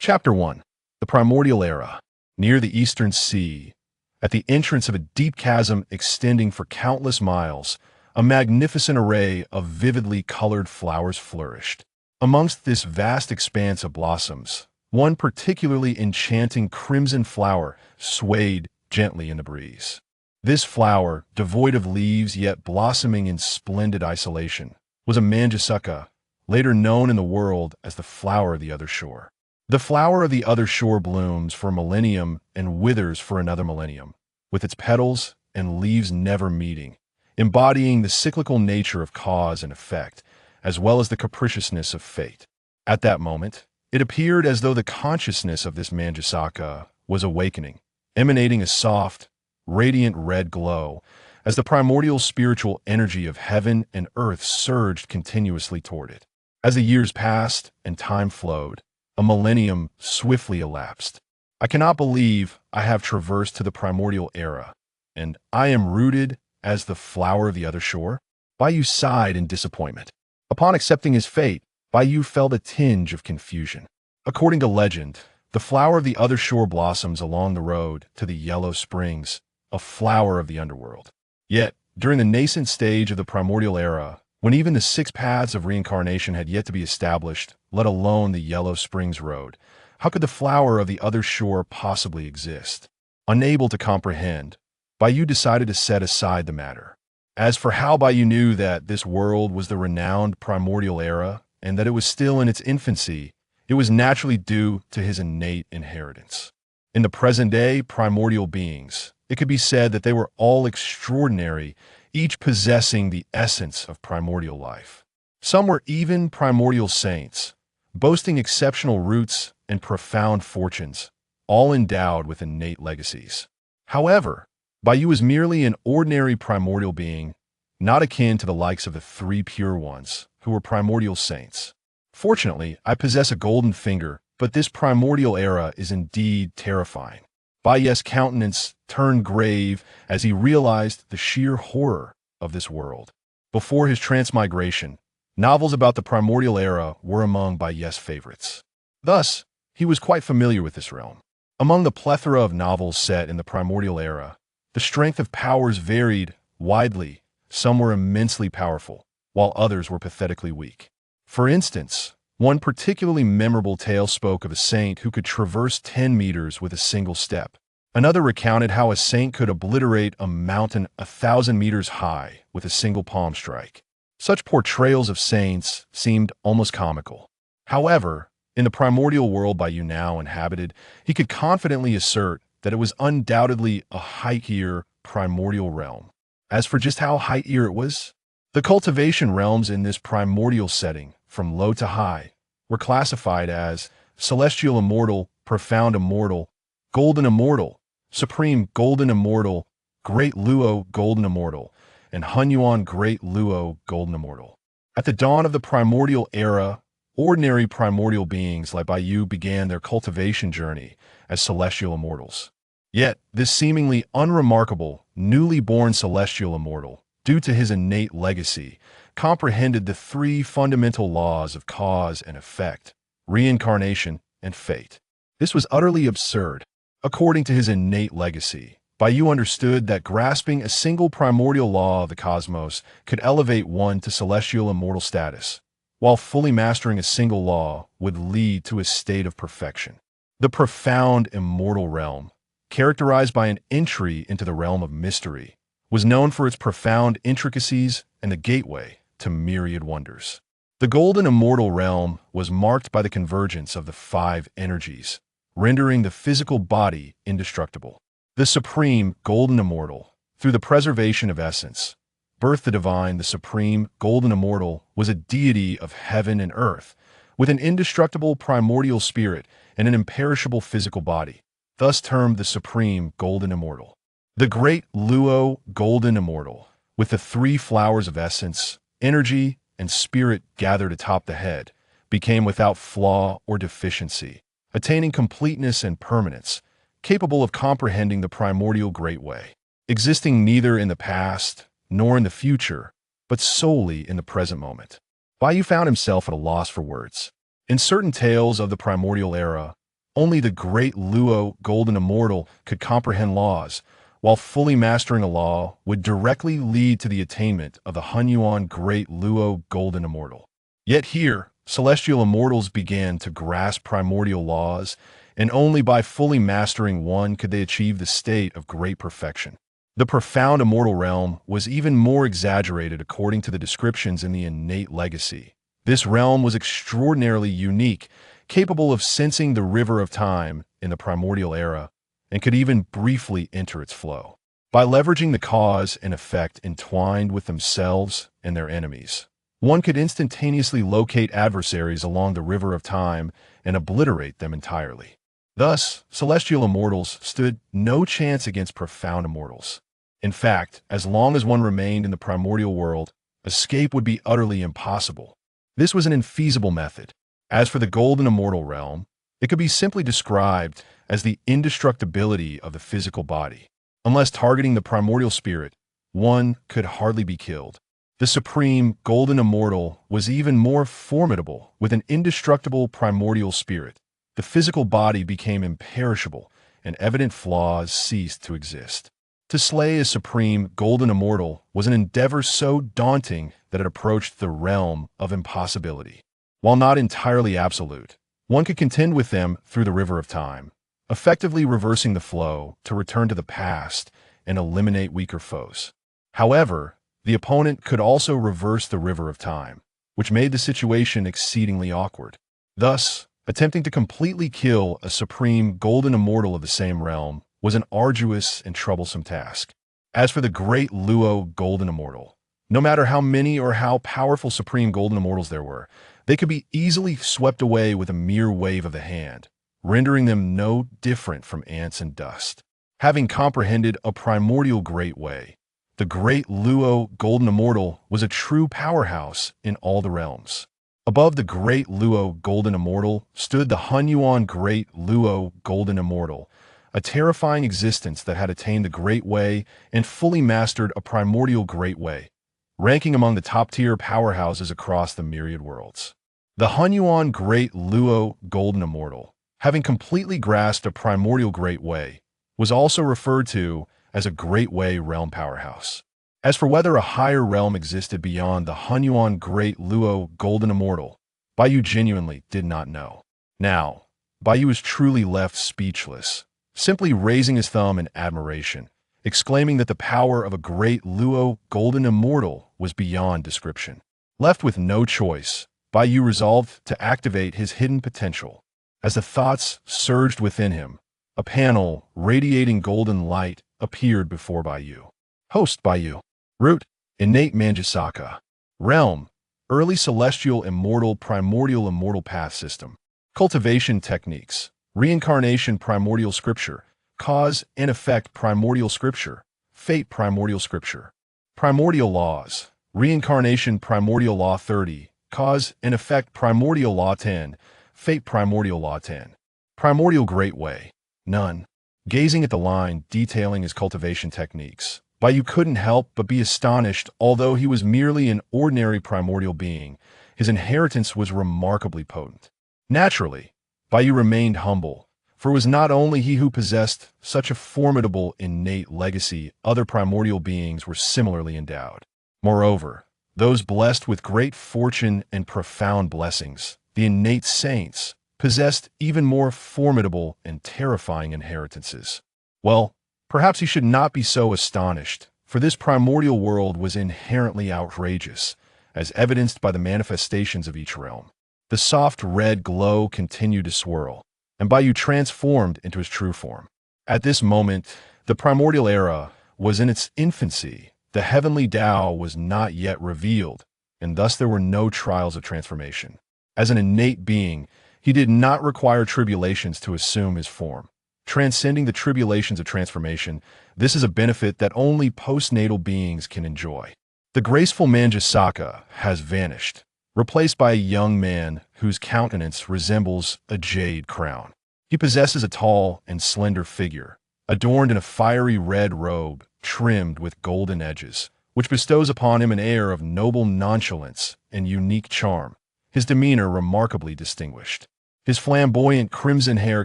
Chapter 1. The Primordial Era. Near the Eastern Sea, at the entrance of a deep chasm extending for countless miles, a magnificent array of vividly colored flowers flourished. Amongst this vast expanse of blossoms, one particularly enchanting crimson flower swayed gently in the breeze. This flower, devoid of leaves yet blossoming in splendid isolation, was a manjasaka, later known in the world as the flower of the other shore. The flower of the other shore blooms for a millennium and withers for another millennium, with its petals and leaves never meeting, embodying the cyclical nature of cause and effect, as well as the capriciousness of fate. At that moment, it appeared as though the consciousness of this manjasaka was awakening, emanating a soft, radiant red glow, as the primordial spiritual energy of heaven and earth surged continuously toward it. As the years passed and time flowed, a millennium swiftly elapsed. I cannot believe I have traversed to the primordial era, and I am rooted as the flower of the other shore. Baiyu sighed in disappointment. Upon accepting his fate, Baiyu felt a tinge of confusion. According to legend, the flower of the other shore blossoms along the road to the Yellow Springs, a flower of the underworld. Yet, during the nascent stage of the primordial era, when even the 6 paths of reincarnation had yet to be established, let alone the Yellow Springs Road, how could the flower of the other shore possibly exist? Unable to comprehend, Baiyu decided to set aside the matter. As for how Baiyu knew that this world was the renowned primordial era and that it was still in its infancy, it was naturally due to his innate inheritance. In the present-day primordial beings, it could be said that they were all extraordinary, each possessing the essence of primordial life. Some were even primordial saints, boasting exceptional roots and profound fortunes, all endowed with innate legacies. However, Baiyu was merely an ordinary primordial being, not akin to the likes of the 3 pure ones, who were primordial saints. Fortunately, I possess a golden finger, but this primordial era is indeed terrifying. Baiyu's countenance turned grave as he realized the sheer horror of this world. Before his transmigration, novels about the primordial era were among Baiyu's favorites. Thus, he was quite familiar with this realm. Among the plethora of novels set in the primordial era, the strength of powers varied widely. Some were immensely powerful, while others were pathetically weak. For instance, one particularly memorable tale spoke of a saint who could traverse 10 meters with a single step. Another recounted how a saint could obliterate a mountain 1,000 meters high with a single palm strike. Such portrayals of saints seemed almost comical. However, in the primordial world Baiyu now inhabited, he could confidently assert that it was undoubtedly a higher primordial realm. As for just how higher it was, the cultivation realms in this primordial setting, from low to high, were classified as Celestial Immortal, Profound Immortal, Golden Immortal, Supreme Golden Immortal, Great Luo Golden Immortal, and Hunyuan Great Luo Golden Immortal. At the dawn of the primordial era, ordinary primordial beings like Baiyu began their cultivation journey as celestial immortals. Yet, this seemingly unremarkable, newly born celestial immortal, due to his innate legacy, comprehended the 3 fundamental laws of cause and effect, reincarnation, and fate. This was utterly absurd. According to his innate legacy, Baiyu understood that grasping a single primordial law of the cosmos could elevate one to celestial immortal status, while fully mastering a single law would lead to a state of perfection. The profound immortal realm, characterized by an entry into the realm of mystery, was known for its profound intricacies and the gateway to myriad wonders. The golden immortal realm was marked by the convergence of the 5 energies, rendering the physical body indestructible. The supreme golden immortal, through the preservation of essence, birthed the divine. The supreme golden immortal was a deity of heaven and earth, with an indestructible primordial spirit and an imperishable physical body, thus termed the supreme golden immortal. The great Luo golden immortal, with the 3 flowers of essence, energy, and spirit gathered atop the head, became without flaw or deficiency, attaining completeness and permanence, capable of comprehending the primordial great way, existing neither in the past nor in the future, but solely in the present moment. Baiyu found himself at a loss for words. In certain tales of the primordial era, Only the great Luo Golden Immortal could comprehend laws, while fully mastering a law would directly lead to the attainment of the Hunyuan Great Luo Golden Immortal. Yet here, celestial immortals began to grasp primordial laws, and only by fully mastering one could they achieve the state of great perfection. The profound immortal realm was even more exaggerated according to the descriptions in the innate legacy. This realm was extraordinarily unique, capable of sensing the river of time in the primordial era, and could even briefly enter its flow. By leveraging the cause and effect entwined with themselves and their enemies, one could instantaneously locate adversaries along the river of time and obliterate them entirely. Thus, celestial immortals stood no chance against profound immortals. In fact, as long as one remained in the primordial world, escape would be utterly impossible. This was an infeasible method. As for the golden immortal realm, it could be simply described as the indestructibility of the physical body. Unless targeting the primordial spirit, one could hardly be killed. The supreme golden immortal was even more formidable. With an indestructible primordial spirit, the physical body became imperishable, and evident flaws ceased to exist. To slay a supreme golden immortal was an endeavor so daunting that it approached the realm of impossibility. While not entirely absolute, one could contend with them through the river of time, effectively reversing the flow to return to the past and eliminate weaker foes. However, the opponent could also reverse the river of time, which made the situation exceedingly awkward. Thus, attempting to completely kill a supreme golden immortal of the same realm was an arduous and troublesome task. As for the great Luo Golden Immortal, no matter how many or how powerful supreme golden immortals there were, they could be easily swept away with a mere wave of the hand, rendering them no different from ants and dust. Having comprehended a primordial great way, the great Luo Golden Immortal was a true powerhouse in all the realms. Above the great Luo Golden Immortal stood the Hunyuan Great Luo Golden Immortal, a terrifying existence that had attained the Great Way and fully mastered a primordial Great Way, ranking among the top-tier powerhouses across the myriad worlds. The Hunyuan Great Luo Golden Immortal, having completely grasped a primordial Great Way, was also referred to as a Great Way realm powerhouse. As for whether a higher realm existed beyond the Hunyuan Great Luo Golden Immortal, Baiyu genuinely did not know. Now, Baiyu was truly left speechless, simply raising his thumb in admiration, exclaiming that the power of a great Luo Golden Immortal was beyond description. Left with no choice, Baiyu resolved to activate his hidden potential. As the thoughts surged within him, a panel radiating golden light appeared before Baiyu. Host Baiyu. Root, innate Manjasaka. Realm, early celestial immortal primordial immortal path system. Cultivation techniques, reincarnation primordial scripture, cause and effect primordial scripture, fate primordial scripture. Primordial laws, reincarnation primordial law 30, cause and effect primordial law 10, fate primordial law 10. Primordial great way, none. Gazing at the line detailing his cultivation techniques, Baiyu couldn't help but be astonished. Although he was merely an ordinary primordial being, his inheritance was remarkably potent. Naturally, Baiyu remained humble, for it was not only he who possessed such a formidable innate legacy, other primordial beings were similarly endowed. Moreover, those blessed with great fortune and profound blessings, the innate saints, possessed even more formidable and terrifying inheritances. Well, perhaps he should not be so astonished, for this primordial world was inherently outrageous, as evidenced by the manifestations of each realm. The soft red glow continued to swirl, and Baiyu transformed into his true form. At this moment, the primordial era was in its infancy. The heavenly Tao was not yet revealed, and thus there were no trials of transformation. As an innate being, he did not require tribulations to assume his form. Transcending the tribulations of transformation, this is a benefit that only postnatal beings can enjoy. The graceful Manjasaka has vanished, replaced by a young man whose countenance resembles a jade crown. He possesses a tall and slender figure, adorned in a fiery red robe trimmed with golden edges, which bestows upon him an air of noble nonchalance and unique charm, his demeanor remarkably distinguished. His flamboyant crimson hair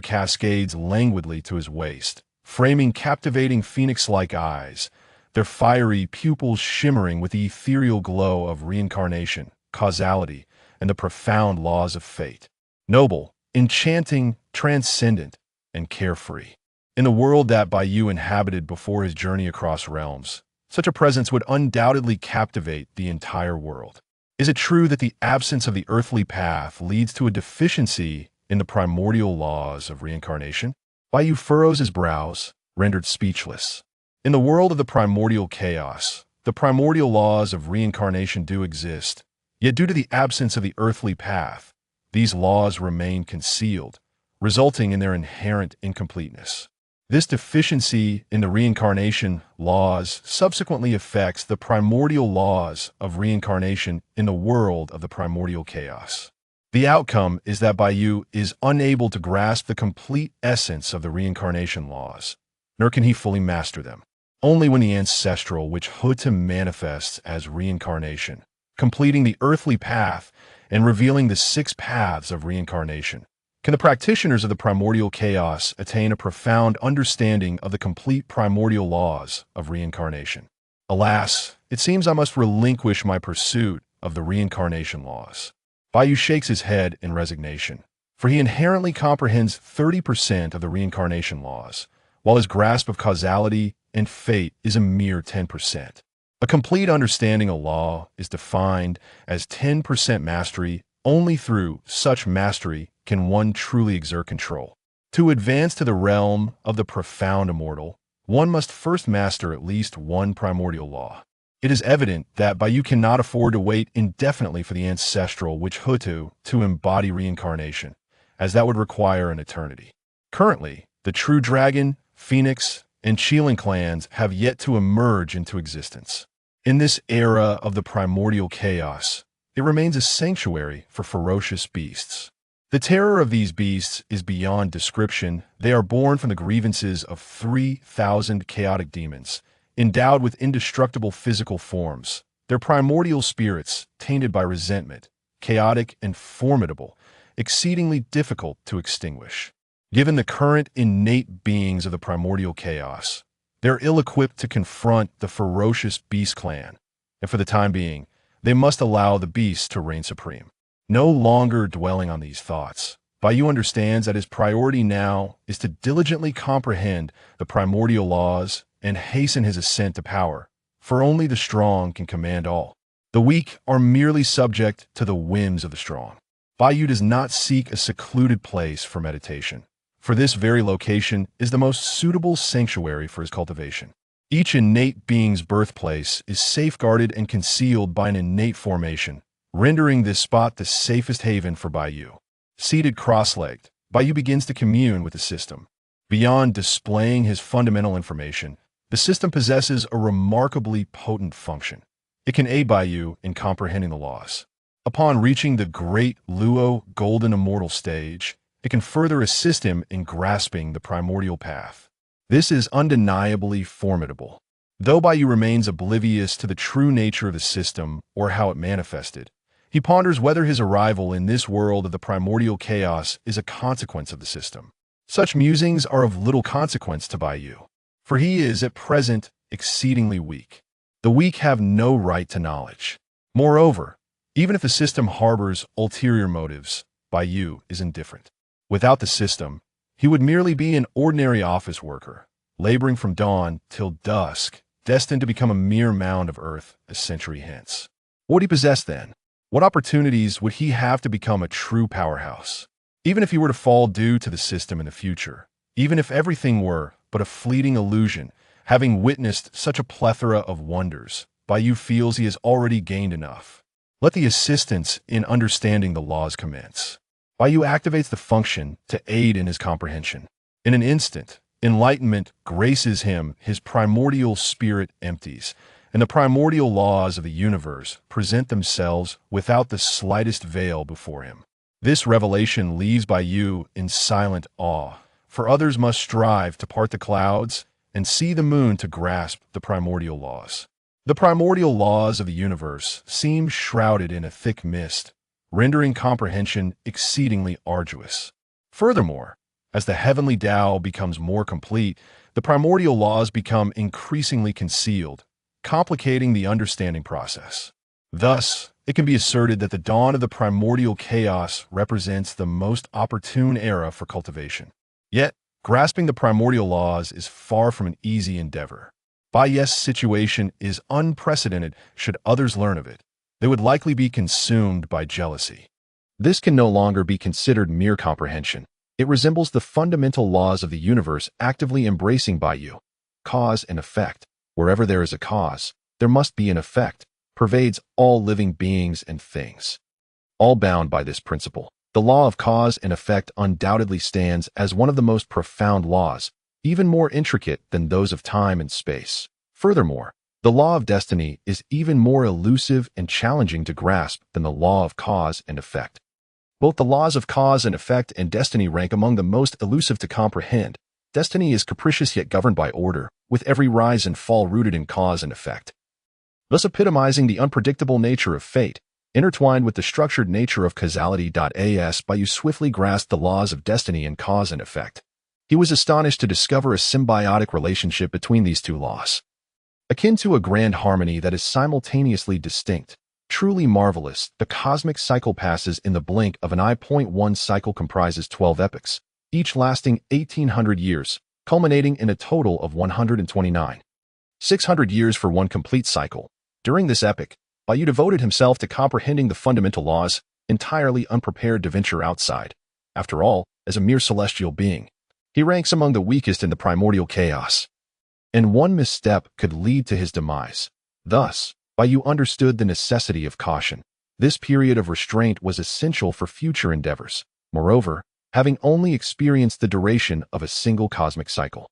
cascades languidly to his waist, framing captivating phoenix-like eyes, their fiery pupils shimmering with the ethereal glow of reincarnation, causality, and the profound laws of fate. Noble, enchanting, transcendent, and carefree. In the world that Baiyu inhabited before his journey across realms, such a presence would undoubtedly captivate the entire world. Is it true that the absence of the earthly path leads to a deficiency in the primordial laws of reincarnation? Baiyu furrows his brows, rendered speechless. In the world of the primordial chaos, the primordial laws of reincarnation do exist, yet due to the absence of the earthly path, these laws remain concealed, resulting in their inherent incompleteness. This deficiency in the reincarnation laws subsequently affects the primordial laws of reincarnation in the world of the primordial chaos. The outcome is that Baiyu is unable to grasp the complete essence of the reincarnation laws, nor can he fully master them. Only when the ancestral which Huta manifests as reincarnation, completing the earthly path and revealing the 6 paths of reincarnation, can the practitioners of the primordial chaos attain a profound understanding of the complete primordial laws of reincarnation. Alas, it seems I must relinquish my pursuit of the reincarnation laws. Baiyu shakes his head in resignation, for he inherently comprehends 30% of the reincarnation laws, while his grasp of causality and fate is a mere 10%. A complete understanding of law is defined as 10% mastery. Only through such mastery can one truly exert control. To advance to the realm of the profound immortal, one must first master at least one primordial law. It is evident that Baiyu cannot afford to wait indefinitely for the ancestral witch Hutu to embody reincarnation, as that would require an eternity. Currently, the true dragon, phoenix, and Qilin clans have yet to emerge into existence. In this era of the primordial chaos, it remains a sanctuary for ferocious beasts. The terror of these beasts is beyond description. They are born from the grievances of 3,000 chaotic demons, endowed with indestructible physical forms. Their primordial spirits, tainted by resentment, chaotic and formidable, exceedingly difficult to extinguish. Given the current innate beings of the primordial chaos, they're ill-equipped to confront the ferocious beast clan, and for the time being, they must allow the beasts to reign supreme. No longer dwelling on these thoughts, Baiyu understands that his priority now is to diligently comprehend the primordial laws and hasten his ascent to power, for only the strong can command all. The weak are merely subject to the whims of the strong. Baiyu does not seek a secluded place for meditation, for this very location is the most suitable sanctuary for his cultivation. Each innate being's birthplace is safeguarded and concealed by an innate formation, rendering this spot the safest haven for Baiyu. Seated cross-legged, Baiyu begins to commune with the system. Beyond displaying his fundamental information, the system possesses a remarkably potent function. It can aid Baiyu in comprehending the laws. Upon reaching the great Luo Golden Immortal stage, it can further assist him in grasping the primordial path. This is undeniably formidable. Though Baiyu remains oblivious to the true nature of the system or how it manifested, he ponders whether his arrival in this world of the primordial chaos is a consequence of the system. Such musings are of little consequence to Baiyu, for he is at present exceedingly weak. The weak have no right to knowledge. Moreover, even if the system harbors ulterior motives, Baiyu is indifferent. Without the system, he would merely be an ordinary office worker, laboring from dawn till dusk, destined to become a mere mound of earth a century hence. What would he possess then? What opportunities would he have to become a true powerhouse? Even if he were to fall due to the system in the future, even if everything were but a fleeting illusion, having witnessed such a plethora of wonders, Baiyu feels he has already gained enough. Let the assistance in understanding the laws commence. Baiyu activates the function to aid in his comprehension. In an instant, enlightenment graces him, his primordial spirit empties, and the primordial laws of the universe present themselves without the slightest veil before him. This revelation leaves Baiyu in silent awe, for others must strive to part the clouds and see the moon to grasp the primordial laws. The primordial laws of the universe seem shrouded in a thick mist, rendering comprehension exceedingly arduous. Furthermore, as the heavenly Tao becomes more complete, the primordial laws become increasingly concealed, complicating the understanding process. Thus, it can be asserted that the dawn of the primordial chaos represents the most opportune era for cultivation. Yet, grasping the primordial laws is far from an easy endeavor. Bai's situation is unprecedented should others learn of it. They would likely be consumed by jealousy. This can no longer be considered mere comprehension. It resembles the fundamental laws of the universe actively embracing Baiyu. Cause and effect. Wherever there is a cause, there must be an effect, pervades all living beings and things. All bound by this principle, the law of cause and effect undoubtedly stands as one of the most profound laws, even more intricate than those of time and space. Furthermore, the law of destiny is even more elusive and challenging to grasp than the law of cause and effect. Both the laws of cause and effect and destiny rank among the most elusive to comprehend. Destiny is capricious yet governed by order, with every rise and fall rooted in cause and effect, thus epitomizing the unpredictable nature of fate, intertwined with the structured nature of causality. Baiyu swiftly grasped the laws of destiny and cause and effect. He was astonished to discover a symbiotic relationship between these two laws, akin to a grand harmony that is simultaneously distinct. Truly marvelous, the cosmic cycle passes in the blink of an eye. One cycle comprises 12 epochs, each lasting 1800 years, culminating in a total of 129. 600 years for one complete cycle. During this epoch, Baiyu devoted himself to comprehending the fundamental laws, entirely unprepared to venture outside. After all, as a mere celestial being, he ranks among the weakest in the primordial chaos, and one misstep could lead to his demise. Thus, Baiyu understood the necessity of caution. This period of restraint was essential for future endeavors. Moreover, having only experienced the duration of a single cosmic cycle,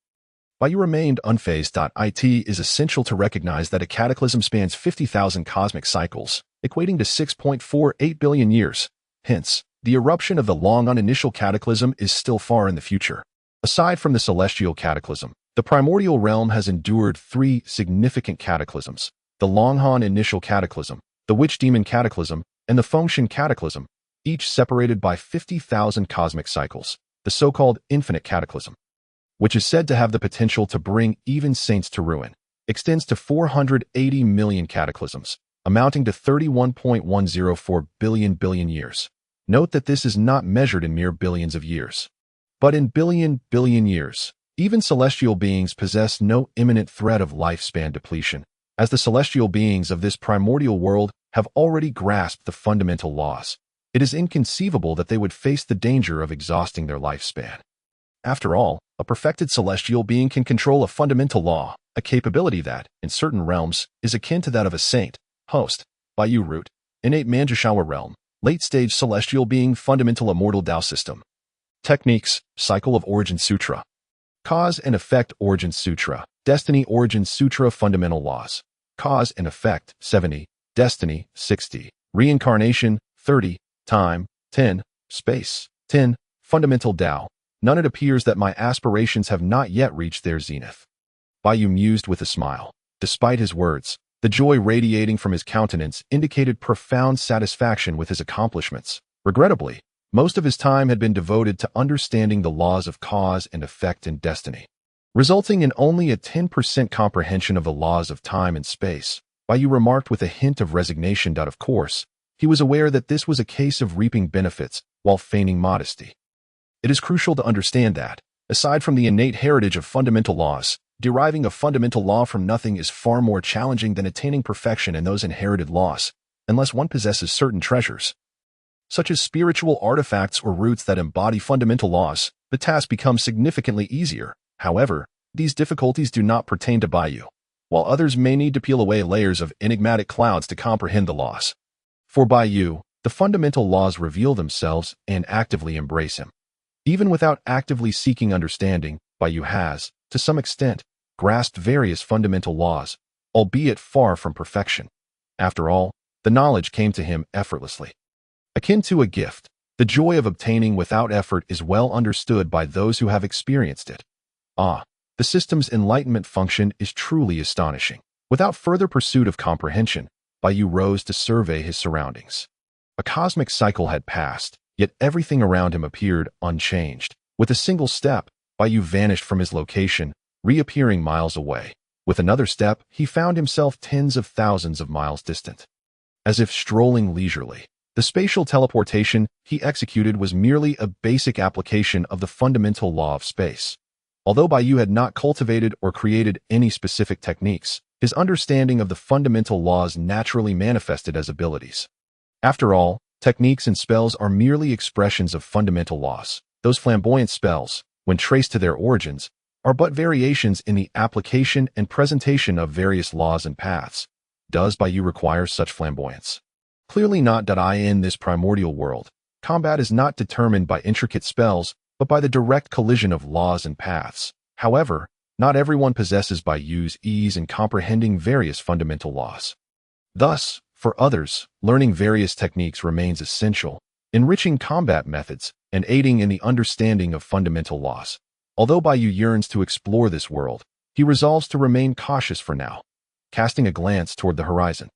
Baiyu remained unfazed. It is essential to recognize that a cataclysm spans 50,000 cosmic cycles, equating to 6.48 billion years. Hence, the eruption of the long-on initial cataclysm is still far in the future. Aside from the celestial cataclysm, the primordial realm has endured three significant cataclysms: the Longhan initial cataclysm, the Witch Demon cataclysm, and the Fengshen cataclysm, each separated by 50,000 cosmic cycles. The so-called infinite cataclysm, which is said to have the potential to bring even saints to ruin, extends to 480 million cataclysms, amounting to 31.104 billion years. Note that this is not measured in mere billions of years, but in billion years. Even celestial beings possess no imminent threat of lifespan depletion, as the celestial beings of this primordial world have already grasped the fundamental laws. It is inconceivable that they would face the danger of exhausting their lifespan. After all, a perfected celestial being can control a fundamental law, a capability that, in certain realms, is akin to that of a saint, host, Baiyu root, innate Manjushawa realm, late-stage celestial being, fundamental immortal Tao system. Techniques, Cycle of Origin Sutra. Cause and Effect Origin Sutra, Destiny Origin Sutra. Fundamental Laws. Cause and Effect 70, Destiny 60, Reincarnation 30, Time 10, Space 10, Fundamental Tao. None. It appears that my aspirations have not yet reached their zenith. Baiyu mused with a smile. Despite his words, the joy radiating from his countenance indicated profound satisfaction with his accomplishments. Regrettably, most of his time had been devoted to understanding the laws of cause and effect and destiny, resulting in only a 10% comprehension of the laws of time and space. Baiyu remarked with a hint of resignation. Of course, he was aware that this was a case of reaping benefits while feigning modesty. It is crucial to understand that, aside from the innate heritage of fundamental laws, deriving a fundamental law from nothing is far more challenging than attaining perfection in those inherited laws, unless one possesses certain treasures, such as spiritual artifacts or roots that embody fundamental laws. The task becomes significantly easier. However, these difficulties do not pertain to Baiyu, while others may need to peel away layers of enigmatic clouds to comprehend the laws. For Baiyu, the fundamental laws reveal themselves and actively embrace him. Even without actively seeking understanding, Baiyu has, to some extent, grasped various fundamental laws, albeit far from perfection. After all, the knowledge came to him effortlessly. Akin to a gift, the joy of obtaining without effort is well understood by those who have experienced it. The system's enlightenment function is truly astonishing. Without further pursuit of comprehension, Baiyu rose to survey his surroundings. A cosmic cycle had passed, yet everything around him appeared unchanged. With a single step, Baiyu vanished from his location, reappearing miles away. With another step, he found himself tens of thousands of miles distant. As if strolling leisurely, the spatial teleportation he executed was merely a basic application of the fundamental law of space. Although Baiyu had not cultivated or created any specific techniques, his understanding of the fundamental laws naturally manifested as abilities. After all, techniques and spells are merely expressions of fundamental laws. Those flamboyant spells, when traced to their origins, are but variations in the application and presentation of various laws and paths. Does Baiyu require such flamboyance? Clearly not. In this primordial world, combat is not determined by intricate spells, but by the direct collision of laws and paths. However, not everyone possesses Baiyu's ease in comprehending various fundamental laws. Thus, for others, learning various techniques remains essential, enriching combat methods and aiding in the understanding of fundamental laws. Although Baiyu yearns to explore this world, he resolves to remain cautious for now. Casting a glance toward the horizon,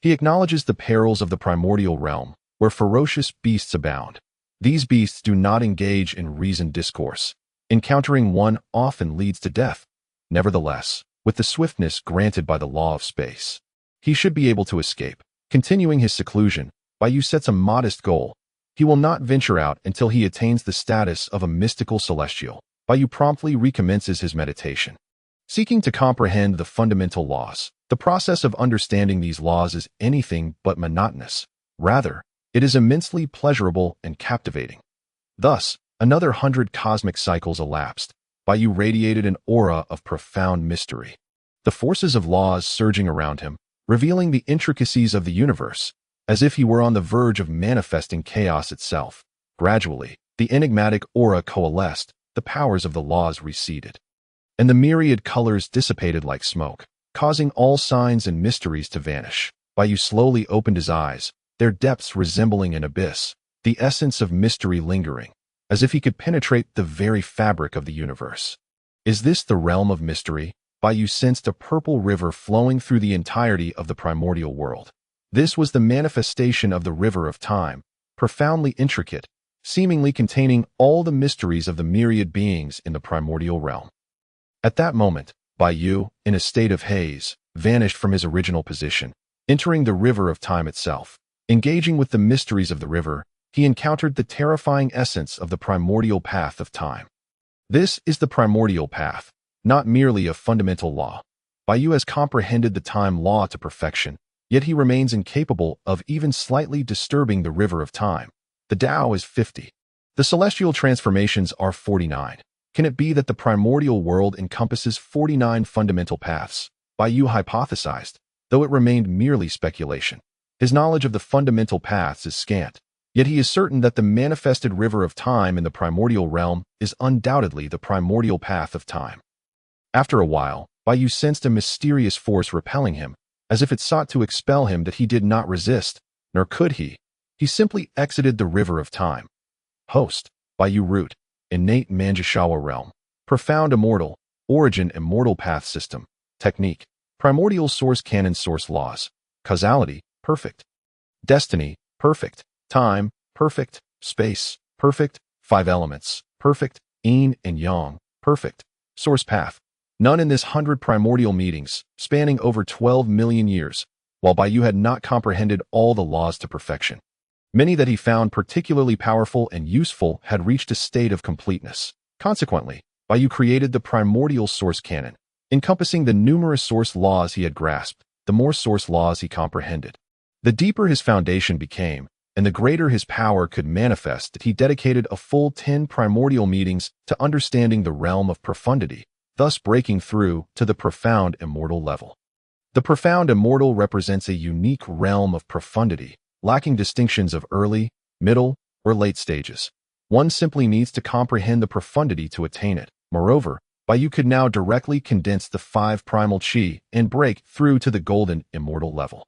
he acknowledges the perils of the primordial realm, where ferocious beasts abound. These beasts do not engage in reasoned discourse. Encountering one often leads to death. Nevertheless, with the swiftness granted by the law of space, he should be able to escape. Continuing his seclusion, Baiyu sets a modest goal. He will not venture out until he attains the status of a mystical celestial. Baiyu promptly recommences his meditation. Seeking to comprehend the fundamental laws, the process of understanding these laws is anything but monotonous. Rather, it is immensely pleasurable and captivating. Thus, another 100 cosmic cycles elapsed. Baiyu radiated an aura of profound mystery. The forces of laws surging around him, revealing the intricacies of the universe, as if he were on the verge of manifesting chaos itself. Gradually, the enigmatic aura coalesced, the powers of the laws receded, and the myriad colors dissipated like smoke, causing all signs and mysteries to vanish. Baiyu slowly opened his eyes, their depths resembling an abyss, the essence of mystery lingering, as if he could penetrate the very fabric of the universe. Is this the realm of mystery? Baiyu sensed a purple river flowing through the entirety of the primordial world. This was the manifestation of the river of time, profoundly intricate, seemingly containing all the mysteries of the myriad beings in the primordial realm. At that moment, Baiyu, in a state of haze, vanished from his original position, entering the river of time itself. Engaging with the mysteries of the river, he encountered the terrifying essence of the primordial path of time. This is the primordial path, not merely a fundamental law. Baiyu has comprehended the time law to perfection, yet he remains incapable of even slightly disturbing the river of time. The Tao is 50. The celestial transformations are 49. Can it be that the primordial world encompasses 49 fundamental paths? Baiyu hypothesized, though it remained merely speculation. His knowledge of the fundamental paths is scant, yet he is certain that the manifested river of time in the primordial realm is undoubtedly the primordial path of time. After a while, Baiyu sensed a mysterious force repelling him, as if it sought to expel him that he did not resist, nor could he. He simply exited the river of time. Host, Baiyu root, innate Manjushawa realm, profound immortal, origin immortal path system, technique, primordial source canon source laws, causality, perfect, destiny, perfect, time, perfect, space, perfect, 5 elements, perfect, yin and yang, perfect, source path. None in this 100 primordial meetings, spanning over 12 million years, while Baiyu had not comprehended all the laws to perfection. Many that he found particularly powerful and useful had reached a state of completeness. Consequently, Baiyu created the primordial source canon, encompassing the numerous source laws he had grasped, the more source laws he comprehended. The deeper his foundation became, and the greater his power could manifest, that he dedicated a full 10 primordial meetings to understanding the realm of profundity, thus breaking through to the profound immortal level. The profound immortal represents a unique realm of profundity, lacking distinctions of early, middle, or late stages. One simply needs to comprehend the profundity to attain it. Moreover, Baiyu could now directly condense the 5 primal chi and break through to the golden immortal level.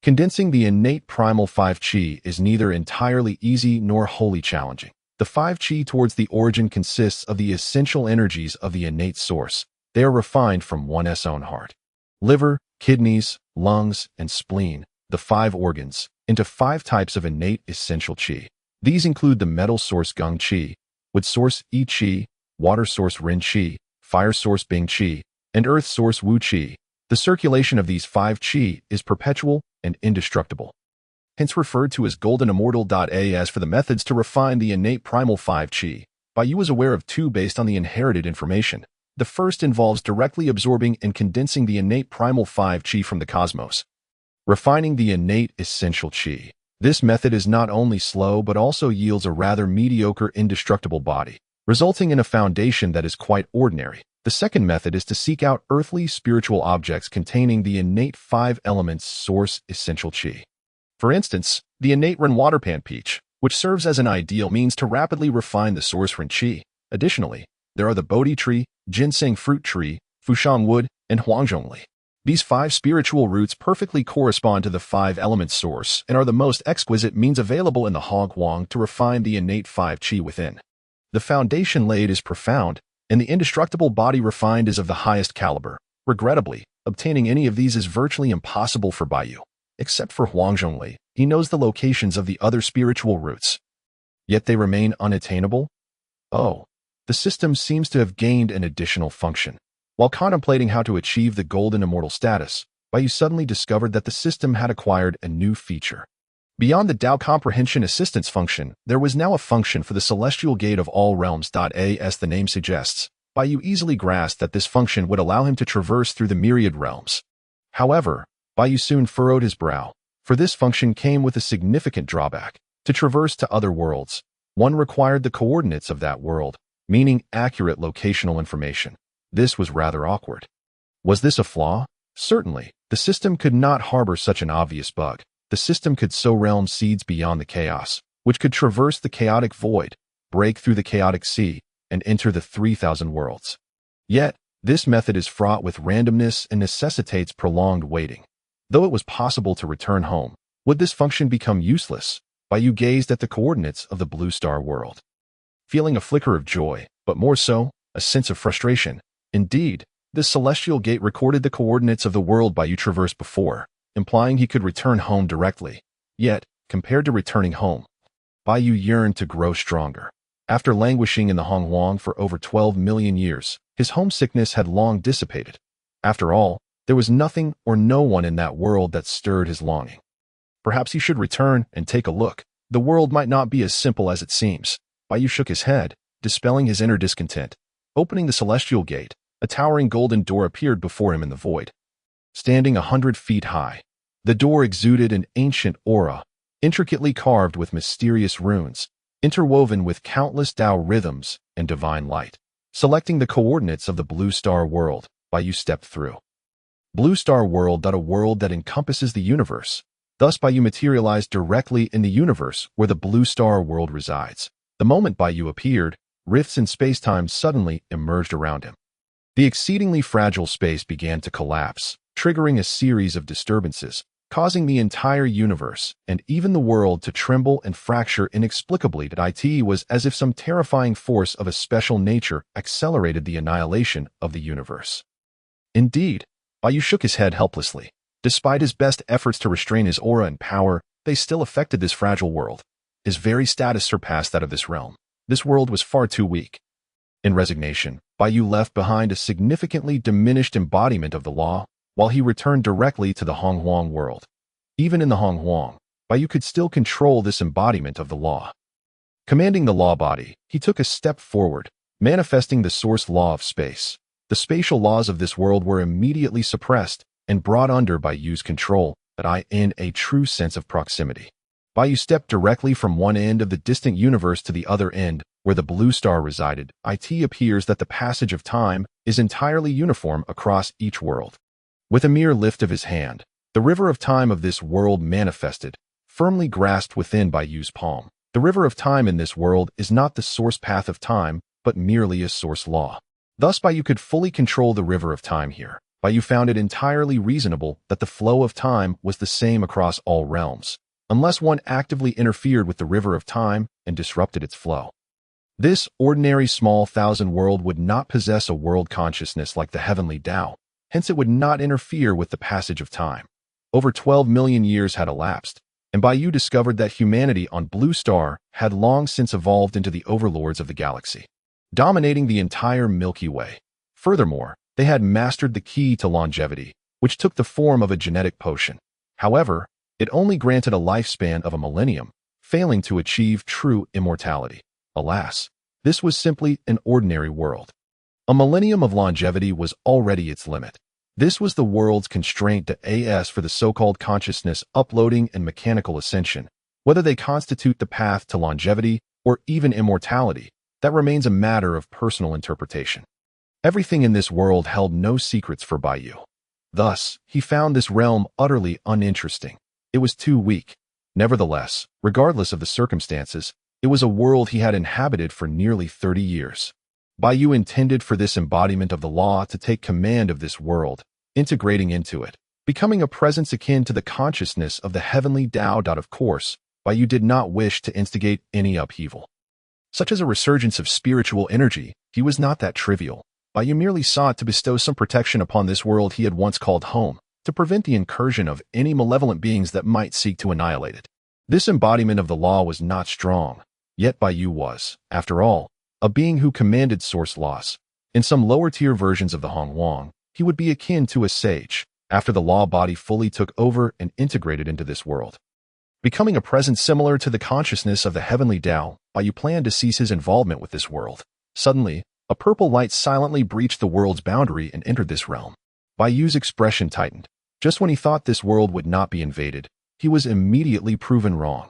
Condensing the innate primal 5 chi is neither entirely easy nor wholly challenging. The 5 chi towards the origin consists of the essential energies of the innate source. They are refined from one's own heart. Liver, kidneys, lungs, and spleen, the 5 organs, into 5 types of innate essential qi. These include the metal source Gung qi, wood source Yi qi, water source Ren qi, fire source Bing qi, and earth source Wu qi. The circulation of these 5 qi is perpetual and indestructible, hence referred to as golden immortal. As for the methods to refine the innate primal 5 qi, Bai was aware of 2 based on the inherited information. The first involves directly absorbing and condensing the innate primal 5 qi from the cosmos, refining the innate essential qi. This method is not only slow but also yields a rather mediocre indestructible body, resulting in a foundation that is quite ordinary. The second method is to seek out earthly spiritual objects containing the innate 5 elements source essential qi. For instance, the innate Ren water pan peach, which serves as an ideal means to rapidly refine the source Ren qi. Additionally, there are the Bodhi tree, ginseng fruit tree, Fushan wood, and Huangzhongli. These 5 spiritual roots perfectly correspond to the 5 elements source and are the most exquisite means available in the Hog Huang to refine the innate 5 qi within. The foundation laid is profound, and the indestructible body refined is of the highest caliber. Regrettably, obtaining any of these is virtually impossible for Baiyu. Except for Huangzhongli, he knows the locations of the other spiritual roots. Yet they remain unattainable? Oh, the system seems to have gained an additional function. While contemplating how to achieve the golden immortal status, Baiyu suddenly discovered that the system had acquired a new feature. Beyond the Tao comprehension assistance function, there was now a function for the celestial gate of all realms. As the name suggests, Baiyu easily grasped that this function would allow him to traverse through the myriad realms. However, Baiyu soon furrowed his brow, for this function came with a significant drawback. To traverse to other worlds, one required the coordinates of that world, meaning accurate locational information. This was rather awkward. Was this a flaw? Certainly, the system could not harbor such an obvious bug. The system could sow realm seeds beyond the chaos, which could traverse the chaotic void, break through the chaotic sea, and enter the 3,000 worlds. Yet, this method is fraught with randomness and necessitates prolonged waiting. Though it was possible to return home, would this function become useless? Baiyu gazed at the coordinates of the blue star world, feeling a flicker of joy, but more so, a sense of frustration. Indeed, this celestial gate recorded the coordinates of the world Baiyu traversed before, implying he could return home directly. Yet, compared to returning home, Baiyu yearned to grow stronger. After languishing in the Honghuang for over 12 million years, his homesickness had long dissipated. After all, there was nothing or no one in that world that stirred his longing. Perhaps he should return and take a look. The world might not be as simple as it seems. Baiyu shook his head, dispelling his inner discontent. Opening the celestial gate, a towering golden door appeared before him in the void. Standing 100 feet high, the door exuded an ancient aura, intricately carved with mysterious runes, interwoven with countless Tao rhythms and divine light. Selecting the coordinates of the Blue Star World, Baiyu stepped through. Blue Star World, a world that encompasses the universe. Thus Baiyu materialized directly in the universe where the Blue Star World resides. The moment Baiyu appeared, rifts in space-time suddenly emerged around him. The exceedingly fragile space began to collapse, triggering a series of disturbances, causing the entire universe and even the world to tremble and fracture inexplicably. It was as if some terrifying force of a special nature accelerated the annihilation of the universe. Indeed, Baiyu shook his head helplessly. Despite his best efforts to restrain his aura and power, they still affected this fragile world. His very status surpassed that of this realm. This world was far too weak. In resignation, Baiyu left behind a significantly diminished embodiment of the law, while he returned directly to the Honghuang world. Even in the Honghuang, Baiyu could still control this embodiment of the law. Commanding the law body, he took a step forward, manifesting the source law of space. The spatial laws of this world were immediately suppressed and brought under Baiyu's control, in a true sense of proximity. Baiyu stepped directly from one end of the distant universe to the other end, where the blue star resided. It appears that the passage of time is entirely uniform across each world. With a mere lift of his hand, the river of time of this world manifested, firmly grasped within Baiyu's palm. The river of time in this world is not the source path of time, but merely a source law. Thus Baiyu could fully control the river of time here. Baiyu found it entirely reasonable that the flow of time was the same across all realms, unless one actively interfered with the river of time and disrupted its flow. This ordinary small thousand world would not possess a world consciousness like the heavenly Tao, hence it would not interfere with the passage of time. Over 12 million years had elapsed, and Baiyu discovered that humanity on Blue Star had long since evolved into the overlords of the galaxy, dominating the entire Milky Way. Furthermore, they had mastered the key to longevity, which took the form of a genetic potion. However, it only granted a lifespan of a millennium, failing to achieve true immortality. Alas, this was simply an ordinary world. A millennium of longevity was already its limit. This was the world's constraint to AS for the so-called consciousness uploading and mechanical ascension. Whether they constitute the path to longevity or even immortality, that remains a matter of personal interpretation. Everything in this world held no secrets for Baiyu. Thus, he found this realm utterly uninteresting. It was too weak. Nevertheless, regardless of the circumstances, it was a world he had inhabited for nearly 30 years. Baiyu intended for this embodiment of the law to take command of this world, integrating into it, becoming a presence akin to the consciousness of the heavenly Tao. Of course, Baiyu did not wish to instigate any upheaval, such as a resurgence of spiritual energy. He was not that trivial. Baiyu merely sought to bestow some protection upon this world he had once called home, to prevent the incursion of any malevolent beings that might seek to annihilate it. This embodiment of the law was not strong, yet Baiyu was, after all, a being who commanded source laws. In some lower-tier versions of the Hongwang, he would be akin to a sage, after the law body fully took over and integrated into this world. Becoming a presence similar to the consciousness of the heavenly Tao, Baiyu planned to cease his involvement with this world. Suddenly, a purple light silently breached the world's boundary and entered this realm. Baiyu's expression tightened. Just when he thought this world would not be invaded, he was immediately proven wrong.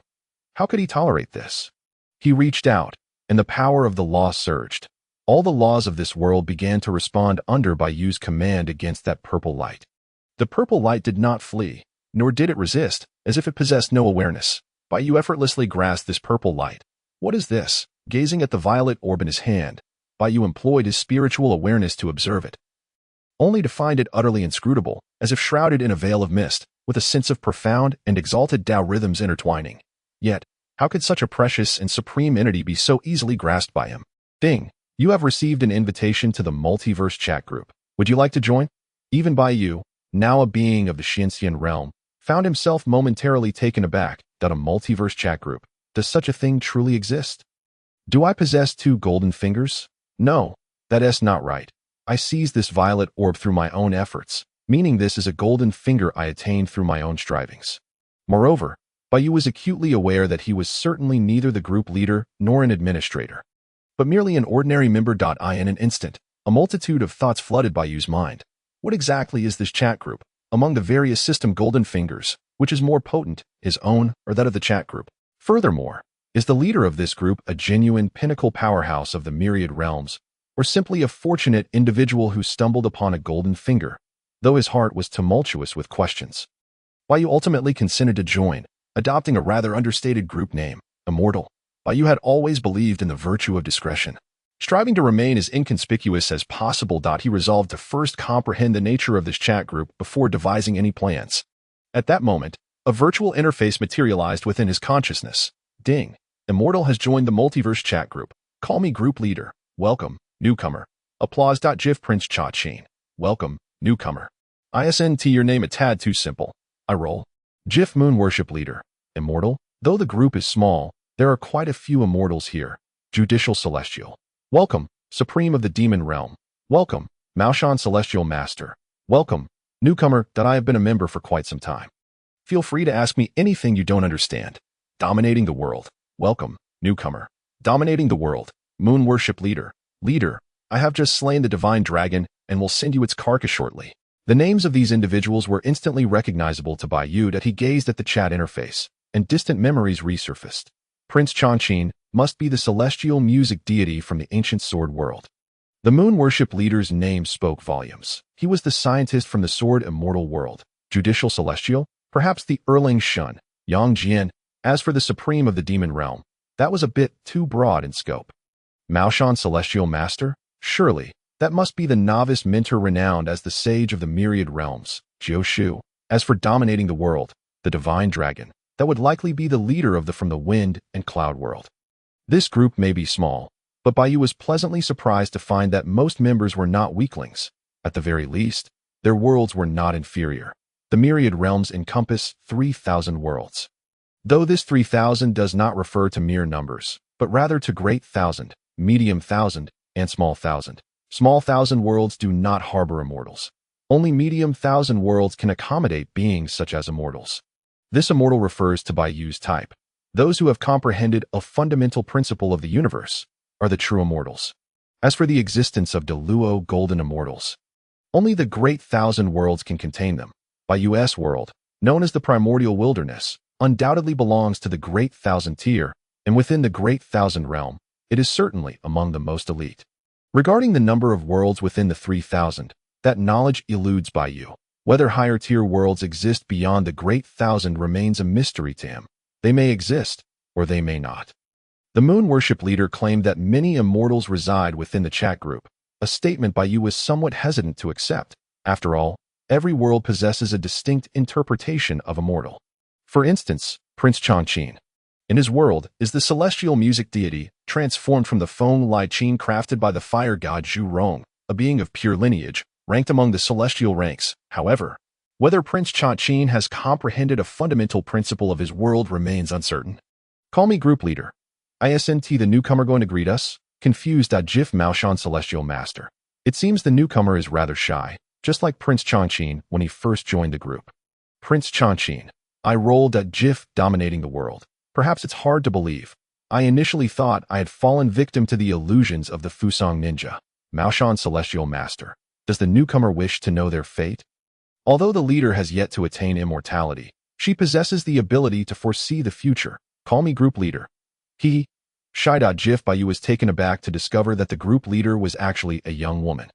How could he tolerate this? He reached out, and the power of the law surged. All the laws of this world began to respond under Baiyu's command against that purple light. The purple light did not flee, nor did it resist, as if it possessed no awareness. Baiyu effortlessly grasped this purple light. What is this? Gazing at the violet orb in his hand, Baiyu employed his spiritual awareness to observe it, only to find it utterly inscrutable, as if shrouded in a veil of mist, with a sense of profound and exalted Tao rhythms intertwining. Yet, how could such a precious and supreme entity be so easily grasped by him? Ding! You have received an invitation to the multiverse chat group. Would you like to join? Even Baiyu, now a being of the Xianxian realm, found himself momentarily taken aback that a multiverse chat group. Does such a thing truly exist? Do I possess 2 golden fingers? No, that's not right. I seized this violet orb through my own efforts, meaning this is a golden finger I attained through my own strivings. Moreover, Baiyu was acutely aware that he was certainly neither the group leader nor an administrator, but merely an ordinary member. In an instant, a multitude of thoughts flooded Baiyu's mind. What exactly is this chat group? Among the various system golden fingers, which is more potent, his own or that of the chat group? Furthermore, is the leader of this group a genuine pinnacle powerhouse of the myriad realms, or simply a fortunate individual who stumbled upon a golden finger, though his heart was tumultuous with questions? Baiyu ultimately consented to join, adopting a rather understated group name, Immortal. Baiyu had always believed in the virtue of discretion, striving to remain as inconspicuous as possible. He resolved to first comprehend the nature of this chat group before devising any plans. At that moment, a virtual interface materialized within his consciousness. Ding! Immortal has joined the multiverse chat group. Call me group leader. Welcome, newcomer. Applause. GIF Prince Cha-Chin. Welcome, newcomer. ISNT your name a tad too simple. I roll. GIF Moon Worship Leader. Immortal. Though the group is small, there are quite a few immortals here. Judicial Celestial. Welcome, Supreme of the Demon Realm. Welcome, Maoshan Celestial Master. Welcome, newcomer. I have been a member for quite some time. Feel free to ask me anything you don't understand. Dominating the world. Welcome, newcomer. Dominating the world. Moon Worship Leader. Leader, I have just slain the divine dragon and will send you its carcass shortly. The names of these individuals were instantly recognizable to Baiyu that he gazed at the chat interface, and distant memories resurfaced. Prince Cha-Chin must be the celestial music deity from the ancient sword world. The Moon Worship Leader's name spoke volumes. He was the scientist from the sword immortal world. Judicial Celestial? Perhaps the Erling Shun, Yang Jian. As for the Supreme of the Demon Realm, that was a bit too broad in scope. Maoshan Celestial Master? Surely, that must be the novice mentor renowned as the Sage of the Myriad Realms, Jiu Shu. As for dominating the world, the Divine Dragon, that would likely be the leader of the from the Wind and Cloud world. This group may be small, but Baiyu was pleasantly surprised to find that most members were not weaklings. At the very least, their worlds were not inferior. The Myriad Realms encompass 3,000 worlds. Though this 3000 does not refer to mere numbers, but rather to great thousand, medium thousand, and small thousand. Small thousand worlds do not harbor immortals. Only medium thousand worlds can accommodate beings such as immortals. This immortal refers to Bayu's type. Those who have comprehended a fundamental principle of the universe are the true immortals. As for the existence of Deluo golden immortals, only the great thousand worlds can contain them. Bayu's world, known as the Primordial Wilderness, undoubtedly belongs to the great thousand tier, and within the great thousand realm, it is certainly among the most elite. Regarding the number of worlds within the 3000, that knowledge eludes Bayu. Whether higher tier worlds exist beyond the great thousand remains a mystery to him. They may exist, or they may not. The moon worship leader claimed that many immortals reside within the chat group, a statement Bayu was somewhat hesitant to accept. After all, every world possesses a distinct interpretation of immortal. For instance, Prince Changqin. In his world is the celestial music deity, transformed from the Feng Lai Qin crafted by the fire god Zhu Rong, a being of pure lineage, ranked among the celestial ranks. However, whether Prince Changqin has comprehended a fundamental principle of his world remains uncertain. Call me group leader. Isn't the newcomer going to greet us? Confused. Jif Maoshan Celestial Master. It seems the newcomer is rather shy, just like Prince Changqin when he first joined the group. Prince Changqin. I rolled at Jif dominating the world. Perhaps it's hard to believe. I initially thought I had fallen victim to the illusions of the Fusang Ninja. Maoshan Celestial Master. Does the newcomer wish to know their fate? Although the leader has yet to attain immortality, she possesses the ability to foresee the future. Call me group leader. He. Shy.Jif Bayu was taken aback to discover that the group leader was actually a young woman.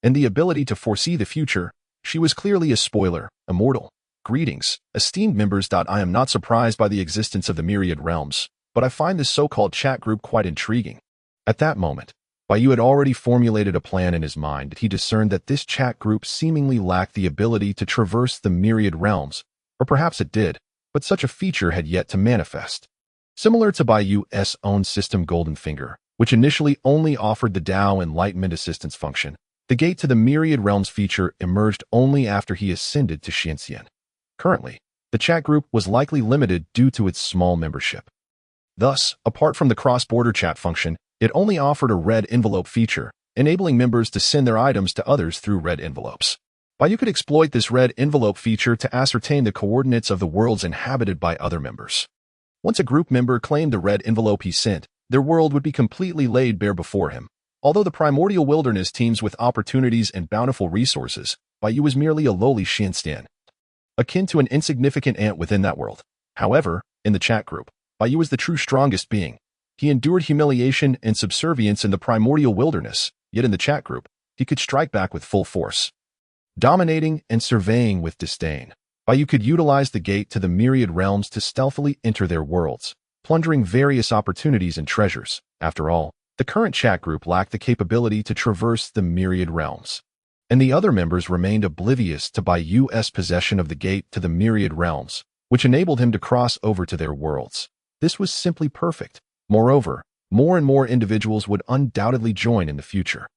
And the ability to foresee the future, she was clearly a spoiler, immortal. Greetings, esteemed members. I am not surprised by the existence of the myriad realms, but I find this so-called chat group quite intriguing. At that moment, Bayu had already formulated a plan in his mind. He discerned that this chat group seemingly lacked the ability to traverse the myriad realms, or perhaps it did, but such a feature had yet to manifest. Similar to Bayu's own system Golden Finger, which initially only offered the Dao Enlightenment Assistance function, the gate to the myriad realms feature emerged only after he ascended to Xianxian. Currently, the chat group was likely limited due to its small membership. Thus, apart from the cross-border chat function, it only offered a red envelope feature, enabling members to send their items to others through red envelopes. Bayu could exploit this red envelope feature to ascertain the coordinates of the worlds inhabited by other members. Once a group member claimed the red envelope he sent, their world would be completely laid bare before him. Although the Primordial Wilderness teems with opportunities and bountiful resources, Bayu was merely a lowly Xianxian, akin to an insignificant ant within that world. However, in the chat group, Bayu was the true strongest being. He endured humiliation and subservience in the Primordial Wilderness, yet in the chat group, he could strike back with full force. Dominating and surveying with disdain, Bayu could utilize the gate to the myriad realms to stealthily enter their worlds, plundering various opportunities and treasures. After all, the current chat group lacked the capability to traverse the myriad realms, and the other members remained oblivious to Bayu's possession of the gate to the myriad realms, which enabled him to cross over to their worlds. This was simply perfect. Moreover, more and more individuals would undoubtedly join in the future,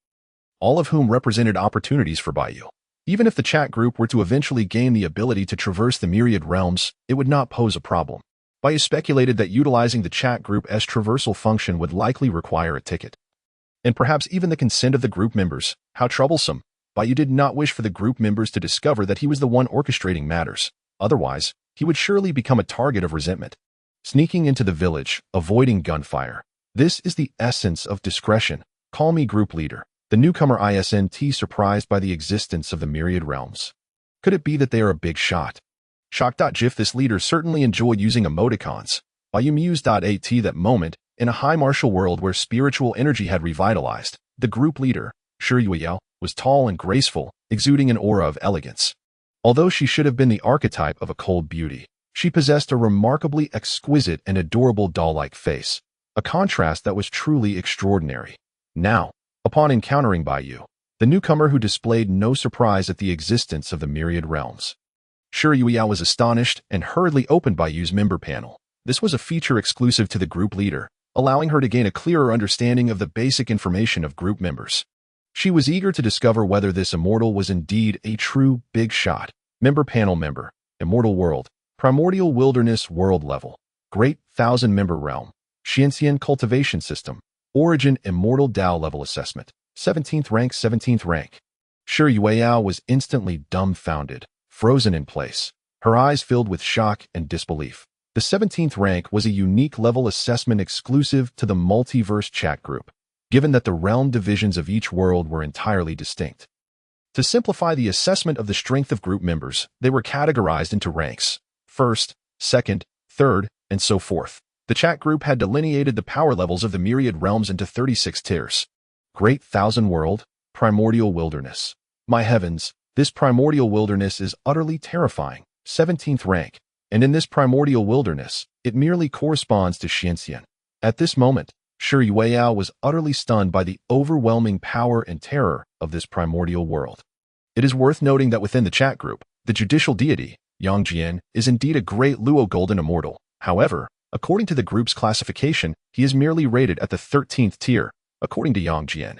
all of whom represented opportunities for Bayu. Even if the chat group were to eventually gain the ability to traverse the myriad realms, it would not pose a problem. Bayu speculated that utilizing the chat group as traversal function would likely require a ticket, and perhaps even the consent of the group members. How troublesome! Bayu did not wish for the group members to discover that he was the one orchestrating matters. Otherwise, he would surely become a target of resentment. Sneaking into the village, avoiding gunfire. This is the essence of discretion. Call me group leader. The newcomer isn't surprised by the existence of the myriad realms. Could it be that they are a big shot? Shock.gif This leader certainly enjoyed using emoticons. Bayu mused. At that moment, in a high martial world where spiritual energy had revitalized, the group leader, Shiyueyao, was tall and graceful, exuding an aura of elegance. Although she should have been the archetype of a cold beauty, she possessed a remarkably exquisite and adorable doll-like face, a contrast that was truly extraordinary. Now, upon encountering Bayu, the newcomer who displayed no surprise at the existence of the myriad realms, Shiyueyao was astonished and hurriedly opened Bayu's member panel. This was a feature exclusive to the group leader, allowing her to gain a clearer understanding of the basic information of group members. She was eager to discover whether this immortal was indeed a true big shot. Member panel member, Immortal World, Primordial Wilderness world level. Great Thousand-Member Realm, Xianxian Cultivation System, Origin Immortal Dao Level Assessment, 17th rank, 17th rank. Shi Yueyao was instantly dumbfounded, frozen in place, her eyes filled with shock and disbelief. The 17th rank was a unique level assessment exclusive to the multiverse chat group, given that the realm divisions of each world were entirely distinct. To simplify the assessment of the strength of group members, they were categorized into ranks: first, second, third, and so forth. The chat group had delineated the power levels of the myriad realms into 36 tiers. Great Thousand World, Primordial Wilderness. My heavens, this primordial wilderness is utterly terrifying, 17th rank, and in this primordial wilderness, it merely corresponds to Xianxian. At this moment, Shi Yueyao was utterly stunned by the overwhelming power and terror of this primordial world. It is worth noting that within the chat group, the judicial deity, Yang Jian, is indeed a great Luo Golden Immortal. However, according to the group's classification, he is merely rated at the 13th tier, according to Yang Jian.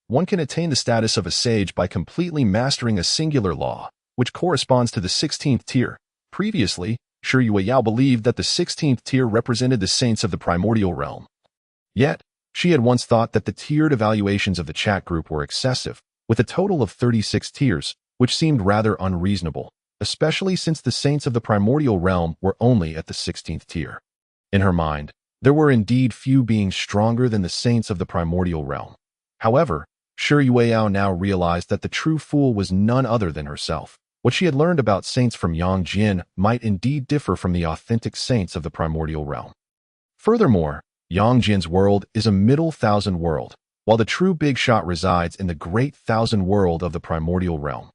One can attain the status of a sage by completely mastering a singular law, which corresponds to the 16th tier. Previously, Shi Yueyao believed that the 16th tier represented the saints of the primordial realm. Yet, she had once thought that the tiered evaluations of the chat group were excessive, with a total of 36 tiers, which seemed rather unreasonable, especially since the saints of the primordial realm were only at the 16th tier. In her mind, there were indeed few beings stronger than the saints of the primordial realm. However, Shi Yueyao now realized that the true fool was none other than herself. What she had learned about saints from Yang Jian might indeed differ from the authentic saints of the primordial realm. Furthermore, Yang Jian's world is a middle thousand world, while the true big shot resides in the great thousand world of the primordial realm.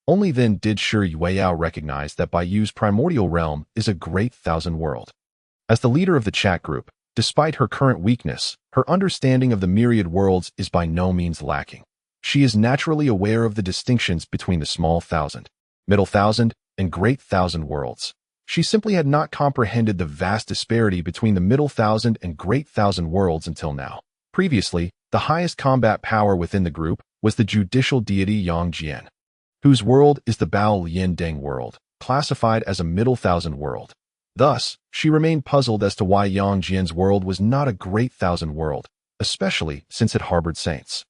Only then did Shi Yueyao recognize that Bai Yu's primordial realm is a great thousand world. As the leader of the chat group, despite her current weakness, her understanding of the myriad worlds is by no means lacking. She is naturally aware of the distinctions between the small thousand, middle thousand, and great thousand worlds. She simply had not comprehended the vast disparity between the middle thousand and great thousand worlds until now. Previously, the highest combat power within the group was the judicial deity Yang Jian, whose world is the Bao Lian Deng world, classified as a middle thousand world. Thus, she remained puzzled as to why Yang Jian's world was not a great thousand world, especially since it harbored saints.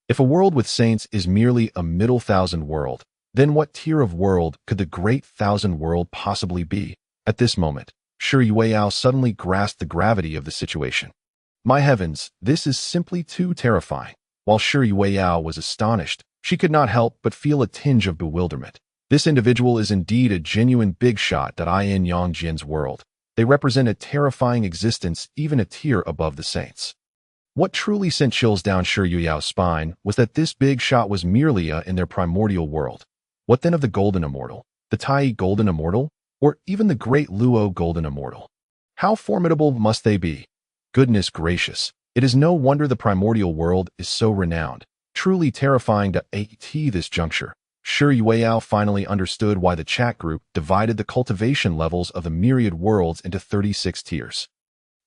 If a world with saints is merely a middle thousand world, then what tier of world could the great thousand world possibly be? At this moment, Shi Yueyao suddenly grasped the gravity of the situation. My heavens, this is simply too terrifying. While Shi Yueyao was astonished, she could not help but feel a tinge of bewilderment. This individual is indeed a genuine big shot in Yang Jian's world. They represent a terrifying existence even a tier above the saints. What truly sent chills down Shi Yueyao's spine was that this big shot was merely in their primordial world. What then of the Golden Immortal, the Tai Golden Immortal, or even the Great Luo Golden Immortal? How formidable must they be? Goodness gracious, it is no wonder the primordial world is so renowned. Truly terrifying to at this juncture. Shi Yueyao finally understood why the chat group divided the cultivation levels of the myriad worlds into 36 tiers.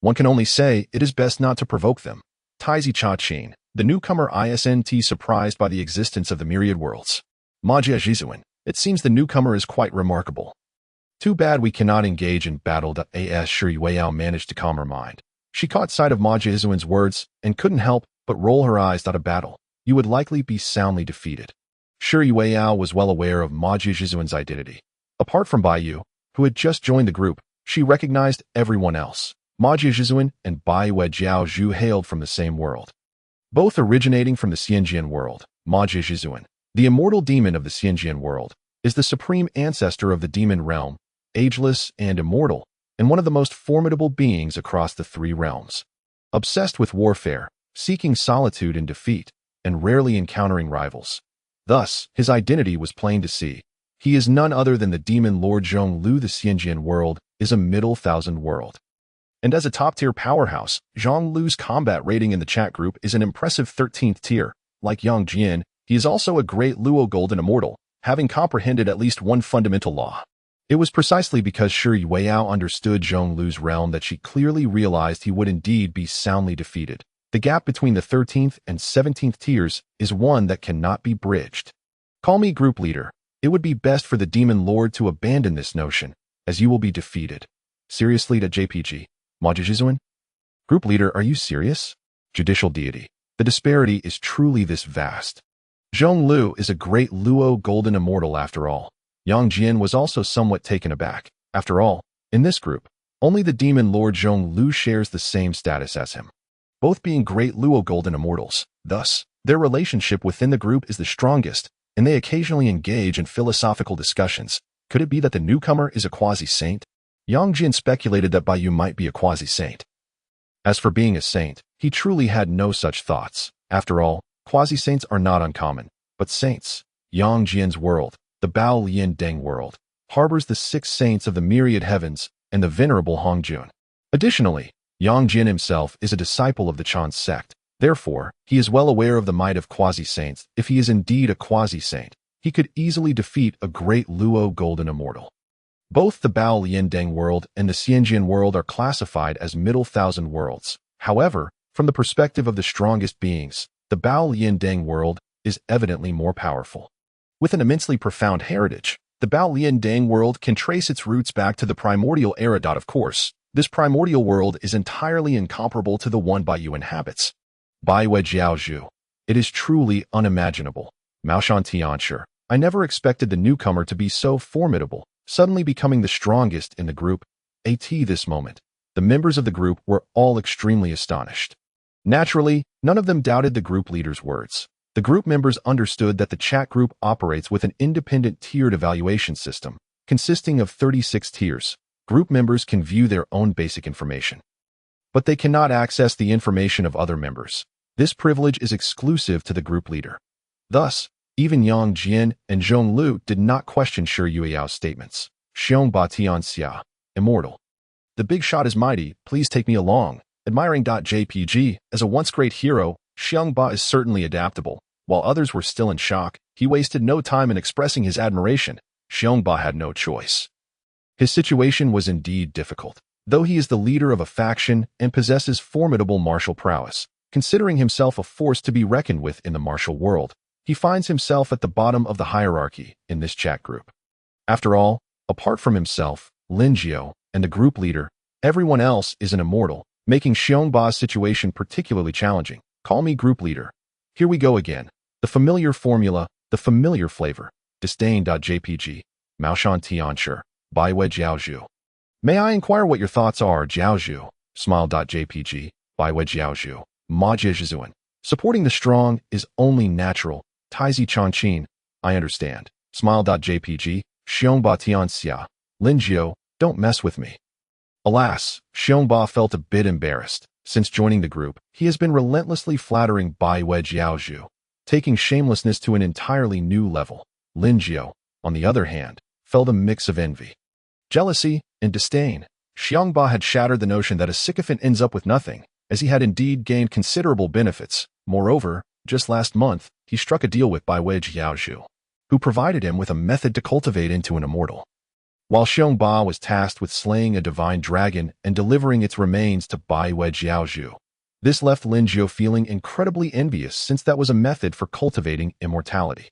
One can only say it is best not to provoke them. Taizi Cha-Chin, the newcomer isn't surprised by the existence of the myriad worlds. Majia Jizuan, it seems the newcomer is quite remarkable. Too bad we cannot engage in battle. As Shi Yueyao managed to calm her mind. She caught sight of Majia Jizuan's words and couldn't help but roll her eyes. A battle. You would likely be soundly defeated. Shi Yueyao was well aware of Majia Jizuan's identity. Apart from Bai Yu, who had just joined the group, she recognized everyone else. Majia Jizuan and Bai Jiao Zhu hailed from the same world. Both originating from the Xianjian world, Majia Jizuan, the immortal demon of the Xianjian world, is the supreme ancestor of the demon realm, ageless and immortal, and one of the most formidable beings across the three realms. Obsessed with warfare, seeking solitude and defeat, and rarely encountering rivals. Thus, his identity was plain to see. He is none other than the demon Lord Zhong Lu. The Xianjian world is a middle thousand world. And as a top-tier powerhouse, Zhong Lu's combat rating in the chat group is an impressive 13th tier. Like Yang Jian, he is also a great Luo Golden Immortal, having comprehended at least one fundamental law. It was precisely because Shi Yueyao understood Zhong Lu's realm that she clearly realized he would indeed be soundly defeated. The gap between the 13th and 17th tiers is one that cannot be bridged. Call me group leader. It would be best for the demon lord to abandon this notion, as you will be defeated. Seriously to JPG. Majijizuan? Group leader, are you serious? Judicial deity. The disparity is truly this vast. Zhong Lu is a great Luo golden immortal after all. Yang Jian was also somewhat taken aback. After all, in this group, only the demon lord Zhong Lu shares the same status as him. Both being great Luo golden immortals, thus, their relationship within the group is the strongest, and they occasionally engage in philosophical discussions. Could it be that the newcomer is a quasi-saint? Yang Jian speculated that Bai Yu might be a quasi-saint. As for being a saint, he truly had no such thoughts. After all, quasi-saints are not uncommon, but saints. Yang Jian's world, the Bao Lian Deng world, harbors the 6 saints of the myriad heavens and the venerable Hongjun. Additionally, Yang Jian himself is a disciple of the Chan sect. Therefore, he is well aware of the might of quasi-saints. If he is indeed a quasi-saint, he could easily defeat a great Luo golden immortal. Both the Bao Lian Deng world and the Xianjian world are classified as middle thousand worlds. However, from the perspective of the strongest beings, the Bao Lian Deng world is evidently more powerful. With an immensely profound heritage, the Bao Lian Deng world can trace its roots back to the primordial era. Of course, this primordial world is entirely incomparable to the one Bai Yu inhabits. Bai Wei Jiaozhu. It is truly unimaginable. Maoshan Tianshi. I never expected the newcomer to be so formidable, suddenly becoming the strongest in the group. At this moment, the members of the group were all extremely astonished. Naturally, none of them doubted the group leader's words. The group members understood that the chat group operates with an independent tiered evaluation system, consisting of 36 tiers. Group members can view their own basic information, but they cannot access the information of other members. This privilege is exclusive to the group leader. Thus, even Yang Jian and Zhong Lu did not question Shi Yuiao's statements. Xiong Ba Tian Xia, Immortal. The big shot is mighty, please take me along. Admiring.jpg, as a once great hero, Xiong Ba is certainly adaptable. While others were still in shock, he wasted no time in expressing his admiration. Xiong Ba had no choice. His situation was indeed difficult. Though he is the leader of a faction and possesses formidable martial prowess, considering himself a force to be reckoned with in the martial world, he finds himself at the bottom of the hierarchy in this chat group. After all, apart from himself, Lin Jiao, and the group leader, everyone else is an immortal, making Xiong Ba's situation particularly challenging. Call me group leader. Here we go again. The familiar formula, the familiar flavor. Disdain.jpg. Maoshan Tianshi. Bai Wei Jiaozhu. May I inquire what your thoughts are, Jiaozhu? Smile.jpg. Bai Wei Jiaozhu. Ma Jiaozhuan. Supporting the strong is only natural. Taizi Chanqin. I understand. Smile.jpg. Xiong Ba Tian Xia. Lin Jiao, don't mess with me. Alas, Xiong Ba felt a bit embarrassed. Since joining the group, he has been relentlessly flattering Bai Wei Jiaozhu, taking shamelessness to an entirely new level. Lin Jiao, on the other hand, felt a mix of envy, jealousy, and disdain. Xiong Ba had shattered the notion that a sycophant ends up with nothing, as he had indeed gained considerable benefits. Moreover, just last month, he struck a deal with Bai Wei Jiaozhu, who provided him with a method to cultivate into an immortal. While Xiong Ba was tasked with slaying a divine dragon and delivering its remains to Bai Wei Jiaozhu. This left Lin Jiao feeling incredibly envious, since that was a method for cultivating immortality.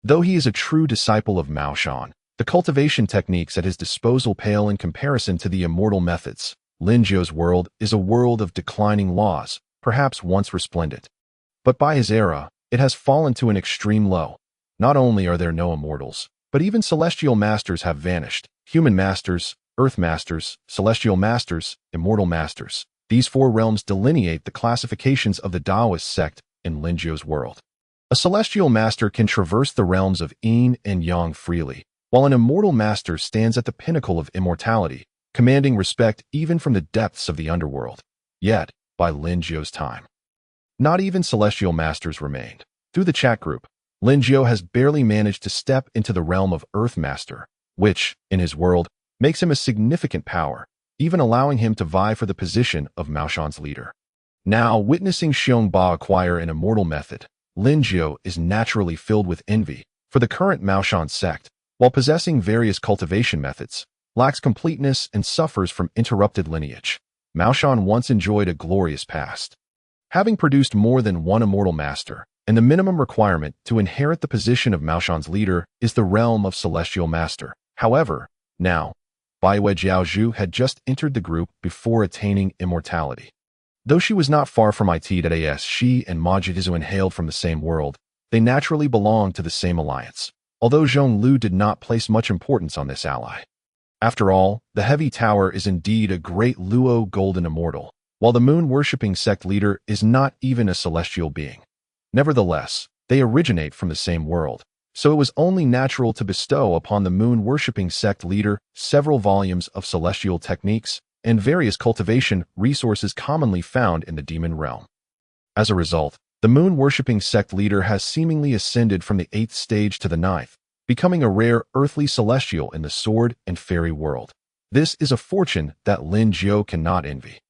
Though he is a true disciple of Mao Shan, the cultivation techniques at his disposal pale in comparison to the immortal methods. Lin Jiao's world is a world of declining laws, perhaps once resplendent. But by his era, it has fallen to an extreme low. Not only are there no immortals, but even celestial masters have vanished. Human masters, earth masters, celestial masters, immortal masters. These 4 realms delineate the classifications of the Taoist sect in Lin Jiao's world. A celestial master can traverse the realms of yin and yang freely, while an immortal master stands at the pinnacle of immortality, commanding respect even from the depths of the underworld. Yet, by Lin Jiao's time, not even celestial masters remained. Through the chat group, Lin Jiao has barely managed to step into the realm of Earth Master, which, in his world, makes him a significant power, even allowing him to vie for the position of Mao Shan's leader. Now, witnessing Xiong Ba acquire an immortal method, Lin Jiao is naturally filled with envy, for the current Mao Shan sect, while possessing various cultivation methods, lacks completeness and suffers from interrupted lineage. Mao Shan once enjoyed a glorious past, having produced more than one immortal master, and the minimum requirement to inherit the position of Mao Shan's leader is the realm of celestial master. However, now, Baiwei Jiaozhu had just entered the group before attaining immortality. Though she was not far from it, she and Ma Jizuan hailed from the same world. They naturally belonged to the same alliance, although Zhong Lu did not place much importance on this ally. After all, the Heavy Tower is indeed a great Luo golden immortal, while the moon-worshipping sect leader is not even a celestial being. Nevertheless, they originate from the same world, so it was only natural to bestow upon the moon-worshipping sect leader several volumes of celestial techniques and various cultivation resources commonly found in the demon realm. As a result, the moon-worshipping sect leader has seemingly ascended from the 8th stage to the 9th, becoming a rare earthly celestial in the sword and fairy world. This is a fortune that Lin Jiao cannot envy,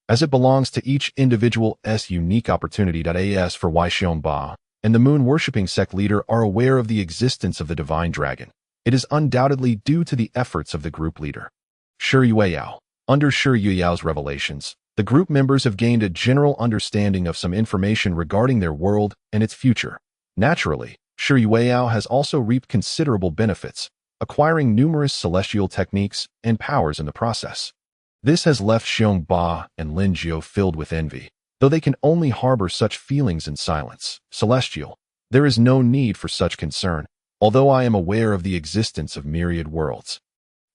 as it belongs to each individual's unique opportunity. As for Wei Xiongba and the moon-worshipping sect leader are aware of the existence of the divine dragon, it is undoubtedly due to the efforts of the group leader, Shi Yueyao. Under Shi Yueyao's revelations, the group members have gained a general understanding of some information regarding their world and its future. Naturally, Shi Yueyao has also reaped considerable benefits, acquiring numerous celestial techniques and powers in the process. This has left Xiongba and Lin Jiao filled with envy, though they can only harbor such feelings in silence. Celestial, there is no need for such concern, although I am aware of the existence of myriad worlds.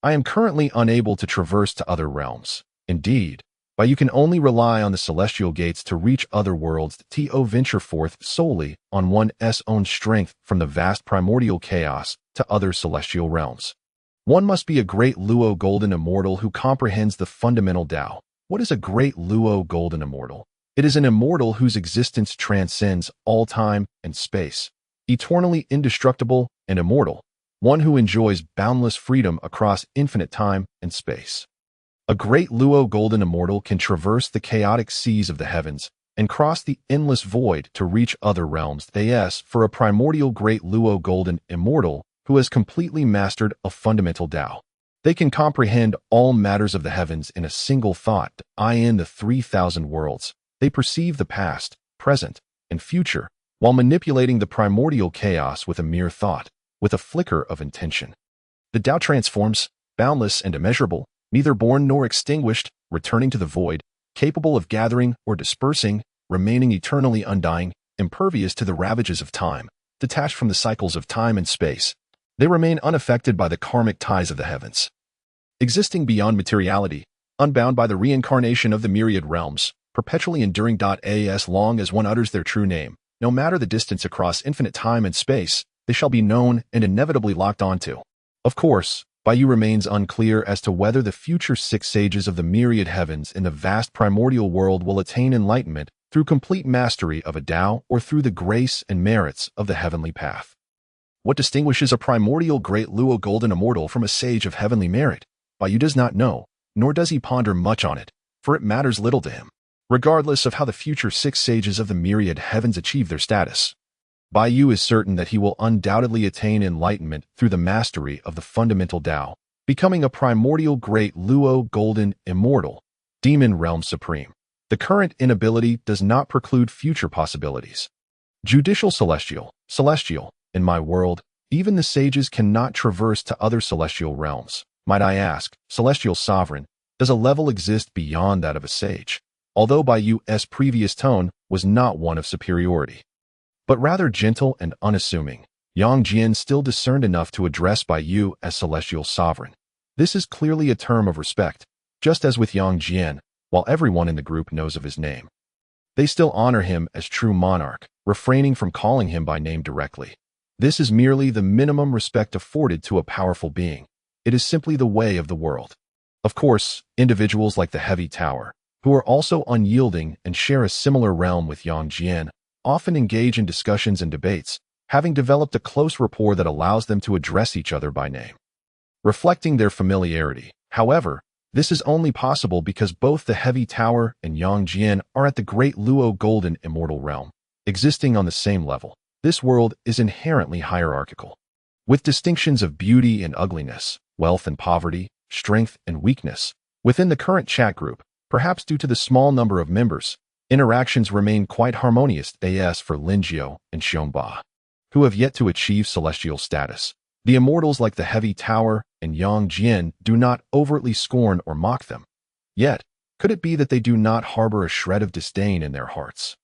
I am currently unable to traverse to other realms. Indeed, but you can only rely on the celestial gates to reach other worlds. To venture forth solely on one's own strength from the vast primordial chaos to other celestial realms. One must be a great Luo golden immortal who comprehends the fundamental Tao. What is a great Luo golden immortal? It is an immortal whose existence transcends all time and space, eternally indestructible and immortal, one who enjoys boundless freedom across infinite time and space. A great Luo golden immortal can traverse the chaotic seas of the heavens and cross the endless void to reach other realms. For a primordial great Luo golden immortal who has completely mastered a fundamental Tao, they can comprehend all matters of the heavens in a single thought. In the 3,000 worlds, they perceive the past, present, and future while manipulating the primordial chaos with a mere thought, with a flicker of intention. The Tao transforms, boundless and immeasurable, neither born nor extinguished, returning to the void, capable of gathering or dispersing, remaining eternally undying, impervious to the ravages of time, detached from the cycles of time and space. They remain unaffected by the karmic ties of the heavens, existing beyond materiality, unbound by the reincarnation of the myriad realms, perpetually enduring. As long as one utters their true name, no matter the distance across infinite time and space, they shall be known and inevitably locked onto. Of course, Baiyu remains unclear as to whether the future 6 sages of the myriad heavens in the vast primordial world will attain enlightenment through complete mastery of a Tao or through the grace and merits of the heavenly path. What distinguishes a primordial great Luo golden immortal from a sage of heavenly merit? Baiyu does not know, nor does he ponder much on it, for it matters little to him, regardless of how the future 6 sages of the myriad heavens achieve their status. Baiyu is certain that he will undoubtedly attain enlightenment through the mastery of the fundamental Tao, becoming a primordial great Luo golden immortal, demon realm supreme. The current inability does not preclude future possibilities. Judicial celestial, in my world, even the sages cannot traverse to other celestial realms. Might I ask, celestial sovereign, does a level exist beyond that of a sage? Although Baiyu's previous tone was not one of superiority, but rather gentle and unassuming, Yang Jian still discerned enough to address Baiyu as celestial sovereign. This is clearly a term of respect, just as with Yang Jian, while everyone in the group knows of his name. They still honor him as true monarch, refraining from calling him by name directly. This is merely the minimum respect afforded to a powerful being. It is simply the way of the world. Of course, individuals like the Heavy Tower, who are also unyielding and share a similar realm with Yang Jian, often engage in discussions and debates, having developed a close rapport that allows them to address each other by name, reflecting their familiarity. However, this is only possible because both the Heavy Tower and Yang Jian are at the great Luo golden immortal realm, existing on the same level. This world is inherently hierarchical, with distinctions of beauty and ugliness, wealth and poverty, strength and weakness. Within the current chat group, perhaps due to the small number of members, interactions remain quite harmonious. As for Lin Jiao and Xiongba, who have yet to achieve celestial status, the immortals like the Heavy Tower and Yang Jian do not overtly scorn or mock them. Yet, could it be that they do not harbor a shred of disdain in their hearts?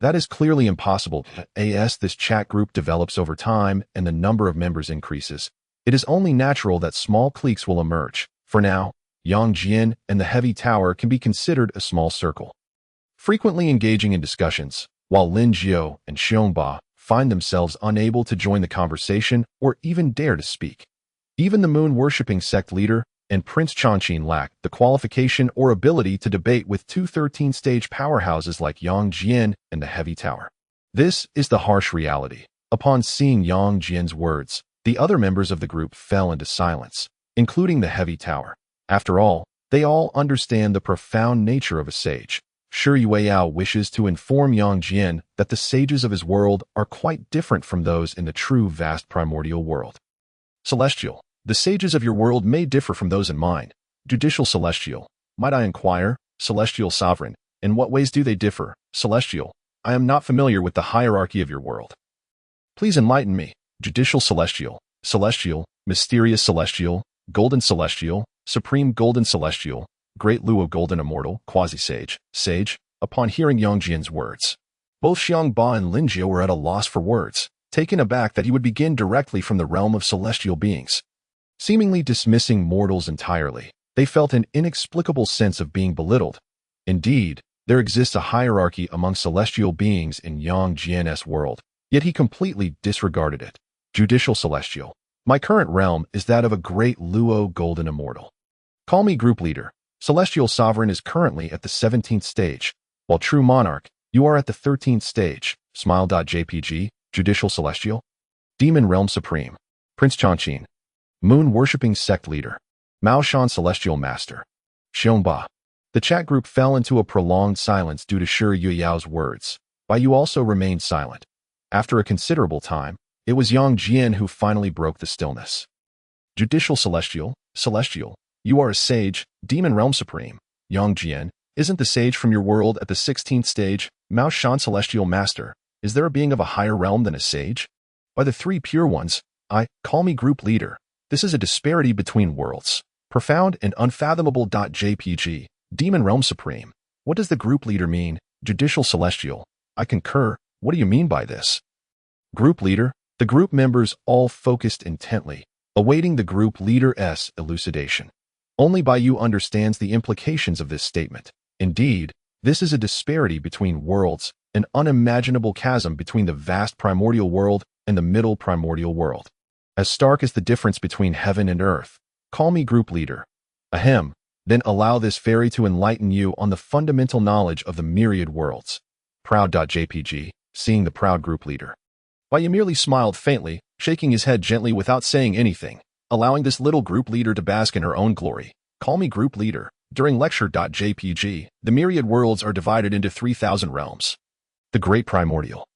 That is clearly impossible. As this chat group develops over time and the number of members increases, it is only natural that small cliques will emerge. For now, Yang Jian and the Heavy Tower can be considered a small circle, frequently engaging in discussions, while Lin Jiao and Xiongba find themselves unable to join the conversation or even dare to speak. Even the moon-worshipping sect leader and Prince Chongqing lack the qualification or ability to debate with two 13th-stage powerhouses like Yang Jian and the Heavy Tower. This is the harsh reality. Upon seeing Yang Jian's words, the other members of the group fell into silence, including the Heavy Tower. After all, they all understand the profound nature of a sage. Sure, Yueyao wishes to inform Yang Jian that the sages of his world are quite different from those in the true vast primordial world. Celestial. The sages of your world may differ from those in mine. Judicial Celestial. Might I inquire, Celestial Sovereign, in what ways do they differ? Celestial. I am not familiar with the hierarchy of your world. Please enlighten me. Judicial Celestial. Celestial. Mysterious Celestial. Golden Celestial. Supreme Golden Celestial. Great Luo Golden Immortal. Quasi-Sage. Sage. Upon hearing Yang Jian's words, both Xiongba and Lin Jiao were at a loss for words, taken aback that he would begin directly from the realm of celestial beings. Seemingly dismissing mortals entirely, they felt an inexplicable sense of being belittled. Indeed, there exists a hierarchy among celestial beings in Yang Jian's world, yet he completely disregarded it. Judicial Celestial. My current realm is that of a great Luo Golden Immortal. Call me Group Leader. Celestial Sovereign is currently at the 17th stage, while True Monarch, you are at the 13th stage. Smile.jpg. Judicial Celestial. Demon Realm Supreme. Prince Chongqing. Moon-worshipping sect leader. Mao Shan Celestial Master. Xiongba. The chat group fell into a prolonged silence due to Shi Yuyao's words. Bai Yu also remained silent. After a considerable time, it was Yang Jian who finally broke the stillness. Judicial Celestial. Celestial. You are a sage, Demon Realm Supreme. Yang Jian, isn't the sage from your world at the 16th stage? Mao Shan Celestial Master. Is there a being of a higher realm than a sage? By the three pure ones, call me Group Leader. This is a disparity between worlds. Profound and unfathomable. JPG. Demon Realm Supreme. What does the Group Leader mean? Judicial Celestial. I concur. What do you mean by this? Group Leader. The group members all focused intently, awaiting the Group Leader's elucidation. Only Bai Yu understands the implications of this statement. Indeed, this is a disparity between worlds, an unimaginable chasm between the vast primordial world and the middle primordial world. As stark as the difference between heaven and earth. Call me Group Leader. Ahem. Then allow this fairy to enlighten you on the fundamental knowledge of the myriad worlds. Proud.jpg. Seeing the proud Group Leader. Bai Yu merely smiled faintly, shaking his head gently without saying anything, allowing this little Group Leader to bask in her own glory. Call me Group Leader. During lecture.jpg, the myriad worlds are divided into 3,000 realms. The Great Primordial,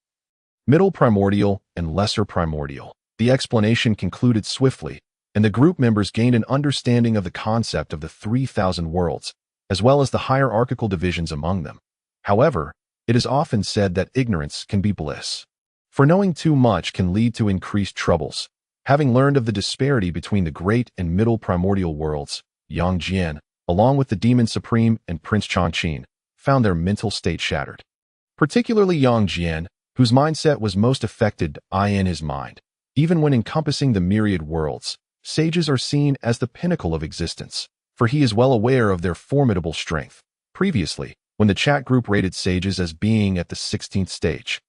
Middle Primordial, and Lesser Primordial. The explanation concluded swiftly, and the group members gained an understanding of the concept of the 3,000 worlds, as well as the hierarchical divisions among them. However, it is often said that ignorance can be bliss. For knowing too much can lead to increased troubles. Having learned of the disparity between the great and middle primordial worlds, Yang Jian, along with the Demon Supreme and Prince Chongqing, found their mental state shattered. Particularly Yang Jian, whose mindset was most affected in his mind. Even when encompassing the myriad worlds, sages are seen as the pinnacle of existence, for he is well aware of their formidable strength. Previously, when the chat group rated sages as being at the 16th stage,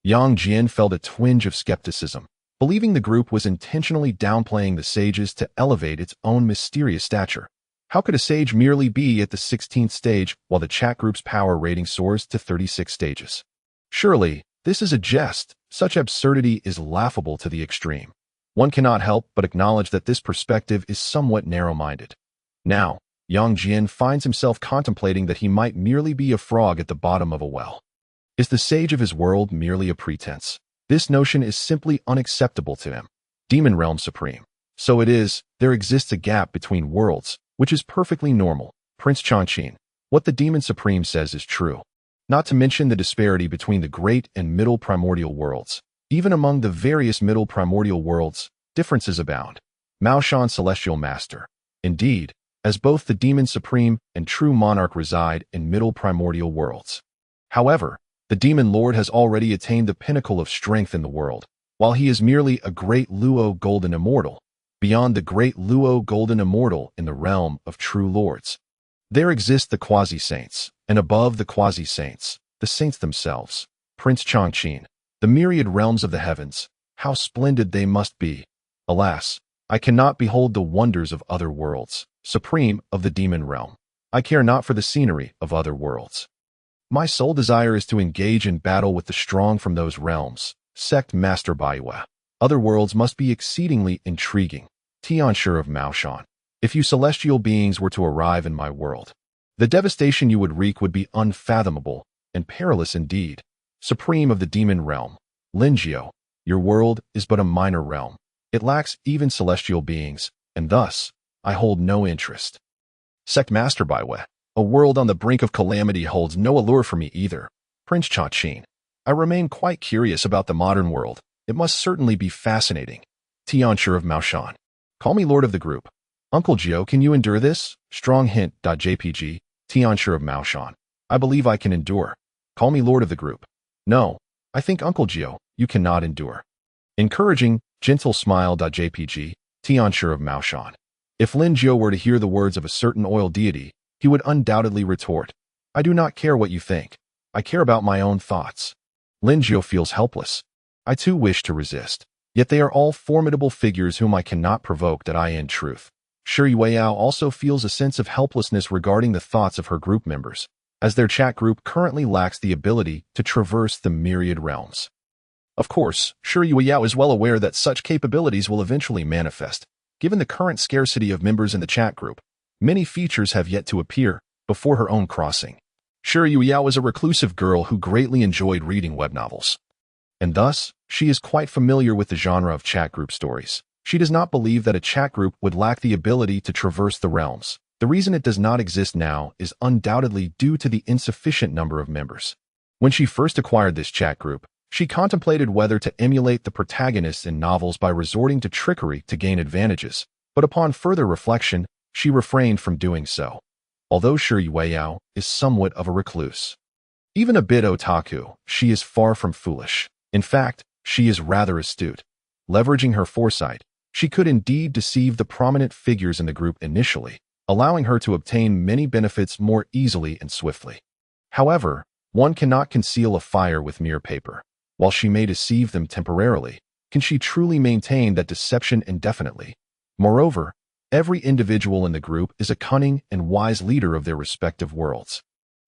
Yang Jian felt a twinge of skepticism, believing the group was intentionally downplaying the sages to elevate its own mysterious stature. How could a sage merely be at the 16th stage while the chat group's power rating soars to 36 stages? Surely, this is a jest. Such absurdity is laughable to the extreme. One cannot help but acknowledge that this perspective is somewhat narrow-minded. Now, Yang Jian finds himself contemplating that he might merely be a frog at the bottom of a well. Is the sage of his world merely a pretense? This notion is simply unacceptable to him. Demon Realm Supreme. So it is, there exists a gap between worlds, which is perfectly normal. Prince Chongqing. What the Demon Supreme says is true. Not to mention the disparity between the great and middle primordial worlds. Even among the various middle primordial worlds, differences abound. Maoshan Celestial Master. Indeed, as both the Demon Supreme and True Monarch reside in middle primordial worlds. However, the Demon Lord has already attained the pinnacle of strength in the world, while he is merely a great Luo Golden Immortal, beyond the great Luo Golden Immortal in the realm of true lords. There exist the quasi-saints, and above the quasi-saints, the saints themselves. Prince Chongqing, the myriad realms of the heavens, how splendid they must be. Alas, I cannot behold the wonders of other worlds, supreme of the demon realm. I care not for the scenery of other worlds. My sole desire is to engage in battle with the strong from those realms. Sect Master Baiwa. Other worlds must be exceedingly intriguing. Tianshi of Maoshan. If you celestial beings were to arrive in my world, the devastation you would wreak would be unfathomable and perilous indeed. Supreme of the demon realm. Linjiao, your world is but a minor realm. It lacks even celestial beings, and thus, I hold no interest. Sect Master Baiwa. A world on the brink of calamity holds no allure for me either. Prince Chongqing. I remain quite curious about the modern world. It must certainly be fascinating. Tianshi of Maoshan. Call me Lord of the group. Uncle Gio, can you endure this? Strong hint. JPG. Tianshi of Maoshan. I believe I can endure. Call me Lord of the group. No, I think Uncle Gio, you cannot endure. Encouraging, gentle smile. JPG. Tianshi of Maoshan. If Lin Jiao were to hear the words of a certain oil deity, he would undoubtedly retort, I do not care what you think. I care about my own thoughts. Lin Jiao feels helpless. I too wish to resist. Yet they are all formidable figures whom I cannot provoke that I in truth. Shi Yueyao also feels a sense of helplessness regarding the thoughts of her group members, as their chat group currently lacks the ability to traverse the myriad realms. Of course, Shi Yueyao is well aware that such capabilities will eventually manifest. Given the current scarcity of members in the chat group, many features have yet to appear before her own crossing. Shi Yueyao is a reclusive girl who greatly enjoyed reading web novels, and thus, she is quite familiar with the genre of chat group stories. She does not believe that a chat group would lack the ability to traverse the realms. The reason it does not exist now is undoubtedly due to the insufficient number of members. When she first acquired this chat group, she contemplated whether to emulate the protagonists in novels by resorting to trickery to gain advantages, but upon further reflection, she refrained from doing so. Although Shi Yueyao is somewhat of a recluse, even a bit otaku, she is far from foolish. In fact, she is rather astute. Leveraging her foresight, she could indeed deceive the prominent figures in the group initially, allowing her to obtain many benefits more easily and swiftly. However, one cannot conceal a fire with mere paper. While she may deceive them temporarily, can she truly maintain that deception indefinitely? Moreover, every individual in the group is a cunning and wise leader of their respective worlds.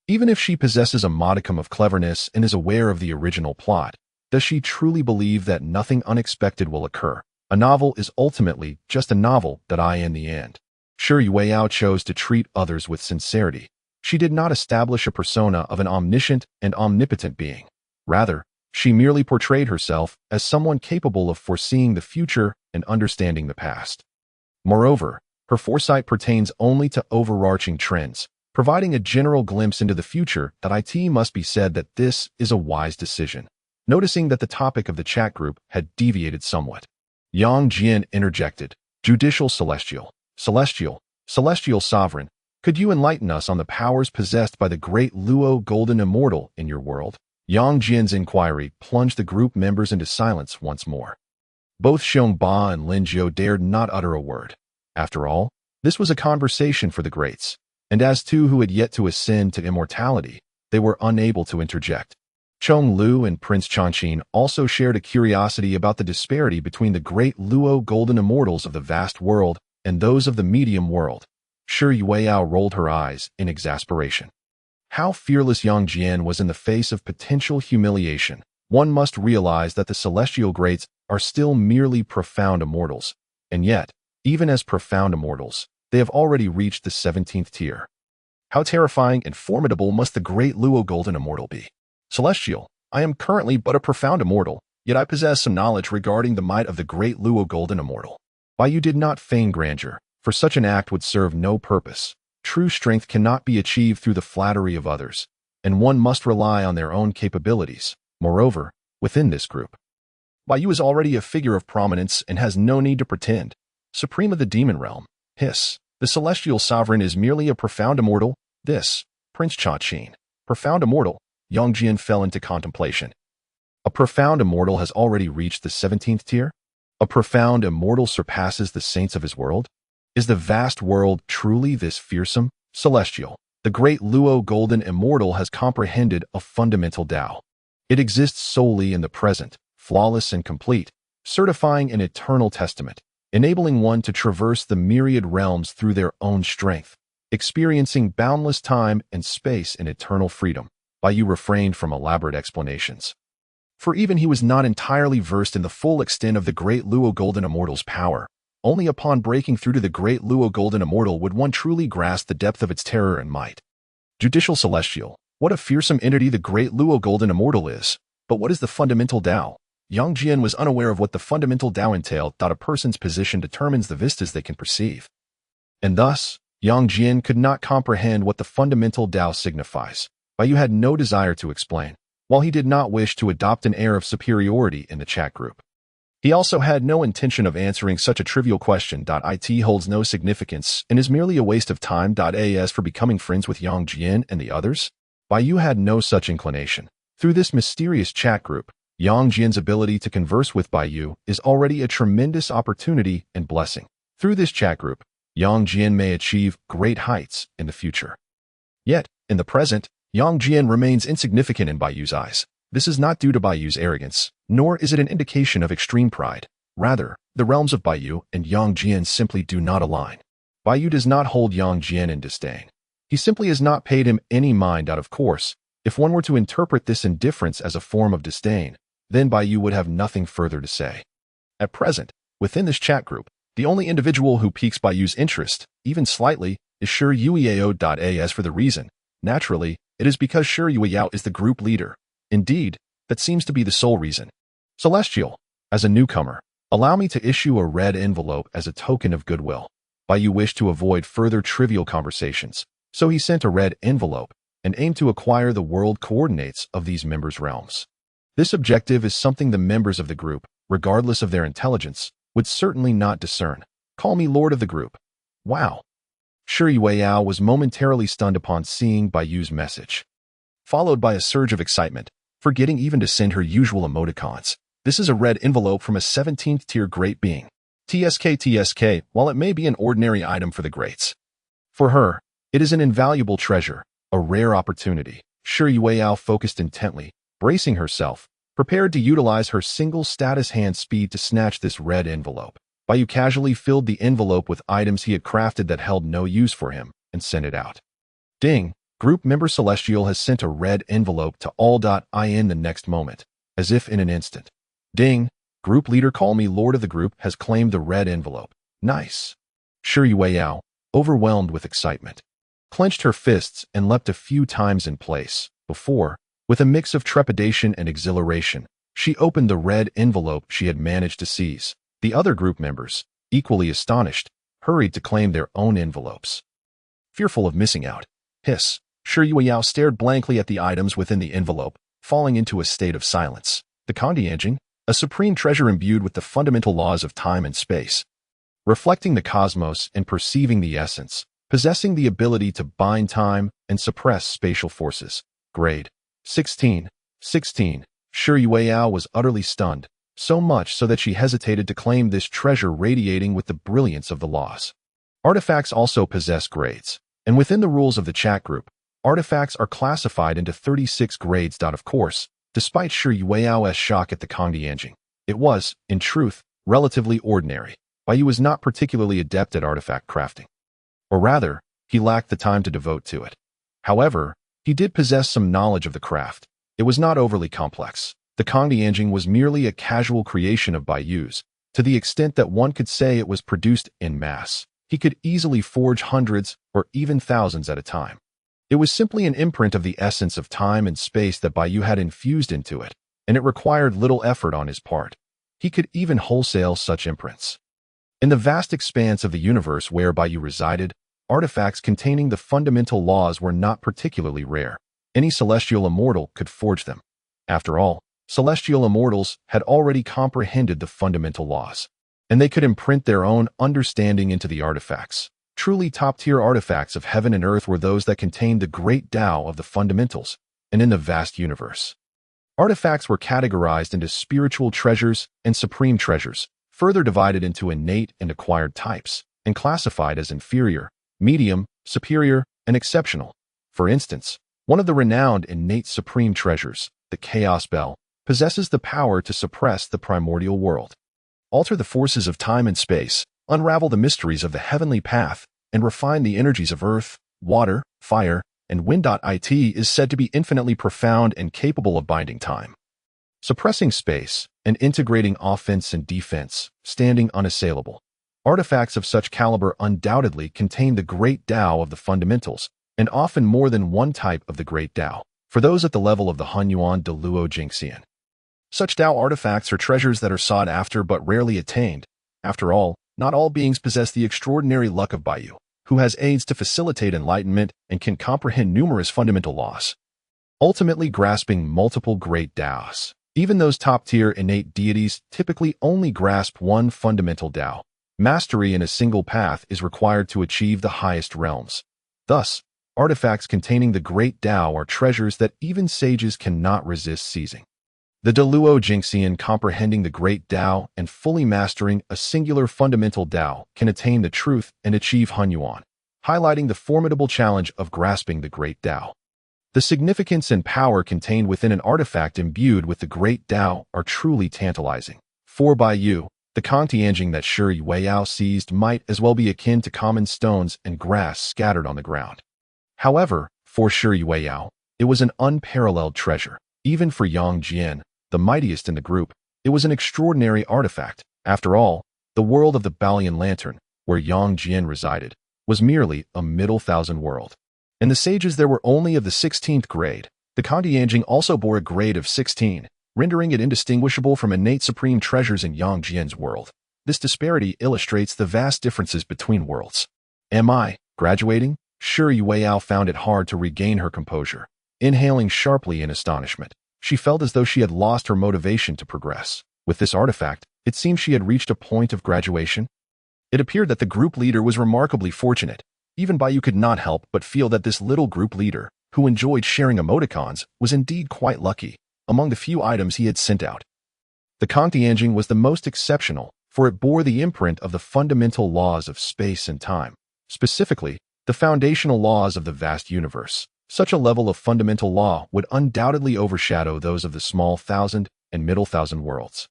Even if she possesses a modicum of cleverness and is aware of the original plot, does she truly believe that nothing unexpected will occur? A novel is ultimately just a novel in the end. Shi Yueyao chose to treat others with sincerity. She did not establish a persona of an omniscient and omnipotent being. Rather, she merely portrayed herself as someone capable of foreseeing the future and understanding the past. Moreover, her foresight pertains only to overarching trends, providing a general glimpse into the future. It must be said that this is a wise decision. Noticing that the topic of the chat group had deviated somewhat, Yang Jian interjected, Judicial Celestial, Celestial Sovereign, could you enlighten us on the powers possessed by the great Luo Golden Immortal in your world? Yang Jian's inquiry plunged the group members into silence once more. Both Xiong Ba and Lin Jiao dared not utter a word. After all, this was a conversation for the greats, and as two who had yet to ascend to immortality, they were unable to interject. Chong Lu and Prince Chongqing also shared a curiosity about the disparity between the great Luo Golden Immortals of the vast world and those of the medium world. Shi Yueyao rolled her eyes in exasperation. How fearless Yang Jian was in the face of potential humiliation. One must realize that the celestial greats are still merely profound immortals, and yet, even as profound immortals, they have already reached the 17th tier. How terrifying and formidable must the great Luo Golden Immortal be? Celestial, I am currently but a profound immortal, yet I possess some knowledge regarding the might of the great Luo Golden Immortal. Why you did not feign grandeur, for such an act would serve no purpose. True strength cannot be achieved through the flattery of others, and one must rely on their own capabilities. Moreover, within this group, Bai Yu is already a figure of prominence and has no need to pretend. Supreme of the demon realm. Hiss. The celestial sovereign is merely a profound immortal. This, Prince Cha-Chin. Profound immortal. Yang Jian fell into contemplation. A profound immortal has already reached the 17th tier? A profound immortal surpasses the saints of his world? Is the vast world truly this fearsome? Celestial. The great Luo golden immortal has comprehended a fundamental Tao. It exists solely in the present, flawless and complete, certifying an eternal testament, enabling one to traverse the myriad realms through their own strength, experiencing boundless time and space in eternal freedom. Bai Yu refrained from elaborate explanations. For even he was not entirely versed in the full extent of the great Luo Golden Immortal's power. Only upon breaking through to the great Luo Golden Immortal would one truly grasp the depth of its terror and might. Judicial Celestial. What a fearsome entity the great Luo Golden Immortal is. But what is the fundamental Tao? Yang Jian was unaware of what the fundamental Tao entailed. That a person's position determines the vistas they can perceive. And thus, Yang Jian could not comprehend what the fundamental Tao signifies. Bai Yu had no desire to explain, while he did not wish to adopt an air of superiority in the chat group. He also had no intention of answering such a trivial question. It holds no significance and is merely a waste of time. As for becoming friends with Yang Jian and the others, Bai Yu had no such inclination. Through this mysterious chat group, Yang Jian's ability to converse with Bai Yu is already a tremendous opportunity and blessing. Through this chat group, Yang Jian may achieve great heights in the future. Yet, in the present, Yang Jian remains insignificant in Bai Yu's eyes. This is not due to Bai Yu's arrogance, nor is it an indication of extreme pride. Rather, the realms of Bai Yu and Yang Jian simply do not align. Bai Yu does not hold Yang Jian in disdain. He simply has not paid him any mind. Of course, if one were to interpret this indifference as a form of disdain, then Bai Yu would have nothing further to say. At present, within this chat group, the only individual who piques Bai Yu's interest, even slightly, is Shi Yueyao. As for the reason, naturally, it is because Shi Yueyao is the group leader. Indeed, that seems to be the sole reason. Celestial, as a newcomer, allow me to issue a red envelope as a token of goodwill. Bai Yu wished to avoid further trivial conversations, so he sent a red envelope and aimed to acquire the world coordinates of these members' realms. This objective is something the members of the group, regardless of their intelligence, would certainly not discern. Call me Lord of the group. Wow. Shi Yueyao was momentarily stunned upon seeing Bai Yu's message, followed by a surge of excitement, forgetting even to send her usual emoticons. This is a red envelope from a 17th tier great being. TSK, while it may be an ordinary item for the greats, for her, it is an invaluable treasure, a rare opportunity. Shi Yueyao focused intently, bracing herself, prepared to utilize her single status hand speed to snatch this red envelope. Bai Yu casually filled the envelope with items he had crafted that held no use for him, and sent it out. Ding! Group member Celestial has sent a red envelope to all.in the next moment, as if in an instant. Ding! Group leader Call Me Lord of the group has claimed the red envelope. Nice. Shi Yueyao, overwhelmed with excitement, clenched her fists and leapt a few times in place, before, with a mix of trepidation and exhilaration, she opened the red envelope she had managed to seize. The other group members, equally astonished, hurried to claim their own envelopes. Fearful of missing out. Hiss. Shi Yueyao stared blankly at the items within the envelope, falling into a state of silence. The Kandianjing, a supreme treasure imbued with the fundamental laws of time and space, reflecting the cosmos and perceiving the essence, possessing the ability to bind time and suppress spatial forces. Grade 16. Shi Yueyao was utterly stunned, so much so that she hesitated to claim this treasure radiating with the brilliance of the laws. Artifacts also possess grades, and within the rules of the chat group, artifacts are classified into 36 grades. Of course, despite Shi Yueyao's shock at the Kandianjing, it was, in truth, relatively ordinary. Bai Yu was not particularly adept at artifact crafting. Or rather, he lacked the time to devote to it. However, he did possess some knowledge of the craft. It was not overly complex. The Kandianjing was merely a casual creation of Bai Yu's, to the extent that one could say it was produced en masse. He could easily forge hundreds or even thousands at a time. It was simply an imprint of the essence of time and space that Bai Yu had infused into it, and it required little effort on his part. He could even wholesale such imprints. In the vast expanse of the universe where Bai Yu resided, artifacts containing the fundamental laws were not particularly rare. Any celestial immortal could forge them. After all, celestial immortals had already comprehended the fundamental laws. and they could imprint their own understanding into the artifacts. Truly top-tier artifacts of heaven and earth were those that contained the great Tao of the fundamentals and in the vast universe. Artifacts were categorized into spiritual treasures and supreme treasures, further divided into innate and acquired types, and classified as inferior, medium, superior, and exceptional. For instance, one of the renowned innate supreme treasures, the Chaos Bell, possesses the power to suppress the primordial world, alter the forces of time and space, unravel the mysteries of the heavenly path, and refine the energies of earth, water, fire, and wind. It is said to be infinitely profound and capable of binding time, suppressing space, and integrating offense and defense, standing unassailable. Artifacts of such caliber undoubtedly contain the great Tao of the fundamentals, and often more than one type of the great Tao, for those at the level of the Hunyuan de Luo Jingxian. Such Tao artifacts are treasures that are sought after but rarely attained. After all, not all beings possess the extraordinary luck of Baiyu, who has aids to facilitate enlightenment and can comprehend numerous fundamental laws, ultimately grasping multiple great Taos. Even those top-tier innate deities typically only grasp one fundamental Tao. Mastery in a single path is required to achieve the highest realms. Thus, artifacts containing the great Tao are treasures that even sages cannot resist seizing. The Deluo Jingxian, comprehending the great Tao and fully mastering a singular fundamental Tao, can attain the truth and achieve Hunyuan, highlighting the formidable challenge of grasping the great Tao. The significance and power contained within an artifact imbued with the great Tao are truly tantalizing. For Baiyu, the Kangtianjing that Shi Yueyao seized might as well be akin to common stones and grass scattered on the ground. However, for Shi Yueyao, it was an unparalleled treasure. Even for Yang Jian, the mightiest in the group, it was an extraordinary artifact. After all, the world of the Balian Lantern, where Yang Jian resided, was merely a middle thousand world. And the sages there were only of the 16th grade. The Kangtianjing also bore a grade of 16, rendering it indistinguishable from innate supreme treasures in Yang Jian's world. This disparity illustrates the vast differences between worlds. Am I graduating? Shi Yueyao found it hard to regain her composure. Inhaling sharply in astonishment, she felt as though she had lost her motivation to progress. With this artifact, it seemed she had reached a point of graduation. It appeared that the group leader was remarkably fortunate. Even Baiyu could not help but feel that this little group leader, who enjoyed sharing emoticons, was indeed quite lucky. Among the few items he had sent out, the Kangtianjing was the most exceptional, for it bore the imprint of the fundamental laws of space and time, specifically, the foundational laws of the vast universe. Such a level of fundamental law would undoubtedly overshadow those of the small thousand and middle thousand worlds.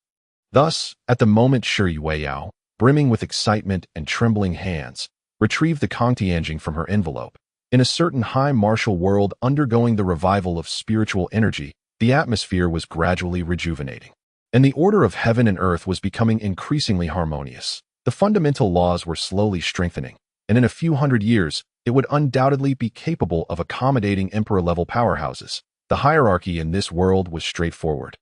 Thus, at the moment Shi Yueyao, brimming with excitement and trembling hands, retrieved the Kangtianjing from her envelope. In a certain high martial world undergoing the revival of spiritual energy, the atmosphere was gradually rejuvenating, and the order of heaven and earth was becoming increasingly harmonious. The fundamental laws were slowly strengthening, and in a few hundred years, it would undoubtedly be capable of accommodating emperor-level powerhouses. The hierarchy in this world was straightforward,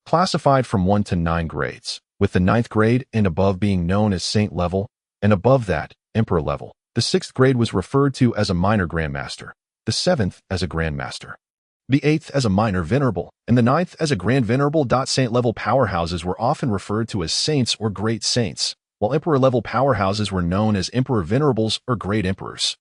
classified from 1 to 9 grades, with the 9th grade and above being known as saint level, and above that, emperor level. The 6th grade was referred to as a minor grandmaster, the 7th as a grandmaster, the 8th as a minor venerable, and the 9th as a grand venerable. Saint-level powerhouses were often referred to as saints or great saints, while emperor-level powerhouses were known as emperor venerables or great emperors.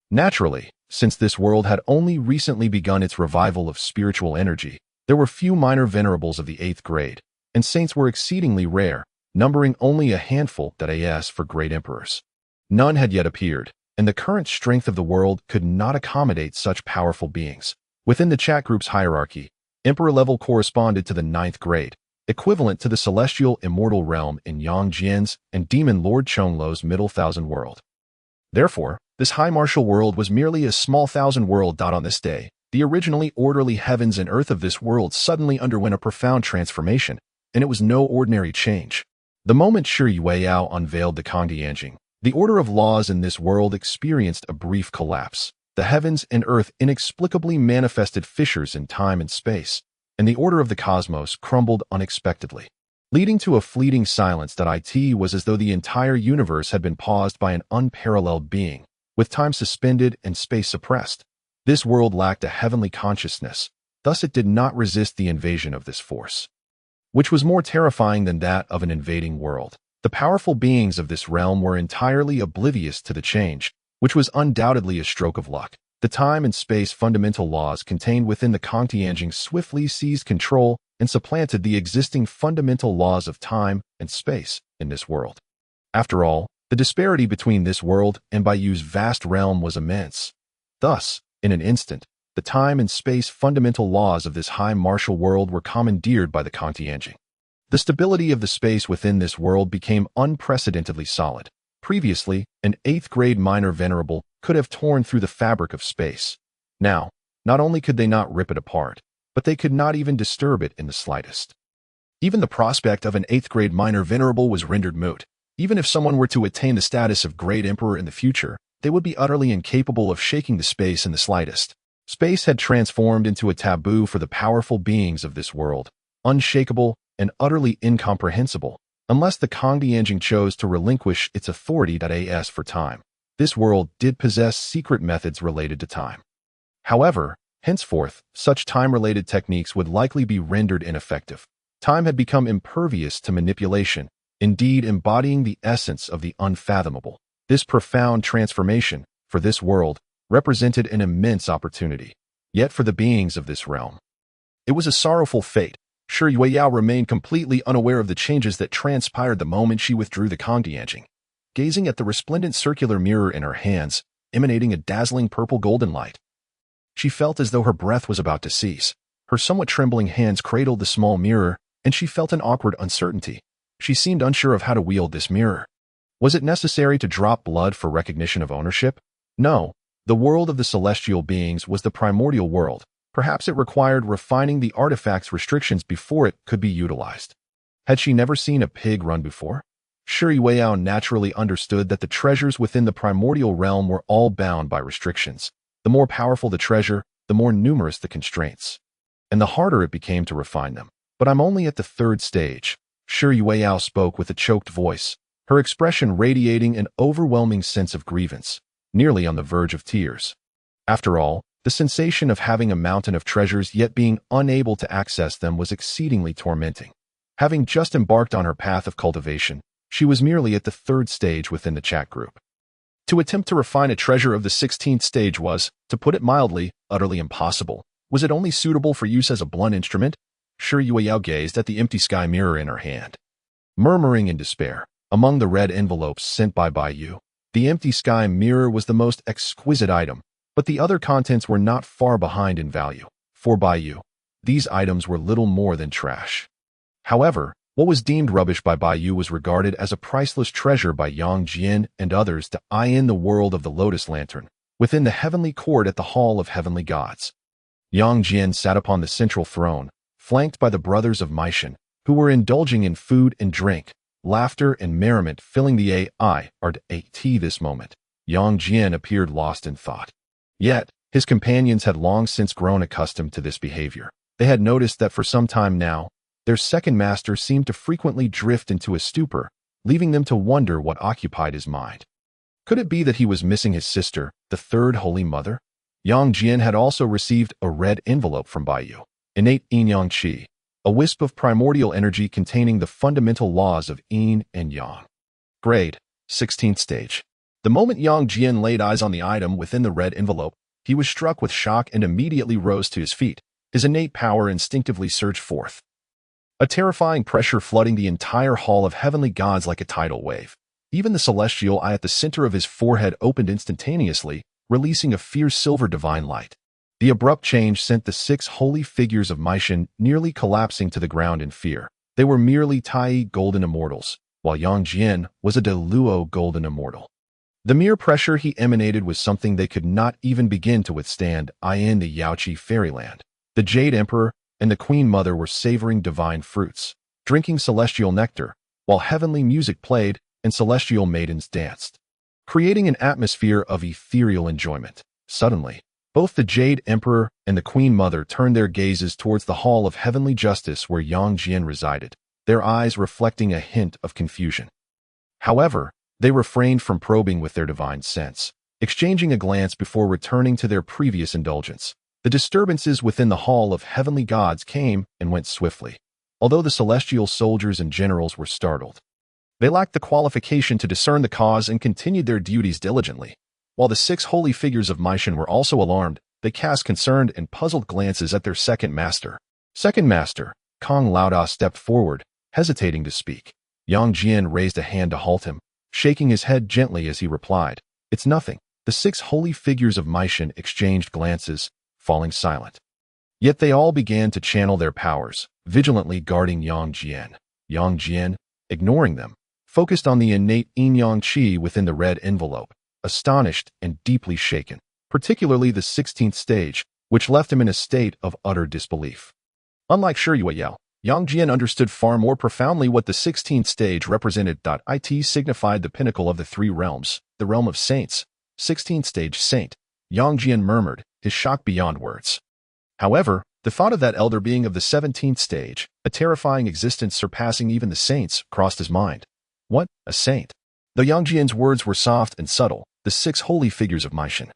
Naturally, since this world had only recently begun its revival of spiritual energy, there were few minor venerables of the 8th grade, and saints were exceedingly rare, numbering only a handful for great emperors. None had yet appeared, and the current strength of the world could not accommodate such powerful beings. Within the chat group's hierarchy, emperor level corresponded to the 9th grade, equivalent to the celestial immortal realm in Yang Jian's and demon Lord Chongluo's middle thousand world. Therefore, this high martial world was merely a small thousand world. On this day, the originally orderly heavens and earth of this world suddenly underwent a profound transformation, and it was no ordinary change. The moment Shi Yueyao unveiled the Kangtianjing, the order of laws in this world experienced a brief collapse. The heavens and earth inexplicably manifested fissures in time and space, and the order of the cosmos crumbled unexpectedly, leading to a fleeting silence. It was as though the entire universe had been paused by an unparalleled being, with time suspended and space suppressed. This world lacked a heavenly consciousness, thus it did not resist the invasion of this force, which was more terrifying than that of an invading world. The powerful beings of this realm were entirely oblivious to the change, which was undoubtedly a stroke of luck. The time and space fundamental laws contained within the Kangtianjing swiftly seized control and supplanted the existing fundamental laws of time and space in this world. After all, the disparity between this world and Bayu's vast realm was immense. Thus, in an instant, the time and space fundamental laws of this high martial world were commandeered by the Kangtianjing. The stability of the space within this world became unprecedentedly solid. Previously, an 8th grade minor venerable could have torn through the fabric of space. Now, not only could they not rip it apart, but they could not even disturb it in the slightest. Even the prospect of an 8th grade minor venerable was rendered moot. Even if someone were to attain the status of great emperor in the future, they would be utterly incapable of shaking the space in the slightest. Space had transformed into a taboo for the powerful beings of this world, unshakable and utterly incomprehensible, unless the Kangtianjing chose to relinquish its authority as for time. This world did possess secret methods related to time. However, henceforth, such time-related techniques would likely be rendered ineffective. Time had become impervious to manipulation, indeed embodying the essence of the unfathomable. This profound transformation, for this world, represented an immense opportunity. Yet for the beings of this realm, it was a sorrowful fate. Shi Yueyao remained completely unaware of the changes that transpired the moment she withdrew the Kangtianjing. Gazing at the resplendent circular mirror in her hands, emanating a dazzling purple-golden light, she felt as though her breath was about to cease. Her somewhat trembling hands cradled the small mirror, and she felt an awkward uncertainty. She seemed unsure of how to wield this mirror. Was it necessary to drop blood for recognition of ownership? No. The world of the celestial beings was the primordial world. Perhaps it required refining the artifact's restrictions before it could be utilized. Had she never seen a pig run before? Shi Yueyao naturally understood that the treasures within the primordial realm were all bound by restrictions. The more powerful the treasure, the more numerous the constraints, and the harder it became to refine them. But I'm only at the 3rd stage. Shi Yueyao spoke with a choked voice, her expression radiating an overwhelming sense of grievance, nearly on the verge of tears. After all, the sensation of having a mountain of treasures yet being unable to access them was exceedingly tormenting. Having just embarked on her path of cultivation, she was merely at the 3rd stage within the chat group. To attempt to refine a treasure of the 16th stage was, to put it mildly, utterly impossible. Was it only suitable for use as a blunt instrument? Shi Yueyao gazed at the empty sky mirror in her hand, murmuring in despair. Among the red envelopes sent by Bayu, the empty sky mirror was the most exquisite item, but the other contents were not far behind in value. For Bayu, these items were little more than trash. However, what was deemed rubbish by Bayu was regarded as a priceless treasure by Yang Jian and others to eye in the world of the Lotus Lantern, within the heavenly court at the Hall of Heavenly Gods. Yang Jian sat upon the central throne, flanked by the brothers of Meishan, who were indulging in food and drink, laughter and merriment filling the AIRT this moment. Yang Jian appeared lost in thought. Yet, his companions had long since grown accustomed to this behavior. They had noticed that for some time now, their second master seemed to frequently drift into a stupor, leaving them to wonder what occupied his mind. Could it be that he was missing his sister, the 3rd Holy Mother? Yang Jian had also received a red envelope from Bayu, innate yin yang qi, a wisp of primordial energy containing the fundamental laws of yin and yang. Grade, 16th stage. The moment Yang Jian laid eyes on the item within the red envelope, he was struck with shock and immediately rose to his feet. His innate power instinctively surged forth, a terrifying pressure flooding the entire Hall of Heavenly Gods like a tidal wave. Even the celestial eye at the center of his forehead opened instantaneously, releasing a fierce silver divine light. The abrupt change sent the 6 holy figures of Meishan nearly collapsing to the ground in fear. They were merely Tai golden immortals, while Yang Jian was a Deluo golden immortal. The mere pressure he emanated was something they could not even begin to withstand. In the Yaoqi fairyland, the Jade Emperor and the Queen Mother were savoring divine fruits, drinking celestial nectar, while heavenly music played and celestial maidens danced, creating an atmosphere of ethereal enjoyment. Suddenly, both the Jade Emperor and the Queen Mother turned their gazes towards the Hall of Heavenly Justice where Yang Jian resided, their eyes reflecting a hint of confusion. However, they refrained from probing with their divine sense, exchanging a glance before returning to their previous indulgence. The disturbances within the Hall of Heavenly Gods came and went swiftly, although the celestial soldiers and generals were startled. They lacked the qualification to discern the cause and continued their duties diligently. While the 6 holy figures of Mytian were also alarmed, they cast concerned and puzzled glances at their second master. Second master, Kong Laoda stepped forward, hesitating to speak. Yang Jian raised a hand to halt him, shaking his head gently as he replied, "It's nothing." The 6 holy figures of Mytian exchanged glances, falling silent. Yet they all began to channel their powers, vigilantly guarding Yang Jian. Yang Jian, ignoring them, focused on the innate yin-yang qi within the red envelope, astonished and deeply shaken, particularly the 16th stage, which left him in a state of utter disbelief. Unlike Shi Yueyao, Yang Jian understood far more profoundly what the 16th stage represented. It signified the pinnacle of the 3 realms, the realm of saints. 16th stage saint, Yang Jian murmured, his shock beyond words. However, the thought of that elder being of the 17th stage, a terrifying existence surpassing even the saints, crossed his mind. What? A saint? Though Yang Jian's words were soft and subtle, the 6 holy figures of Mytian,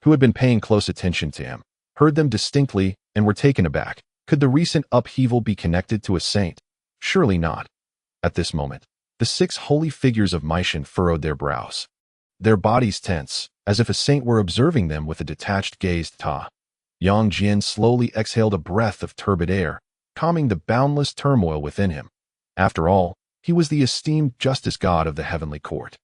who had been paying close attention to him, heard them distinctly and were taken aback. Could the recent upheaval be connected to a saint? Surely not. At this moment, the 6 holy figures of Mytian furrowed their brows, their bodies tense, as if a saint were observing them with a detached gaze. Yang Jian slowly exhaled a breath of turbid air, calming the boundless turmoil within him. After all, he was the esteemed justice god of the heavenly court.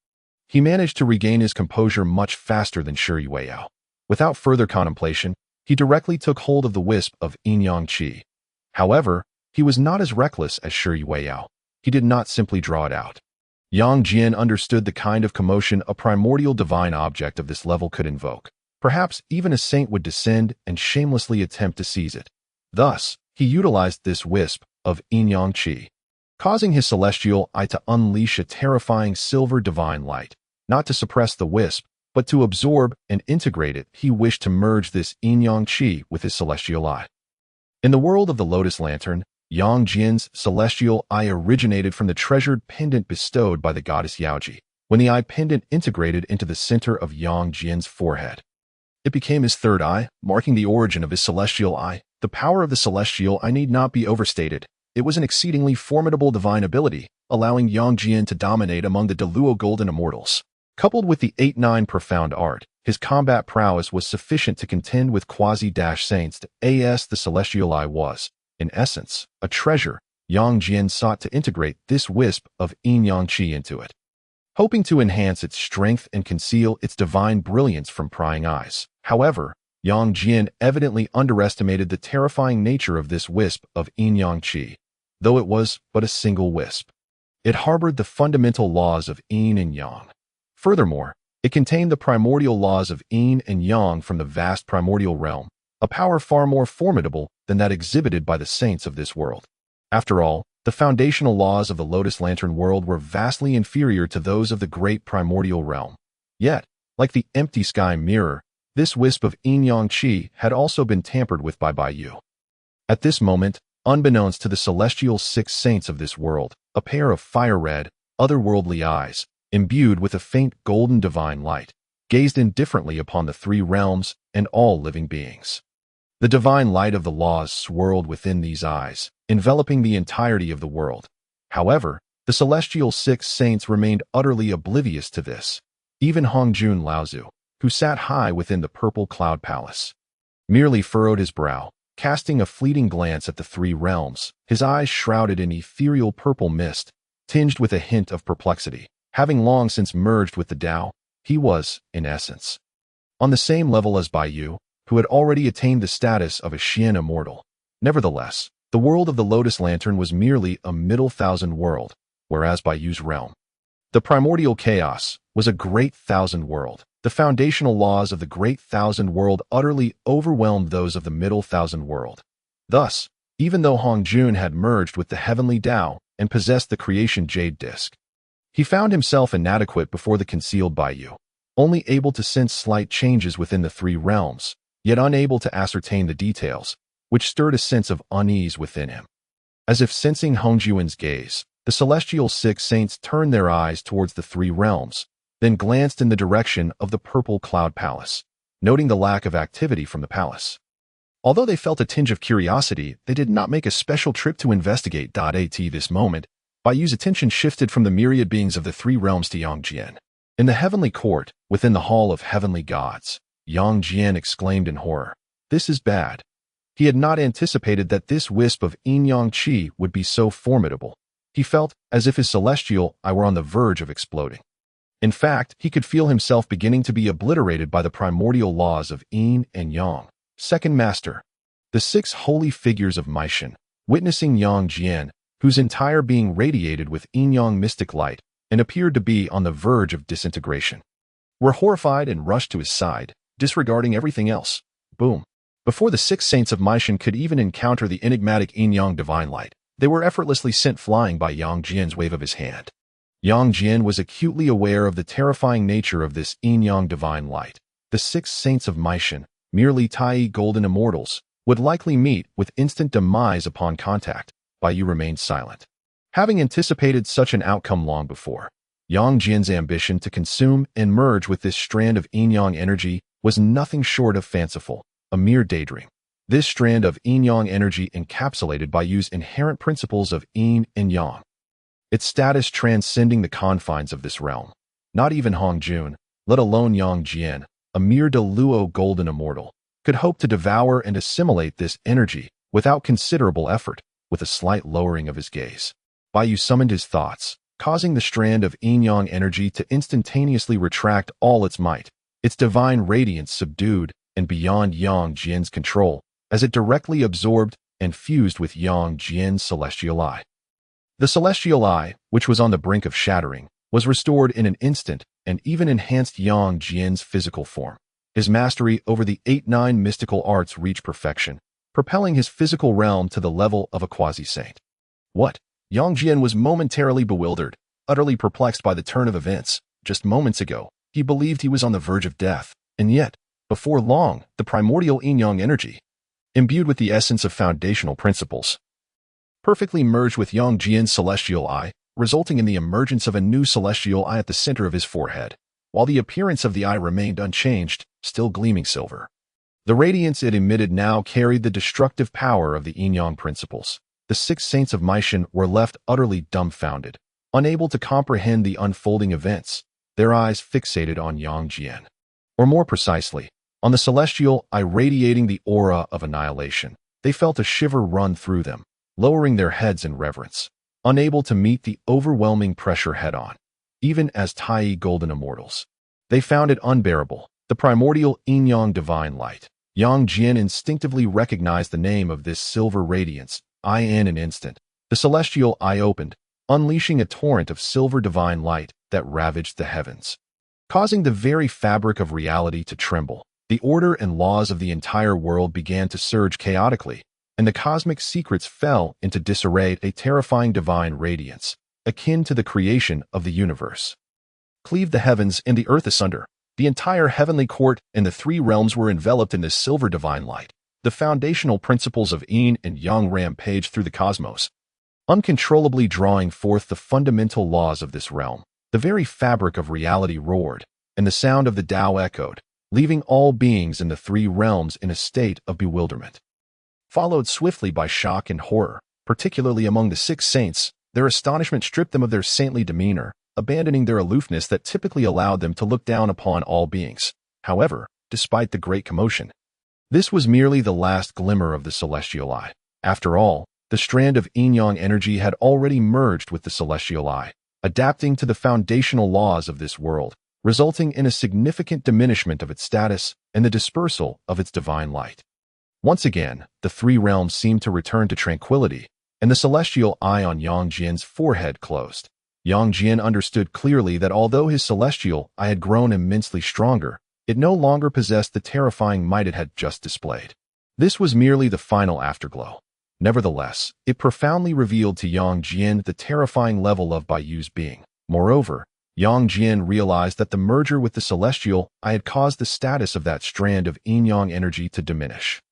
He managed to regain his composure much faster than Shi Yueyao. Without further contemplation, he directly took hold of the wisp of yin-yang qi. However, he was not as reckless as Shi Yueyao. He did not simply draw it out. Yang Jian understood the kind of commotion a primordial divine object of this level could invoke. Perhaps even a saint would descend and shamelessly attempt to seize it. Thus, he utilized this wisp of yin-yang qi, causing his celestial eye to unleash a terrifying silver divine light. Not to suppress the wisp, but to absorb and integrate it, he wished to merge this yin-yang qi with his celestial eye. In the world of the Lotus Lantern, Yang Jian's celestial eye originated from the treasured pendant bestowed by the goddess Yaoji. When the eye pendant integrated into the center of Yang Jian's forehead, it became his third eye, marking the origin of his celestial eye. The power of the celestial eye need not be overstated. It was an exceedingly formidable divine ability, allowing Yang Jian to dominate among the Deluo Golden Immortals. Coupled with the 8-9 profound art, his combat prowess was sufficient to contend with quasi-saints. The celestial eye was, in essence, a treasure. Yang Jian sought to integrate this wisp of yin-yang qi into it, hoping to enhance its strength and conceal its divine brilliance from prying eyes. However, Yang Jian evidently underestimated the terrifying nature of this wisp of yin-yang qi. Though it was but a single wisp, it harbored the fundamental laws of yin and yang. Furthermore, it contained the primordial laws of yin and yang from the vast primordial realm, a power far more formidable than that exhibited by the saints of this world. After all, the foundational laws of the Lotus Lantern world were vastly inferior to those of the great primordial realm. Yet, like the empty sky mirror, this wisp of yin-yang qi had also been tampered with by Baiyu. At this moment, unbeknownst to the celestial 6 saints of this world, a pair of fire-red, otherworldly eyes, imbued with a faint golden divine light, gazed indifferently upon the 3 realms and all living beings. The divine light of the laws swirled within these eyes, enveloping the entirety of the world. However, the celestial 6 saints remained utterly oblivious to this. Even Hongjun Laozu, who sat high within the purple cloud palace, merely furrowed his brow, casting a fleeting glance at the 3 realms, his eyes shrouded in ethereal purple mist, tinged with a hint of perplexity. Having long since merged with the Tao, he was, in essence, on the same level as Baiyu, who had already attained the status of a Xian immortal. Nevertheless, the world of the Lotus Lantern was merely a middle thousand world, whereas Baiyu's realm, the primordial chaos, was a great thousand world. The foundational laws of the great thousand world utterly overwhelmed those of the middle thousand world. Thus, even though Hongjun had merged with the heavenly Tao and possessed the creation jade disc, he found himself inadequate before the concealed Baiyu, only able to sense slight changes within the 3 realms, yet unable to ascertain the details, which stirred a sense of unease within him. As if sensing Hongjun's gaze, the celestial 6 saints turned their eyes towards the 3 realms, then glanced in the direction of the purple cloud palace, noting the lack of activity from the palace. Although they felt a tinge of curiosity, they did not make a special trip to investigate. At this moment, Bayu's attention shifted from the myriad beings of the three realms to Yang Jian. In the heavenly court, within the hall of heavenly gods, Yang Jian exclaimed in horror. This is bad. He had not anticipated that this wisp of yin-yang qi would be so formidable. He felt as if his celestial eye were on the verge of exploding. In fact, he could feel himself beginning to be obliterated by the primordial laws of yin and yang. Second Master, the six holy figures of Meishan, witnessing Yang Jian, whose entire being radiated with yin-yang mystic light and appeared to be on the verge of disintegration, were horrified and rushed to his side, disregarding everything else. Boom. Before the six saints of Meishan could even encounter the enigmatic yin-yang divine light, they were effortlessly sent flying by Yang Jian's wave of his hand. Yang Jian was acutely aware of the terrifying nature of this yin-yang divine light. The six saints of Meishan, merely Tai golden immortals, would likely meet with instant demise upon contact. Bayu remained silent. Having anticipated such an outcome long before, Yang Jian's ambition to consume and merge with this strand of yin-yang energy was nothing short of fanciful, a mere daydream. This strand of yin-yang energy encapsulated Bayu's inherent principles of yin and yang, its status transcending the confines of this realm. Not even Hong Jun, let alone Yang Jian, a mere Deluo golden immortal, could hope to devour and assimilate this energy without considerable effort. With a slight lowering of his gaze, Bayu summoned his thoughts, causing the strand of yin-yang energy to instantaneously retract all its might, its divine radiance subdued and beyond Yang Jian's control, as it directly absorbed and fused with Yang Jian's celestial eye. The celestial eye, which was on the brink of shattering, was restored in an instant and even enhanced Yang Jian's physical form. His mastery over the 8-9 mystical arts reached perfection, propelling his physical realm to the level of a quasi-saint. What? Yang Jian was momentarily bewildered, utterly perplexed by the turn of events. Just moments ago, he believed he was on the verge of death, and yet, before long, the primordial yin-yang energy, imbued with the essence of foundational principles, perfectly merged with Yang Jian's celestial eye, resulting in the emergence of a new celestial eye at the center of his forehead, while the appearance of the eye remained unchanged, still gleaming silver. The radiance it emitted now carried the destructive power of the yin-yang principles. The six saints of Meishan were left utterly dumbfounded, unable to comprehend the unfolding events, their eyes fixated on Yang Jian. Or more precisely, on the celestial eye radiating the aura of annihilation. They felt a shiver run through them, lowering their heads in reverence, unable to meet the overwhelming pressure head-on. Even as Tai golden immortals, they found it unbearable, the primordial yin-yang divine light. Yang Jian instinctively recognized the name of this silver radiance. In an instant, the celestial eye opened, unleashing a torrent of silver divine light that ravaged the heavens, causing the very fabric of reality to tremble. The order and laws of the entire world began to surge chaotically, and the cosmic secrets fell into disarray. A terrifying divine radiance, akin to the creation of the universe, cleaved the heavens and the earth asunder. The entire heavenly court and the three realms were enveloped in this silver divine light. The foundational principles of yin and yang rampaged through the cosmos, uncontrollably drawing forth the fundamental laws of this realm. The very fabric of reality roared, and the sound of the Tao echoed, leaving all beings in the three realms in a state of bewilderment. Followed swiftly by shock and horror, particularly among the six saints. Their astonishment stripped them of their saintly demeanor, abandoning their aloofness that typically allowed them to look down upon all beings. However, despite the great commotion, this was merely the last glimmer of the celestial eye. After all, the strand of yin-yang energy had already merged with the celestial eye, adapting to the foundational laws of this world, resulting in a significant diminishment of its status and the dispersal of its divine light. Once again, the three realms seemed to return to tranquility, and the celestial eye on Yang Jian's forehead closed. Yang Jian understood clearly that although his celestial eye had grown immensely stronger, it no longer possessed the terrifying might it had just displayed. This was merely the final afterglow. Nevertheless, it profoundly revealed to Yang Jian the terrifying level of Bayu's being. Moreover, Yang Jian realized that the merger with the celestial eye had caused the status of that strand of yin-yang energy to diminish,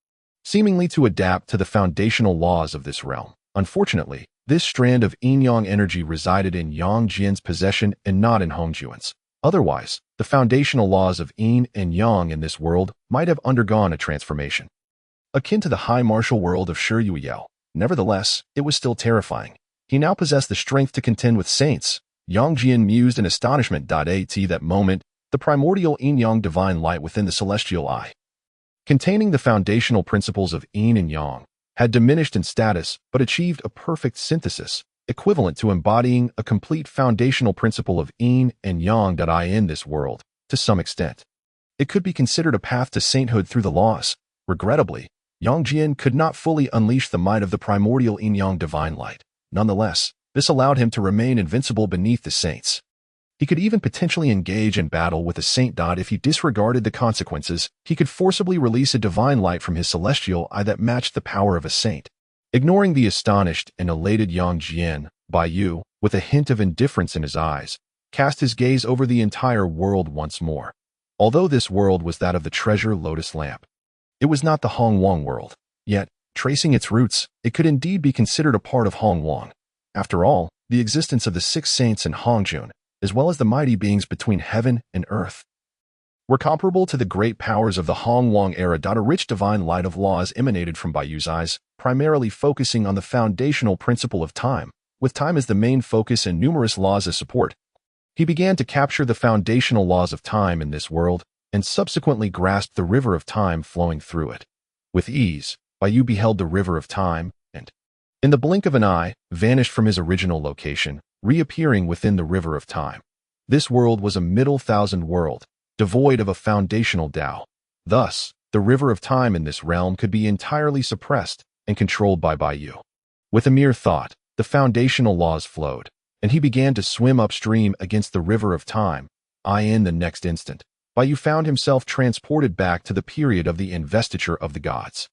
seemingly to adapt to the foundational laws of this realm. Unfortunately, this strand of yin-yang energy resided in Yang Jian's possession and not in Hongjuan's. Otherwise, the foundational laws of yin and yang in this world might have undergone a transformation, akin to the high martial world of Shi Yueyao. Nevertheless, it was still terrifying. He now possessed the strength to contend with saints. Yang Jian mused in astonishment. At that moment, the primordial yin-yang divine light within the celestial eye, containing the foundational principles of yin and yang, had diminished in status but achieved a perfect synthesis, equivalent to embodying a complete foundational principle of yin and yang. In this world, to some extent, it could be considered a path to sainthood through the laws. Regrettably, Yang Jian could not fully unleash the might of the primordial yin-yang divine light. Nonetheless, this allowed him to remain invincible beneath the saints. He could even potentially engage in battle with a saint. If he disregarded the consequences, he could forcibly release a divine light from his celestial eye that matched the power of a saint. Ignoring the astonished and elated Yang Jian, Bai Yu, with a hint of indifference in his eyes, cast his gaze over the entire world once more. Although this world was that of the treasure lotus lamp, it was not the Hongwang world. Yet, tracing its roots, it could indeed be considered a part of Hongwang. After all, the existence of the six saints in Hongjun, as well as the mighty beings between heaven and earth, were comparable to the great powers of the Hongwang era. A rich divine light of laws emanated from Baiyu's eyes, primarily focusing on the foundational principle of time, with time as the main focus and numerous laws as support. He began to capture the foundational laws of time in this world, and subsequently grasped the river of time flowing through it. With ease, Baiyu beheld the river of time, and, in the blink of an eye, vanished from his original location, reappearing within the river of time. This world was a middle thousand world, devoid of a foundational Tao. Thus, the river of time in this realm could be entirely suppressed and controlled by Baiyu. With a mere thought, the foundational laws flowed, and he began to swim upstream against the river of time. In the next instant, Baiyu found himself transported back to the period of the investiture of the gods.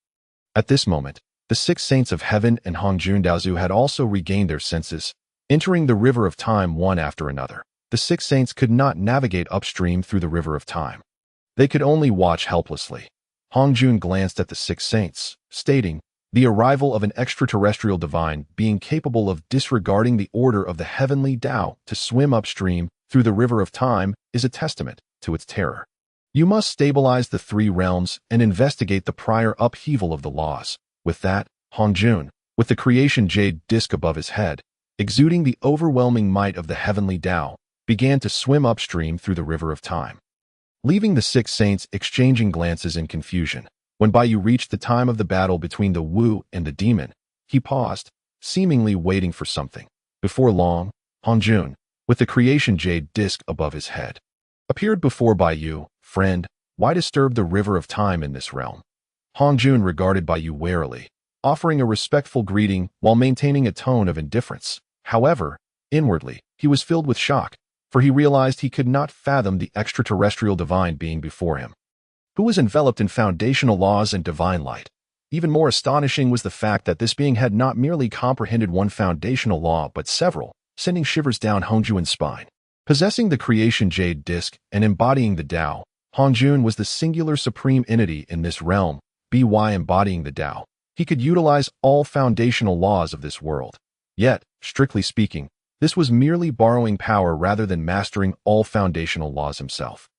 At this moment, the six saints of heaven and Hongjun Daozu had also regained their senses, entering the river of time one after another. The six saints could not navigate upstream through the river of time. They could only watch helplessly. Hongjun glanced at the six saints, stating, "The arrival of an extraterrestrial divine being capable of disregarding the order of the heavenly Tao to swim upstream through the river of time is a testament to its terror. You must stabilize the three realms and investigate the prior upheaval of the laws." With that, Hongjun, with the creation jade disk above his head, exuding the overwhelming might of the heavenly Tao, began to swim upstream through the river of time. Leaving the six saints exchanging glances in confusion, when Baiyu reached the time of the battle between the Wu and the demon, he paused, seemingly waiting for something. Before long, Hongjun, with the creation jade disk above his head, appeared before Baiyu. "Friend, why disturb the river of time in this realm?" Hongjun regarded Baiyu warily, offering a respectful greeting while maintaining a tone of indifference. However, inwardly, he was filled with shock, for he realized he could not fathom the extraterrestrial divine being before him, who was enveloped in foundational laws and divine light. Even more astonishing was the fact that this being had not merely comprehended one foundational law but several, sending shivers down Hongjun's spine. Possessing the creation jade disk and embodying the Tao, Hongjun was the singular supreme entity in this realm. By embodying the Tao, he could utilize all foundational laws of this world. Yet, strictly speaking, this was merely borrowing power rather than mastering all foundational laws himself.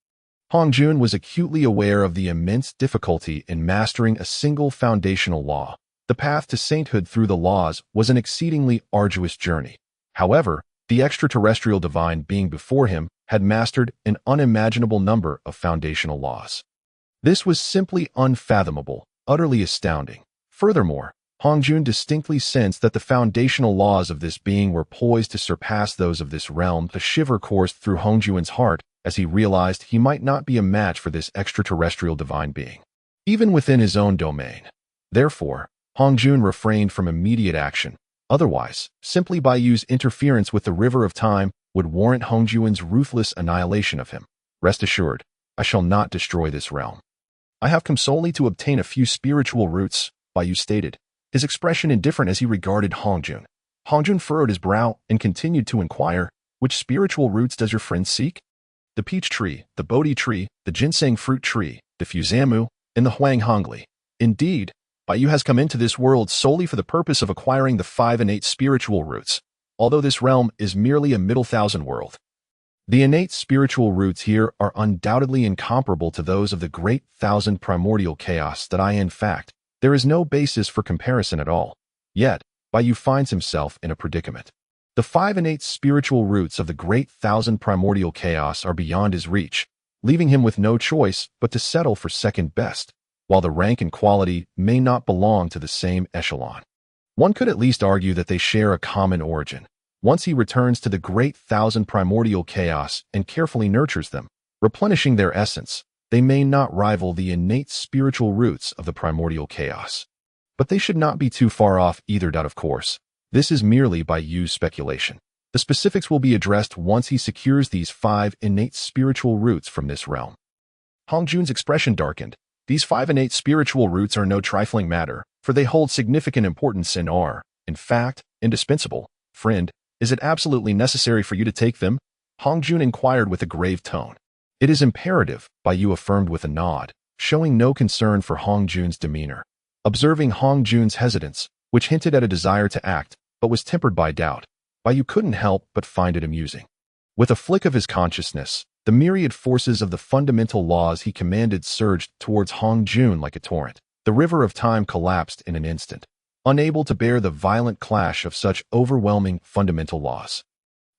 Hongjun was acutely aware of the immense difficulty in mastering a single foundational law. The path to sainthood through the laws was an exceedingly arduous journey. However, the extraterrestrial divine being before him had mastered an unimaginable number of foundational laws. This was simply unfathomable, utterly astounding. Furthermore, Hongjun distinctly sensed that the foundational laws of this being were poised to surpass those of this realm. A shiver coursed through Hongjun's heart as he realized he might not be a match for this extraterrestrial divine being, even within his own domain. Therefore, Hongjun refrained from immediate action. Otherwise, simply Baiyu's interference with the river of time would warrant Hongjun's ruthless annihilation of him. "Rest assured, I shall not destroy this realm. I have come solely to obtain a few spiritual roots," Baiyu stated, his expression indifferent as he regarded Hongjun. Hongjun furrowed his brow and continued to inquire, "Which spiritual roots does your friend seek?" "The peach tree, the Bodhi tree, the ginseng fruit tree, the fuzamu, and the huang hongli." Indeed, Baiyu has come into this world solely for the purpose of acquiring the 5 innate spiritual roots, although this realm is merely a middle thousand world. The innate spiritual roots here are undoubtedly incomparable to those of the great thousand primordial chaos. In fact, there is no basis for comparison at all. Yet, Bai finds himself in a predicament. The 5 innate spiritual roots of the great thousand primordial chaos are beyond his reach, leaving him with no choice but to settle for second best, while the rank and quality may not belong to the same echelon. One could at least argue that they share a common origin. Once he returns to the great thousand primordial chaos and carefully nurtures them, replenishing their essence, they may not rival the innate spiritual roots of the primordial chaos. But they should not be too far off either. Of course, this is merely by Yu's speculation. The specifics will be addressed once he secures these 5 innate spiritual roots from this realm. Hongjun's expression darkened. These 5 innate spiritual roots are no trifling matter, for they hold significant importance and are, in fact, indispensable. Friend, is it absolutely necessary for you to take them? Hongjun inquired with a grave tone. It is imperative, Bai Yu affirmed with a nod, showing no concern for Hongjun's demeanor. Observing Hongjun's hesitance, which hinted at a desire to act, but was tempered by doubt, Bai Yu couldn't help but find it amusing. With a flick of his consciousness, the myriad forces of the fundamental laws he commanded surged towards Hongjun like a torrent. The river of time collapsed in an instant, unable to bear the violent clash of such overwhelming fundamental laws.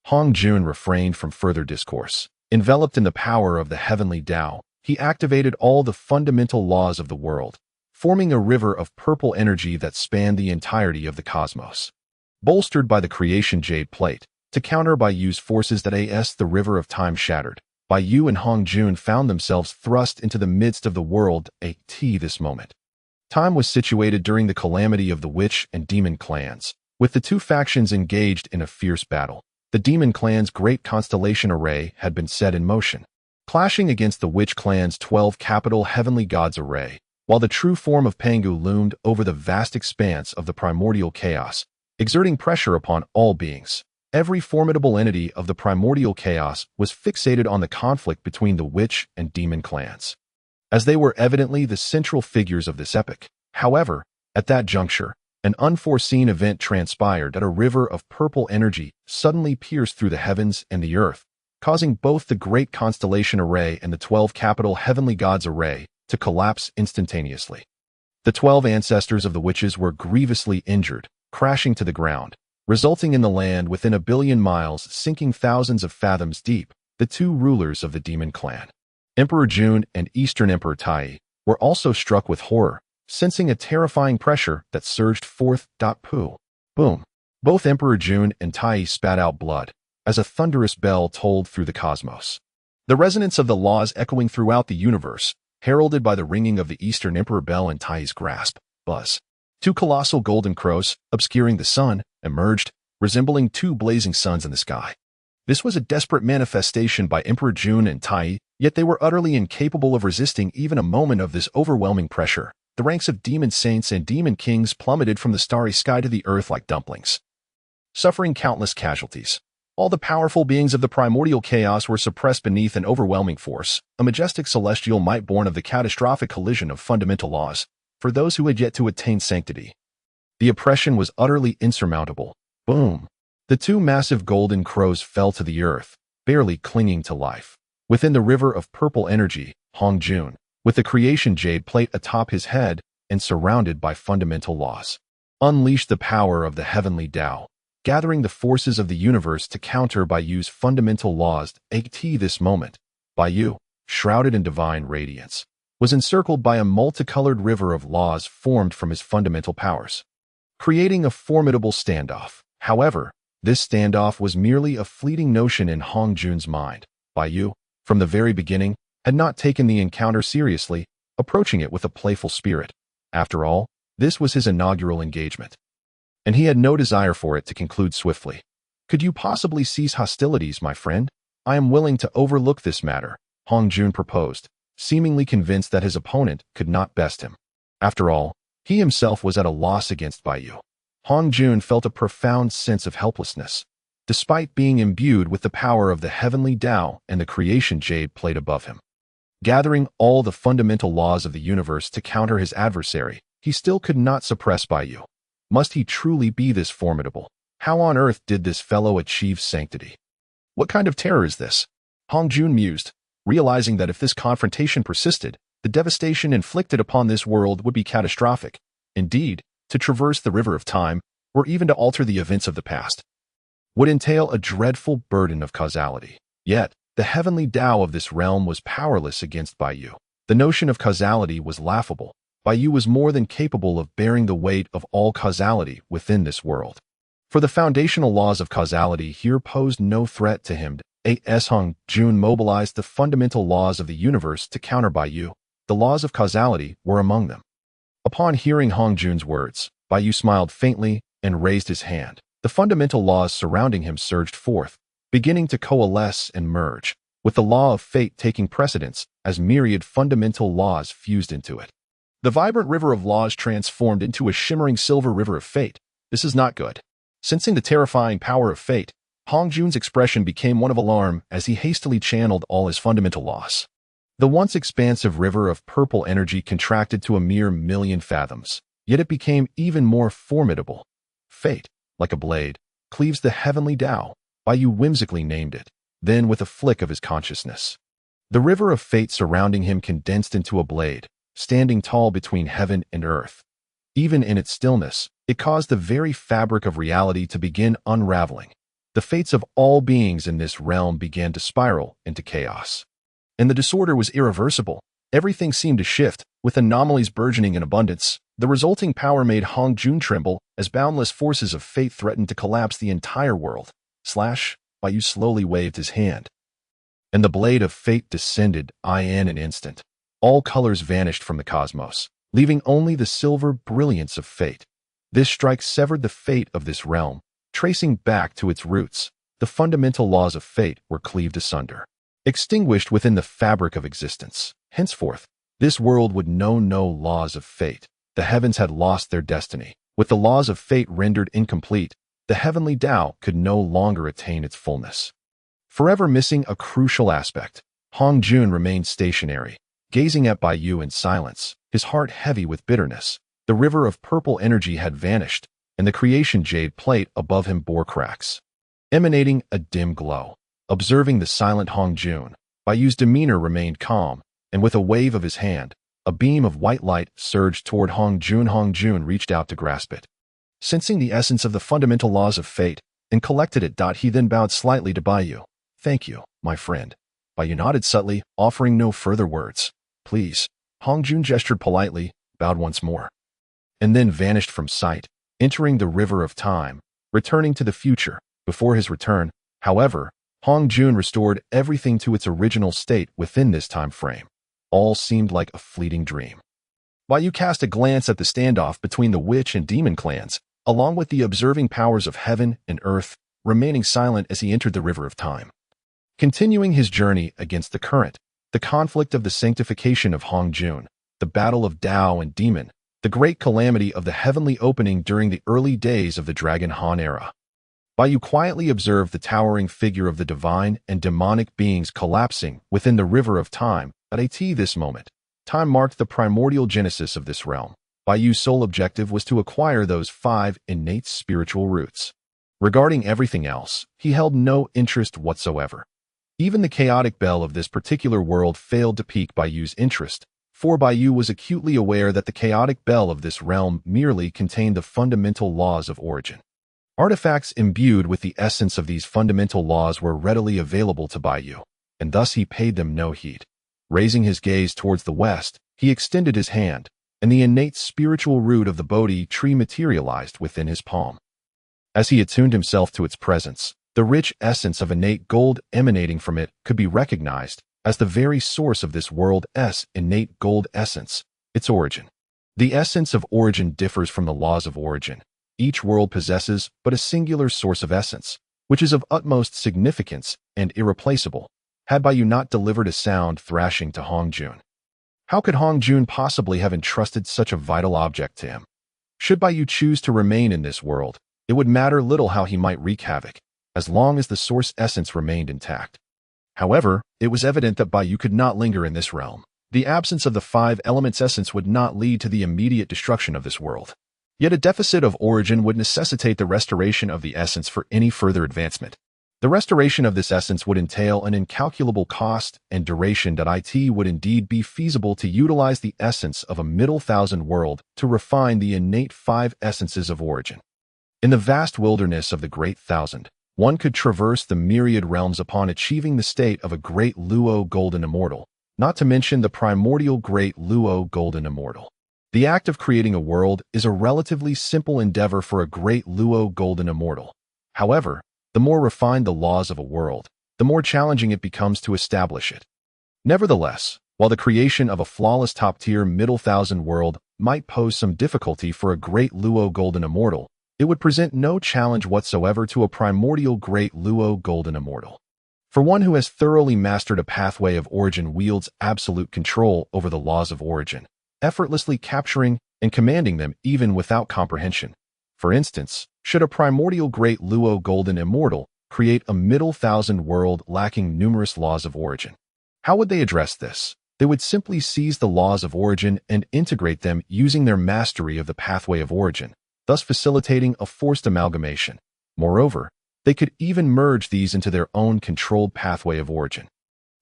Hongjun refrained from further discourse. Enveloped in the power of the heavenly Tao, he activated all the fundamental laws of the world, forming a river of purple energy that spanned the entirety of the cosmos. Bolstered by the creation jade plate, to counter Bai Yu's forces that the river of time shattered, Bai Yu and Hongjun found themselves thrust into the midst of the world this moment. Time was situated during the calamity of the witch and demon clans, with the two factions engaged in a fierce battle. The demon clan's great constellation array had been set in motion, clashing against the witch clan's 12 capital heavenly gods array, while the true form of Pangu loomed over the vast expanse of the primordial chaos, exerting pressure upon all beings. Every formidable entity of the primordial chaos was fixated on the conflict between the witch and demon clans, as they were evidently the central figures of this epic. However, at that juncture, an unforeseen event transpired that a river of purple energy suddenly pierced through the heavens and the earth, causing both the great constellation array and the 12 capital heavenly gods array to collapse instantaneously. The 12 ancestors of the witches were grievously injured, crashing to the ground, resulting in the land within 1 billion miles sinking thousands of fathoms deep. The 2 rulers of the demon clan, Emperor Jun and Eastern Emperor Tai, were also struck with horror, sensing a terrifying pressure that surged forth. Boom. Both Emperor Jun and Tai spat out blood, as a thunderous bell tolled through the cosmos. The resonance of the laws echoing throughout the universe, heralded by the ringing of the Eastern Emperor bell and Tai's grasp. Buzz. 2 colossal golden crows, obscuring the sun, emerged, resembling 2 blazing suns in the sky. This was a desperate manifestation by Emperor Jun and Tai, yet they were utterly incapable of resisting even a moment of this overwhelming pressure. The ranks of demon saints and demon kings plummeted from the starry sky to the earth like dumplings, suffering countless casualties. All the powerful beings of the primordial chaos were suppressed beneath an overwhelming force, a majestic celestial might born of the catastrophic collision of fundamental laws, for those who had yet to attain sanctity. The oppression was utterly insurmountable. Boom! The 2 massive golden crows fell to the earth, barely clinging to life. Within the river of purple energy, Hongjun, with the creation jade plate atop his head and surrounded by fundamental laws, unleashed the power of the heavenly Tao, gathering the forces of the universe to counter Bai Yu's fundamental laws. This moment, Bai Yu, shrouded in divine radiance, was encircled by a multicolored river of laws formed from his fundamental powers, creating a formidable standoff. However, this standoff was merely a fleeting notion in Hongjun's mind. Bai Yu, from the very beginning, had not taken the encounter seriously, approaching it with a playful spirit. After all, this was his inaugural engagement, and he had no desire for it to conclude swiftly. Could you possibly cease hostilities, my friend? I am willing to overlook this matter, Hongjun proposed, seemingly convinced that his opponent could not best him. After all, he himself was at a loss against Bai Yu. Hongjun felt a profound sense of helplessness, despite being imbued with the power of the heavenly Tao and the creation jade plate above him. Gathering all the fundamental laws of the universe to counter his adversary, he still could not suppress Bai Yu. Must he truly be this formidable? How on earth did this fellow achieve sanctity? What kind of terror is this? Hongjun mused, realizing that if this confrontation persisted, the devastation inflicted upon this world would be catastrophic. Indeed, to traverse the river of time, or even to alter the events of the past, would entail a dreadful burden of causality. Yet, the heavenly Tao of this realm was powerless against Baiyu. The notion of causality was laughable. Baiyu was more than capable of bearing the weight of all causality within this world. For the foundational laws of causality here posed no threat to him. A.S. Hong Jun mobilized the fundamental laws of the universe to counter Baiyu. The laws of causality were among them. Upon hearing Hong Jun's words, Baiyu smiled faintly and raised his hand. The fundamental laws surrounding him surged forth, beginning to coalesce and merge, with the law of fate taking precedence as myriad fundamental laws fused into it. The vibrant river of laws transformed into a shimmering silver river of fate. This is not good. Sensing the terrifying power of fate, Hong Jun's expression became one of alarm as he hastily channeled all his fundamental laws. The once expansive river of purple energy contracted to a mere 1,000,000 fathoms, yet it became even more formidable. Fate, like a blade, cleaves the heavenly Tao, Baiyu whimsically named it, then with a flick of his consciousness. The river of fate surrounding him condensed into a blade, standing tall between heaven and earth. Even in its stillness, it caused the very fabric of reality to begin unraveling. The fates of all beings in this realm began to spiral into chaos. And the disorder was irreversible. Everything seemed to shift, with anomalies burgeoning in abundance. The resulting power made Hong Jun tremble as boundless forces of fate threatened to collapse the entire world. Baiyu slowly waved his hand, and the blade of fate descended in an instant. All colors vanished from the cosmos, leaving only the silver brilliance of fate. This strike severed the fate of this realm, tracing back to its roots. The fundamental laws of fate were cleaved asunder, extinguished within the fabric of existence. Henceforth, this world would know no laws of fate. The heavens had lost their destiny. With the laws of fate rendered incomplete, the heavenly Tao could no longer attain its fullness. Forever missing a crucial aspect, Hong Jun remained stationary, gazing at Baiyu in silence, his heart heavy with bitterness. The river of purple energy had vanished, and the creation jade plate above him bore cracks, emanating a dim glow. Observing the silent Hong Jun, Baiyu's demeanor remained calm, and with a wave of his hand, a beam of white light surged toward Hong Jun. Hong Jun reached out to grasp it, sensing the essence of the fundamental laws of fate, and collected it. He then bowed slightly to Baiyu. "Thank you, my friend." Baiyu nodded subtly, offering no further words. "Please." Hong Jun gestured politely, bowed once more, and then vanished from sight, entering the river of time, returning to the future. Before his return, however, Hong Jun restored everything to its original state within this time frame. All seemed like a fleeting dream. Baiyu cast a glance at the standoff between the witch and demon clans, along with the observing powers of heaven and earth, remaining silent as he entered the river of time. Continuing his journey against the current, the conflict of the sanctification of Hong Jun, the battle of Tao and demon, the great calamity of the heavenly opening during the early days of the Dragon Han era. Baiyu quietly observed the towering figure of the divine and demonic beings collapsing within the river of time. At this moment, time marked the primordial genesis of this realm. Baiyu's sole objective was to acquire those 5 innate spiritual roots. Regarding everything else, he held no interest whatsoever. Even the chaotic bell of this particular world failed to pique Baiyu's interest, for Baiyu was acutely aware that the chaotic bell of this realm merely contained the fundamental laws of origin. Artifacts imbued with the essence of these fundamental laws were readily available to Baiyu, and thus he paid them no heed. Raising his gaze towards the west, he extended his hand, and the innate spiritual root of the Bodhi tree materialized within his palm. As he attuned himself to its presence, the rich essence of innate gold emanating from it could be recognized as the very source of this world's innate gold essence, its origin. The essence of origin differs from the laws of origin. Each world possesses but a singular source of essence, which is of utmost significance and irreplaceable. Had Baiyu not delivered a sound thrashing to Hong Jun? How could Hong Jun possibly have entrusted such a vital object to him? Should Baiyu choose to remain in this world, it would matter little how he might wreak havoc, as long as the source essence remained intact. However, it was evident that Baiyu could not linger in this realm. The absence of the 5 elements essence would not lead to the immediate destruction of this world. Yet a deficit of origin would necessitate the restoration of the essence for any further advancement. The restoration of this essence would entail an incalculable cost and duration. It would indeed be feasible to utilize the essence of a middle thousand world to refine the innate 5 essences of origin. In the vast wilderness of the Great Thousand, one could traverse the myriad realms upon achieving the state of a Great Luo Golden Immortal, not to mention the Primordial Great Luo Golden Immortal. The act of creating a world is a relatively simple endeavor for a Great Luo Golden Immortal. However, the more refined the laws of a world, the more challenging it becomes to establish it. Nevertheless, while the creation of a flawless top-tier middle thousand world might pose some difficulty for a Great Luo Golden Immortal, it would present no challenge whatsoever to a Primordial Great Luo Golden Immortal. For one who has thoroughly mastered a pathway of origin wields absolute control over the laws of origin, effortlessly capturing and commanding them even without comprehension. For instance, should a Primordial Great Luo Golden Immortal create a middle thousand world lacking numerous laws of origin, how would they address this? They would simply seize the laws of origin and integrate them using their mastery of the pathway of origin, thus facilitating a forced amalgamation. Moreover, they could even merge these into their own controlled pathway of origin,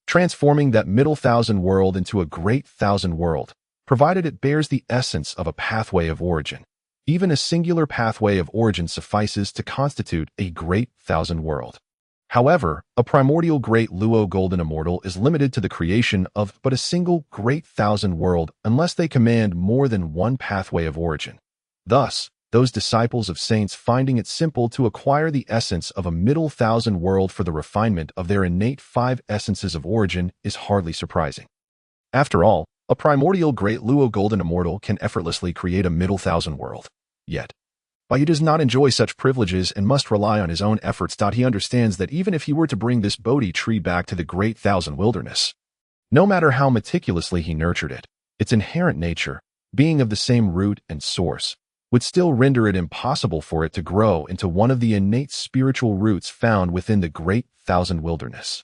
transforming that middle thousand world into a Great Thousand world, provided it bears the essence of a pathway of origin. Even a singular pathway of origin suffices to constitute a Great Thousand world. However, a Primordial Great Luo Golden Immortal is limited to the creation of but a single Great Thousand world unless they command more than one pathway of origin. Thus, those disciples of saints finding it simple to acquire the essence of a middle thousand world for the refinement of their innate 5 essences of origin is hardly surprising. After all, a Primordial Great Luo Golden Immortal can effortlessly create a middle thousand world. Yet, Bayu does not enjoy such privileges and must rely on his own efforts. He understands that even if he were to bring this Bodhi tree back to the Great Thousand Wilderness, no matter how meticulously he nurtured it, its inherent nature, being of the same root and source, would still render it impossible for it to grow into one of the innate spiritual roots found within the Great Thousand Wilderness.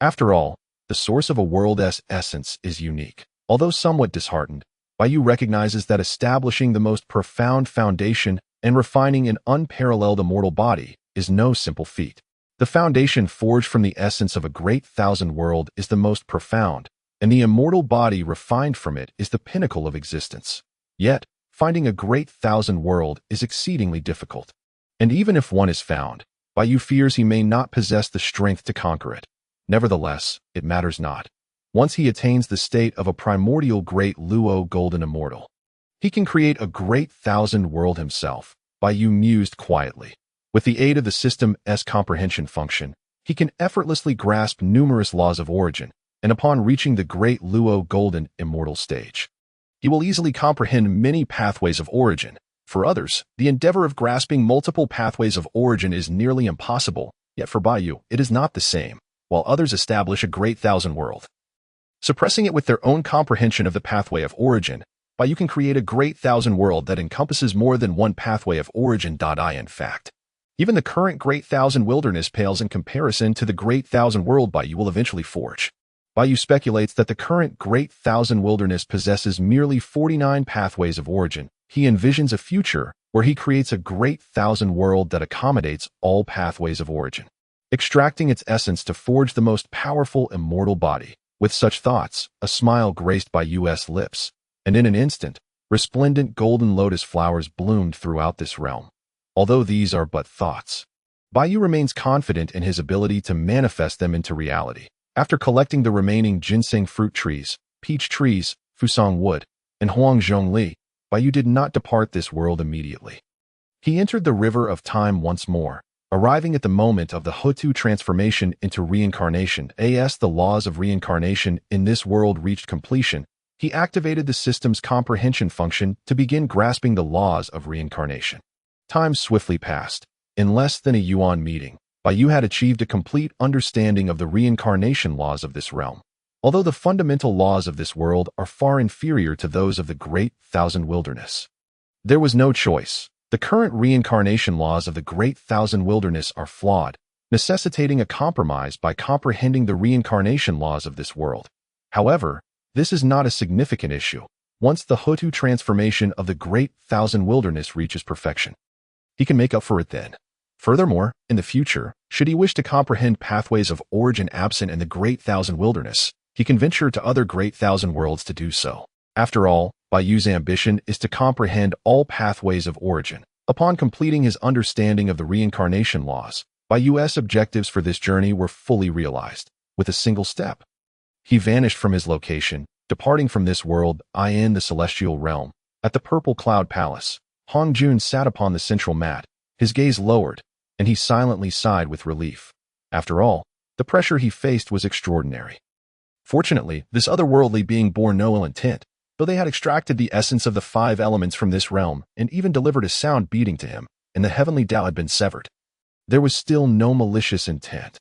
After all, the source of a world's essence is unique. Although somewhat disheartened, Bayu recognizes that establishing the most profound foundation and refining an unparalleled immortal body is no simple feat. The foundation forged from the essence of a Great Thousand world is the most profound, and the immortal body refined from it is the pinnacle of existence. Yet, finding a Great Thousand world is exceedingly difficult. And even if one is found, Bayu fears he may not possess the strength to conquer it. Nevertheless, it matters not. Once he attains the state of a Primordial Great Luo Golden Immortal, he can create a Great Thousand world himself. Bayu mused quietly. With the aid of the system's comprehension function, he can effortlessly grasp numerous laws of origin, and upon reaching the Great Luo Golden Immortal stage, he will easily comprehend many pathways of origin. For others, the endeavor of grasping multiple pathways of origin is nearly impossible, yet for Bayu, it is not the same, while others establish a Great Thousand world. Suppressing it with their own comprehension of the pathway of origin, Bayu can create a Great Thousand world that encompasses more than one pathway of origin. In fact, even the current Great Thousand Wilderness pales in comparison to the Great Thousand world Bayu will eventually forge. Bayu speculates that the current Great Thousand Wilderness possesses merely 49 pathways of origin. He envisions a future where he creates a Great Thousand world that accommodates all pathways of origin, extracting its essence to forge the most powerful immortal body. With such thoughts, a smile graced Bayu's lips, and in an instant, resplendent golden lotus flowers bloomed throughout this realm. Although these are but thoughts, Bayu remains confident in his ability to manifest them into reality. After collecting the remaining ginseng fruit trees, peach trees, fusang wood, and huangzhong li, Bayu did not depart this world immediately. He entered the river of time once more, arriving at the moment of the Hutu transformation into reincarnation. As the laws of reincarnation in this world reached completion, he activated the system's comprehension function to begin grasping the laws of reincarnation. Time swiftly passed. In less than a yuan meeting, Bayu had achieved a complete understanding of the reincarnation laws of this realm. Although the fundamental laws of this world are far inferior to those of the Great Thousand Wilderness, there was no choice. The current reincarnation laws of the Great Thousand Wilderness are flawed, necessitating a compromise by comprehending the reincarnation laws of this world. However, this is not a significant issue once the Hutu transformation of the Great Thousand Wilderness reaches perfection. He can make up for it then. Furthermore, in the future, should he wish to comprehend pathways of origin absent in the Great Thousand Wilderness, he can venture to other Great Thousand worlds to do so. After all, Bayu's ambition is to comprehend all pathways of origin, Upon completing his understanding of the reincarnation laws, Bayu's objectives for this journey were fully realized, with a single step. He vanished from his location, departing from this world, in the celestial realm. At the Purple Cloud Palace, Hong Jun sat upon the central mat, his gaze lowered, and he silently sighed with relief. After all, the pressure he faced was extraordinary. Fortunately, this otherworldly being bore no ill intent, though they had extracted the essence of the 5 elements from this realm and even delivered a sound beating to him, and the heavenly Tao had been severed. There was still no malicious intent.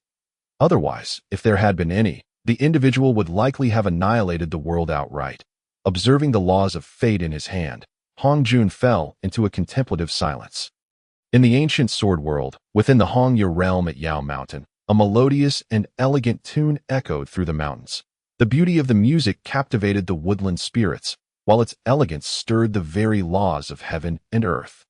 Otherwise, if there had been any, the individual would likely have annihilated the world outright. Observing the laws of fate in his hand, Hong Jun fell into a contemplative silence. In the ancient sword world, within the Hongya realm at Yao Mountain, a melodious and elegant tune echoed through the mountains. The beauty of the music captivated the woodland spirits, while its elegance stirred the very laws of heaven and earth.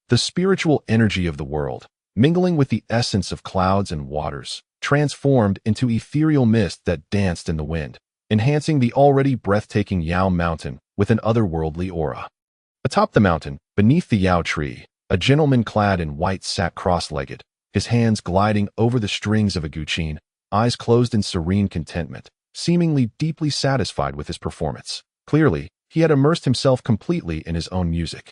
The spiritual energy of the world, mingling with the essence of clouds and waters, transformed into ethereal mist that danced in the wind, enhancing the already breathtaking Yao Mountain with an otherworldly aura. Atop the mountain, beneath the Yao tree, a gentleman clad in white sat cross-legged, his hands gliding over the strings of a guqin, eyes closed in serene contentment, seemingly deeply satisfied with his performance. Clearly, he had immersed himself completely in his own music.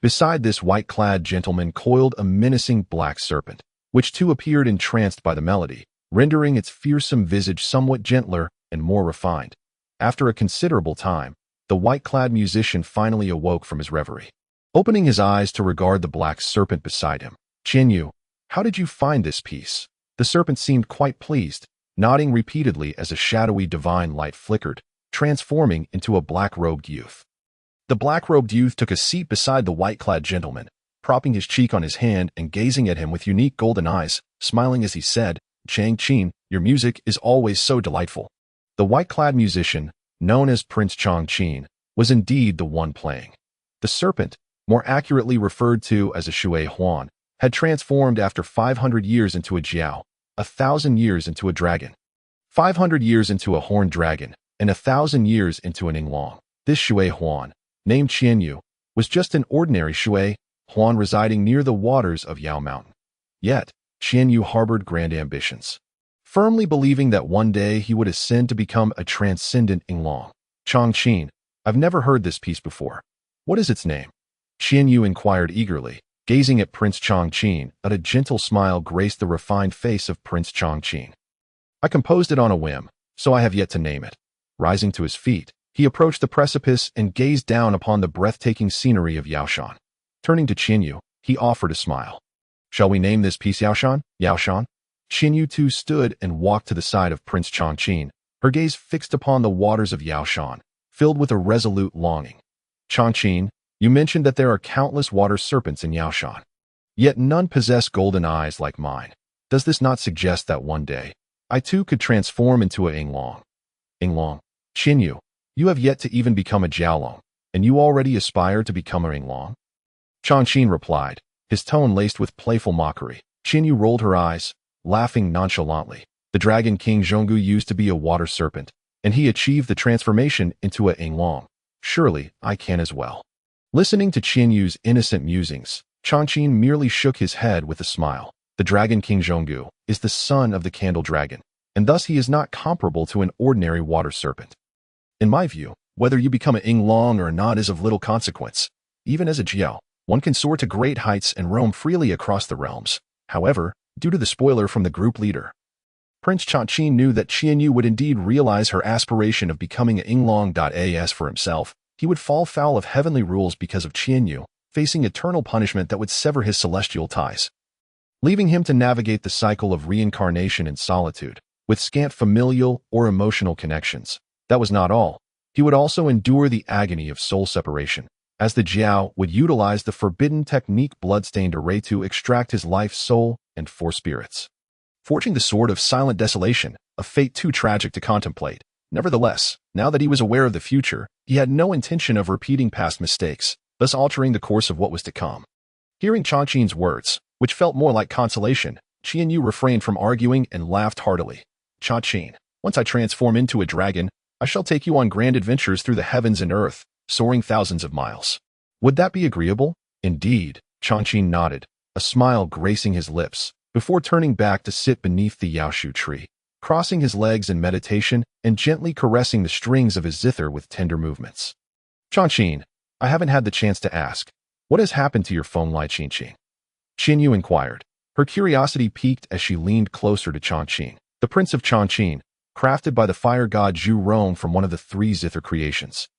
Beside this white-clad gentleman coiled a menacing black serpent, which too appeared entranced by the melody, rendering its fearsome visage somewhat gentler and more refined. After a considerable time, the white-clad musician finally awoke from his reverie. Opening his eyes to regard the black serpent beside him, "Qianyu, how did you find this piece?" The serpent seemed quite pleased, nodding repeatedly as a shadowy divine light flickered, transforming into a black-robed youth. The black-robed youth took a seat beside the white-clad gentleman, propping his cheek on his hand and gazing at him with unique golden eyes, smiling as he said, "Chang Qin, your music is always so delightful." The white-clad musician, known as Prince Chang Qin, was indeed the one playing. The serpent, more accurately referred to as a Shui Huan, had transformed after 500 years into a Jiao, 1,000 years into a dragon, 500 years into a horned dragon, and 1,000 years into an Yinglong. This Shui Huan, named Qianyu, was just an ordinary Shui Huan residing near the waters of Yao Mountain. Yet, Qianyu harbored grand ambitions, firmly believing that one day he would ascend to become a transcendent Yinglong. "Chang Qin, I've never heard this piece before. What is its name?" Qianyu inquired eagerly, gazing at Prince Chang Qin, but a gentle smile graced the refined face of Prince Chang Qin. "I composed it on a whim, so I have yet to name it." Rising to his feet, he approached the precipice and gazed down upon the breathtaking scenery of Yaoshan. Turning to Qianyu, he offered a smile. "Shall we name this piece Yaoshan?" "Yaoshan?" Qianyu too stood and walked to the side of Prince Chang Qin, her gaze fixed upon the waters of Yaoshan, filled with a resolute longing. "Chang Qin, you mentioned that there are countless water serpents in Yaoshan. Yet none possess golden eyes like mine. Does this not suggest that one day, I too could transform into a Yinglong?" "Yinglong? Qianyu, you have yet to even become a Jiaolong, and you already aspire to become a Yinglong?" Chang Qin replied, his tone laced with playful mockery. Qianyu rolled her eyes, laughing nonchalantly. "The Dragon King Zhonggu used to be a water serpent, and he achieved the transformation into a Yinglong. Surely, I can as well." Listening to Qianyu's innocent musings, Chang Qin merely shook his head with a smile. "The Dragon King Zhonggu is the son of the Candle Dragon, and thus he is not comparable to an ordinary water serpent. In my view, whether you become a Yinglong or not is of little consequence. Even as a Jiao, one can soar to great heights and roam freely across the realms. However, due to the spoiler from the group leader, Prince Chang Qin knew that Qianyu would indeed realize her aspiration of becoming a Yinglong. For himself, he would fall foul of heavenly rules because of Qianyu, facing eternal punishment that would sever his celestial ties, leaving him to navigate the cycle of reincarnation in solitude, with scant familial or emotional connections. That was not all. He would also endure the agony of soul separation, as the Jiao would utilize the forbidden technique bloodstained array to extract his life soul and 4 spirits, forging the sword of silent desolation, a fate too tragic to contemplate. Nevertheless, now that he was aware of the future, he had no intention of repeating past mistakes, thus altering the course of what was to come. Hearing Chang Qin's words, which felt more like consolation, Qianyu refrained from arguing and laughed heartily. "Chang Qin, once I transform into a dragon, I shall take you on grand adventures through the heavens and earth, soaring thousands of miles. Would that be agreeable?" "Indeed," Changqing nodded, a smile gracing his lips, before turning back to sit beneath the yaoshu tree, crossing his legs in meditation and gently caressing the strings of his zither with tender movements. Changqing, I haven't had the chance to ask, what has happened to your phone Lai Qingqing? Xinyu inquired. Her curiosity piqued as she leaned closer to Changqing, the prince of Changqing, crafted by the fire god Zhu Rong from one of the three zither creations,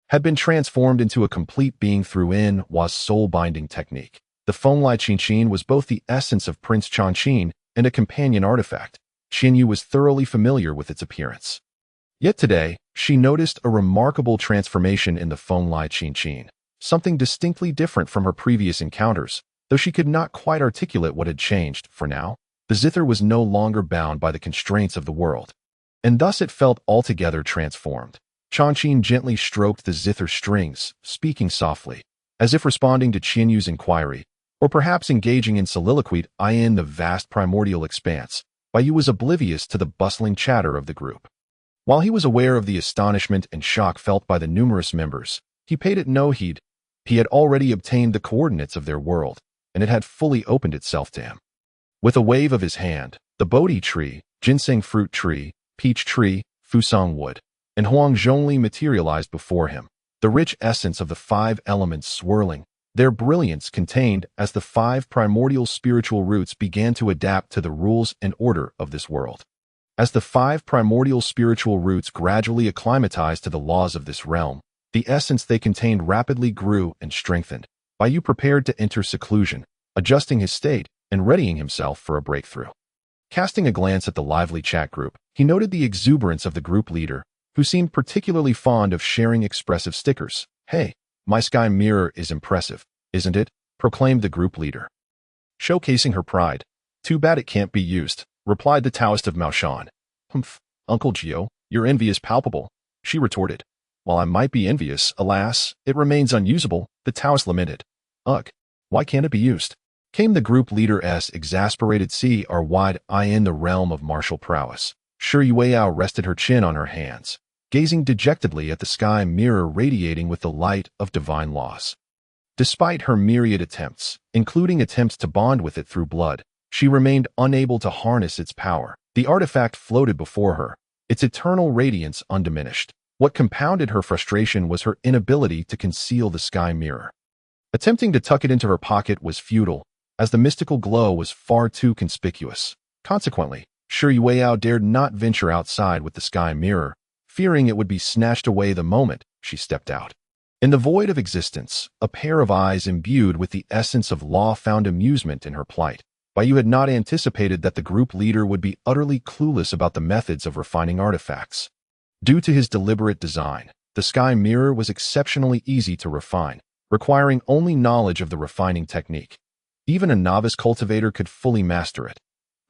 had been transformed into a complete being through Manhwa's soul-binding technique. The phone Lai Qingqing was both the essence of Prince Changqing and a companion artifact. Xinyu was thoroughly familiar with its appearance. Yet today, she noticed a remarkable transformation in the phone Lai Qingqing, something distinctly different from her previous encounters, though she could not quite articulate what had changed. For now, the zither was no longer bound by the constraints of the world, and thus it felt altogether transformed. Changqing gently stroked the zither strings, speaking softly, as if responding to Qianyu's inquiry, or perhaps engaging in soliloquy in the vast primordial expanse. Baiyu was oblivious to the bustling chatter of the group. While he was aware of the astonishment and shock felt by the numerous members, he paid it no heed. He had already obtained the coordinates of their world, and it had fully opened itself to him. With a wave of his hand, the Bodhi tree, ginseng fruit tree, peach tree, fusang wood, and huang zhongli materialized before him, the rich essence of the five elements swirling, their brilliance contained as the five primordial spiritual roots began to adapt to the rules and order of this world. As the five primordial spiritual roots gradually acclimatized to the laws of this realm, the essence they contained rapidly grew and strengthened. Baiyu prepared to enter seclusion, adjusting his state and readying himself for a breakthrough. Casting a glance at the lively chat group, he noted the exuberance of the group leader, who seemed particularly fond of sharing expressive stickers. Hey, my sky mirror is impressive, isn't it? Proclaimed the group leader, showcasing her pride. Too bad it can't be used, replied the Taoist of Maoshan. Humph, Uncle Gio, your envy is palpable, she retorted. While I might be envious, alas, it remains unusable, the Taoist lamented. Ugh, why can't it be used? Came the group leader's exasperated cry in the realm of martial prowess. Shi Yueyao rested her chin on her hands, gazing dejectedly at the sky mirror radiating with the light of divine laws. Despite her myriad attempts, including attempts to bond with it through blood, she remained unable to harness its power. The artifact floated before her, its eternal radiance undiminished. What compounded her frustration was her inability to conceal the sky mirror. Attempting to tuck it into her pocket was futile, as the mystical glow was far too conspicuous. Consequently, Shi Yueyao dared not venture outside with the sky mirror, fearing it would be snatched away the moment she stepped out. In the void of existence, a pair of eyes imbued with the essence of law found amusement in her plight. Baiyu had not anticipated that the group leader would be utterly clueless about the methods of refining artifacts. Due to his deliberate design, the sky mirror was exceptionally easy to refine, requiring only knowledge of the refining technique. Even a novice cultivator could fully master it.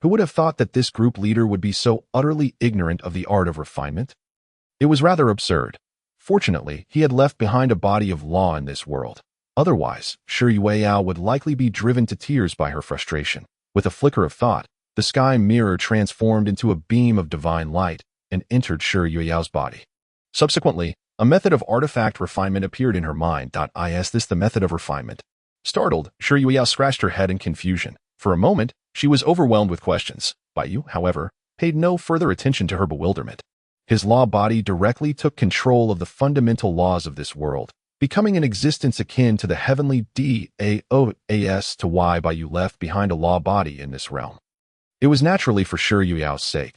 Who would have thought that this group leader would be so utterly ignorant of the art of refinement? It was rather absurd. Fortunately, he had left behind a body of law in this world. Otherwise, Shi Yueyao would likely be driven to tears by her frustration. With a flicker of thought, the sky mirror transformed into a beam of divine light and entered Shi Yueyao's body. Subsequently, a method of artifact refinement appeared in her mind. Is this the method of refinement? Startled, Shi Yueyao scratched her head in confusion. For a moment, she was overwhelmed with questions. Baiyu, however, paid no further attention to her bewilderment. His law body directly took control of the fundamental laws of this world, becoming an existence akin to the heavenly DAOAS to why Baiyu left behind a law body in this realm. It was naturally for Shi Yueyao's sake.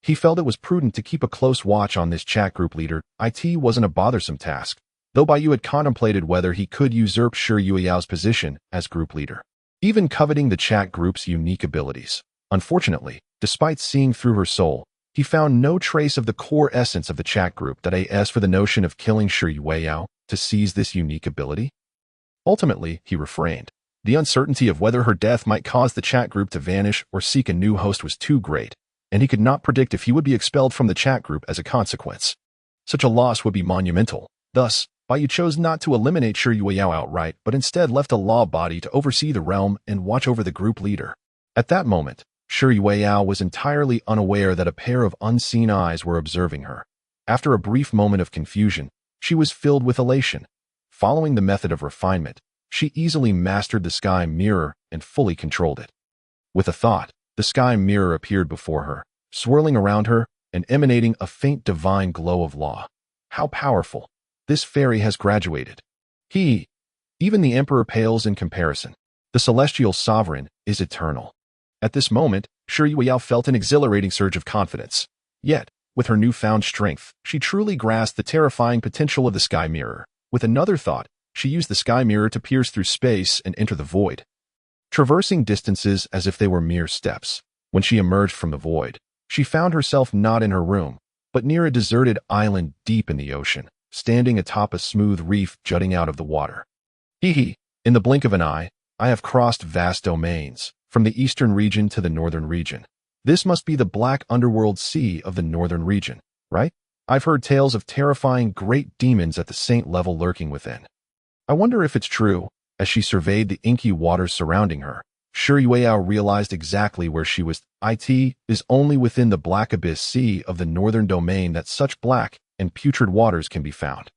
He felt it was prudent to keep a close watch on this chat group leader. It wasn't a bothersome task, though Baiyu had contemplated whether he could usurp Shi Yueyao's position as group leader, even coveting the chat group's unique abilities. Unfortunately, despite seeing through her soul, he found no trace of the core essence of the chat group. As for the notion of killing Shi Yueyao to seize this unique ability, ultimately, he refrained. The uncertainty of whether her death might cause the chat group to vanish or seek a new host was too great, and he could not predict if he would be expelled from the chat group as a consequence. Such a loss would be monumental. Thus, Baiyu chose not to eliminate Shi Yueyao outright, but instead left a law body to oversee the realm and watch over the group leader. At that moment, Shi Yueyao was entirely unaware that a pair of unseen eyes were observing her. After a brief moment of confusion, she was filled with elation. Following the method of refinement, She easily mastered the sky mirror and fully controlled it. With a thought, the sky mirror appeared before her, swirling around her and emanating a faint divine glow of law. How powerful! This fairy has graduated. Even the emperor pales in comparison. The celestial sovereign is eternal. At this moment, Shi Yueyao felt an exhilarating surge of confidence. Yet, with her newfound strength, she truly grasped the terrifying potential of the sky mirror. With another thought, she used the sky mirror to pierce through space and enter the void, traversing distances as if they were mere steps. When she emerged from the void, she found herself not in her room, but near a deserted island deep in the ocean, standing atop a smooth reef jutting out of the water. In the blink of an eye, I have crossed vast domains, from the eastern region to the northern region. This must be the black underworld sea of the northern region, right? I've heard tales of terrifying great demons at the saint level lurking within. I wonder if it's true. As she surveyed the inky waters surrounding her, Shi Yueyao realized exactly where she was. It is only within the black abyss sea of the northern domain that such black and putrid waters can be found.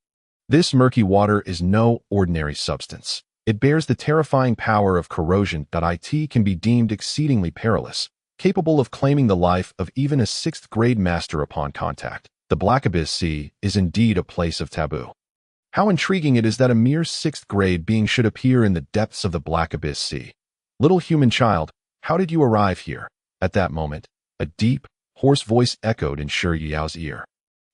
This murky water is no ordinary substance. It bears the terrifying power of corrosion that can be deemed exceedingly perilous, capable of claiming the life of even a 6th grade master upon contact. The Black Abyss Sea is indeed a place of taboo. How intriguing it is that a mere 6th grade being should appear in the depths of the Black Abyss Sea. Little human child, how did you arrive here? At that moment, a deep, hoarse voice echoed in Shi Yueyao's ear,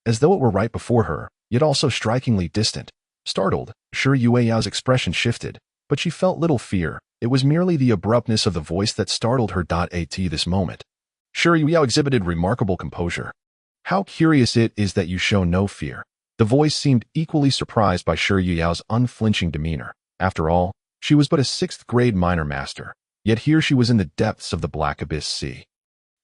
as though it were right before her, yet also strikingly distant. Startled, Shi Yueyao's expression shifted, but she felt little fear. It was merely the abruptness of the voice that startled her. This moment, Shi Yueyao exhibited remarkable composure. How curious it is that you show no fear. The voice seemed equally surprised by Shi Yueyao's unflinching demeanor. After all, she was but a 6th grade minor master, yet here she was in the depths of the Black Abyss Sea,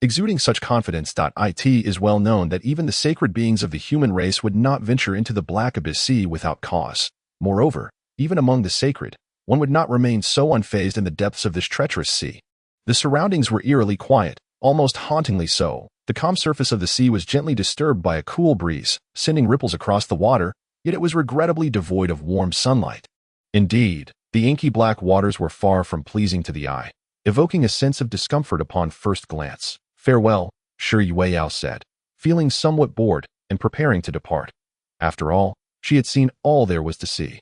exuding such confidence. It is well known that even the sacred beings of the human race would not venture into the Black Abyss Sea without cause. Moreover, even among the sacred, one would not remain so unfazed in the depths of this treacherous sea. The surroundings were eerily quiet, almost hauntingly so. The calm surface of the sea was gently disturbed by a cool breeze, sending ripples across the water, yet it was regrettably devoid of warm sunlight. Indeed, the inky black waters were far from pleasing to the eye, evoking a sense of discomfort upon first glance. Farewell, Shi Yueyao said, feeling somewhat bored and preparing to depart. After all, she had seen all there was to see.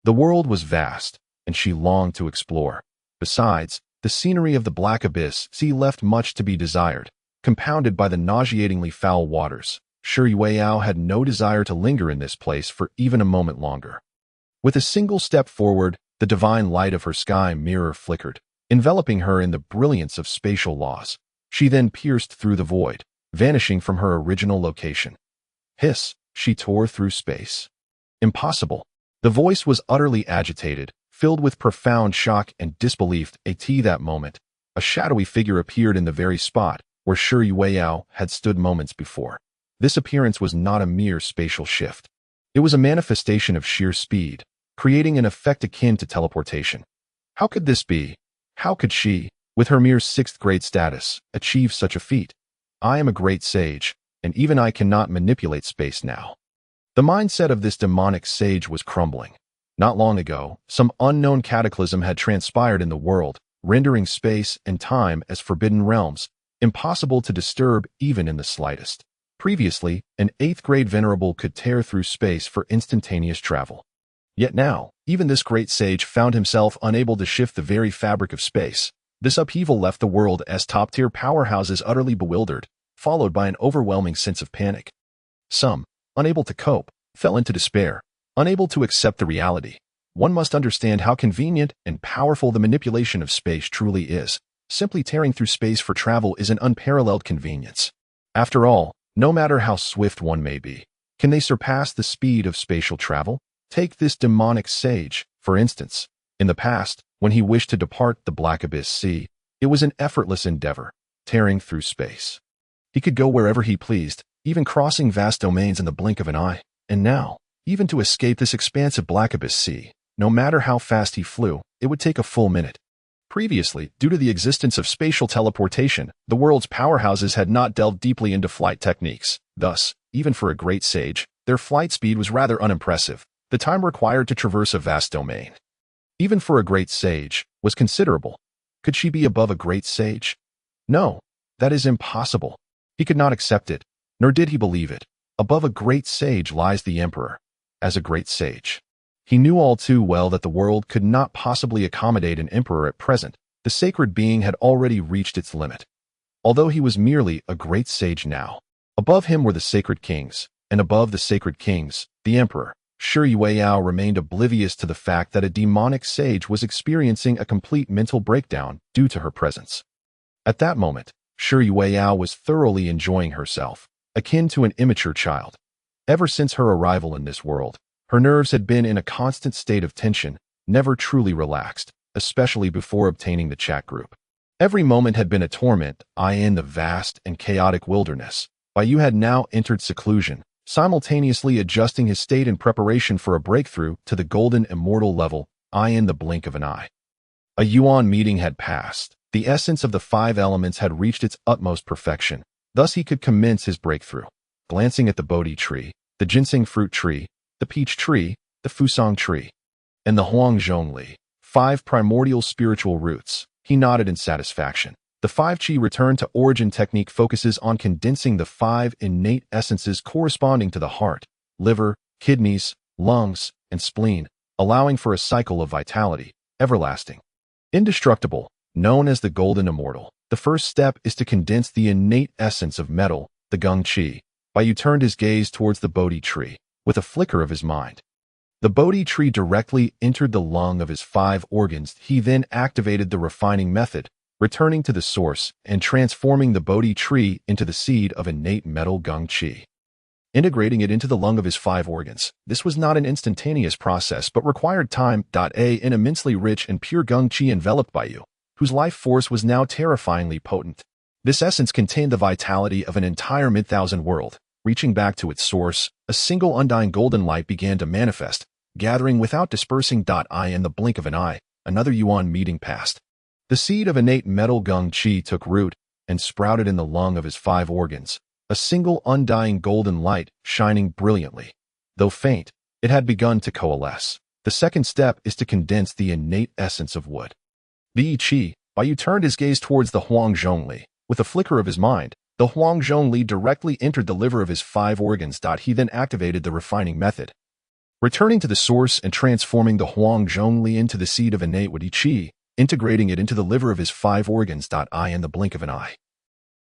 The world was vast, and she longed to explore. Besides, the scenery of the Black Abyss Sea left much to be desired. Compounded by the nauseatingly foul waters, Shi Yueyao had no desire to linger in this place for even a moment longer. With a single step forward, the divine light of her sky mirror flickered, enveloping her in the brilliance of spatial laws. She then pierced through the void, vanishing from her original location. Hiss, she tore through space. Impossible. The voice was utterly agitated, filled with profound shock and disbelief. That moment, a shadowy figure appeared in the very spot where Shi Yueyao had stood moments before. This appearance was not a mere spatial shift. It was a manifestation of sheer speed, creating an effect akin to teleportation. How could this be? How could she, with her mere 6th grade status, achieve such a feat? I am a great sage, and even I cannot manipulate space now. The mindset of this demonic sage was crumbling. Not long ago, some unknown cataclysm had transpired in the world, rendering space and time as forbidden realms, impossible to disturb even in the slightest. Previously, an 8th grade venerable could tear through space for instantaneous travel. Yet now, even this great sage found himself unable to shift the very fabric of space. This upheaval left the world as top-tier powerhouses utterly bewildered, followed by an overwhelming sense of panic. Some, unable to cope, fell into despair, unable to accept the reality. One must understand how convenient and powerful the manipulation of space truly is. Simply tearing through space for travel is an unparalleled convenience. After all, no matter how swift one may be, can they surpass the speed of spatial travel? Take this demonic sage, for instance. In the past, when he wished to depart the Black Abyss Sea, it was an effortless endeavor, tearing through space. He could go wherever he pleased, even crossing vast domains in the blink of an eye. And now, even to escape this expansive Black Abyss Sea, no matter how fast he flew, it would take a full minute. Previously, due to the existence of spatial teleportation, the world's powerhouses had not delved deeply into flight techniques. Thus, even for a great sage, their flight speed was rather unimpressive. The time required to traverse a vast domain, even for a great sage, was considerable. Could she be above a great sage? No, that is impossible. He could not accept it, nor did he believe it. Above a great sage lies the emperor, as a great sage. He knew all too well that the world could not possibly accommodate an emperor at present. The sacred being had already reached its limit. Although he was merely a great sage now, above him were the sacred kings, and above the sacred kings, the emperor. Shi Yueyao remained oblivious to the fact that a demonic sage was experiencing a complete mental breakdown due to her presence. At that moment, Shi Yueyao was thoroughly enjoying herself, akin to an immature child. Ever since her arrival in this world, her nerves had been in a constant state of tension, never truly relaxed, especially before obtaining the chat group. Every moment had been a torment, in the vast and chaotic wilderness. Baiyu had now entered seclusion, simultaneously adjusting his state in preparation for a breakthrough to the golden immortal level, in the blink of an eye. A yuan meeting had passed. The essence of the 5 elements had reached its utmost perfection. Thus he could commence his breakthrough. Glancing at the Bodhi tree, the ginseng fruit tree, the peach tree, the fusang tree, and the huangzhongli, 5 primordial spiritual roots, he nodded in satisfaction. The 5 Qi return to origin technique focuses on condensing the 5 innate essences corresponding to the heart, liver, kidneys, lungs, and spleen, allowing for a cycle of vitality, everlasting, indestructible, known as the golden immortal. The first step is to condense the innate essence of metal, the Gung Qi. Baiyu turned his gaze towards the Bodhi tree, with a flicker of his mind. The Bodhi tree directly entered the lung of his 5 organs. He then activated the refining method, returning to the source and transforming the Bodhi tree into the seed of innate metal Gung Qi, integrating it into the lung of his 5 organs. This was not an instantaneous process but required time. An immensely rich and pure Gung Qi enveloped Baiyu, whose life force was now terrifyingly potent. This essence contained the vitality of an entire mid-thousand world. Reaching back to its source, a single undying golden light began to manifest, gathering without dispersing. In the blink of an eye, another yuan meeting passed. The seed of innate metal Gung Qi took root and sprouted in the lung of his 5 organs, a single undying golden light shining brilliantly. Though faint, it had begun to coalesce. The second step is to condense the innate essence of wood. The Qi. Baiyu turned his gaze towards the huangzhongli. With a flicker of his mind, the huangzhongli directly entered the liver of his 5 organs. He then activated the refining method, returning to the source and transforming the huangzhongli into the seed of innate woody Qi, integrating it into the liver of his 5 organs. In the blink of an eye.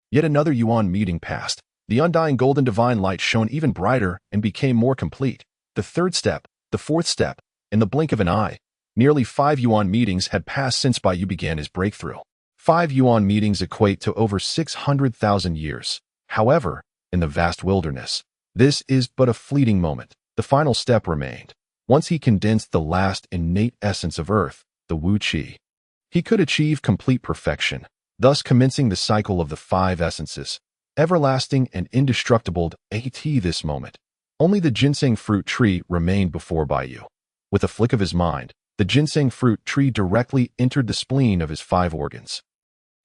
Yet another yuan meeting passed. The undying golden divine light shone even brighter and became more complete. The third step, the fourth step, in the blink of an eye. Nearly 5 yuan meetings had passed since Baiyu began his breakthrough. 5 yuan meetings equate to over 600,000 years. However, in the vast wilderness, this is but a fleeting moment. The final step remained. Once he condensed the last innate essence of earth, the Wu Qi, he could achieve complete perfection, thus commencing the cycle of the 5 essences, everlasting and indestructible. At this moment, only the ginseng fruit tree remained before Baiyu. With a flick of his mind, the ginseng fruit tree directly entered the spleen of his 5 organs.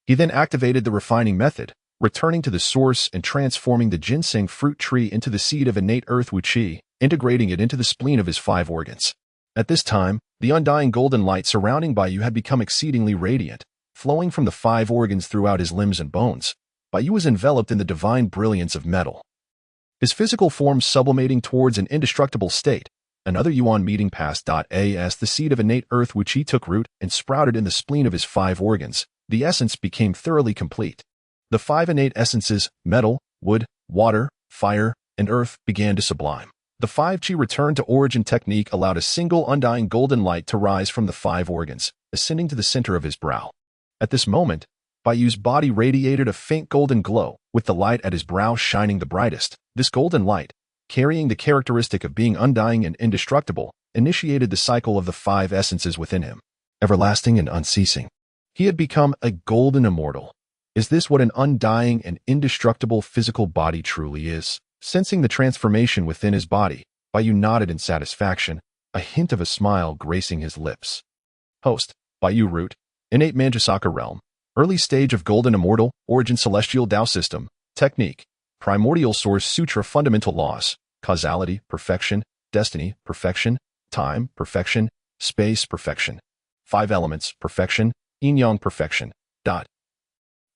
He then activated the refining method, returning to the source and transforming the ginseng fruit tree into the seed of innate earth Wu Qi, integrating it into the spleen of his 5 organs. At this time, the undying golden light surrounding Baiyu had become exceedingly radiant, flowing from the 5 organs throughout his limbs and bones. Baiyu was enveloped in the divine brilliance of metal, his physical form sublimating towards an indestructible state. Another yuan meeting passed. As the seed of innate earth Wu Qi took root and sprouted in the spleen of his 5 organs, the essence became thoroughly complete. The 5 innate essences, metal, wood, water, fire, and earth, began to sublime. The 5 Qi return to origin technique allowed a single undying golden light to rise from the 5 organs, ascending to the center of his brow. At this moment, Baiyu's body radiated a faint golden glow, with the light at his brow shining the brightest. This golden light, carrying the characteristic of being undying and indestructible, initiated the cycle of the 5 essences within him, everlasting and unceasing. He had become a golden immortal. Is this what an undying and indestructible physical body truly is? Sensing the transformation within his body, Baiyu nodded in satisfaction, a hint of a smile gracing his lips. Host, Baiyu Root, Innate Manjusaka Realm, Early Stage of Golden Immortal, Origin Celestial Tao System, Technique, Primordial Source Sutra Fundamental Laws, Causality, Perfection, Destiny, Perfection, Time, Perfection, Space, Perfection, 5 elements, perfection, yin-yang perfection.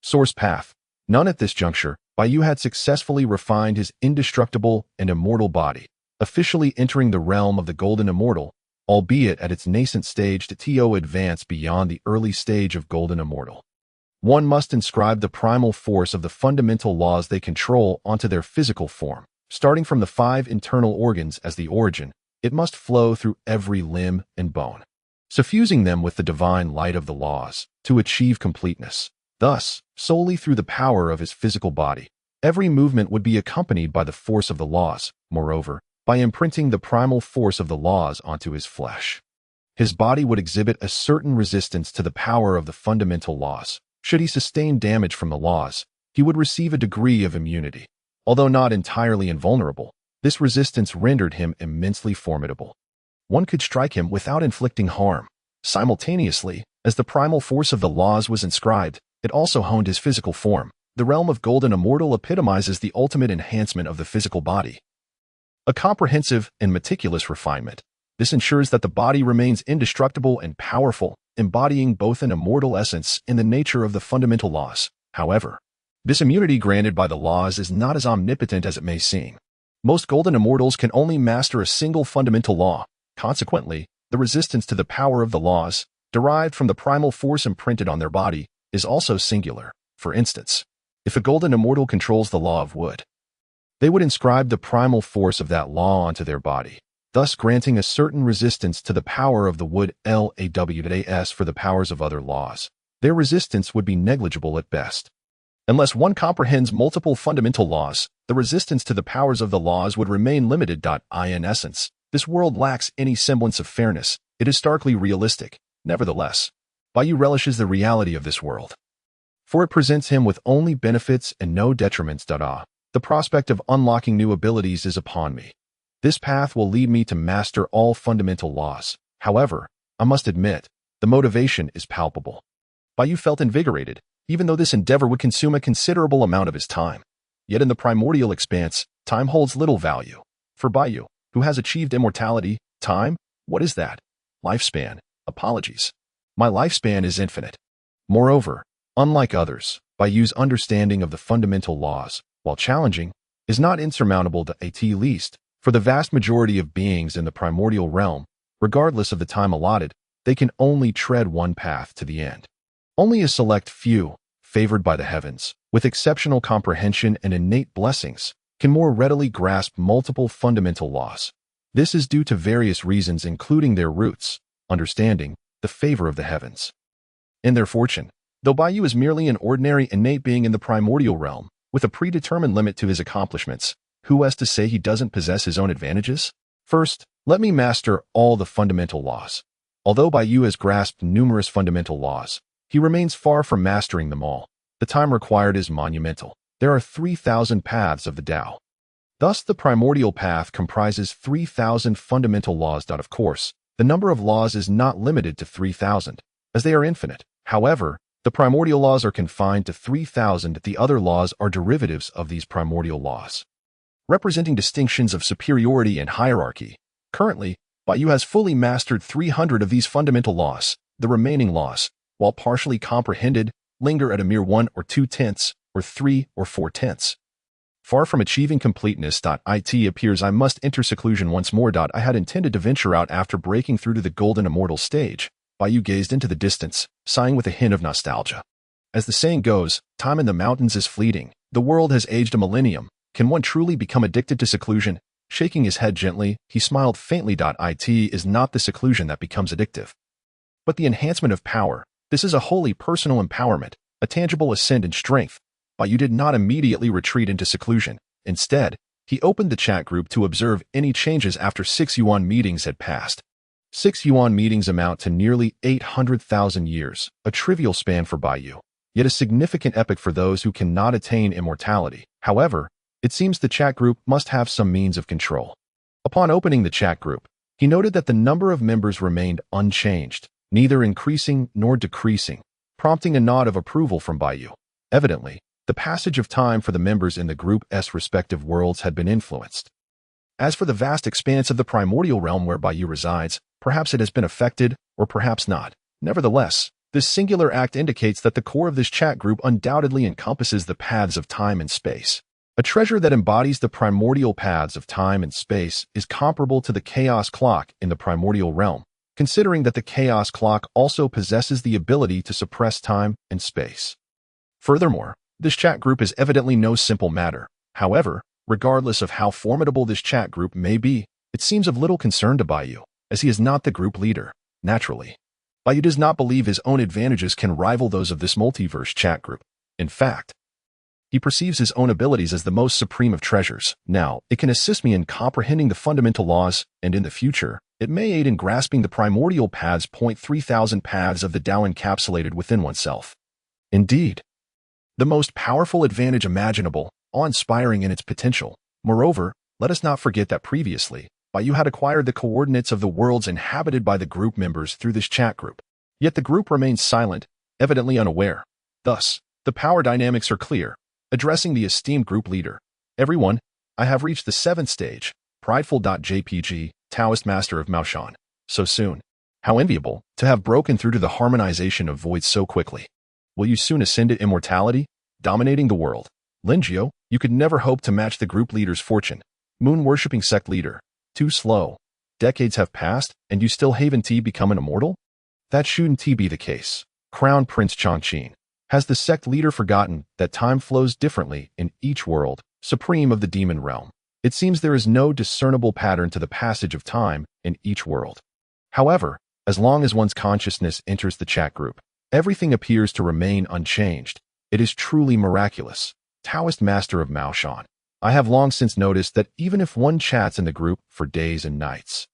Source path. None at this juncture. Baiyu had successfully refined his indestructible and immortal body, officially entering the realm of the golden immortal, albeit at its nascent stage to advance beyond the early stage of golden immortal. One must inscribe the primal force of the fundamental laws they control onto their physical form. Starting from the 5 internal organs as the origin, it must flow through every limb and bone, suffusing them with the divine light of the laws to achieve completeness. Thus, solely through the power of his physical body, every movement would be accompanied by the force of the laws. Moreover, by imprinting the primal force of the laws onto his flesh, his body would exhibit a certain resistance to the power of the fundamental laws. Should he sustain damage from the laws, he would receive a degree of immunity. Although not entirely invulnerable, this resistance rendered him immensely formidable. One could strike him without inflicting harm. Simultaneously, as the primal force of the laws was inscribed, it also honed his physical form. The realm of golden immortal epitomizes the ultimate enhancement of the physical body. A comprehensive and meticulous refinement. This ensures that the body remains indestructible and powerful, embodying both an immortal essence and the nature of the fundamental laws. However, this immunity granted by the laws is not as omnipotent as it may seem. Most golden immortals can only master a single fundamental law. Consequently, the resistance to the power of the laws, derived from the primal force imprinted on their body, is also singular. For instance, if a golden immortal controls the law of wood, they would inscribe the primal force of that law onto their body, thus granting a certain resistance to the power of the wood LAWS for the powers of other laws. Their resistance would be negligible at best. Unless one comprehends multiple fundamental laws, the resistance to the powers of the laws would remain limited. In essence, this world lacks any semblance of fairness. It is starkly realistic. Nevertheless, Baiyu relishes the reality of this world, for it presents him with only benefits and no detriments. The prospect of unlocking new abilities is upon me. This path will lead me to master all fundamental laws. However, I must admit, the motivation is palpable. Baiyu felt invigorated, even though this endeavor would consume a considerable amount of his time. Yet in the primordial expanse, time holds little value. For Baiyu, who has achieved immortality, time? What is that? Lifespan. Apologies. My lifespan is infinite. Moreover, unlike others, Baiyu's understanding of the fundamental laws, while challenging, is not insurmountable at least. For the vast majority of beings in the primordial realm, regardless of the time allotted, they can only tread one path to the end. Only a select few, favored by the heavens, with exceptional comprehension and innate blessings, can more readily grasp multiple fundamental laws. This is due to various reasons including their roots, understanding, the favor of the heavens, and their fortune. Though Baiyu is merely an ordinary innate being in the primordial realm, with a predetermined limit to his accomplishments, who has to say he doesn't possess his own advantages? First, let me master all the fundamental laws. Although Baiyu has grasped numerous fundamental laws, he remains far from mastering them all. The time required is monumental. There are 3,000 paths of the Tao. Thus, the primordial path comprises 3,000 fundamental laws. Of course, the number of laws is not limited to 3,000, as they are infinite. However, the primordial laws are confined to 3,000. The other laws are derivatives of these primordial laws, representing distinctions of superiority and hierarchy. Currently, Baiyu has fully mastered 300 of these fundamental laws. The remaining laws, while partially comprehended, linger at a mere 1 or 2/10, or 3 or 4/10. Far from achieving completeness. It appears I must enter seclusion once more. I had intended to venture out after breaking through to the golden immortal stage. Baiyu gazed into the distance, sighing with a hint of nostalgia. As the saying goes, time in the mountains is fleeting. The world has aged a millennium. Can one truly become addicted to seclusion? Shaking his head gently, he smiled faintly. It is not the seclusion that becomes addictive, but the enhancement of power. This is a wholly personal empowerment, a tangible ascent in strength. Baiyu did not immediately retreat into seclusion. Instead, he opened the chat group to observe any changes after 6 yuan meetings had passed. 6 yuan meetings amount to nearly 800,000 years, a trivial span for Baiyu, yet a significant epoch for those who cannot attain immortality. However, it seems the chat group must have some means of control. Upon opening the chat group, he noted that the number of members remained unchanged, neither increasing nor decreasing, prompting a nod of approval from Baiyu. Evidently, the passage of time for the members in the group's respective worlds had been influenced. As for the vast expanse of the primordial realm where Baiyu resides, perhaps it has been affected, or perhaps not. Nevertheless, this singular act indicates that the core of this chat group undoubtedly encompasses the paths of time and space. A treasure that embodies the primordial paths of time and space is comparable to the chaos clock in the primordial realm, considering that the chaos clock also possesses the ability to suppress time and space. Furthermore, this chat group is evidently no simple matter. However, regardless of how formidable this chat group may be, it seems of little concern to Baiyu, as he is not the group leader. Naturally, Baiyu does not believe his own advantages can rival those of this multiverse chat group. In fact, he perceives his own abilities as the most supreme of treasures. Now, it can assist me in comprehending the fundamental laws, and in the future, it may aid in grasping the primordial paths. 3,000 paths of the Tao encapsulated within oneself. Indeed, the most powerful advantage imaginable, awe-inspiring in its potential. Moreover, let us not forget that previously, Baiyu had acquired the coordinates of the worlds inhabited by the group members through this chat group. Yet the group remains silent, evidently unaware. Thus, the power dynamics are clear. Addressing the esteemed group leader. Everyone, I have reached the 7th stage, prideful.jpg, Taoist master of Maoshan. So soon. How enviable, to have broken through to the harmonization of voids so quickly. Will you soon ascend to immortality, dominating the world? Linjiao, you could never hope to match the group leader's fortune. Moon-worshipping sect leader. Too slow. Decades have passed, and you still haven't become an immortal? That shouldn't be the case. Crown Prince Changqing. Has the sect leader forgotten that time flows differently in each world, supreme of the demon realm? It seems there is no discernible pattern to the passage of time in each world. However, as long as one's consciousness enters the chat group, everything appears to remain unchanged. It is truly miraculous. Taoist master of Maoshan. I have long since noticed that even if one chats in the group for days and nights,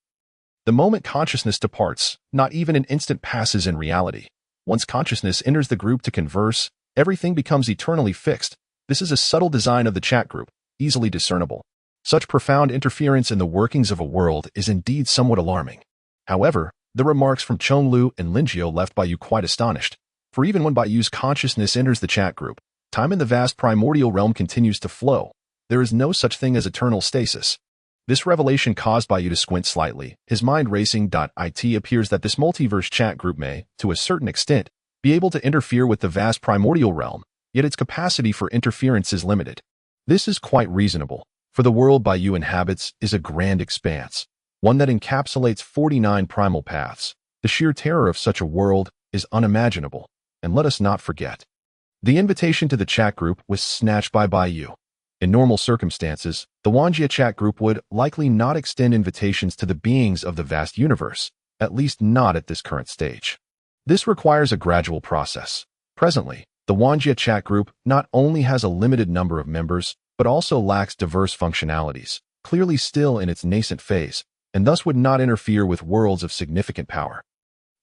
the moment consciousness departs, not even an instant passes in reality. Once consciousness enters the group to converse, everything becomes eternally fixed. This is a subtle design of the chat group, easily discernible. Such profound interference in the workings of a world is indeed somewhat alarming. However, the remarks from Chonglu and Linjiao left Baiyu quite astonished. For even when Baiyu's consciousness enters the chat group, time in the vast primordial realm continues to flow. There is no such thing as eternal stasis. This revelation caused Baiyu to squint slightly, his mind racing. It appears that this multiverse chat group may, to a certain extent, be able to interfere with the vast primordial realm, yet its capacity for interference is limited. This is quite reasonable, for the world Baiyu inhabits is a grand expanse, one that encapsulates 49 primal paths. The sheer terror of such a world is unimaginable, and let us not forget. The invitation to the chat group was snatched by Baiyu. In normal circumstances, the Wanjia chat group would likely not extend invitations to the beings of the vast universe, at least not at this current stage. This requires a gradual process. Presently, the Wanjia chat group not only has a limited number of members, but also lacks diverse functionalities, clearly still in its nascent phase, and thus would not interfere with worlds of significant power.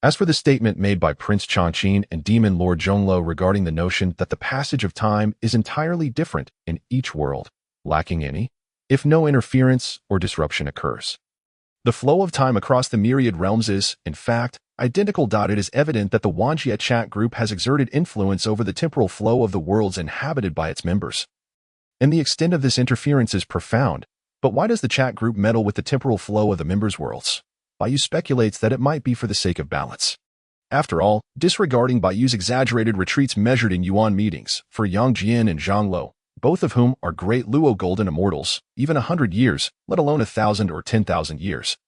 As for the statement made by Prince Changqing and Demon Lord Zhongluo regarding the notion that the passage of time is entirely different in each world, lacking any, if no interference or disruption occurs. The flow of time across the myriad realms is, in fact, identical. It is evident that the Wanjia chat group has exerted influence over the temporal flow of the worlds inhabited by its members. And the extent of this interference is profound. But why does the chat group meddle with the temporal flow of the members' worlds? Baiyu speculates that it might be for the sake of balance. After all, disregarding Baiyu's exaggerated retreats measured in yuan meetings for Yang Jian and Zhang Lo, both of whom are great Luo golden immortals, even 100 years, let alone 1,000 or 10,000 years,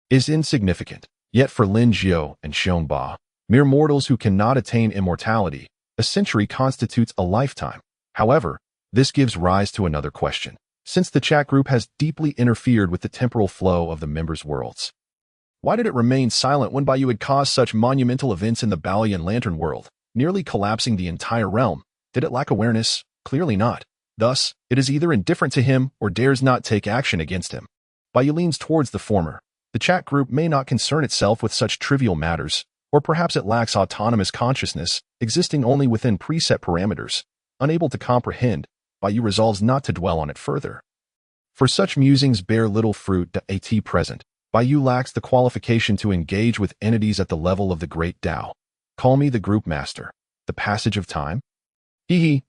is insignificant. Yet for Lin Jiao and Xiong Ba, mere mortals who cannot attain immortality, a century constitutes a lifetime. However, this gives rise to another question. Since the chat group has deeply interfered with the temporal flow of the members' worlds, why did it remain silent when Baiyu had caused such monumental events in the Balian Lantern world, nearly collapsing the entire realm? Did it lack awareness? Clearly not. Thus, it is either indifferent to him or dares not take action against him. Baiyu leans towards the former. The chat group may not concern itself with such trivial matters, or perhaps it lacks autonomous consciousness, existing only within preset parameters. Unable to comprehend, Baiyu resolves not to dwell on it further. For such musings bear little fruit. At present, Baiyu lacks the qualification to engage with entities at the level of the great Tao. Call me the group master. The passage of time?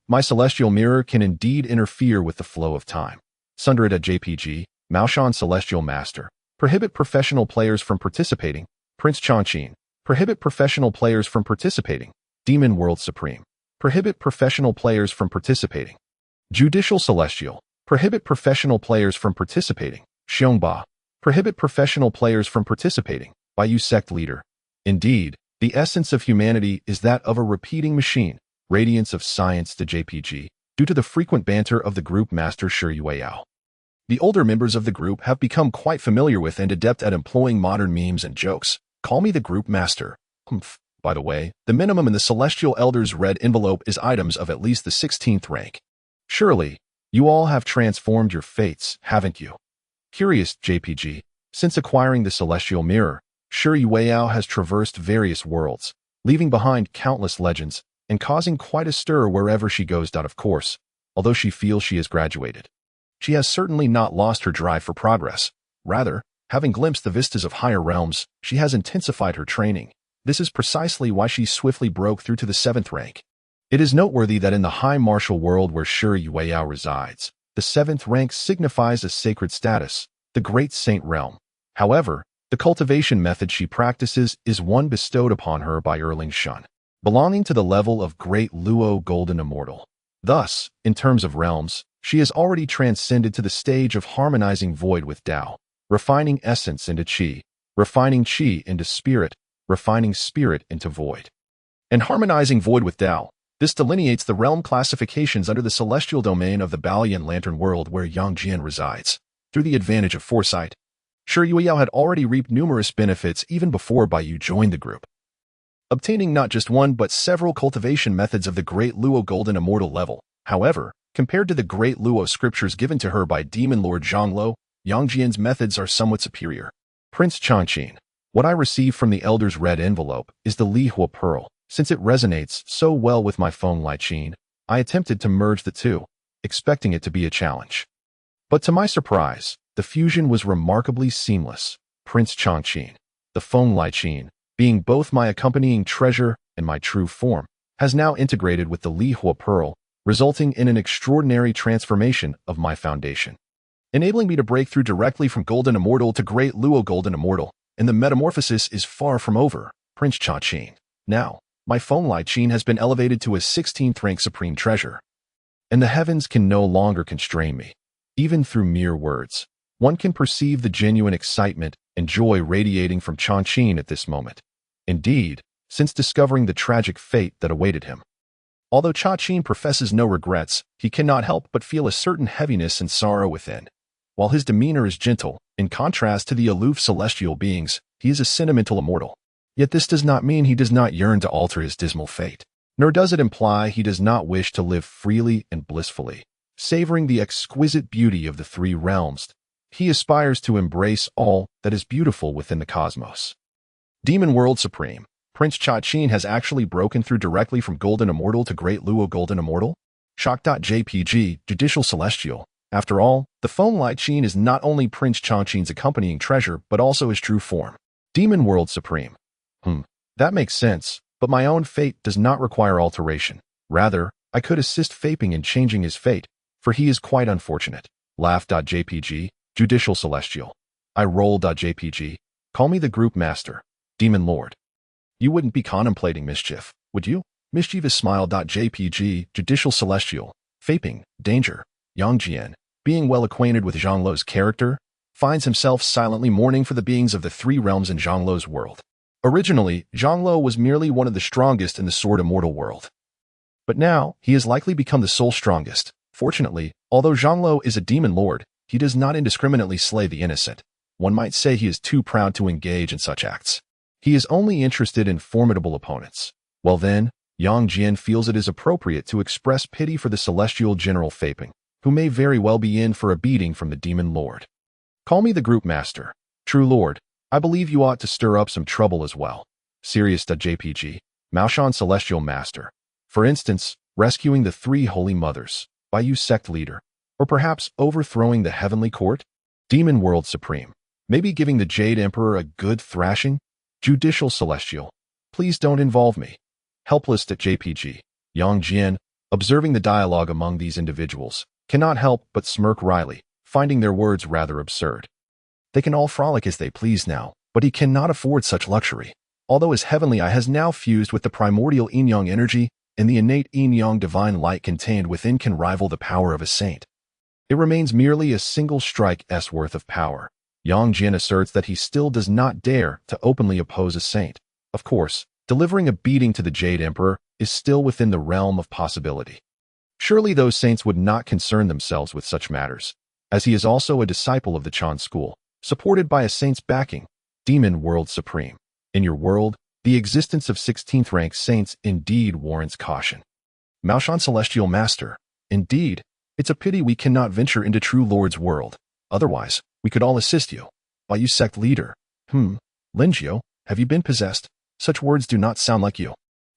My celestial mirror can indeed interfere with the flow of time. Sundred JPG, Maoshan celestial master. Prohibit professional players from participating. Prince Changqing. Prohibit professional players from participating. Demon World Supreme. Prohibit professional players from participating. Judicial Celestial. Prohibit professional players from participating. Xiongba. Prohibit professional players from participating. By you sect leader. Indeed, the essence of humanity is that of a repeating machine, radiance of science to JPG, due to the frequent banter of the group master Shi Yueyao. The older members of the group have become quite familiar with and adept at employing modern memes and jokes. Call me the group master. Humph. By the way, the minimum in the Celestial Elder's red envelope is items of at least the 16th rank. Surely, you all have transformed your fates, haven't you? Curious, JPG. Since acquiring the Celestial Mirror, Shi Yueyao has traversed various worlds, leaving behind countless legends and causing quite a stir wherever she goes. Of course, although she feels she has graduated, she has certainly not lost her drive for progress. Rather, having glimpsed the vistas of higher realms, she has intensified her training. This is precisely why she swiftly broke through to the 7th rank. It is noteworthy that in the high martial world where Shi Yueyao resides, the 7th rank signifies a sacred status, the Great Saint Realm. However, the cultivation method she practices is one bestowed upon her by Erling Shun, belonging to the level of Great Luo Golden Immortal. Thus, in terms of realms, she has already transcended to the stage of harmonizing void with Tao, refining essence into Qi, refining Qi into spirit, refining spirit into void, and harmonizing void with Tao. This delineates the realm classifications under the celestial domain of the Balian Lantern world where Yang Jian resides. Through the advantage of foresight, Shi Yueyao had already reaped numerous benefits even before Baiyu joined the group, obtaining not just one but several cultivation methods of the Great Luo Golden Immortal level. However, compared to the Great Luo scriptures given to her by Demon Lord Zhanglo, Yang Jian's methods are somewhat superior. Prince Changqin. What I received from the Elder's red envelope is the Li Hua Pearl. Since it resonates so well with my Feng Lai Qin, I attempted to merge the two, expecting it to be a challenge. But to my surprise, the fusion was remarkably seamless. Prince Changqin, the Feng Lai Qin, being both my accompanying treasure and my true form, has now integrated with the Li Hua Pearl, resulting in an extraordinary transformation of my foundation, enabling me to break through directly from Golden Immortal to Great Luo Golden Immortal, and the metamorphosis is far from over. Prince Changqin. Now, my Feng Lai Qin has been elevated to a 16th rank supreme treasure, and the heavens can no longer constrain me. Even through mere words, one can perceive the genuine excitement and joy radiating from Changqin at this moment. Indeed, since discovering the tragic fate that awaited him. Although Changqin professes no regrets, he cannot help but feel a certain heaviness and sorrow within. While his demeanor is gentle, in contrast to the aloof celestial beings, he is a sentimental immortal. Yet this does not mean he does not yearn to alter his dismal fate, nor does it imply he does not wish to live freely and blissfully, savoring the exquisite beauty of the three realms. He aspires to embrace all that is beautiful within the cosmos. Demon World Supreme. Prince Changqin has actually broken through directly from Golden Immortal to Great Luo Golden Immortal? Shock.jpg, Judicial Celestial. After all, the Feng Lai Qin is not only Prince Changqin's accompanying treasure but also his true form. Demon World Supreme. That makes sense, but my own fate does not require alteration. Rather, I could assist Faping in changing his fate, for he is quite unfortunate. Laugh.jpg, Judicial Celestial. I roll.jpg. Call me the Group Master. Demon Lord. You wouldn't be contemplating mischief, would you? Mischievous smile.jpg, Judicial Celestial. Faping, danger. Yang Jian, being well acquainted with Zhanglo's character, finds himself silently mourning for the beings of the three realms in Zhanglo's world. Originally, Zhanglo was merely one of the strongest in the Sword Immortal world. But now, he has likely become the sole strongest. Fortunately, although Zhanglo is a demon lord, he does not indiscriminately slay the innocent. One might say he is too proud to engage in such acts. He is only interested in formidable opponents. Well then, Yang Jian feels it is appropriate to express pity for the celestial General Faping, who may very well be in for a beating from the demon lord. Call me the Group Master. True Lord, I believe you ought to stir up some trouble as well. Serious.jpg, Maoshan Celestial Master. For instance, rescuing the three Holy Mothers, by you sect leader, or perhaps overthrowing the Heavenly Court? Demon World Supreme. Maybe giving the Jade Emperor a good thrashing? Judicial Celestial. Please don't involve me. Helpless.jpg, Yang Jian, observing the dialogue among these individuals, cannot help but smirk wryly, finding their words rather absurd. They can all frolic as they please now, but he cannot afford such luxury. although his heavenly eye has now fused with the primordial yin-yang energy, and the innate yin-yang divine light contained within can rival the power of a saint. It remains merely a single strike's worth of power. Yang Jian asserts that he still does not dare to openly oppose a saint. Of course, delivering a beating to the Jade Emperor is still within the realm of possibility. Surely those saints would not concern themselves with such matters, as he is also a disciple of the Chan school, supported by a saint's backing, Demon World Supreme. In your world, the existence of 16th rank saints indeed warrants caution. Maoshan Celestial Master, indeed, it's a pity we cannot venture into True Lord's world. Otherwise, we could all assist you. By you sect leader. Linjiao, have you been possessed? Such words do not sound like you.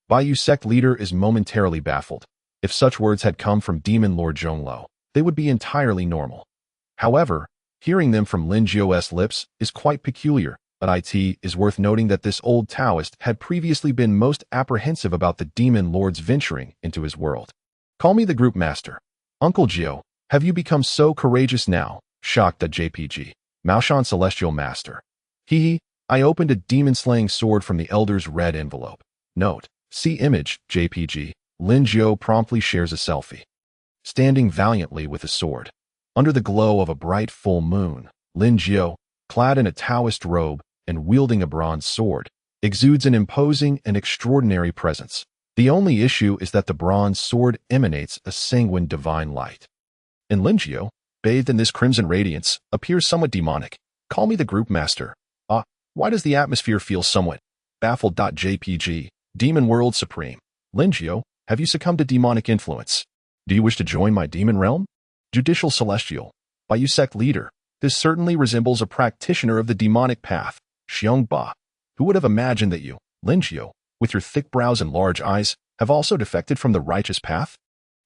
Bai Yu sect leader is momentarily baffled. If such words had come from Demon Lord Zhongluo, they would be entirely normal. However, hearing them from Lin Jiao's lips is quite peculiar, but it is worth noting that this old Taoist had previously been most apprehensive about the Demon Lord's venturing into his world. Call me the group master. Uncle Jiao, have you become so courageous now? Shocked at JPG. Maoshan Celestial Master. I opened a demon-slaying sword from the Elder's red envelope. Note, see image, JPG. Lin Jiao promptly shares a selfie. Standing valiantly with a sword. Under the glow of a bright full moon, Lin Jiao, clad in a Taoist robe and wielding a bronze sword, exudes an imposing and extraordinary presence. The only issue is that the bronze sword emanates a sanguine divine light. And Lin Jiao, bathed in this crimson radiance, appears somewhat demonic. Call me the group master. Why does the atmosphere feel somewhat baffled? JPG, Demon World Supreme. Lin Jiao, have you succumbed to demonic influence? Do you wish to join my demon realm? Judicial Celestial. By you sect leader. This certainly resembles a practitioner of the demonic path, Xiong Ba. Who would have imagined that you, Lin Jiao, with your thick brows and large eyes, have also defected from the righteous path?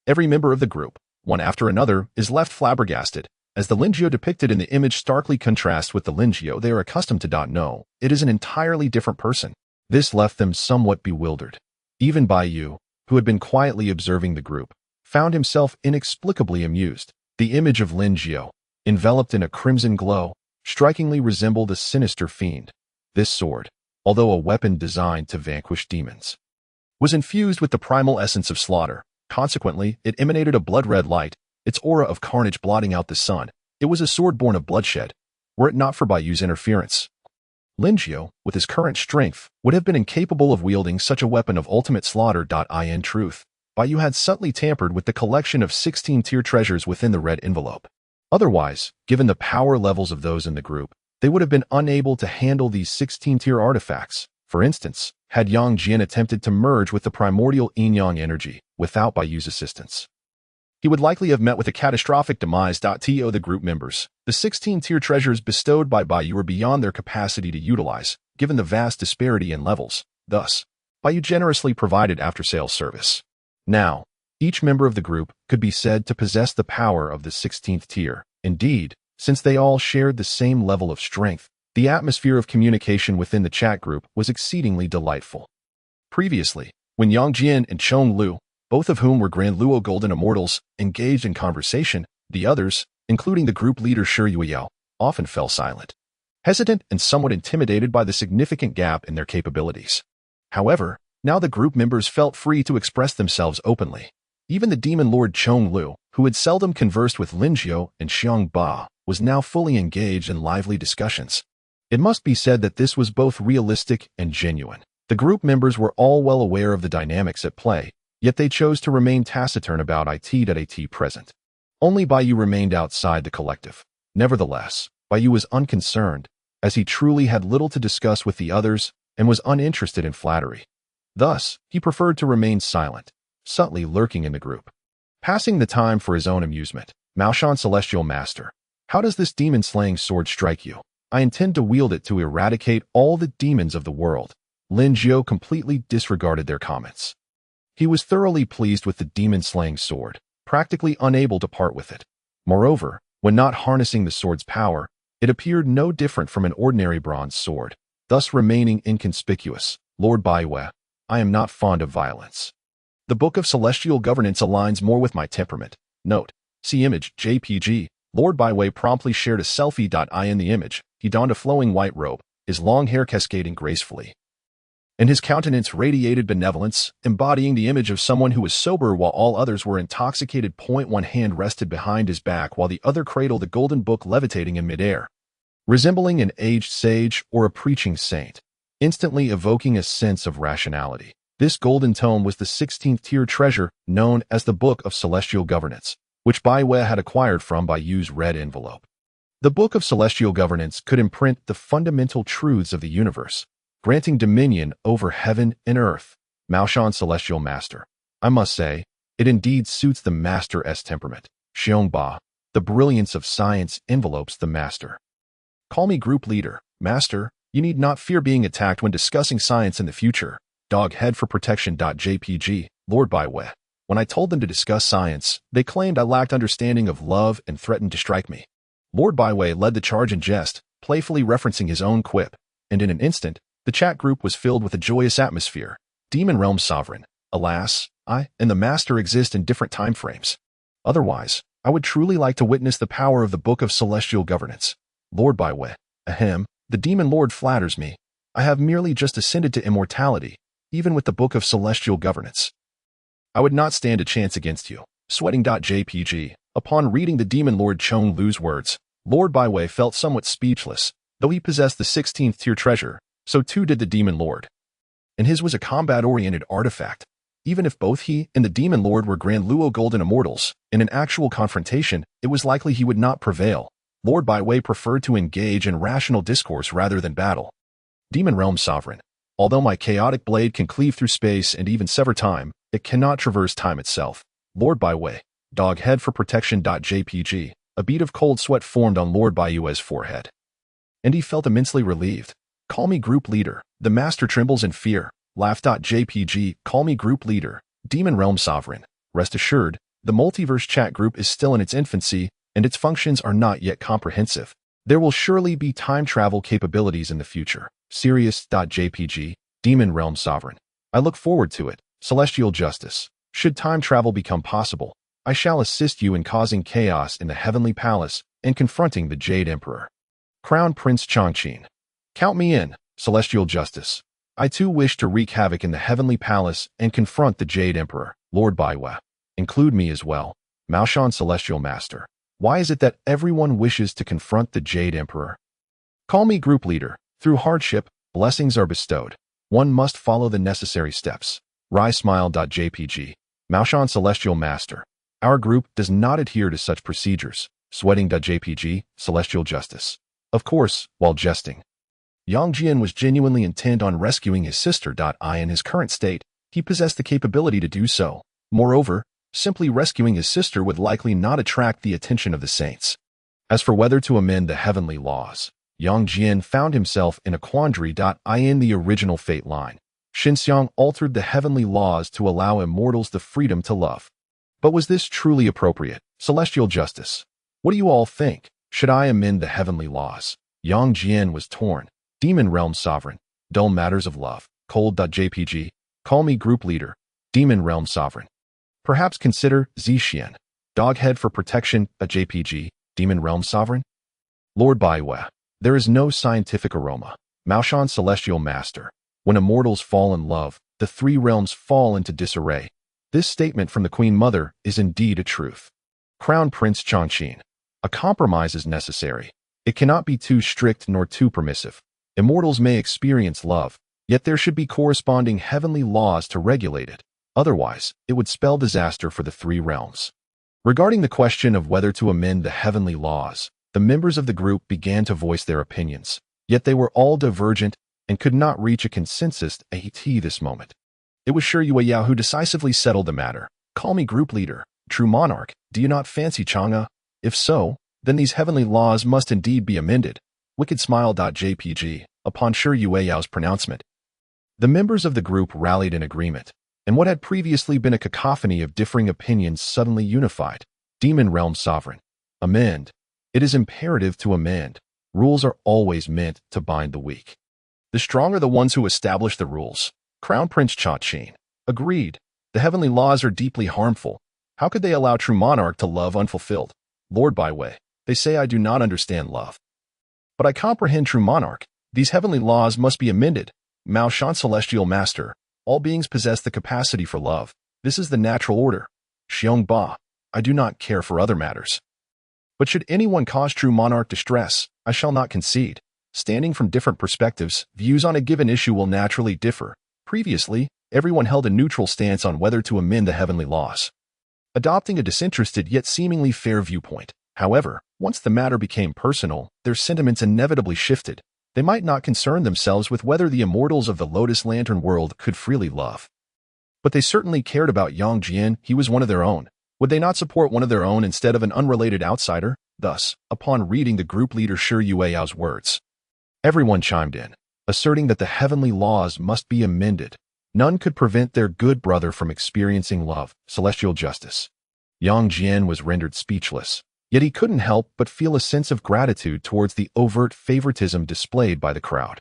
Every member of the group, one after another, is left flabbergasted, as the Lin Jiao depicted in the image starkly contrasts with the Lin Jiao they are accustomed to. No, it is an entirely different person. This left them somewhat bewildered. Even Bai Yu, who had been quietly observing the group, found himself inexplicably amused. The image of Lin Jiao, enveloped in a crimson glow, strikingly resembled a sinister fiend. This sword, although a weapon designed to vanquish demons, was infused with the primal essence of slaughter. Consequently, it emanated a blood-red light, its aura of carnage blotting out the sun. It was a sword born of bloodshed, were it not for Bai Yu's interference. Lin Jiao, with his current strength, would have been incapable of wielding such a weapon of ultimate slaughter. In truth, Bai Yu had subtly tampered with the collection of 16-tier treasures within the red envelope. Otherwise, given the power levels of those in the group, they would have been unable to handle these 16-tier artifacts. For instance, had Yang Jian attempted to merge with the primordial yin-yang energy without Bai Yu's assistance, he would likely have met with a catastrophic demise. The group members, the 16-tier treasures bestowed by Bai Yu were beyond their capacity to utilize, given the vast disparity in levels. Thus, Bai Yu generously provided after-sales service. Now, each member of the group could be said to possess the power of the 16th tier. Indeed, since they all shared the same level of strength, the atmosphere of communication within the chat group was exceedingly delightful. Previously, when Yang Jian and Chong Lu, both of whom were Grand Luo Golden Immortals, engaged in conversation, the others, including the group leader Shi Yueyao, often fell silent, hesitant and somewhat intimidated by the significant gap in their capabilities. However, now the group members felt free to express themselves openly. Even the Demon Lord Chong Lu, who had seldom conversed with Lin Jiao and Xiong Ba, was now fully engaged in lively discussions. It must be said that this was both realistic and genuine. The group members were all well aware of the dynamics at play, yet they chose to remain taciturn about it. Present. Only Bai Yu remained outside the collective. Nevertheless, Bai Yu was unconcerned, as he truly had little to discuss with the others and was uninterested in flattery. Thus, he preferred to remain silent, subtly lurking in the group, passing the time for his own amusement. Maoshan Celestial Master, how does this demon-slaying sword strike you? I intend to wield it to eradicate all the demons of the world. Lin Jiao completely disregarded their comments. He was thoroughly pleased with the demon-slaying sword, practically unable to part with it. Moreover, when not harnessing the sword's power, it appeared no different from an ordinary bronze sword, thus remaining inconspicuous. Lord Baiwei, I am not fond of violence. The Book of Celestial Governance aligns more with my temperament. Note, see image, JPG. Lord Baiwei promptly shared a selfie. In the image, he donned a flowing white robe, his long hair cascading gracefully. and his countenance radiated benevolence, embodying the image of someone who was sober while all others were intoxicated. One hand rested behind his back while the other cradled the golden book levitating in midair, resembling an aged sage or a preaching saint, instantly evoking a sense of rationality. This golden tome was the 16th tier treasure known as the Book of Celestial Governance, which Baiwei had acquired from Bayu's red envelope. The Book of Celestial Governance could imprint the fundamental truths of the universe, granting dominion over heaven and earth. Maoshan Celestial Master. I must say, it indeed suits the Master's temperament. Xiongba. The brilliance of science envelopes the Master. Call me Group Leader. Master, you need not fear being attacked when discussing science in the future. Dog Head for Protection.jpg. Lord Baiwei. When I told them to discuss science, they claimed I lacked understanding of love and threatened to strike me. Lord Baiwei led the charge in jest, playfully referencing his own quip, and in an instant, the chat group was filled with a joyous atmosphere. Demon Realm Sovereign. Alas, I and the Master exist in different time frames. Otherwise, I would truly like to witness the power of the Book of Celestial Governance. Lord Baiwei. Ahem, the Demon Lord flatters me. I have merely just ascended to immortality, even with the Book of Celestial Governance. I would not stand a chance against you. Sweating.jpg. Upon reading the Demon Lord Chong Lu's words, Lord Baiwei felt somewhat speechless. Though he possessed the 16th tier treasure, so too did the Demon Lord. And his was a combat-oriented artifact. Even if both he and the Demon Lord were Grand Luo Golden Immortals, in an actual confrontation, it was likely he would not prevail. Lord Baiwei preferred to engage in rational discourse rather than battle. Demon Realm Sovereign. Although my chaotic blade can cleave through space and even sever time, it cannot traverse time itself. Lord Baiwei. Dog Head for Protection.jpg. A bead of cold sweat formed on Lord Baiwei's forehead, and he felt immensely relieved. Call me Group Leader. The Master trembles in fear. Laugh.jpg. Call me Group Leader. Demon Realm Sovereign. Rest assured, the multiverse chat group is still in its infancy, and its functions are not yet comprehensive. There will surely be time travel capabilities in the future. Sirius.jpg. Demon Realm Sovereign. I look forward to it. Celestial Justice. Should time travel become possible, I shall assist you in causing chaos in the Heavenly Palace and confronting the Jade Emperor. Crown Prince Changqin. Count me in, Celestial Justice. I too wish to wreak havoc in the Heavenly Palace and confront the Jade Emperor. Lord Baiwei. Include me as well. Maoshan Celestial Master. Why is it that everyone wishes to confront the Jade Emperor? Call me Group Leader. Through hardship, blessings are bestowed. One must follow the necessary steps. Smile.jpg. Maoshan Celestial Master. Our group does not adhere to such procedures. Sweating.jpg. Celestial Justice. Of course, while jesting. Yang Jian was genuinely intent on rescuing his sister. In his current state, he possessed the capability to do so. Moreover, simply rescuing his sister would likely not attract the attention of the saints. As for whether to amend the heavenly laws, Yang Jian found himself in a quandary. In the original fate line, Xinxiang altered the heavenly laws to allow immortals the freedom to love. But was this truly appropriate? Celestial Justice. What do you all think? Should I amend the heavenly laws? Yang Jian was torn. Demon Realm Sovereign. Dull matters of love. Cold.jpg. Call me Group Leader. Demon Realm Sovereign. Perhaps consider Zixian. Doghead for Protection.jpg. Demon Realm Sovereign. Lord Baiwei. There is no scientific aroma. Maoshan Celestial Master. When immortals fall in love, the three realms fall into disarray. This statement from the Queen Mother is indeed a truth. Crown Prince Changqin. A compromise is necessary. It cannot be too strict nor too permissive. Immortals may experience love, yet there should be corresponding heavenly laws to regulate it. Otherwise, it would spell disaster for the three realms. Regarding the question of whether to amend the heavenly laws, the members of the group began to voice their opinions, yet they were all divergent and could not reach a consensus at this moment. It was Shi Yueyao who decisively settled the matter. Call me Group Leader. True Monarch, do you not fancy Chang'e? If so, then these heavenly laws must indeed be amended. WickedSmile.jpg. Upon Shi Yueyao's pronouncement, the members of the group rallied in agreement, and what had previously been a cacophony of differing opinions suddenly unified. Demon Realm Sovereign. Amend. It is imperative to amend. Rules are always meant to bind the weak. The strong are the ones who establish the rules. Crown Prince Changqin. Agreed. The heavenly laws are deeply harmful. How could they allow True Monarch to love unfulfilled? Lord Baiwei. They say I do not understand love. But I comprehend True Monarch. These heavenly laws must be amended. Mao Shan Celestial Master. All beings possess the capacity for love. This is the natural order. Xiong Ba. I do not care for other matters. But should anyone cause true monarch distress, I shall not concede. Standing from different perspectives, views on a given issue will naturally differ. Previously, everyone held a neutral stance on whether to amend the heavenly laws, adopting a disinterested yet seemingly fair viewpoint. However, once the matter became personal, their sentiments inevitably shifted. They might not concern themselves with whether the immortals of the Lotus Lantern world could freely love, but they certainly cared about Yang Jian. He was one of their own. Would they not support one of their own instead of an unrelated outsider? Thus, upon reading the group leader Shi Yueyao's words, everyone chimed in, asserting that the heavenly laws must be amended. None could prevent their good brother from experiencing love, celestial justice. Yang Jian was rendered speechless, yet he couldn't help but feel a sense of gratitude towards the overt favoritism displayed by the crowd.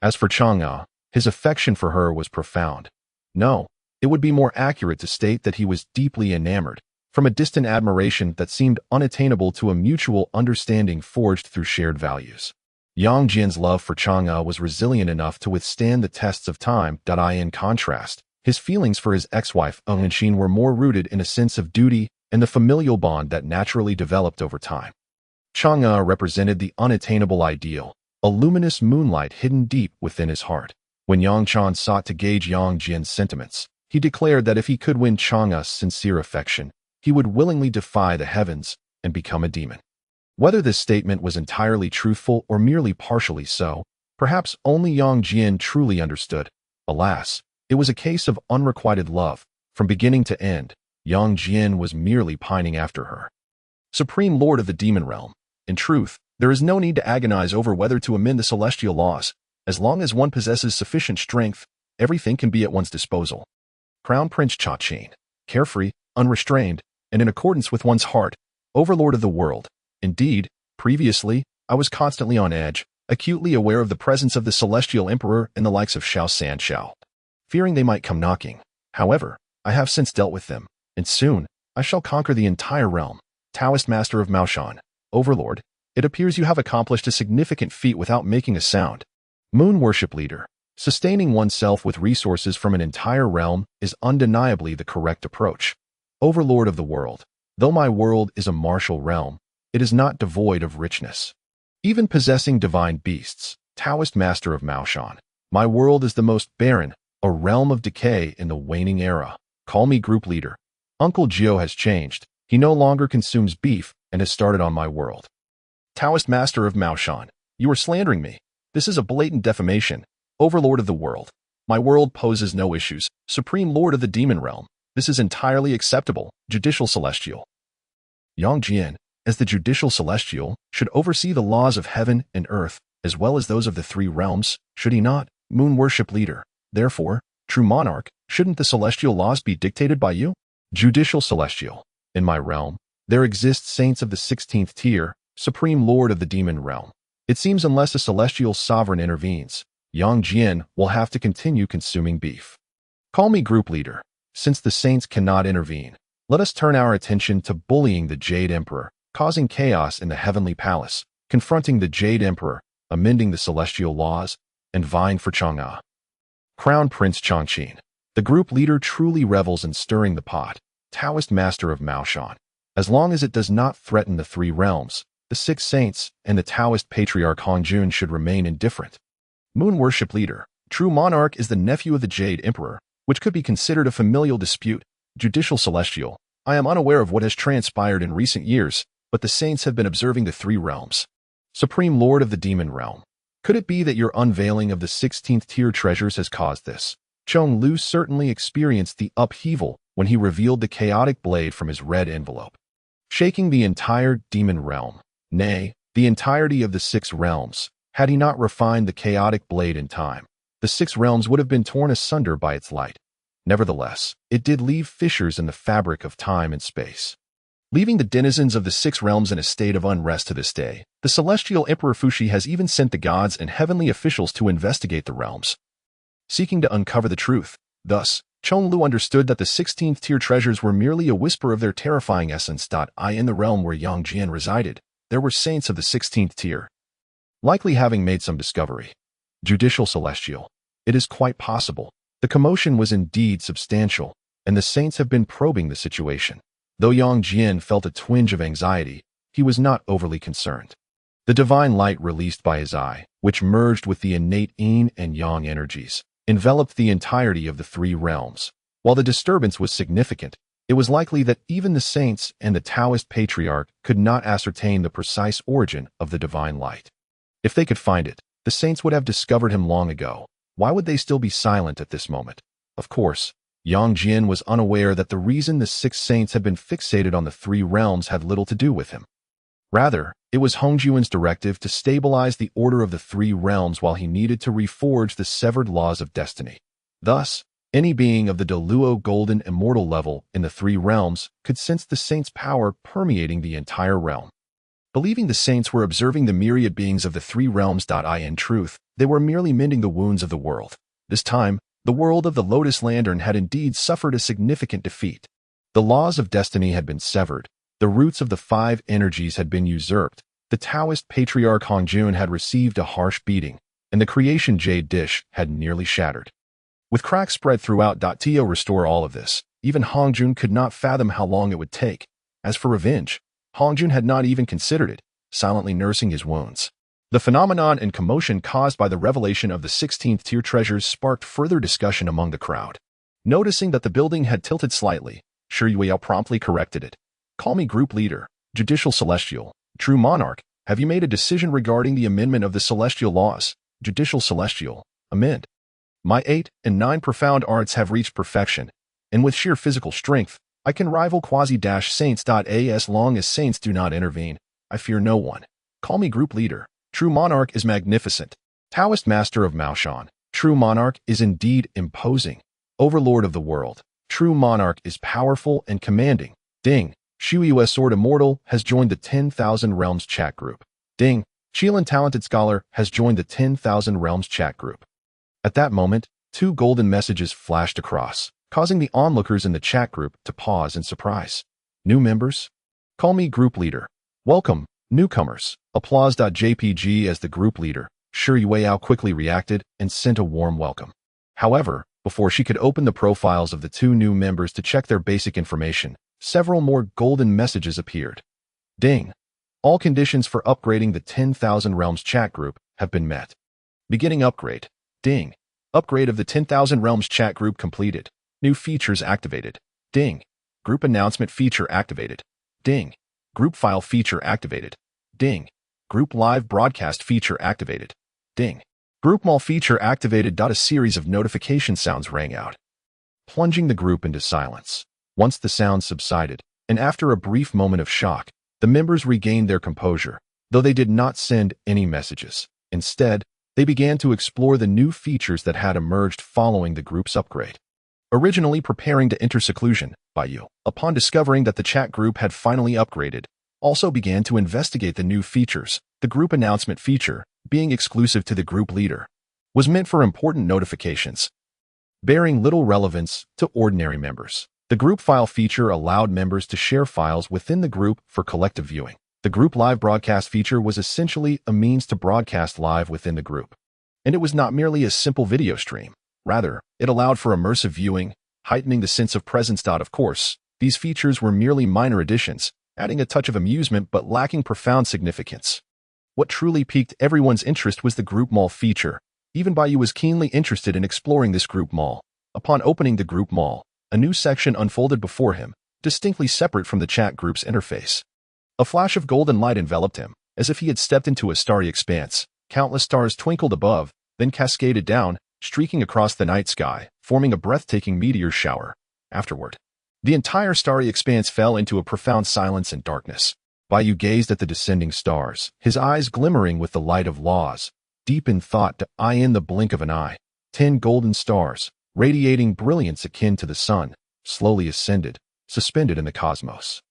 As for Chang'e, his affection for her was profound. No, it would be more accurate to state that he was deeply enamored, from a distant admiration that seemed unattainable to a mutual understanding forged through shared values. Yang Jian's love for Chang'e was resilient enough to withstand the tests of time. In contrast, his feelings for his ex-wife, Enxin, were more rooted in a sense of duty and the familial bond that naturally developed over time. Chang'e represented the unattainable ideal, a luminous moonlight hidden deep within his heart. When Yang Chan sought to gauge Yang Jian's sentiments, he declared that if he could win Chang'e's sincere affection, he would willingly defy the heavens and become a demon. Whether this statement was entirely truthful or merely partially so, perhaps only Yang Jian truly understood. Alas, it was a case of unrequited love. From beginning to end, Yang Jian was merely pining after her. Supreme Lord of the Demon Realm. In truth, there is no need to agonize over whether to amend the celestial laws. As long as one possesses sufficient strength, everything can be at one's disposal. Crown Prince Cha-Chin. Carefree, unrestrained, and in accordance with one's heart, overlord of the world. Indeed, previously, I was constantly on edge, acutely aware of the presence of the Celestial Emperor and the likes of Xiao San Xiao, fearing they might come knocking. However, I have since dealt with them, and soon, I shall conquer the entire realm. Taoist Master of Maoshan, Overlord, it appears you have accomplished a significant feat without making a sound. Moon Worship Leader, sustaining oneself with resources from an entire realm is undeniably the correct approach. Overlord of the world, though my world is a martial realm, it is not devoid of richness. Even possessing divine beasts, Taoist Master of Maoshan, my world is the most barren, a realm of decay in the waning era. Call me group leader. Uncle Gio has changed. He no longer consumes beef and has started on my world. Taoist Master of Maoshan, you are slandering me. This is a blatant defamation. Overlord of the world, my world poses no issues. Supreme Lord of the Demon Realm, this is entirely acceptable. Judicial Celestial. Yang Jian, as the Judicial Celestial, should oversee the laws of heaven and earth, as well as those of the three realms, should he not? Moon Worship Leader. Therefore, true monarch, shouldn't the celestial laws be dictated by you? Judicial Celestial. In my realm, there exist saints of the 16th tier, Supreme Lord of the Demon Realm. It seems unless a celestial sovereign intervenes, Yang Jian will have to continue consuming beef. Call me group leader. Since the saints cannot intervene, let us turn our attention to bullying the Jade Emperor, causing chaos in the heavenly palace, confronting the Jade Emperor, amending the celestial laws, and vying for Chang'e. Crown Prince Changqin. The group leader truly revels in stirring the pot. Taoist Master of Maoshan. As long as it does not threaten the three realms, the six saints and the Taoist Patriarch Hongjun should remain indifferent. Moon Worship Leader. True monarch is the nephew of the Jade Emperor, which could be considered a familial dispute. Judicial Celestial. I am unaware of what has transpired in recent years, but the saints have been observing the three realms. Supreme Lord of the Demon Realm. Could it be that your unveiling of the 16th tier treasures has caused this? Chong Lu certainly experienced the upheaval when he revealed the chaotic blade from his red envelope, shaking the entire demon realm, nay, the entirety of the six realms. Had he not refined the chaotic blade in time, the six realms would have been torn asunder by its light. Nevertheless, it did leave fissures in the fabric of time and space, leaving the denizens of the six realms in a state of unrest to this day. The celestial Emperor Fuxi has even sent the gods and heavenly officials to investigate the realms, seeking to uncover the truth. Thus, Chonglu understood that the 16th tier treasures were merely a whisper of their terrifying essence. In the realm where Yang Jian resided, there were saints of the 16th tier, likely having made some discovery. Judicial Celestial. It is quite possible. The commotion was indeed substantial, and the saints have been probing the situation. Though Yang Jian felt a twinge of anxiety, he was not overly concerned. The divine light released by his eye, which merged with the innate yin and yang energies, enveloped the entirety of the three realms. While the disturbance was significant, it was likely that even the saints and the Taoist patriarch could not ascertain the precise origin of the divine light. If they could find it, the saints would have discovered him long ago. Why would they still be silent at this moment? Of course, Yang Jian was unaware that the reason the six saints had been fixated on the three realms had little to do with him. Rather, it was Hongjuan's directive to stabilize the order of the three realms while he needed to reforge the severed laws of destiny. Thus, any being of the Deluo golden immortal level in the three realms could sense the saints' power permeating the entire realm. Believing the saints were observing the myriad beings of the three realms. In truth, they were merely mending the wounds of the world. This time, the world of the Lotus Lantern had indeed suffered a significant defeat. The laws of destiny had been severed. The roots of the five energies had been usurped. The Taoist patriarch Hongjuan had received a harsh beating, and the creation jade dish had nearly shattered. With cracks spread throughout. To restore all of this, even Hongjuan could not fathom how long it would take. As for revenge, Hongjuan had not even considered it, silently nursing his wounds. The phenomenon and commotion caused by the revelation of the 16th tier treasures sparked further discussion among the crowd. Noticing that the building had tilted slightly, Shi Yueyao promptly corrected it. Call me group leader, judicial celestial, true monarch. Have you made a decision regarding the amendment of the celestial laws? Judicial celestial, amend. My 8 and 9 profound arts have reached perfection, and with sheer physical strength, I can rival quasi-saints. As long as saints do not intervene, I fear no one. Call me group leader. True monarch is magnificent. Taoist master of Maoshan, true monarch is indeed imposing. Overlord of the world, true monarch is powerful and commanding. Ding. Shuiu's Sword Immortal has joined the 10,000 Realms chat group. Ding. Qilan Talented Scholar has joined the 10,000 Realms chat group. At that moment, 2 golden messages flashed across, causing the onlookers in the chat group to pause in surprise. New members? Call me group leader. Welcome, newcomers. Applause. JPG as the group leader, Shi Yueyao quickly reacted and sent a warm welcome. However, before she could open the profiles of the 2 new members to check their basic information, several more golden messages appeared. Ding. All conditions for upgrading the 10,000 Realms chat group have been met. Beginning upgrade. Ding. Upgrade of the 10,000 Realms chat group completed. New features activated. Ding. Group announcement feature activated. Ding. Group file feature activated. Ding. Group live broadcast feature activated. Ding. Group mall feature activated. A series of notification sounds rang out, plunging the group into silence. Once the sound subsided, and after a brief moment of shock, the members regained their composure, though they did not send any messages. Instead, they began to explore the new features that had emerged following the group's upgrade. Originally preparing to enter seclusion, Baiyu, upon discovering that the chat group had finally upgraded, also began to investigate the new features. The group announcement feature, being exclusive to the group leader, was meant for important notifications, bearing little relevance to ordinary members. The group file feature allowed members to share files within the group for collective viewing. The group live broadcast feature was essentially a means to broadcast live within the group. And it was not merely a simple video stream. Rather, it allowed for immersive viewing, heightening the sense of presence. Of course, these features were merely minor additions, adding a touch of amusement but lacking profound significance. What truly piqued everyone's interest was the group mall feature. Even Baiyu was keenly interested in exploring this group mall. Upon opening the group mall, a new section unfolded before him, distinctly separate from the chat group's interface. A flash of golden light enveloped him, as if he had stepped into a starry expanse. Countless stars twinkled above, then cascaded down, streaking across the night sky, forming a breathtaking meteor shower. Afterward, the entire starry expanse fell into a profound silence and darkness. Baiyu gazed at the descending stars, his eyes glimmering with the light of laws. Deep in thought, in the blink of an eye, 10 golden stars, radiating brilliance akin to the sun, slowly ascended, suspended in the cosmos.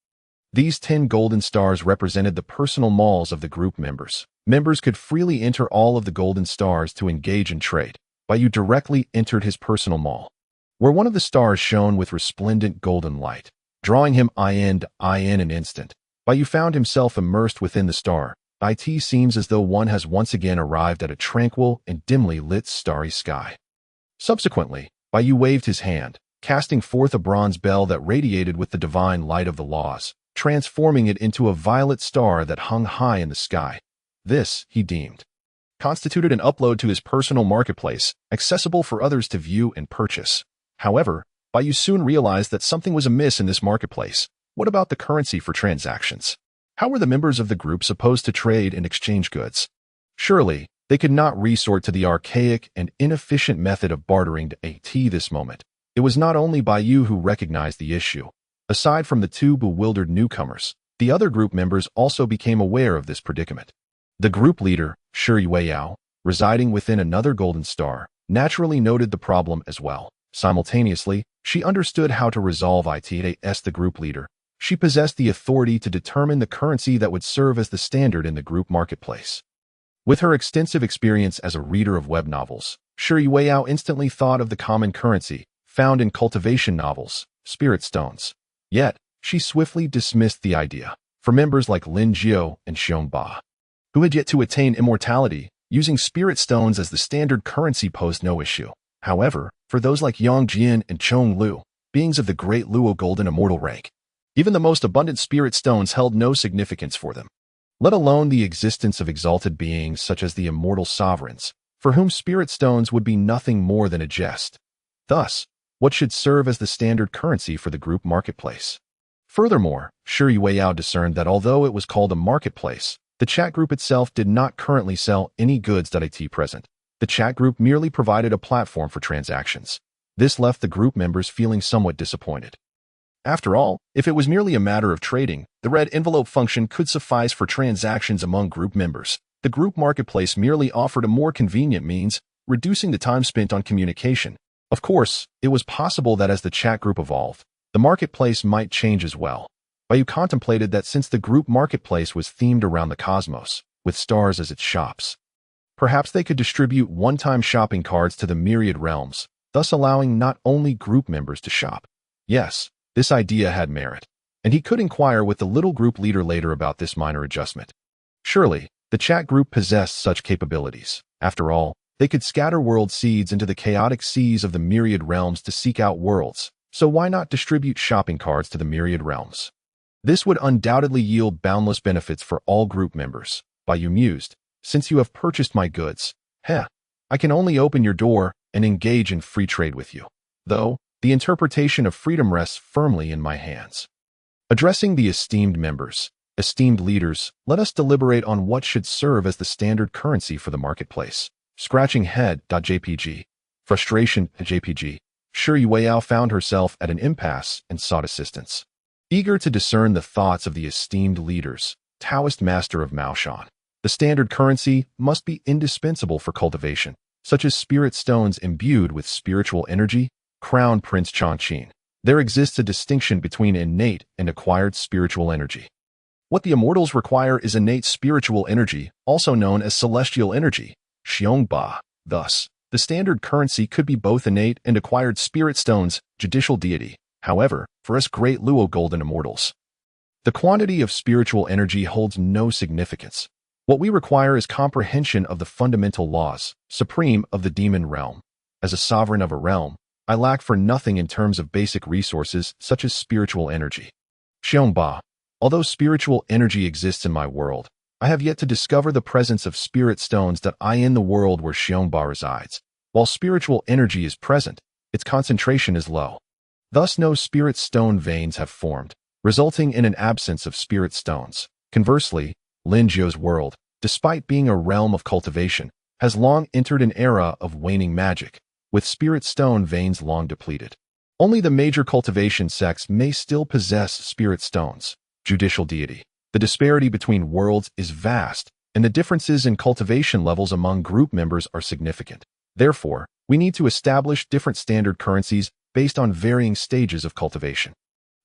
These 10 golden stars represented the personal malls of the group members. Members could freely enter all of the golden stars to engage in trade. Baiyu directly entered his personal mall, where one of the stars shone with resplendent golden light, drawing him in an instant. Baiyu found himself immersed within the star. It seems as though one has once again arrived at a tranquil and dimly lit starry sky. Subsequently, Bai Yu waved his hand, casting forth a bronze bell that radiated with the divine light of the laws, transforming it into a violet star that hung high in the sky. This, he deemed, constituted an upload to his personal marketplace, accessible for others to view and purchase. However, Bai Yu soon realized that something was amiss in this marketplace. What about the currency for transactions? How were the members of the group supposed to trade and exchange goods? Surely, they could not resort to the archaic and inefficient method of bartering to AT this moment. It was not only Bai Yu who recognized the issue. Aside from the two bewildered newcomers, the other group members also became aware of this predicament. The group leader, Shi Weiyao, residing within another golden star, naturally noted the problem as well. Simultaneously, she understood how to resolve it as the group leader. She possessed the authority to determine the currency that would serve as the standard in the group marketplace. With her extensive experience as a reader of web novels, Shi Weiyao instantly thought of the common currency found in cultivation novels, spirit stones. Yet, she swiftly dismissed the idea. For members like Lin Jiao and Xiong Ba, who had yet to attain immortality, using spirit stones as the standard currency posed no issue. However, for those like Yang Jian and Chong Lu, beings of the great Luo golden immortal rank, even the most abundant spirit stones held no significance for them, let alone the existence of exalted beings such as the immortal sovereigns, for whom spirit stones would be nothing more than a jest. Thus, what should serve as the standard currency for the group marketplace? Furthermore, Shi Weiyao discerned that although it was called a marketplace, the chat group itself did not currently sell any goods at present. The chat group merely provided a platform for transactions. This left the group members feeling somewhat disappointed. After all, if it was merely a matter of trading, the red envelope function could suffice for transactions among group members. The group marketplace merely offered a more convenient means, reducing the time spent on communication. Of course, it was possible that as the chat group evolved, the marketplace might change as well. Bai Yu contemplated that since the group marketplace was themed around the cosmos, with stars as its shops, perhaps they could distribute one-time shopping cards to the myriad realms, thus allowing not only group members to shop. Yes, this idea had merit, and he could inquire with the little group leader later about this minor adjustment. Surely, the chat group possessed such capabilities. After all, they could scatter world seeds into the chaotic seas of the myriad realms to seek out worlds, so why not distribute shopping cards to the myriad realms? This would undoubtedly yield boundless benefits for all group members. Bai Yu mused, since you have purchased my goods, I can only open your door and engage in free trade with you. Though, the interpretation of freedom rests firmly in my hands. Addressing the esteemed members, esteemed leaders, let us deliberate on what should serve as the standard currency for the marketplace. Scratching head.jpg. Frustration.jpg. Shi Weiyao found herself at an impasse and sought assistance. Eager to discern the thoughts of the esteemed leaders, Taoist master of Maoshan, the standard currency must be indispensable for cultivation, such as spirit stones imbued with spiritual energy. Crown Prince Chongqing. There exists a distinction between innate and acquired spiritual energy. What the immortals require is innate spiritual energy, also known as celestial energy, Xiongba. Thus, the standard currency could be both innate and acquired spirit stones, judicial deity. However, for us great Luo golden immortals, the quantity of spiritual energy holds no significance. What we require is comprehension of the fundamental laws, supreme of the demon realm. As a sovereign of a realm, I lack for nothing in terms of basic resources such as spiritual energy. Xiongba. Although spiritual energy exists in my world, I have yet to discover the presence of spirit stones that I in the world where Xiongba resides. While spiritual energy is present, its concentration is low. Thus no spirit stone veins have formed, resulting in an absence of spirit stones. Conversely, Lin Jiao's world, despite being a realm of cultivation, has long entered an era of waning magic, with spirit stone veins long depleted. Only the major cultivation sects may still possess spirit stones. Judicial deity. The disparity between worlds is vast, and the differences in cultivation levels among group members are significant. Therefore, we need to establish different standard currencies based on varying stages of cultivation.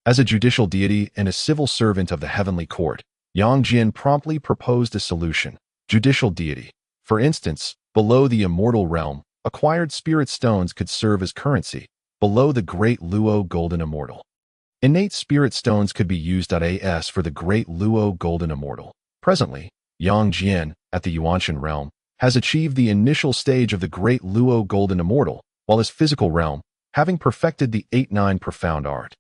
As a judicial deity and a civil servant of the heavenly court, Yang Jian promptly proposed a solution. Judicial deity. For instance, below the immortal realm, acquired spirit stones could serve as currency, below the great Luo golden immortal. Innate spirit stones could be used as for the great Luo golden immortal. Presently, Yang Jian, at the Yuanshan realm, has achieved the initial stage of the great Luo golden immortal, while his physical realm, having perfected the 8-9 profound art,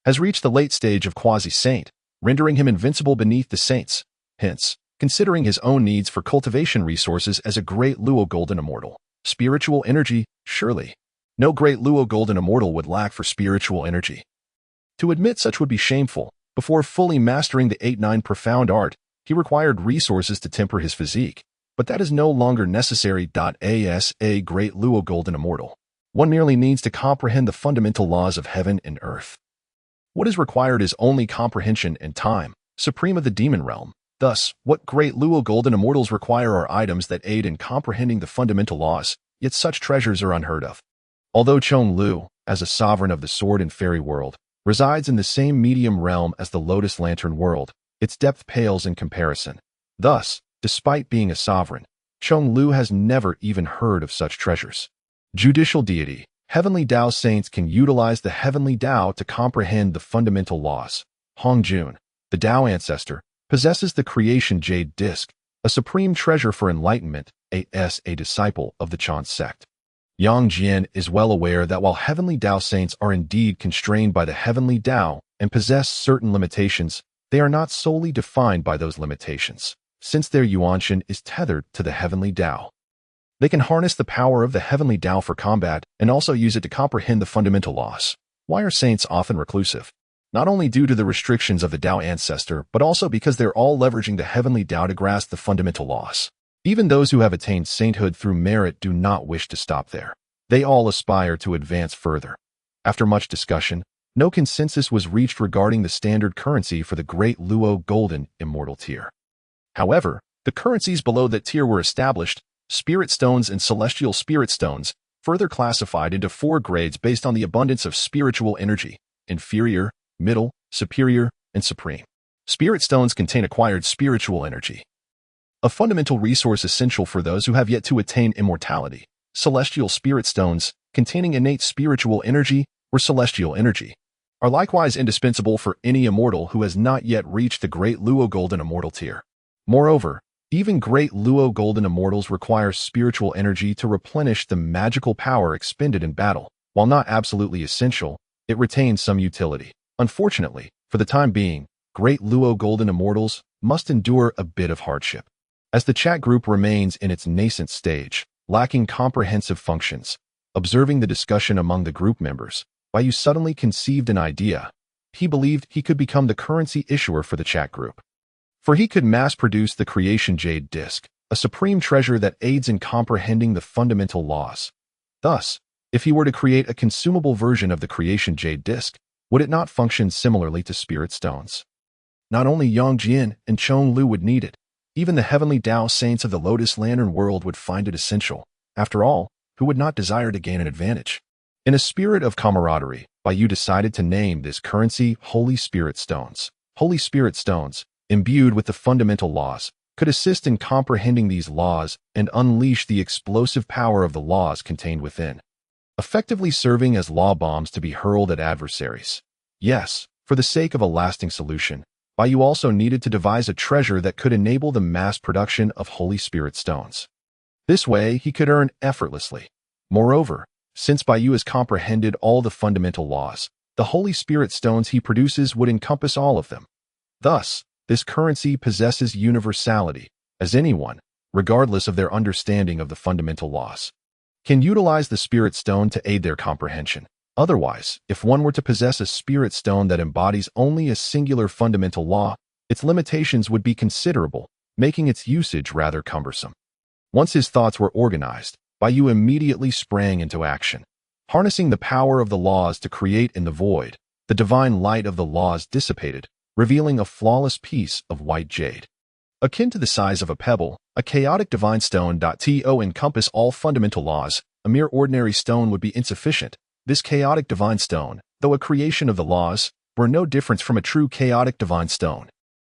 has reached the late stage of quasi-saint, rendering him invincible beneath the saints, hence, considering his own needs for cultivation resources as a great Luo Golden Immortal. Spiritual energy, surely. No great Luo Golden Immortal would lack for spiritual energy. To admit such would be shameful. Before fully mastering the 8-9 profound art, he required resources to temper his physique, but that is no longer necessary. As a great Luo Golden Immortal, one merely needs to comprehend the fundamental laws of heaven and earth. What is required is only comprehension and time, supreme of the demon realm. Thus, what great Luo Golden Immortals require are items that aid in comprehending the fundamental laws, yet such treasures are unheard of. Although Chong Lu, as a sovereign of the sword and fairy world, resides in the same medium realm as the Lotus Lantern world, its depth pales in comparison. Thus, despite being a sovereign, Chong Lu has never even heard of such treasures. Judicial deity. Heavenly Tao saints can utilize the Heavenly Tao to comprehend the fundamental laws. Hong Jun, the Tao ancestor, possesses the creation jade disc, a supreme treasure for enlightenment, as a disciple of the Chan sect. Yang Jian is well aware that while Heavenly Tao saints are indeed constrained by the Heavenly Tao and possess certain limitations, they are not solely defined by those limitations, since their Yuanshan is tethered to the Heavenly Tao. They can harness the power of the Heavenly Tao for combat and also use it to comprehend the fundamental laws. Why are saints often reclusive? Not only due to the restrictions of the Tao ancestor, but also because they're all leveraging the Heavenly Tao to grasp the fundamental laws. Even those who have attained sainthood through merit do not wish to stop there. They all aspire to advance further. After much discussion, no consensus was reached regarding the standard currency for the Great Luo Golden Immortal tier. However, the currencies below that tier were established: Spirit Stones and Celestial Spirit Stones, further classified into 4 grades based on the abundance of spiritual energy: inferior, middle, superior, and supreme. Spirit Stones contain acquired spiritual energy, a fundamental resource essential for those who have yet to attain immortality. Celestial Spirit Stones, containing innate spiritual energy or celestial energy, are likewise indispensable for any immortal who has not yet reached the Great Luo Golden Immortal tier. Moreover, even Great Luo Golden Immortals require spiritual energy to replenish the magical power expended in battle. While not absolutely essential, it retains some utility. Unfortunately, for the time being, Great Luo Golden Immortals must endure a bit of hardship. As the chat group remains in its nascent stage, lacking comprehensive functions, observing the discussion among the group members, Bayu suddenly conceived an idea. He believed he could become the currency issuer for the chat group. For he could mass-produce the Creation Jade Disc, a supreme treasure that aids in comprehending the fundamental laws. Thus, if he were to create a consumable version of the Creation Jade Disc, would it not function similarly to Spirit Stones? Not only Yang Jian and Chong Lu would need it, even the Heavenly Tao saints of the Lotus Lantern world would find it essential. After all, who would not desire to gain an advantage? In a spirit of camaraderie, Bayu decided to name this currency Holy Spirit Stones. Holy Spirit Stones, imbued with the fundamental laws, could assist in comprehending these laws and unleash the explosive power of the laws contained within, effectively serving as law bombs to be hurled at adversaries. Yes, for the sake of a lasting solution, Bayu also needed to devise a treasure that could enable the mass production of Holy Spirit Stones. This way, he could earn effortlessly. Moreover, since Bayu has comprehended all the fundamental laws, the Holy Spirit Stones he produces would encompass all of them. Thus, this currency possesses universality, as anyone, regardless of their understanding of the fundamental laws, can utilize the Spirit Stone to aid their comprehension. Otherwise, if one were to possess a Spirit Stone that embodies only a singular fundamental law, its limitations would be considerable, making its usage rather cumbersome. Once his thoughts were organized, Bayu immediately sprang into action. Harnessing the power of the laws to create in the void, the divine light of the laws dissipated, revealing a flawless piece of white jade. Akin to the size of a pebble, a chaotic divine stone to encompass all fundamental laws. A mere ordinary stone would be insufficient. This chaotic divine stone, though a creation of the laws, were no difference from a true chaotic divine stone.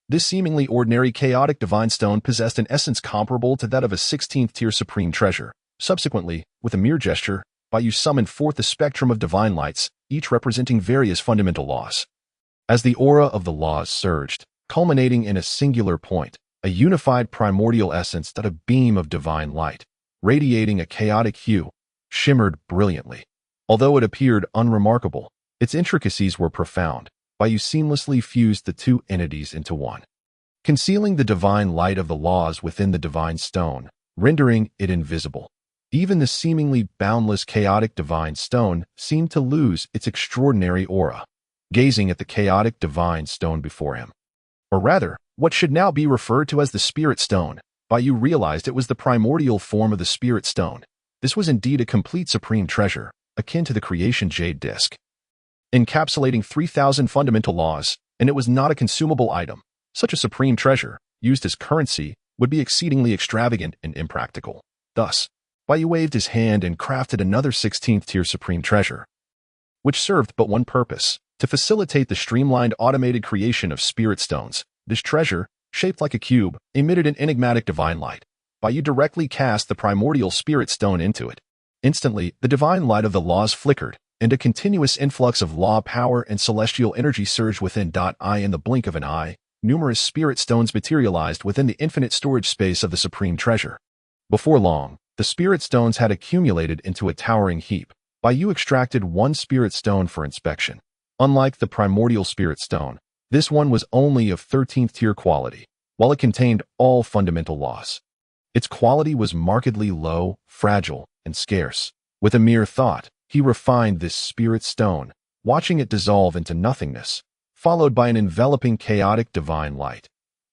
This seemingly ordinary chaotic divine stone possessed an essence comparable to that of a 16th tier supreme treasure. Subsequently, with a mere gesture, Bayu summoned forth a spectrum of divine lights, each representing various fundamental laws. As the aura of the laws surged, culminating in a singular point, a unified primordial essence that a beam of divine light, radiating a chaotic hue, shimmered brilliantly. Although it appeared unremarkable, its intricacies were profound. Baiyu seamlessly fused the two entities into one, concealing the divine light of the laws within the divine stone, rendering it invisible. Even the seemingly boundless chaotic divine stone seemed to lose its extraordinary aura, gazing at the chaotic divine stone before him. Or rather, what should now be referred to as the spirit stone. Baiyu realized it was the primordial form of the spirit stone. This was indeed a complete supreme treasure, akin to the creation jade disc, encapsulating 3,000 fundamental laws, and it was not a consumable item. Such a supreme treasure, used as currency, would be exceedingly extravagant and impractical. Thus, Baiyu waved his hand and crafted another 16th-tier supreme treasure, which served but one purpose: to facilitate the streamlined automated creation of spirit stones. This treasure, shaped like a cube, emitted an enigmatic divine light. Baiyu directly cast the primordial spirit stone into it. Instantly, the divine light of the laws flickered, and a continuous influx of law power and celestial energy surged within. In the blink of an eye, numerous spirit stones materialized within the infinite storage space of the supreme treasure. Before long, the spirit stones had accumulated into a towering heap. Baiyu extracted one spirit stone for inspection. Unlike the primordial spirit stone, this one was only of 13th-tier quality, while it contained all fundamental laws. Its quality was markedly low, fragile, and scarce. With a mere thought, he refined this spirit stone, watching it dissolve into nothingness, followed by an enveloping chaotic divine light.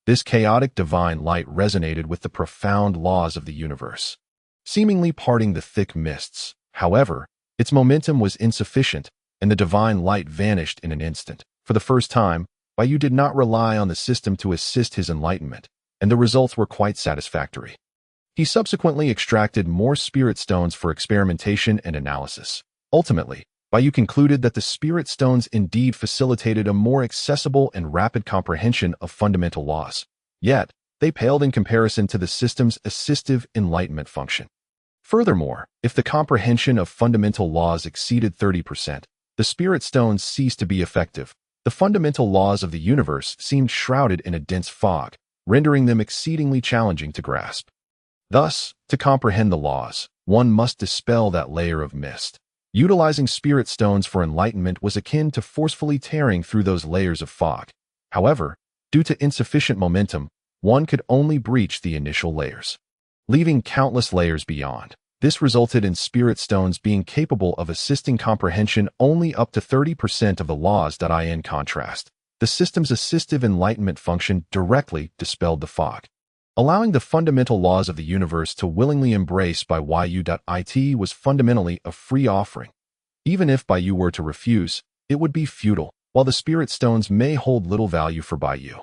This chaotic divine light resonated with the profound laws of the universe, seemingly parting the thick mists. However, its momentum was insufficient, and the divine light vanished in an instant. For the first time, Baiyu did not rely on the system to assist his enlightenment, and the results were quite satisfactory. He subsequently extracted more spirit stones for experimentation and analysis. Ultimately, Baiyu concluded that the spirit stones indeed facilitated a more accessible and rapid comprehension of fundamental laws. Yet, they paled in comparison to the system's assistive enlightenment function. Furthermore, if the comprehension of fundamental laws exceeded 30%, the spirit stones ceased to be effective. The fundamental laws of the universe seemed shrouded in a dense fog, rendering them exceedingly challenging to grasp. Thus, to comprehend the laws, one must dispel that layer of mist. Utilizing spirit stones for enlightenment was akin to forcefully tearing through those layers of fog. However, due to insufficient momentum, one could only breach the initial layers, leaving countless layers beyond. This resulted in spirit stones being capable of assisting comprehension only up to 30% of the laws. In contrast, the system's assistive enlightenment function directly dispelled the fog, allowing the fundamental laws of the universe to willingly embrace Baiyu. It was fundamentally a free offering. Even if Baiyu were to refuse, it would be futile. While the spirit stones may hold little value for Baiyu,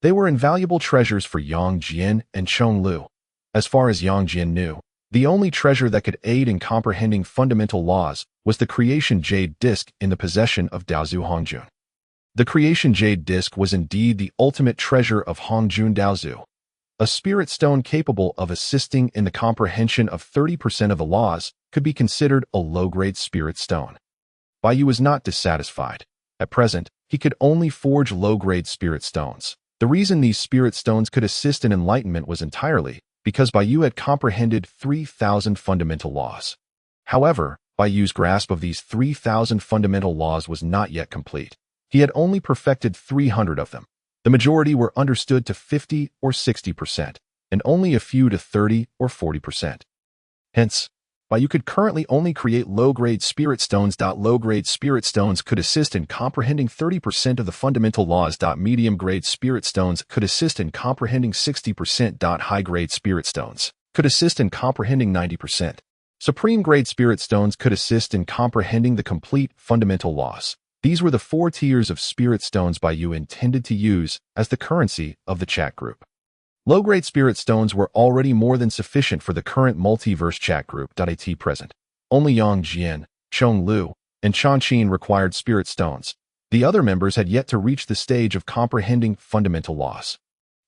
they were invaluable treasures for Yang Jian and Chong Lu. As far as Yang Jian knew, the only treasure that could aid in comprehending fundamental laws was the creation jade disc in the possession of Daozu Hongjun. The creation jade disc was indeed the ultimate treasure of Hongjun Daozu, a spirit stone capable of assisting in the comprehension of 30% of the laws could be considered a low-grade spirit stone. Baiyu was not dissatisfied. At present, he could only forge low-grade spirit stones. The reason these spirit stones could assist in enlightenment was entirely because Baiyu had comprehended 3,000 fundamental laws. However, Baiyu's grasp of these 3,000 fundamental laws was not yet complete. He had only perfected 300 of them. The majority were understood to 50 or 60%, and only a few to 30 or 40%. Hence, Baiyu could currently only create low-grade spirit stones. Low-grade spirit stones could assist in comprehending 30% of the fundamental laws. Medium-grade spirit stones could assist in comprehending 60%. High-grade spirit stones could assist in comprehending 90%. Supreme-grade spirit stones could assist in comprehending the complete fundamental laws. These were the 4 tiers of spirit stones Baiyu intended to use as the currency of the chat group. Low-grade spirit stones were already more than sufficient for the current multiverse chat group. At present, only Yang Jian, Chong Lu, and Chan Qin required spirit stones. The other members had yet to reach the stage of comprehending fundamental laws.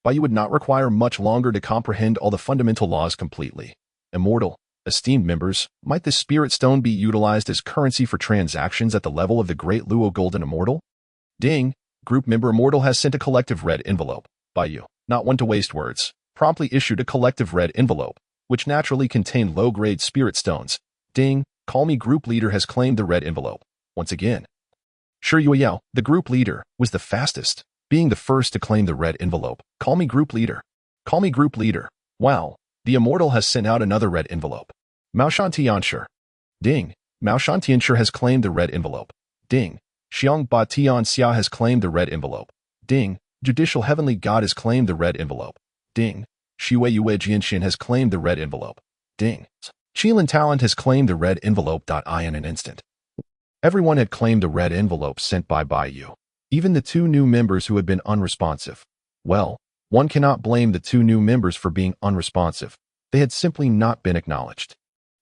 Baiyu would not require much longer to comprehend all the fundamental laws completely. Immortal, esteemed members, might this spirit stone be utilized as currency for transactions at the level of the Great Luo Golden Immortal? Ding! Group member Immortal has sent a collective red envelope. Baiyu, not one to waste words, promptly issued a collective red envelope, which naturally contained low-grade spirit stones. Ding, call me group leader has claimed the red envelope. Once again. Shi Yueyao, the group leader, was the fastest, being the first to claim the red envelope. Call me group leader. Call me group leader. Wow, the Immortal has sent out another red envelope. Mao Shantianshi. Ding, Mao Shantianshi has claimed the red envelope. Ding, Xiang Ba Tianxia has claimed the red envelope. Ding, Judicial Heavenly God has claimed the red envelope. Ding, Shiwei Yue Jianxin has claimed the red envelope. Ding, Qilin Talent has claimed the red envelope. In an instant. Everyone had claimed the red envelope sent by you. Even the two new members who had been unresponsive. Well, one cannot blame the two new members for being unresponsive. They had simply not been acknowledged.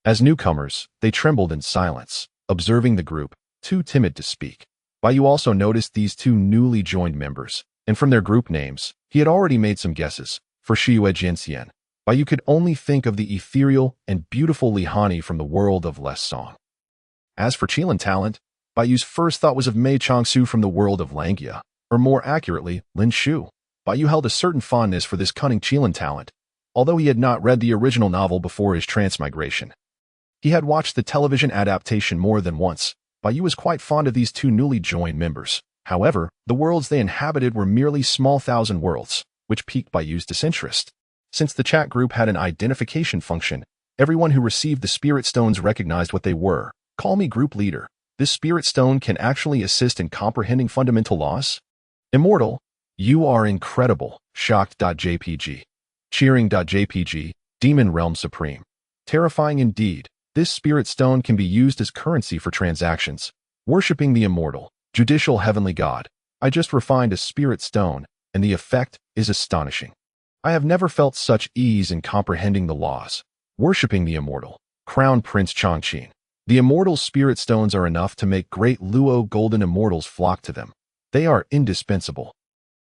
As newcomers, they trembled in silence, observing the group, too timid to speak. Baiyu also noticed these two newly joined members, and from their group names, he had already made some guesses. For Shiyue Jianxian, Baiyu could only think of the ethereal and beautiful Lihani from the world of less song. As for Qilin Talent, Baiyu's first thought was of Mei Changsu from the world of Langia, or more accurately, Lin Shu. Baiyu held a certain fondness for this cunning Qilin Talent, although he had not read the original novel before his transmigration. He had watched the television adaptation more than once. Baiyu was quite fond of these two newly joined members. However, the worlds they inhabited were merely small thousand worlds, which piqued Baiyu's disinterest. Since the chat group had an identification function, everyone who received the spirit stones recognized what they were. Call me group leader. This spirit stone can actually assist in comprehending fundamental laws? Immortal, you are incredible. Shocked.jpg. Cheering.jpg. Demon Realm Supreme. Terrifying indeed. This spirit stone can be used as currency for transactions. Worshipping the Immortal, Judicial Heavenly God. I just refined a spirit stone, and the effect is astonishing. I have never felt such ease in comprehending the laws. Worshipping the Immortal, Crown Prince Chongqing. The Immortal Spirit Stones are enough to make great Luo Golden Immortals flock to them. They are indispensable.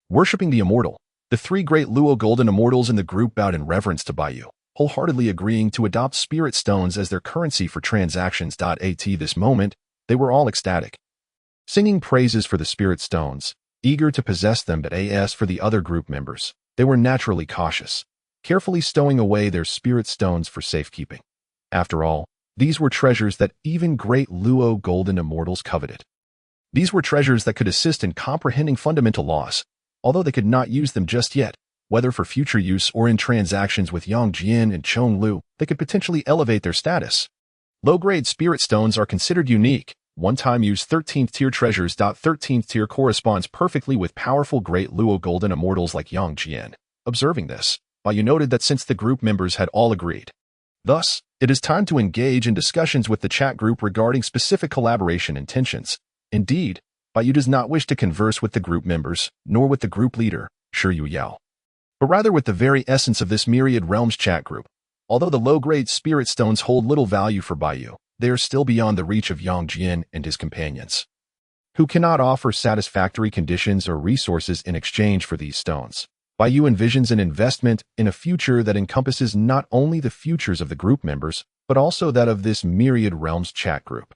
Worshipping the Immortal, the three great Luo Golden Immortals in the group bowed in reverence to Baiyu, wholeheartedly agreeing to adopt Spirit Stones as their currency for transactions. At this moment, they were all ecstatic. Singing praises for the Spirit Stones, eager to possess them. But as for the other group members, they were naturally cautious, carefully stowing away their Spirit Stones for safekeeping. After all, these were treasures that even great Luo Golden Immortals coveted. These were treasures that could assist in comprehending fundamental laws, although they could not use them just yet. Whether for future use or in transactions with Yang Jian and Chong Lu, they could potentially elevate their status. Low-grade spirit stones are considered unique, one-time use 13th tier treasures. 13th tier corresponds perfectly with powerful great Luo Golden Immortals like Yang Jian. Observing this, Baiyu noted that since the group members had all agreed, thus, it is time to engage in discussions with the chat group regarding specific collaboration intentions. Indeed, Baiyu does not wish to converse with the group members, nor with the group leader, Shi Yueyao, but rather with the very essence of this Myriad Realms chat group. Although the low-grade spirit stones hold little value for Baiyu, they are still beyond the reach of Yang Jian and his companions, who cannot offer satisfactory conditions or resources in exchange for these stones. Baiyu envisions an investment in a future that encompasses not only the futures of the group members, but also that of this Myriad Realms chat group.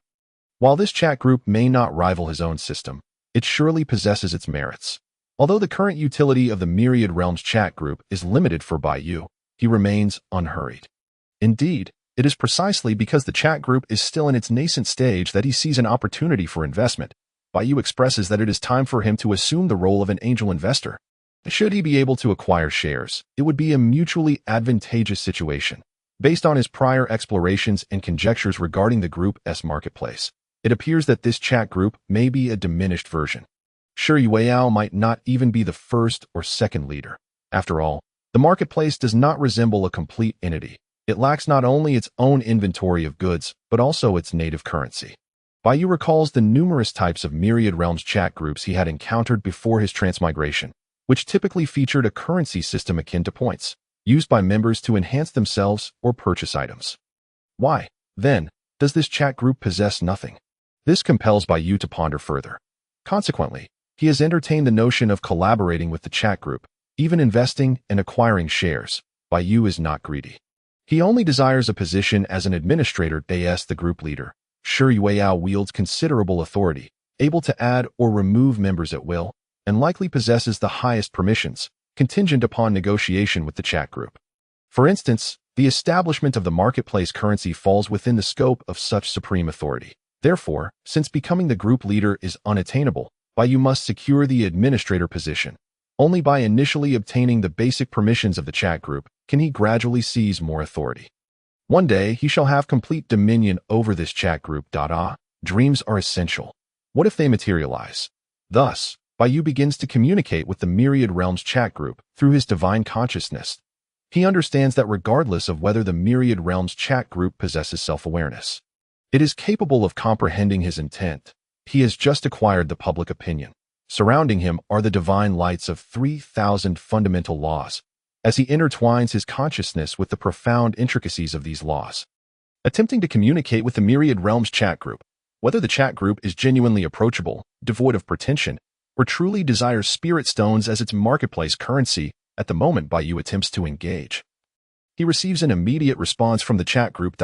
While this chat group may not rival his own system, it surely possesses its merits. Although the current utility of the Myriad Realms chat group is limited for Baiyu, he remains unhurried. Indeed, it is precisely because the chat group is still in its nascent stage that he sees an opportunity for investment. Baiyu expresses that it is time for him to assume the role of an angel investor. Should he be able to acquire shares, it would be a mutually advantageous situation. Based on his prior explorations and conjectures regarding the group's marketplace, it appears that this chat group may be a diminished version. Shi Yueyao might not even be the first or second leader. After all, the marketplace does not resemble a complete entity. It lacks not only its own inventory of goods, but also its native currency. Baiyu recalls the numerous types of Myriad Realms chat groups he had encountered before his transmigration, which typically featured a currency system akin to points, used by members to enhance themselves or purchase items. Why, then, does this chat group possess nothing? This compels Baiyu to ponder further. Consequently, he has entertained the notion of collaborating with the chat group, even investing and acquiring shares. Baiyu is not greedy. He only desires a position as an administrator. The group leader, Shi Yueyao, wields considerable authority, able to add or remove members at will, and likely possesses the highest permissions, contingent upon negotiation with the chat group. For instance, The establishment of the marketplace currency falls within the scope of such supreme authority. Therefore, since becoming the group leader is unattainable, you must secure the administrator position. Only by initially obtaining the basic permissions of the chat group can he gradually seize more authority. One day, he shall have complete dominion over this chat group. Dreams are essential. What if they materialize? Thus, Yu begins to communicate with the Myriad Realms chat group through his divine consciousness. He understands that regardless of whether the Myriad Realms chat group possesses self-awareness, it is capable of comprehending his intent. He has just acquired the public opinion. Surrounding him are the divine lights of 3,000 fundamental laws, as he intertwines his consciousness with the profound intricacies of these laws. Attempting to communicate with the Myriad Realms chat group, whether the chat group is genuinely approachable, devoid of pretension, or truly desires spirit stones as its marketplace currency, at the moment Yu attempts to engage, he receives an immediate response from the chat group.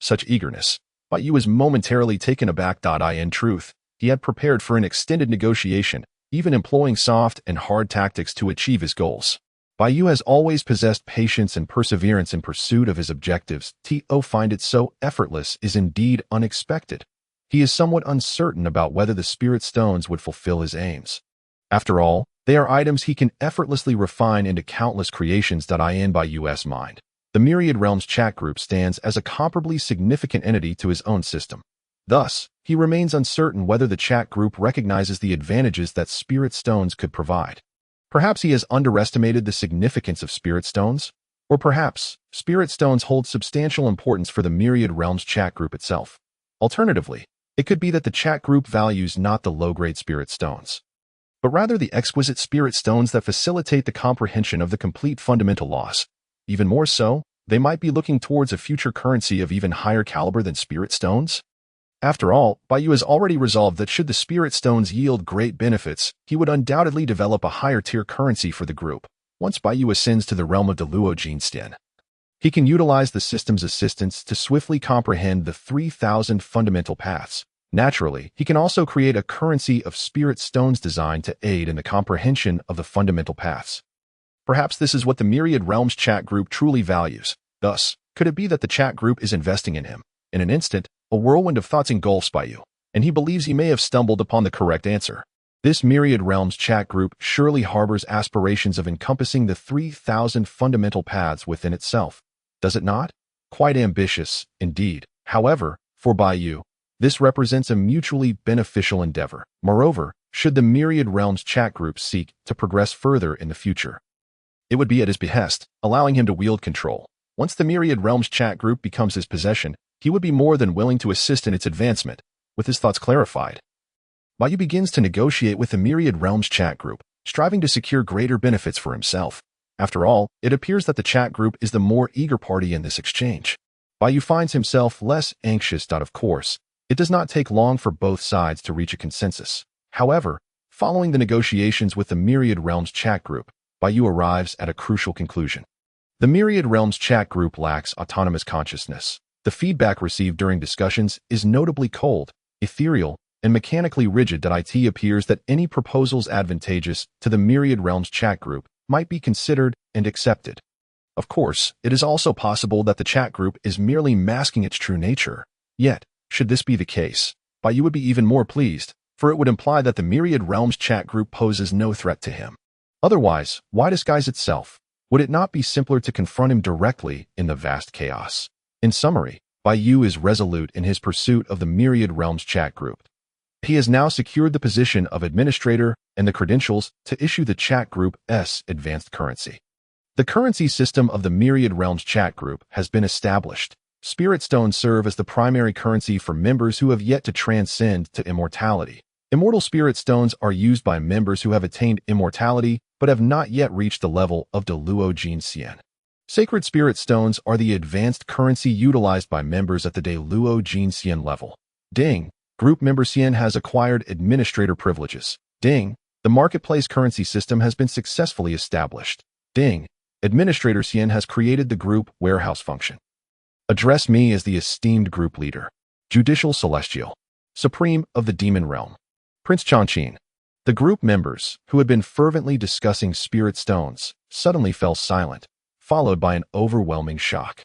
Such eagerness. Yu is momentarily taken aback. In truth, he had prepared for an extended negotiation, even employing soft and hard tactics to achieve his goals. Yu has always possessed patience and perseverance in pursuit of his objectives. To find it so effortless is indeed unexpected. He is somewhat uncertain about whether the spirit stones would fulfill his aims. After all, they are items he can effortlessly refine into countless creations. In Yu's mind, the Myriad Realms chat group stands as a comparably significant entity to his own system. Thus, he remains uncertain whether the chat group recognizes the advantages that spirit stones could provide. Perhaps he has underestimated the significance of spirit stones, or perhaps spirit stones hold substantial importance for the Myriad Realms chat group itself. Alternatively, it could be that the chat group values not the low-grade spirit stones, but rather the exquisite spirit stones that facilitate the comprehension of the complete fundamental laws. Even more so, they might be looking towards a future currency of even higher caliber than spirit stones. After all, Yu has already resolved that should the spirit stones yield great benefits, he would undoubtedly develop a higher-tier currency for the group. Once Yu ascends to the realm of the Luo Jinxian, he can utilize the system's assistance to swiftly comprehend the 3,000 fundamental paths. Naturally, he can also create a currency of spirit stones designed to aid in the comprehension of the fundamental paths. Perhaps this is what the Myriad Realms chat group truly values. Thus, could it be that the chat group is investing in him? In an instant, a whirlwind of thoughts engulfs Yu, and he believes he may have stumbled upon the correct answer. This Myriad Realms chat group surely harbors aspirations of encompassing the 3,000 fundamental paths within itself. Does it not? Quite ambitious, indeed. However, for Yu, this represents a mutually beneficial endeavor. Moreover, should the Myriad Realms chat group seek to progress further in the future, it would be at his behest, allowing him to wield control. Once the Myriad Realms chat group becomes his possession, he would be more than willing to assist in its advancement. With his thoughts clarified, Yu begins to negotiate with the Myriad Realms chat group, striving to secure greater benefits for himself. After all, it appears that the chat group is the more eager party in this exchange. Yu finds himself less anxious. Of course, it does not take long for both sides to reach a consensus. However, following the negotiations with the Myriad Realms chat group, Yu arrives at a crucial conclusion. The Myriad Realms chat group lacks autonomous consciousness. The feedback received during discussions is notably cold, ethereal, and mechanically rigid. It appears that any proposals advantageous to the Myriad Realms chat group might be considered and accepted. Of course, it is also possible that the chat group is merely masking its true nature. Yet, should this be the case, Yu would be even more pleased, for it would imply that the Myriad Realms chat group poses no threat to him. Otherwise, why disguise itself? Would it not be simpler to confront him directly in the vast chaos? In summary, Yu is resolute in his pursuit of the Myriad Realms chat group. He has now secured the position of administrator and the credentials to issue the chat group's advanced currency. The currency system of the Myriad Realms chat group has been established. Spirit stones serve as the primary currency for members who have yet to transcend to immortality. Immortal spirit stones are used by members who have attained immortality but have not yet reached the level of the Luo Jinxian. Sacred spirit stones are the advanced currency utilized by members at the De Luo Jinxian level. Ding. Group member Xian has acquired administrator privileges. Ding. The marketplace currency system has been successfully established. Ding. Administrator Xian has created the group warehouse function. Address me as the esteemed group leader. Judicial Celestial. Supreme of the Demon Realm. Prince Changqin. The group members, who had been fervently discussing spirit stones, suddenly fell silent, followed by an overwhelming shock.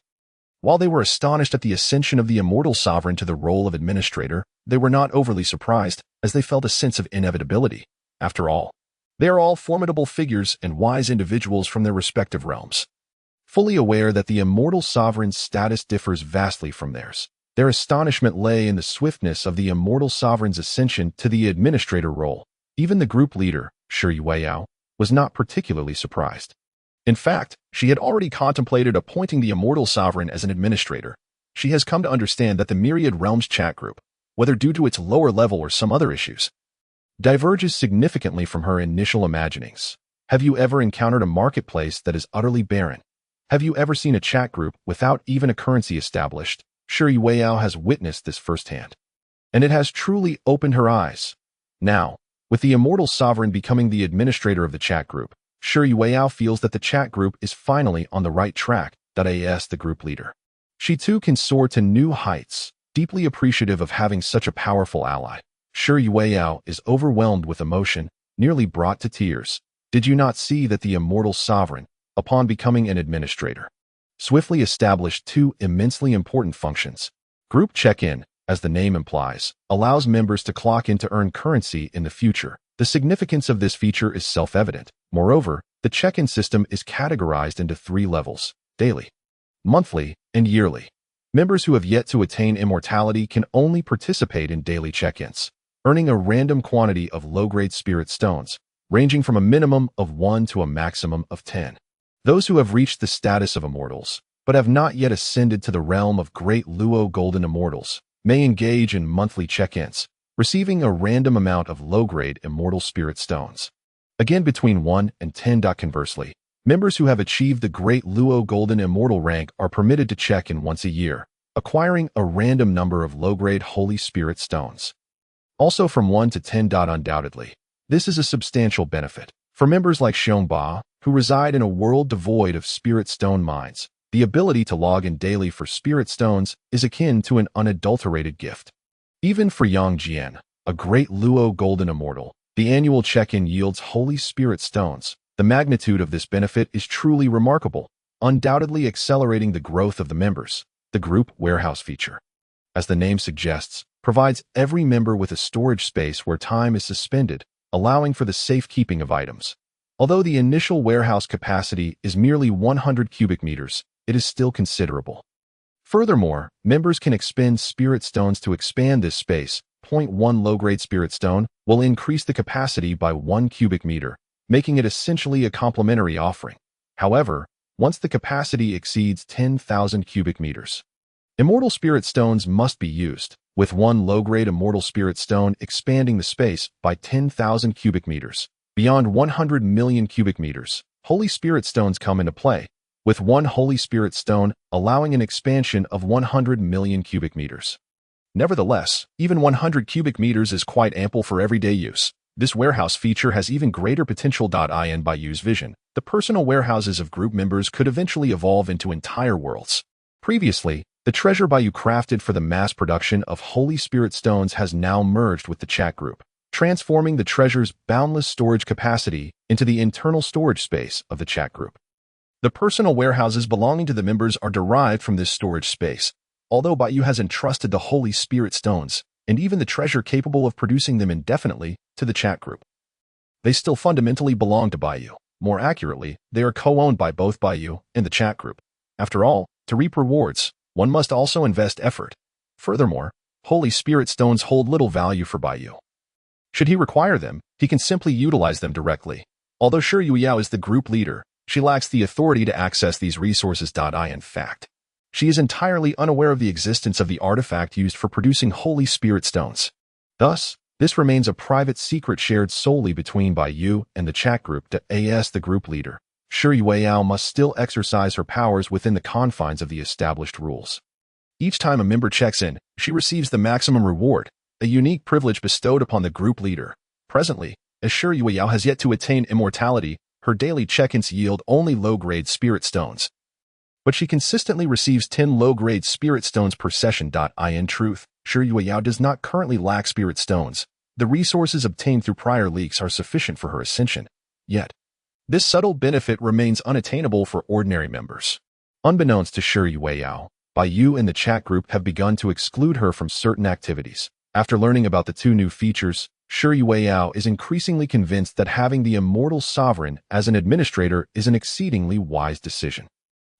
While they were astonished at the ascension of the Immortal Sovereign to the role of administrator, they were not overly surprised, as they felt a sense of inevitability. After all, they are all formidable figures and wise individuals from their respective realms. Fully aware that the Immortal Sovereign's status differs vastly from theirs, their astonishment lay in the swiftness of the Immortal Sovereign's ascension to the administrator role. Even the group leader, Shi Yueyao, was not particularly surprised. In fact, she had already contemplated appointing the Immortal Sovereign as an administrator. She has come to understand that the Myriad Realms chat group, whether due to its lower level or some other issues, diverges significantly from her initial imaginings. Have you ever encountered a marketplace that is utterly barren? Have you ever seen a chat group without even a currency established? Shi Yueyao has witnessed this firsthand, and it has truly opened her eyes. Now, with the Immortal Sovereign becoming the administrator of the chat group, Shi Yueyao feels that the chat group is finally on the right track. As the group leader, she too can soar to new heights. Deeply appreciative of having such a powerful ally, Shi Yueyao is overwhelmed with emotion, nearly brought to tears. Did you not see that the Immortal Sovereign, upon becoming an administrator, swiftly established two immensely important functions? Group check-in, as the name implies, allows members to clock in to earn currency in the future. The significance of this feature is self-evident. Moreover, the check-in system is categorized into 3 levels: daily, monthly, and yearly. Members who have yet to attain immortality can only participate in daily check-ins, earning a random quantity of low-grade spirit stones, ranging from a minimum of 1 to a maximum of 10. Those who have reached the status of immortals, but have not yet ascended to the realm of Great Luo Golden Immortals, may engage in monthly check-ins, receiving a random amount of low-grade immortal spirit stones. Again, between 1 and 10. Conversely, members who have achieved the Great Luo Golden Immortal rank are permitted to check in once a year, acquiring a random number of low-grade Holy Spirit stones. Also from 1 to 10. Undoubtedly, this is a substantial benefit. For members like Xiongba, who reside in a world devoid of spirit stone mines, the ability to log in daily for spirit stones is akin to an unadulterated gift. Even for Yang Jian, a Great Luo Golden Immortal, the annual check-in yields Holy Spirit stones. The magnitude of this benefit is truly remarkable, undoubtedly accelerating the growth of the members. The group warehouse feature, as the name suggests, provides every member with a storage space where time is suspended, allowing for the safekeeping of items. Although the initial warehouse capacity is merely 100 cubic meters, it is still considerable. Furthermore, members can expend spirit stones to expand this space. 0.1 low-grade spirit stone will increase the capacity by 1 cubic meter, making it essentially a complementary offering. However, once the capacity exceeds 10,000 cubic meters, immortal spirit stones must be used, with 1 low-grade immortal spirit stone expanding the space by 10,000 cubic meters. Beyond 100 million cubic meters, Holy Spirit stones come into play, with 1 Holy Spirit stone allowing an expansion of 100 million cubic meters. Nevertheless, even 100 cubic meters is quite ample for everyday use. This warehouse feature has even greater potential. In Bayu's vision, the personal warehouses of group members could eventually evolve into entire worlds. Previously, the treasure Bayu crafted for the mass production of Holy Spirit stones has now merged with the chat group, transforming the treasure's boundless storage capacity into the internal storage space of the chat group. The personal warehouses belonging to the members are derived from this storage space, although Bayu has entrusted the Holy Spirit stones, and even the treasure capable of producing them indefinitely, to the chat group. They still fundamentally belong to Bayu. More accurately, they are co-owned by both Bayu and the chat group. After all, to reap rewards, one must also invest effort. Furthermore, Holy Spirit stones hold little value for Bayu. Should he require them, he can simply utilize them directly. Although Shi Yueyao is the group leader, she lacks the authority to access these resources. In fact, she is entirely unaware of the existence of the artifact used for producing Holy Spirit stones. Thus, this remains a private secret shared solely between Bayu and the chat group. As the group leader, Shi Yueyao must still exercise her powers within the confines of the established rules. Each time a member checks in, she receives the maximum reward, a unique privilege bestowed upon the group leader. Presently, as Shi Yueyao has yet to attain immortality, her daily check-ins yield only low-grade spirit stones. But she consistently receives 10 low-grade spirit stones per session. In truth, Shi Yueyao does not currently lack spirit stones. The resources obtained through prior leaks are sufficient for her ascension. Yet, This subtle benefit remains unattainable for ordinary members. Unbeknownst to Shi Yueyao, you and the chat group have begun to exclude her from certain activities. After learning about the two new features, Shi Yueyao is increasingly convinced that having the Immortal Sovereign as an administrator is an exceedingly wise decision.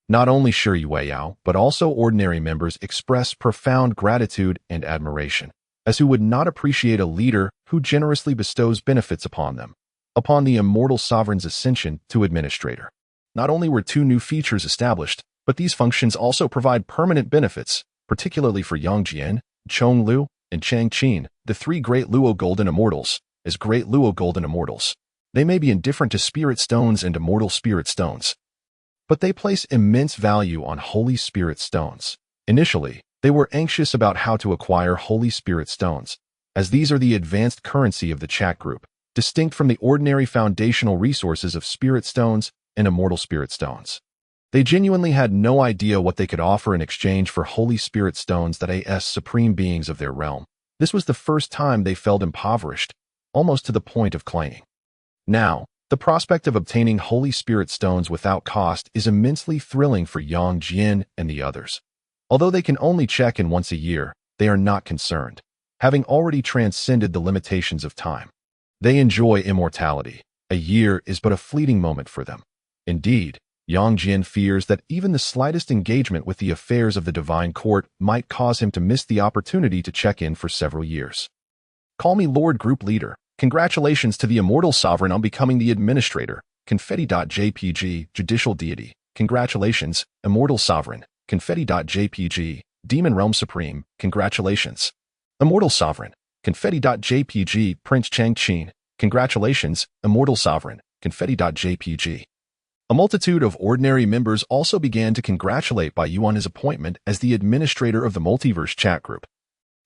Not only Shi Yueyao, but also ordinary members express profound gratitude and admiration, as who would not appreciate a leader who generously bestows benefits upon them. Upon the Immortal Sovereign's ascension to administrator, not only were two new features established, but these functions also provide permanent benefits, particularly for Yang Jian, Chong Lu, and Chang Qin, the three Great Luo Golden Immortals. As Great Luo Golden Immortals, they may be indifferent to Spirit Stones and Immortal Spirit Stones, but they place immense value on Holy Spirit Stones. Initially, they were anxious about how to acquire Holy Spirit Stones, as these are the advanced currency of the chat group, distinct from the ordinary foundational resources of Spirit Stones and Immortal Spirit Stones. They genuinely had no idea what they could offer in exchange for Holy Spirit Stones that as supreme beings of their realm. This was the first time they felt impoverished, almost to the point of claiming. Now, the prospect of obtaining Holy Spirit Stones without cost is immensely thrilling for Yang Jian and the others. Although they can only check in once a year, they are not concerned, having already transcended the limitations of time. They enjoy immortality. A year is but a fleeting moment for them. Indeed, Yang Jian fears that even the slightest engagement with the affairs of the Divine Court might cause him to miss the opportunity to check in for several years. Call me Lord Group Leader. Congratulations to the Immortal Sovereign on becoming the Administrator. Confetti.jpg, Judicial Deity. Congratulations, Immortal Sovereign. Confetti.jpg, Demon Realm Supreme. Congratulations. Immortal Sovereign. Confetti.jpg, Prince Chang Qin. Congratulations, Immortal Sovereign. Confetti.jpg. A multitude of ordinary members also began to congratulate Yu on his appointment as the administrator of the Multiverse chat group.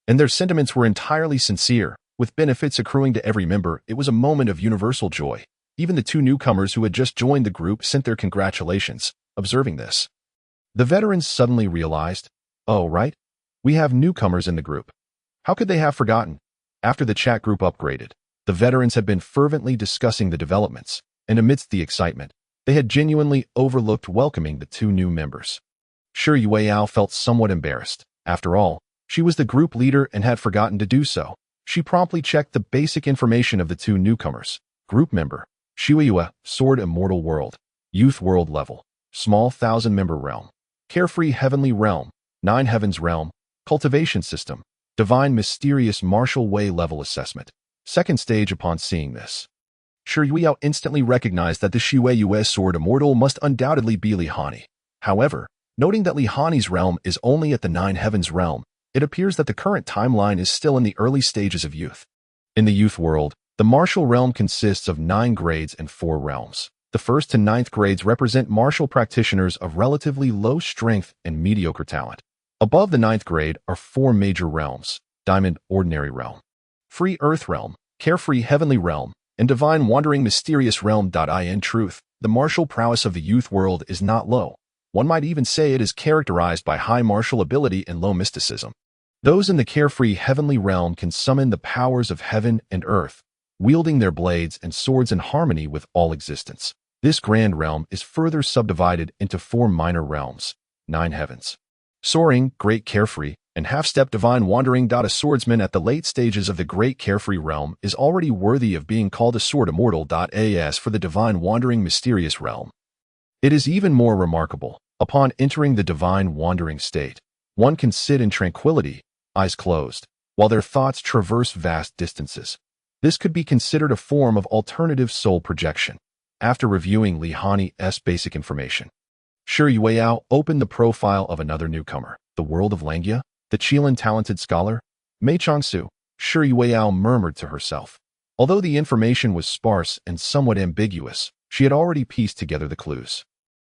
And their sentiments were entirely sincere. With benefits accruing to every member, it was a moment of universal joy. Even the two newcomers who had just joined the group sent their congratulations. Observing this, the veterans suddenly realized, oh, right, we have newcomers in the group. How could they have forgotten? After the chat group upgraded, the veterans had been fervently discussing the developments, and amidst the excitement, they had genuinely overlooked welcoming the two new members. Shi Yueyao felt somewhat embarrassed. After all, she was the group leader and had forgotten to do so. She promptly checked the basic information of the two newcomers. Group member, Shuiyue, Sword Immortal World, Youth World Level, Small 1000-member Realm, Carefree Heavenly Realm, 9 Heavens Realm, Cultivation System, Divine Mysterious Martial Way Level Assessment. Second stage. Upon seeing this, Shi Yueyao instantly recognized that the Shuiyue Sword Immortal must undoubtedly be Li Hani. However, noting that Li Hani's realm is only at the 9 Heavens Realm, it appears that the current timeline is still in the early stages of youth. In the youth world, the martial realm consists of 9 grades and 4 realms. The 1st to 9th grades represent martial practitioners of relatively low strength and mediocre talent. Above the 9th grade are 4 major realms: Diamond Ordinary Realm, Free Earth Realm, Carefree Heavenly Realm, and Divine Wandering Mysterious Realm. In truth, the martial prowess of the youth world is not low. One might even say it is characterized by high martial ability and low mysticism. Those in the Carefree Heavenly Realm can summon the powers of heaven and earth, wielding their blades and swords in harmony with all existence. This grand realm is further subdivided into 4 minor realms: 9 Heavens, Soaring, Great Carefree, and Half-Step Divine Wandering. A swordsman at the late stages of the Great Carefree Realm is already worthy of being called a Sword Immortal. As for the Divine Wandering Mysterious Realm, it is even more remarkable. Upon entering the Divine Wandering state, one can sit in tranquility, eyes closed, while their thoughts traverse vast distances. This could be considered a form of alternative soul projection. After reviewing Li Hani's basic information, Shi Yueyao opened the profile of another newcomer, the world of Langia, the Qilan talented scholar, Mei Changsu. Shi Yueyao murmured to herself. Although the information was sparse and somewhat ambiguous, she had already pieced together the clues.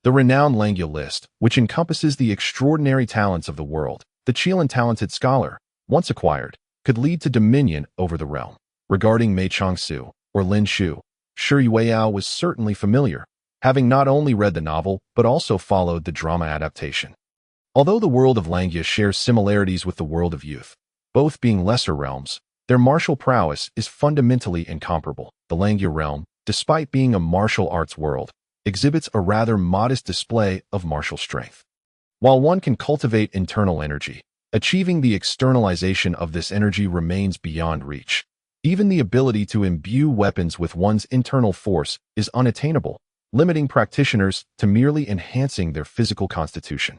The renowned Langia list, which encompasses the extraordinary talents of the world, the Qilan talented scholar, once acquired, could lead to dominion over the realm. Regarding Mei Changsu, or Lin Shu, Shi Yueyao was certainly familiar, having not only read the novel but also followed the drama adaptation. Although the world of Langia shares similarities with the world of youth, both being lesser realms, their martial prowess is fundamentally incomparable. The Langia realm, despite being a martial arts world, exhibits a rather modest display of martial strength. While one can cultivate internal energy, achieving the externalization of this energy remains beyond reach. Even the ability to imbue weapons with one's internal force is unattainable, limiting practitioners to merely enhancing their physical constitution,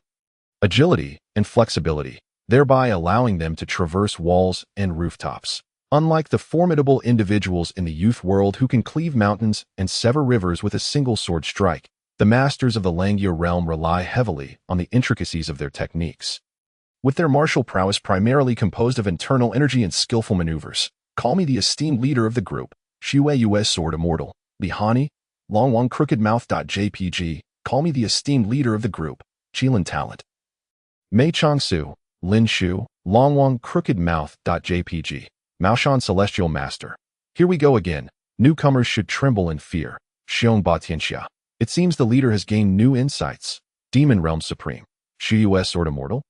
agility, and flexibility, thereby allowing them to traverse walls and rooftops. Unlike the formidable individuals in the youth world who can cleave mountains and sever rivers with a single sword strike, the masters of the Langya realm rely heavily on the intricacies of their techniques. With their martial prowess primarily composed of internal energy and skillful maneuvers, call me the esteemed leader of the group, Xue US Sword Immortal, Lihani, Longwang crookedmouth.jpg, call me the esteemed leader of the group, Qilin Talent. Mei Changsu, Lin Shu, Longwang crookedmouth.jpg, Maoshan Celestial Master. Here we go again. Newcomers should tremble in fear. Xiong Batianxia. It seems the leader has gained new insights. Demon Realm Supreme. Xu US Sword Immortal.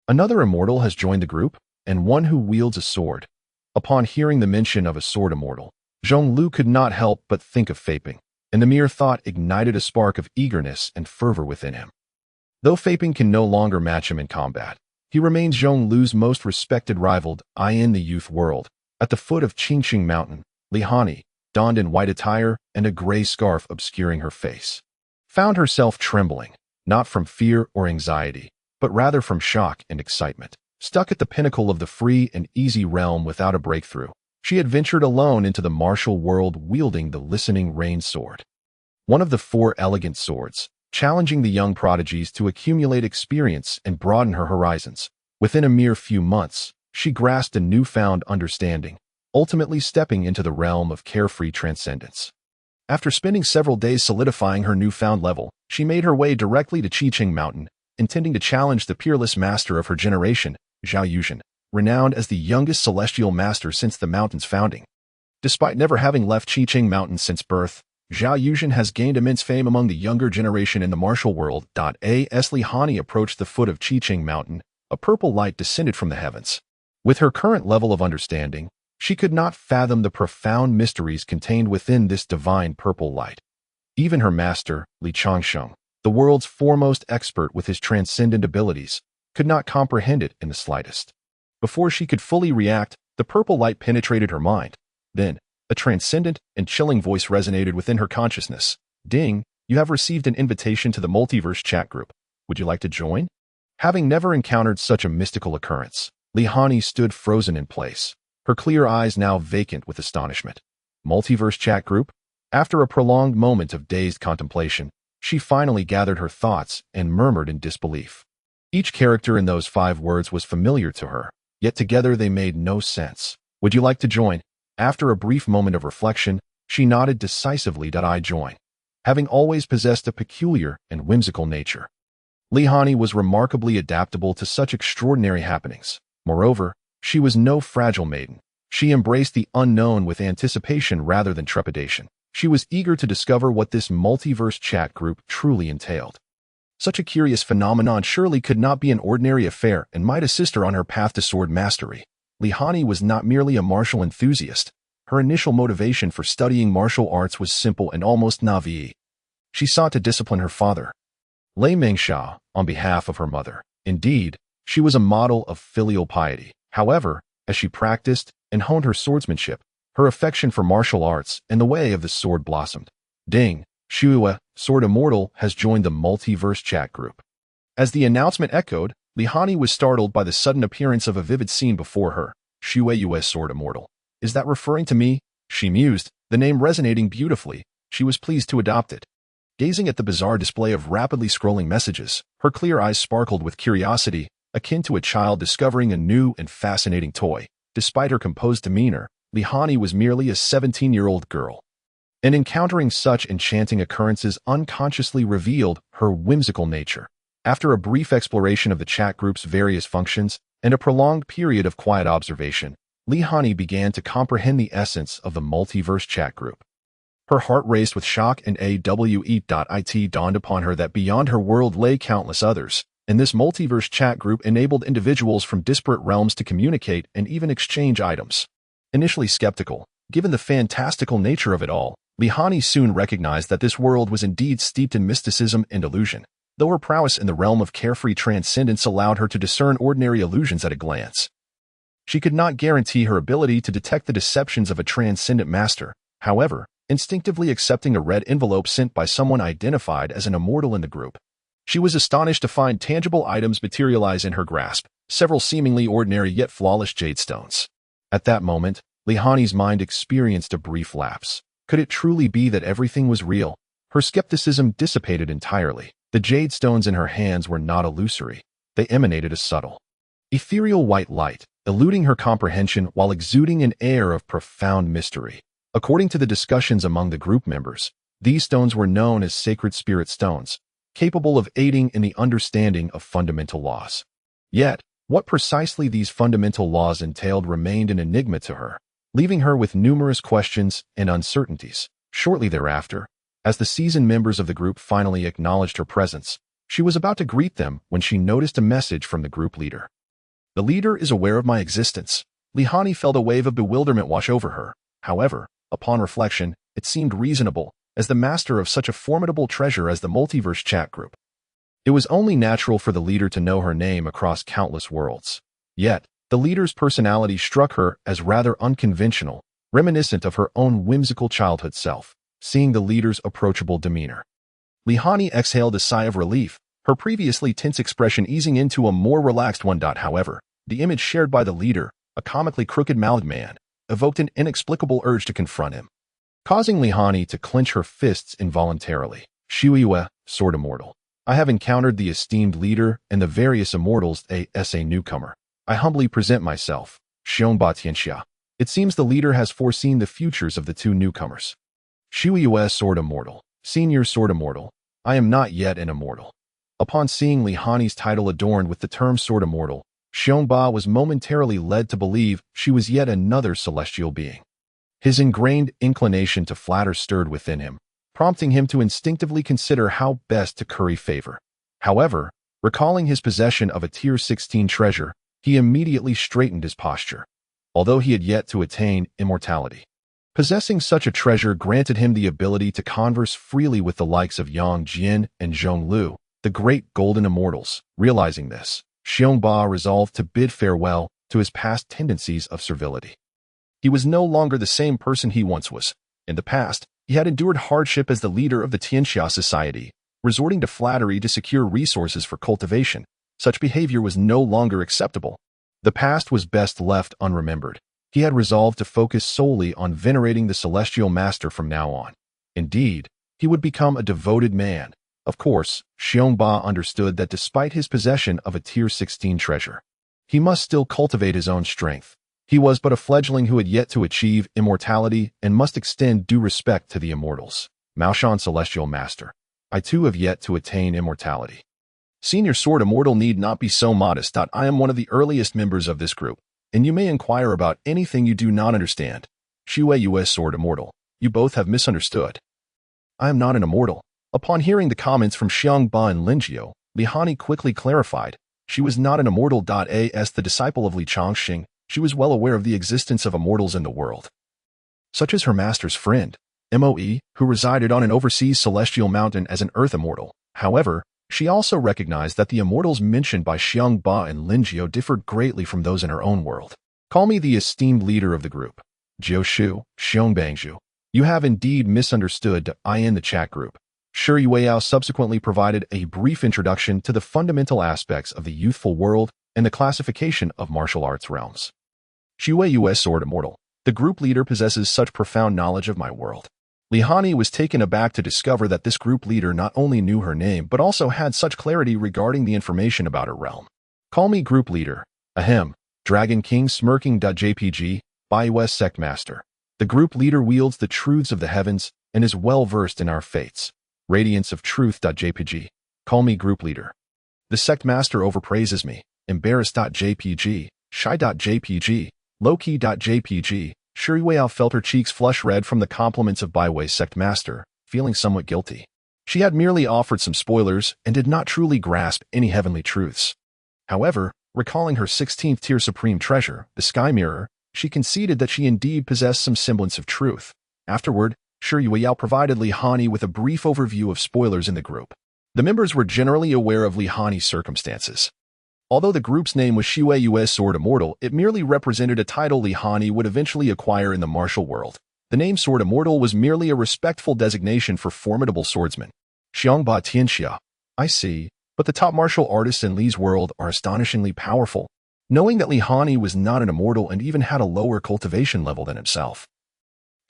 Another immortal has joined the group, and one who wields a sword. Upon hearing the mention of a sword immortal, Zhong Lu could not help but think of Faping, and the mere thought ignited a spark of eagerness and fervor within him. Though Faping can no longer match him in combat, he remains Zhong Lu's most respected rival in the youth world. At the foot of Qingqing Mountain, Lihani, donned in white attire and a gray scarf obscuring her face, found herself trembling, not from fear or anxiety, but rather from shock and excitement. Stuck at the pinnacle of the free and easy realm without a breakthrough, she had ventured alone into the martial world wielding the listening rain sword. One of the 4 elegant swords, challenging the young prodigies to accumulate experience and broaden her horizons. Within a mere few months, she grasped a newfound understanding, ultimately stepping into the realm of carefree transcendence. After spending several days solidifying her newfound level, she made her way directly to Qingqing Mountain, intending to challenge the peerless master of her generation, Zhao Yuzhen, renowned as the youngest celestial master since the mountain's founding. Despite never having left Qingqing Mountain since birth, Zhao Yuzhen has gained immense fame among the younger generation in the martial world. As Lihani approached the foot of Qingqing Mountain, a purple light descended from the heavens. With her current level of understanding, she could not fathom the profound mysteries contained within this divine purple light. Even her master, Li Changsheng, the world's foremost expert with his transcendent abilities, could not comprehend it in the slightest. Before she could fully react, the purple light penetrated her mind. Then, a transcendent and chilling voice resonated within her consciousness. Ding, you have received an invitation to the multiverse chat group. Would you like to join? Having never encountered such a mystical occurrence, Lihani stood frozen in place, her clear eyes now vacant with astonishment. Multiverse chat group? After a prolonged moment of dazed contemplation, she finally gathered her thoughts and murmured in disbelief. Each character in those 5 words was familiar to her, yet together they made no sense. Would you like to join? After a brief moment of reflection, she nodded decisively. I join. Having always possessed a peculiar and whimsical nature, Lihani was remarkably adaptable to such extraordinary happenings. Moreover, she was no fragile maiden. She embraced the unknown with anticipation rather than trepidation. She was eager to discover what this multiverse chat group truly entailed. Such a curious phenomenon surely could not be an ordinary affair and might assist her on her path to sword mastery. Lihani was not merely a martial enthusiast. Her initial motivation for studying martial arts was simple and almost naive. She sought to discipline her father, Lei Mengxia, on behalf of her mother. Indeed, she was a model of filial piety. However, as she practiced and honed her swordsmanship, her affection for martial arts and the way of the sword blossomed. Ding, Xue Sword Immortal has joined the multiverse chat group. As the announcement echoed, Lihani was startled by the sudden appearance of a vivid scene before her. Xue US Sword Immortal. Is that referring to me? She mused, the name resonating beautifully. She was pleased to adopt it. Gazing at the bizarre display of rapidly scrolling messages, her clear eyes sparkled with curiosity, akin to a child discovering a new and fascinating toy. Despite her composed demeanor, Lihani was merely a 17-year-old girl. And encountering such enchanting occurrences unconsciously revealed her whimsical nature. After a brief exploration of the chat group's various functions and a prolonged period of quiet observation, Lihani began to comprehend the essence of the multiverse chat group. Her heart raced with shock, and it dawned upon her that beyond her world lay countless others, and this multiverse chat group enabled individuals from disparate realms to communicate and even exchange items. Initially skeptical, given the fantastical nature of it all, Lihani soon recognized that this world was indeed steeped in mysticism and illusion, though her prowess in the realm of carefree transcendence allowed her to discern ordinary illusions at a glance. She could not guarantee her ability to detect the deceptions of a transcendent master, however, instinctively accepting a red envelope sent by someone identified as an immortal in the group. She was astonished to find tangible items materialize in her grasp, several seemingly ordinary yet flawless jade stones. At that moment, Lihani's mind experienced a brief lapse. Could it truly be that everything was real? Her skepticism dissipated entirely. The jade stones in her hands were not illusory. They emanated a subtle, ethereal white light, eluding her comprehension while exuding an air of profound mystery. According to the discussions among the group members, these stones were known as sacred spirit stones, capable of aiding in the understanding of fundamental laws. Yet, what precisely these fundamental laws entailed remained an enigma to her, leaving her with numerous questions and uncertainties. Shortly thereafter, as the seasoned members of the group finally acknowledged her presence, she was about to greet them when she noticed a message from the group leader. "The leader is aware of my existence." Lihani felt a wave of bewilderment wash over her. However, upon reflection, it seemed reasonable, as the master of such a formidable treasure as the multiverse chat group. It was only natural for the leader to know her name across countless worlds. Yet, the leader's personality struck her as rather unconventional, reminiscent of her own whimsical childhood self. Seeing the leader's approachable demeanor, Lihani exhaled a sigh of relief, her previously tense expression easing into a more relaxed one. However, the image shared by the leader, a comically crooked-mouthed man, evoked an inexplicable urge to confront him, causing Lihani to clench her fists involuntarily. "Shuiwe, Sword Immortal. I have encountered the esteemed leader and the various immortals as a newcomer. I humbly present myself, Xiongba Tianxia." It seems the leader has foreseen the futures of the two newcomers. "Shuiwe, Sword Immortal. Senior Sword Immortal. I am not yet an immortal." Upon seeing Lihani's title adorned with the term Sword Immortal, Xiongba was momentarily led to believe she was yet another celestial being. His ingrained inclination to flatter stirred within him, prompting him to instinctively consider how best to curry favor. However, recalling his possession of a Tier 16 treasure, he immediately straightened his posture. Although he had yet to attain immortality, possessing such a treasure granted him the ability to converse freely with the likes of Yang Jin and Zhong Lu, the great golden immortals. Realizing this, Xiongba resolved to bid farewell to his past tendencies of servility. He was no longer the same person he once was. In the past, he had endured hardship as the leader of the Tianxia society, resorting to flattery to secure resources for cultivation. Such behavior was no longer acceptable. The past was best left unremembered. He had resolved to focus solely on venerating the celestial master from now on. Indeed, he would become a devoted man. Of course, Xiongba understood that despite his possession of a Tier 16 treasure, he must still cultivate his own strength. He was but a fledgling who had yet to achieve immortality and must extend due respect to the immortals. Maoshan Celestial Master. I too have yet to attain immortality. Senior Sword Immortal need not be so modest. I am one of the earliest members of this group, and you may inquire about anything you do not understand. Shuiwe Sword Immortal. You both have misunderstood. I am not an immortal. Upon hearing the comments from Xiongba and Linjiu, Lihani quickly clarified. She was not an immortal. As the disciple of Li Changxing, she was well aware of the existence of immortals in the world, such as her master's friend, Moe, who resided on an overseas celestial mountain as an earth immortal. However, she also recognized that the immortals mentioned by Xiongba and Linjiu differed greatly from those in her own world. Call me the esteemed leader of the group, Jiushu, Xiongbanzhu. You have indeed misunderstood. I in the chat group. Shi Yueyao subsequently provided a brief introduction to the fundamental aspects of the youthful world and the classification of martial arts realms. Shuiwe Sword Immortal. The group leader possesses such profound knowledge of my world. Lihani was taken aback to discover that this group leader not only knew her name but also had such clarity regarding the information about her realm. Call me group leader. Ahem. Dragon King Smirking.jpg, Biwest Sect Master. The group leader wields the truths of the heavens and is well versed in our fates. Radiance of Truth.jpg. Call me group leader. The sect master overpraises me. Embarrassed.jpg, Shy.jpg, Lowkey.jpg. Shuriwayao felt her cheeks flush red from the compliments of Baiwei's sect master, feeling somewhat guilty. She had merely offered some spoilers and did not truly grasp any heavenly truths. However, recalling her 16th tier supreme treasure, the Sky Mirror, she conceded that she indeed possessed some semblance of truth. Afterward, Shi Yueyao provided Li Hani with a brief overview of spoilers in the group. The members were generally aware of Li Hani's circumstances. Although the group's name was Shui Yue's Sword Immortal, it merely represented a title Li Hani would eventually acquire in the martial world. The name Sword Immortal was merely a respectful designation for formidable swordsmen. Xiangba Tianxia. I see, but the top martial artists in Li's world are astonishingly powerful. Knowing that Li Hani was not an immortal and even had a lower cultivation level than himself.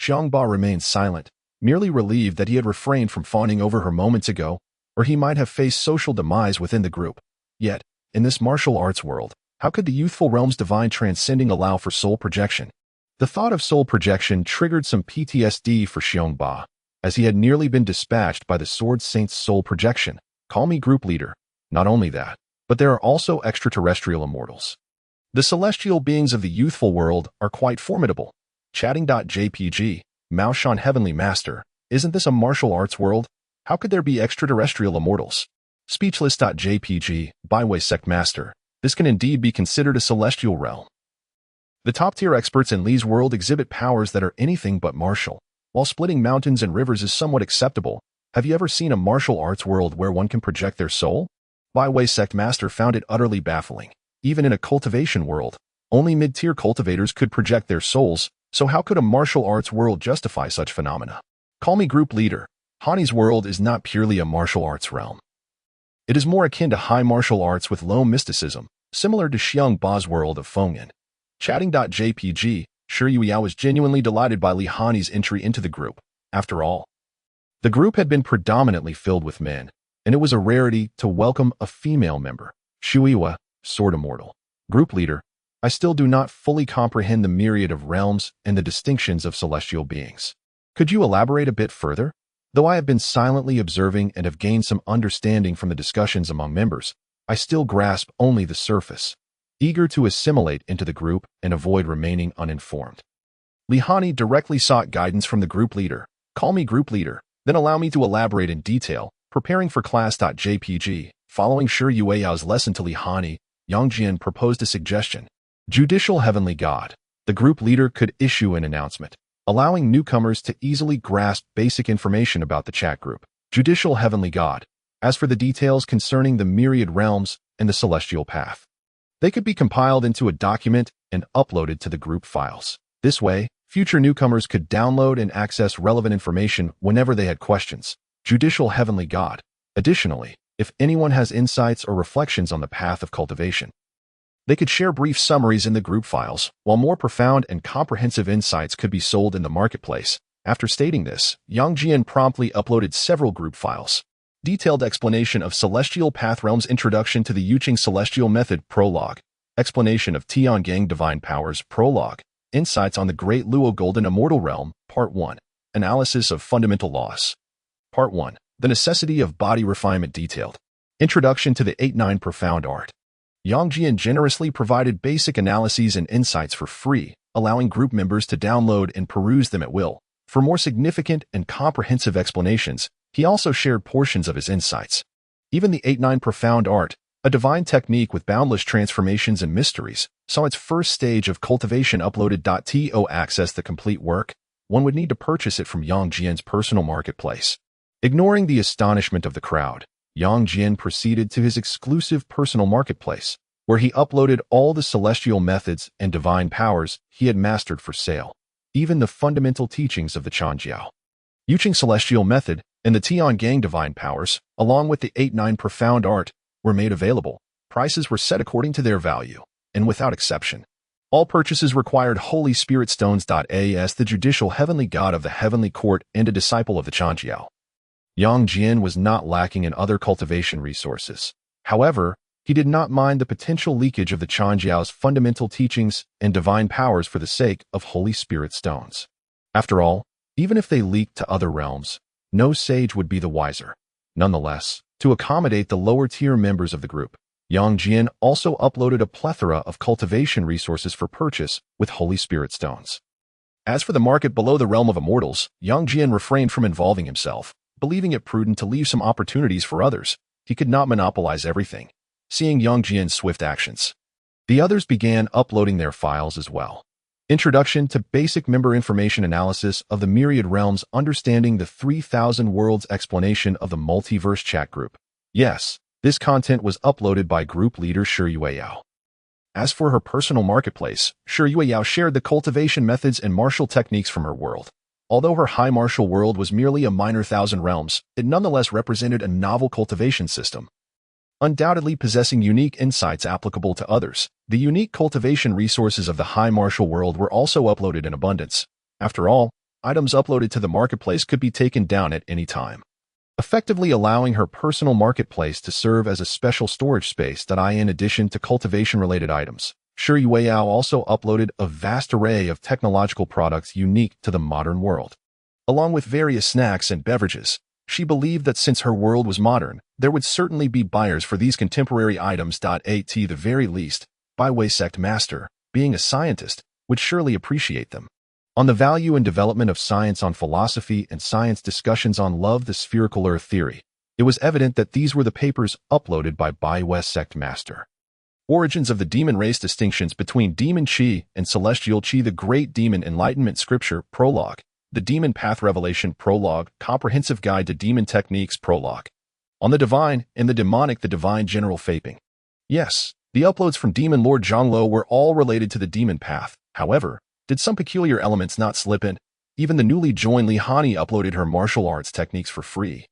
Xiangba remained silent, merely relieved that he had refrained from fawning over her moments ago, or he might have faced social demise within the group. Yet, in this martial arts world, how could the youthful realm's divine transcending allow for soul projection? The thought of soul projection triggered some PTSD for Xiangba, as he had nearly been dispatched by the Sword Saint's soul projection. Call me group leader. Not only that, but there are also extraterrestrial immortals. The celestial beings of the youthful world are quite formidable. Chatting.jpg, Maoshan Heavenly Master, isn't this a martial arts world? How could there be extraterrestrial immortals? Speechless.jpg, Byway Sect Master, this can indeed be considered a celestial realm. The top-tier experts in Li's world exhibit powers that are anything but martial. While splitting mountains and rivers is somewhat acceptable, have you ever seen a martial arts world where one can project their soul? Byway Sect Master found it utterly baffling. Even in a cultivation world, only mid-tier cultivators could project their souls, so how could a martial arts world justify such phenomena? Call me group leader. Hani's world is not purely a martial arts realm. It is more akin to high martial arts with low mysticism, similar to Xiangba's world of Fengyan. Chatting.jpg, Shi Yueyao was genuinely delighted by Li Hani's entry into the group. After all, the group had been predominantly filled with men, and it was a rarity to welcome a female member. Shui Yue, Sword Immortal. Group leader, I still do not fully comprehend the myriad of realms and the distinctions of celestial beings. Could you elaborate a bit further? Though I have been silently observing and have gained some understanding from the discussions among members, I still grasp only the surface, eager to assimilate into the group and avoid remaining uninformed. Li Hani directly sought guidance from the group leader. Call me group leader, then allow me to elaborate in detail. Preparing for class.jpg, following Shi Yueyao's lesson to Li Hani, Yang Jian proposed a suggestion. Judicial Heavenly God. The group leader could issue an announcement, allowing newcomers to easily grasp basic information about the chat group. Judicial Heavenly God. As for the details concerning the myriad realms and the celestial path, they could be compiled into a document and uploaded to the group files. This way, future newcomers could download and access relevant information whenever they had questions. Judicial Heavenly God. Additionally, if anyone has insights or reflections on the path of cultivation, they could share brief summaries in the group files, while more profound and comprehensive insights could be sold in the marketplace. After stating this, Yang Jian promptly uploaded several group files. Detailed explanation of Celestial Path Realm's Introduction to the Yuqing Celestial Method Prologue. Explanation of Tiangang Divine Powers Prologue. Insights on the Great Luo Golden Immortal Realm Part 1. Analysis of Fundamental Laws. Part 1. The Necessity of Body Refinement Detailed. Introduction to the 8-9 Profound Art. Yang Jian generously provided basic analyses and insights for free, allowing group members to download and peruse them at will. For more significant and comprehensive explanations, he also shared portions of his insights. Even the 8-9 Profound Art, a divine technique with boundless transformations and mysteries, saw its first stage of cultivation uploaded. To access the complete work, one would need to purchase it from Yang Jian's personal marketplace. Ignoring the astonishment of the crowd, Yang Jian proceeded to his exclusive personal marketplace, where he uploaded all the celestial methods and divine powers he had mastered for sale, even the fundamental teachings of the Chanjiao, Yuqing Celestial Method, and the Tiangang Divine Powers, along with the 8-9 Profound Art, were made available. Prices were set according to their value, and without exception. All purchases required Holy Spirit Stones. As the judicial heavenly god of the heavenly court and a disciple of the Chanjiao, Yang Jian was not lacking in other cultivation resources. However, he did not mind the potential leakage of the Chanjiao's fundamental teachings and divine powers for the sake of Holy Spirit Stones. After all, even if they leaked to other realms, no sage would be the wiser. Nonetheless, to accommodate the lower-tier members of the group, Yang Jian also uploaded a plethora of cultivation resources for purchase with Holy Spirit Stones. As for the market below the realm of immortals, Yang Jian refrained from involving himself, believing it prudent to leave some opportunities for others. He could not monopolize everything. Seeing Yang Jian's swift actions, the others began uploading their files as well. Introduction to Basic Member Information Analysis of the Myriad Realms, Understanding the 3000 Worlds Explanation of the Multiverse Chat Group. Yes, this content was uploaded by group leader Yao. As for her personal marketplace, Yao shared the cultivation methods and martial techniques from her world. Although her high martial world was merely a minor 1,000 realms, it nonetheless represented a novel cultivation system, undoubtedly possessing unique insights applicable to others. The unique cultivation resources of the high martial world were also uploaded in abundance. After all, items uploaded to the marketplace could be taken down at any time, effectively allowing her personal marketplace to serve as a special storage space in addition to cultivation-related items. Yao also uploaded a vast array of technological products unique to the modern world, along with various snacks and beverages. She believed that since her world was modern, there would certainly be buyers for these contemporary items. At the very least, Byway Sect Master, being a scientist, would surely appreciate them. On the value and development of science on philosophy and science discussions on love, the spherical earth theory, it was evident that these were the papers uploaded by Byway Sect Master. Origins of the Demon Race, Distinctions between Demon Chi and Celestial Chi, the Great Demon Enlightenment Scripture, Prologue. The Demon Path Revelation, Prologue, Comprehensive Guide to Demon Techniques, Prologue. On the Divine and the Demonic, the Divine General Faping. Yes, the uploads from Demon Lord Zhonglo were all related to the Demon Path. However, did some peculiar elements not slip in? Even the newly joined Li Hani uploaded her martial arts techniques for free.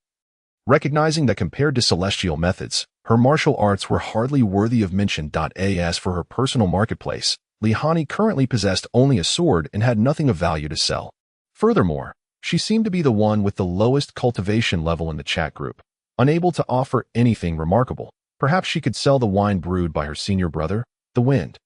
Recognizing that compared to celestial methods, her martial arts were hardly worthy of mention. As for her personal marketplace, Li Hani currently possessed only a sword and had nothing of value to sell. Furthermore, she seemed to be the one with the lowest cultivation level in the chat group, unable to offer anything remarkable. Perhaps she could sell the wine brewed by her senior brother. The wind,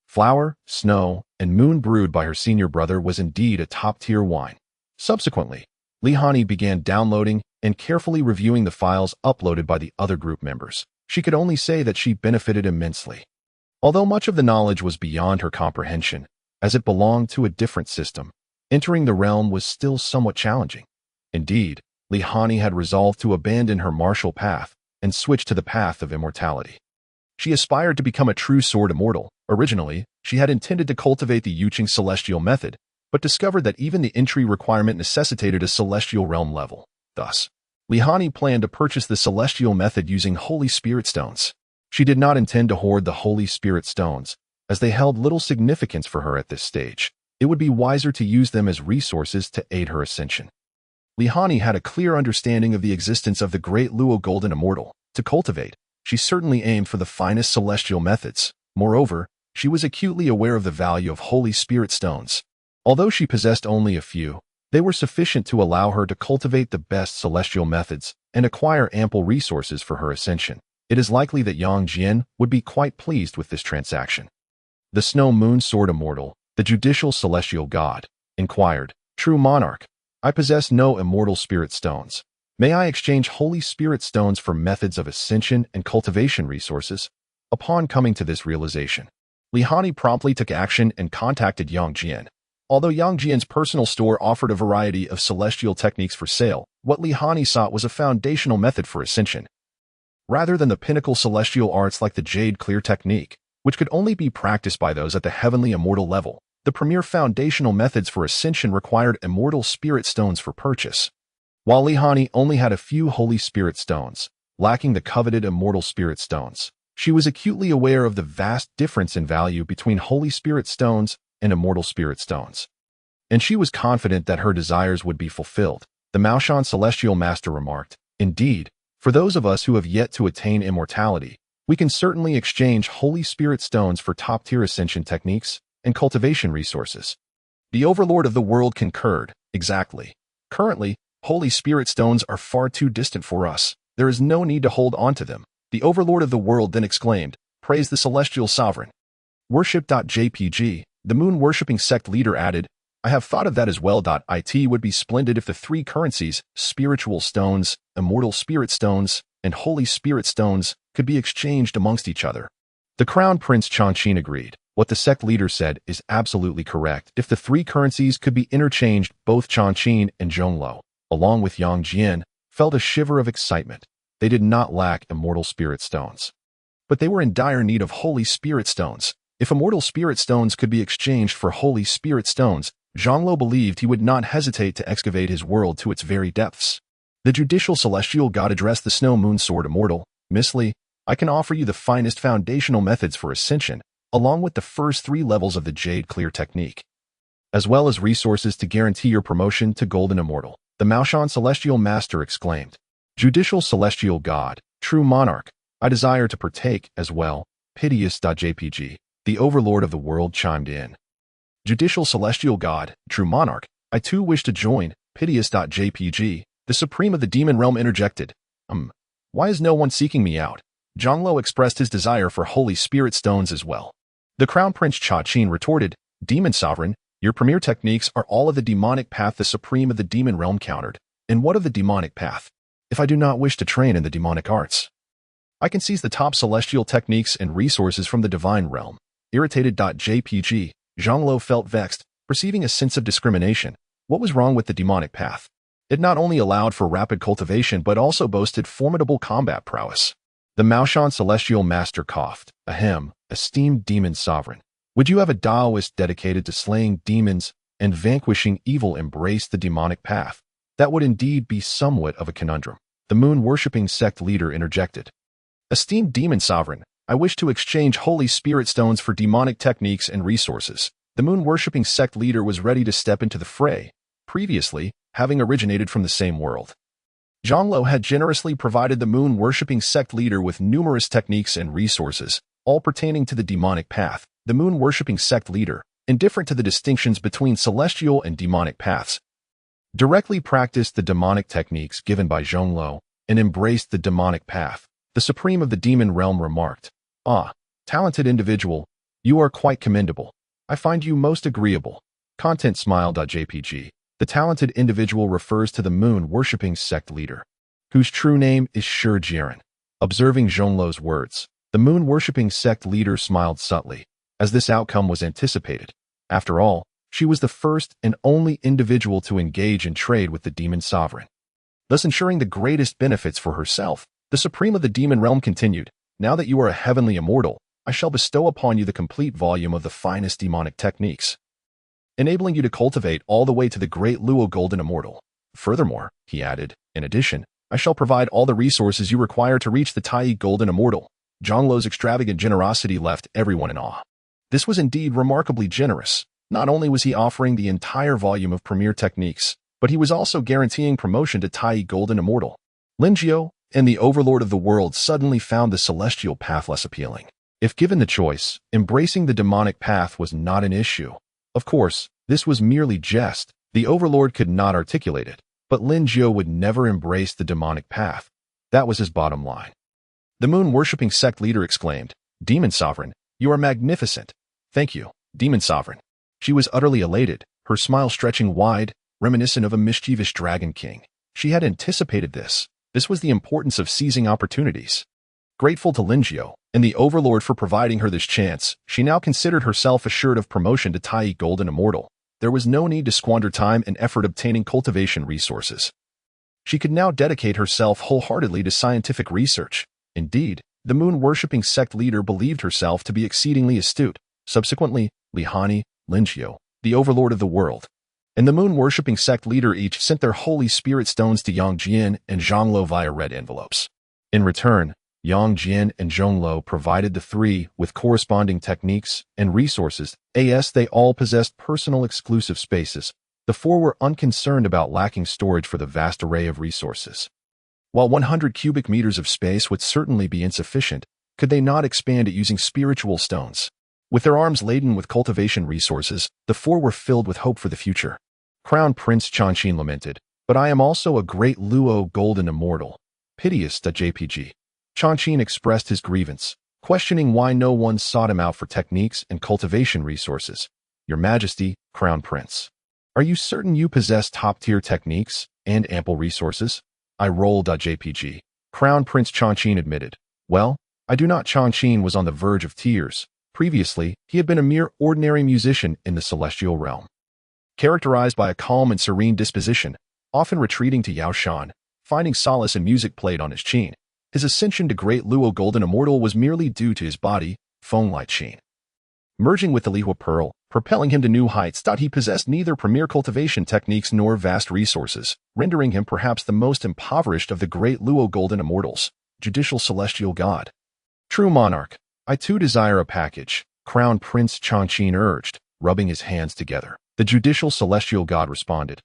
flower, snow, and moon brewed by her senior brother was indeed a top-tier wine. Subsequently, Li Hani began downloading and carefully reviewing the files uploaded by the other group members. She could only say that she benefited immensely. Although much of the knowledge was beyond her comprehension, as it belonged to a different system, entering the realm was still somewhat challenging. Indeed, Li Hani had resolved to abandon her martial path and switch to the path of immortality. She aspired to become a true sword immortal. Originally, she had intended to cultivate the Yuqing celestial method, but discovered that even the entry requirement necessitated a celestial realm level. Thus, Li Hani planned to purchase the celestial method using Holy Spirit Stones. She did not intend to hoard the Holy Spirit Stones, as they held little significance for her at this stage. It would be wiser to use them as resources to aid her ascension. Li Hani had a clear understanding of the existence of the Great Luo Golden Immortal. To cultivate, she certainly aimed for the finest celestial methods. Moreover, she was acutely aware of the value of Holy Spirit Stones. Although she possessed only a few, they were sufficient to allow her to cultivate the best celestial methods and acquire ample resources for her ascension. It is likely that Yang Jian would be quite pleased with this transaction. The Snow Moon Sword Immortal, the judicial celestial god, inquired, "True monarch, I possess no immortal spirit stones. May I exchange Holy Spirit Stones for methods of ascension and cultivation resources?" Upon coming to this realization, Li Hani promptly took action and contacted Yang Jian. Although Yang Jian's personal store offered a variety of celestial techniques for sale, what Li Hani sought was a foundational method for ascension, rather than the pinnacle celestial arts like the Jade Clear technique, which could only be practiced by those at the heavenly immortal level. The premier foundational methods for ascension required immortal spirit stones for purchase. While Li Hani only had a few Holy Spirit Stones, lacking the coveted immortal spirit stones, she was acutely aware of the vast difference in value between Holy Spirit Stones and immortal spirit stones. And she was confident that her desires would be fulfilled. The Maoshan Celestial Master remarked, "Indeed, for those of us who have yet to attain immortality, we can certainly exchange Holy Spirit Stones for top-tier ascension techniques and cultivation resources." The Overlord of the World concurred, "Exactly. Currently, Holy Spirit Stones are far too distant for us. There is no need to hold on to them." The Overlord of the World then exclaimed, "Praise the Celestial Sovereign." Worship.jpg, the moon-worshipping sect leader added, "I have thought of that as well. It would be splendid if the three currencies, spiritual stones, immortal spirit stones, and Holy Spirit Stones, could be exchanged amongst each other." The Crown Prince Changqin agreed. What the sect leader said is absolutely correct. If the three currencies could be interchanged, both Changqin and Zhonglo, along with Yang Jian, felt a shiver of excitement. They did not lack immortal spirit stones, but they were in dire need of Holy Spirit Stones. If immortal spirit stones could be exchanged for holy spirit stones, Zhonglo believed he would not hesitate to excavate his world to its very depths. The judicial celestial god addressed the Snow Moon Sword Immortal. Miss Li, I can offer you the finest foundational methods for ascension, along with the first 3 levels of the Jade Clear technique, as well as resources to guarantee your promotion to Golden Immortal. The Maoshan Celestial Master exclaimed. Judicial Celestial God, True Monarch, I desire to partake as well. Piteous.jpg. The Overlord of the World chimed in. Judicial Celestial God, True Monarch, I too wish to join. Piteous.jpg. The Supreme of the Demon Realm interjected. Why is no one seeking me out? Zhonglo expressed his desire for Holy Spirit Stones as well. The Crown Prince Cha Qin retorted, Demon Sovereign, your premier techniques are all of the demonic path. The Supreme of the Demon Realm countered. And what of the demonic path? If I do not wish to train in the demonic arts, I can seize the top celestial techniques and resources from the divine realm. Irritated.jpg. Zhonglo felt vexed, perceiving a sense of discrimination. What was wrong with the demonic path? It not only allowed for rapid cultivation but also boasted formidable combat prowess. The Maoshan Celestial Master coughed. Ahem, esteemed demon sovereign. Would you have a Taoist dedicated to slaying demons and vanquishing evil embrace the demonic path? That would indeed be somewhat of a conundrum. The moon-worshipping sect leader interjected. Esteemed demon sovereign, I wish to exchange holy spirit stones for demonic techniques and resources. The moon-worshipping sect leader was ready to step into the fray, previously having originated from the same world. Zhonglo had generously provided the moon-worshipping sect leader with numerous techniques and resources, all pertaining to the demonic path. The moon-worshipping sect leader, indifferent to the distinctions between celestial and demonic paths, directly practiced the demonic techniques given by Zhonglo and embraced the demonic path. The Supreme of the Demon Realm remarked, talented individual, you are quite commendable. I find you most agreeable. Content smile.jpg. The talented individual refers to the moon-worshipping sect leader, whose true name is Shi Jiren. Observing Zhonglo's words, the moon-worshipping sect leader smiled subtly, as this outcome was anticipated. After all, she was the first and only individual to engage in trade with the demon sovereign, thus ensuring the greatest benefits for herself. The Supreme of the Demon Realm continued, now that you are a heavenly immortal, I shall bestow upon you the complete volume of the finest demonic techniques, enabling you to cultivate all the way to the Great Luo Golden Immortal. Furthermore, he added, in addition, I shall provide all the resources you require to reach the Tai Golden Immortal. Zhonglo's extravagant generosity left everyone in awe. This was indeed remarkably generous. Not only was he offering the entire volume of premier techniques, but he was also guaranteeing promotion to Tai Golden Immortal. Lin Jiao and the Overlord of the World suddenly found the celestial path less appealing. If given the choice, embracing the demonic path was not an issue. Of course, this was merely jest. The Overlord could not articulate it, but Lin Jiao would never embrace the demonic path. That was his bottom line. The moon-worshipping sect leader exclaimed, Demon Sovereign, you are magnificent. Thank you, Demon Sovereign. She was utterly elated, her smile stretching wide, reminiscent of a mischievous dragon king. She had anticipated this. This was the importance of seizing opportunities. Grateful to Lin Jiao and the Overlord for providing her this chance, she now considered herself assured of promotion to Tai Golden Immortal. There was no need to squander time and effort obtaining cultivation resources. She could now dedicate herself wholeheartedly to scientific research. Indeed, the moon-worshipping sect leader believed herself to be exceedingly astute. Subsequently, Li Hani, Lin Jiao, the Overlord of the World, and the moon-worshipping sect leader each sent their holy spirit stones to Yang Jian and Zhonglo via red envelopes. In return, Yang Jian and Zhonglo provided the three with corresponding techniques and resources. As they all possessed personal exclusive spaces, the four were unconcerned about lacking storage for the vast array of resources. While 100 cubic meters of space would certainly be insufficient, could they not expand it using spiritual stones? With their arms laden with cultivation resources, the four were filled with hope for the future. Crown Prince Chanshin lamented, but I am also a great Luo Golden Immortal. Piteous.jpg. Chanshin expressed his grievance, questioning why no one sought him out for techniques and cultivation resources. Your Majesty, Crown Prince, are you certain you possess top-tier techniques and ample resources? I roll.jpg. Crown Prince Chanshin admitted, well, I do not. Chanshin was on the verge of tears. Previously, he had been a mere ordinary musician in the celestial realm, characterized by a calm and serene disposition, often retreating to Yaoshan, finding solace in music played on his qin. His ascension to Great Luo Golden Immortal was merely due to his body, Feng Light Qin. merging with the Lihua Pearl, propelling him to new heights. He possessed neither premier cultivation techniques nor vast resources, rendering him perhaps the most impoverished of the great Luo Golden Immortals, judicial celestial god. True monarch, I too desire a package, Crown Prince Changqin urged, rubbing his hands together. The judicial celestial god responded,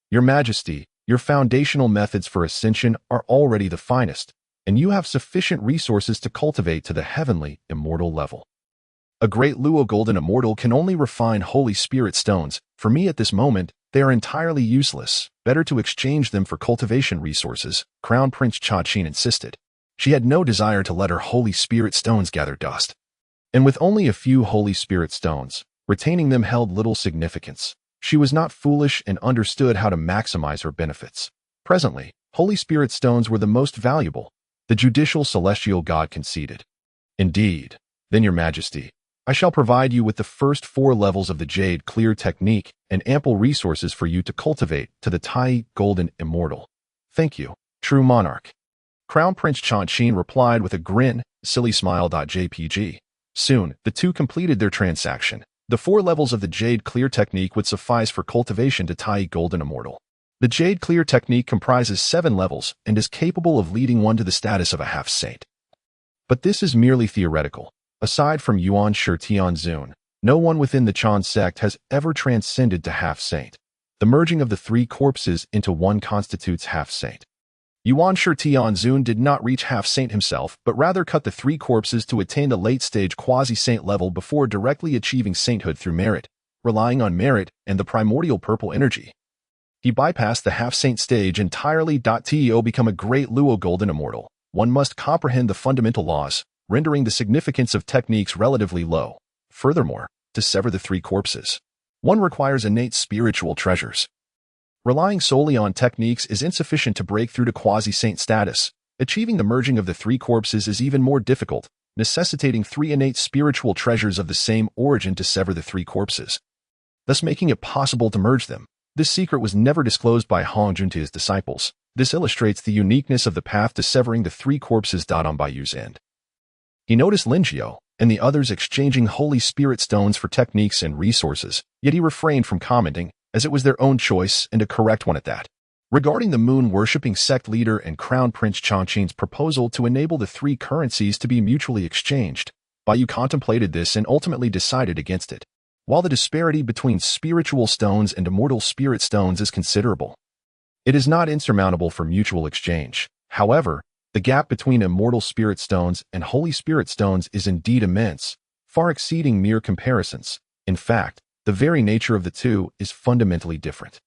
Your Majesty, your foundational methods for ascension are already the finest, and you have sufficient resources to cultivate to the heavenly, immortal level. A great Luo Golden Immortal can only refine Holy Spirit stones. For me at this moment, they are entirely useless. Better to exchange them for cultivation resources, Crown Prince Changqin insisted. She had no desire to let her Holy Spirit stones gather dust. And with only a few Holy Spirit stones, retaining them held little significance. She was not foolish and understood how to maximize her benefits. Presently, Holy Spirit stones were the most valuable, the judicial celestial god conceded. Indeed, then your Majesty, I shall provide you with the first 4 levels of the Jade Clear technique and ample resources for you to cultivate to the Tai Golden Immortal. Thank you, true monarch. Crown Prince Changqin replied with a grin, silly smile.jpg. Soon, the two completed their transaction. The 4 levels of the Jade Clear technique would suffice for cultivation to Tai Golden Immortal. The Jade Clear technique comprises 7 levels and is capable of leading one to the status of a half-saint. But this is merely theoretical. Aside from Yuan Shi Tianzun, no one within the Chan sect has ever transcended to half-saint. The merging of the 3 corpses into one constitutes half-saint. Yuan Shi Tianzun did not reach half-saint himself, but rather cut the 3 corpses to attain the late-stage quasi-saint level before directly achieving sainthood through merit, relying on merit and the primordial purple energy. He bypassed the half-saint stage entirely. To become a great Luo Golden Immortal, one must comprehend the fundamental laws, rendering the significance of techniques relatively low. Furthermore, to sever the 3 corpses, one requires innate spiritual treasures. Relying solely on techniques is insufficient to break through to quasi-saint status. Achieving the merging of the 3 corpses is even more difficult, necessitating 3 innate spiritual treasures of the same origin to sever the 3 corpses, thus making it possible to merge them. This secret was never disclosed by Hong Jun to his disciples. This illustrates the uniqueness of the path to severing the 3 corpses. On Bayu's end, he noticed Lin Jiao and the others exchanging Holy Spirit stones for techniques and resources, yet he refrained from commenting, as it was their own choice and a correct one at that. Regarding the moon-worshipping sect leader and Crown Prince Changqin's proposal to enable the 3 currencies to be mutually exchanged, Bayu contemplated this and ultimately decided against it. While the disparity between spiritual stones and immortal spirit stones is considerable, it is not insurmountable for mutual exchange. However, the gap between immortal spirit stones and holy spirit stones is indeed immense, far exceeding mere comparisons. In fact, the very nature of the two is fundamentally different.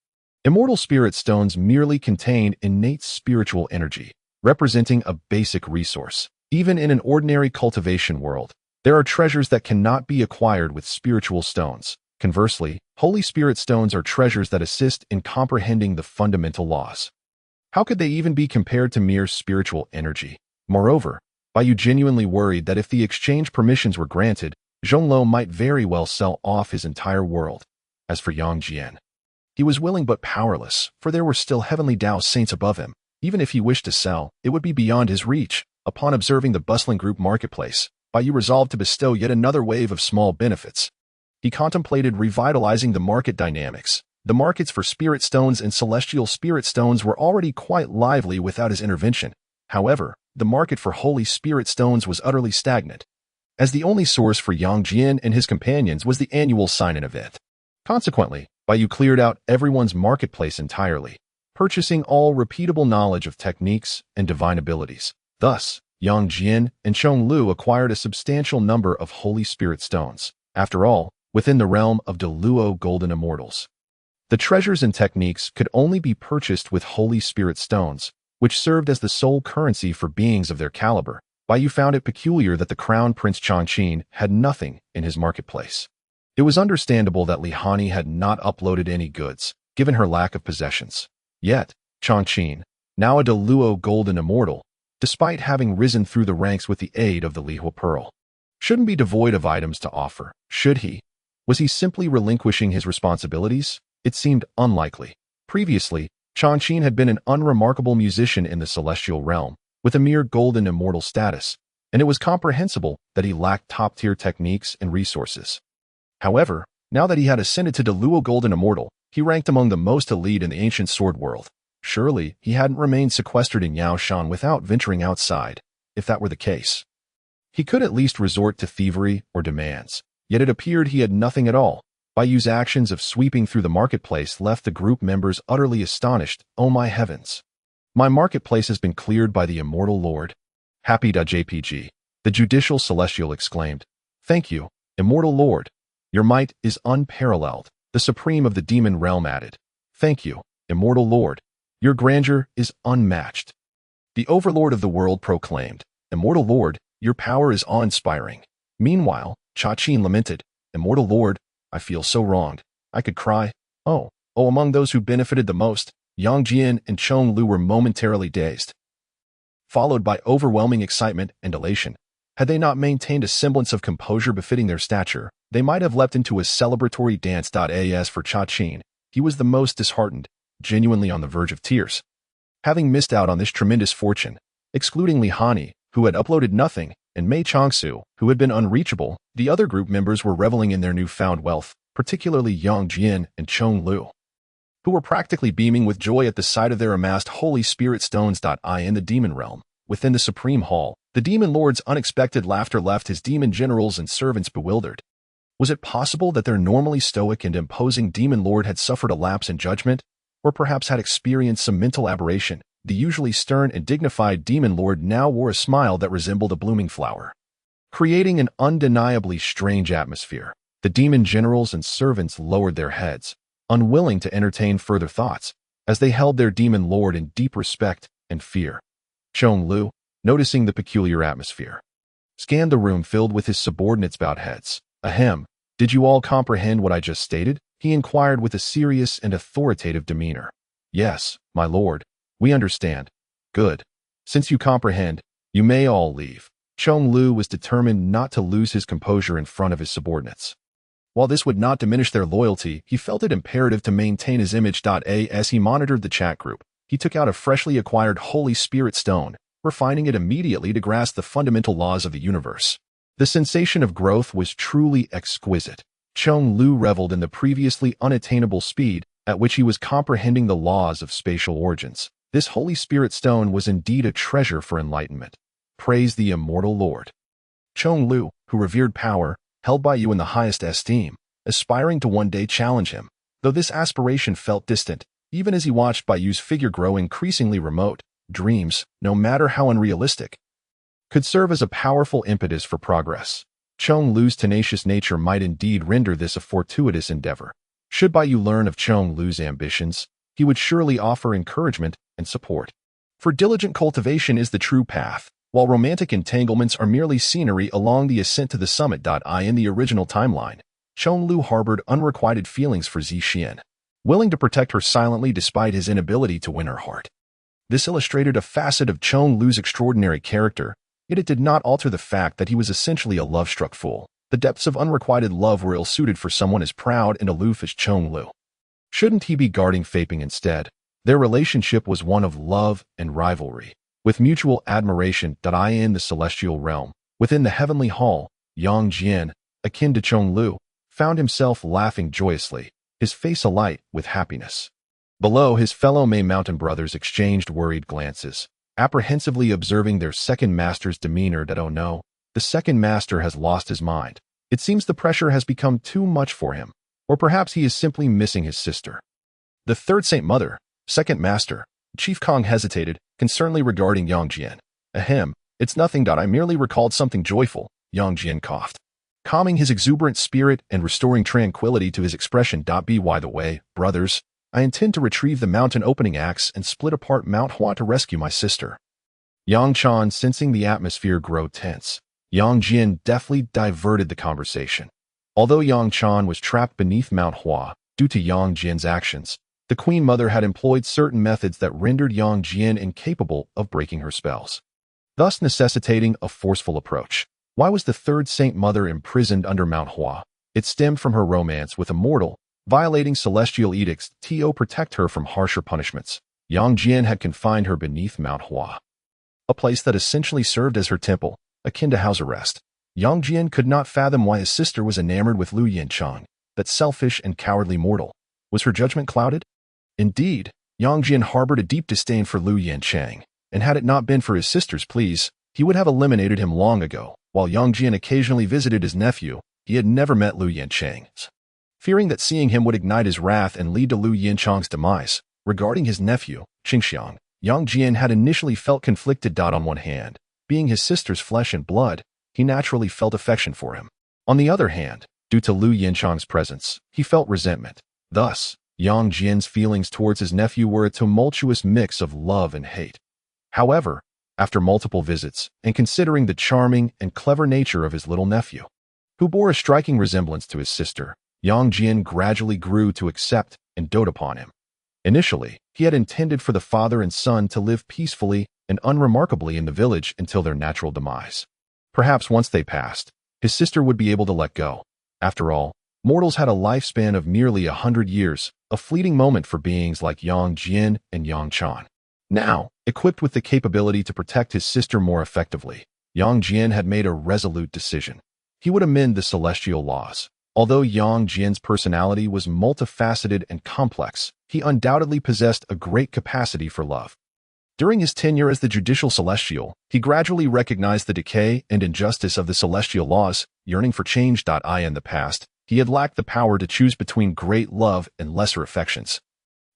Immortal spirit stones merely contain innate spiritual energy, representing a basic resource. Even in an ordinary cultivation world, there are treasures that cannot be acquired with spiritual stones. Conversely, holy spirit stones are treasures that assist in comprehending the fundamental laws. How could they even be compared to mere spiritual energy? Moreover, Bayu genuinely worried that if the exchange permissions were granted, Zhonglo might very well sell off his entire world. As for Yang Jian, he was willing but powerless, for there were still heavenly Dao saints above him. Even if he wished to sell, it would be beyond his reach. Upon observing the bustling group marketplace, Bayu resolved to bestow yet another wave of small benefits. He contemplated revitalizing the market dynamics. The markets for spirit stones and celestial spirit stones were already quite lively without his intervention. However, the market for holy spirit stones was utterly stagnant, as the only source for Yang Jian and his companions was the annual sign-in event. Consequently, Bayu cleared out everyone's marketplace entirely, purchasing all repeatable knowledge of techniques and divine abilities. Thus, Yang Jian and Chong Lu acquired a substantial number of holy spirit stones. After all, within the realm of the Luo Golden Immortals, the treasures and techniques could only be purchased with holy spirit stones, which served as the sole currency for beings of their caliber. Bayu found it peculiar that the Crown Prince Changqin had nothing in his marketplace. It was understandable that Li Hani had not uploaded any goods, given her lack of possessions. Yet, Changqin, now a Luo Golden Immortal, despite having risen through the ranks with the aid of the Lihua Pearl, shouldn't be devoid of items to offer, should he? Was he simply relinquishing his responsibilities? It seemed unlikely. Previously, Changqin had been an unremarkable musician in the celestial realm, with a mere golden immortal status. and it was comprehensible that he lacked top-tier techniques and resources. However, now that he had ascended to the Luo Golden Immortal, he ranked among the most elite in the ancient sword world. Surely, he hadn't remained sequestered in Yaoshan without venturing outside, if that were the case. He could at least resort to thievery or demands, yet it appeared he had nothing at all. Baiju's actions of sweeping through the marketplace left the group members utterly astonished. Oh my heavens! My marketplace has been cleared by the Immortal Lord. Happy.jpg. The judicial celestial exclaimed. Thank you, Immortal Lord. Your might is unparalleled. The supreme of the demon realm added. Thank you, Immortal Lord. Your grandeur is unmatched. The overlord of the world proclaimed. Immortal Lord, your power is awe-inspiring. Meanwhile, Cha-Chin lamented. Immortal Lord, I feel so wronged. I could cry. Oh, among those who benefited the most, Yang Jian and Chong Lu were momentarily dazed, followed by overwhelming excitement and elation. Had they not maintained a semblance of composure befitting their stature, they might have leapt into a celebratory dance. As for Cha-Chin, he was the most disheartened, genuinely on the verge of tears. Having missed out on this tremendous fortune, excluding Li Hani, who had uploaded nothing, and Mei Changsu, who had been unreachable, the other group members were reveling in their newfound wealth, particularly Yang Jian and Chong Lu, who were practically beaming with joy at the sight of their amassed Holy Spirit stones. In the demon realm, within the Supreme Hall, the demon lord's unexpected laughter left his demon generals and servants bewildered. Was it possible that their normally stoic and imposing demon lord had suffered a lapse in judgment, or perhaps had experienced some mental aberration? The usually stern and dignified demon lord now wore a smile that resembled a blooming flower, creating an undeniably strange atmosphere. The demon generals and servants lowered their heads, unwilling to entertain further thoughts, as they held their demon lord in deep respect and fear. Chong Lu, noticing the peculiar atmosphere, scanned the room filled with his subordinates' bowed heads. Ahem, did you all comprehend what I just stated? He inquired with a serious and authoritative demeanor. Yes, my lord, we understand. Good. Since you comprehend, you may all leave. Chong Lu was determined not to lose his composure in front of his subordinates. While this would not diminish their loyalty, he felt it imperative to maintain his image. As he monitored the chat group, he took out a freshly acquired Holy Spirit stone, refining it immediately to grasp the fundamental laws of the universe. The sensation of growth was truly exquisite. Chong Lu reveled in the previously unattainable speed at which he was comprehending the laws of spatial origins. This Holy Spirit stone was indeed a treasure for enlightenment. Praise the Immortal Lord. Chong Lu, who revered power, held Baiyu in the highest esteem, aspiring to one day challenge him. Though this aspiration felt distant, even as he watched Baiyu's figure grow increasingly remote, dreams, no matter how unrealistic, could serve as a powerful impetus for progress. Chong Lu's tenacious nature might indeed render this a fortuitous endeavor. Should Baiyu learn of Chong Lu's ambitions, he would surely offer encouragement and support. For diligent cultivation is the true path, while romantic entanglements are merely scenery along the ascent to the summit. In the original timeline, Chong Lu harbored unrequited feelings for Zixian, willing to protect her silently despite his inability to win her heart. This illustrated a facet of Chong Lu's extraordinary character, yet it did not alter the fact that he was essentially a love-struck fool. The depths of unrequited love were ill-suited for someone as proud and aloof as Chong Lu. Shouldn't he be guarding Faping instead? Their relationship was one of love and rivalry, with mutual admiration. In the celestial realm, within the heavenly hall, Yang Jian, akin to Chong Lu, found himself laughing joyously, his face alight with happiness. Below, his fellow May Mountain brothers exchanged worried glances, apprehensively observing their second master's demeanor. Oh no, the second master has lost his mind. It seems the pressure has become too much for him, or perhaps he is simply missing his sister. The third Saint Mother, second master, Chief Kong hesitated, concernedly regarding Yang Jian. Ahem, it's nothing. I merely recalled something joyful, Yang Jian coughed, calming his exuberant spirit and restoring tranquility to his expression. By the way, brothers, I intend to retrieve the mountain opening axe and split apart Manhwa to rescue my sister. Yang Chan, sensing the atmosphere grow tense, Yang Jian deftly diverted the conversation. Although Yang Chan was trapped beneath Manhwa due to Yang Jian's actions, the Queen Mother had employed certain methods that rendered Yang Jian incapable of breaking her spells, thus necessitating a forceful approach. Why was the third Saint Mother imprisoned under Manhwa? It stemmed from her romance with Immortal, violating celestial edicts to protect her from harsher punishments. Yang Jian had confined her beneath Manhwa, a place that essentially served as her temple, akin to house arrest. Yang Jian could not fathom why his sister was enamored with Lu Yanchang, that selfish and cowardly mortal. Was her judgment clouded? Indeed, Yang Jian harbored a deep disdain for Lu Yanchang, and had it not been for his sister's pleas, he would have eliminated him long ago. While Yang Jian occasionally visited his nephew, he had never met Lu Yanchang. Fearing that seeing him would ignite his wrath and lead to Lu Yanchang's demise, regarding his nephew, Qingxiang, Yang Jian had initially felt conflicted. On one hand, being his sister's flesh and blood, he naturally felt affection for him. On the other hand, due to Lu Yanchang's presence, he felt resentment. Thus, Yang Jian's feelings towards his nephew were a tumultuous mix of love and hate. However, after multiple visits, and considering the charming and clever nature of his little nephew, who bore a striking resemblance to his sister, Yang Jian gradually grew to accept and dote upon him. Initially, he had intended for the father and son to live peacefully and unremarkably in the village until their natural demise. Perhaps once they passed, his sister would be able to let go. After all, mortals had a lifespan of merely 100 years, a fleeting moment for beings like Yang Jian and Yang Chan. Now, equipped with the capability to protect his sister more effectively, Yang Jian had made a resolute decision. He would amend the celestial laws. Although Yang Jian's personality was multifaceted and complex, he undoubtedly possessed a great capacity for love. During his tenure as the judicial celestial, he gradually recognized the decay and injustice of the celestial laws, yearning for change. In the past, he had lacked the power to choose between great love and lesser affections.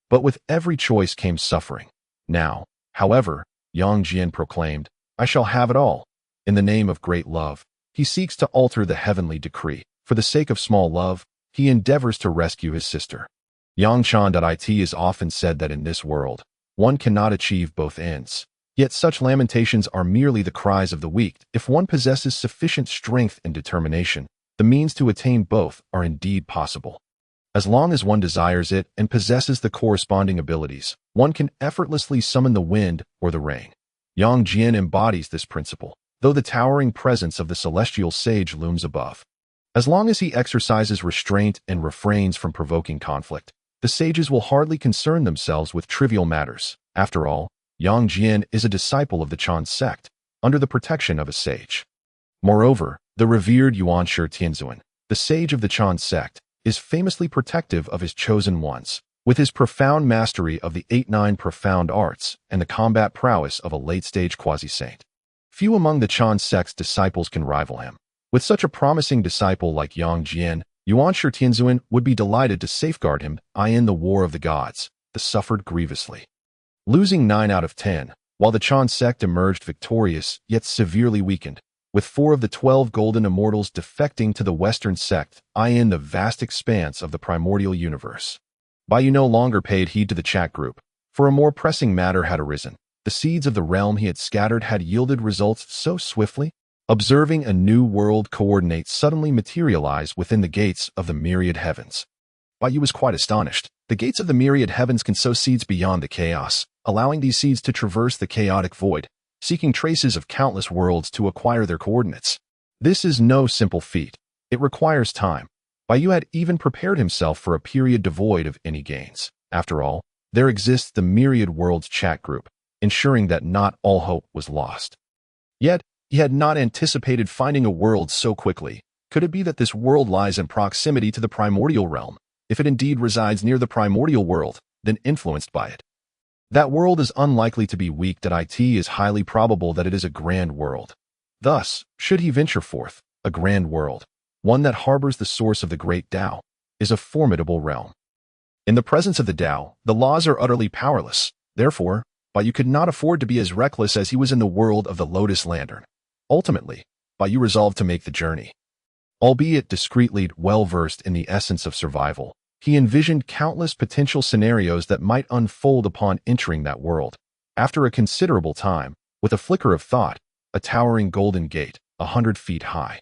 But with every choice came suffering. Now, however, Yang Jian proclaimed, "I shall have it all." In the name of great love, he seeks to alter the heavenly decree. For the sake of small love, he endeavors to rescue his sister. Yang Chan. It is often said that in this world, one cannot achieve both ends. Yet such lamentations are merely the cries of the weak. If one possesses sufficient strength and determination, the means to attain both are indeed possible. As long as one desires it and possesses the corresponding abilities, one can effortlessly summon the wind or the rain. Yang Jian embodies this principle, though the towering presence of the celestial sage looms above. As long as he exercises restraint and refrains from provoking conflict, the sages will hardly concern themselves with trivial matters. After all, Yang Jian is a disciple of the Chan sect, under the protection of a sage. Moreover, the revered Yuan Shi Tianzuan, the sage of the Chan sect, is famously protective of his chosen ones, with his profound mastery of the 8-9 profound arts and the combat prowess of a late-stage quasi-saint. Few among the Chan sect's disciples can rival him. With such a promising disciple like Yang Jian, Yuan Shi Tianzuan would be delighted to safeguard him. In the War of the Gods, the suffered grievously, losing 9 out of 10, while the Chan sect emerged victorious yet severely weakened, with 4 of the 12 golden immortals defecting to the Western sect. In the vast expanse of the primordial universe, Baiyu no longer paid heed to the chat group, for a more pressing matter had arisen. The seeds of the realm he had scattered had yielded results so swiftly. Observing a new world coordinate suddenly materialize within the gates of the myriad heavens. Baiyu was quite astonished. The gates of the myriad heavens can sow seeds beyond the chaos, allowing these seeds to traverse the chaotic void, seeking traces of countless worlds to acquire their coordinates. This is no simple feat. It requires time. Baiyu had even prepared himself for a period devoid of any gains. After all, there exists the myriad worlds chat group, ensuring that not all hope was lost. Yet, he had not anticipated finding a world so quickly. Could it be that this world lies in proximity to the primordial realm? If it indeed resides near the primordial world, then influenced by it, that world is unlikely to be weak. It is highly probable that it is a grand world. Thus, should he venture forth, a grand world, one that harbors the source of the great Tao, is a formidable realm. In the presence of the Tao, the laws are utterly powerless. Therefore, Baiyu could not afford to be as reckless as he was in the world of the Lotus Lantern. Ultimately, Baiyu resolved to make the journey. Albeit discreetly well-versed in the essence of survival, he envisioned countless potential scenarios that might unfold upon entering that world. After a considerable time, with a flicker of thought, a towering golden gate, 100 feet high,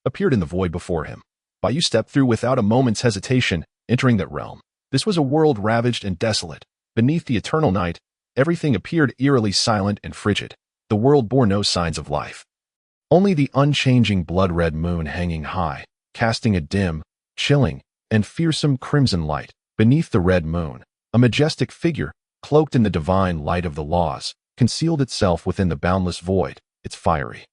appeared in the void before him. Baiyu stepped through without a moment's hesitation, entering that realm. This was a world ravaged and desolate. Beneath the eternal night, everything appeared eerily silent and frigid. The world bore no signs of life. Only the unchanging blood-red moon hanging high, casting a dim, chilling, and fearsome crimson light. Beneath the red moon, a majestic figure, cloaked in the divine light of the laws, concealed itself within the boundless void, its fiery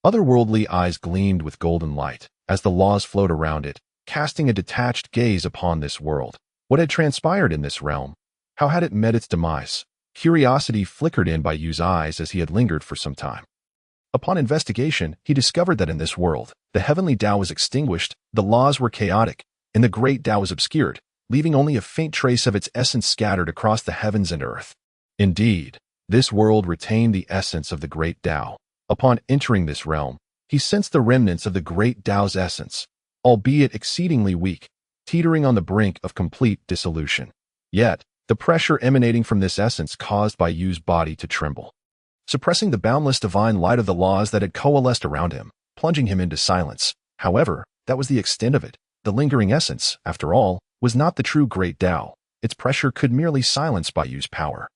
Otherworldly eyes gleamed with golden light as the laws flowed around it, casting a detached gaze upon this world. What had transpired in this realm? How had it met its demise? Curiosity flickered in Bayu's eyes as he had lingered for some time. Upon investigation, he discovered that in this world, the heavenly Tao was extinguished, the laws were chaotic, and the great Tao was obscured, leaving only a faint trace of its essence scattered across the heavens and earth. Indeed, this world retained the essence of the great Tao. Upon entering this realm, he sensed the remnants of the great Tao's essence, albeit exceedingly weak, teetering on the brink of complete dissolution. Yet, the pressure emanating from this essence caused Bayu's body to tremble, suppressing the boundless divine light of the laws that had coalesced around him, plunging him into silence. However, that was the extent of it. The lingering essence, after all, was not the true great Tao. Its pressure could merely silence Bayu's power,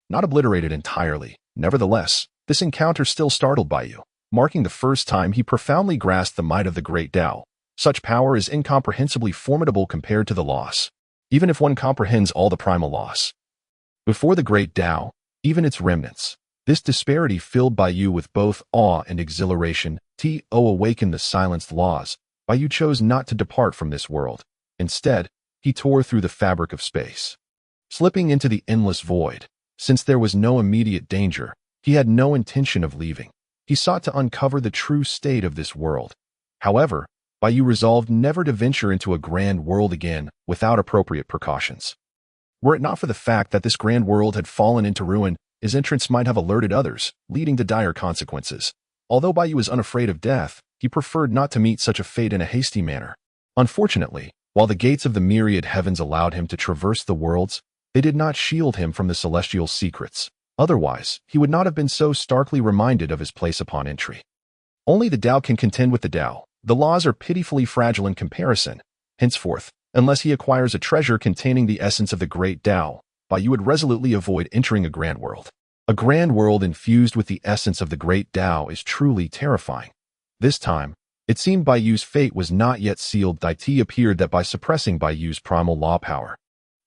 not obliterate it entirely. Nevertheless, this encounter still startled Bayu, marking the first time he profoundly grasped the might of the great Tao. Such power is incomprehensibly formidable compared to the laws, even if one comprehends all the primal laws. Before the great Tao, even its remnants, this disparity filled Bayu with both awe and exhilaration. To awaken the silenced laws, Bayu chose not to depart from this world. Instead, he tore through the fabric of space, slipping into the endless void. Since there was no immediate danger, he had no intention of leaving. He sought to uncover the true state of this world. However, Bayu resolved never to venture into a grand world again without appropriate precautions. Were it not for the fact that this grand world had fallen into ruin, his entrance might have alerted others, leading to dire consequences. Although Bayu was unafraid of death, he preferred not to meet such a fate in a hasty manner. Unfortunately, while the gates of the myriad heavens allowed him to traverse the worlds, they did not shield him from the celestial secrets. Otherwise, he would not have been so starkly reminded of his place upon entry. Only the Tao can contend with the Tao. The laws are pitifully fragile in comparison. Henceforth, unless he acquires a treasure containing the essence of the great Tao, Bayu would resolutely avoid entering a grand world. A grand world infused with the essence of the great Tao is truly terrifying. This time, it seemed Bayu's fate was not yet sealed. It appeared that by suppressing Bayu's primal law power,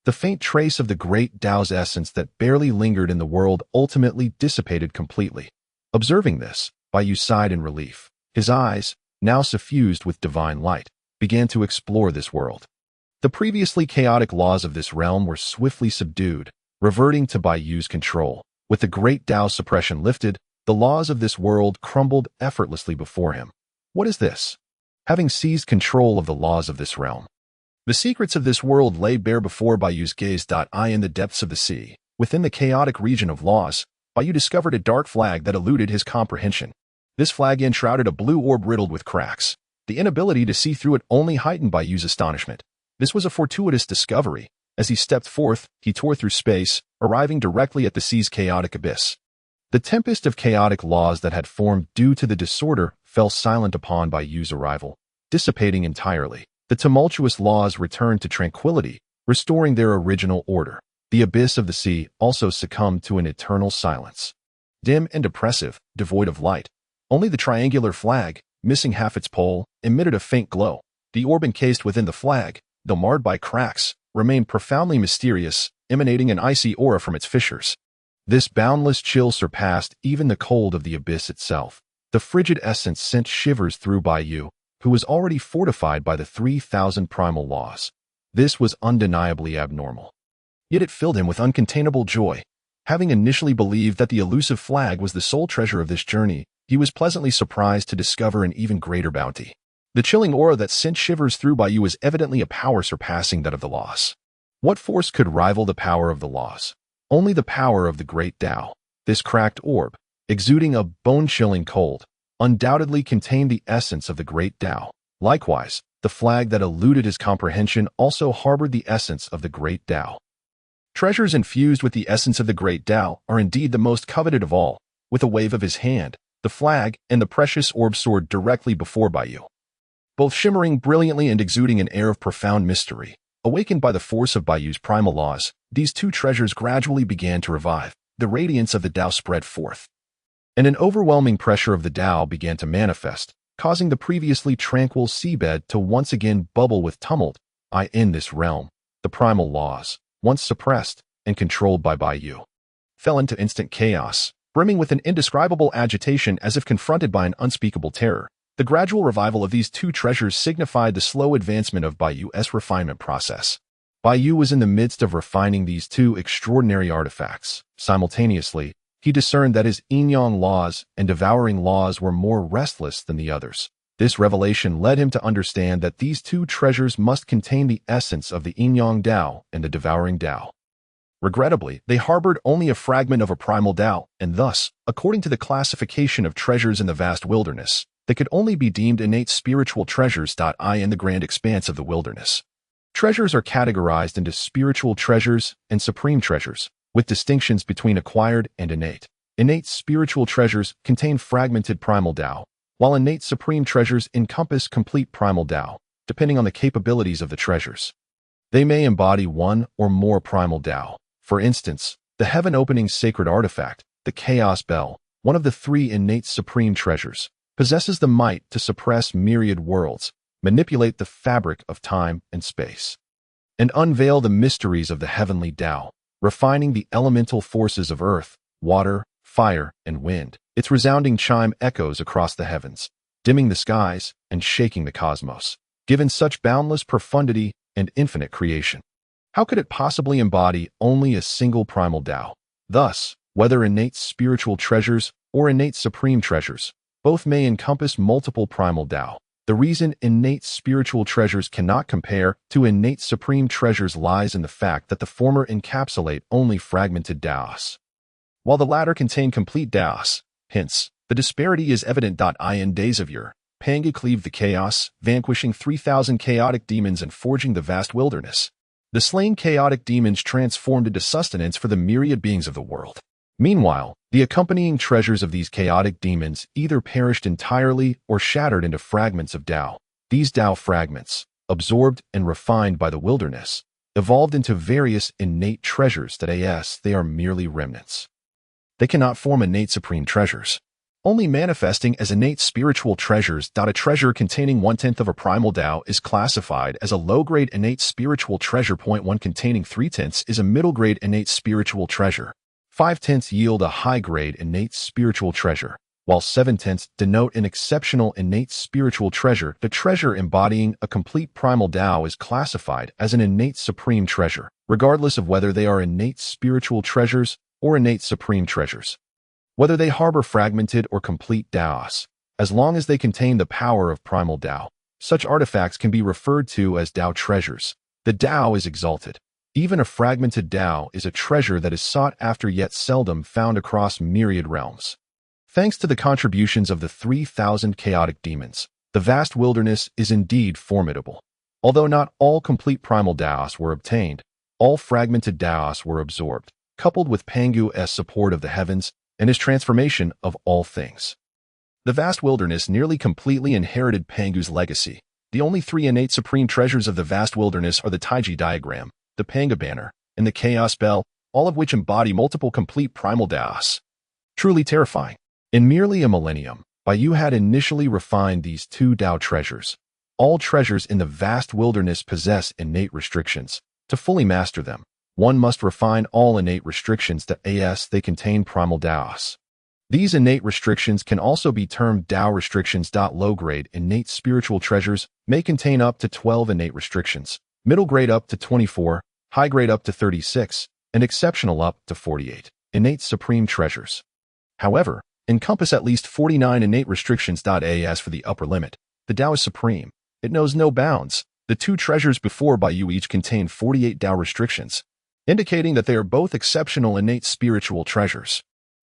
the faint trace of the great Tao's essence that barely lingered in the world ultimately dissipated completely. Observing this, Bayu sighed in relief. His eyes, now suffused with divine light, began to explore this world. The previously chaotic laws of this realm were swiftly subdued, reverting to Bayu's control. With the great Tao suppression lifted, the laws of this world crumbled effortlessly before him. What is this? Having seized control of the laws of this realm, the secrets of this world lay bare before Bayu's gaze. In the depths of the sea, within the chaotic region of laws, Bayu discovered a dark flag that eluded his comprehension. This flag enshrouded a blue orb riddled with cracks. The inability to see through it only heightened Bayu's astonishment. This was a fortuitous discovery. As he stepped forth, he tore through space, arriving directly at the sea's chaotic abyss. The tempest of chaotic laws that had formed due to the disorder fell silent upon Bayu's arrival, dissipating entirely. The tumultuous laws returned to tranquility, restoring their original order. The abyss of the sea also succumbed to an eternal silence. Dim and oppressive, devoid of light. Only the triangular flag, missing half its pole, emitted a faint glow. The orb encased within the flag, though marred by cracks, remained profoundly mysterious, emanating an icy aura from its fissures. This boundless chill surpassed even the cold of the abyss itself. The frigid essence sent shivers through Bayu, who was already fortified by the 3,000 primal laws. This was undeniably abnormal. Yet it filled him with uncontainable joy. Having initially believed that the elusive flag was the sole treasure of this journey, he was pleasantly surprised to discover an even greater bounty. The chilling aura that sent shivers through Bayu was evidently a power surpassing that of the laws. What force could rival the power of the laws? Only the power of the great Tao. This cracked orb, exuding a bone-chilling cold, undoubtedly contained the essence of the great Tao. Likewise, the flag that eluded his comprehension also harbored the essence of the great Tao. Treasures infused with the essence of the great Tao are indeed the most coveted of all. With a wave of his hand, the flag and the precious orb soared directly before Bayu, both shimmering brilliantly and exuding an air of profound mystery. Awakened by the force of Bayu's primal laws, these two treasures gradually began to revive. The radiance of the Tao spread forth, and an overwhelming pressure of the Tao began to manifest, causing the previously tranquil seabed to once again bubble with tumult. In this realm, the primal laws, once suppressed and controlled by Bayu, fell into instant chaos. brimming with an indescribable agitation as if confronted by an unspeakable terror. The gradual revival of these two treasures signified the slow advancement of Bayu's refinement process. Bayu was in the midst of refining these two extraordinary artifacts. Simultaneously, he discerned that his yin-yang laws and devouring laws were more restless than the others. This revelation led him to understand that these two treasures must contain the essence of the yin-yang Tao and the devouring Tao. Regrettably, they harbored only a fragment of a primal Tao, and thus, according to the classification of treasures in the vast wilderness, they could only be deemed innate spiritual treasures. In the grand expanse of the wilderness, treasures are categorized into spiritual treasures and supreme treasures, with distinctions between acquired and innate. Innate spiritual treasures contain fragmented primal Tao, while innate supreme treasures encompass complete primal Tao, depending on the capabilities of the treasures. They may embody one or more primal Tao. For instance, the heaven-opening sacred artifact, the Chaos Bell, one of the three innate supreme treasures, possesses the might to suppress myriad worlds, manipulate the fabric of time and space, and unveil the mysteries of the heavenly Tao, refining the elemental forces of earth, water, fire, and wind. Its resounding chime echoes across the heavens, dimming the skies and shaking the cosmos. Given such boundless profundity and infinite creation, how could it possibly embody only a single primal Tao? Thus, whether innate spiritual treasures or innate supreme treasures, both may encompass multiple primal Tao. The reason innate spiritual treasures cannot compare to innate supreme treasures lies in the fact that the former encapsulate only fragmented Taos, while the latter contain complete Taos. Hence, the disparity is evident. In Days of Yore, Panga cleaved the chaos, vanquishing 3,000 chaotic demons and forging the vast wilderness. The slain chaotic demons transformed into sustenance for the myriad beings of the world. Meanwhile, the accompanying treasures of these chaotic demons either perished entirely or shattered into fragments of Tao. These Tao fragments, absorbed and refined by the wilderness, evolved into various innate treasures. They are merely remnants. They cannot form innate supreme treasures, only manifesting as innate spiritual treasures. A treasure containing 1/10 of a primal Tao is classified as a low-grade innate spiritual treasure. One containing 3/10 is a middle-grade innate spiritual treasure. 5/10 yield a high-grade innate spiritual treasure, while 7/10 denote an exceptional innate spiritual treasure. The treasure embodying a complete primal Tao is classified as an innate supreme treasure, regardless of whether they are innate spiritual treasures or innate supreme treasures. Whether they harbor fragmented or complete Taos, as long as they contain the power of primal Tao, such artifacts can be referred to as Tao treasures. The Tao is exalted. Even a fragmented Tao is a treasure that is sought after yet seldom found across myriad realms. Thanks to the contributions of the 3,000 chaotic demons, the vast wilderness is indeed formidable. Although not all complete primal Taos were obtained, all fragmented Taos were absorbed, coupled with Pangu's support of the heavens and his transformation of all things. The vast wilderness nearly completely inherited Pangu's legacy. The only three innate supreme treasures of the vast wilderness are the Taiji diagram, the Panga banner, and the Chaos Bell, all of which embody multiple complete primal Taos. Truly terrifying. In merely a millennium, Bayu had initially refined these two Tao treasures. All treasures in the vast wilderness possess innate restrictions. To fully master them, one must refine all innate restrictions as they contain primal Taos. These innate restrictions can also be termed Tao restrictions. Low-grade innate spiritual treasures may contain up to 12 innate restrictions, middle grade up to 24, high grade up to 36, and exceptional up to 48. Innate supreme treasures, however, encompass at least 49 innate restrictions. As for the upper limit, the Tao is supreme. It knows no bounds. The two treasures before Bayu each contain 48 Tao restrictions, indicating that they are both exceptional innate spiritual treasures.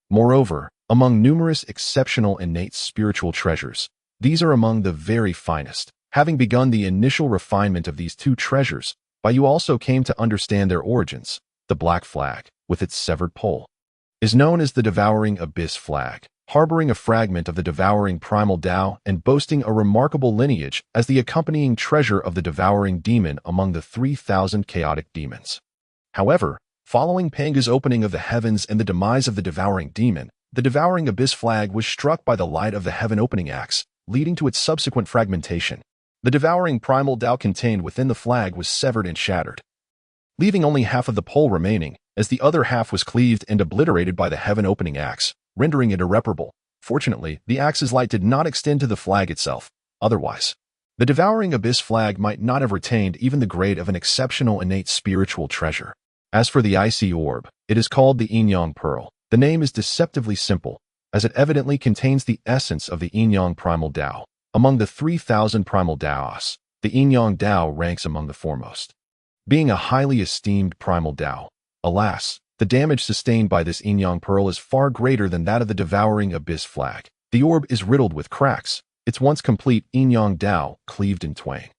Moreover, among numerous exceptional innate spiritual treasures, these are among the very finest. Having begun the initial refinement of these two treasures, Bayu also came to understand their origins. The black flag, with its severed pole, is known as the Devouring Abyss flag, harboring a fragment of the devouring primal Tao and boasting a remarkable lineage as the accompanying treasure of the devouring demon among the 3,000 chaotic demons. However, following Panga's opening of the heavens and the demise of the devouring demon, the Devouring Abyss flag was struck by the light of the heaven-opening axe, leading to its subsequent fragmentation. The devouring primal Tao contained within the flag was severed and shattered, leaving only half of the pole remaining, as the other half was cleaved and obliterated by the heaven-opening axe. rendering it irreparable. Fortunately, the axe's light did not extend to the flag itself. Otherwise, the devouring abyss flag might not have retained even the grade of an exceptional innate spiritual treasure. As for the icy orb, it is called the Yin-Yang Pearl. The name is deceptively simple, as it evidently contains the essence of the Yin-Yang primal Tao. Among the 3,000 primal Taos, the Yin-Yang Tao ranks among the foremost. Being a highly esteemed primal Tao, alas, the damage sustained by this Yin-Yang Pearl is far greater than that of the devouring abyss flag. The orb is riddled with cracks, its once complete Yin-Yang Tao cleaved in twain,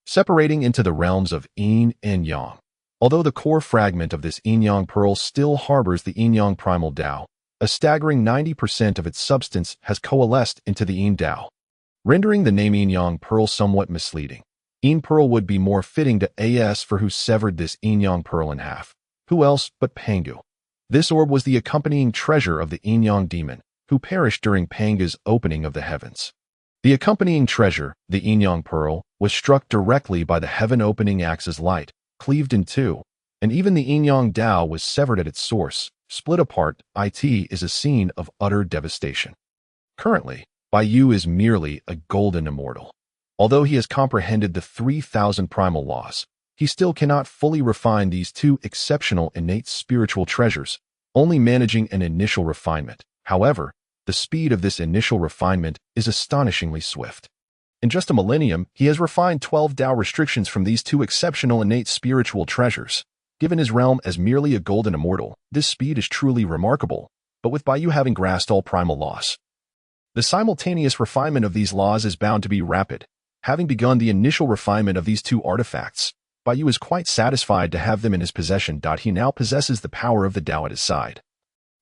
separating into the realms of Yin and Yang. Although the core fragment of this Yin-Yang Pearl still harbors the Yin-Yang primal Tao, a staggering 90% of its substance has coalesced into the Yin Tao, rendering the name Yin-Yang Pearl somewhat misleading. Yin Pearl would be more fitting to as for who severed this Yin-Yang Pearl in half. Who else but Pangu? This orb was the accompanying treasure of the Yin-Yang demon, who perished during Panga's opening of the heavens. The accompanying treasure, the Yin-Yang Pearl, was struck directly by the heaven-opening axe's light, cleaved in two, and even the Yin-Yang Tao was severed at its source, split apart. It is a scene of utter devastation. Currently, Baiyu is merely a golden immortal. Although he has comprehended the 3,000 primal laws, he still cannot fully refine these two exceptional innate spiritual treasures, only managing an initial refinement. However, the speed of this initial refinement is astonishingly swift. In just a millennium, he has refined 12 Tao restrictions from these two exceptional innate spiritual treasures. Given his realm as merely a golden immortal, this speed is truly remarkable, but with Baiyu having grasped all primal laws, the simultaneous refinement of these laws is bound to be rapid. Having begun the initial refinement of these two artifacts, Baiyu is quite satisfied to have them in his possession. He now possesses the power of the Tao at his side,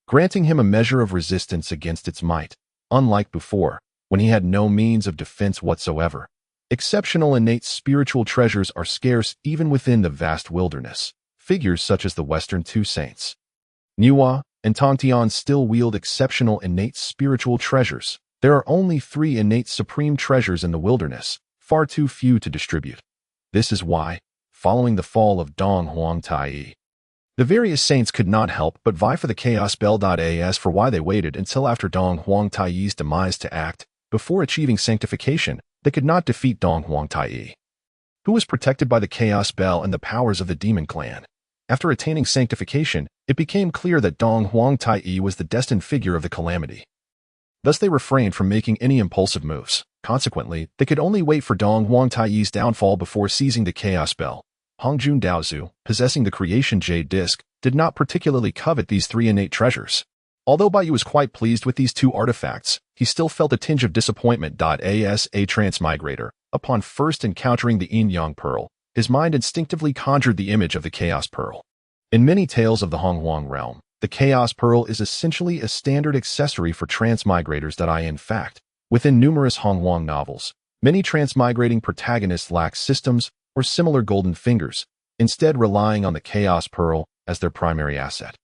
granting him a measure of resistance against its might, unlike before, when he had no means of defense whatsoever. Exceptional innate spiritual treasures are scarce even within the vast wilderness. Figures such as the Western Two Saints, Manhwa, and Tongtian still wield exceptional innate spiritual treasures. There are only 3 innate supreme treasures in the wilderness, far too few to distribute. This is why, following the fall of Dong Huang Tai, the various saints could not help but vie for the Chaos Bell. As for why they waited until after Dong Huang Tai's demise to act, before achieving sanctification, they could not defeat Dong Huang Tai, who was protected by the Chaos Bell and the powers of the Demon Clan. After attaining sanctification, it became clear that Dong Huang Tai was the destined figure of the calamity. Thus they refrained from making any impulsive moves. Consequently, they could only wait for Dong Huang Tai's downfall before seizing the Chaos Bell. Hongjun Daozu, possessing the Creation Jade Disc, did not particularly covet these 3 innate treasures. Although Baiyu was quite pleased with these 2 artifacts, he still felt a tinge of disappointment. As a transmigrator, upon first encountering the Yin-Yang Pearl, his mind instinctively conjured the image of the Chaos Pearl. In many tales of the Honghuang realm, the Chaos Pearl is essentially a standard accessory for transmigrators. In fact, within numerous Honghuang novels, many transmigrating protagonists lack systems or similar golden fingers, instead relying on the Chaos Pearl as their primary asset.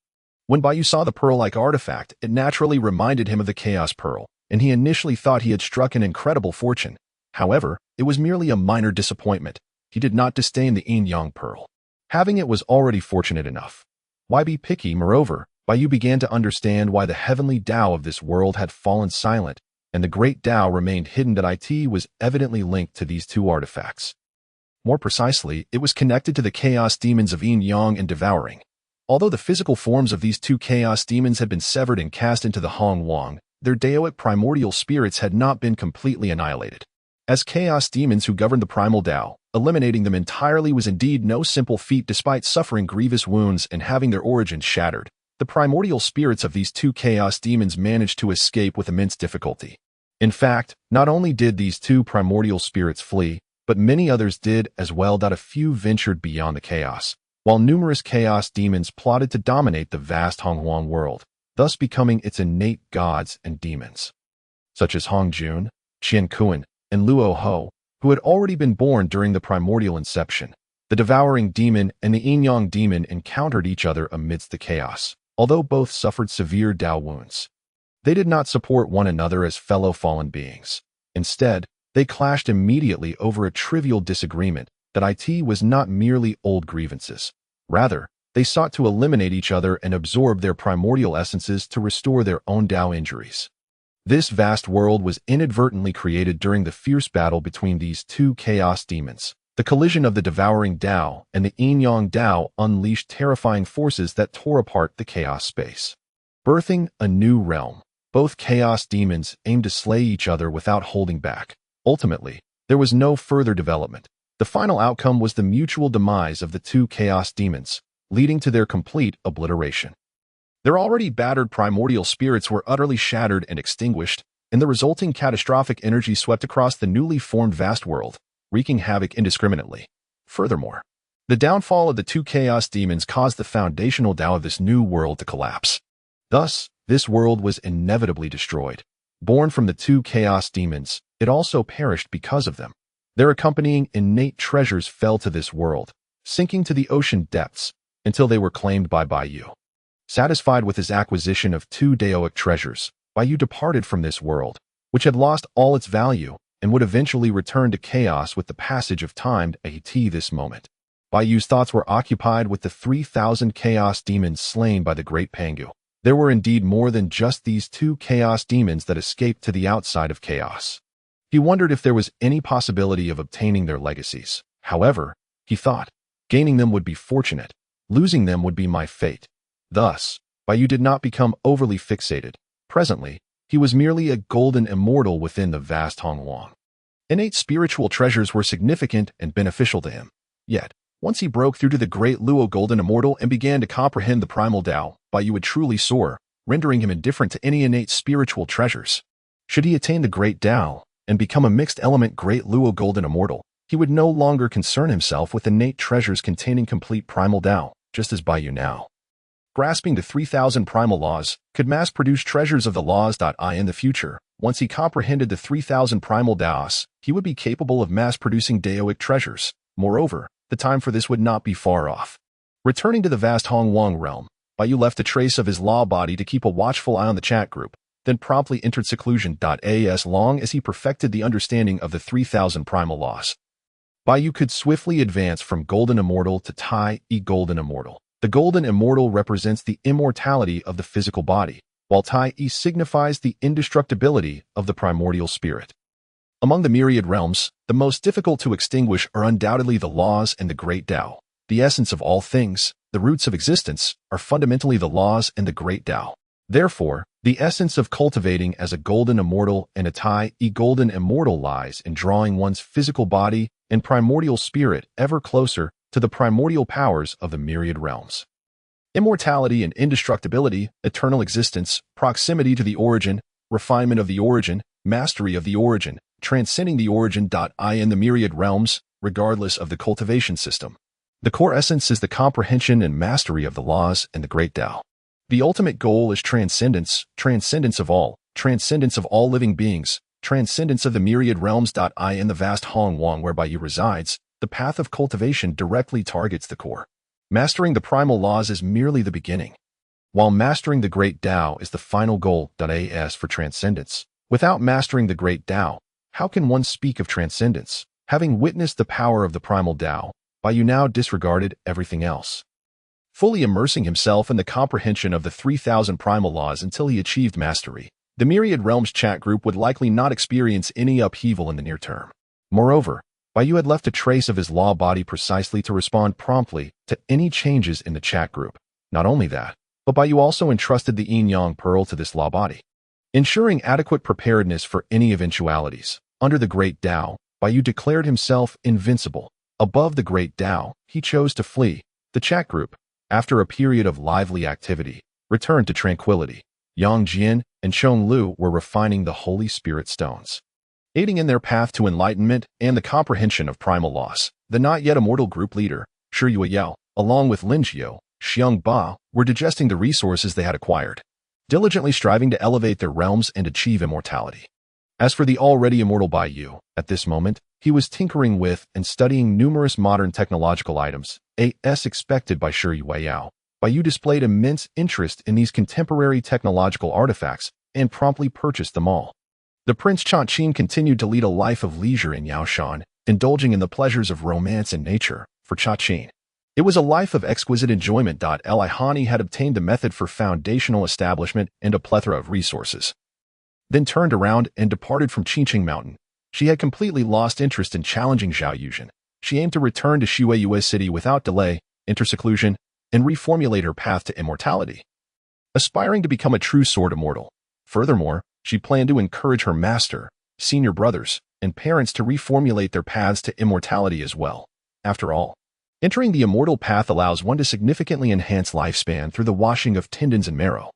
When Baiyu saw the pearl-like artifact, it naturally reminded him of the Chaos Pearl, and he initially thought he had struck an incredible fortune. However, it was merely a minor disappointment. He did not disdain the Yin-Yang Pearl. Having it was already fortunate enough. Why be picky? Moreover, Baiyu began to understand why the heavenly Tao of this world had fallen silent, and the great Tao remained hidden. It was evidently linked to these 2 artifacts. More precisely, it was connected to the chaos demons of Yin-Yang and Devouring. Although the physical forms of these 2 chaos demons had been severed and cast into the Honghuang, their Daoic primordial spirits had not been completely annihilated. As chaos demons who governed the primal Tao, eliminating them entirely was indeed no simple feat. Despite suffering grievous wounds and having their origins shattered, the primordial spirits of these 2 chaos demons managed to escape with immense difficulty. In fact, not only did these 2 primordial spirits flee, but many others did as well. A few ventured beyond the chaos, while numerous chaos demons plotted to dominate the vast Honghuang world, thus becoming its innate gods and demons, such as Hongjun, Qiankuan, and Luo Ho, who had already been born during the primordial inception. The devouring demon and the Yin-Yang demon encountered each other amidst the chaos, although both suffered severe Tao wounds. They did not support one another as fellow fallen beings. Instead, they clashed immediately over a trivial disagreement that was not merely old grievances. Rather, They sought to eliminate each other and absorb their primordial essences to restore their own Tao injuries. This vast world was inadvertently created during the fierce battle between these two chaos demons. The collision of the devouring Tao and the yin-yang Tao unleashed terrifying forces that tore apart the chaos space, birthing a new realm. Both chaos demons aimed to slay each other without holding back. Ultimately, there was no further development. The final outcome was the mutual demise of the two chaos demons, leading to their complete obliteration. Their already battered primordial spirits were utterly shattered and extinguished, and the resulting catastrophic energy swept across the newly formed vast world, wreaking havoc indiscriminately. Furthermore, the downfall of the two chaos demons caused the foundational Tao of this new world to collapse. Thus, this world was inevitably destroyed. Born from the two chaos demons, it also perished because of them. Their accompanying innate treasures fell to this world, sinking to the ocean depths until they were claimed by Baiyu. Satisfied with his acquisition of two Daoic treasures, Baiyu departed from this world, which had lost all its value and would eventually return to chaos with the passage of time at this moment. Baiyu's thoughts were occupied with the 3,000 chaos demons slain by the great Pangu. There were indeed more than just these two chaos demons that escaped to the outside of chaos. He wondered if there was any possibility of obtaining their legacies. However, he thought, gaining them would be fortunate, losing them would be my fate. Thus, Baiyu did not become overly fixated. Presently, he was merely a golden immortal within the vast Hongwang. Innate spiritual treasures were significant and beneficial to him. Yet, once he broke through to the great Luo golden immortal and began to comprehend the primal Tao, Baiyu would truly soar, rendering him indifferent to any innate spiritual treasures. Should he attain the great Tao and become a mixed element great Luo golden immortal, he would no longer concern himself with innate treasures containing complete primal Tao, just as Baiyu now, grasping the 3,000 primal laws, could mass-produce treasures of the laws. In the future, once he comprehended the 3,000 primal Daos, he would be capable of mass-producing Daoic treasures. Moreover, the time for this would not be far off. Returning to the vast Hongwang realm, Baiyu left a trace of his law body to keep a watchful eye on the chat group, then promptly entered seclusion. As long as he perfected the understanding of the 3,000 primal laws, Baiyu could swiftly advance from Golden Immortal to Tai Golden Immortal. The Golden Immortal represents the immortality of the physical body, while Tai signifies the indestructibility of the primordial spirit. Among the myriad realms, the most difficult to extinguish are undoubtedly the laws and the great Tao. The essence of all things, the roots of existence, are fundamentally the laws and the great Tao. Therefore, the essence of cultivating as a Golden Immortal and a Tai Golden Immortal lies in drawing one's physical body and primordial spirit ever closer to the primordial powers of the myriad realms. Immortality and indestructibility, eternal existence, proximity to the origin, refinement of the origin, mastery of the origin, transcending the origin. In the myriad realms, regardless of the cultivation system, the core essence is the comprehension and mastery of the laws and the great Tao. The ultimate goal is transcendence, transcendence of all living beings, transcendence of the myriad realms. In the vast Hongwang where Baiyu resides, the path of cultivation directly targets the core. Mastering the primal laws is merely the beginning, while mastering the great Tao is the final goal. As for transcendence, without mastering the great Tao, how can one speak of transcendence? Having witnessed the power of the primal Tao, Baiyu now disregarded everything else, fully immersing himself in the comprehension of the 3,000 primal laws until he achieved mastery. The Myriad Realms chat group would likely not experience any upheaval in the near term. Moreover, Baiyu had left a trace of his law body precisely to respond promptly to any changes in the chat group. Not only that, but Baiyu also entrusted the yin-yang pearl to this law body, ensuring adequate preparedness for any eventualities. Under the great Tao, Baiyu declared himself invincible. Above the great Tao, he chose to flee. The chat group, after a period of lively activity, returned to tranquility. Yang Jian and Chong Lu were refining the Holy Spirit stones, aiding in their path to enlightenment and the comprehension of primal laws. The not yet immortal group leader, Shi Yueyao, along with Lin Jiao, Xiang Ba, were digesting the resources they had acquired, diligently striving to elevate their realms and achieve immortality. As for the already immortal Baiyu, at this moment, he was tinkering with and studying numerous modern technological items, as expected by Shi Yueyao. Baiyu displayed immense interest in these contemporary technological artifacts and promptly purchased them all. The Prince Chaqin continued to lead a life of leisure in Yaoshan, indulging in the pleasures of romance and nature. For Chaqin, It was a life of exquisite enjoyment. Hani had obtained the method for foundational establishment and a plethora of resources. Then turned around and departed from Qingqing Mountain. She had completely lost interest in challenging Zhao Yuzhen. She aimed to return to Shuiyue City without delay, enter seclusion, and reformulate her path to immortality, aspiring to become a true sword immortal. Furthermore, she planned to encourage her master, senior brothers, and parents to reformulate their paths to immortality as well. After all, entering the immortal path allows one to significantly enhance lifespan through the washing of tendons and marrow.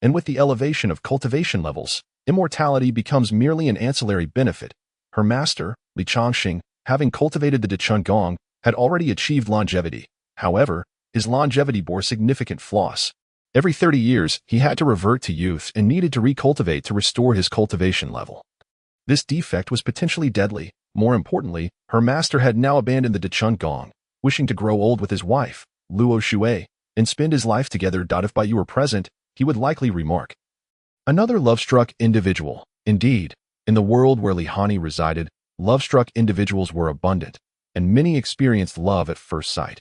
And with the elevation of cultivation levels, immortality becomes merely an ancillary benefit. Her master, Li Changxing, having cultivated the Dechun Gong, had already achieved longevity. However, his longevity bore significant flaws. Every 30 years, he had to revert to youth and needed to recultivate to restore his cultivation level. This defect was potentially deadly. More importantly, her master had now abandoned the Dechun Gong, wishing to grow old with his wife, Luo Shui, and spend his life together. If Bai Yu were present, he would likely remark. Another love-struck individual. Indeed, in the world where Li Hani resided, love-struck individuals were abundant, and many experienced love at first sight.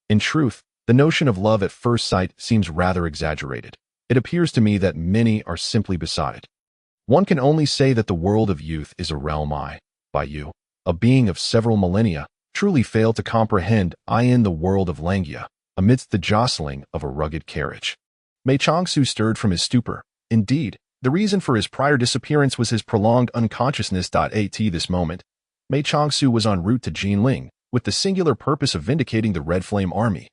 In truth, the notion of love at first sight seems rather exaggerated. It appears to me that many are simply besotted. One can only say that the world of youth is a realm Bai Yu, a being of several millennia, truly failed to comprehend in the world of Langia, amidst the jostling of a rugged carriage. Mei Changsu stirred from his stupor. Indeed, the reason for his prior disappearance was his prolonged unconsciousness. At this moment, Mei Changsu was en route to Jinling, with the singular purpose of vindicating the Red Flame Army.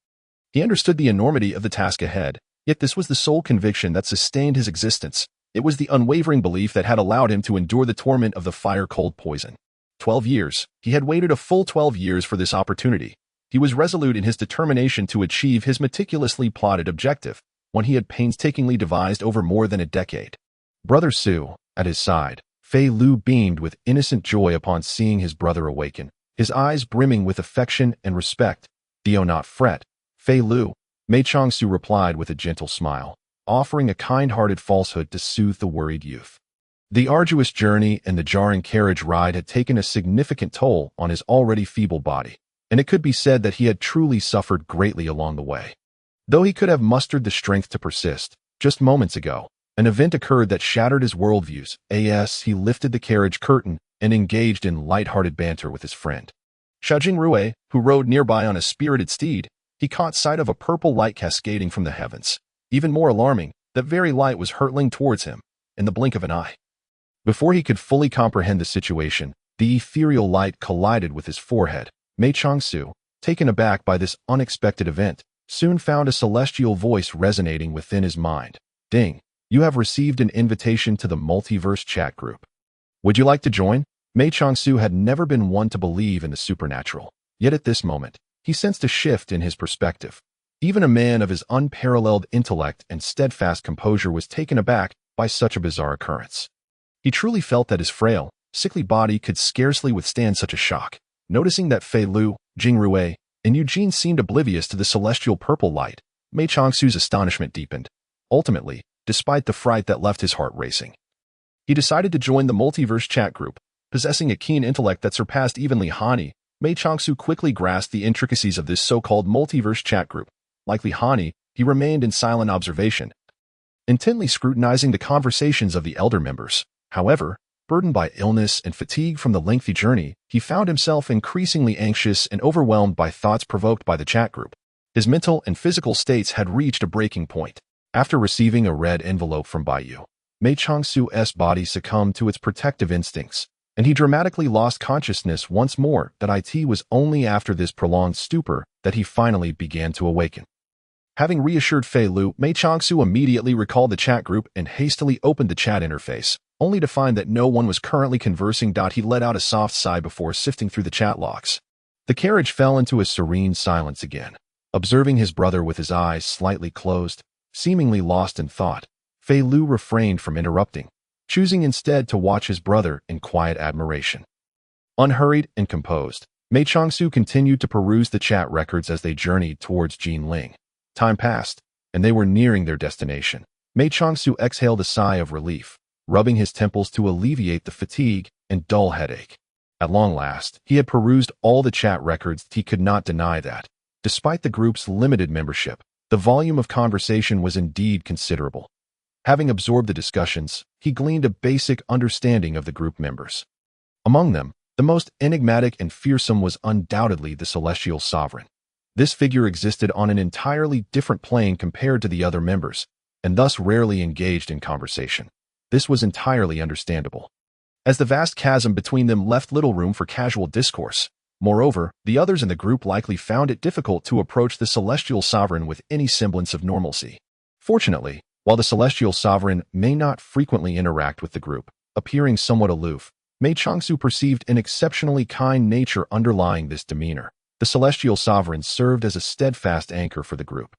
He understood the enormity of the task ahead, yet this was the sole conviction that sustained his existence. It was the unwavering belief that had allowed him to endure the torment of the fire-cold poison. 12 years. He had waited a full 12 years for this opportunity. He was resolute in his determination to achieve his meticulously plotted objective, one he had painstakingly devised over more than a decade. Brother Su, at his side, Fei Lu beamed with innocent joy upon seeing his brother awaken, his eyes brimming with affection and respect. "Do not fret, Fei Lu," Mei Changsu replied with a gentle smile, offering a kind-hearted falsehood to soothe the worried youth. The arduous journey and the jarring carriage ride had taken a significant toll on his already feeble body, and it could be said that he had truly suffered greatly along the way. Though he could have mustered the strength to persist, just moments ago, an event occurred that shattered his worldviews. He lifted the carriage curtain and engaged in light-hearted banter with his friend. Xiaojing Rue, who rode nearby on a spirited steed, he caught sight of a purple light cascading from the heavens. Even more alarming, that very light was hurtling towards him, in the blink of an eye. Before he could fully comprehend the situation, the ethereal light collided with his forehead. Mei Changsu, taken aback by this unexpected event, soon found a celestial voice resonating within his mind. "Ding, you have received an invitation to the multiverse chat group. Would you like to join?" Mei Changsu had never been one to believe in the supernatural, yet at this moment, he sensed a shift in his perspective. Even a man of his unparalleled intellect and steadfast composure was taken aback by such a bizarre occurrence. He truly felt that his frail, sickly body could scarcely withstand such a shock. Noticing that Fei Lu, Jing Rue, and Eugene seemed oblivious to the celestial purple light, Mei Changsu's astonishment deepened. Ultimately, despite the fright that left his heart racing, he decided to join the multiverse chat group. Possessing a keen intellect that surpassed even Li Hani, Mei Changsu quickly grasped the intricacies of this so-called multiverse chat group. Like Li Hani, he remained in silent observation, intently scrutinizing the conversations of the elder members. However, burdened by illness and fatigue from the lengthy journey, he found himself increasingly anxious and overwhelmed by thoughts provoked by the chat group. His mental and physical states had reached a breaking point. After receiving a red envelope from Bai Yu, Mei Changsu's body succumbed to its protective instincts, and he dramatically lost consciousness once more. It was only after this prolonged stupor that he finally began to awaken. Having reassured Fei Lu, Mei Changsu immediately recalled the chat group and hastily opened the chat interface, only to find that no one was currently conversing. He let out a soft sigh before sifting through the chat logs. The carriage fell into a serene silence again. Observing his brother with his eyes slightly closed, seemingly lost in thought, Fei Lu refrained from interrupting, choosing instead to watch his brother in quiet admiration. Unhurried and composed, Mei Changsu continued to peruse the chat records as they journeyed towards Jinling. Time passed, and they were nearing their destination. Mei Changsu exhaled a sigh of relief, rubbing his temples to alleviate the fatigue and dull headache. At long last, he had perused all the chat records. He could not deny that, Despite the group's limited membership, the volume of conversation was indeed considerable. Having absorbed the discussions, he gleaned a basic understanding of the group members. Among them, the most enigmatic and fearsome was undoubtedly the Celestial Sovereign. This figure existed on an entirely different plane compared to the other members, and thus rarely engaged in conversation. This was entirely understandable, as the vast chasm between them left little room for casual discourse. Moreover, the others in the group likely found it difficult to approach the Celestial Sovereign with any semblance of normalcy. Fortunately, while the Celestial Sovereign may not frequently interact with the group, appearing somewhat aloof, Mei Changsu perceived an exceptionally kind nature underlying this demeanor. The Celestial Sovereign served as a steadfast anchor for the group,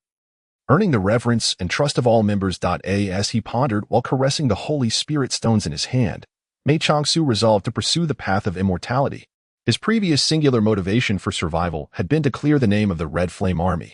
earning the reverence and trust of all members. As he pondered while caressing the Holy Spirit stones in his hand, Mei Changsu resolved to pursue the path of immortality. His previous singular motivation for survival had been to clear the name of the Red Flame Army.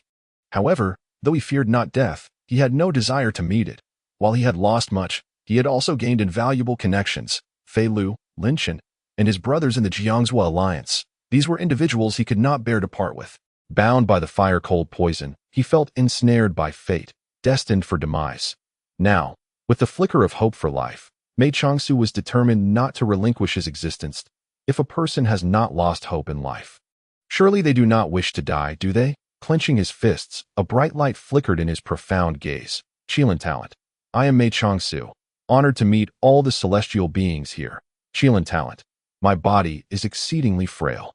However, though he feared not death, he had no desire to meet it. While he had lost much, he had also gained invaluable connections. Fei Lu, Lin Chen, and his brothers in the Jiangzhou Alliance. These were individuals he could not bear to part with. Bound by the fire-cold poison, he felt ensnared by fate, destined for demise. Now, with the flicker of hope for life, Mei Changsu was determined not to relinquish his existence. If a person has not lost hope in life, surely they do not wish to die, do they? Clenching his fists, a bright light flickered in his profound gaze. Qilin Talent. I am Mei Changsu, honored to meet all the celestial beings here. Qilin Talent. My body is exceedingly frail.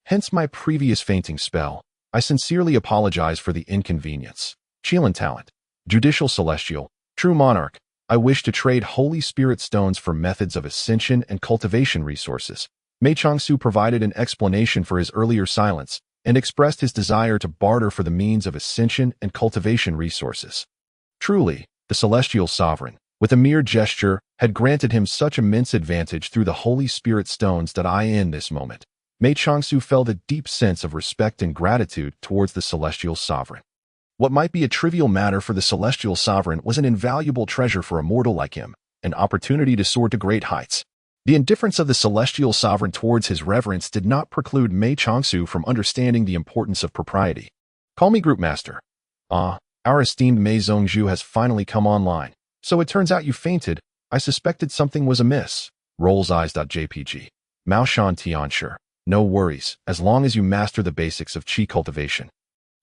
Hence my previous fainting spell. I sincerely apologize for the inconvenience. Qilin Talent. Judicial Celestial. True Monarch. I wish to trade Holy Spirit stones for methods of ascension and cultivation resources. Mei Changsu provided an explanation for his earlier silence and expressed his desire to barter for the means of ascension and cultivation resources. Truly, the Celestial Sovereign, with a mere gesture, had granted him such immense advantage through the Holy Spirit stones that in this moment, Mei Changsu felt a deep sense of respect and gratitude towards the Celestial Sovereign. What might be a trivial matter for the Celestial Sovereign was an invaluable treasure for a mortal like him, an opportunity to soar to great heights. The indifference of the Celestial Sovereign towards his reverence did not preclude Mei Changsu from understanding the importance of propriety. Call me Group Master. Our esteemed Mei Zhongzhu has finally come online. So it turns out you fainted. I suspected something was amiss. Rolls eyes.jpg. Mao Shan Tianshi. No worries, as long as you master the basics of qi cultivation.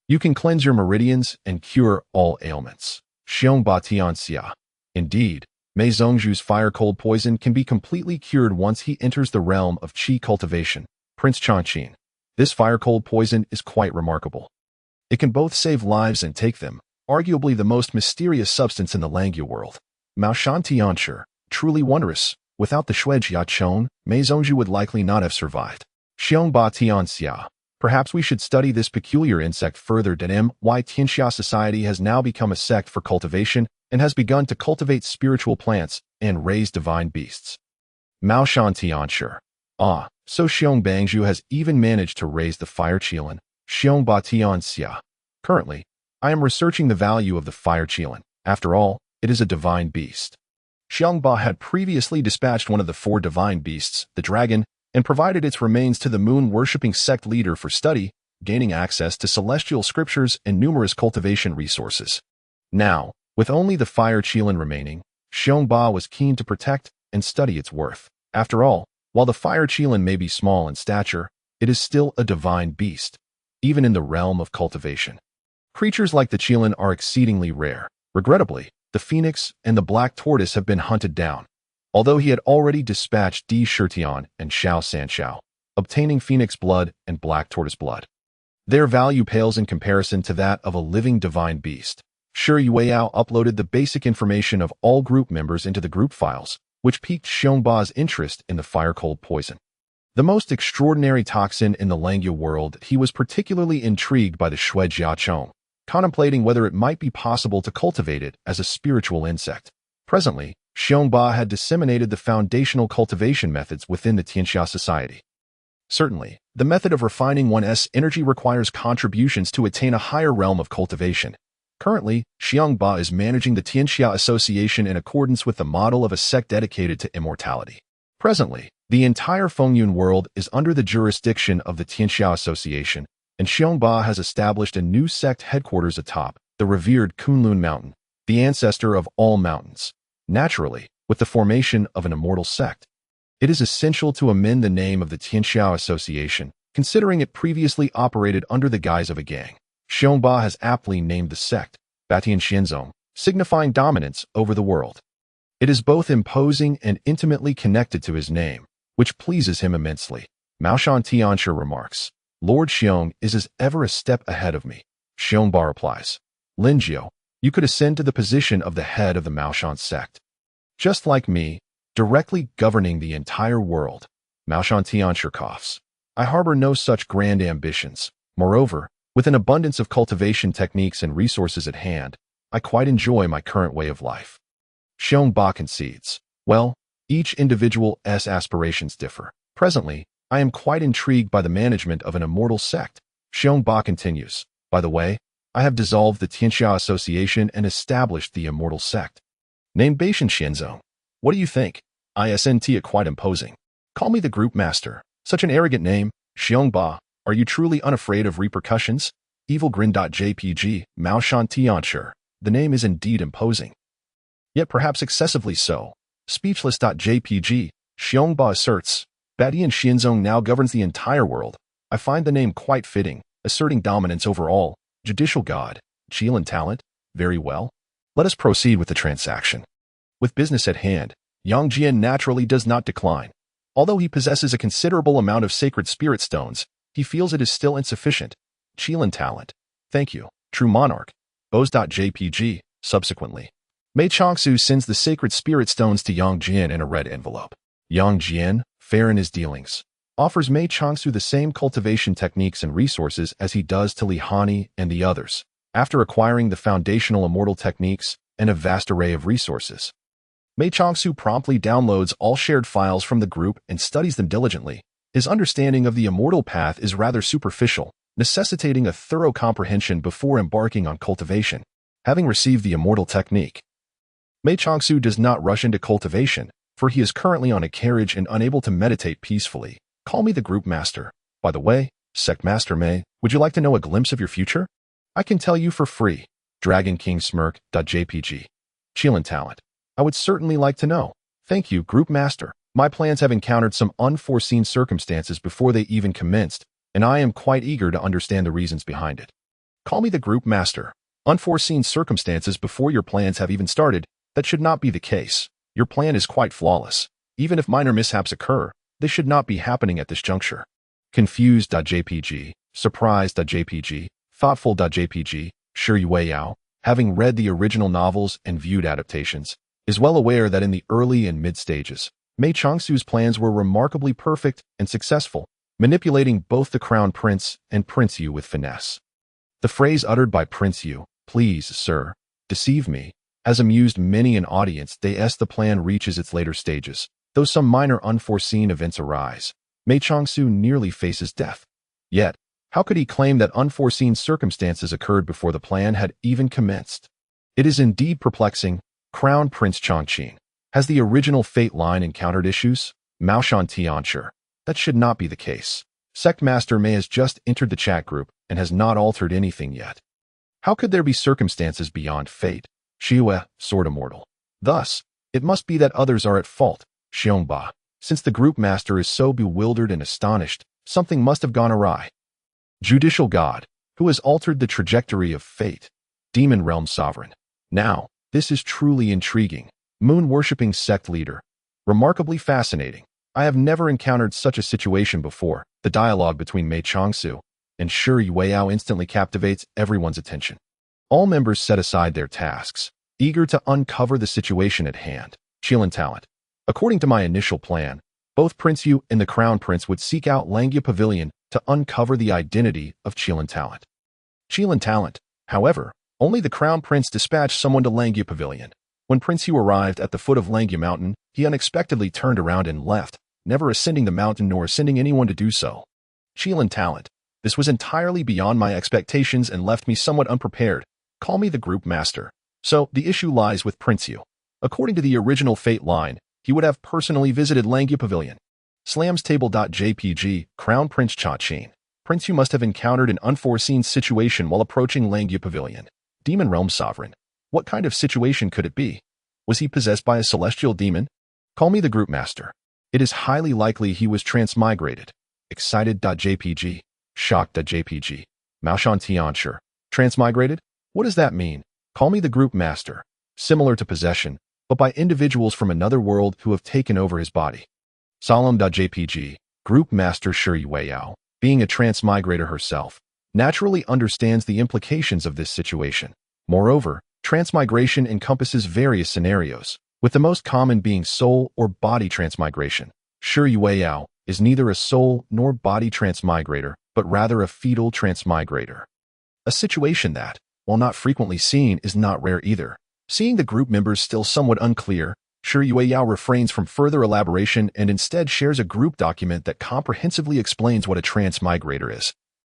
You can cleanse your meridians and cure all ailments. Xiong Ba Tianxia. Indeed, Mei Zhongzhu's fire-cold poison can be completely cured once he enters the realm of qi cultivation. Prince Changqin. This fire-cold poison is quite remarkable. It can both save lives and take them, arguably the most mysterious substance in the Langya world. Mao Shan Tianshi. Truly wondrous. Without the Shuijia Chon, Mei Zhongzhu would likely not have survived. Xiong Ba Tianxia. Perhaps we should study this peculiar insect further. My Tianxia society has now become a sect for cultivation and has begun to cultivate spiritual plants and raise divine beasts. Mao Shan Tianshi. So Xiong Bangzhu has even managed to raise the fire Qilin. Xiong Ba Tianxia. Currently, I am researching the value of the fire Qilin. After all, it is a divine beast. Xiong Ba had previously dispatched one of the 4 divine beasts, the dragon, and provided its remains to the moon-worshipping sect leader for study, gaining access to celestial scriptures and numerous cultivation resources. Now, with only the fire Qilin remaining, Xiong Ba was keen to protect and study its worth. After all, while the fire Qilin may be small in stature, it is still a divine beast, even in the realm of cultivation. Creatures like the Qilin are exceedingly rare. Regrettably, the phoenix and the black tortoise have been hunted down, although he had already dispatched Di Shirtian and Xiao Sanxiao, obtaining phoenix blood and black tortoise blood. Their value pales in comparison to that of a living divine beast. Shi Yueyao uploaded the basic information of all group members into the group files, which piqued Xiongba's interest in the fire-cold poison. The most extraordinary toxin in the Langya world, he was particularly intrigued by the Shuijia Chong, contemplating whether it might be possible to cultivate it as a spiritual insect. Presently, Xiongba had disseminated the foundational cultivation methods within the Tianxia society. Certainly, the method of refining one's energy requires contributions to attain a higher realm of cultivation. Currently, Xiongba is managing the Tianxia Association in accordance with the model of a sect dedicated to immortality. Presently, the entire Fengyun world is under the jurisdiction of the Tianxia Association, and Xiongba has established a new sect headquarters atop the revered Kunlun Mountain, the ancestor of all mountains. Naturally, with the formation of an immortal sect, it is essential to amend the name of the Tianxiao Association, considering it previously operated under the guise of a gang. Xiongba has aptly named the sect Batian Xianzong, signifying dominance over the world. It is both imposing and intimately connected to his name, which pleases him immensely. Maoshan Tianxia remarks, Lord Xiong is as ever a step ahead of me. Xiongba replies, Linjiao, you could ascend to the position of the head of the Maoshan sect. Just like me, directly governing the entire world. Maoshan Tianxia coughs. I harbor no such grand ambitions. Moreover, with an abundance of cultivation techniques and resources at hand, I quite enjoy my current way of life. Xiongba concedes. Well, each individual's aspirations differ. Presently, I am quite intrigued by the management of an immortal sect. Xiongba continues. By the way, I have dissolved the Tianxia Association and established the immortal sect. Named Batian Xianzong. What do you think? Isn't it quite imposing? Call me the group master. Such an arrogant name. Xiongba, are you truly unafraid of repercussions? Evilgrin.jpg, Maoshan Tianxia. The name is indeed imposing. Yet perhaps excessively so. Speechless.jpg, Xiongba asserts, Batian Xianzong now governs the entire world. I find the name quite fitting, asserting dominance over all. Judicial god, Qilin talent, very well. Let us proceed with the transaction. With business at hand, Yang Jian naturally does not decline. Although he possesses a considerable amount of sacred spirit stones, he feels it is still insufficient. Qilin talent. Thank you, true monarch. Bows.jpg, subsequently. Mei Changsu sends the sacred spirit stones to Yang Jian in a red envelope. Yang Jian, fair in his dealings, offers Mei Changsu the same cultivation techniques and resources as he does to Li Hani and the others, after acquiring the foundational immortal techniques and a vast array of resources. Mei Changsu promptly downloads all shared files from the group and studies them diligently. His understanding of the immortal path is rather superficial, necessitating a thorough comprehension before embarking on cultivation. Having received the immortal technique, Mei Changsu does not rush into cultivation, for he is currently on a carriage and unable to meditate peacefully. Call me the group master. By the way, Sect Master Mei, would you like to know a glimpse of your future? I can tell you for free. Dragon King Smirk.jpg. Qilin talent. I would certainly like to know. Thank you, Group Master. My plans have encountered some unforeseen circumstances before they even commenced, and I am quite eager to understand the reasons behind it. Call me the Group Master. Unforeseen circumstances before your plans have even started, that should not be the case. Your plan is quite flawless. Even if minor mishaps occur, they should not be happening at this juncture. Confused.jpg, surprised.jpg, thoughtful.jpg, Shi Yueyao, having read the original novels and viewed adaptations, is well aware that in the early and mid stages, Mei Changsu's plans were remarkably perfect and successful, manipulating both the Crown Prince and Prince Yu with finesse. The phrase uttered by Prince Yu, please, sir, deceive me, has amused many an audience as the plan reaches its later stages. Though some minor unforeseen events arise, Mei Changsu nearly faces death. Yet, how could he claim that unforeseen circumstances occurred before the plan had even commenced? It is indeed perplexing. Crown Prince Chongqing. Has the original fate line encountered issues? Maoshan Tianxia. That should not be the case. Sect Master Mei has just entered the chat group and has not altered anything yet. How could there be circumstances beyond fate? Shiwe, Sword Immortal. Thus, it must be that others are at fault. Xiongba. Since the group master is so bewildered and astonished, something must have gone awry. Judicial God, who has altered the trajectory of fate. Demon Realm Sovereign. Now, this is truly intriguing. Moon-worshipping sect leader. Remarkably fascinating. I have never encountered such a situation before. The dialogue between Mei Changsu and Shi Yueyao instantly captivates everyone's attention. All members set aside their tasks, eager to uncover the situation at hand. Qilin talent. According to my initial plan, both Prince Yu and the Crown Prince would seek out Langia Pavilion to uncover the identity of Qilin talent. Qilin talent, however, only the Crown Prince dispatched someone to Langia Pavilion. When Prince Yu arrived at the foot of Langia Mountain, he unexpectedly turned around and left, never ascending the mountain nor sending anyone to do so. Qilin talent. This was entirely beyond my expectations and left me somewhat unprepared. Call me the group master. So, the issue lies with Prince Yu. According to the original fate line, he would have personally visited Langia Pavilion. Slamstable.jpg, Crown Prince Chongqing. Prince, you must have encountered an unforeseen situation while approaching Langya Pavilion. Demon Realm Sovereign. What kind of situation could it be? Was he possessed by a celestial demon? Call me the Group Master. It is highly likely he was transmigrated. Excited.jpg. Shocked.jpg. Maoshan Tianshi. Transmigrated? What does that mean? Call me the Group Master. Similar to possession, but by individuals from another world who have taken over his body. Solemn.jpg. Group Master Shi Yueyao, being a transmigrator herself, naturally understands the implications of this situation. Moreover, transmigration encompasses various scenarios, with the most common being soul or body transmigration. Shi Yueyao is neither a soul nor body transmigrator, but rather a fetal transmigrator. A situation that, while not frequently seen, is not rare either. Seeing the group members still somewhat unclear, Shi Yueyao refrains from further elaboration and instead shares a group document that comprehensively explains what a transmigrator is,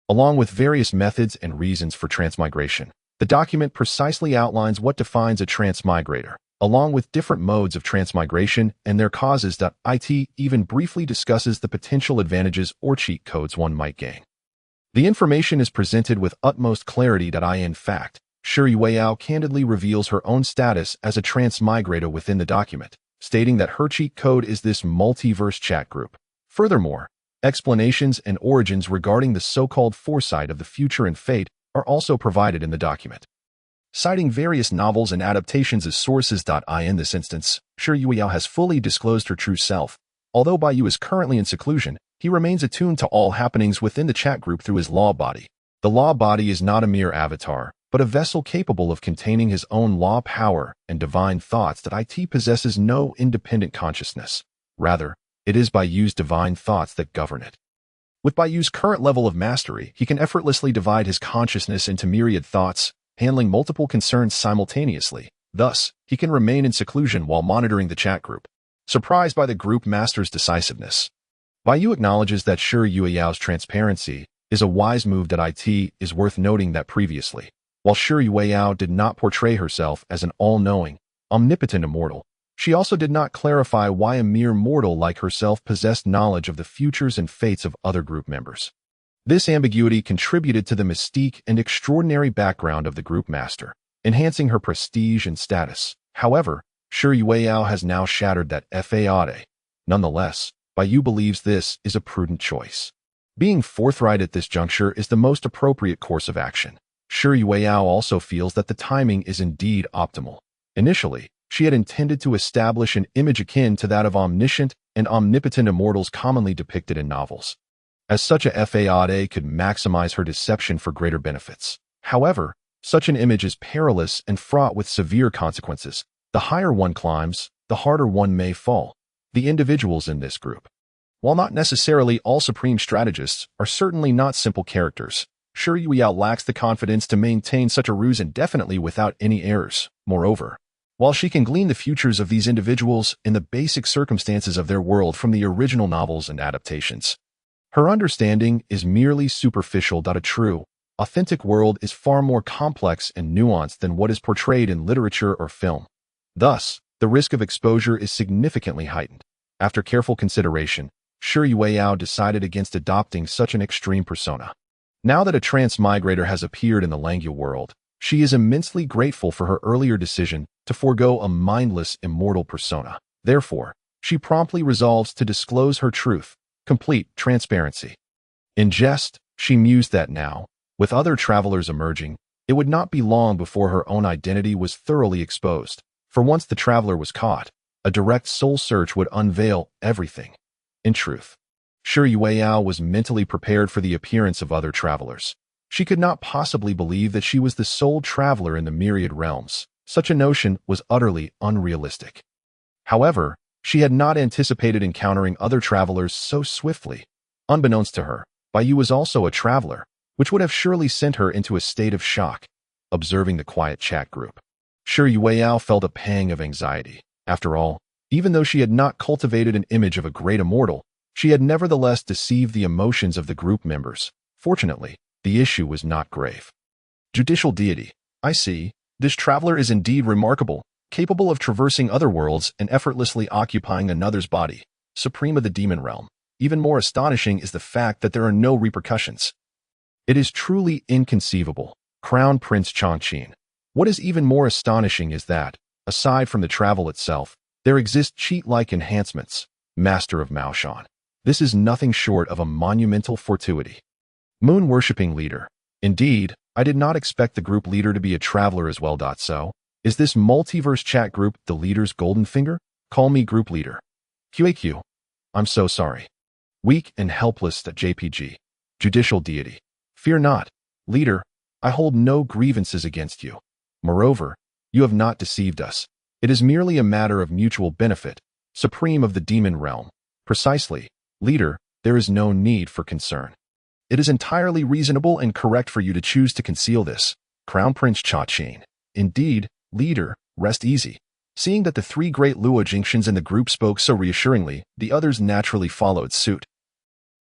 along with various methods and reasons for transmigration. The document precisely outlines what defines a transmigrator, along with different modes of transmigration and their causes. It even briefly discusses the potential advantages or cheat codes one might gain. The information is presented with utmost clarity. In fact, Shi Yueyao candidly reveals her own status as a transmigrator within the document, stating that her cheat code is this multiverse chat group. Furthermore, explanations and origins regarding the so-called foresight of the future and fate are also provided in the document. Citing various novels and adaptations as sources. In this instance, Shi Yueyao has fully disclosed her true self. Although Baiyu is currently in seclusion, he remains attuned to all happenings within the chat group through his law body. The law body is not a mere avatar, but a vessel capable of containing his own law power and divine thoughts. It possesses no independent consciousness. Rather, it is Baiyu's divine thoughts that govern it. With Baiyu's current level of mastery, he can effortlessly divide his consciousness into myriad thoughts, handling multiple concerns simultaneously. Thus, he can remain in seclusion while monitoring the chat group. Surprised by the group master's decisiveness, Baiyu acknowledges that Shi Yueyao's transparency is a wise move. It is worth noting that previously, while Shi Yueyao did not portray herself as an all-knowing, omnipotent immortal, she also did not clarify why a mere mortal like herself possessed knowledge of the futures and fates of other group members. This ambiguity contributed to the mystique and extraordinary background of the group master, enhancing her prestige and status. However, Shi Yueyao has now shattered that facade. Nonetheless, Baiyu believes this is a prudent choice. Being forthright at this juncture is the most appropriate course of action. Shi Yueyao also feels that the timing is indeed optimal. Initially, she had intended to establish an image akin to that of omniscient and omnipotent immortals commonly depicted in novels, as such a facade could maximize her deception for greater benefits. However, such an image is perilous and fraught with severe consequences. The higher one climbs, the harder one may fall. The individuals in this group, while not necessarily all supreme strategists, are certainly not simple characters. Shi Yueyao lacks the confidence to maintain such a ruse indefinitely without any errors. Moreover, while she can glean the futures of these individuals in the basic circumstances of their world from the original novels and adaptations, her understanding is merely superficial. A true, authentic world is far more complex and nuanced than what is portrayed in literature or film. Thus, the risk of exposure is significantly heightened. After careful consideration, Shi Yueyao decided against adopting such an extreme persona. Now that a transmigrator has appeared in the Langya world, she is immensely grateful for her earlier decision to forego a mindless immortal persona. Therefore, she promptly resolves to disclose her truth, complete transparency. In jest, she mused that now, with other travelers emerging, it would not be long before her own identity was thoroughly exposed. For once the traveler was caught, a direct soul search would unveil everything. In truth, Shi Yueyao was mentally prepared for the appearance of other travelers. She could not possibly believe that she was the sole traveler in the myriad realms. Such a notion was utterly unrealistic. However, she had not anticipated encountering other travelers so swiftly. Unbeknownst to her, Baiyu was also a traveler, which would have surely sent her into a state of shock. Observing the quiet chat group, Shi Yueyao felt a pang of anxiety. After all, even though she had not cultivated an image of a great immortal, she had nevertheless deceived the emotions of the group members. Fortunately, the issue was not grave. Judicial deity. I see. This traveler is indeed remarkable, capable of traversing other worlds and effortlessly occupying another's body. Supreme of the demon realm. Even more astonishing is the fact that there are no repercussions. It is truly inconceivable. Crown Prince Changqin. What is even more astonishing is that, aside from the travel itself, there exist cheat-like enhancements. Master of Maoshan. This is nothing short of a monumental fortuity. Moon-worshipping leader. Indeed, I did not expect the group leader to be a traveler as well. So, is this multiverse chat group the leader's golden finger? Call me group leader. QAQ. I'm so sorry. Weak and helpless at JPG. Judicial deity. Fear not, leader, I hold no grievances against you. Moreover, you have not deceived us. It is merely a matter of mutual benefit, supreme of the demon realm. Precisely, leader, there is no need for concern. It is entirely reasonable and correct for you to choose to conceal this. Crown Prince Changqin. Indeed, leader, rest easy. Seeing that the three great Luo Jingxians in the group spoke so reassuringly, the others naturally followed suit,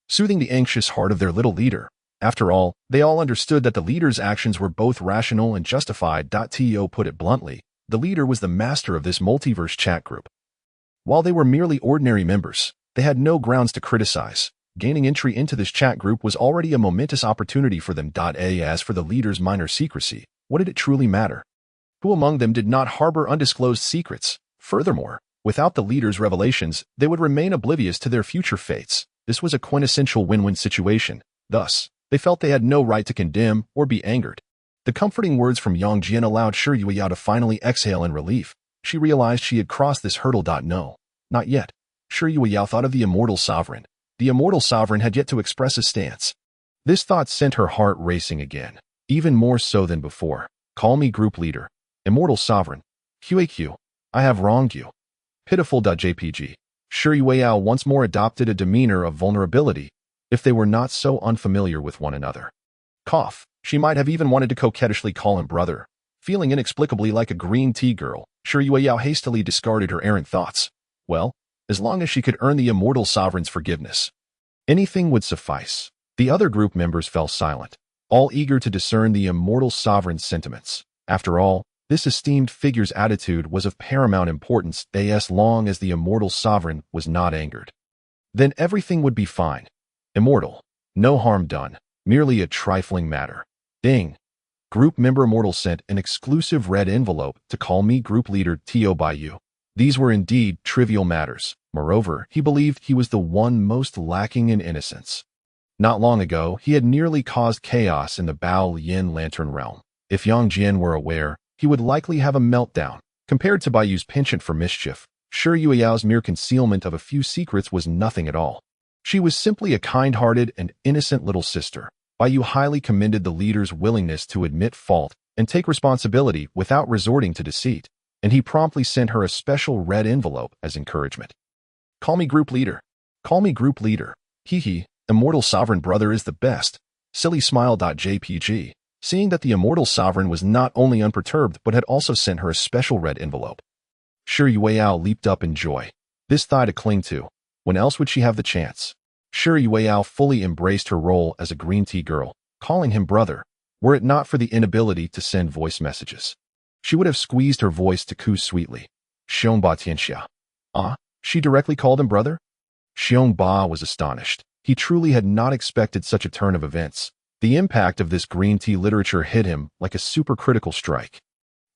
soothing the anxious heart of their little leader. After all, they all understood that the leader's actions were both rational and justified. To put it bluntly, the leader was the master of this multiverse chat group. While they were merely ordinary members, they had no grounds to criticize. Gaining entry into this chat group was already a momentous opportunity for them. As for the leader's minor secrecy, what did it truly matter? Who among them did not harbor undisclosed secrets? Furthermore, without the leader's revelations, they would remain oblivious to their future fates. This was a quintessential win-win situation. Thus, they felt they had no right to condemn or be angered. The comforting words from Yang Jian allowed Shi Yueyao to finally exhale in relief. She realized she had crossed this hurdle. No, not yet. Shi Yueyao thought of the Immortal Sovereign. The Immortal Sovereign had yet to express a stance. This thought sent her heart racing again, even more so than before. Call me group leader. Immortal Sovereign. QAQ. I have wronged you. Pitiful. JPG. Shi Yueyao once more adopted a demeanor of vulnerability, if they were not so unfamiliar with one another. Cough. She might have even wanted to coquettishly call him brother. Feeling inexplicably like a green tea girl, Shi Yueyao hastily discarded her errant thoughts. Well, as long as she could earn the Immortal Sovereign's forgiveness, anything would suffice. The other group members fell silent, all eager to discern the Immortal Sovereign's sentiments. After all, this esteemed figure's attitude was of paramount importance. As long as the Immortal Sovereign was not angered, then everything would be fine. Immortal. No harm done. Merely a trifling matter. Ding. Group member Immortal sent an exclusive red envelope to call me group leader Tio Baiyu. These were indeed trivial matters. Moreover, he believed he was the one most lacking in innocence. Not long ago, he had nearly caused chaos in the Bao Yin Lantern realm. If Yang Jian were aware, he would likely have a meltdown. Compared to Baiyu's penchant for mischief, Shi Yueyao's mere concealment of a few secrets was nothing at all. She was simply a kind-hearted and innocent little sister. Baiyu highly commended the leader's willingness to admit fault and take responsibility without resorting to deceit, and he promptly sent her a special red envelope as encouragement. Call me group leader. Call me group leader. Hee. Immortal Sovereign brother is the best. Silly smile. JPG. Seeing that the Immortal Sovereign was not only unperturbed but had also sent her a special red envelope, Shi Yueyao leaped up in joy. This thigh to cling to. When else would she have the chance? Shi Yueyao fully embraced her role as a green tea girl, calling him brother. Were it not for the inability to send voice messages, she would have squeezed her voice to coo sweetly. Xiongba Tianxia. Ah, she directly called him brother? Xiongba was astonished. He truly had not expected such a turn of events. The impact of this green tea literature hit him like a supercritical strike,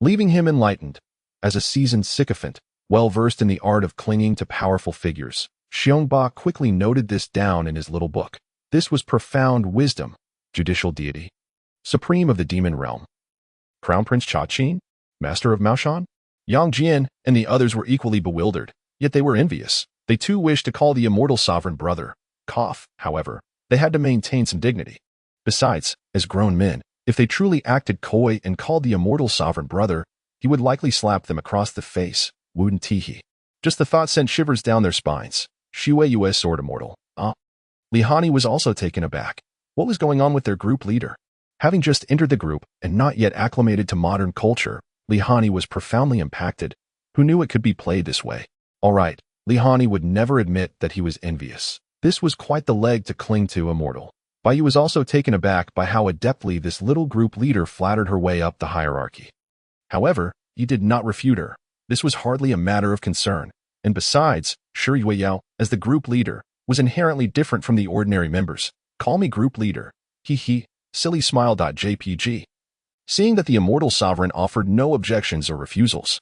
leaving him enlightened. As a seasoned sycophant, well-versed in the art of clinging to powerful figures, Xiongba quickly noted this down in his little book. This was profound wisdom. Judicial deity. Supreme of the demon realm. Crown Prince Changqin? Master of Maoshan? Yang Jian and the others were equally bewildered, yet they were envious. They too wished to call the Immortal Sovereign brother. Cough, however, they had to maintain some dignity. Besides, as grown men, if they truly acted coy and called the Immortal Sovereign brother, he would likely slap them across the face. Wouldn't he? Just the thought sent shivers down their spines. Shui US Sword Immortal. Li Hani was also taken aback. What was going on with their group leader? Having just entered the group and not yet acclimated to modern culture, Li Hani was profoundly impacted. Who knew it could be played this way? All right, Li Hani would never admit that he was envious. This was quite the leg to cling to. Immortal. Baiyu was also taken aback by how adeptly this little group leader flattered her way up the hierarchy. However, he did not refute her. This was hardly a matter of concern. And besides, Shi Yueyao, as the group leader, was inherently different from the ordinary members. Call me group leader. Hee. sillysmile.jpg. Seeing that the Immortal Sovereign offered no objections or refusals,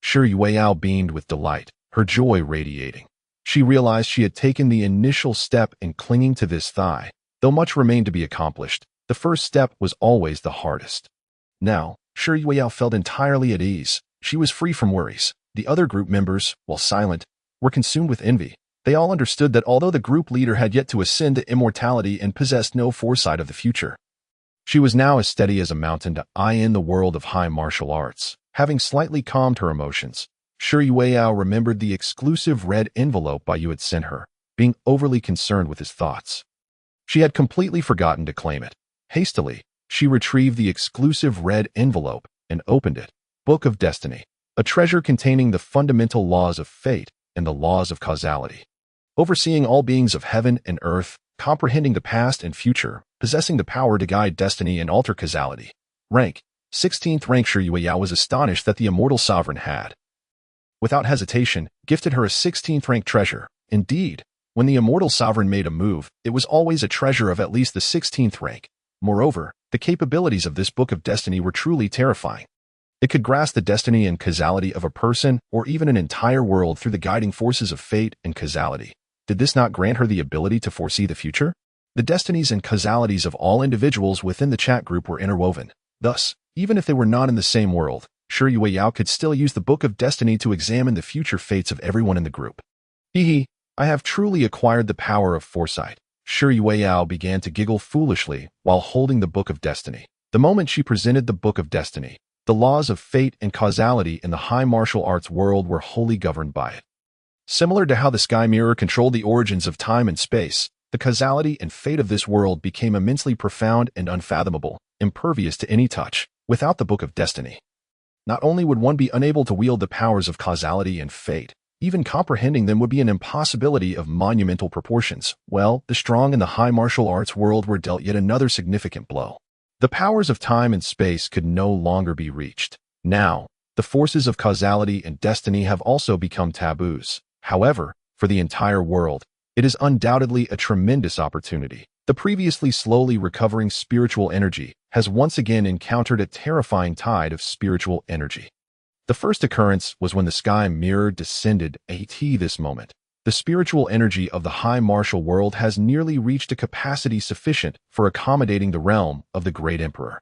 Shi Yueyao beamed with delight, her joy radiating. She realized she had taken the initial step in clinging to this thigh. Though much remained to be accomplished, the first step was always the hardest. Now, Shi Yueyao felt entirely at ease. She was free from worries. The other group members, while silent, were consumed with envy. They all understood that although the group leader had yet to ascend to immortality and possessed no foresight of the future, she was now as steady as a mountain to eye in the world of high martial arts. Having slightly calmed her emotions, Shi Yueyao remembered the exclusive red envelope Bai Yu had sent her, being overly concerned with his thoughts. She had completely forgotten to claim it. Hastily, she retrieved the exclusive red envelope and opened it. Book of Destiny, a treasure containing the fundamental laws of fate and the laws of causality. Overseeing all beings of heaven and earth, comprehending the past and future, possessing the power to guide destiny and alter causality. Rank, 16th rank. Shi Yueyao was astonished that the Immortal Sovereign had, without hesitation, gifted her a 16th rank treasure. Indeed, when the Immortal Sovereign made a move, it was always a treasure of at least the 16th rank. Moreover, the capabilities of this Book of Destiny were truly terrifying. It could grasp the destiny and causality of a person or even an entire world through the guiding forces of fate and causality. Did this not grant her the ability to foresee the future? The destinies and causalities of all individuals within the chat group were interwoven. Thus, even if they were not in the same world, Shi Yueyao could still use the Book of Destiny to examine the future fates of everyone in the group. Hee, I have truly acquired the power of foresight. Shi Yueyao began to giggle foolishly while holding the Book of Destiny. The moment she presented the Book of Destiny, the laws of fate and causality in the high martial arts world were wholly governed by it. Similar to how the sky mirror controlled the origins of time and space, the causality and fate of this world became immensely profound and unfathomable, impervious to any touch. Without the Book of Destiny, not only would one be unable to wield the powers of causality and fate, even comprehending them would be an impossibility of monumental proportions. Well, the strong in the high martial arts world were dealt yet another significant blow. The powers of time and space could no longer be reached. Now, the forces of causality and destiny have also become taboos. However, for the entire world, it is undoubtedly a tremendous opportunity. The previously slowly recovering spiritual energy has once again encountered a terrifying tide of spiritual energy. The first occurrence was when the sky mirror descended. This moment, the spiritual energy of the high martial world has nearly reached a capacity sufficient for accommodating the realm of the Great Emperor.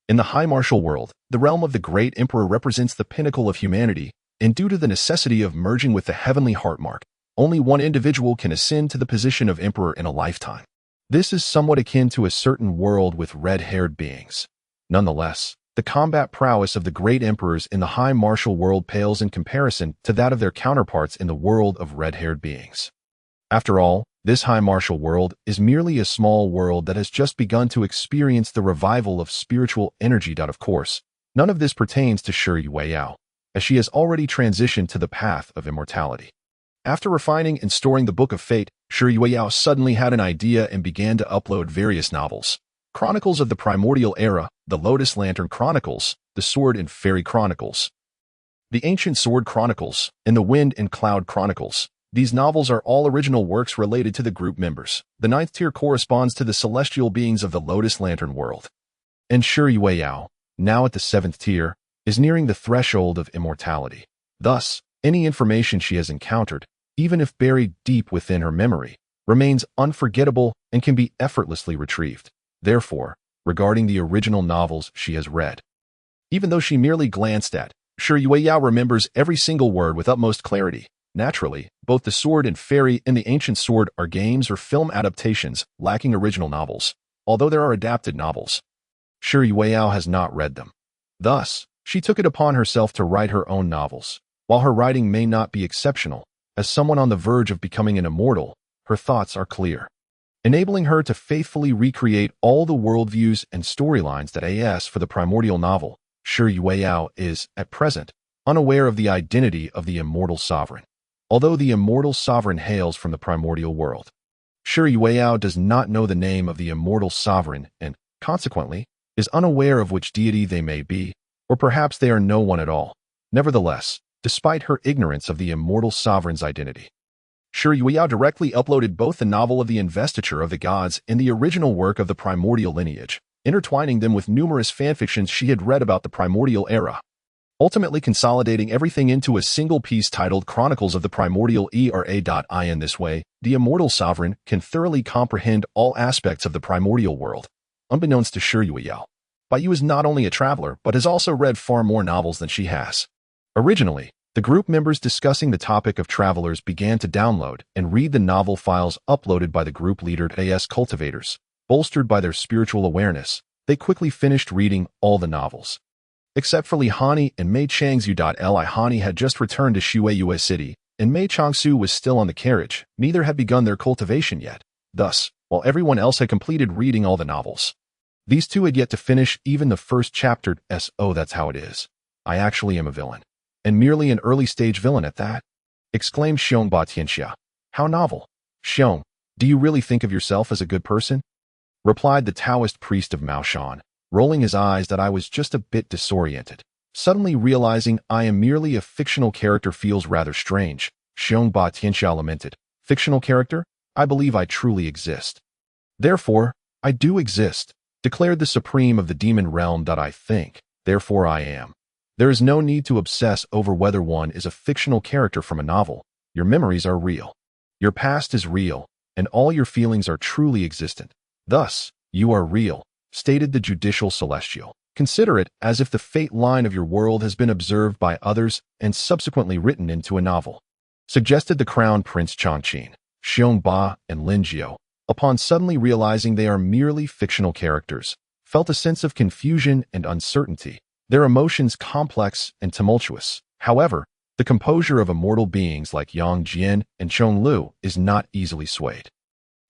In the high martial world, the realm of the Great Emperor represents the pinnacle of humanity, and due to the necessity of merging with the heavenly heartmark, only one individual can ascend to the position of emperor in a lifetime. This is somewhat akin to a certain world with red-haired beings. Nonetheless, the combat prowess of the great emperors in the high martial world pales in comparison to that of their counterparts in the world of red-haired beings. After all, this high martial world is merely a small world that has just begun to experience the revival of spiritual energy. Of course, none of this pertains to Shi Yueyao, as she has already transitioned to the path of immortality. After refining and storing the Book of Fate, Shi Yueyao suddenly had an idea and began to upload various novels. Chronicles of the Primordial Era, the Lotus Lantern Chronicles, the Sword and Fairy Chronicles, the Ancient Sword Chronicles, and the Wind and Cloud Chronicles. These novels are all original works related to the group members. The 9th tier corresponds to the celestial beings of the Lotus Lantern world. And Shi Yueyao, now at the 7th tier, is nearing the threshold of immortality. Thus, any information she has encountered, even if buried deep within her memory, remains unforgettable and can be effortlessly retrieved. Therefore, regarding the original novels she has read, even though she merely glanced at, Shi Yueyao remembers every single word with utmost clarity. Naturally, both the Sword and Fairy and the Ancient Sword are games or film adaptations lacking original novels, although there are adapted novels. Shi Yueyao has not read them. Thus, she took it upon herself to write her own novels. While her writing may not be exceptional, as someone on the verge of becoming an immortal, her thoughts are clear, enabling her to faithfully recreate all the worldviews and storylines that as for the primordial novel. Shi Yueyao is, at present, unaware of the identity of the Immortal Sovereign. Although the Immortal Sovereign hails from the primordial world, Shi Yueyao does not know the name of the Immortal Sovereign and, consequently, is unaware of which deity they may be, or perhaps they are no one at all. Nevertheless, despite her ignorance of the Immortal Sovereign's identity, Shi Yueyao directly uploaded both the novel of the Investiture of the Gods and the original work of the Primordial Lineage. intertwining them with numerous fanfictions she had read about the Primordial era, ultimately consolidating everything into a single piece titled Chronicles of the Primordial Era. In this way, the Immortal Sovereign can thoroughly comprehend all aspects of the Primordial world, unbeknownst to Shiryu. Baiyu is not only a traveler, but has also read far more novels than she has. Originally, the group members discussing the topic of travelers began to download and read the novel files uploaded by the group leader as cultivators. Bolstered by their spiritual awareness, they quickly finished reading all the novels. Except for Li Hani and Mei Changsu. Li Hani had just returned to Shueiyue City, and Mei Changsu was still on the carriage. Neither had begun their cultivation yet. Thus, while everyone else had completed reading all the novels, these two had yet to finish even the first chapter. Oh, that's how it is. I actually am a villain. And merely an early-stage villain at that, exclaimed Xiongba Tianxia. How novel. Xiong, do you really think of yourself as a good person? Replied the Taoist priest of Maoshan, rolling his eyes that I was just a bit disoriented. Suddenly realizing I am merely a fictional character feels rather strange. Xiongba Tianxia lamented. Fictional character? I believe I truly exist. Therefore, I do exist, declared the supreme of the demon realm. I think, therefore I am. There is no need to obsess over whether one is a fictional character from a novel. Your memories are real. Your past is real, and all your feelings are truly existent. Thus, you are real, stated the judicial celestial. Consider it as if the fate line of your world has been observed by others and subsequently written into a novel, suggested the Crown Prince Changqin. Xiongba and Linjiu, upon suddenly realizing they are merely fictional characters, felt a sense of confusion and uncertainty, their emotions complex and tumultuous. However, the composure of immortal beings like Yang Jian and Chong Lu is not easily swayed.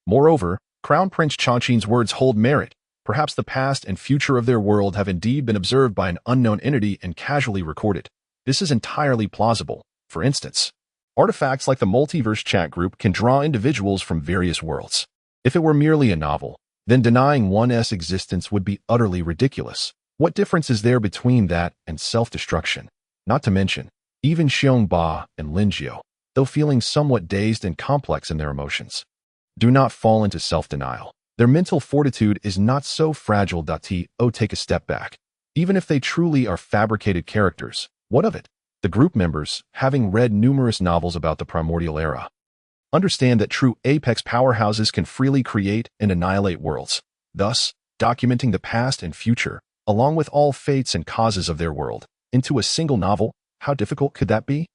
Moreover, Crown Prince Changqin's words hold merit. Perhaps the past and future of their world have indeed been observed by an unknown entity and casually recorded. This is entirely plausible. For instance, artifacts like the multiverse chat group can draw individuals from various worlds. If it were merely a novel, then denying one's existence would be utterly ridiculous. What difference is there between that and self-destruction? Not to mention, even Xiongba and Linjiu, though feeling somewhat dazed and complex in their emotions, do not fall into self-denial. Their mental fortitude is not so fragile. Take a step back. Even if they truly are fabricated characters, what of it? The group members, having read numerous novels about the Primordial era, understand that true apex powerhouses can freely create and annihilate worlds, thus documenting the past and future, along with all fates and causes of their world, into a single novel. How difficult could that be?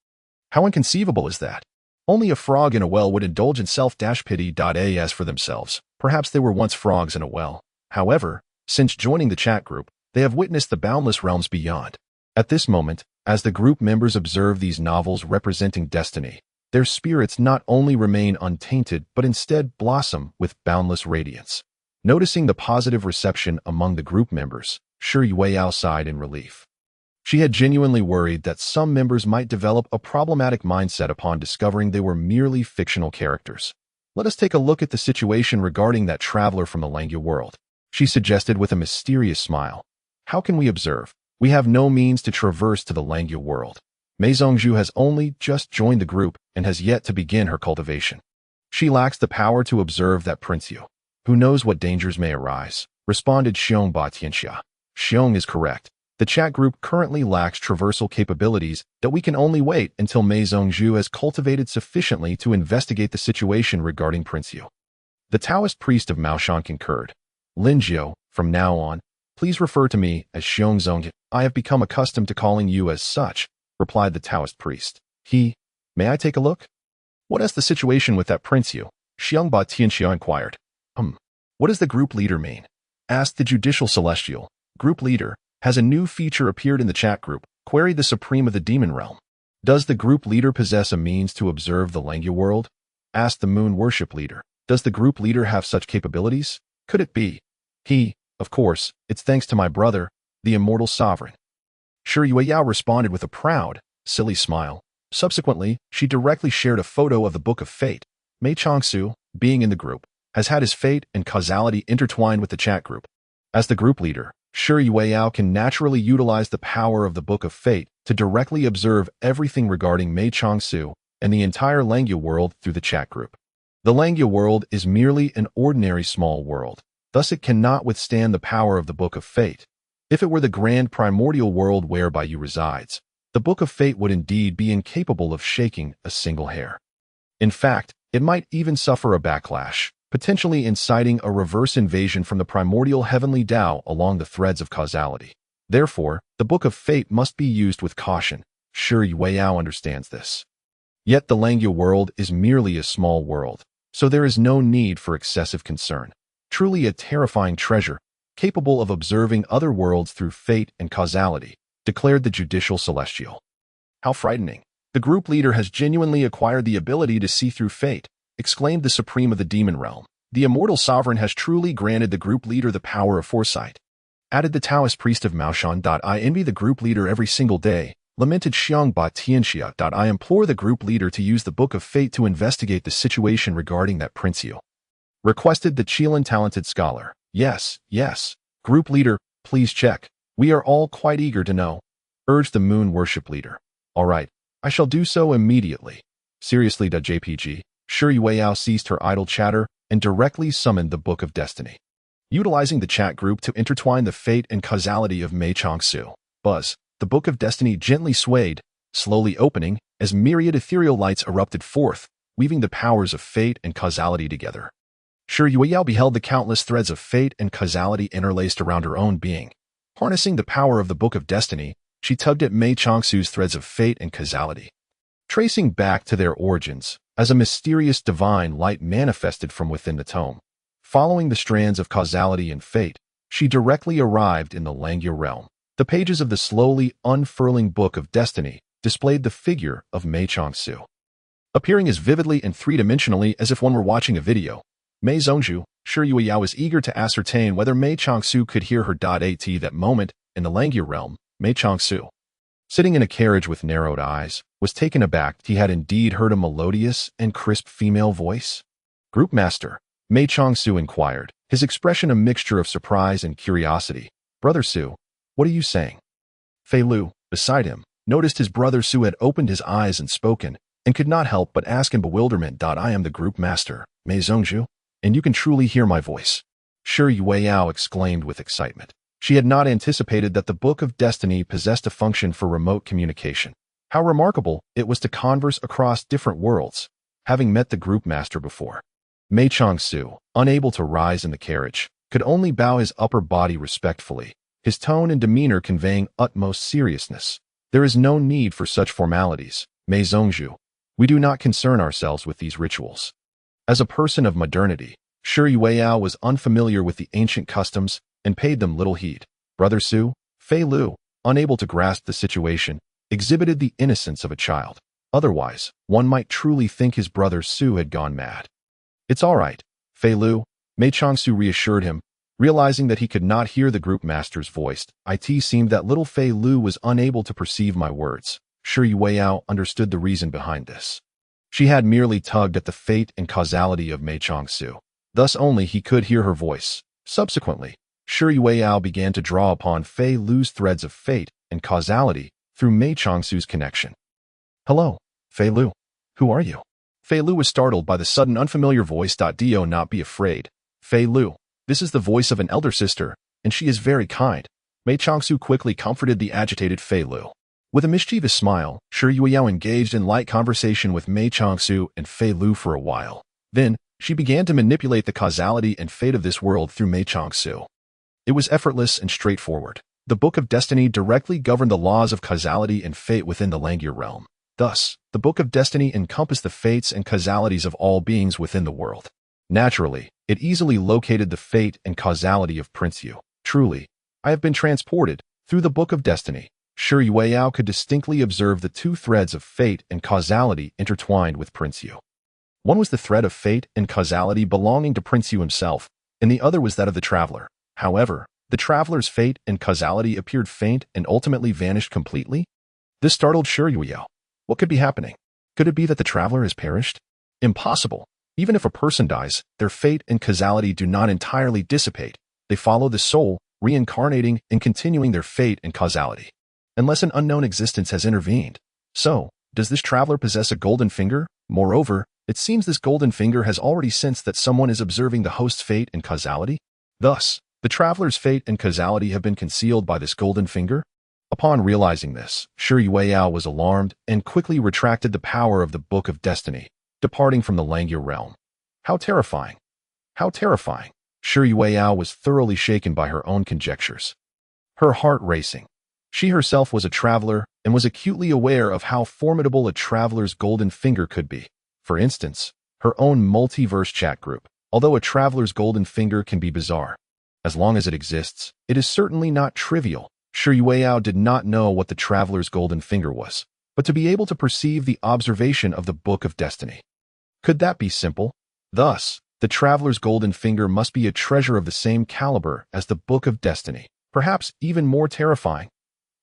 How inconceivable is that? Only a frog in a well would indulge in self-pity. As for themselves, perhaps they were once frogs in a well. However, since joining the chat group, they have witnessed the boundless realms beyond. At this moment, as the group members observe these novels representing destiny, their spirits not only remain untainted but instead blossom with boundless radiance. Noticing the positive reception among the group members, Shiryu sighed in relief. She had genuinely worried that some members might develop a problematic mindset upon discovering they were merely fictional characters. Let us take a look at the situation regarding that traveler from the Langya world, she suggested with a mysterious smile. How can we observe? We have no means to traverse to the Langya world. Mei Zongzhu has only just joined the group and has yet to begin her cultivation. She lacks the power to observe that Prince Yu. Who knows what dangers may arise, responded Xiongba Tianxia. Xiong is correct. The chat group currently lacks traversal capabilities that we can only wait until Mei Zongzhu has cultivated sufficiently to investigate the situation regarding Prince Yu. The Taoist priest of Maoshan concurred. Linjiu, from now on, please refer to me as Xiong Zong. I have become accustomed to calling you as such, replied the Taoist priest. May I take a look? What is the situation with that Prince Yu? Xiongba Tianxia inquired. What does the group leader mean? Asked the judicial celestial. Group leader. Has a new feature appeared in the chat group? Queried the supreme of the demon realm. Does the group leader possess a means to observe the Langya world? Asked the moon worship leader. Does the group leader have such capabilities? Could it be? Of course, it's thanks to my brother, the Immortal Sovereign. Shiryu responded with a proud, silly smile. Subsequently, she directly shared a photo of the Book of Fate. Mei Changsu, being in the group, has had his fate and causality intertwined with the chat group. As the group leader, Shiryu can naturally utilize the power of the Book of Fate to directly observe everything regarding Mei Changsu and the entire Langya world through the chat group. The Langya world is merely an ordinary small world. thus it cannot withstand the power of the Book of Fate. If it were the grand primordial world whereby you resides, the Book of Fate would indeed be incapable of shaking a single hair. In fact, it might even suffer a backlash, potentially inciting a reverse invasion from the primordial heavenly Tao along the threads of causality. Therefore, the Book of Fate must be used with caution. Sure Yueyao understands this. Yet the Langya world is merely a small world, so there is no need for excessive concern. Truly a terrifying treasure, capable of observing other worlds through fate and causality, declared the judicial celestial. How frightening. The group leader has genuinely acquired the ability to see through fate, exclaimed the supreme of the demon realm. The immortal sovereign has truly granted the group leader the power of foresight. Added the Taoist priest of Maoshan. I envy the group leader every single day. Lamented Xiang Ba Tianxia. I implore the group leader to use the Book of Fate to investigate the situation regarding that Prince Yu. Requested the Chilan talented scholar. Yes. Group leader, please check. We are all quite eager to know. Urged the moon worship leader. All right, I shall do so immediately. Seriously, JPG. Sure Yueyao ceased her idle chatter and directly summoned the Book of Destiny. Utilizing the chat group to intertwine the fate and causality of Mei Changsu. Buzz. The Book of Destiny gently swayed, slowly opening, as myriad ethereal lights erupted forth, weaving the powers of fate and causality together. Sure Yueyao beheld the countless threads of fate and causality interlaced around her own being. Harnessing the power of the Book of Destiny, she tugged at Mei Changsu's threads of fate and causality. Tracing back to their origins, as a mysterious divine light manifested from within the tome. Following the strands of causality and fate, she directly arrived in the Langya realm. The pages of the slowly unfurling Book of Destiny displayed the figure of Mei Changsu. Appearing as vividly and three-dimensionally as if one were watching a video, Mei Zongju, Sure Yueyao was eager to ascertain whether Mei Changsu could hear her. At that moment, in the Langya realm, Mei Changsu, sitting in a carriage with narrowed eyes, was taken aback. He had indeed heard a melodious and crisp female voice. Group Master, Mei Changsu inquired, his expression a mixture of surprise and curiosity. Brother Su, what are you saying? Fei Lu, beside him, noticed his brother Su had opened his eyes and spoken, and could not help but ask in bewilderment. I am the Group Master, Mei Zongju, and you can truly hear my voice. Sure Yueyao exclaimed with excitement. She had not anticipated that the Book of Destiny possessed a function for remote communication. How remarkable it was to converse across different worlds, having met the Group Master before. Mei Changsu, unable to rise in the carriage, could only bow his upper body respectfully, his tone and demeanor conveying utmost seriousness. There is no need for such formalities, Mei Zongju. We do not concern ourselves with these rituals. As a person of modernity, Sure Yueyao was unfamiliar with the ancient customs and paid them little heed. Brother Su, Fei Lu, unable to grasp the situation, exhibited the innocence of a child. Otherwise, one might truly think his brother Su had gone mad. It's all right, Fei Lu, Mei Changsu reassured him, realizing that he could not hear the Group Master's voice. It seemed that little Fei Lu was unable to perceive my words. Sure Yueyao understood the reason behind this. She had merely tugged at the fate and causality of Mei Changsu. Thus only he could hear her voice. Subsequently, Sure Yueyao began to draw upon Fei Lu's threads of fate and causality through Mei Changsu's connection. Hello, Fei Lu. Who are you? Fei Lu was startled by the sudden unfamiliar voice. Do not be afraid, Fei Lu. This is the voice of an elder sister, and she is very kind. Mei Changsu quickly comforted the agitated Fei Lu. With a mischievous smile, Sure Yueyao engaged in light conversation with Mei Changsu and Fei Lu for a while. Then, she began to manipulate the causality and fate of this world through Mei Changsu. It was effortless and straightforward. The Book of Destiny directly governed the laws of causality and fate within the Langya realm. Thus, the Book of Destiny encompassed the fates and causalities of all beings within the world. Naturally, it easily located the fate and causality of Prince Yu. Truly, I have been transported through the Book of Destiny. Sure Yueyao could distinctly observe the two threads of fate and causality intertwined with Prince Yu. One was the thread of fate and causality belonging to Prince Yu himself, and the other was that of the traveler. However, the traveler's fate and causality appeared faint and ultimately vanished completely. This startled Sure Yueyao. What could be happening? Could it be that the traveler has perished? Impossible. Even if a person dies, their fate and causality do not entirely dissipate. They follow the soul, reincarnating and continuing their fate and causality, unless an unknown existence has intervened. So, does this traveler possess a golden finger? Moreover, it seems this golden finger has already sensed that someone is observing the host's fate and causality. Thus, the traveler's fate and causality have been concealed by this golden finger? Upon realizing this, Shi Yueyao was alarmed and quickly retracted the power of the Book of Destiny, departing from the Langya realm. How terrifying! How terrifying! Shi Yueyao was thoroughly shaken by her own conjectures. Her heart racing. She herself was a traveler and was acutely aware of how formidable a traveler's golden finger could be. For instance, her own multiverse chat group. Although a traveler's golden finger can be bizarre, as long as it exists, it is certainly not trivial. Shi Yueyao did not know what the traveler's golden finger was, but to be able to perceive the observation of the Book of Destiny. Could that be simple? Thus, the traveler's golden finger must be a treasure of the same caliber as the Book of Destiny, perhaps even more terrifying.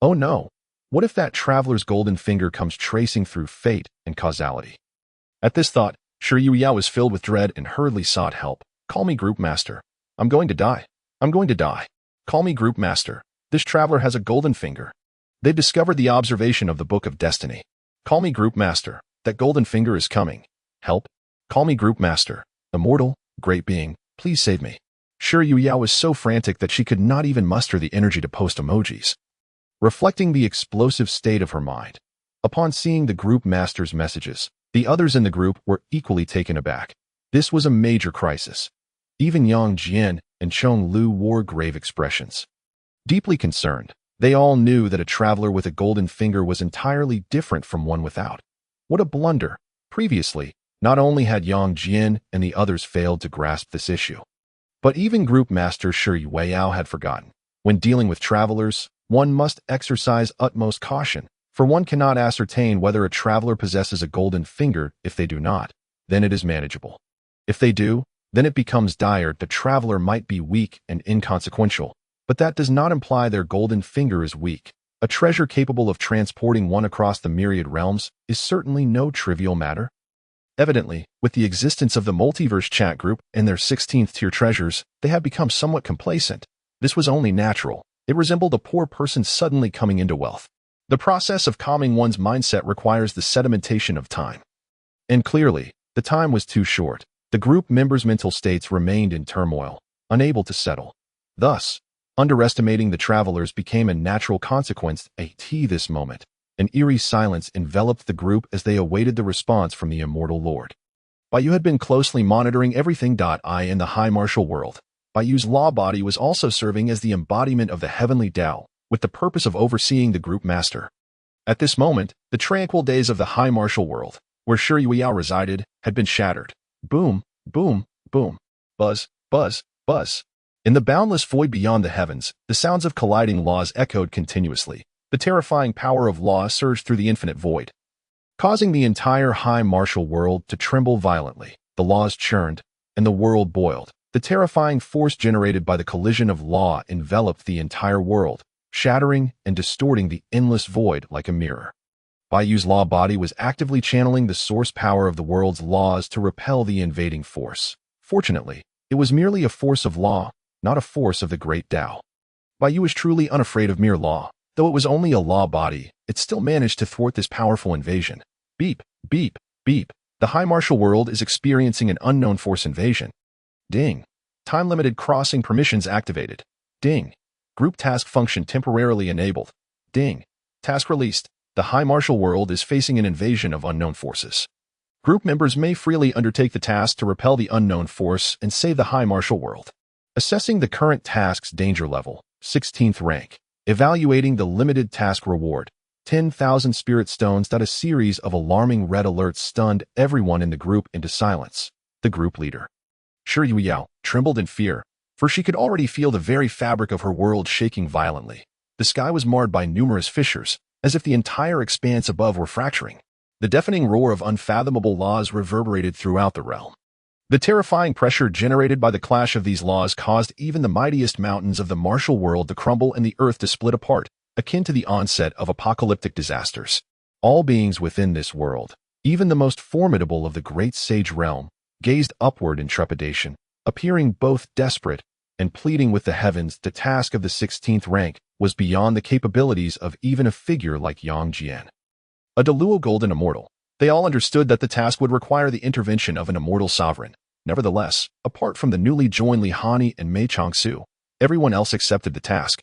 Oh no, what if that traveler's golden finger comes tracing through fate and causality? At this thought, Shi Yueyao was filled with dread and hurriedly sought help. Call me Group Master. I'm going to die. I'm going to die. Call me Group Master. This traveler has a golden finger. They've discovered the observation of the Book of Destiny. Call me Group Master. That golden finger is coming. Help. Call me Group Master. Immortal, great being, please save me. Shi Yueyao was so frantic that she could not even muster the energy to post emojis. Reflecting the explosive state of her mind, upon seeing the Group Master's messages, the others in the group were equally taken aback. This was a major crisis. Even Yang Jian and Chong Lu wore grave expressions. Deeply concerned, they all knew that a traveler with a golden finger was entirely different from one without. What a blunder! Previously, not only had Yang Jian and the others failed to grasp this issue, but even Group Master Shi Yueyao had forgotten. When dealing with travelers, one must exercise utmost caution, for one cannot ascertain whether a traveler possesses a golden finger. If they do not, then it is manageable. If they do, then it becomes dire. The traveler might be weak and inconsequential, but that does not imply their golden finger is weak. A treasure capable of transporting one across the myriad realms is certainly no trivial matter. Evidently, with the existence of the multiverse chat group and their 16th tier treasures, they had become somewhat complacent. This was only natural. It resembled a poor person suddenly coming into wealth. The process of calming one's mindset requires the sedimentation of time. And clearly, the time was too short. The group members' mental states remained in turmoil, unable to settle. Thus, underestimating the travelers became a natural consequence. At this moment, an eerie silence enveloped the group as they awaited the response from the Immortal Lord. Baiyu had been closely monitoring everything. In the high martial world, Baiyu's law body was also serving as the embodiment of the heavenly Tao, with the purpose of overseeing the Group Master. At this moment, the tranquil days of the high martial world, where Shi Yueyao resided, had been shattered. Boom, boom, boom. Buzz, buzz, buzz. In the boundless void beyond the heavens, the sounds of colliding laws echoed continuously. The terrifying power of law surged through the infinite void, causing the entire high martial world to tremble violently. The laws churned, and the world boiled. The terrifying force generated by the collision of law enveloped the entire world, shattering and distorting the endless void like a mirror. Baiyu's law body was actively channeling the source power of the world's laws to repel the invading force. Fortunately, it was merely a force of law, not a force of the great Tao. Baiyu was truly unafraid of mere law. Though it was only a law body, it still managed to thwart this powerful invasion. Beep, beep, beep. The high martial world is experiencing an unknown force invasion. Ding. Time-limited crossing permissions activated. Ding. Group task function temporarily enabled. Ding. Task released. The high martial world is facing an invasion of unknown forces. Group members may freely undertake the task to repel the unknown force and save the high martial world. Assessing the current task's danger level, 16th rank. Evaluating the limited task reward, 10,000 spirit stones. A series of alarming red alerts stunned everyone in the group into silence. The group leader, Shi Yueyao, trembled in fear, for she could already feel the very fabric of her world shaking violently. The sky was marred by numerous fissures, as if the entire expanse above were fracturing. The deafening roar of unfathomable laws reverberated throughout the realm. The terrifying pressure generated by the clash of these laws caused even the mightiest mountains of the martial world to crumble and the earth to split apart, akin to the onset of apocalyptic disasters. All beings within this world, even the most formidable of the great sage realm, gazed upward in trepidation, appearing both desperate and pleading with the heavens. The task of the 16th rank was beyond the capabilities of even a figure like Yang Jian. A Deluo golden immortal. They all understood that the task would require the intervention of an immortal sovereign. Nevertheless, apart from the newly joined Lihani and Mei Changsu, everyone else accepted the task.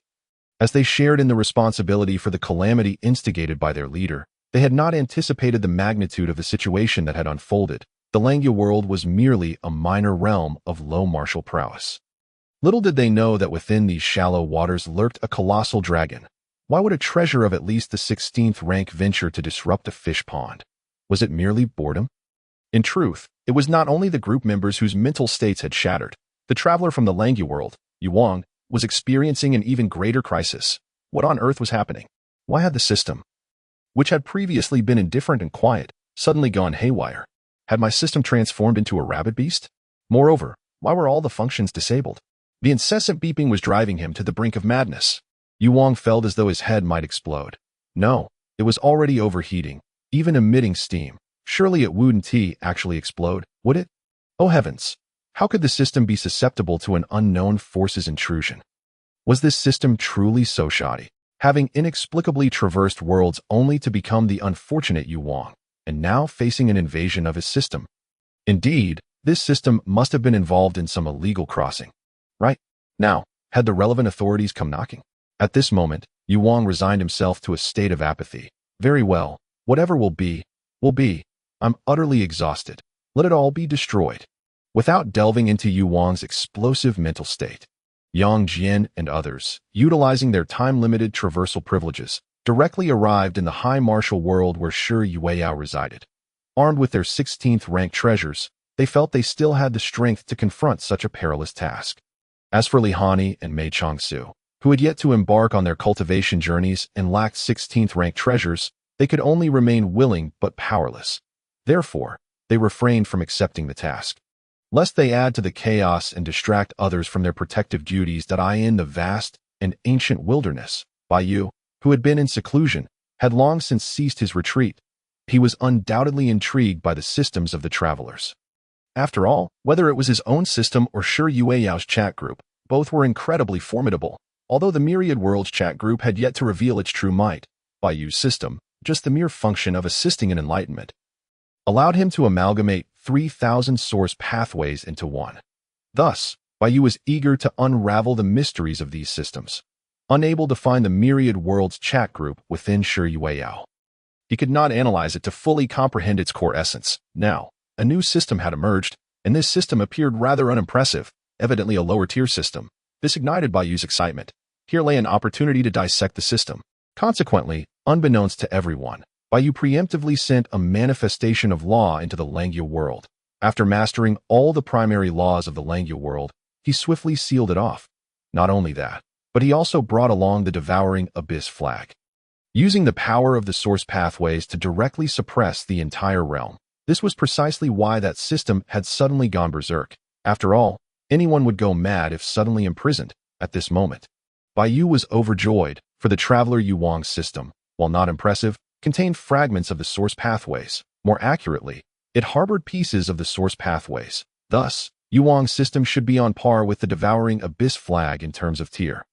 As they shared in the responsibility for the calamity instigated by their leader, they had not anticipated the magnitude of the situation that had unfolded. The Langya world was merely a minor realm of low martial prowess. Little did they know that within these shallow waters lurked a colossal dragon. Why would a treasure of at least the 16th rank venture to disrupt a fish pond? Was it merely boredom? In truth, it was not only the group members whose mental states had shattered. The traveler from the Langya world, Yuang, was experiencing an even greater crisis. What on earth was happening? Why had the system, which had previously been indifferent and quiet, suddenly gone haywire? Had my system transformed into a rabid beast? Moreover, why were all the functions disabled? The incessant beeping was driving him to the brink of madness. Yuang felt as though his head might explode. No, it was already overheating, even emitting steam. Surely it wouldn't actually explode, would it? Oh heavens! How could the system be susceptible to an unknown force's intrusion? Was this system truly so shoddy, having inexplicably traversed worlds only to become the unfortunate Yuang, and now facing an invasion of his system? Indeed, this system must have been involved in some illegal crossing. Right now, had the relevant authorities come knocking? At this moment, Yuang resigned himself to a state of apathy. Very well, whatever will be, will be. I'm utterly exhausted. Let it all be destroyed. Without delving into Yuang's explosive mental state, Yang Jian and others, utilizing their time-limited traversal privileges, directly arrived in the high martial world where Shi Yueyao resided. Armed with their 16th rank treasures, they felt they still had the strength to confront such a perilous task. As for Lihani and Mei Changsu, who had yet to embark on their cultivation journeys and lacked 16th rank treasures, they could only remain willing but powerless. Therefore, they refrained from accepting the task, lest they add to the chaos and distract others from their protective duties that lie in the vast and ancient wilderness. Bai, who had been in seclusion, had long since ceased his retreat. He was undoubtedly intrigued by the systems of the travelers. After all, whether it was his own system or Shi Yueyao's chat group, both were incredibly formidable. Although the Myriad Worlds chat group had yet to reveal its true might, Bai's system, just the mere function of assisting in enlightenment, allowed him to amalgamate 3,000 source pathways into one. Thus, Bai was eager to unravel the mysteries of these systems. Unable to find the Myriad Worlds chat group within Shi Yueyao, he could not analyze it to fully comprehend its core essence. Now, a new system had emerged, and this system appeared rather unimpressive, evidently a lower-tier system. This ignited Bai's excitement. Here lay an opportunity to dissect the system. Consequently, unbeknownst to everyone, Bai preemptively sent a manifestation of law into the Langya world. After mastering all the primary laws of the Langya world, he swiftly sealed it off. Not only that, but he also brought along the devouring abyss flag. Using the power of the source pathways to directly suppress the entire realm. This was precisely why that system had suddenly gone berserk. After all, anyone would go mad if suddenly imprisoned. At this moment, Bai was overjoyed, for the traveler Yuang's system, while not impressive, contained fragments of the source pathways. More accurately, it harbored pieces of the source pathways. Thus, Yuang's system should be on par with the devouring abyss flag in terms of tier.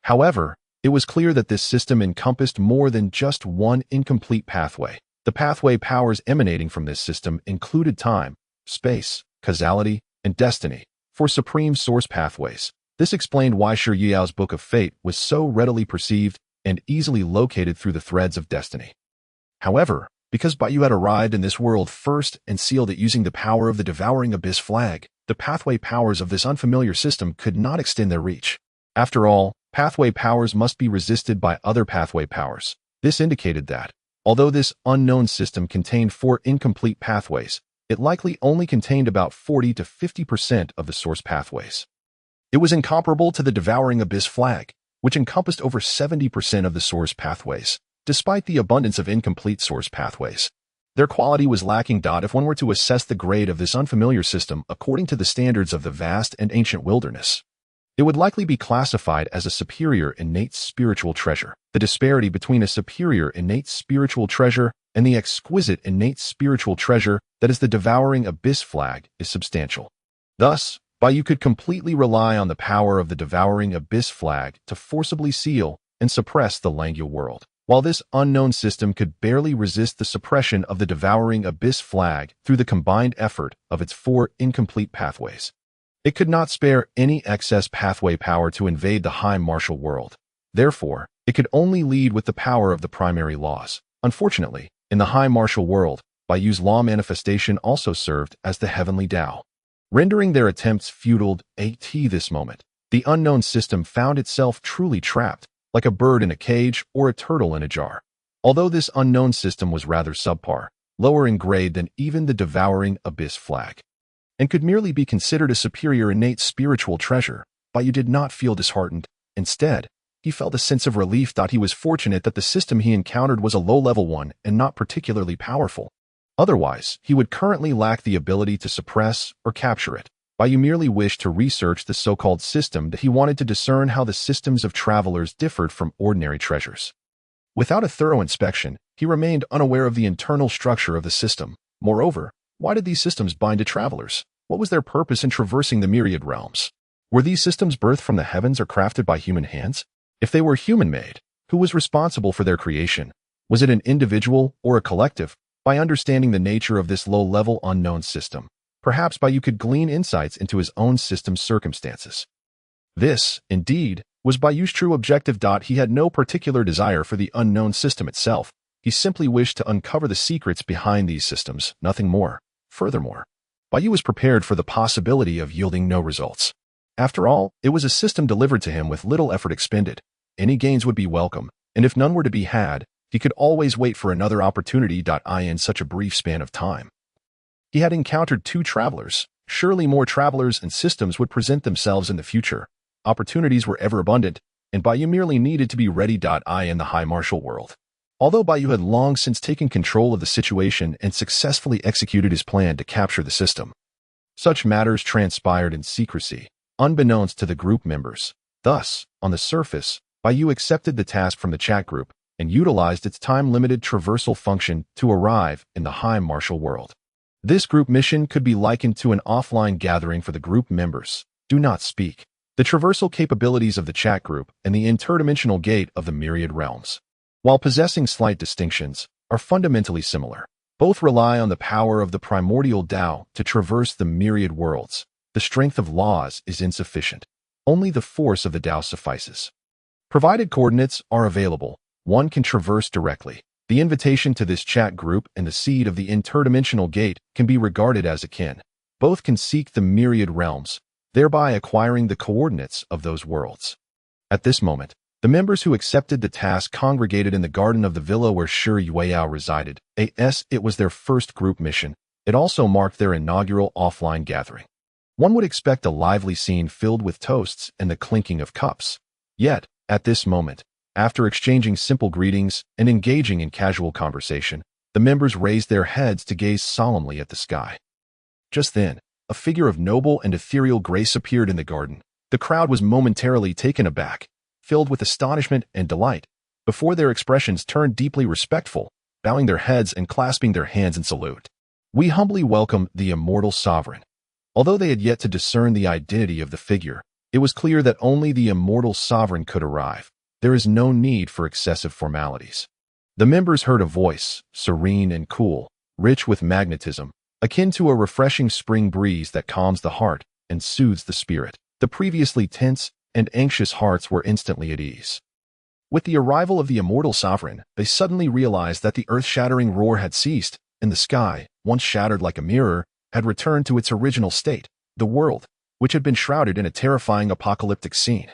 However, it was clear that this system encompassed more than just one incomplete pathway. The pathway powers emanating from this system included time, space, causality, and destiny. For supreme source pathways, this explained why Shi Yueyao's Book of Fate was so readily perceived and easily located through the threads of destiny. However, because Bai had arrived in this world first and sealed it using the power of the devouring abyss flag, the pathway powers of this unfamiliar system could not extend their reach. After all, pathway powers must be resisted by other pathway powers. This indicated that, although this unknown system contained 4 incomplete pathways, it likely only contained about 40 to 50% of the source pathways. It was incomparable to the devouring abyss flag, which encompassed over 70% of the source pathways. Despite the abundance of incomplete source pathways, their quality was lacking. If one were to assess the grade of this unfamiliar system according to the standards of the vast and ancient wilderness, it would likely be classified as a superior innate spiritual treasure. The disparity between a superior innate spiritual treasure and the exquisite innate spiritual treasure that is the devouring abyss flag is substantial. Thus, Bai could completely rely on the power of the devouring abyss flag to forcibly seal and suppress the Langya world. while this unknown system could barely resist the suppression of the devouring abyss flag through the combined effort of its 4 incomplete pathways. It could not spare any excess pathway power to invade the high martial world. Therefore, it could only lead with the power of the primary laws. Unfortunately, in the high martial world, Bayu's law manifestation also served as the heavenly Tao. Rendering their attempts futile at this moment, the unknown system found itself truly trapped, like a bird in a cage or a turtle in a jar. Although this unknown system was rather subpar, lower in grade than even the devouring abyss flag, and could merely be considered a superior innate spiritual treasure, Bayu did not feel disheartened. Instead, he felt a sense of relief that he was fortunate that the system he encountered was a low-level one and not particularly powerful. Otherwise, he would currently lack the ability to suppress or capture it. Bayu merely wished to research the so-called system that he wanted to discern how the systems of travelers differed from ordinary treasures. Without a thorough inspection, he remained unaware of the internal structure of the system. Moreover, why did these systems bind to travelers? What was their purpose in traversing the myriad realms? Were these systems birthed from the heavens or crafted by human hands? If they were human-made, who was responsible for their creation? Was it an individual or a collective? By understanding the nature of this low-level unknown system, perhaps Bayu could glean insights into his own system's circumstances. This, indeed, was Bayu's true objective. He had no particular desire for the unknown system itself. He simply wished to uncover the secrets behind these systems, nothing more. Furthermore, Bayu was prepared for the possibility of yielding no results. After all, it was a system delivered to him with little effort expended. Any gains would be welcome, and if none were to be had, he could always wait for another opportunity. In such a brief span of time, he had encountered 2 travelers. Surely more travelers and systems would present themselves in the future. Opportunities were ever abundant, and Bayu merely needed to be ready. In the high martial world. Although Bayu had long since taken control of the situation and successfully executed his plan to capture the system, such matters transpired in secrecy, unbeknownst to the group members. Thus, on the surface, Bayu accepted the task from the chat group and utilized its time-limited traversal function to arrive in the high martial world. This group mission could be likened to an offline gathering for the group members. Do not speak. The traversal capabilities of the chat group and the interdimensional gate of the myriad realms, while possessing slight distinctions, are fundamentally similar. Both rely on the power of the primordial Tao to traverse the myriad worlds. The strength of laws is insufficient. Only the force of the Tao suffices. Provided coordinates are available, one can traverse directly. The invitation to this chat group and the seed of the interdimensional gate can be regarded as akin. Both can seek the myriad realms, thereby acquiring the coordinates of those worlds. At this moment, the members who accepted the task congregated in the garden of the villa where Shi Yueyao resided. It was their first group mission. It also marked their inaugural offline gathering. One would expect a lively scene filled with toasts and the clinking of cups. Yet, at this moment, after exchanging simple greetings and engaging in casual conversation, the members raised their heads to gaze solemnly at the sky. Just then, a figure of noble and ethereal grace appeared in the garden. The crowd was momentarily taken aback, filled with astonishment and delight, before their expressions turned deeply respectful, bowing their heads and clasping their hands in salute. We humbly welcome the immortal sovereign. Although they had yet to discern the identity of the figure, it was clear that only the immortal sovereign could arrive. There is no need for excessive formalities. The members heard a voice, serene and cool, rich with magnetism, akin to a refreshing spring breeze that calms the heart and soothes the spirit. The previously tense and anxious hearts were instantly at ease. With the arrival of the immortal sovereign, they suddenly realized that the earth-shattering roar had ceased, and the sky, once shattered like a mirror, had returned to its original state. The world, which had been shrouded in a terrifying apocalyptic scene,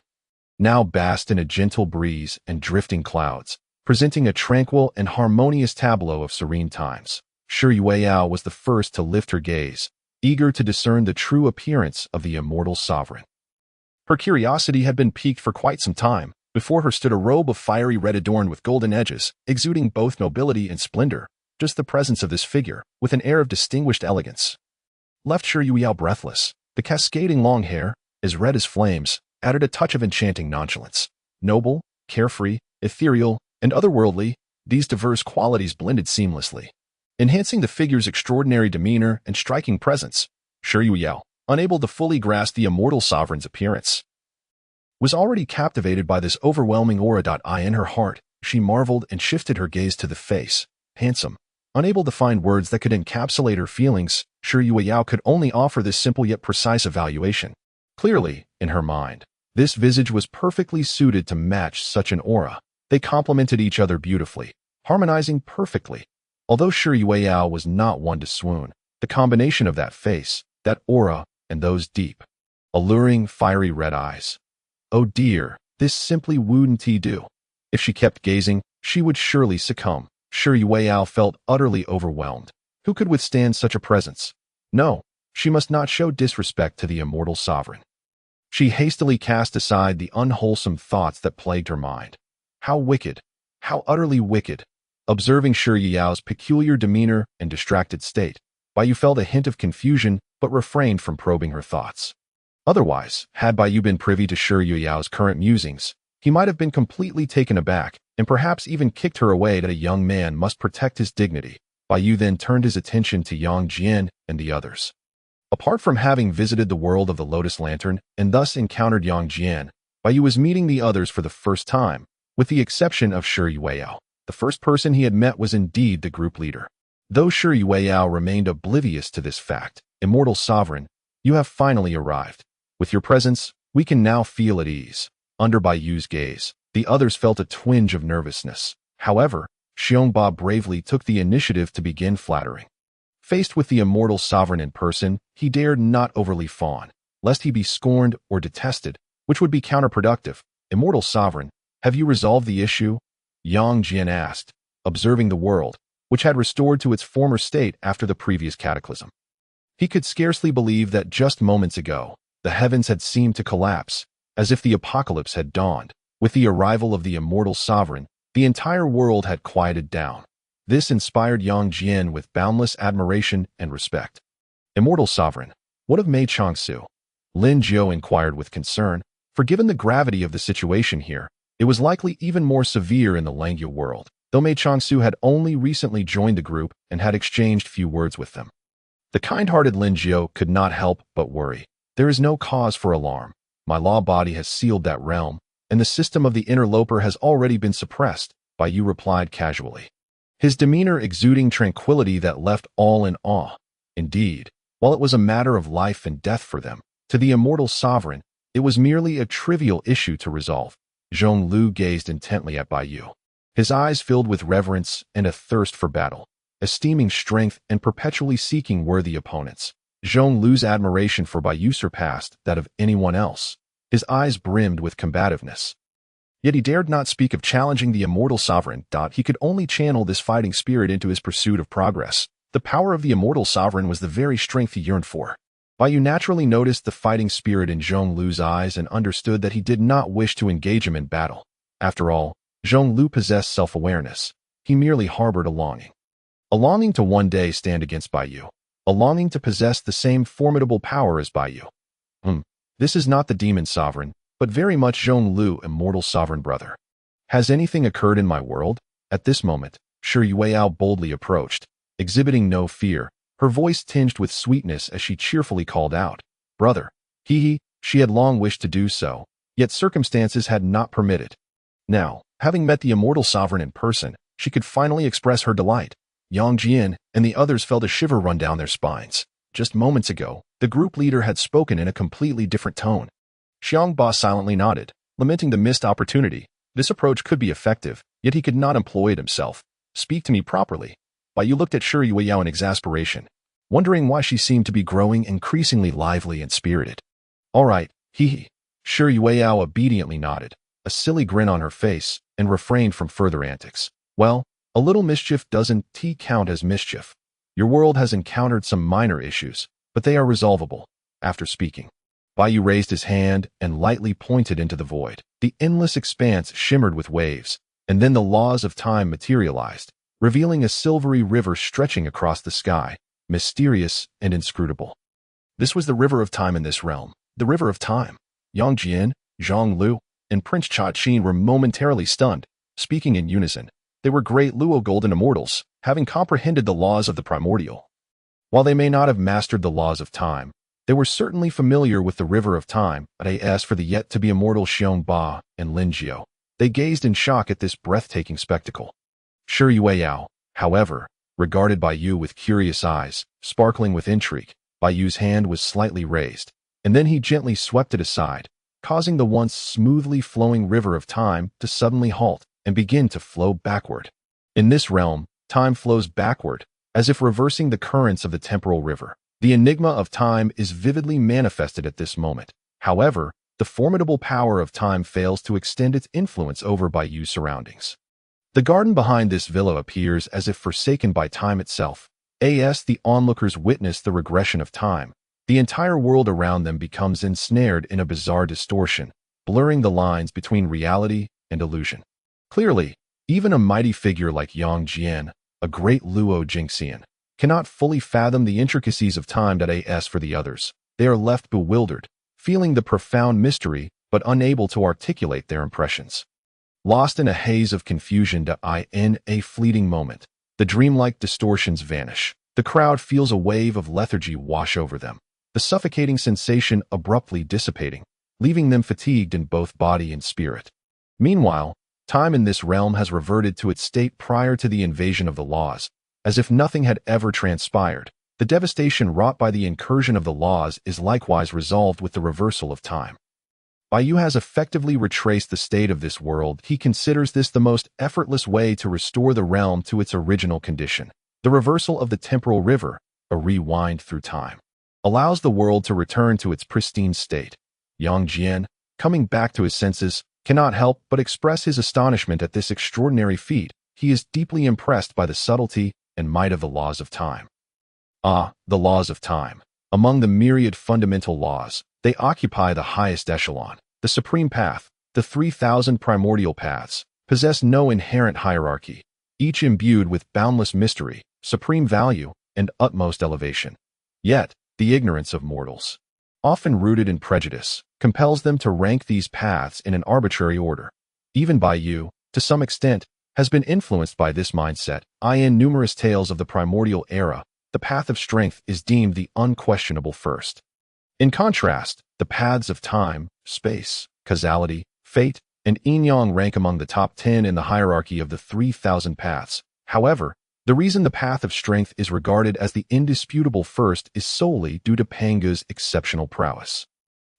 now basked in a gentle breeze and drifting clouds, presenting a tranquil and harmonious tableau of serene times. Shi Yueyao was the first to lift her gaze, eager to discern the true appearance of the immortal sovereign. Her curiosity had been piqued for quite some time. Before her stood a robe of fiery red adorned with golden edges, exuding both nobility and splendor. Just the presence of this figure, with an air of distinguished elegance, left Shi Yueyao breathless. The cascading long hair, as red as flames, added a touch of enchanting nonchalance. Noble, carefree, ethereal, and otherworldly, these diverse qualities blended seamlessly, enhancing the figure's extraordinary demeanor and striking presence. Shi Yueyao, unable to fully grasp the immortal sovereign's appearance, was already captivated by this overwhelming aura. In her heart, She marveled and shifted her gaze to the face. Handsome. Unable to find words that could encapsulate her feelings, Shi Yueyao could only offer this simple yet precise evaluation. Clearly, in her mind, this visage was perfectly suited to match such an aura. They complemented each other beautifully, harmonizing perfectly. Although Shi Yueyao was not one to swoon, the combination of that face, that aura, and those deep, alluring, fiery red eyes. Oh dear, this simply wouldn't do. If she kept gazing, she would surely succumb. Shi Yueyao felt utterly overwhelmed. Who could withstand such a presence? No, she must not show disrespect to the immortal sovereign. She hastily cast aside the unwholesome thoughts that plagued her mind. How wicked, how utterly wicked. Observing Shi Yueyao's peculiar demeanor and distracted state, Baiyu felt a hint of confusion but refrained from probing her thoughts. Otherwise, had Baiyu been privy to Shi Yueyao's current musings, he might have been completely taken aback and perhaps even kicked her away that a young man must protect his dignity. Baiyu then turned his attention to Yang Jian and the others. Apart from having visited the world of the Lotus Lantern and thus encountered Yang Jian, Baiyu was meeting the others for the first time, with the exception of Shi Yueyao. The first person he had met was indeed the group leader. Though Shi Yueyao remained oblivious to this fact, Immortal Sovereign, you have finally arrived. With your presence, we can now feel at ease. Under Baiyu's gaze, the others felt a twinge of nervousness. However, Xiongba bravely took the initiative to begin flattering. Faced with the Immortal Sovereign in person, he dared not overly fawn, lest he be scorned or detested, which would be counterproductive. Immortal Sovereign, have you resolved the issue? Yang Jian asked, observing the world, which had restored to its former state after the previous cataclysm. He could scarcely believe that just moments ago, the heavens had seemed to collapse, as if the apocalypse had dawned. With the arrival of the Immortal Sovereign, the entire world had quieted down. This inspired Yang Jian with boundless admiration and respect. Immortal Sovereign, what of Mei Changsu? Lin Jiao inquired with concern, for given the gravity of the situation here, it was likely even more severe in the Langya world, though Mei Changsu had only recently joined the group and had exchanged few words with them. The kind-hearted Lin Jiao could not help but worry. There is no cause for alarm. My law body has sealed that realm, and the system of the interloper has already been suppressed, Baiyu replied casually. His demeanor exuding tranquility that left all in awe. Indeed, while it was a matter of life and death for them, to the Immortal Sovereign, it was merely a trivial issue to resolve. Zhong Lu gazed intently at Baiyu, his eyes filled with reverence and a thirst for battle, esteeming strength and perpetually seeking worthy opponents. Zhong Lu's admiration for Baiyu surpassed that of anyone else. His eyes brimmed with combativeness. Yet he dared not speak of challenging the Immortal Sovereign. He could only channel this fighting spirit into his pursuit of progress. The power of the Immortal Sovereign was the very strength he yearned for. Baiyu naturally noticed the fighting spirit in Zhong Lu's eyes and understood that he did not wish to engage him in battle. After all, Zhong Lu possessed self-awareness. He merely harbored a longing to one day stand against Baiyu, a longing to possess the same formidable power as Baiyu. This is not the Demon Sovereign, but very much Zhong Lu, Immortal Sovereign brother. Has anything occurred in my world? At this moment, Shi Yueyao boldly approached, exhibiting no fear, her voice tinged with sweetness as she cheerfully called out, "Brother." She had long wished to do so, yet circumstances had not permitted. Now, having met the Immortal Sovereign in person, she could finally express her delight. Yang Jian and the others felt a shiver run down their spines. Just moments ago, the group leader had spoken in a completely different tone. Xiongba silently nodded, lamenting the missed opportunity. This approach could be effective, yet he could not employ it himself. Speak to me properly. Baiyu looked at Shi Yueyao in exasperation, wondering why she seemed to be growing increasingly lively and spirited. All right, Shi Yueyao obediently nodded, a silly grin on her face, and refrained from further antics. Well, a little mischief doesn't count as mischief. Your world has encountered some minor issues, but they are resolvable. After speaking, Baiyu raised his hand and lightly pointed into the void. The endless expanse shimmered with waves, and then the laws of time materialized, revealing a silvery river stretching across the sky, mysterious and inscrutable. This was the river of time in this realm, the river of time. Yang Jian, Zhong Lu, and Prince Cha Qin were momentarily stunned, speaking in unison. They were great Luo Golden Immortals, having comprehended the laws of the Primordial. While they may not have mastered the laws of time, they were certainly familiar with the river of time, as for the yet-to-be immortal Xiongba and Lin Jiao. They gazed in shock at this breathtaking spectacle. Shi Yueyao, however, regarded Bai Yu with curious eyes, sparkling with intrigue. Bai Yu's hand was slightly raised, and then he gently swept it aside, causing the once smoothly flowing river of time to suddenly halt and begin to flow backward. In this realm, time flows backward, as if reversing the currents of the temporal river. The enigma of time is vividly manifested at this moment. However, the formidable power of time fails to extend its influence over Bai Yu's surroundings. The garden behind this villa appears as if forsaken by time itself. As the onlookers witness the regression of time, the entire world around them becomes ensnared in a bizarre distortion, blurring the lines between reality and illusion. Clearly, even a mighty figure like Yang Jian, a great Luo Jingxian, cannot fully fathom the intricacies of time. As for the others, they are left bewildered, feeling the profound mystery but unable to articulate their impressions. Lost in a haze of confusion. In a fleeting moment, the dreamlike distortions vanish. The crowd feels a wave of lethargy wash over them, the suffocating sensation abruptly dissipating, leaving them fatigued in both body and spirit. Meanwhile, time in this realm has reverted to its state prior to the invasion of the laws, as if nothing had ever transpired. The devastation wrought by the incursion of the laws is likewise resolved with the reversal of time. Bai Yu has effectively retraced the state of this world. He considers this the most effortless way to restore the realm to its original condition. The reversal of the temporal river, a rewind through time, allows the world to return to its pristine state. Yang Jian, coming back to his senses, cannot help but express his astonishment at this extraordinary feat. He is deeply impressed by the subtlety and might of the laws of time. The laws of time. Among the myriad fundamental laws, they occupy the highest echelon. The supreme path, the 3,000 primordial paths, possess no inherent hierarchy, each imbued with boundless mystery, supreme value, and utmost elevation. Yet, the ignorance of mortals, often rooted in prejudice, compels them to rank these paths in an arbitrary order. Even Bai Yu, to some extent, has been influenced by this mindset. In numerous tales of the primordial era, the path of strength is deemed the unquestionable first. In contrast, the paths of time, space, causality, fate, and yin-yang rank among the top 10 in the hierarchy of the 3,000 paths. However, the reason the path of strength is regarded as the indisputable first is solely due to Pangu's exceptional prowess.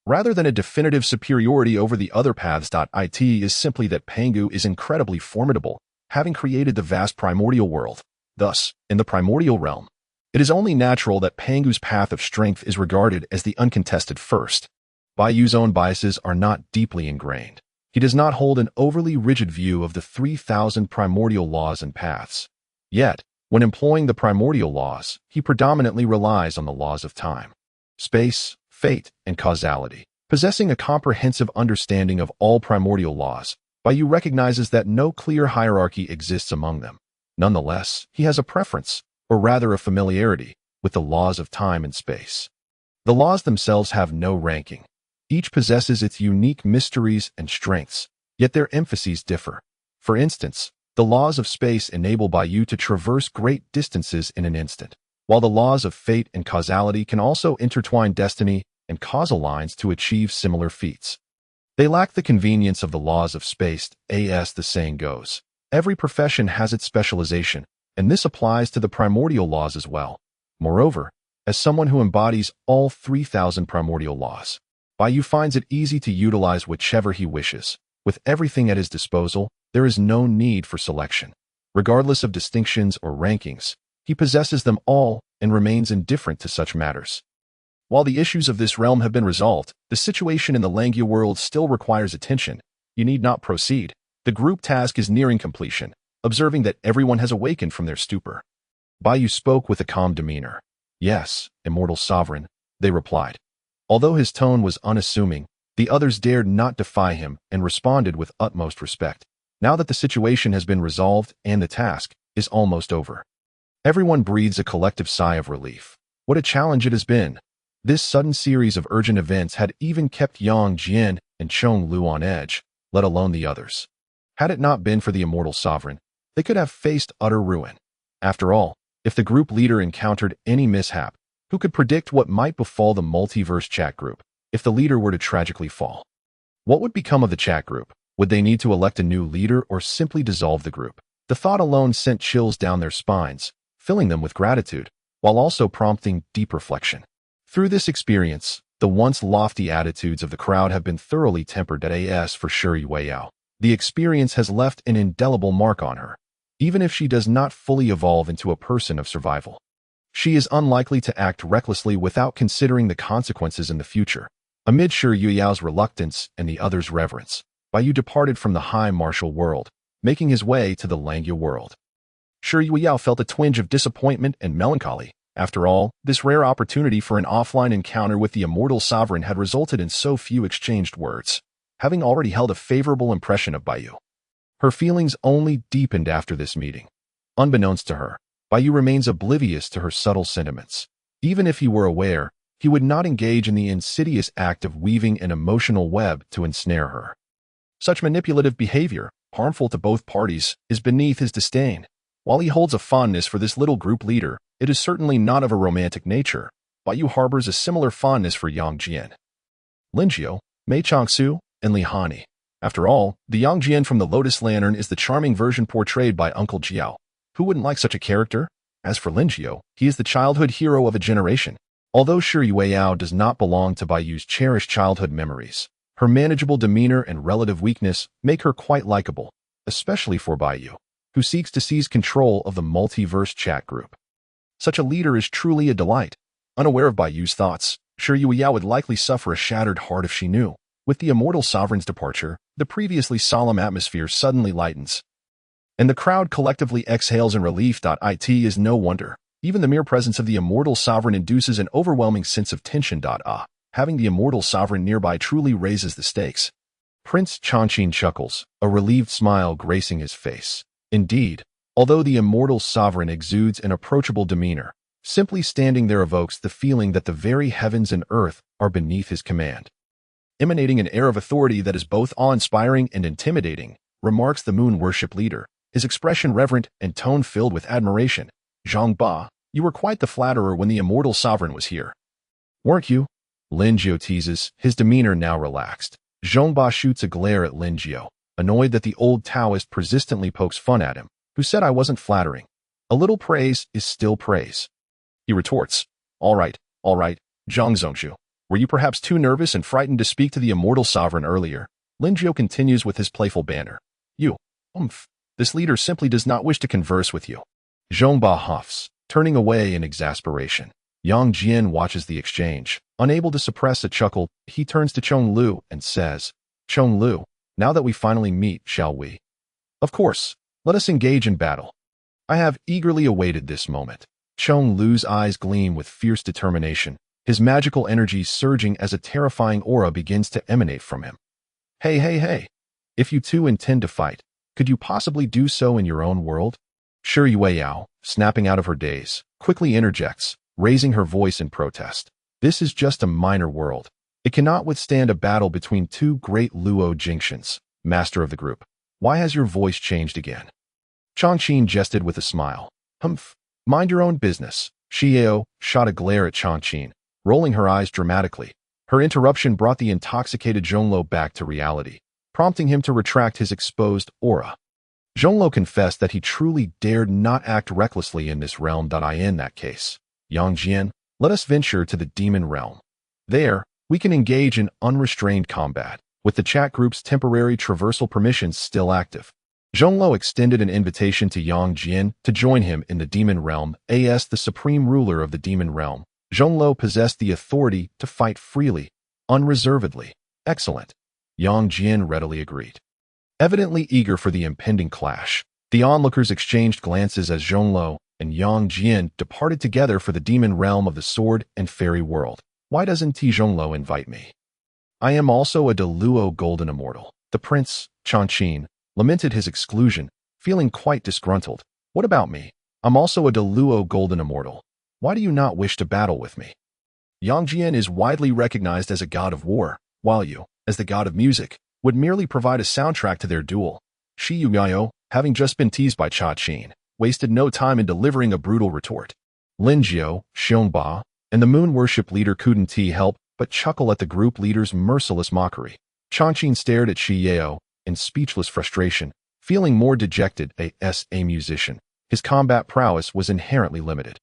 Rather than a definitive superiority over the other paths. It is simply that Pangu is incredibly formidable, having created the vast primordial world. Thus, in the primordial realm, it is only natural that Pangu's path of strength is regarded as the uncontested first. Bai Yu's own biases are not deeply ingrained. He does not hold an overly rigid view of the 3,000 primordial laws and paths. Yet, when employing the primordial laws, he predominantly relies on the laws of time, space, fate, and causality. Possessing a comprehensive understanding of all primordial laws, Bai Yu recognizes that no clear hierarchy exists among them. Nonetheless, he has a preference, or rather a familiarity, with the laws of time and space. The laws themselves have no ranking. Each possesses its unique mysteries and strengths, yet their emphases differ. For instance, the laws of space enable Bai Yu to traverse great distances in an instant, while the laws of fate and causality can also intertwine destiny and causal lines to achieve similar feats. They lack the convenience of the laws of space. As the saying goes, every profession has its specialization, and this applies to the primordial laws as well. Moreover, as someone who embodies all 3,000 primordial laws, Bai Yu finds it easy to utilize whichever he wishes. With everything at his disposal, there is no need for selection. Regardless of distinctions or rankings, he possesses them all and remains indifferent to such matters. While the issues of this realm have been resolved, the situation in the Langya world still requires attention. You need not proceed. The group task is nearing completion. Observing that everyone has awakened from their stupor, Bai Yu spoke with a calm demeanor. Yes, Immortal Sovereign, they replied. Although his tone was unassuming, the others dared not defy him and responded with utmost respect. Now that the situation has been resolved and the task is almost over, everyone breathes a collective sigh of relief. What a challenge it has been! This sudden series of urgent events had even kept Yang Jian and Chong Lu on edge, let alone the others. Had it not been for the Immortal Sovereign, they could have faced utter ruin. After all, if the group leader encountered any mishap, who could predict what might befall the multiverse chat group if the leader were to tragically fall? What would become of the chat group? Would they need to elect a new leader or simply dissolve the group? The thought alone sent chills down their spines, filling them with gratitude, while also prompting deep reflection. Through this experience, the once lofty attitudes of the crowd have been thoroughly tempered as for Shuri Weiyao. The experience has left an indelible mark on her, even if she does not fully evolve into a person of survival. She is unlikely to act recklessly without considering the consequences in the future. Amid Shuri Yuyao's reluctance and the others' reverence, Baiyu departed from the high martial world, making his way to the Langya world. Shuri Yuyao felt a twinge of disappointment and melancholy. After all, this rare opportunity for an offline encounter with the Immortal Sovereign had resulted in so few exchanged words, having already held a favorable impression of Baiyu. Her feelings only deepened after this meeting. Unbeknownst to her, Baiyu remains oblivious to her subtle sentiments. Even if he were aware, he would not engage in the insidious act of weaving an emotional web to ensnare her. Such manipulative behavior, harmful to both parties, is beneath his disdain. While he holds a fondness for this little group leader, it is certainly not of a romantic nature. Baiyu harbors a similar fondness for Yang Jian, Lin Jiao, Mei Changsu, and Li Hani. After all, the Yang Jian from the Lotus Lantern is the charming version portrayed by Uncle Jiao. Who wouldn't like such a character? As for Lin Jiao, he is the childhood hero of a generation. Although Shuri Weiyao does not belong to Baiyu's cherished childhood memories, her manageable demeanor and relative weakness make her quite likable, especially for Baiyu, who seeks to seize control of the multiverse chat group. Such a leader is truly a delight. Unaware of Baiyu's thoughts, Shuri Weiyao would likely suffer a shattered heart if she knew. With the Immortal Sovereign's departure, the previously solemn atmosphere suddenly lightens, and the crowd collectively exhales in relief. It is no wonder. Even the mere presence of the Immortal Sovereign induces an overwhelming sense of tension. Having the Immortal Sovereign nearby truly raises the stakes. Prince Changqin chuckles, a relieved smile gracing his face. Indeed, although the Immortal Sovereign exudes an approachable demeanor, simply standing there evokes the feeling that the very heavens and earth are beneath his command. Emanating an air of authority that is both awe-inspiring and intimidating, remarks the moon worship leader, his expression reverent and tone filled with admiration. Zhang Ba, you were quite the flatterer when the Immortal Sovereign was here, weren't you? Lin Jiao teases, his demeanor now relaxed. Zhang Ba shoots a glare at Lin Jiao, annoyed that the old Taoist persistently pokes fun at him. Who said I wasn't flattering? A little praise is still praise. He retorts, all right, Zhang Zhongshu. Were you perhaps too nervous and frightened to speak to the Immortal Sovereign earlier? Lin Jiao continues with his playful banter. This leader simply does not wish to converse with you. Zhang Ba huffs, turning away in exasperation. Yang Jian watches the exchange. Unable to suppress a chuckle, he turns to Chong Lu and says, Chong Lu, now that we finally meet, shall we? Of course, let us engage in battle. I have eagerly awaited this moment. Chong Lu's eyes gleam with fierce determination, his magical energy surging as a terrifying aura begins to emanate from him. Hey. If you two intend to fight, could you possibly do so in your own world? Shuri Weiyao, snapping out of her daze, quickly interjects, raising her voice in protest. This is just a minor world. It cannot withstand a battle between two great Luo Jingxians, master of the group. Why has your voice changed again? Changqin jested with a smile. Mind your own business. Xiao shot a glare at Changqin, rolling her eyes dramatically. Her interruption brought the intoxicated Zhonglo back to reality, prompting him to retract his exposed aura. Zhonglo confessed that he truly dared not act recklessly in this realm. In that case, Yang Jian, let us venture to the demon realm. There, we can engage in unrestrained combat, with the chat group's temporary traversal permissions still active. Zhonglo extended an invitation to Yang Jian to join him in the demon realm. As the supreme ruler of the demon realm, Zhonglo possessed the authority to fight freely, unreservedly. Excellent. Yang Jian readily agreed. Evidently eager for the impending clash, the onlookers exchanged glances as Zhonglo and Yang Jian departed together for the demon realm of the sword and fairy world. Why doesn't Zhonglo invite me? I am also a Deluo Golden Immortal. The prince, Changqin, lamented his exclusion, feeling quite disgruntled. What about me? I'm also a Deluo Golden Immortal. Why do you not wish to battle with me? Yang Jian is widely recognized as a god of war, while you, as the god of music, would merely provide a soundtrack to their duel. Shi Yuyayo, having just been teased by Cha Qin, wasted no time in delivering a brutal retort. Lin Jiao, Xiong Ba, and the moon worship leader couldn't help but chuckle at the group leader's merciless mockery. Changqin stared at Shi Yao, in speechless frustration, feeling more dejected as a musician. His combat prowess was inherently limited.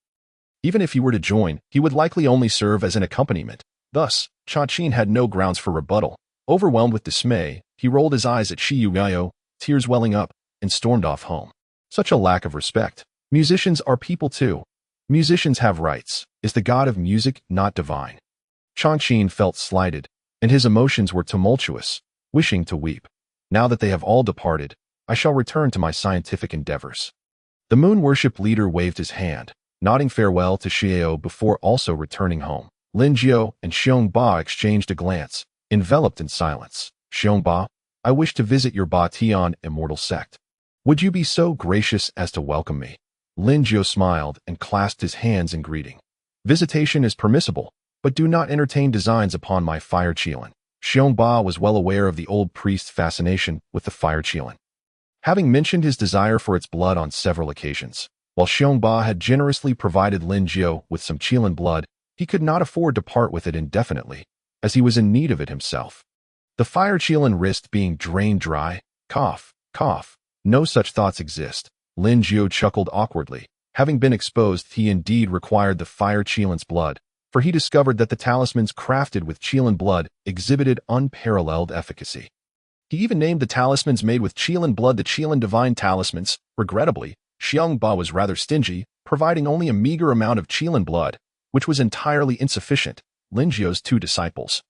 Even if he were to join, he would likely only serve as an accompaniment. Thus, Cha-Chin had no grounds for rebuttal. Overwhelmed with dismay, he rolled his eyes at Shiyugayo, tears welling up, and stormed off home. Such a lack of respect. Musicians are people too. Musicians have rights. Is the god of music not divine? Cha-Chin felt slighted, and his emotions were tumultuous, wishing to weep. Now that they have all departed, I shall return to my scientific endeavors. The moon worship leader waved his hand, nodding farewell to Xiao before also returning home. Lin Jiao and Xiong Ba exchanged a glance, enveloped in silence. Xiong Ba, I wish to visit your Ba Tian Immortal sect. Would you be so gracious as to welcome me? Lin Jiao smiled and clasped his hands in greeting. Visitation is permissible, but do not entertain designs upon my fire Qilin. Xiong Ba was well aware of the old priest's fascination with the fire Qilin. Having mentioned his desire for its blood on several occasions, while Xiong Ba had generously provided Lin Jiao with some Qilin blood, he could not afford to part with it indefinitely, as he was in need of it himself. The fire Qilin risked being drained dry. Cough, cough. No such thoughts exist. Lin Jiao chuckled awkwardly. Having been exposed, he indeed required the fire Qilin's blood, for he discovered that the talismans crafted with Qilin blood exhibited unparalleled efficacy. He even named the talismans made with Qilin blood the Qilin Divine Talismans. Regrettably, Xiong Ba was rather stingy, providing only a meager amount of Qilin blood, which was entirely insufficient. Lin Jiao's two disciples,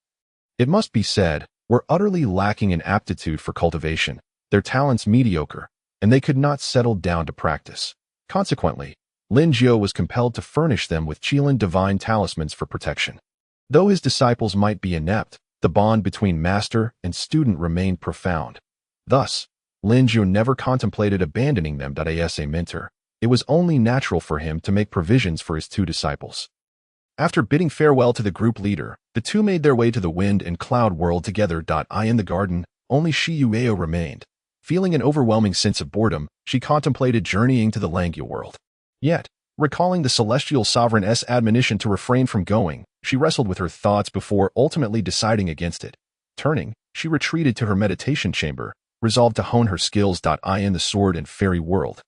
it must be said, were utterly lacking in aptitude for cultivation, their talents mediocre, and they could not settle down to practice. Consequently, Lin Jiao was compelled to furnish them with Qilin divine talismans for protection. Though his disciples might be inept, the bond between master and student remained profound. Thus, Lin Jiao never contemplated abandoning them as a mentor. It was only natural for him to make provisions for his two disciples. After bidding farewell to the group leader, the two made their way to the wind and cloud world together. In the garden, only Shiyueo remained. Feeling an overwhelming sense of boredom, she contemplated journeying to the Langya world. Yet, recalling the celestial sovereign's admonition to refrain from going, she wrestled with her thoughts before ultimately deciding against it. Turning, she retreated to her meditation chamber, resolved to hone her skills. In the sword and fairy world,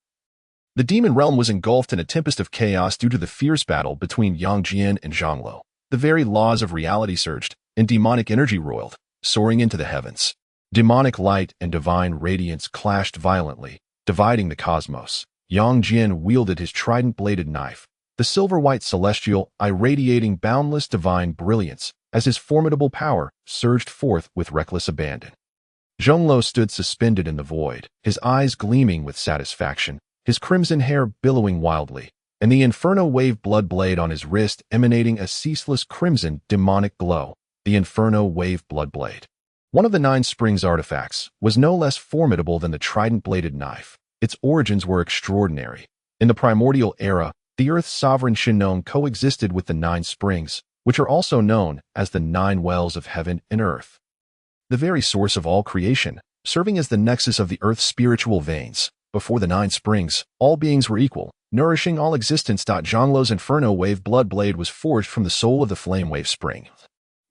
the demon realm was engulfed in a tempest of chaos due to the fierce battle between Yang Jian and Zhanglo. The very laws of reality surged, and demonic energy roiled, soaring into the heavens. Demonic light and divine radiance clashed violently, dividing the cosmos. Yang Jian wielded his trident-bladed knife, the silver-white celestial irradiating boundless divine brilliance, as his formidable power surged forth with reckless abandon. Zhonglo stood suspended in the void, his eyes gleaming with satisfaction, his crimson hair billowing wildly, and the inferno wave blood blade on his wrist emanating a ceaseless crimson demonic glow. The inferno wave blood blade, one of the 9 springs artifacts, was no less formidable than the trident-bladed knife. Its origins were extraordinary. In the Primordial era, the Earth's sovereign Shinnong coexisted with the 9 springs, which are also known as the 9 wells of heaven and earth. The very source of all creation, serving as the nexus of the Earth's spiritual veins. Before the 9 springs, all beings were equal, nourishing all existence. Zhonglo's inferno wave blood blade was forged from the soul of the flame wave spring.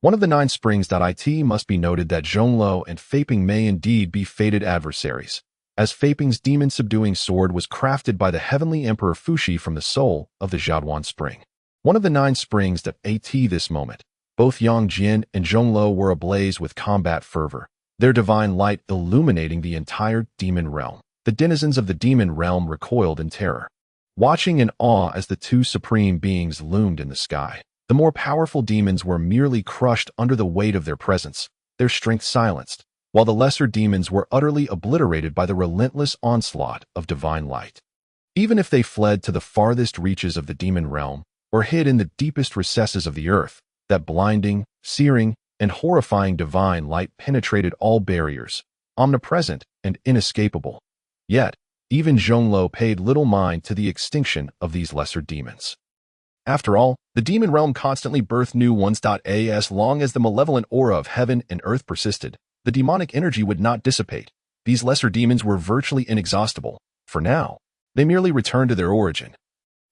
One of the 9 springs. It must be noted that Zhonglo and Faping may indeed be fated adversaries, as Faping's demon-subduing sword was crafted by the heavenly Emperor Fuxi from the soul of the Jiaduan spring. One of the 9 springs. At this moment, both Yang Jian and Zhonglo were ablaze with combat fervor, their divine light illuminating the entire demon realm. The denizens of the demon realm recoiled in terror, watching in awe as the 2 supreme beings loomed in the sky. The more powerful demons were merely crushed under the weight of their presence, their strength silenced, while the lesser demons were utterly obliterated by the relentless onslaught of divine light. Even if they fled to the farthest reaches of the demon realm, or hid in the deepest recesses of the earth, that blinding, searing, and horrifying divine light penetrated all barriers, omnipresent and inescapable. Yet, even Zhonglo paid little mind to the extinction of these lesser demons. After all, the demon realm constantly birthed new ones. As long as the malevolent aura of heaven and earth persisted, the demonic energy would not dissipate. These lesser demons were virtually inexhaustible. For now, they merely returned to their origin,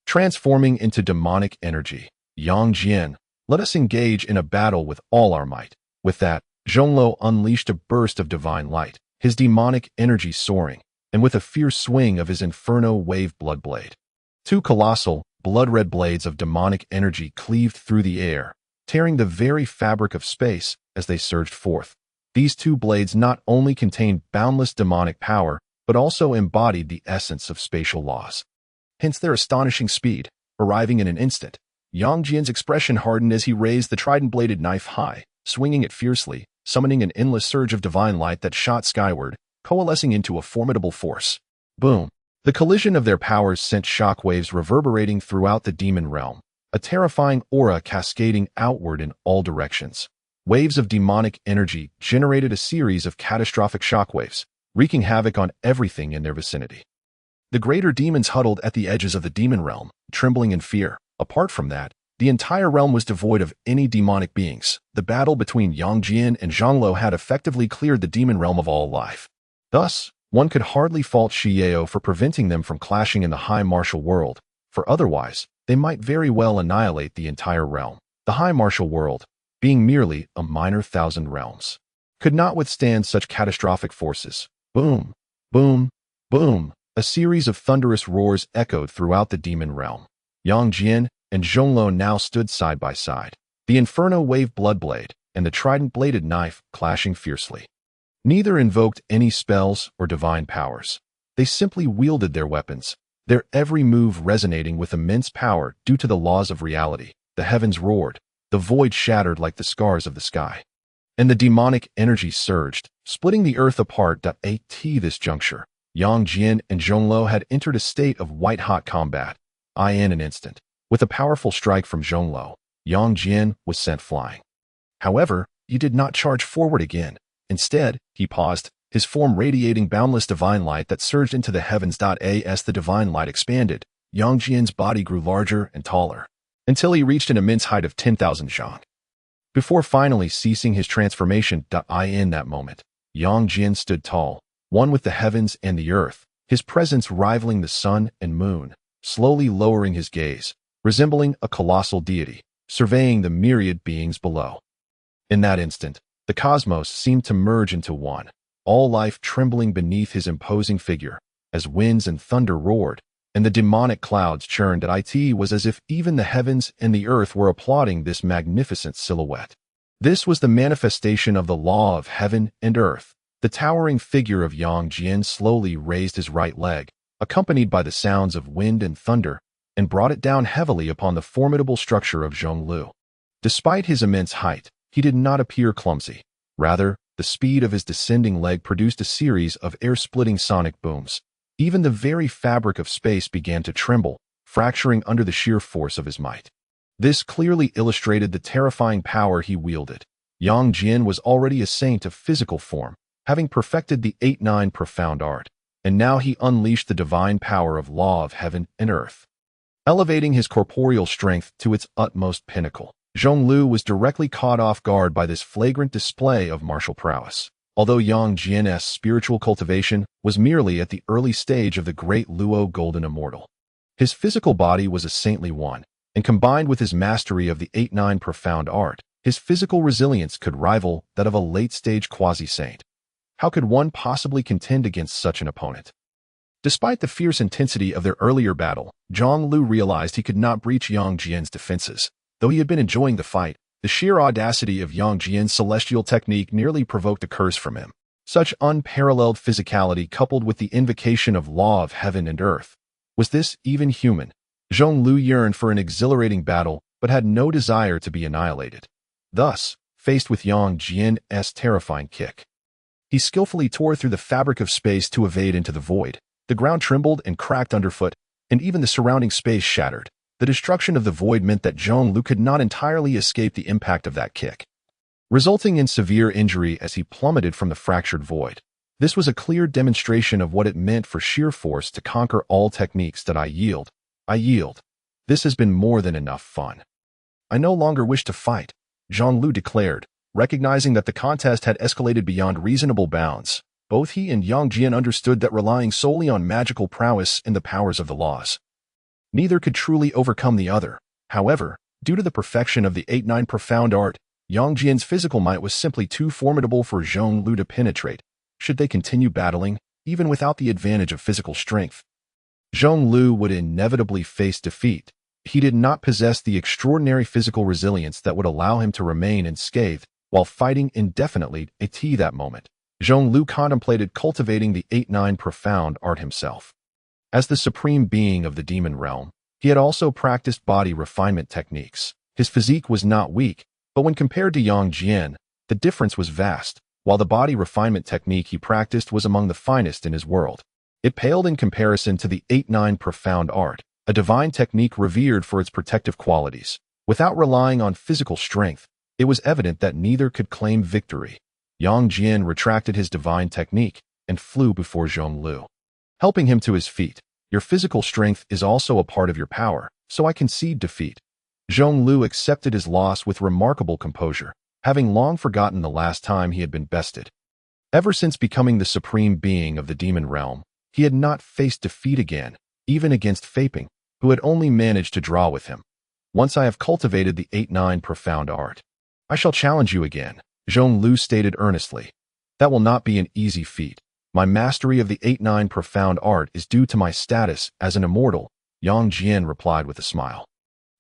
transforming into demonic energy. Yang Jian, let us engage in a battle with all our might. With that, Zhonglo unleashed a burst of divine light, his demonic energy soaring, and with a fierce swing of his Inferno Wave Blood Blade. Two colossal, blood-red blades of demonic energy cleaved through the air, tearing the very fabric of space as they surged forth. These two blades not only contained boundless demonic power, but also embodied the essence of spatial laws. Hence their astonishing speed, arriving in an instant. Yang Jian's expression hardened as he raised the trident-bladed knife high, swinging it fiercely, summoning an endless surge of divine light that shot skyward, coalescing into a formidable force. Boom! The collision of their powers sent shockwaves reverberating throughout the demon realm, a terrifying aura cascading outward in all directions. Waves of demonic energy generated a series of catastrophic shockwaves, wreaking havoc on everything in their vicinity. The greater demons huddled at the edges of the demon realm, trembling in fear. Apart from that, the entire realm was devoid of any demonic beings. The battle between Yang Jian and Zhongluo had effectively cleared the demon realm of all life. Thus, one could hardly fault Shi Yao for preventing them from clashing in the high martial world, for otherwise, they might very well annihilate the entire realm. The high martial world, being merely a minor thousand realms, could not withstand such catastrophic forces. Boom, boom, boom. A series of thunderous roars echoed throughout the demon realm. Yang Jian and Zhongluo now stood side by side, the Inferno Wave Blood Blade and the trident-bladed knife clashing fiercely. Neither invoked any spells or divine powers. They simply wielded their weapons, their every move resonating with immense power due to the laws of reality. The heavens roared, the void shattered like the scars of the sky, and the demonic energy surged, splitting the earth apart. At this juncture, Yang Jian and Zhongluo had entered a state of white-hot combat. In an instant, with a powerful strike from Zhongluo, Yang Jian was sent flying. However, he did not charge forward again. Instead, he paused, his form radiating boundless divine light that surged into the heavens. As the divine light expanded, Yang Jian's body grew larger and taller, until he reached an immense height of 10,000 zhang. Before finally ceasing his transformation. In that moment, Yang Jian stood tall, one with the heavens and the earth, his presence rivaling the sun and moon, slowly lowering his gaze, resembling a colossal deity, surveying the myriad beings below. In that instant, the cosmos seemed to merge into one, all life trembling beneath his imposing figure, as winds and thunder roared, and the demonic clouds churned. It was as if even the heavens and the earth were applauding this magnificent silhouette. This was the manifestation of the law of heaven and earth. The towering figure of Yang Jian slowly raised his right leg, accompanied by the sounds of wind and thunder, and brought it down heavily upon the formidable structure of Zhongluo. Despite his immense height, he did not appear clumsy. Rather, the speed of his descending leg produced a series of air-splitting sonic booms. Even the very fabric of space began to tremble, fracturing under the sheer force of his might. This clearly illustrated the terrifying power he wielded. Yang Jian was already a saint of physical form, having perfected the 8-9 profound art, and now he unleashed the divine power of law of heaven and earth, elevating his corporeal strength to its utmost pinnacle. Zhongluo was directly caught off guard by this flagrant display of martial prowess. Although Yang Jian's spiritual cultivation was merely at the early stage of the great Luo Golden Immortal, his physical body was a saintly one, and combined with his mastery of the 8-9 profound art, his physical resilience could rival that of a late-stage quasi-saint. How could one possibly contend against such an opponent? Despite the fierce intensity of their earlier battle, Zhongluo realized he could not breach Yang Jian's defenses. Though he had been enjoying the fight, the sheer audacity of Yang Jian's celestial technique nearly provoked a curse from him. Such unparalleled physicality coupled with the invocation of law of heaven and earth. Was this even human? Zhongluo yearned for an exhilarating battle, but had no desire to be annihilated. Thus, faced with Yang Jian's terrifying kick, he skillfully tore through the fabric of space to evade into the void. The ground trembled and cracked underfoot, and even the surrounding space shattered. The destruction of the void meant that Zhongluo could not entirely escape the impact of that kick, resulting in severe injury as he plummeted from the fractured void. This was a clear demonstration of what it meant for sheer force to conquer all techniques. I yield. This has been more than enough fun. I no longer wish to fight, Zhongluo declared, recognizing that the contest had escalated beyond reasonable bounds. Both he and Yang Jian understood that relying solely on magical prowess and the powers of the laws, neither could truly overcome the other. However, due to the perfection of the 8-9 profound art, Yang Jian's physical might was simply too formidable for Zhongluo to penetrate. should they continue battling, even without the advantage of physical strength. Zhonglu would inevitably face defeat. He did not possess the extraordinary physical resilience that would allow him to remain unscathed while fighting indefinitely at that moment. Zhonglu contemplated cultivating the 8-9 profound art himself. As the supreme being of the demon realm, he had also practiced body refinement techniques. His physique was not weak, but when compared to Yang Jian, the difference was vast, while the body refinement technique he practiced was among the finest in his world. It paled in comparison to the 8-9 profound art, a divine technique revered for its protective qualities. Without relying on physical strength, it was evident that neither could claim victory. Yang Jian retracted his divine technique and flew before Zhonglu, helping him to his feet. Your physical strength is also a part of your power, so I concede defeat. Zhonglu accepted his loss with remarkable composure, having long forgotten the last time he had been bested. Ever since becoming the supreme being of the demon realm, he had not faced defeat again, even against Faping, who had only managed to draw with him. Once I have cultivated the 8-9 profound art, I shall challenge you again, Zhonglu stated earnestly. That will not be an easy feat. My mastery of the 8-9 profound art is due to my status as an immortal, Yang Jian replied with a smile,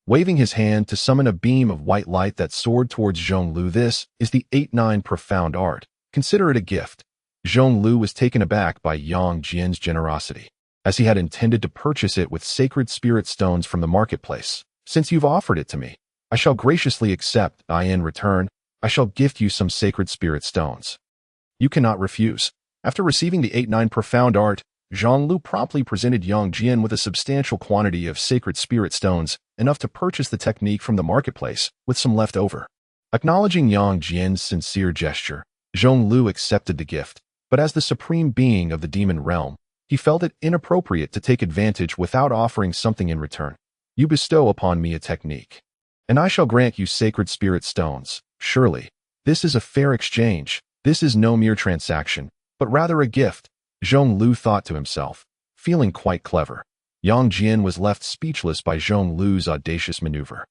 waving his hand to summon a beam of white light that soared towards Zhonglu. This is the 8-9 profound art. Consider it a gift. Zhonglu was taken aback by Yang Jian's generosity, as he had intended to purchase it with sacred spirit stones from the marketplace. Since you've offered it to me, I shall graciously accept. In return, I shall gift you some sacred spirit stones. You cannot refuse. After receiving the 8-9 profound art, Zhonglu promptly presented Yang Jian with a substantial quantity of sacred spirit stones, enough to purchase the technique from the marketplace, with some left over. Acknowledging Yang Jian's sincere gesture, Zhonglu accepted the gift, but as the supreme being of the demon realm, he felt it inappropriate to take advantage without offering something in return. You bestow upon me a technique, and I shall grant you sacred spirit stones. Surely, this is a fair exchange. This is no mere transaction, but rather a gift, Zhonglu thought to himself, feeling quite clever. Yang Jian was left speechless by Zhonglu's audacious maneuver.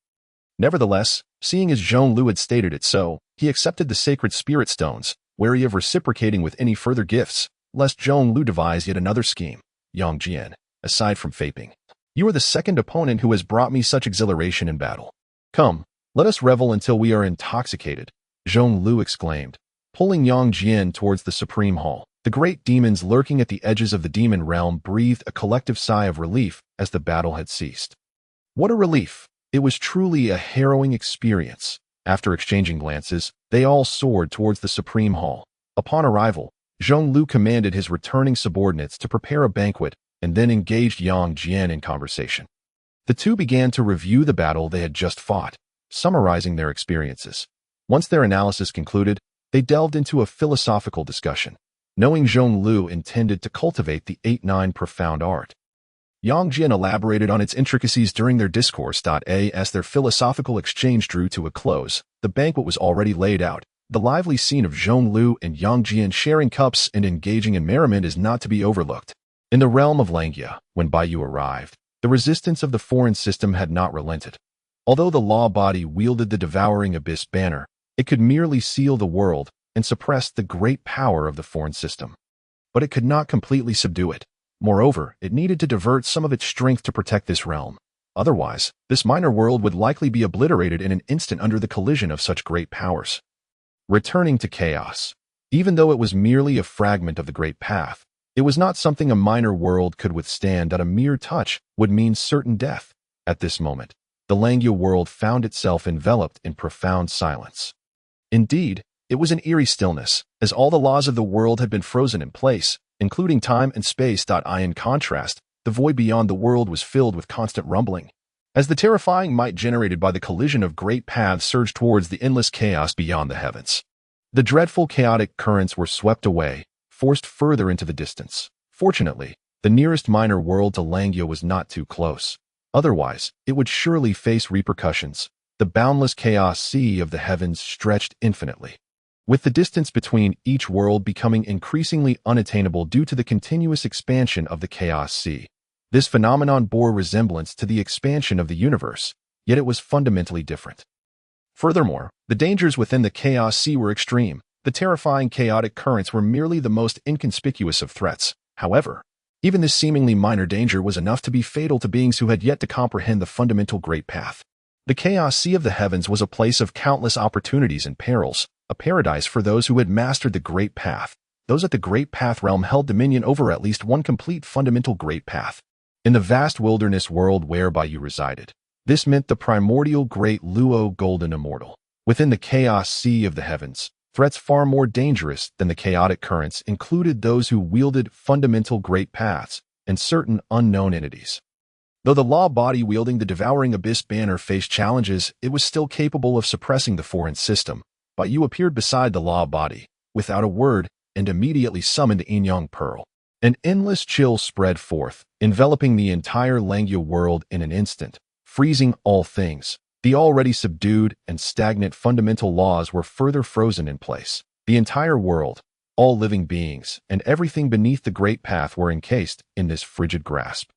Nevertheless, seeing as Zhonglu had stated it so, he accepted the sacred spirit stones, wary of reciprocating with any further gifts, lest Zhonglu devise yet another scheme. Yang Jian, aside from Faping, you are the second opponent who has brought me such exhilaration in battle. Come, let us revel until we are intoxicated, Zhonglu exclaimed, pulling Yang Jian towards the supreme hall. The great demons lurking at the edges of the demon realm breathed a collective sigh of relief as the battle had ceased. What a relief! It was truly a harrowing experience. After exchanging glances, they all soared towards the supreme hall. Upon arrival, Zhonglu commanded his returning subordinates to prepare a banquet and then engaged Yang Jian in conversation. The two began to review the battle they had just fought, summarizing their experiences. Once their analysis concluded, they delved into a philosophical discussion. Knowing Zhonglu intended to cultivate the 8-9 profound art, Yang Jian elaborated on its intricacies during their discourse. As their philosophical exchange drew to a close, the banquet was already laid out. The lively scene of Zhonglu and Yang Jian sharing cups and engaging in merriment is not to be overlooked. In the realm of Manga, when Baiyu arrived, the resistance of the foreign system had not relented. Although the law body wielded the devouring abyss banner, it could merely seal the world and suppress the great power of the foreign system. But it could not completely subdue it. Moreover, it needed to divert some of its strength to protect this realm. Otherwise, this minor world would likely be obliterated in an instant under the collision of such great powers. Returning to chaos. Even though it was merely a fragment of the Great Path, it was not something a minor world could withstand. That a mere touch would mean certain death. At this moment, the Manga world found itself enveloped in profound silence. Indeed, it was an eerie stillness, as all the laws of the world had been frozen in place, including time and space. In contrast, the void beyond the world was filled with constant rumbling, as the terrifying might generated by the collision of great paths surged towards the endless chaos beyond the heavens. The dreadful chaotic currents were swept away, forced further into the distance. Fortunately, the nearest minor world to Manga was not too close. Otherwise, it would surely face repercussions. The boundless chaos sea of the heavens stretched infinitely, with the distance between each world becoming increasingly unattainable due to the continuous expansion of the chaos sea. This phenomenon bore resemblance to the expansion of the universe, yet it was fundamentally different. Furthermore, the dangers within the chaos sea were extreme. The terrifying chaotic currents were merely the most inconspicuous of threats. However, even this seemingly minor danger was enough to be fatal to beings who had yet to comprehend the fundamental Great Path. The Chaos Sea of the Heavens was a place of countless opportunities and perils, a paradise for those who had mastered the Great Path. Those at the Great Path realm held dominion over at least one complete fundamental Great Path. In the vast wilderness world whereby you resided, this meant the primordial Great Luo Golden Immortal. Within the Chaos Sea of the Heavens, threats far more dangerous than the chaotic currents included those who wielded fundamental Great Paths and certain unknown entities. Though the law body wielding the Devouring Abyss banner faced challenges, it was still capable of suppressing the foreign system. But you appeared beside the law body, without a word, and immediately summoned Inyang Pearl. An endless chill spread forth, enveloping the entire Langya world in an instant, freezing all things. The already subdued and stagnant fundamental laws were further frozen in place. The entire world, all living beings, and everything beneath the Great Path were encased in this frigid grasp.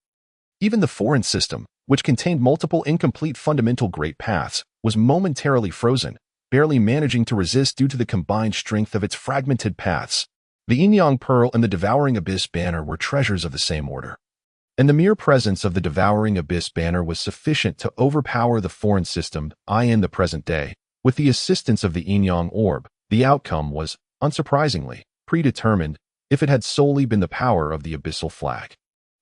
Even the foreign system, which contained multiple incomplete fundamental Great Paths, was momentarily frozen, barely managing to resist due to the combined strength of its fragmented paths. The Inyang Pearl and the Devouring Abyss banner were treasures of the same order. And the mere presence of the Devouring Abyss banner was sufficient to overpower the foreign system. In the present day, with the assistance of the Inyang Orb, the outcome was, unsurprisingly, predetermined if it had solely been the power of the Abyssal Flag.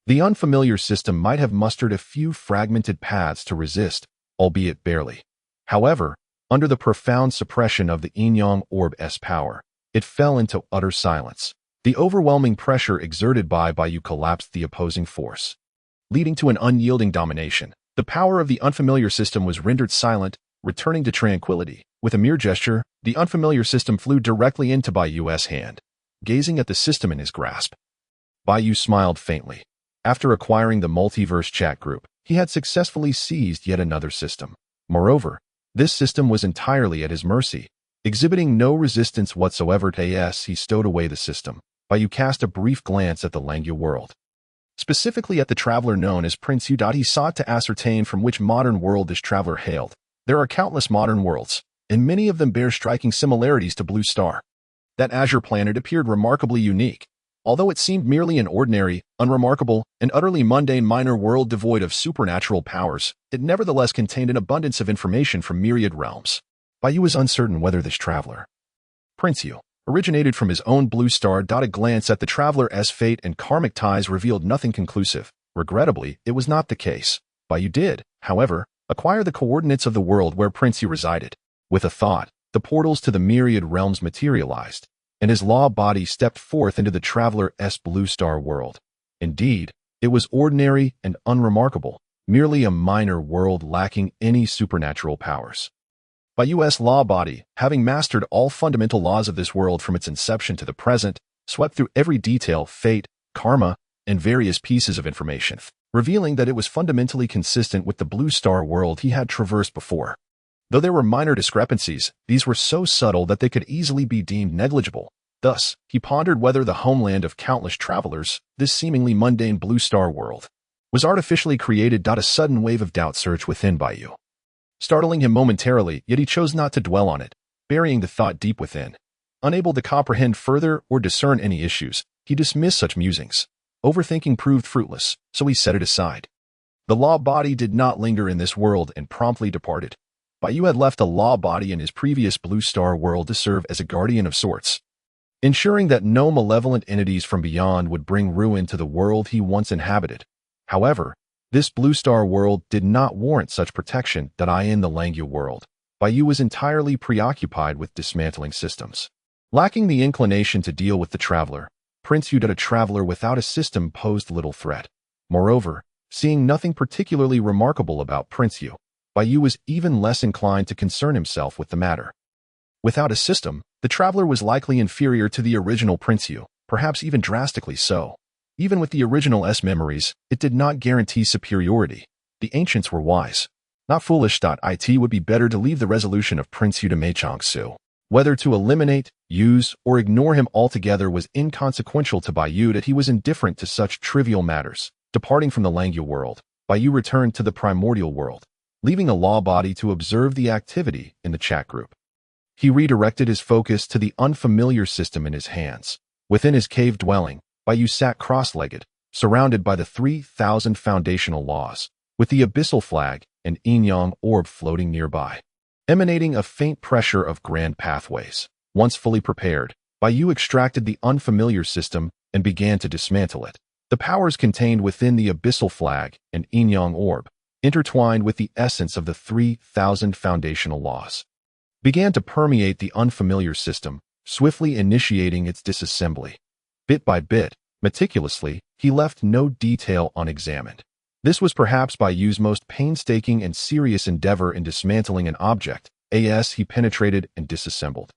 The unfamiliar system might have mustered a few fragmented paths to resist, albeit barely. However, under the profound suppression of the Inyang Orb's power, it fell into utter silence. The overwhelming pressure exerted by you collapsed the opposing force, leading to an unyielding domination. The power of the unfamiliar system was rendered silent, returning to tranquility. With a mere gesture, the unfamiliar system flew directly into Bayu's hand, gazing at the system in his grasp. Bayu smiled faintly. After acquiring the multiverse chat group, he had successfully seized yet another system. Moreover, this system was entirely at his mercy. Exhibiting no resistance whatsoever he stowed away the system. Bayu cast a brief glance at the Langya world, specifically at the traveler known as Prince Yu. He sought to ascertain from which modern world this traveler hailed. There are countless modern worlds, and many of them bear striking similarities to Blue Star. That azure planet appeared remarkably unique. Although it seemed merely an ordinary, unremarkable, and utterly mundane minor world devoid of supernatural powers, it nevertheless contained an abundance of information from myriad realms. Bayu was uncertain whether this traveler, Prince Yu, originated from his own Blue Star. A glance at the traveler's fate and karmic ties revealed nothing conclusive. Regrettably, it was not the case. Bayu did, however, acquire the coordinates of the world where Prince Yu resided. With a thought, the portals to the myriad realms materialized, and his law body stepped forth into the traveler's Blue Star world. Indeed, it was ordinary and unremarkable, merely a minor world lacking any supernatural powers. Bayu's law body, having mastered all fundamental laws of this world from its inception to the present, swept through every detail, fate, karma, and various pieces of information, revealing that it was fundamentally consistent with the Blue Star world he had traversed before. Though there were minor discrepancies, these were so subtle that they could easily be deemed negligible. Thus, he pondered whether the homeland of countless travelers, this seemingly mundane Blue Star world, was artificially created. A sudden wave of doubt surged within Bayu, startling him momentarily, yet he chose not to dwell on it, burying the thought deep within. Unable to comprehend further or discern any issues, he dismissed such musings. Overthinking proved fruitless, so he set it aside. The law body did not linger in this world and promptly departed. Bayu had left a law body in his previous Blue Star world to serve as a guardian of sorts, ensuring that no malevolent entities from beyond would bring ruin to the world he once inhabited. However, this Blue Star world did not warrant such protection. In the Langya world, Bayu was entirely preoccupied with dismantling systems. Lacking the inclination to deal with the traveler, Prince Yu. A traveler without a system posed little threat. Moreover, seeing nothing particularly remarkable about Prince Yu, Bayu was even less inclined to concern himself with the matter. Without a system, the traveler was likely inferior to the original Prince Yu, perhaps even drastically so. Even with the original's memories, it did not guarantee superiority. The ancients were wise, not foolish. It would be better to leave the resolution of Prince Yu to Mei Changsu. Whether to eliminate, use, or ignore him altogether was inconsequential to Bayu. He was indifferent to such trivial matters. Departing from the Langya world, Bayu returned to the Primordial world, leaving a law body to observe the activity in the chat group. He redirected his focus to the unfamiliar system in his hands. Within his cave dwelling, Baiyu sat cross-legged, surrounded by the 3,000 foundational laws, with the abyssal flag and yin-yang orb floating nearby, emanating a faint pressure of grand pathways. Once fully prepared, Baiyu extracted the unfamiliar system and began to dismantle it. The powers contained within the abyssal flag and yin-yang orb, intertwined with the essence of the 3,000 foundational laws, began to permeate the unfamiliar system, swiftly initiating its disassembly. Bit by bit, meticulously, he left no detail unexamined. This was perhaps Baiyu's most painstaking and serious endeavor in dismantling an object, as he penetrated and disassembled.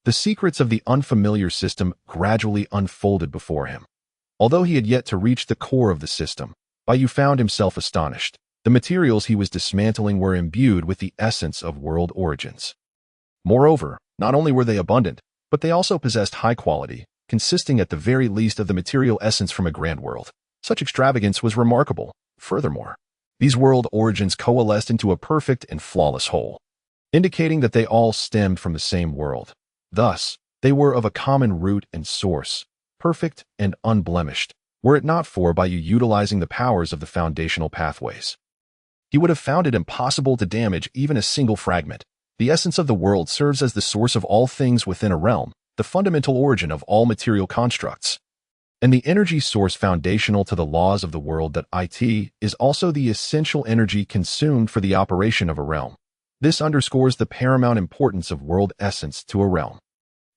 The secrets of the unfamiliar system gradually unfolded before him. Although he had yet to reach the core of the system, Baiyu found himself astonished. The materials he was dismantling were imbued with the essence of world origins. Moreover, not only were they abundant, but they also possessed high quality, consisting at the very least of the material essence from a grand world. Such extravagance was remarkable. Furthermore, these world origins coalesced into a perfect and flawless whole, indicating that they all stemmed from the same world. Thus, they were of a common root and source, perfect and unblemished, were it not for Baiyu utilizing the powers of the foundational pathways. He would have found it impossible to damage even a single fragment. The essence of the world serves as the source of all things within a realm, the fundamental origin of all material constructs, and the energy source foundational to the laws of the world that it is also the essential energy consumed for the operation of a realm. This underscores the paramount importance of world essence to a realm.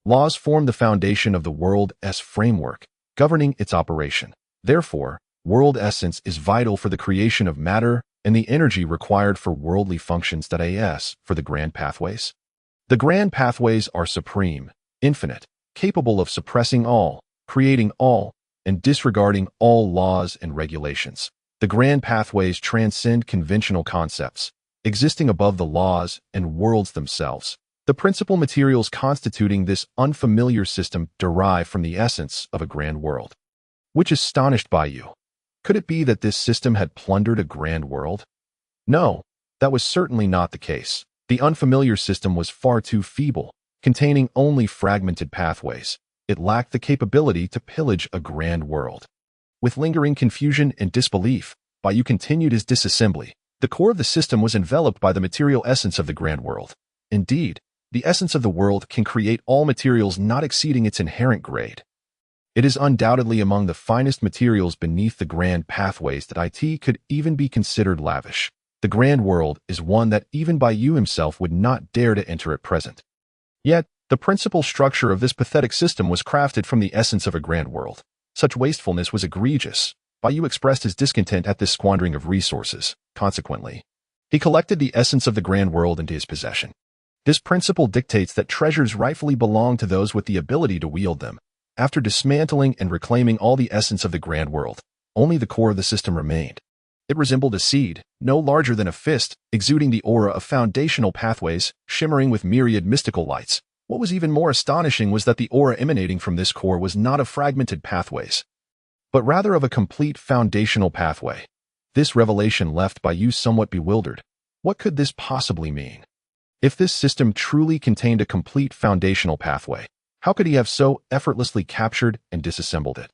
Laws form the foundation of the world's framework, governing its operation. Therefore, world essence is vital for the creation of matter and the energy required for worldly functions that is for the grand pathways. The grand pathways are supreme, infinite, capable of suppressing all, creating all, and disregarding all laws and regulations. The grand pathways transcend conventional concepts, existing above the laws and worlds themselves. The principal materials constituting this unfamiliar system derive from the essence of a grand world, which astonished Baiyu. Could it be that this system had plundered a grand world? No, that was certainly not the case. The unfamiliar system was far too feeble, containing only fragmented pathways. It lacked the capability to pillage a grand world. With lingering confusion and disbelief, Baiyu continued his disassembly. The core of the system was enveloped by the material essence of the grand world. Indeed, the essence of the world can create all materials not exceeding its inherent grade. It is undoubtedly among the finest materials beneath the grand pathways that it could even be considered lavish. The grand world is one that even Baiyu himself would not dare to enter at present. Yet, the principal structure of this pathetic system was crafted from the essence of a grand world. Such wastefulness was egregious. Baiyu expressed his discontent at this squandering of resources. Consequently, he collected the essence of the grand world into his possession. This principle dictates that treasures rightfully belong to those with the ability to wield them. After dismantling and reclaiming all the essence of the grand world, only the core of the system remained. It resembled a seed, no larger than a fist, exuding the aura of foundational pathways, shimmering with myriad mystical lights. What was even more astonishing was that the aura emanating from this core was not of fragmented pathways, but rather of a complete foundational pathway. This revelation left Baiyu somewhat bewildered. What could this possibly mean? If this system truly contained a complete foundational pathway, how could he have so effortlessly captured and disassembled it?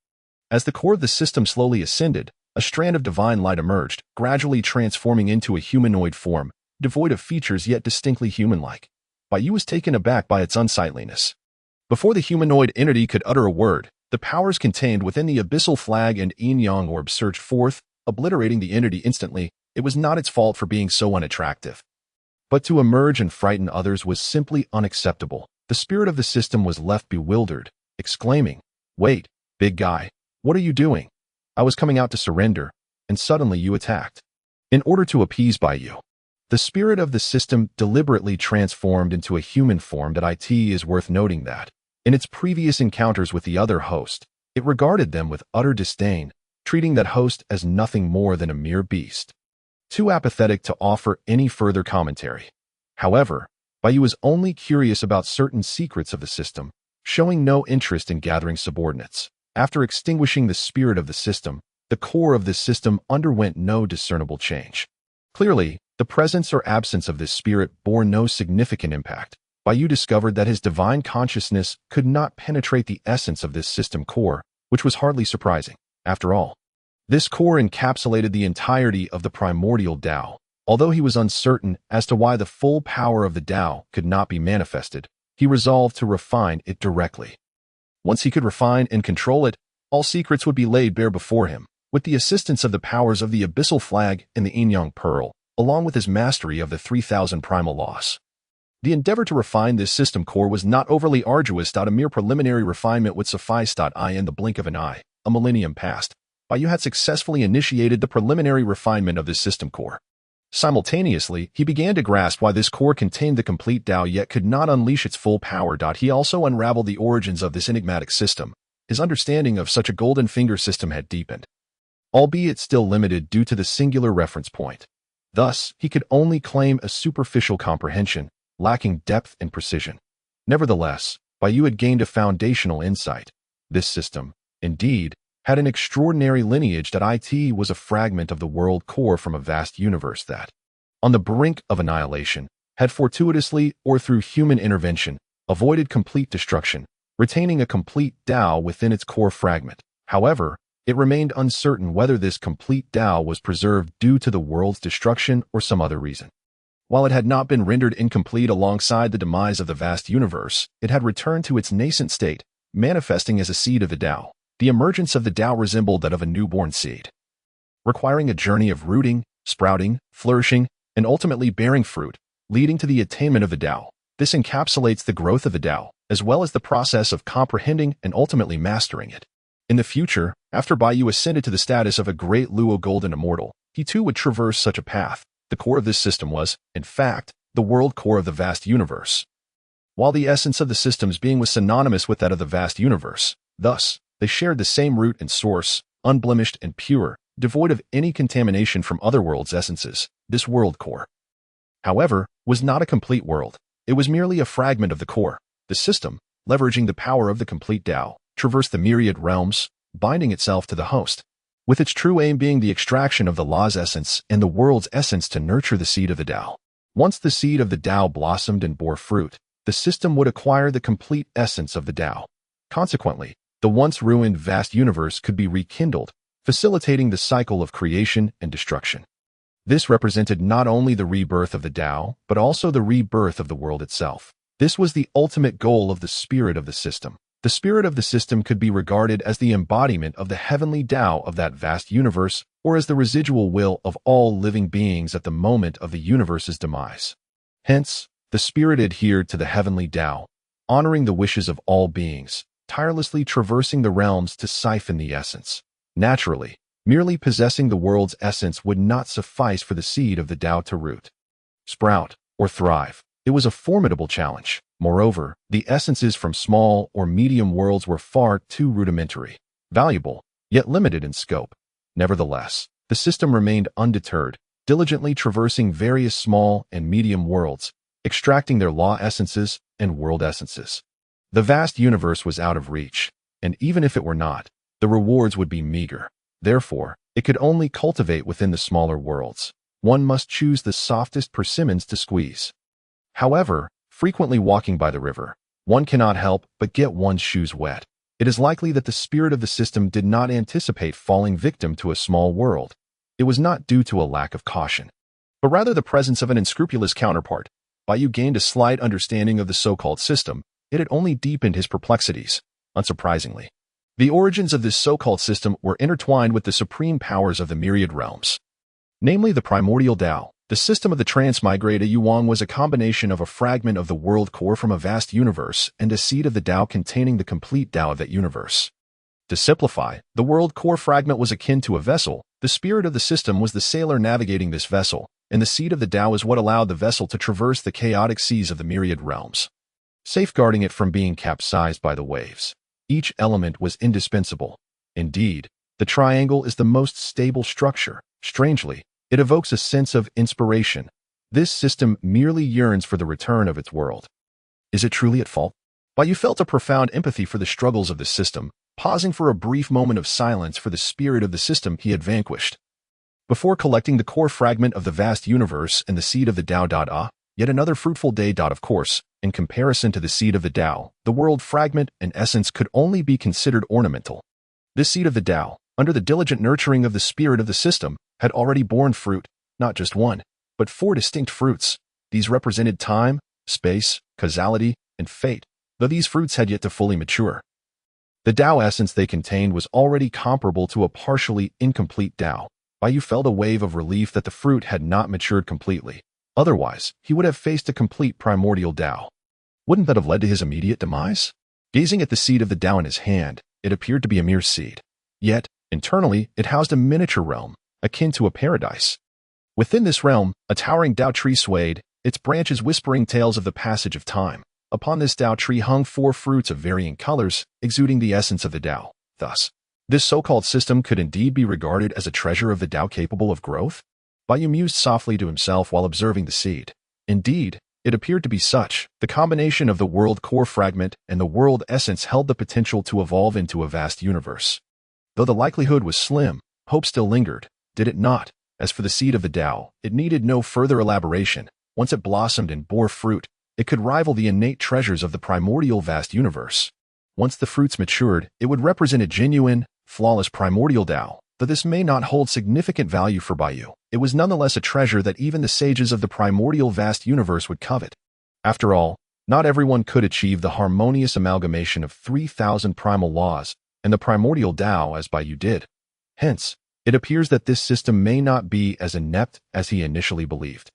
As the core of the system slowly ascended, a strand of divine light emerged, gradually transforming into a humanoid form, devoid of features yet distinctly human-like. Baiyu was taken aback by its unsightliness. Before the humanoid entity could utter a word, the powers contained within the abyssal flag and yin-yang orb surged forth, obliterating the entity instantly. It was not its fault for being so unattractive. But to emerge and frighten others was simply unacceptable. The spirit of the system was left bewildered, exclaiming, "Wait, big guy, what are you doing? I was coming out to surrender, and suddenly you attacked." In order to appease Baiyu, the spirit of the system deliberately transformed into a human form. That it is worth noting that, in its previous encounters with the other host, it regarded them with utter disdain, treating that host as nothing more than a mere beast, too apathetic to offer any further commentary. However, Baiyu was only curious about certain secrets of the system, showing no interest in gathering subordinates. After extinguishing the spirit of the system, the core of this system underwent no discernible change. Clearly, the presence or absence of this spirit bore no significant impact. Bai discovered that his divine consciousness could not penetrate the essence of this system core, which was hardly surprising. After all, this core encapsulated the entirety of the primordial Tao. Although he was uncertain as to why the full power of the Tao could not be manifested, he resolved to refine it directly. Once he could refine and control it, all secrets would be laid bare before him, with the assistance of the powers of the Abyssal Flag and the Yin-Yang Pearl, along with his mastery of the 3,000 primal laws. The endeavor to refine this system core was not overly arduous. A mere preliminary refinement would suffice. In the blink of an eye, a millennium passed. Bai had successfully initiated the preliminary refinement of this system core. Simultaneously, he began to grasp why this core contained the complete Tao yet could not unleash its full power. He also unraveled the origins of this enigmatic system. His understanding of such a golden finger system had deepened, albeit still limited due to the singular reference point. Thus, he could only claim a superficial comprehension, lacking depth and precision. Nevertheless, Bai had gained a foundational insight. This system, indeed, had an extraordinary lineage. It was a fragment of the world core from a vast universe that, on the brink of annihilation, had fortuitously or through human intervention avoided complete destruction, retaining a complete Tao within its core fragment. However, it remained uncertain whether this complete Tao was preserved due to the world's destruction or some other reason. While it had not been rendered incomplete alongside the demise of the vast universe, it had returned to its nascent state, manifesting as a seed of the Tao. The emergence of the Tao resembled that of a newborn seed, requiring a journey of rooting, sprouting, flourishing, and ultimately bearing fruit, leading to the attainment of the Tao. This encapsulates the growth of the Tao, as well as the process of comprehending and ultimately mastering it. In the future, after Bai ascended to the status of a great Luo Golden Immortal, he too would traverse such a path. The core of this system was, in fact, the world core of the vast universe. While the essence of the system's being was synonymous with that of the vast universe, thus, they shared the same root and source, unblemished and pure, devoid of any contamination from other worlds' essences. This world core, however, was not a complete world. It was merely a fragment of the core. The system, leveraging the power of the complete Tao, traversed the myriad realms, binding itself to the host, with its true aim being the extraction of the law's essence and the world's essence to nurture the seed of the Tao. Once the seed of the Tao blossomed and bore fruit, the system would acquire the complete essence of the Tao. Consequently, the once ruined vast universe could be rekindled, facilitating the cycle of creation and destruction. This represented not only the rebirth of the Tao, but also the rebirth of the world itself. This was the ultimate goal of the spirit of the system. The spirit of the system could be regarded as the embodiment of the heavenly Tao of that vast universe, or as the residual will of all living beings at the moment of the universe's demise. Hence, the spirit adhered to the heavenly Tao, honoring the wishes of all beings, tirelessly traversing the realms to siphon the essence. Naturally, merely possessing the world's essence would not suffice for the seed of the Tao to root, sprout, or thrive. It was a formidable challenge. Moreover, the essences from small or medium worlds were far too rudimentary, valuable, yet limited in scope. Nevertheless, the system remained undeterred, diligently traversing various small and medium worlds, extracting their law essences and world essences. The vast universe was out of reach, and even if it were not, the rewards would be meager. Therefore, it could only cultivate within the smaller worlds. One must choose the softest persimmons to squeeze. However, frequently walking by the river, one cannot help but get one's shoes wet. It is likely that the spirit of the system did not anticipate falling victim to a small world. It was not due to a lack of caution, but rather the presence of an unscrupulous counterpart. Bai gained a slight understanding of the so-called system. It had only deepened his perplexities. Unsurprisingly, the origins of this so-called system were intertwined with the supreme powers of the myriad realms, namely the primordial Tao. The system of the transmigrated Yuan was a combination of a fragment of the world core from a vast universe and a seed of the Tao containing the complete Tao of that universe. To simplify, the world core fragment was akin to a vessel. The spirit of the system was the sailor navigating this vessel, and the seed of the Tao is what allowed the vessel to traverse the chaotic seas of the myriad realms, safeguarding it from being capsized by the waves. Each element was indispensable. Indeed, the triangle is the most stable structure. Strangely, it evokes a sense of inspiration. This system merely yearns for the return of its world. Is it truly at fault? Bai felt a profound empathy for the struggles of the system, pausing for a brief moment of silence for the spirit of the system he had vanquished. Before collecting the core fragment of the vast universe and the seed of the Tao. Yet another fruitful day. Of course, In comparison to the seed of the Tao, the world fragment and essence could only be considered ornamental. This seed of the Tao, under the diligent nurturing of the spirit of the system, had already borne fruit, not just one, but 4 distinct fruits. These represented time, space, causality, and fate, though these fruits had yet to fully mature. The Tao essence they contained was already comparable to a partially incomplete Tao. Baiyu felt a wave of relief that the fruit had not matured completely. Otherwise, he would have faced a complete primordial Tao. Wouldn't that have led to his immediate demise? Gazing at the seed of the Tao in his hand, it appeared to be a mere seed. Yet, internally, it housed a miniature realm, akin to a paradise. Within this realm, a towering Tao tree swayed, its branches whispering tales of the passage of time. Upon this Tao tree hung 4 fruits of varying colors, exuding the essence of the Tao. Thus, this so-called system could indeed be regarded as a treasure of the Tao capable of growth? Baiyu mused softly to himself while observing the seed. Indeed, it appeared to be such. The combination of the world core fragment and the world essence held the potential to evolve into a vast universe. Though the likelihood was slim, hope still lingered, did it not? As for the seed of the Tao, it needed no further elaboration. Once it blossomed and bore fruit, it could rival the innate treasures of the primordial vast universe. Once the fruits matured, it would represent a genuine, flawless primordial Tao. Though this may not hold significant value for Baiyu, it was nonetheless a treasure that even the sages of the primordial vast universe would covet. After all, not everyone could achieve the harmonious amalgamation of 3,000 primal laws and the primordial Tao as Baiyu did. Hence, it appears that this system may not be as inept as he initially believed.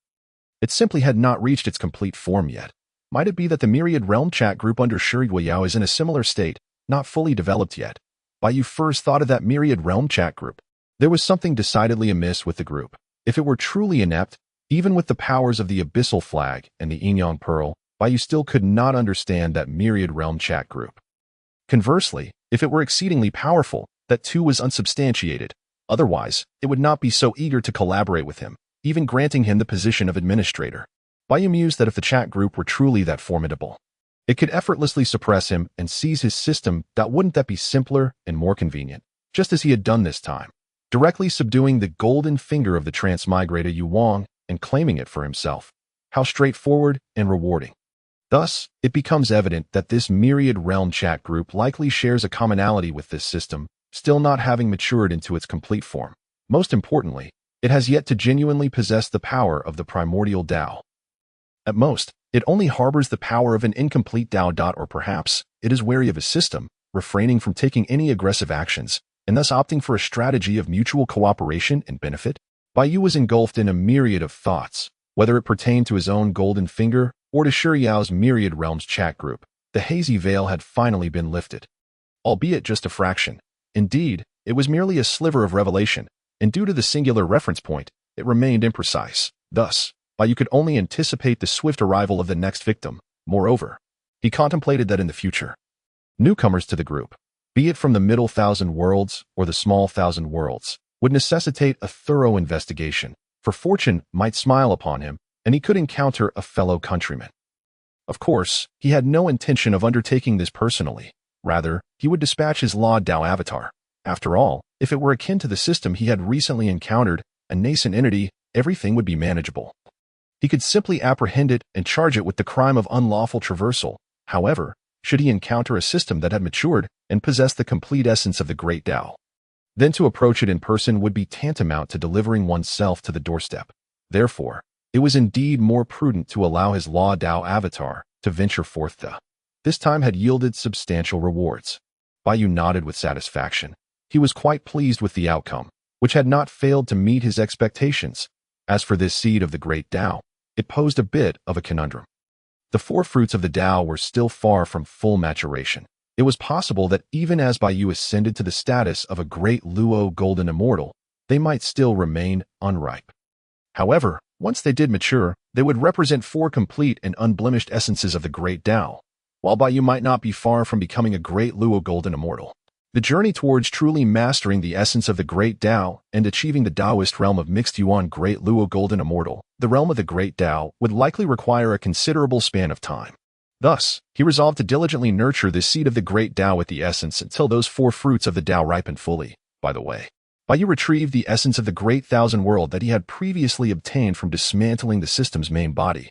It simply had not reached its complete form yet. Might it be that the myriad realm chat group under Shiriguayao is in a similar state, not fully developed yet? Baiyu first thought of that myriad realm chat group. There was something decidedly amiss with the group. If it were truly inept, even with the powers of the Abyssal Flag and the Yin Pearl, Baiyu still could not understand that myriad realm chat group. Conversely, if it were exceedingly powerful, that too was unsubstantiated. Otherwise, it would not be so eager to collaborate with him, even granting him the position of administrator. Baiyu mused that if the chat group were truly that formidable, it could effortlessly suppress him and seize his system. Wouldn't that be simpler and more convenient? Just as he had done this time, directly subduing the golden finger of the transmigrator Yu Wang and claiming it for himself. How straightforward and rewarding. Thus, it becomes evident that this myriad realm chat group likely shares a commonality with this system, still not having matured into its complete form. Most importantly, it has yet to genuinely possess the power of the primordial Tao. At most, it only harbors the power of an incomplete Tao. Or perhaps, it is wary of a system, refraining from taking any aggressive actions, and thus opting for a strategy of mutual cooperation and benefit. Baiyu was engulfed in a myriad of thoughts, whether it pertained to his own golden finger or to Shuriyao's myriad realms chat group. The hazy veil had finally been lifted. Albeit just a fraction. Indeed, it was merely a sliver of revelation, and due to the singular reference point, it remained imprecise. Thus, Baiyu could only anticipate the swift arrival of the next victim. Moreover, he contemplated that in the future, newcomers to the group, be it from the middle 1,000 worlds or the small 1,000 worlds, would necessitate a thorough investigation, for fortune might smile upon him, and he could encounter a fellow countryman. Of course, he had no intention of undertaking this personally. Rather, he would dispatch his Law Dao avatar. After all, if it were akin to the system he had recently encountered, a nascent entity, everything would be manageable. He could simply apprehend it and charge it with the crime of unlawful traversal. However, should he encounter a system that had matured and possessed the complete essence of the Great Tao, then to approach it in person would be tantamount to delivering oneself to the doorstep. Therefore, it was indeed more prudent to allow his Law Dao avatar to venture forth. This time had yielded substantial rewards. Baiyu nodded with satisfaction. He was quite pleased with the outcome, which had not failed to meet his expectations. As for this seed of the Great Tao, it posed a bit of a conundrum. The 4 fruits of the Tao were still far from full maturation. It was possible that even as Baiyu ascended to the status of a great Luo golden immortal, they might still remain unripe. However, once they did mature, they would represent 4 complete and unblemished essences of the Great Tao. While Baiyu might not be far from becoming a great Luo golden immortal, the journey towards truly mastering the essence of the Great Tao and achieving the Taoist realm of Mixed Yuan Great Luo Golden Immortal, the realm of the Great Tao, would likely require a considerable span of time. Thus, he resolved to diligently nurture this seed of the Great Tao with the essence until those 4 fruits of the Tao ripened fully. By the way, Baiyu retrieved the essence of the Great Thousand World that he had previously obtained from dismantling the system's main body.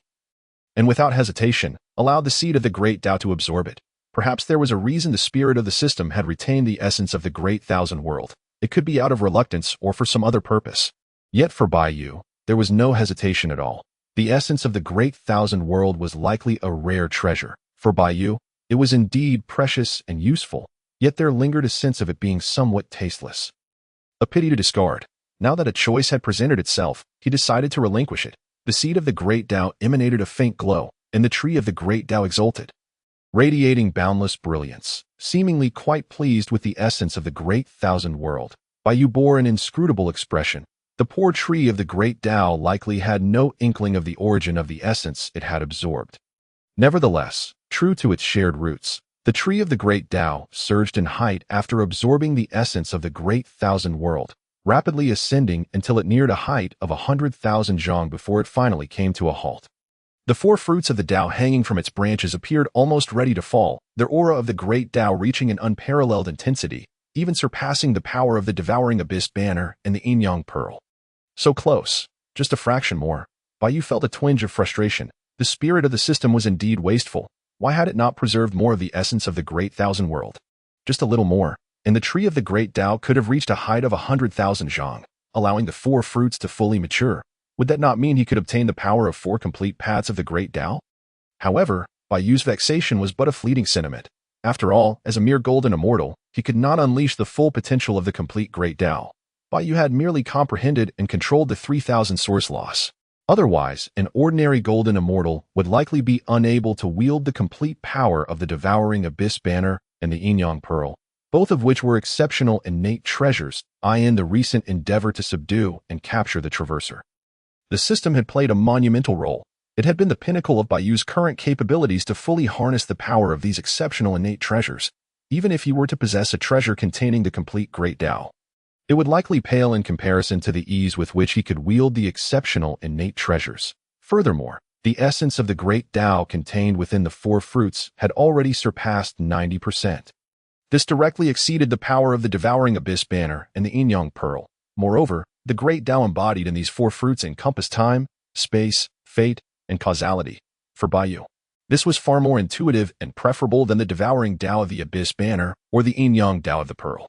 And without hesitation, allowed the seed of the Great Tao to absorb it. Perhaps there was a reason the spirit of the system had retained the essence of the Great Thousand World. It could be out of reluctance or for some other purpose. Yet for Bai Yu, there was no hesitation at all. The essence of the Great Thousand World was likely a rare treasure. For Bai Yu, it was indeed precious and useful, yet there lingered a sense of it being somewhat tasteless. A pity to discard. Now that a choice had presented itself, he decided to relinquish it. The seed of the Great Tao emanated a faint glow, and the tree of the Great Tao exulted, radiating boundless brilliance. Seemingly quite pleased with the essence of the Great Thousand World, Bai Yu bore an inscrutable expression. The poor tree of the Great Tao likely had no inkling of the origin of the essence it had absorbed. Nevertheless, true to its shared roots, the tree of the Great Tao surged in height after absorbing the essence of the Great Thousand World, rapidly ascending until it neared a height of 100,000 zhang before it finally came to a halt. The four fruits of the Tao hanging from its branches appeared almost ready to fall, their aura of the Great Tao reaching an unparalleled intensity, even surpassing the power of the devouring abyss banner and the yin-yang pearl. So close, just a fraction more. Bai Yu felt a twinge of frustration. The spirit of the system was indeed wasteful. Why had it not preserved more of the essence of the Great Thousand World? Just a little more, and the tree of the Great Tao could have reached a height of 100,000 zhang, allowing the four fruits to fully mature. Would that not mean he could obtain the power of 4 complete paths of the Great Tao? However, Bai Yu's vexation was but a fleeting sentiment. After all, as a mere golden immortal, he could not unleash the full potential of the complete Great Tao. Bai Yu had merely comprehended and controlled the 3,000 source laws. Otherwise, an ordinary golden immortal would likely be unable to wield the complete power of the devouring abyss banner and the yin-yang pearl, both of which were exceptional innate treasures, in the recent endeavor to subdue and capture the Traverser. The system had played a monumental role. It had been the pinnacle of Bai Yu's current capabilities to fully harness the power of these exceptional innate treasures. Even if he were to possess a treasure containing the complete Great Tao, it would likely pale in comparison to the ease with which he could wield the exceptional innate treasures. Furthermore, the essence of the Great Tao contained within the four fruits had already surpassed 90%. This directly exceeded the power of the devouring abyss banner and the yin-yang pearl. Moreover, the Great Tao embodied in these four fruits encompassed time, space, fate, and causality. For Bai Yu, this was far more intuitive and preferable than the devouring Tao of the abyss banner or the yin-yang Tao of the pearl.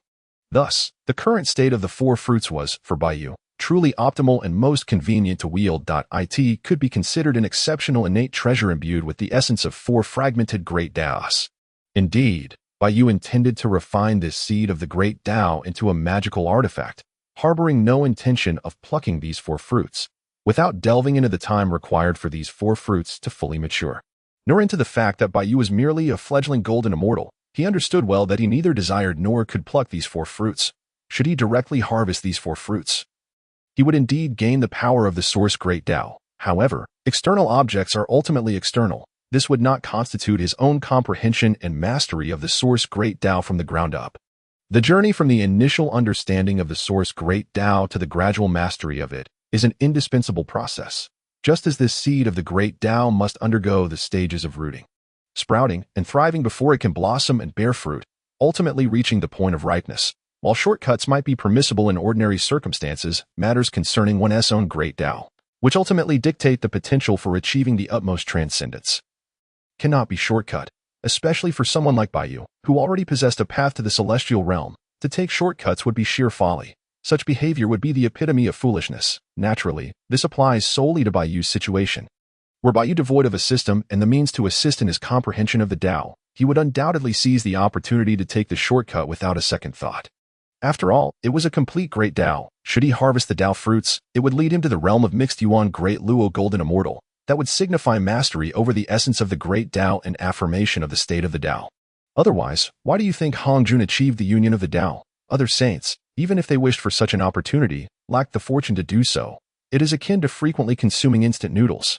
Thus, the current state of the four fruits was, for Bai Yu, truly optimal and most convenient to wield. It could be considered an exceptional innate treasure imbued with the essence of 4 fragmented Great Taos. Indeed, Bai Yu intended to refine this seed of the Great Tao into a magical artifact, harboring no intention of plucking these 4 fruits, without delving into the time required for these 4 fruits to fully mature, nor into the fact that Bai Yu was merely a fledgling golden immortal. He understood well that he neither desired nor could pluck these 4 fruits. Should he directly harvest these 4 fruits, he would indeed gain the power of the source Great Tao. However, external objects are ultimately external. This would not constitute his own comprehension and mastery of the source Great Tao from the ground up. The journey from the initial understanding of the source Great Tao to the gradual mastery of it is an indispensable process, just as this seed of the Great Tao must undergo the stages of rooting, sprouting, and thriving before it can blossom and bear fruit, ultimately reaching the point of ripeness. While shortcuts might be permissible in ordinary circumstances, matters concerning one's own Great Tao, which ultimately dictate the potential for achieving the utmost transcendence, cannot be shortcut, especially for someone like Bai Yu, who already possessed a path to the celestial realm. To take shortcuts would be sheer folly. Such behavior would be the epitome of foolishness. Naturally, this applies solely to Bai Yu's situation. Were Bai Yu devoid of a system and the means to assist in his comprehension of the Tao, he would undoubtedly seize the opportunity to take the shortcut without a second thought. After all, it was a complete Great Tao. Should he harvest the Tao fruits, it would lead him to the realm of mixed Yuan Great Luo Golden Immortal. That would signify mastery over the essence of the Great Tao and affirmation of the state of the Tao. Otherwise, why do you think Hongjun achieved the union of the Tao? Other saints, even if they wished for such an opportunity, lacked the fortune to do so. It is akin to frequently consuming instant noodles.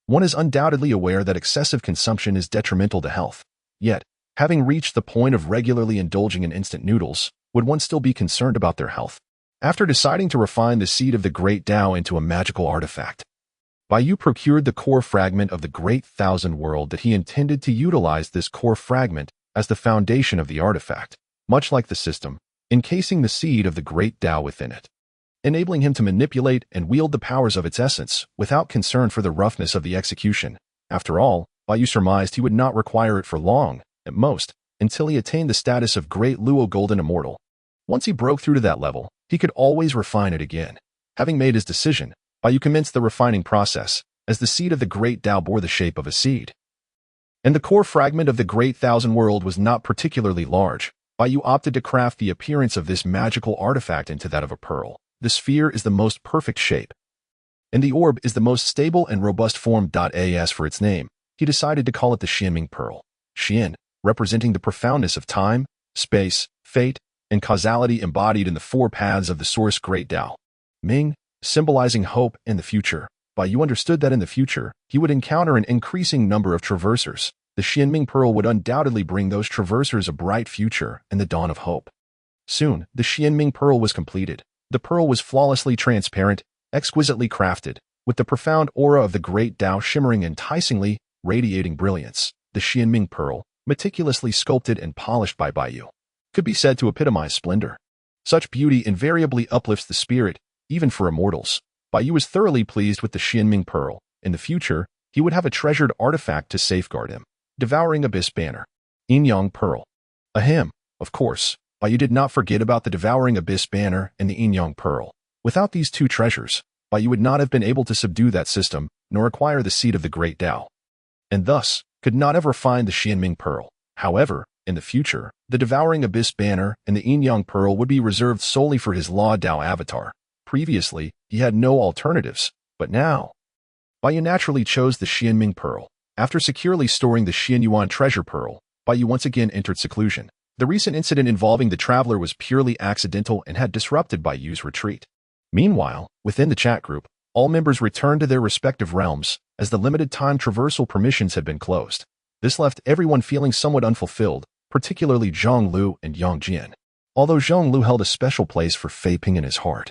One is undoubtedly aware that excessive consumption is detrimental to health. Yet, having reached the point of regularly indulging in instant noodles, would one still be concerned about their health? After deciding to refine the seed of the Great Tao into a magical artifact, Bai Yu procured the core fragment of the Great Thousand World that he intended to utilize this core fragment as the foundation of the artifact, much like the system, encasing the seed of the Great Tao within it, enabling him to manipulate and wield the powers of its essence without concern for the roughness of the execution. After all, Yu surmised he would not require it for long, at most, until he attained the status of Great Luo Golden Immortal. Once he broke through to that level, he could always refine it again. Having made his decision, Yu commenced the refining process, as the seed of the Great Tao bore the shape of a seed. And the core fragment of the Great Thousand World was not particularly large. Yu opted to craft the appearance of this magical artifact into that of a pearl. The sphere is the most perfect shape, and the orb is the most stable and robust form. As for its name, he decided to call it the Xianming Pearl. Xian, representing the profoundness of time, space, fate, and causality embodied in the four paths of the Source Great Tao. Ming, symbolizing hope and the future. Yu understood that in the future, he would encounter an increasing number of traversers. The Xianming Pearl would undoubtedly bring those traversers a bright future and the dawn of hope. Soon, the Xianming Pearl was completed. The pearl was flawlessly transparent, exquisitely crafted, with the profound aura of the Great Tao shimmering enticingly, radiating brilliance. The Xianming Pearl, meticulously sculpted and polished by Yu, could be said to epitomize splendor. Such beauty invariably uplifts the spirit, even for immortals. Yu was thoroughly pleased with the Xianming Pearl. In the future, he would have a treasured artifact to safeguard him. Devouring Abyss Banner. Yin Yang Pearl. Ahem, of course, Yu did not forget about the Devouring Abyss Banner and the Yin Yang Pearl. Without these two treasures, Yu would not have been able to subdue that system, nor acquire the seed of the Great Tao, and thus could not have refined the Xianming Pearl. However, in the future, the Devouring Abyss Banner and the Yin Yang Pearl would be reserved solely for his Law Tao avatar. Previously, he had no alternatives, but now, Yu naturally chose the Xianming Pearl. After securely storing the Xianyuan treasure pearl, Yu once again entered seclusion. The recent incident involving the traveler was purely accidental and had disrupted Yu's retreat. Meanwhile, within the chat group, all members returned to their respective realms, as the limited time traversal permissions had been closed. This left everyone feeling somewhat unfulfilled, particularly Zhang Lu and Yang Jian. Although Zhang Lu held a special place for Fei Ping in his heart,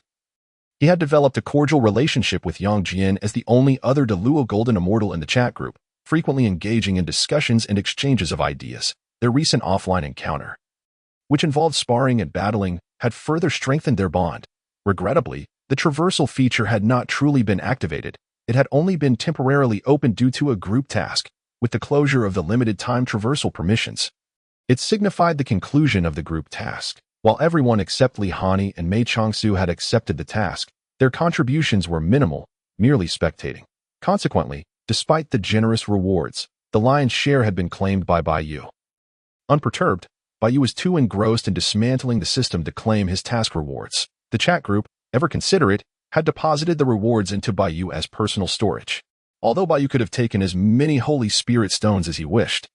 he had developed a cordial relationship with Yang Jian as the only other Luo Golden Immortal in the chat group, frequently engaging in discussions and exchanges of ideas. Their recent offline encounter, which involved sparring and battling, had further strengthened their bond. Regrettably, the traversal feature had not truly been activated. It had only been temporarily opened due to a group task. With the closure of the limited time traversal permissions, it signified the conclusion of the group task. While everyone except Li Hani and Mei Changsu had accepted the task, their contributions were minimal, merely spectating. Consequently, despite the generous rewards, the lion's share had been claimed by Yu. Unperturbed, Yu was too engrossed in dismantling the system to claim his task rewards. The chat group, ever considerate, had deposited the rewards into Yu as personal storage. Although Yu could have taken as many Holy Spirit stones as he wished,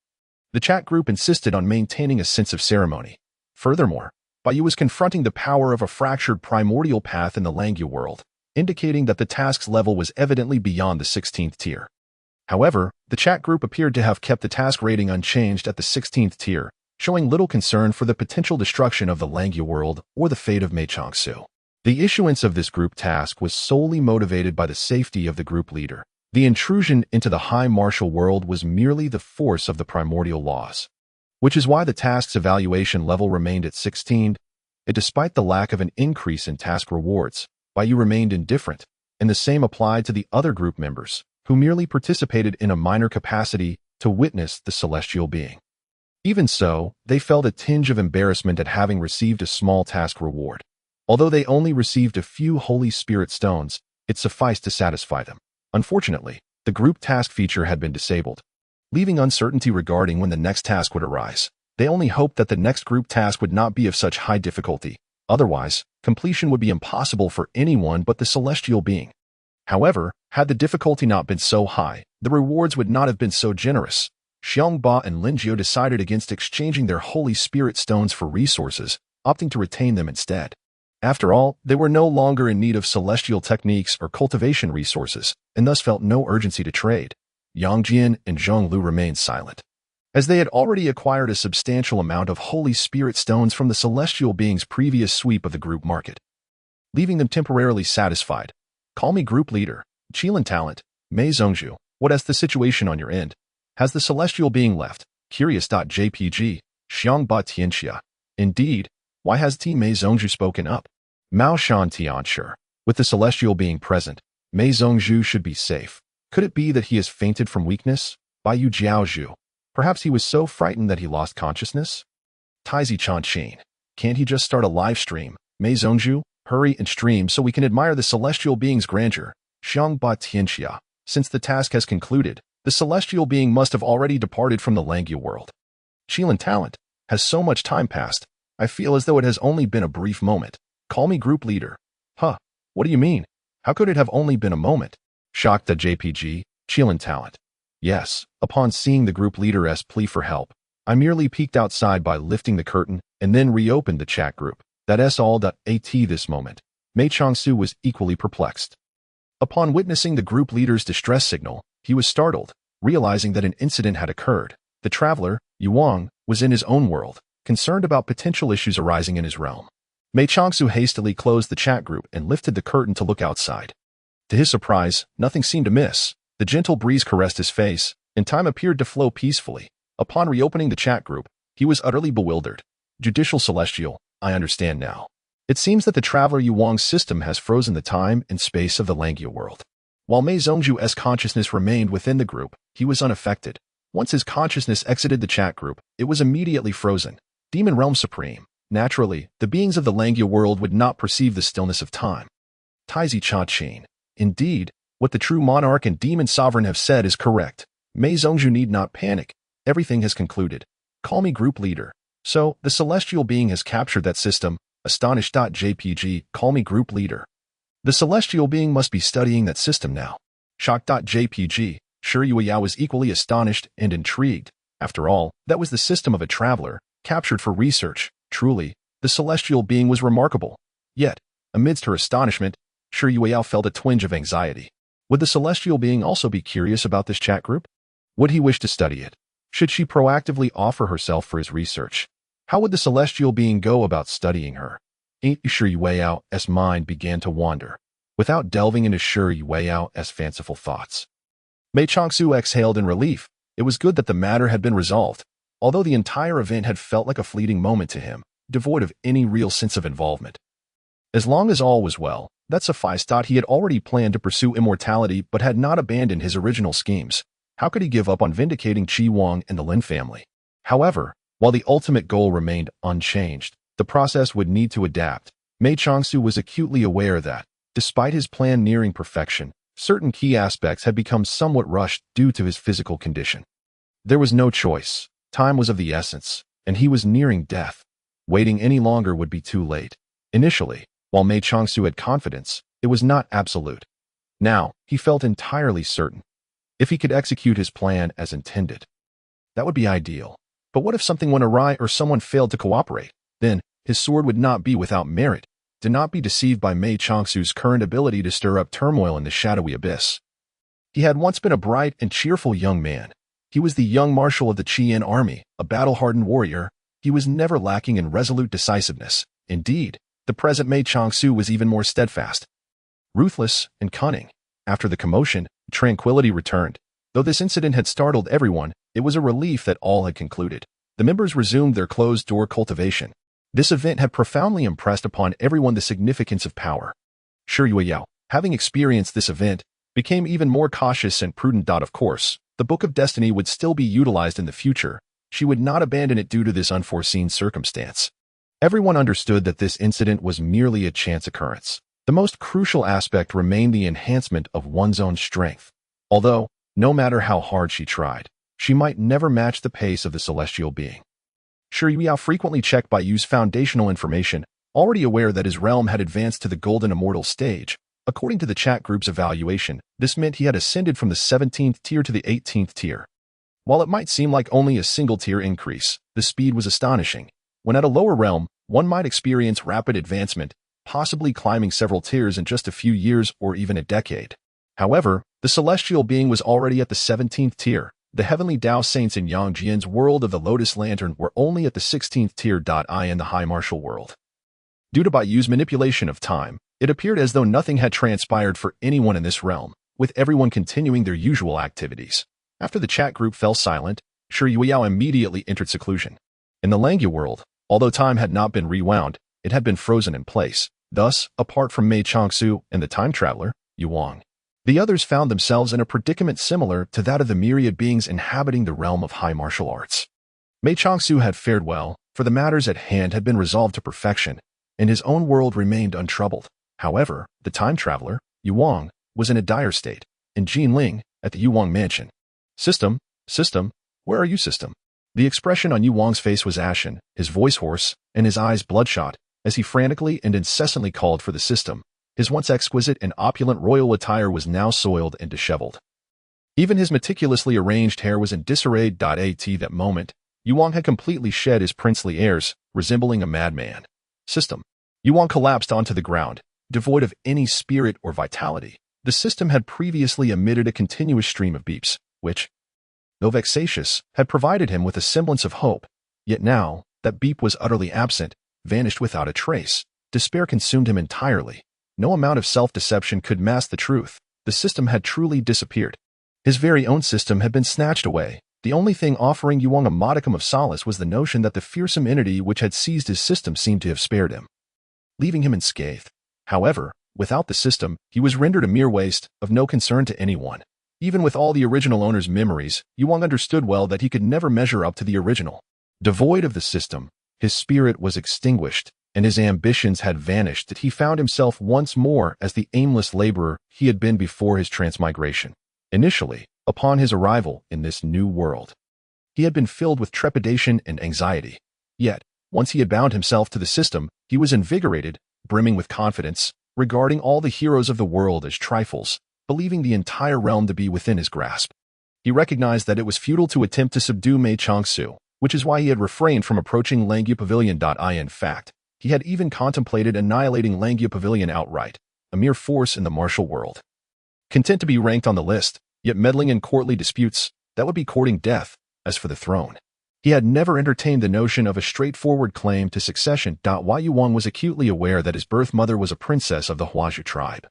the chat group insisted on maintaining a sense of ceremony. Furthermore, Yu was confronting the power of a fractured primordial path in the Langyu world, indicating that the task's level was evidently beyond the 16th tier. However, the chat group appeared to have kept the task rating unchanged at the 16th tier, showing little concern for the potential destruction of the Langyu world or the fate of Mei Changsu. The issuance of this group task was solely motivated by the safety of the group leader. The intrusion into the high martial world was merely the force of the primordial laws, which is why the task's evaluation level remained at 16, and despite the lack of an increase in task rewards, Yu remained indifferent, and the same applied to the other group members, who merely participated in a minor capacity to witness the celestial being. Even so, they felt a tinge of embarrassment at having received a small task reward. Although they only received a few Holy Spirit stones, it sufficed to satisfy them. Unfortunately, the group task feature had been disabled, leaving uncertainty regarding when the next task would arise. They only hoped that the next group task would not be of such high difficulty. Otherwise, completion would be impossible for anyone but the celestial being. However, had the difficulty not been so high, the rewards would not have been so generous. Xiangba and Linjiu decided against exchanging their Holy Spirit stones for resources, opting to retain them instead. After all, they were no longer in need of celestial techniques or cultivation resources, and thus felt no urgency to trade. Yang Jian and Zhong Lu remained silent, as they had already acquired a substantial amount of Holy Spirit stones from the celestial being's previous sweep of the group market, leaving them temporarily satisfied. Call me group leader, Qilin Talent, Mei Zhongzhu. What is the situation on your end? Has the celestial being left? Curious.jpg, Xiangba Tianxia. Indeed, why has T. Mei Zhongzhu spoken up? Mao Shan Tianxia. With the celestial being present, Mei Zhongzhu should be safe. Could it be that he has fainted from weakness? Yu Jiaozhu. Perhaps he was so frightened that he lost consciousness? Taizi Chanshin. Can't he just start a live stream? Mei Zhongzhu, hurry and stream so we can admire the celestial being's grandeur. Xiang Ba Tianxia. Since the task has concluded, the celestial being must have already departed from the Langya world. Qilin talent. Has so much time passed? I feel as though it has only been a brief moment. Call me group leader. Huh, what do you mean? How could it have only been a moment? Shocked at JPG, Qilin talent. Yes, upon seeing the group leader's plea for help, I merely peeked outside by lifting the curtain and then reopened the chat group. That's all.at this moment. Mei Changsu was equally perplexed. Upon witnessing the group leader's distress signal, he was startled, realizing that an incident had occurred. The traveler, Yuang, was in his own world, concerned about potential issues arising in his realm. Mei Changsu hastily closed the chat group and lifted the curtain to look outside. To his surprise, nothing seemed amiss. The gentle breeze caressed his face, and time appeared to flow peacefully. Upon reopening the chat group, he was utterly bewildered. Judicial Celestial, I understand now. It seems that the traveler Yuang's system has frozen the time and space of the Langya world. While Mei Zhongzhu's consciousness remained within the group, he was unaffected. Once his consciousness exited the chat group, it was immediately frozen. Demon Realm Supreme. Naturally, the beings of the Langya world would not perceive the stillness of time. Taizi Chanshin. Indeed, what the true monarch and demon sovereign have said is correct. Mei Zhongzhu need not panic. Everything has concluded. Call me group leader. So, the celestial being has captured that system. Astonished.jpg, call me group leader. The celestial being must be studying that system now. Shocked.jpg, sure Yueyao was equally astonished and intrigued. After all, that was the system of a traveler, captured for research. Truly, the celestial being was remarkable. Yet, amidst her astonishment, sure Yueyao felt a twinge of anxiety. Would the celestial being also be curious about this chat group? Would he wish to study it? Should she proactively offer herself for his research? How would the celestial being go about studying her? Sure Yueyao's mind began to wander, without delving into Sure Yueyao's fanciful thoughts. Mei Changsu exhaled in relief. It was good that the matter had been resolved, although the entire event had felt like a fleeting moment to him, devoid of any real sense of involvement. As long as all was well, that sufficed. He had already planned to pursue immortality but had not abandoned his original schemes. How could he give up on vindicating Qi Wang and the Lin family? However, while the ultimate goal remained unchanged, the process would need to adapt. Mei Changsu was acutely aware that, despite his plan nearing perfection, certain key aspects had become somewhat rushed due to his physical condition. There was no choice. Time was of the essence, and he was nearing death. Waiting any longer would be too late. Initially, while Mei Changsu had confidence, it was not absolute. Now, he felt entirely certain. If he could execute his plan as intended, that would be ideal. But what if something went awry or someone failed to cooperate? Then, his sword would not be without merit. Do not be deceived by Mei Changsu's current ability to stir up turmoil in the shadowy abyss. He had once been a bright and cheerful young man. He was the young marshal of the Qian army, a battle-hardened warrior. He was never lacking in resolute decisiveness. Indeed, the present Mei Changsu was even more steadfast, ruthless, and cunning. After the commotion, tranquility returned. Though this incident had startled everyone, it was a relief that all had concluded. The members resumed their closed-door cultivation. This event had profoundly impressed upon everyone the significance of power. Sure Yueyao, having experienced this event, became even more cautious and prudent. Of course, the Book of Destiny would still be utilized in the future. She would not abandon it due to this unforeseen circumstance. Everyone understood that this incident was merely a chance occurrence. The most crucial aspect remained the enhancement of one's own strength. Although, no matter how hard she tried, she might never match the pace of the celestial being. Sure Yueyao frequently checked Bayu's foundational information, already aware that his realm had advanced to the golden immortal stage. According to the chat group's evaluation, this meant he had ascended from the 17th tier to the 18th tier. While it might seem like only a single tier increase, the speed was astonishing. When at a lower realm, one might experience rapid advancement, possibly climbing several tiers in just a few years or even a decade. However, the celestial being was already at the 17th tier. The heavenly Tao saints in Yang Jian's world of the Lotus Lantern were only at the 16th tier. In the High Martial world. Due to Bayu's manipulation of time, it appeared as though nothing had transpired for anyone in this realm, with everyone continuing their usual activities. After the chat group fell silent, Sure Yueyao immediately entered seclusion. In the Langya world, although time had not been rewound, it had been frozen in place. Thus, apart from Mei Changsu and the time traveler, Yuang, The others found themselves in a predicament similar to that of the myriad beings inhabiting the realm of high martial arts. Mei Changsu had fared well, for the matters at hand had been resolved to perfection, and his own world remained untroubled. However, the time traveler, Yuang, was in a dire state, and Jinling, at the Yuang mansion. System, where are you, system? The expression on Yuang's face was ashen, his voice hoarse, and his eyes bloodshot, as he frantically and incessantly called for the system. His once exquisite and opulent royal attire was now soiled and disheveled. Even his meticulously arranged hair was in disarray. At that moment, Yuang had completely shed his princely airs, resembling a madman. System. Yuang collapsed onto the ground, devoid of any spirit or vitality. The system had previously emitted a continuous stream of beeps, which, though vexatious, had provided him with a semblance of hope. Yet now, that beep was utterly absent, vanished without a trace. Despair consumed him entirely. No amount of self-deception could mask the truth. The system had truly disappeared. His very own system had been snatched away. The only thing offering Yuang a modicum of solace was the notion that the fearsome entity which had seized his system seemed to have spared him, leaving him unscathed. However, without the system, he was rendered a mere waste, of no concern to anyone. Even with all the original owner's memories, Yuang understood well that he could never measure up to the original. Devoid of the system, his spirit was extinguished, and his ambitions had vanished. That he found himself once more as the aimless laborer he had been before his transmigration. Initially, upon his arrival in this new world, he had been filled with trepidation and anxiety. Yet, once he had bound himself to the system, he was invigorated, brimming with confidence, regarding all the heroes of the world as trifles, believing the entire realm to be within his grasp. He recognized that it was futile to attempt to subdue Mei Changsu, which is why he had refrained from approaching Langya Pavilion. In fact, he had even contemplated annihilating Langya Pavilion outright, a mere force in the martial world. Content to be ranked on the list, yet meddling in courtly disputes, that would be courting death. As for the throne, he had never entertained the notion of a straightforward claim to succession. Yuang was acutely aware that his birth mother was a princess of the Huazhu tribe,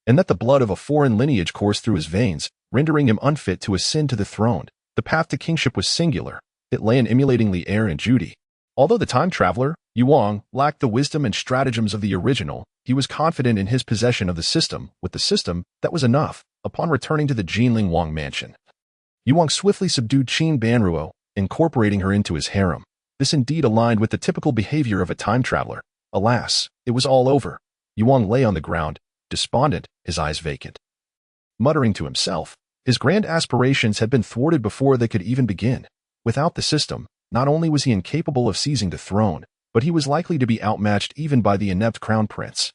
and that the blood of a foreign lineage coursed through his veins, rendering him unfit to ascend to the throne. The path to kingship was singular. It lay in emulating the heir and Judy. Although the time traveler, Yuang, lacked the wisdom and stratagems of the original, he was confident in his possession of the system. With the system, that was enough. Upon returning to the Jinling Wang mansion, Yuang swiftly subdued Qin Banruo, incorporating her into his harem. This indeed aligned with the typical behavior of a time traveler. Alas, it was all over. Yuang lay on the ground, despondent, his eyes vacant. Muttering to himself, his grand aspirations had been thwarted before they could even begin. Without the system, not only was he incapable of seizing the throne, but he was likely to be outmatched even by the inept crown prince.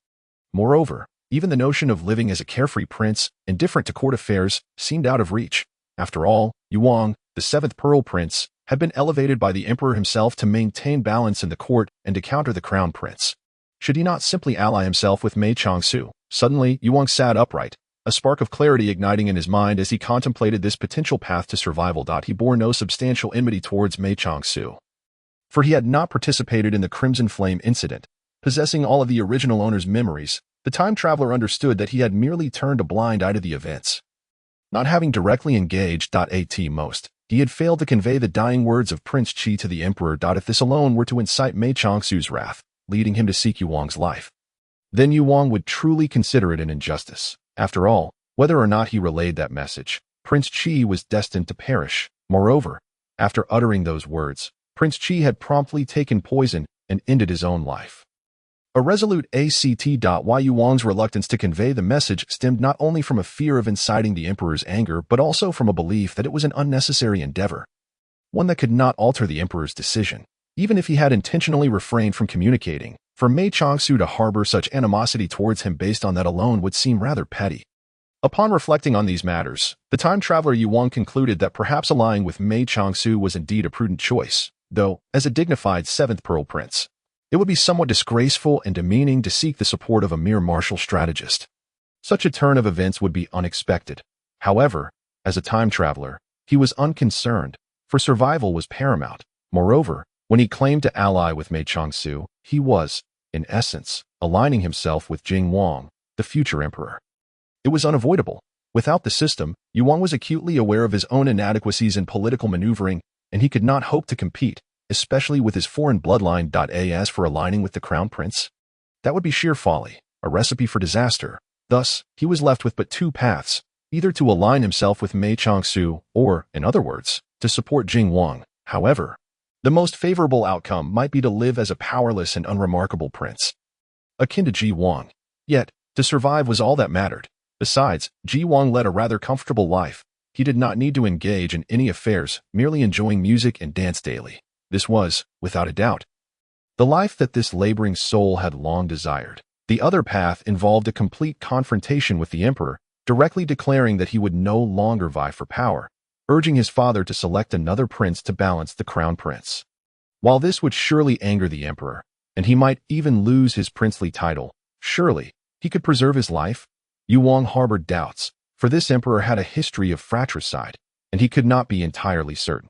Moreover, even the notion of living as a carefree prince, indifferent to court affairs, seemed out of reach. After all, Yuang, the seventh Pearl Prince, had been elevated by the emperor himself to maintain balance in the court and to counter the crown prince. Should he not simply ally himself with Mei Changsu? Suddenly, Yuang sat upright, a spark of clarity igniting in his mind as he contemplated this potential path to survival. He bore no substantial enmity towards Mei Changsu, for he had not participated in the Crimson Flame incident. Possessing all of the original owner's memories, the time traveler understood that he had merely turned a blind eye to the events. Not having directly engaged. At most, he had failed to convey the dying words of Prince Qi to the emperor. If this alone were to incite Mei Changsu's wrath, leading him to seek Yuang's life, then Yuang would truly consider it an injustice. After all, whether or not he relayed that message, Prince Qi was destined to perish. Moreover, after uttering those words, Prince Qi had promptly taken poison and ended his own life. A resolute act. Yuang's reluctance to convey the message stemmed not only from a fear of inciting the emperor's anger but also from a belief that it was an unnecessary endeavor, one that could not alter the emperor's decision. Even if he had intentionally refrained from communicating, for Mei Changsu to harbor such animosity towards him based on that alone would seem rather petty. Upon reflecting on these matters, the time traveler Yuang concluded that perhaps allying with Mei Changsu was indeed a prudent choice, though, as a dignified seventh Pearl Prince, it would be somewhat disgraceful and demeaning to seek the support of a mere martial strategist. Such a turn of events would be unexpected. However, as a time traveler, he was unconcerned, for survival was paramount. Moreover, when he claimed to ally with Mei Changsu, he was, in essence, aligning himself with Jing Wang, the future emperor. It was unavoidable. Without the system, Yuang was acutely aware of his own inadequacies in political maneuvering, and he could not hope to compete, especially with his foreign bloodline. As for aligning with the crown prince, that would be sheer folly, a recipe for disaster. Thus, he was left with but two paths, either to align himself with Mei Changsu or, in other words, to support Jing Wang. However, the most favorable outcome might be to live as a powerless and unremarkable prince, akin to Ji Wang. Yet, to survive was all that mattered. Besides, Ji Wang led a rather comfortable life. He did not need to engage in any affairs, merely enjoying music and dance daily. This was, without a doubt, the life that this laboring soul had long desired. The other path involved a complete confrontation with the emperor, directly declaring that he would no longer vie for power, urging his father to select another prince to balance the crown prince. While this would surely anger the emperor, and he might even lose his princely title, surely he could preserve his life. Yu Wang harbored doubts, for this emperor had a history of fratricide, and he could not be entirely certain.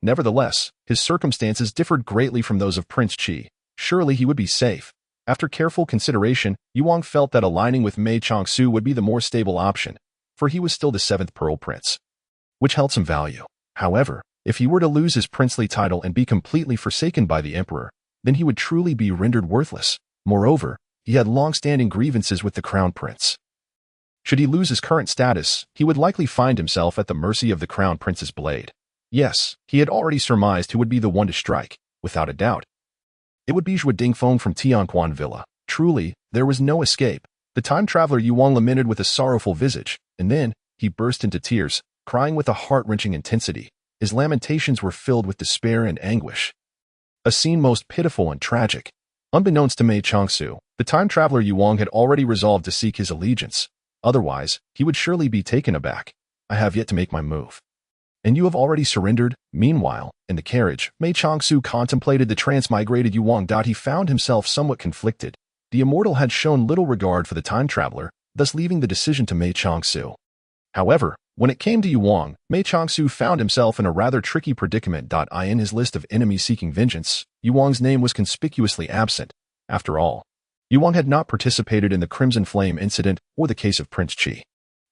Nevertheless, his circumstances differed greatly from those of Prince Qi. Surely he would be safe. After careful consideration, Yu Wang felt that aligning with Mei Changsu would be the more stable option, for he was still the seventh Pearl Prince, which held some value. However, if he were to lose his princely title and be completely forsaken by the emperor, then he would truly be rendered worthless. Moreover, he had long-standing grievances with the crown prince. Should he lose his current status, he would likely find himself at the mercy of the crown prince's blade. Yes, he had already surmised who would be the one to strike, without a doubt. It would be Zhou Dingfeng from Tianquan Villa. Truly, there was no escape. The time traveler Yu Wang lamented with a sorrowful visage, and then he burst into tears, crying with a heart-wrenching intensity. His lamentations were filled with despair and anguish, a scene most pitiful and tragic. Unbeknownst to Mei Changsu, the time traveler Yu Wang had already resolved to seek his allegiance. Otherwise, he would surely be taken aback. I have yet to make my move. And you have already surrendered? Meanwhile, in the carriage, Mei Changsu contemplated the transmigrated Yu Wang. He found himself somewhat conflicted. The Immortal had shown little regard for the time traveler, thus leaving the decision to Mei Changsu. However, when it came to Yu Wang, Mei Changsu found himself in a rather tricky predicament. In his list of enemies seeking vengeance, Yu Wang's name was conspicuously absent. After all, Yu Wang had not participated in the Crimson Flame incident or the case of Prince Qi.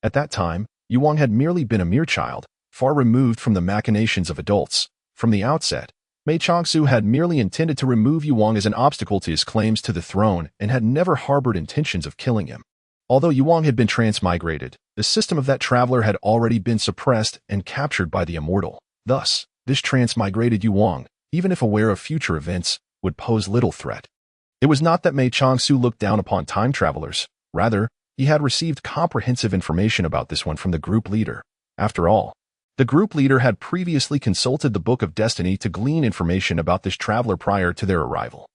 At that time, Yu Wang had merely been a mere child, far removed from the machinations of adults. From the outset, Mei Changsu had merely intended to remove Yu Wang as an obstacle to his claims to the throne and had never harbored intentions of killing him. Although Yu Wang had been transmigrated, the system of that traveler had already been suppressed and captured by the Immortal. Thus, this transmigrated Yu Wang, even if aware of future events, would pose little threat. It was not that Mei Changsu looked down upon time travelers. Rather, he had received comprehensive information about this one from the group leader. After all, the group leader had previously consulted the Book of Destiny to glean information about this traveler prior to their arrival.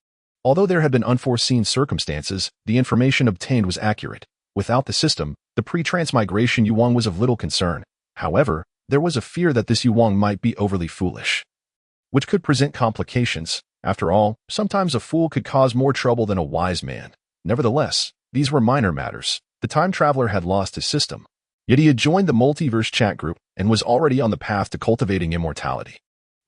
Although there had been unforeseen circumstances, the information obtained was accurate. Without the system, the pre-transmigration Yu Wang was of little concern. However, there was a fear that this Yu Wang might be overly foolish, which could present complications. After all, sometimes a fool could cause more trouble than a wise man. Nevertheless, these were minor matters. The time traveler had lost his system, yet he had joined the multiverse chat group and was already on the path to cultivating immortality.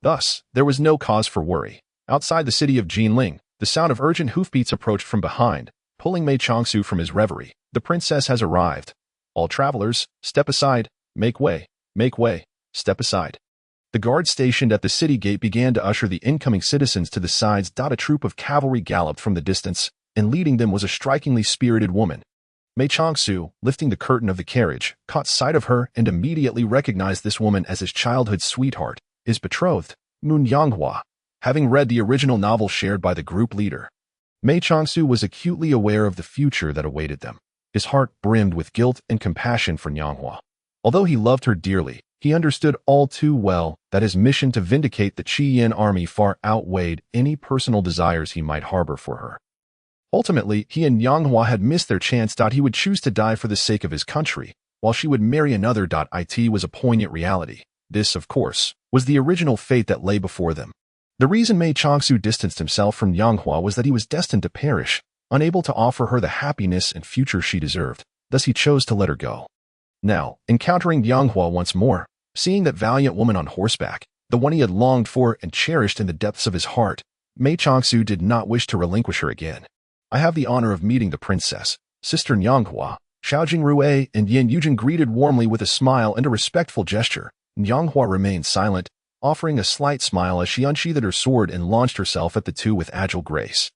Thus, there was no cause for worry. Outside the city of Jinling, the sound of urgent hoofbeats approached from behind, pulling Mei Changsu from his reverie. The princess has arrived. All travelers, step aside, make way, step aside. The guards stationed at the city gate began to usher the incoming citizens to the sides. A troop of cavalry galloped from the distance, and leading them was a strikingly spirited woman. Mei Changsu, lifting the curtain of the carriage, caught sight of her and immediately recognized this woman as his childhood sweetheart, his betrothed, Moon Yanghua. Having read the original novel shared by the group leader, Mei Changsu was acutely aware of the future that awaited them. His heart brimmed with guilt and compassion for Yanghua. Although he loved her dearly, he understood all too well that his mission to vindicate the Qi-Yin army far outweighed any personal desires he might harbor for her. Ultimately, he and Yanghua had missed their chance. He would choose to die for the sake of his country, while she would marry another. It was a poignant reality. This, of course, was the original fate that lay before them. The reason Mei Changsu distanced himself from Yanghua was that he was destined to perish, unable to offer her the happiness and future she deserved. Thus he chose to let her go. Now, encountering Yanghua once more, seeing that valiant woman on horseback, the one he had longed for and cherished in the depths of his heart, Mei Changsu did not wish to relinquish her again. I have the honor of meeting the princess, Sister Yanghua. Xiao Jingrue and Yin Yujin greeted warmly with a smile and a respectful gesture. Yanghua remained silent, offering a slight smile as she unsheathed her sword and launched herself at the two with agile grace.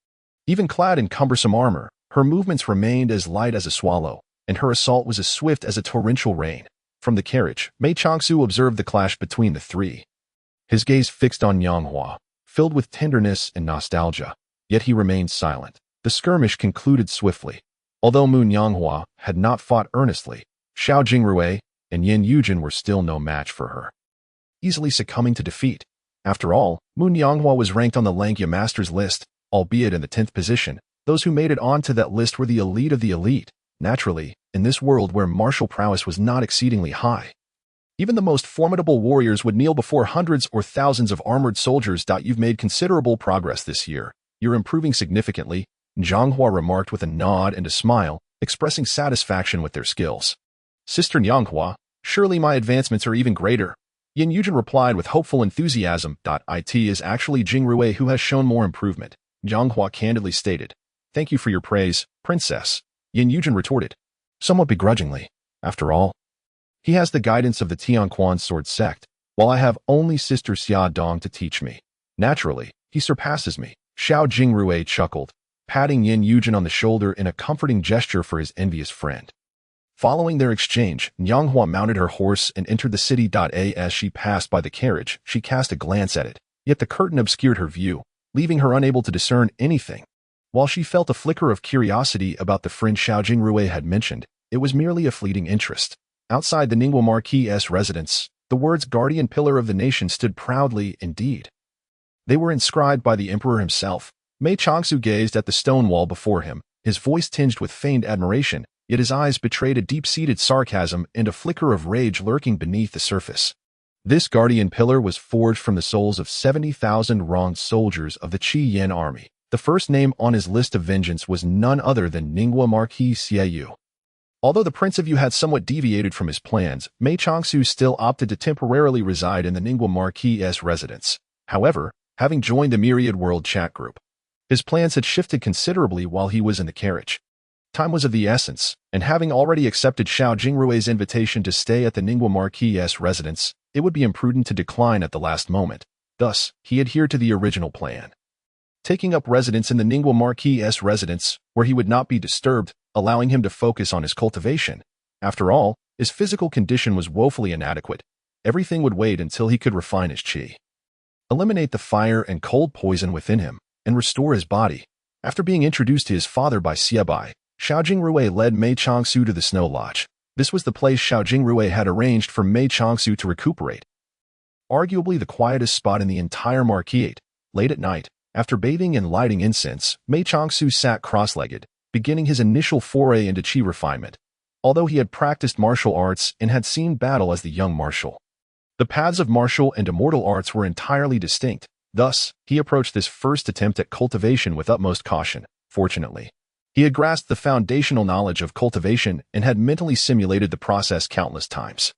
Even clad in cumbersome armor, her movements remained as light as a swallow, and her assault was as swift as a torrential rain. From the carriage, Mei Changsu observed the clash between the three. His gaze fixed on Manhwa, filled with tenderness and nostalgia, yet he remained silent. The skirmish concluded swiftly. Although Mu Manhwa had not fought earnestly, Xiao Jingrui and Yin Yujin were still no match for her, easily succumbing to defeat. After all, Mu Manhwa was ranked on the Langya Masters list, albeit in the 10th position. Those who made it onto that list were the elite of the elite. Naturally, in this world where martial prowess was not exceedingly high, even the most formidable warriors would kneel before hundreds or thousands of armored soldiers. You've made considerable progress this year. You're improving significantly, Zhanghua remarked with a nod and a smile, expressing satisfaction with their skills. Sister Zhanghua, surely my advancements are even greater. Yin Yujin replied with hopeful enthusiasm. It is actually Jingrui who has shown more improvement, Zhanghua candidly stated. Thank you for your praise, princess, Yin Yujin retorted, somewhat begrudgingly. After all, he has the guidance of the Tianquan sword sect, while I have only Sister Xia Dong to teach me. Naturally, he surpasses me. Xiao Jingrui chuckled, patting Yin Yujin on the shoulder in a comforting gesture for his envious friend. Following their exchange, Manhwa mounted her horse and entered the city. As she passed by the carriage, she cast a glance at it, yet the curtain obscured her view, leaving her unable to discern anything. While she felt a flicker of curiosity about the friend Xiao Jingrui had mentioned, it was merely a fleeting interest. Outside the Ningguo Marquis' residence, the words Guardian Pillar of the Nation stood proudly indeed. They were inscribed by the emperor himself. Mei Changsu gazed at the stone wall before him, his voice tinged with feigned admiration, yet his eyes betrayed a deep-seated sarcasm and a flicker of rage lurking beneath the surface. This Guardian Pillar was forged from the souls of 70,000 wronged soldiers of the Qi Yan army. The first name on his list of vengeance was none other than Ningguo Marquis Xieyu. Although the Prince of Yu had somewhat deviated from his plans, Mei Changsu still opted to temporarily reside in the Ningguo Marquis' residence. However, having joined the Myriad World chat group, his plans had shifted considerably while he was in the carriage. Time was of the essence, and having already accepted Xiao Jingrui's invitation to stay at the Ningguo Marquis' residence, it would be imprudent to decline at the last moment. Thus, he adhered to the original plan, taking up residence in the Ningguo Marquis' residence, where he would not be disturbed, allowing him to focus on his cultivation. After all, his physical condition was woefully inadequate. Everything would wait until he could refine his qi, eliminate the fire and cold poison within him, and restore his body. After being introduced to his father by Xiebai, Xiao Jingrui led Mei Changsu to the Snow Lodge. This was the place Xiao Jingrui had arranged for Mei Changsu to recuperate. Arguably the quietest spot in the entire Marquis. Late at night, after bathing and lighting incense, Mei Changsu sat cross-legged, beginning his initial foray into qi refinement. Although he had practiced martial arts and had seen battle as the young martial, the paths of martial and immortal arts were entirely distinct. Thus, he approached this first attempt at cultivation with utmost caution. Fortunately, he had grasped the foundational knowledge of cultivation and had mentally simulated the process countless times.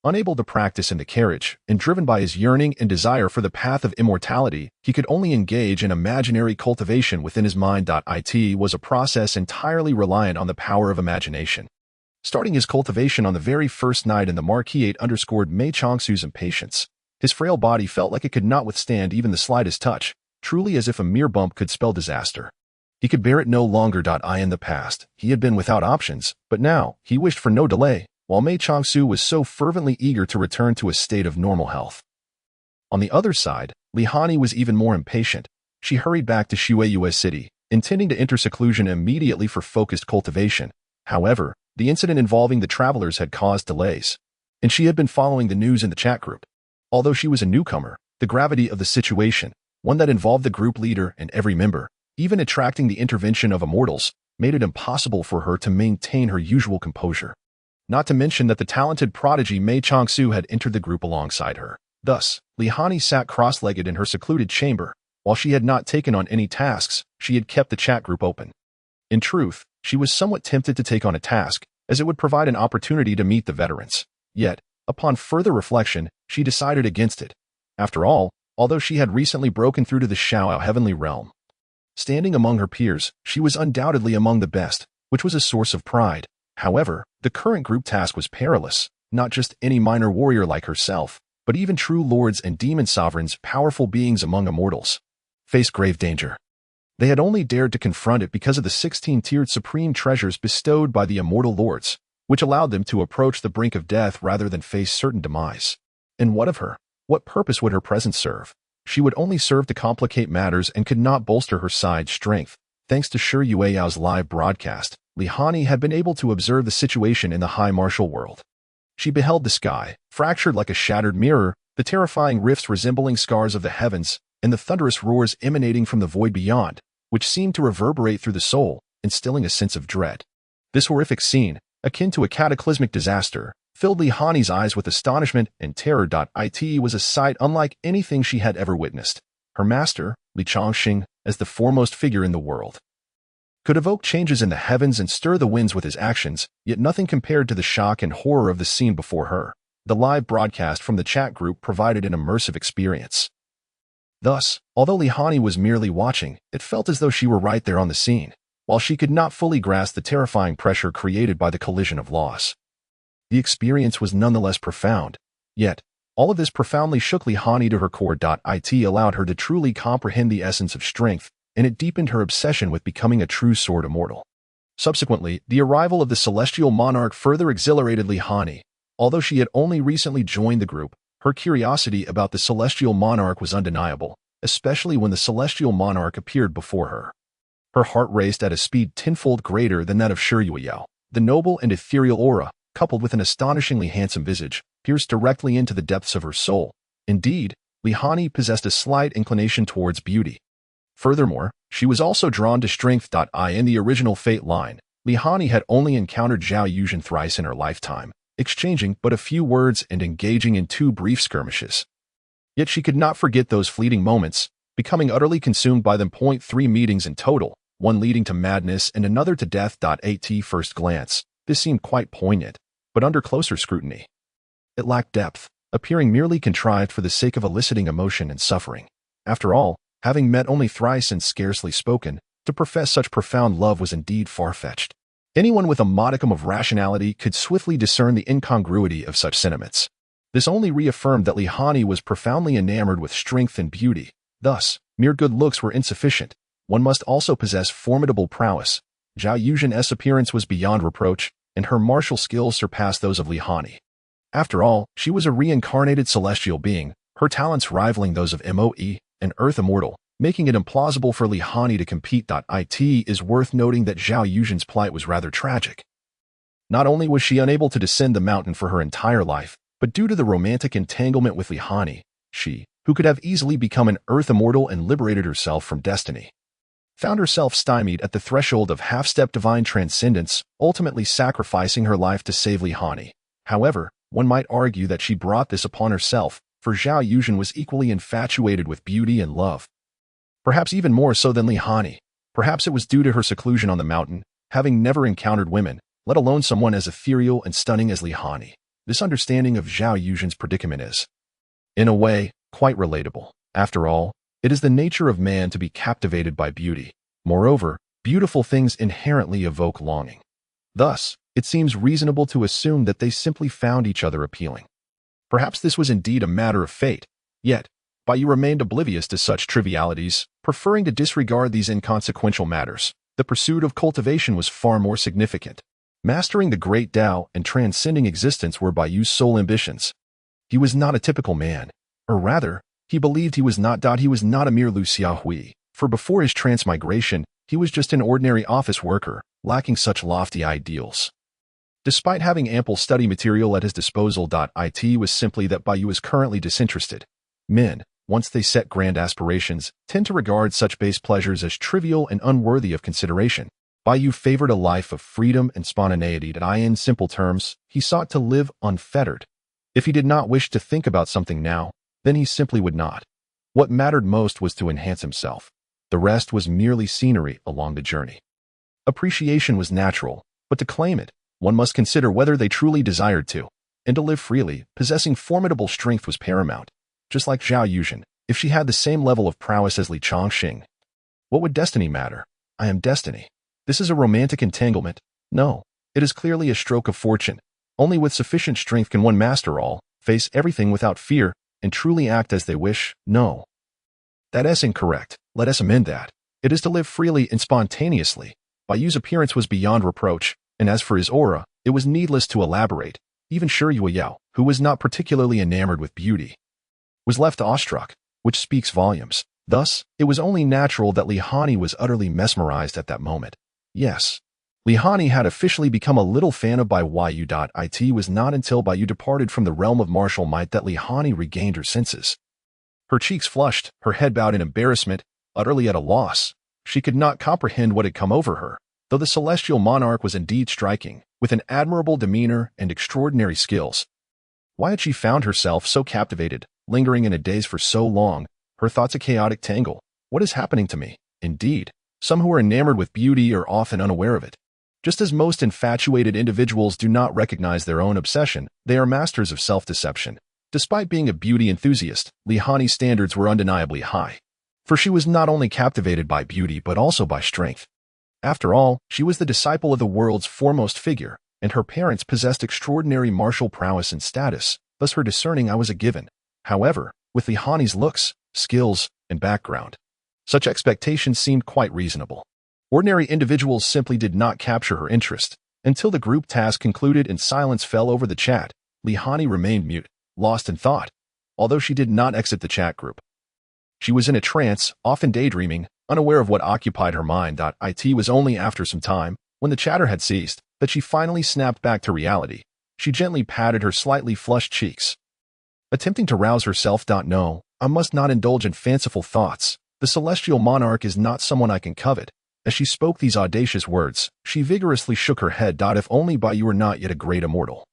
Unable to practice in the carriage, and driven by his yearning and desire for the path of immortality, he could only engage in imaginary cultivation within his mind. It was a process entirely reliant on the power of imagination. Starting his cultivation on the very first night in the Marquis underscored Mei Changsu's impatience. His frail body felt like it could not withstand even the slightest touch, truly as if a mere bump could spell disaster. He could bear it no longer. In the past, he had been without options, but now, he wished for no delay, while Mei Changsu was so fervently eager to return to a state of normal health. On the other side, Li Hani was even more impatient. She hurried back to Shueiyue City, intending to enter seclusion immediately for focused cultivation. However, the incident involving the travelers had caused delays, and she had been following the news in the chat group. Although she was a newcomer, the gravity of the situation, one that involved the group leader and every member, even attracting the intervention of immortals, made it impossible for her to maintain her usual composure. Not to mention that the talented prodigy Mei Changsu had entered the group alongside her. Thus, Li Hani sat cross-legged in her secluded chamber. While she had not taken on any tasks, she had kept the chat group open. In truth, she was somewhat tempted to take on a task, as it would provide an opportunity to meet the veterans. Yet, upon further reflection, she decided against it. After all, although she had recently broken through to the Shao heavenly realm, standing among her peers, she was undoubtedly among the best, which was a source of pride. However, the current group task was perilous. Not just any minor warrior like herself, but even true lords and demon sovereigns, powerful beings among immortals, faced grave danger. They had only dared to confront it because of the 16-tiered supreme treasures bestowed by the immortal lords, which allowed them to approach the brink of death rather than face certain demise. And what of her? What purpose would her presence serve? She would only serve to complicate matters and could not bolster her side's strength. Thanks to Shi Yueyao's live broadcast, Li Hani had been able to observe the situation in the high martial world. She beheld the sky, fractured like a shattered mirror, the terrifying rifts resembling scars of the heavens, and the thunderous roars emanating from the void beyond, which seemed to reverberate through the soul, instilling a sense of dread. This horrific scene, akin to a cataclysmic disaster, filled Li Hani's eyes with astonishment and terror. It was a sight unlike anything she had ever witnessed. Her master, Li Changxing, as the foremost figure in the world, could evoke changes in the heavens and stir the winds with his actions, yet nothing compared to the shock and horror of the scene before her. The live broadcast from the chat group provided an immersive experience. Thus, although Li Hani was merely watching, it felt as though she were right there on the scene, while she could not fully grasp the terrifying pressure created by the collision of loss. The experience was nonetheless profound, yet all of this profoundly shook Li Hani to her core. It allowed her to truly comprehend the essence of strength, and it deepened her obsession with becoming a true sword immortal. Subsequently, the arrival of the celestial monarch further exhilarated Li Hani. Although she had only recently joined the group, her curiosity about the celestial monarch was undeniable, especially when the celestial monarch appeared before her. Her heart raced at a speed tenfold greater than that of Shi Yueyao. The noble and ethereal aura, coupled with an astonishingly handsome visage, pierced directly into the depths of her soul. Indeed, Li Hani possessed a slight inclination towards beauty. Furthermore, she was also drawn to strength. In the original Fate line, Li Hani had only encountered Zhao Yuzhen thrice in her lifetime, exchanging but a few words and engaging in 2 brief skirmishes. Yet she could not forget those fleeting moments, becoming utterly consumed by them. 3 meetings in total, one leading to madness and another to death. At first glance, this seemed quite poignant, but under closer scrutiny, it lacked depth, appearing merely contrived for the sake of eliciting emotion and suffering. After all, having met only thrice and scarcely spoken, to profess such profound love was indeed far-fetched. Anyone with a modicum of rationality could swiftly discern the incongruity of such sentiments. This only reaffirmed that Li Hani was profoundly enamored with strength and beauty. Thus, mere good looks were insufficient. One must also possess formidable prowess. Zhao Yuzhen's appearance was beyond reproach, and her martial skills surpassed those of Li Hani. After all, she was a reincarnated celestial being, her talents rivaling those of Moe, an Earth Immortal, making it implausible for Li Hani to compete. It is worth noting that Zhao Yuzhen's plight was rather tragic. Not only was she unable to descend the mountain for her entire life, but due to the romantic entanglement with Li Hani, she, who could have easily become an Earth Immortal and liberated herself from destiny, found herself stymied at the threshold of half-step divine transcendence, ultimately sacrificing her life to save Li Hani. However, one might argue that she brought this upon herself, for Zhao Yuzhen was equally infatuated with beauty and love. Perhaps even more so than Li Hani. Perhaps it was due to her seclusion on the mountain, having never encountered women, let alone someone as ethereal and stunning as Li Hani. This understanding of Zhao Yuzhen's predicament is, in a way, quite relatable. After all, it is the nature of man to be captivated by beauty. Moreover, beautiful things inherently evoke longing. Thus, it seems reasonable to assume that they simply found each other appealing. Perhaps this was indeed a matter of fate, yet, Baiyu remained oblivious to such trivialities, preferring to disregard these inconsequential matters. The pursuit of cultivation was far more significant. Mastering the great Tao and transcending existence were Baiyu's sole ambitions. He was not a typical man, or rather, he believed he was not. He was not a mere Lu Xiaohui, for before his transmigration, he was just an ordinary office worker, lacking such lofty ideals. Despite having ample study material at his disposal, it was simply that Baiyu was currently disinterested. Men, once they set grand aspirations, tend to regard such base pleasures as trivial and unworthy of consideration. Baiyu favored a life of freedom and spontaneity. In simple terms, he sought to live unfettered. If he did not wish to think about something now, then he simply would not. What mattered most was to enhance himself. The rest was merely scenery along the journey. Appreciation was natural, but to claim it, one must consider whether they truly desired to. And to live freely, possessing formidable strength was paramount. Just like Zhao Yuzhen, if she had the same level of prowess as Li Changxing, what would destiny matter? I am destiny. This is a romantic entanglement. No, it is clearly a stroke of fortune. Only with sufficient strength can one master all, face everything without fear, and truly act as they wish. No. That is incorrect. Let us amend that. It is to live freely and spontaneously. Bayu's appearance was beyond reproach, and as for his aura, it was needless to elaborate. Even Shiryu Yao, who was not particularly enamored with beauty, was left awestruck, which speaks volumes. Thus, it was only natural that Li Hani was utterly mesmerized at that moment. Yes, Li Hani had officially become a little fan of Bayu. It was not until Bayu departed from the realm of martial might that Li Hani regained her senses. Her cheeks flushed, her head bowed in embarrassment, utterly at a loss. She could not comprehend what had come over her, though the celestial monarch was indeed striking, with an admirable demeanor and extraordinary skills. Why had she found herself so captivated, lingering in a daze for so long, her thoughts a chaotic tangle? What is happening to me? Indeed, some who are enamored with beauty are often unaware of it. Just as most infatuated individuals do not recognize their own obsession, they are masters of self-deception. Despite being a beauty enthusiast, Li Hani's standards were undeniably high. For she was not only captivated by beauty but also by strength. After all, she was the disciple of the world's foremost figure, and her parents possessed extraordinary martial prowess and status, thus her discerning eye was a given. However, with Li Hani's looks, skills, and background, such expectations seemed quite reasonable. Ordinary individuals simply did not capture her interest. Until the group task concluded and silence fell over the chat, Li Hani remained mute, lost in thought, although she did not exit the chat group. She was in a trance, often daydreaming, unaware of what occupied her mind. It was only after some time, when the chatter had ceased, that she finally snapped back to reality. She gently patted her slightly flushed cheeks, attempting to rouse herself. No, I must not indulge in fanciful thoughts. The celestial monarch is not someone I can covet. As she spoke these audacious words, she vigorously shook her head. If only Bayu were not yet a great immortal.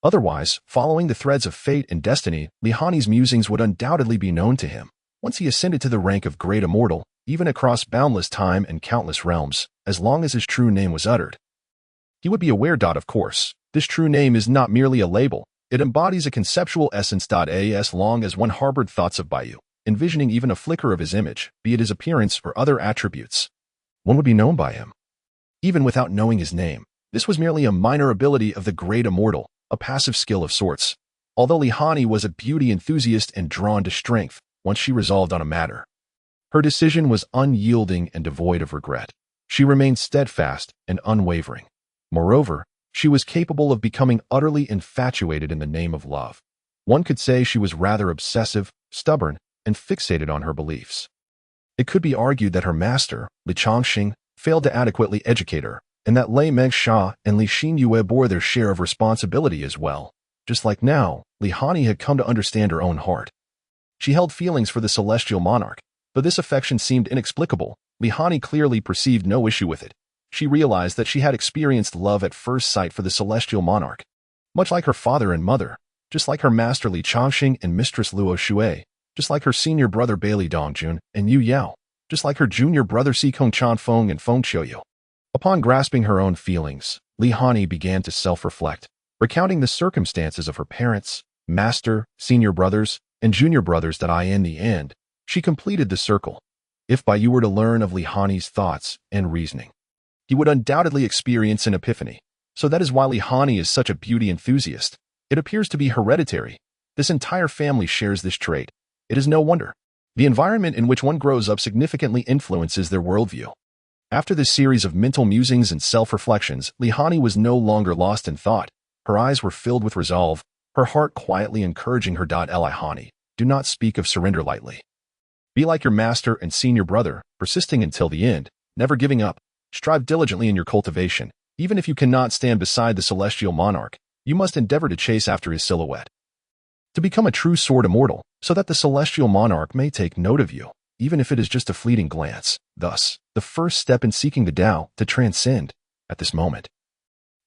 Otherwise, following the threads of fate and destiny, Li Hani's musings would undoubtedly be known to him. Once he ascended to the rank of great immortal, even across boundless time and countless realms, as long as his true name was uttered, he would be aware. Of course, this true name is not merely a label. It embodies a conceptual essence. As long as one harbored thoughts of Bayu, envisioning even a flicker of his image, be it his appearance or other attributes, one would be known by him. Even without knowing his name, this was merely a minor ability of the great immortal, a passive skill of sorts. Although Li Hani was a beauty enthusiast and drawn to strength, once she resolved on a matter, her decision was unyielding and devoid of regret. She remained steadfast and unwavering. Moreover, she was capable of becoming utterly infatuated in the name of love. One could say she was rather obsessive, stubborn, and fixated on her beliefs. It could be argued that her master, Li Chongqing, failed to adequately educate her, and that Lei Mengsha and Li Xinyue bore their share of responsibility as well. Just like now, Li Hani had come to understand her own heart. She held feelings for the celestial monarch, but this affection seemed inexplicable. Li Hani clearly perceived no issue with it. She realized that she had experienced love at first sight for the celestial monarch. Much like her father and mother, just like her master Li Chongqing and mistress Luo Shui, just like her senior brother Bailey Dongjun and Yu Yao, just like her junior brother Si Kong Chanfeng and Feng Qiuyu. Upon grasping her own feelings, Li Hani began to self-reflect, recounting the circumstances of her parents, master, senior brothers, and junior brothers. In the end, she completed the circle. If Bayu were to learn of Li Hani's thoughts and reasoning, he would undoubtedly experience an epiphany. So that is why Li Hani is such a beauty enthusiast. It appears to be hereditary. This entire family shares this trait. It is no wonder. The environment in which one grows up significantly influences their worldview. After this series of mental musings and self-reflections, Li Hani was no longer lost in thought. Her eyes were filled with resolve, her heart quietly encouraging her. Li Hani, do not speak of surrender lightly. Be like your master and senior brother, persisting until the end, never giving up. Strive diligently in your cultivation. Even if you cannot stand beside the celestial monarch, you must endeavor to chase after his silhouette, to become a true sword immortal, so that the celestial monarch may take note of you, even if it is just a fleeting glance. Thus, the first step in seeking the Tao to transcend. At this moment,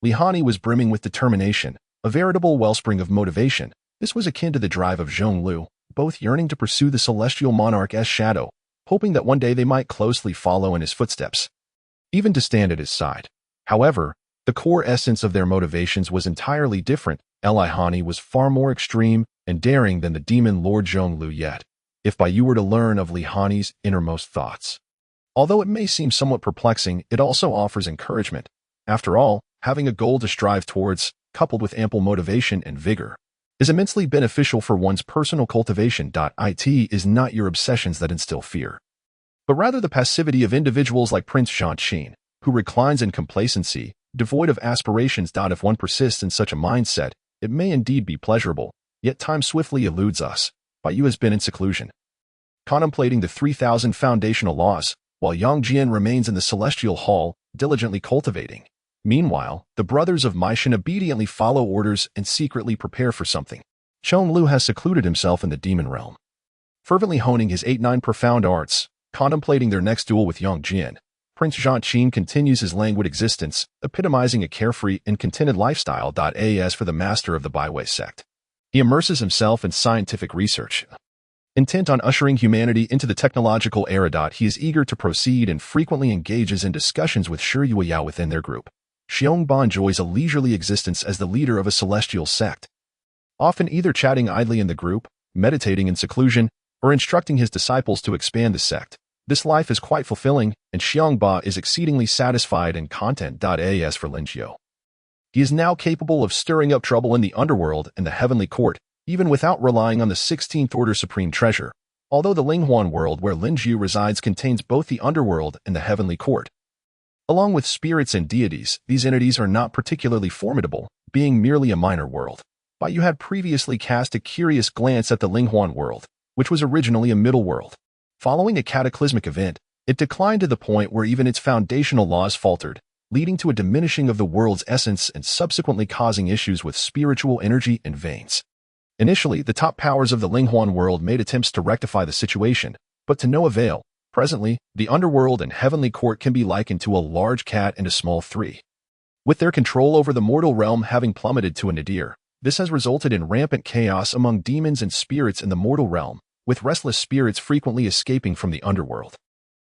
Li Hani was brimming with determination, a veritable wellspring of motivation. This was akin to the drive of Zhonglu, both yearning to pursue the celestial monarch as shadow, hoping that one day they might closely follow in his footsteps, even to stand at his side. However, the core essence of their motivations was entirely different. Li Hani was far more extreme and daring than the demon Lord Zhonglu yet. If Bayu were to learn of Li Hani's innermost thoughts, although it may seem somewhat perplexing, it also offers encouragement. After all, having a goal to strive towards, coupled with ample motivation and vigor, is immensely beneficial for one's personal cultivation. It is not your obsessions that instill fear. but rather the passivity of individuals like Prince Zhang, who reclines in complacency, devoid of aspirations. If one persists in such a mindset, it may indeed be pleasurable, yet time swiftly eludes us. Yu has been in seclusion, contemplating the 3,000 foundational laws, while Yang Jian remains in the celestial hall, diligently cultivating. Meanwhile, the brothers of Meishan obediently follow orders and secretly prepare for something. Chong Lu has secluded himself in the demon realm, fervently honing his 8-9 profound arts, contemplating their next duel with Yang Jian. Prince Zhang continues his languid existence, epitomizing a carefree and contented lifestyle. As for the master of the Baiwei sect, he immerses himself in scientific research, intent on ushering humanity into the technological era. He is eager to proceed and frequently engages in discussions with Shi Yueyao within their group. Xiongba enjoys a leisurely existence as the leader of a celestial sect, often either chatting idly in the group, meditating in seclusion, or instructing his disciples to expand the sect. This life is quite fulfilling, and Xiongba is exceedingly satisfied and content. As for Lin Jiu, he is now capable of stirring up trouble in the underworld and the heavenly court, even without relying on the 16th Order Supreme Treasure, although the Linghuan world where Lin Jiu resides contains both the underworld and the heavenly court. Along with spirits and deities, these entities are not particularly formidable, being merely a minor world. Yu had previously cast a curious glance at the Linghuan world, which was originally a middle world. Following a cataclysmic event, it declined to the point where even its foundational laws faltered, leading to a diminishing of the world's essence and subsequently causing issues with spiritual energy and veins. Initially, the top powers of the Linghuan world made attempts to rectify the situation, but to no avail. Presently, the underworld and heavenly court can be likened to a large cat and a small tree. With their control over the mortal realm having plummeted to a nadir, this has resulted in rampant chaos among demons and spirits in the mortal realm, with restless spirits frequently escaping from the underworld.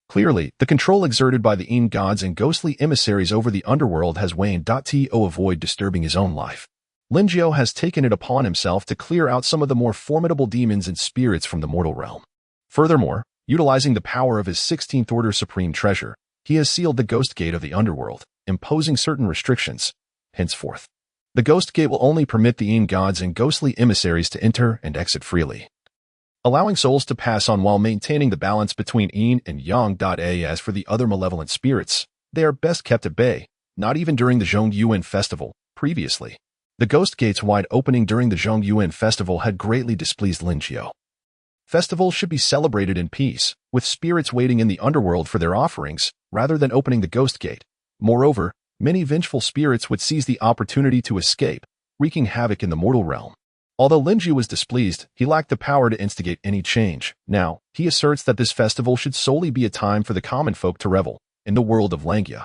Clearly, the control exerted by the Yin gods and ghostly emissaries over the underworld has waned. To avoid disturbing his own life, Lin Jiu has taken it upon himself to clear out some of the more formidable demons and spirits from the mortal realm. Furthermore, utilizing the power of his 16th Order Supreme Treasure, he has sealed the Ghost Gate of the underworld, imposing certain restrictions. Henceforth, the Ghost Gate will only permit the Yin gods and ghostly emissaries to enter and exit freely, allowing souls to pass on while maintaining the balance between Yin and Yang. As for the other malevolent spirits, they are best kept at bay, not even during the Zhongyuan festival. Previously, the Ghost Gate's wide opening during the Zhongyuan festival had greatly displeased Lin Jiu. Festivals should be celebrated in peace, with spirits waiting in the underworld for their offerings, rather than opening the Ghost Gate. Moreover, many vengeful spirits would seize the opportunity to escape, wreaking havoc in the mortal realm. Although Lin Jiu was displeased, he lacked the power to instigate any change. Now, he asserts that this festival should solely be a time for the common folk to revel in the world of Langya.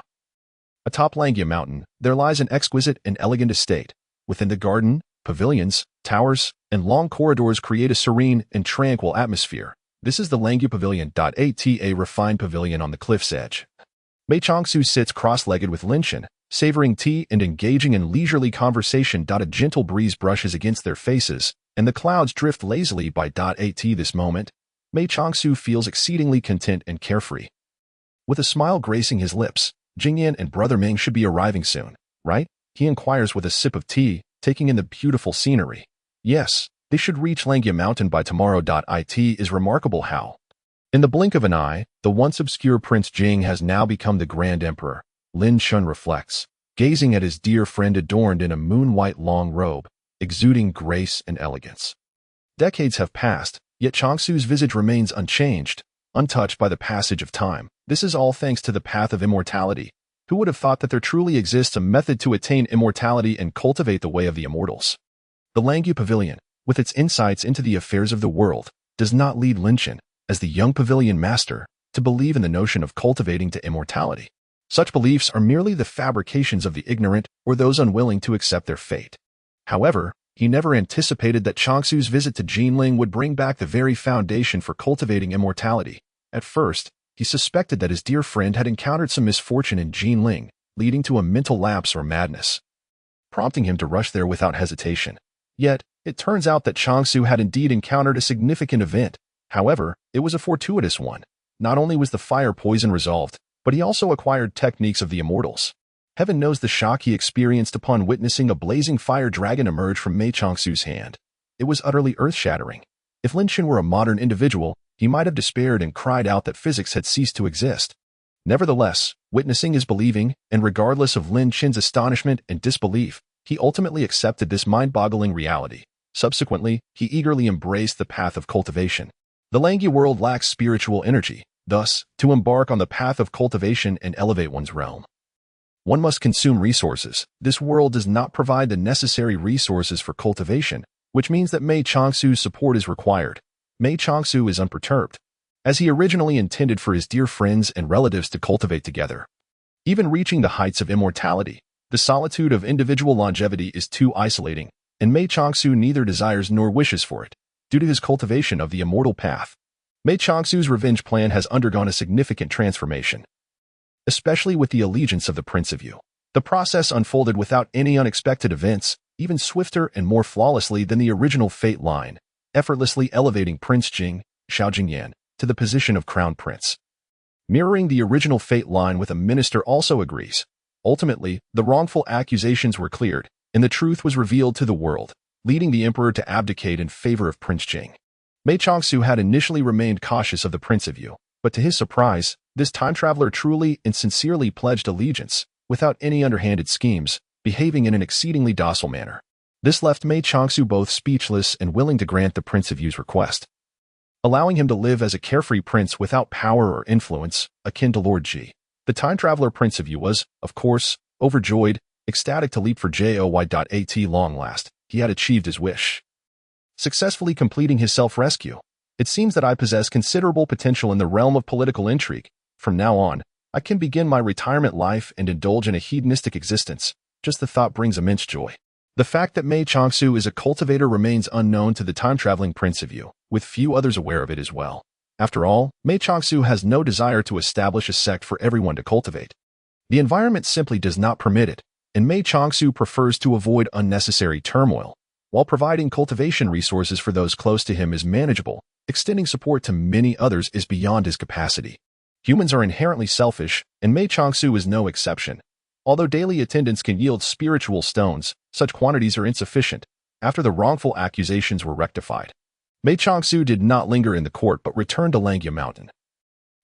Atop Langya Mountain, there lies an exquisite and elegant estate. Within the garden, pavilions, towers, and long corridors create a serene and tranquil atmosphere. This is the Langya Pavilion. A refined pavilion on the cliff's edge. Mei Changsu sits cross-legged with Lin Shen, savoring tea and engaging in leisurely conversation. A gentle breeze brushes against their faces, and the clouds drift lazily by. This moment, Mei Changsu feels exceedingly content and carefree. With a smile gracing his lips, Jingyan and Brother Ming should be arriving soon, right? He inquires with a sip of tea, taking in the beautiful scenery. Yes, they should reach Langya Mountain by tomorrow. It is remarkable how, in the blink of an eye, the once obscure Prince Jing has now become the Grand Emperor. Lin Shun reflects, gazing at his dear friend adorned in a moon-white long robe, exuding grace and elegance. Decades have passed, yet Changsu's visage remains unchanged, untouched by the passage of time. This is all thanks to the path of immortality. Who would have thought that there truly exists a method to attain immortality and cultivate the way of the immortals? The Langya Pavilion, with its insights into the affairs of the world, does not lead Lin Shen, as the young pavilion master, to believe in the notion of cultivating to immortality. Such beliefs are merely the fabrications of the ignorant or those unwilling to accept their fate. However, he never anticipated that Changsu's visit to Jinling would bring back the very foundation for cultivating immortality. At first, he suspected that his dear friend had encountered some misfortune in Jinling, leading to a mental lapse or madness, prompting him to rush there without hesitation. Yet, it turns out that Changsu had indeed encountered a significant event. However, it was a fortuitous one. Not only was the fire poison resolved, but he also acquired techniques of the immortals. Heaven knows the shock he experienced upon witnessing a blazing fire dragon emerge from Mei Changsu's hand. It was utterly earth-shattering. If Lin Shen were a modern individual, he might have despaired and cried out that physics had ceased to exist. Nevertheless, witnessing is believing, and regardless of Lin Chin's astonishment and disbelief, he ultimately accepted this mind-boggling reality. Subsequently, he eagerly embraced the path of cultivation. The Langya world lacks spiritual energy. Thus, to embark on the path of cultivation and elevate one's realm, one must consume resources. This world does not provide the necessary resources for cultivation, which means that Mei Changsu's support is required. Mei Changsu is unperturbed, as he originally intended for his dear friends and relatives to cultivate together. Even reaching the heights of immortality, the solitude of individual longevity is too isolating, and Mei Changsu neither desires nor wishes for it, due to his cultivation of the immortal path. Mei Changsu's revenge plan has undergone a significant transformation, especially with the allegiance of the Prince of Yu. The process unfolded without any unexpected events, even swifter and more flawlessly than the original fate line, effortlessly elevating Prince Jing, Xiao Jingyan, to the position of Crown Prince. Mirroring the original fate line with a minister also agrees. Ultimately, the wrongful accusations were cleared, and the truth was revealed to the world, leading the emperor to abdicate in favor of Prince Jing. Mei Changsu had initially remained cautious of the Prince of Yu, but to his surprise, this time traveler truly and sincerely pledged allegiance, without any underhanded schemes, behaving in an exceedingly docile manner. This left Mei Changsu both speechless and willing to grant the Prince of Yu's request, allowing him to live as a carefree prince without power or influence, akin to Lord Ji. The time traveler Prince of Yu was, of course, overjoyed, ecstatic to leap for joy.at long last. He had achieved his wish, successfully completing his self-rescue. It seems that I possess considerable potential in the realm of political intrigue. From now on, I can begin my retirement life and indulge in a hedonistic existence. Just the thought brings immense joy. The fact that Mei Changsu is a cultivator remains unknown to the time-traveling Prince of Yu, with few others aware of it as well. After all, Mei Changsu has no desire to establish a sect for everyone to cultivate. The environment simply does not permit it, and Mei Changsu prefers to avoid unnecessary turmoil, while providing cultivation resources for those close to him is manageable. Extending support to many others is beyond his capacity. Humans are inherently selfish, and Mei Changsu is no exception. Although daily attendance can yield spiritual stones, such quantities are insufficient. After the wrongful accusations were rectified, Mei Changsu did not linger in the court but returned to Langya Mountain,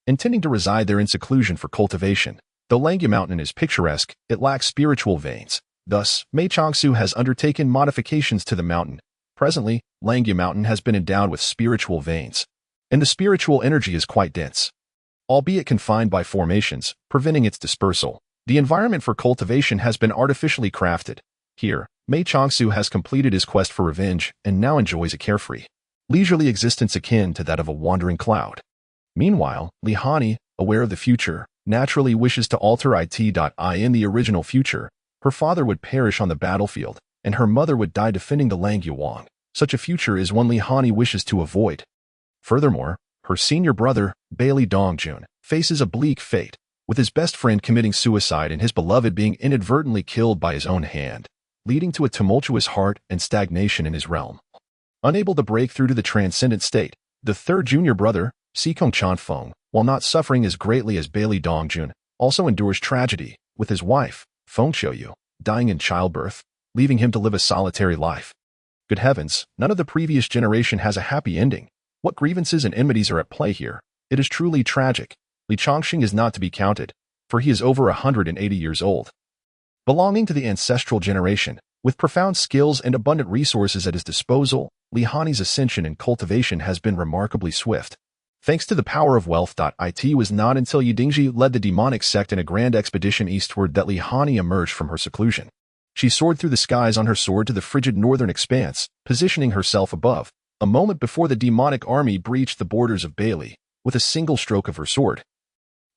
intending to reside there in seclusion for cultivation. Though Langya Mountain is picturesque, it lacks spiritual veins. Thus, Mei Changsu has undertaken modifications to the mountain. Presently, Langya Mountain has been endowed with spiritual veins, and the spiritual energy is quite dense, albeit confined by formations, preventing its dispersal. The environment for cultivation has been artificially crafted. Here, Mei Changsu has completed his quest for revenge and now enjoys a carefree, leisurely existence akin to that of a wandering cloud. Meanwhile, Li Hani, aware of the future, naturally wishes to alter it. In the original future, her father would perish on the battlefield, and her mother would die defending the Langya Wang. Such a future is one Li Hani wishes to avoid. Furthermore, her senior brother, Bailey Dongjun, faces a bleak fate, with his best friend committing suicide and his beloved being inadvertently killed by his own hand, leading to a tumultuous heart and stagnation in his realm. Unable to break through to the transcendent state, the third junior brother, Sikong Chanfeng, while not suffering as greatly as Bailey Dongjun, also endures tragedy, with his wife, Feng Qiuyu, dying in childbirth, leaving him to live a solitary life. Good heavens, none of the previous generation has a happy ending. What grievances and enmities are at play here? It is truly tragic. Li Changxing is not to be counted, for he is over 180 years old. Belonging to the ancestral generation, with profound skills and abundant resources at his disposal, Li Hani's ascension and cultivation has been remarkably swift. Thanks to the power of wealth. It was not until Yi Dingji led the demonic sect in a grand expedition eastward that Li Hani emerged from her seclusion. She soared through the skies on her sword to the frigid northern expanse, positioning herself above, a moment before the demonic army breached the borders of Bailey, with a single stroke of her sword.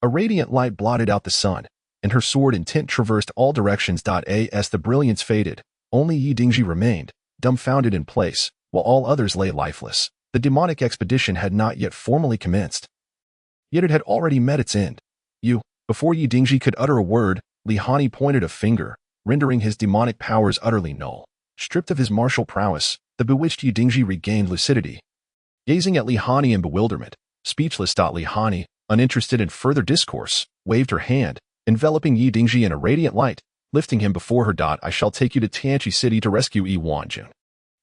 A radiant light blotted out the sun, and her sword intent traversed all directions. As the brilliance faded, only Yi Dingji remained, dumbfounded in place, while all others lay lifeless. The demonic expedition had not yet formally commenced, yet it had already met its end. Before Yi Dingji could utter a word, Li Hani pointed a finger, rendering his demonic powers utterly null. Stripped of his martial prowess, the bewitched Yi Dingji regained lucidity. Gazing at Li Hani in bewilderment, speechless. Li Hani, uninterested in further discourse, waved her hand, enveloping Yi Dingji in a radiant light, lifting him before her. I shall take you to Tianqi City to rescue Yi Wanjun.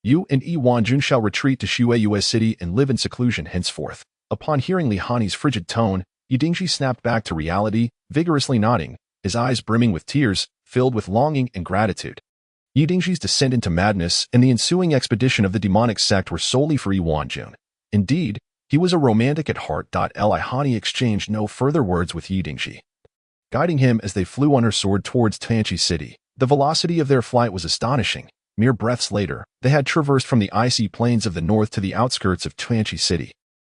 You and Yi Wanjun shall retreat to Shueyue City and live in seclusion henceforth. Upon hearing Li Hani's frigid tone, Yidingji snapped back to reality, vigorously nodding, his eyes brimming with tears, filled with longing and gratitude. Yidingji's descent into madness and the ensuing expedition of the demonic sect were solely for Yuanjun. Indeed, he was a romantic at heart. Li Hani exchanged no further words with Yidingji, guiding him as they flew on her sword towards Tianqi City. The velocity of their flight was astonishing. Mere breaths later, they had traversed from the icy plains of the north to the outskirts of Tianqi City.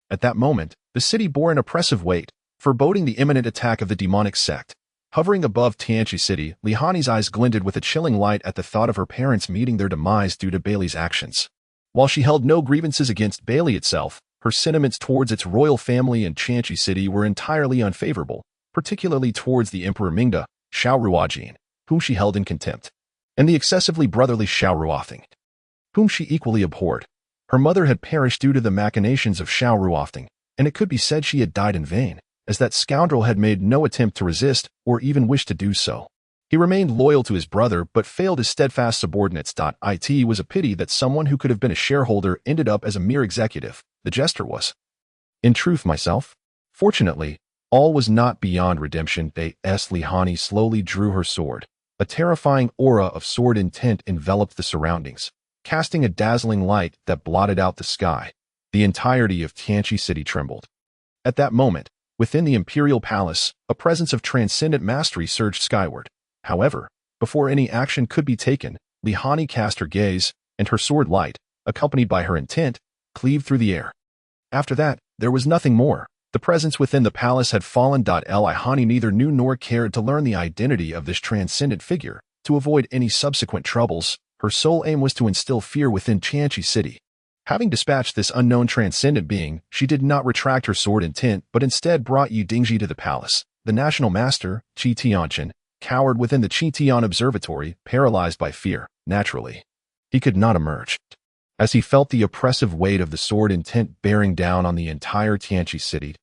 At that moment, the city bore an oppressive weight, foreboding the imminent attack of the demonic sect. Hovering above Tianqi City, Li Hani's eyes glinted with a chilling light at the thought of her parents meeting their demise due to Bailey's actions. While she held no grievances against Bailey itself, her sentiments towards its royal family and Tianqi City were entirely unfavorable, particularly towards the Emperor Manga, Xiao Ruojin, whom she held in contempt, and the excessively brotherly Xiao Ruofeng, whom she equally abhorred. Her mother had perished due to the machinations of Xiao Ruofeng, and it could be said she had died in vain, as that scoundrel had made no attempt to resist or even wish to do so. He remained loyal to his brother but failed his steadfast subordinates. It was a pity that someone who could have been a shareholder ended up as a mere executive, the jester was. In truth, myself. Fortunately, all was not beyond redemption. Li Hani slowly drew her sword. A terrifying aura of sword intent enveloped the surroundings, casting a dazzling light that blotted out the sky. The entirety of Tianqi City trembled. At that moment, within the imperial palace, a presence of transcendent mastery surged skyward. However, before any action could be taken, Li Hani cast her gaze, and her sword light, accompanied by her intent, cleaved through the air. After that, there was nothing more. The presence within the palace had fallen. Li Hani neither knew nor cared to learn the identity of this transcendent figure. To avoid any subsequent troubles, her sole aim was to instill fear within Tianqi City. Having dispatched this unknown transcendent being, she did not retract her sword intent but instead brought Yidingji to the palace. The national master, Qi Tianqian, cowered within the Qi Tian observatory, paralyzed by fear. Naturally, he could not emerge, as he felt the oppressive weight of the sword intent bearing down on the entire Tianqi City.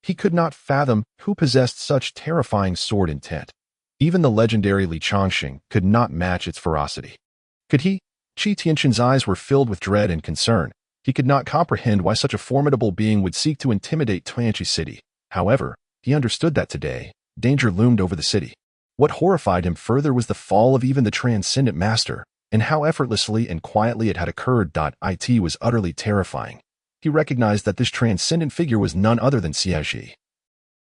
He could not fathom who possessed such terrifying sword intent. Even the legendary Li Changxing could not match its ferocity. Could he? Qi Tianqian's eyes were filled with dread and concern. He could not comprehend why such a formidable being would seek to intimidate Tianqi City. However, he understood that today, danger loomed over the city. What horrified him further was the fall of even the transcendent master, and how effortlessly and quietly it had occurred. It was utterly terrifying. He recognized that this transcendent figure was none other than Xie,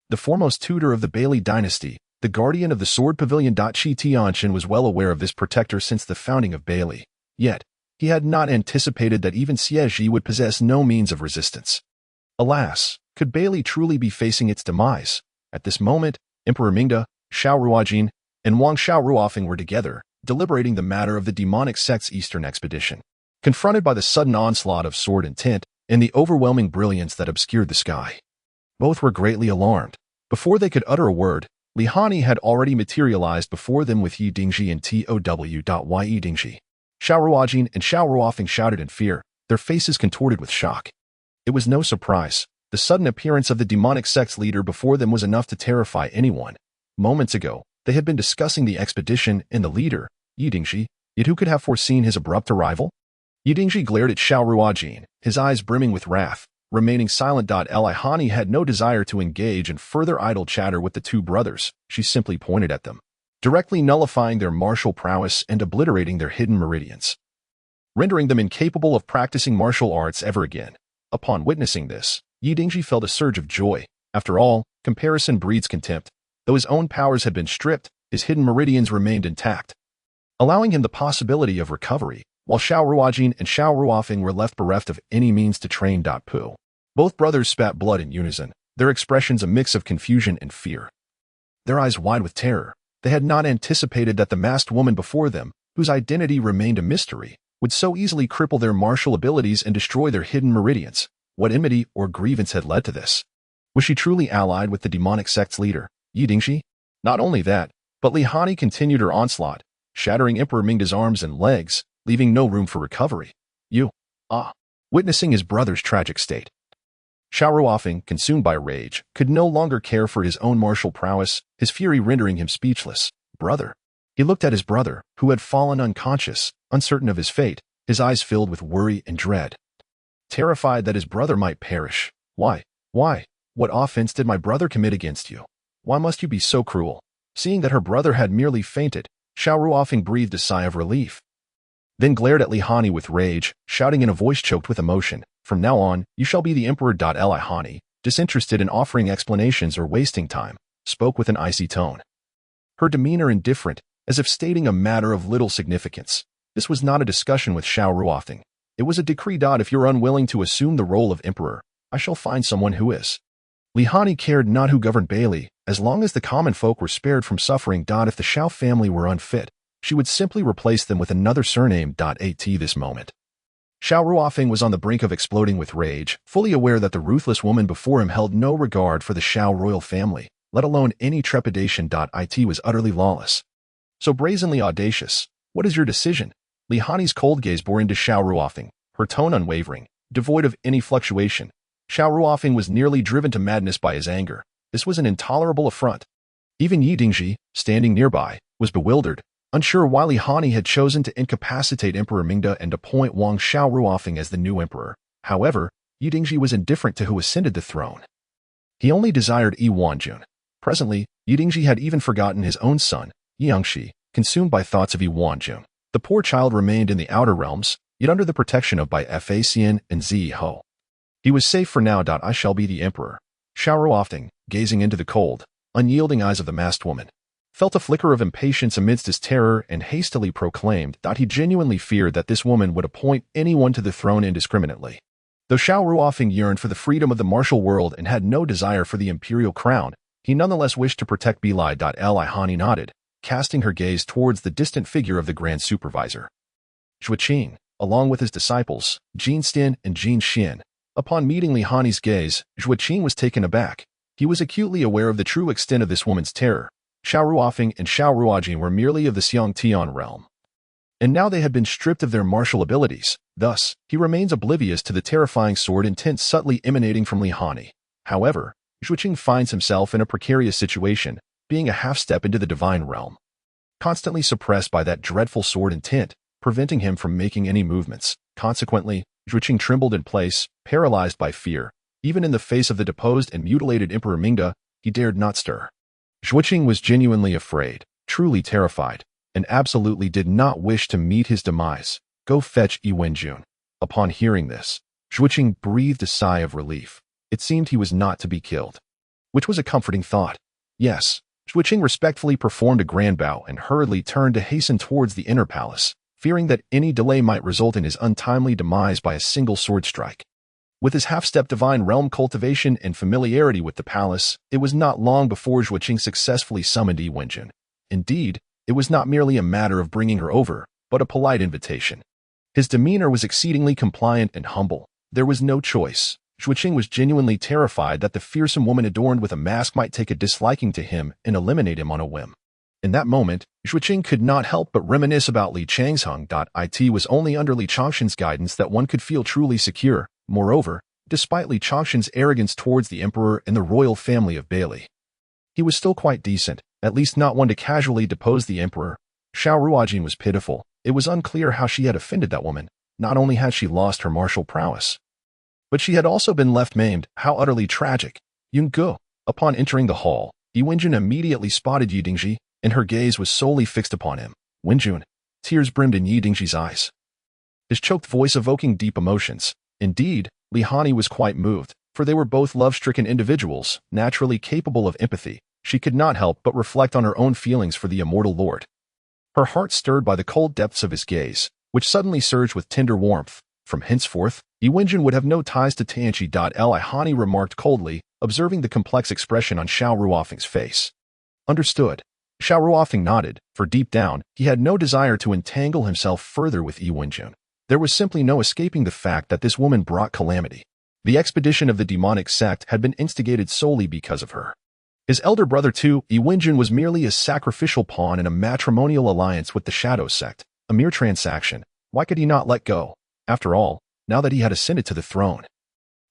the foremost tutor of the Bailey dynasty, the guardian of the Sword Pavilion. Qi Tianqian was well aware of this protector since the founding of Bailey. Yet, he had not anticipated that even Xie would possess no means of resistance. Alas, could Bailey truly be facing its demise? At this moment, Emperor Manga, Xiao Ruojin, and Wang Xiao Ruofeng were together, deliberating the matter of the demonic sect's eastern expedition. Confronted by the sudden onslaught of sword intent and the overwhelming brilliance that obscured the sky, both were greatly alarmed. Before they could utter a word, Li Hani had already materialized before them with Yidingji and Yidingji. Xiao Ruojin and Xiao Ruofeng shouted in fear, their faces contorted with shock. It was no surprise. The sudden appearance of the demonic sect's leader before them was enough to terrify anyone. Moments ago, they had been discussing the expedition and the leader, Yidingji, yet who could have foreseen his abrupt arrival? Yidingji glared at Xiao Ruojin, his eyes brimming with wrath. Remaining silent. Li Hani had no desire to engage in further idle chatter with the two brothers. She simply pointed at them, directly nullifying their martial prowess and obliterating their hidden meridians, rendering them incapable of practicing martial arts ever again. Upon witnessing this, Yidingji felt a surge of joy. After all, comparison breeds contempt. Though his own powers had been stripped, his hidden meridians remained intact, allowing him the possibility of recovery, while Xiao Ruojin and Xiao Ruofeng were left bereft of any means to train. Pu. Both brothers spat blood in unison, their expressions a mix of confusion and fear. Their eyes wide with terror, they had not anticipated that the masked woman before them, whose identity remained a mystery, would so easily cripple their martial abilities and destroy their hidden meridians. What enmity or grievance had led to this? Was she truly allied with the demonic sect's leader, Yidingji? Not only that, but Li Hani continued her onslaught, shattering Emperor Mingda's arms and legs, leaving no room for recovery. Witnessing his brother's tragic state, Xiao Ruofeng, consumed by rage, could no longer care for his own martial prowess, his fury rendering him speechless. Brother. He looked at his brother, who had fallen unconscious, uncertain of his fate, his eyes filled with worry and dread. Terrified that his brother might perish. Why? Why? What offense did my brother commit against you? Why must you be so cruel? Seeing that her brother had merely fainted, Xiao Ruofeng breathed a sigh of relief, then glared at Li Hani with rage, shouting in a voice choked with emotion, "From now on, you shall be the emperor." Li Hani, disinterested in offering explanations or wasting time, spoke with an icy tone. Her demeanor indifferent, as if stating a matter of little significance. This was not a discussion with Xiao Ruofeng. It was a decree. If you're unwilling to assume the role of emperor, I shall find someone who is. Li Hani cared not who governed Bailey, as long as the common folk were spared from suffering. If the Xiao family were unfit, she would simply replace them with another surname. At this moment, Xiao Ruofeng was on the brink of exploding with rage, fully aware that the ruthless woman before him held no regard for the Xiao royal family, let alone any trepidation. It was utterly lawless. So brazenly audacious. What is your decision? Li Hani's cold gaze bore into Xiao Ruofeng, her tone unwavering, devoid of any fluctuation. Xiao Ruofeng was nearly driven to madness by his anger. This was an intolerable affront. Even Yi Dingji, standing nearby, was bewildered, unsure why Li Hani had chosen to incapacitate Emperor Mingda and appoint Wang Xiao Ruofeng as the new emperor. However, Yi Dingji was indifferent to who ascended the throne. He only desired Yi Wanjun. Presently, Yi Dingji had even forgotten his own son, Yi Yangxi, consumed by thoughts of Yi Wanjun. The poor child remained in the outer realms, yet under the protection of Bai Fa Xian and Zi Ho. He was safe for now. I shall be the emperor. Xiao Ruofeng, gazing into the cold, unyielding eyes of the masked woman, felt a flicker of impatience amidst his terror and hastily proclaimed that he genuinely feared that this woman would appoint anyone to the throne indiscriminately. Though Xiao Ruofeng yearned for the freedom of the martial world and had no desire for the imperial crown, he nonetheless wished to protect Bilai. Li Hani nodded, casting her gaze towards the distant figure of the Grand Supervisor. Zhuo Qing, along with his disciples, Jin Stin and Jin Xin. Upon meeting Li Hani's gaze, Zhuo Qing was taken aback. He was acutely aware of the true extent of this woman's terror. Xiao Ruofeng and Xiao Ruojin were merely of the Xiang Tian realm, and now they had been stripped of their martial abilities. Thus, he remains oblivious to the terrifying sword intent subtly emanating from Li Hani. However, Zhuo Qing finds himself in a precarious situation, being a half-step into the divine realm, constantly suppressed by that dreadful sword intent, preventing him from making any movements. Consequently, Zhuo Qing trembled in place, paralyzed by fear. Even in the face of the deposed and mutilated Emperor Mingda, he dared not stir. Zhuo Qing was genuinely afraid, truly terrified, and absolutely did not wish to meet his demise. Go fetch Yi Wenjun. Upon hearing this, Zhuo Qing breathed a sigh of relief. It seemed he was not to be killed, which was a comforting thought. Yes, Zhuo Qing respectfully performed a grand bow and hurriedly turned to hasten towards the inner palace, fearing that any delay might result in his untimely demise by a single sword strike. With his half-step divine realm cultivation and familiarity with the palace, it was not long before Zhuo Qing successfully summoned Yi Wenjun. Indeed, it was not merely a matter of bringing her over, but a polite invitation. His demeanor was exceedingly compliant and humble. There was no choice. Zhuo Qing was genuinely terrified that the fearsome woman adorned with a mask might take a disliking to him and eliminate him on a whim. In that moment, Zhuo Qing could not help but reminisce about Li Changsheng. It was only under Li Changshan's guidance that one could feel truly secure. Moreover, despite Li Changshan's arrogance towards the emperor and the royal family of Bailey, he was still quite decent, at least not one to casually depose the emperor. Xiao Ruojin was pitiful. It was unclear how she had offended that woman. Not only had she lost her martial prowess, but she had also been left maimed. How utterly tragic. Yun Ge. Upon entering the hall, Yi Wenjun immediately spotted Yi Dingji, and her gaze was solely fixed upon him. Wenjun. Tears brimmed in Yi Dingji's eyes, his choked voice evoking deep emotions. Indeed, Li Hani was quite moved, for they were both love-stricken individuals, naturally capable of empathy. She could not help but reflect on her own feelings for the immortal lord. Her heart stirred by the cold depths of his gaze, which suddenly surged with tender warmth. From henceforth, Yi Wenjun would have no ties to Tianqi. Li Hani remarked coldly, observing the complex expression on Xiao Ruofeng's face. Understood. Xiao Ruofeng nodded, for deep down, he had no desire to entangle himself further with Yi Wenjun. There was simply no escaping the fact that this woman brought calamity. The expedition of the demonic sect had been instigated solely because of her. His elder brother too, Yi Wenjun, was merely a sacrificial pawn in a matrimonial alliance with the Shadow sect, a mere transaction. Why could he not let go? After all, now that he had ascended to the throne,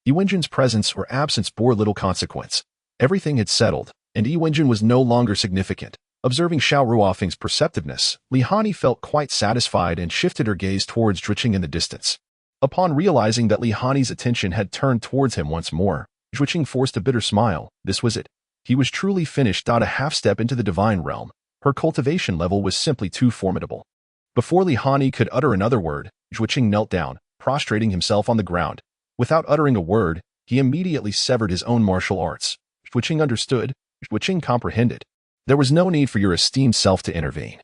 Yi Wenjun's presence or absence bore little consequence. Everything had settled, and Yi Wenjun was no longer significant. Observing Xiao Ruofeng's perceptiveness, Li Hani felt quite satisfied and shifted her gaze towards Zhuo Qing in the distance. Upon realizing that Li Hani's attention had turned towards him once more, Zhuqing forced a bitter smile. This was it. He was truly finished. A half step into the divine realm. Her cultivation level was simply too formidable. Before Li Hani could utter another word, Zhuqing knelt down, prostrating himself on the ground. Without uttering a word, he immediately severed his own martial arts. Zhuqing understood. Zhuqing comprehended. There was no need for your esteemed self to intervene.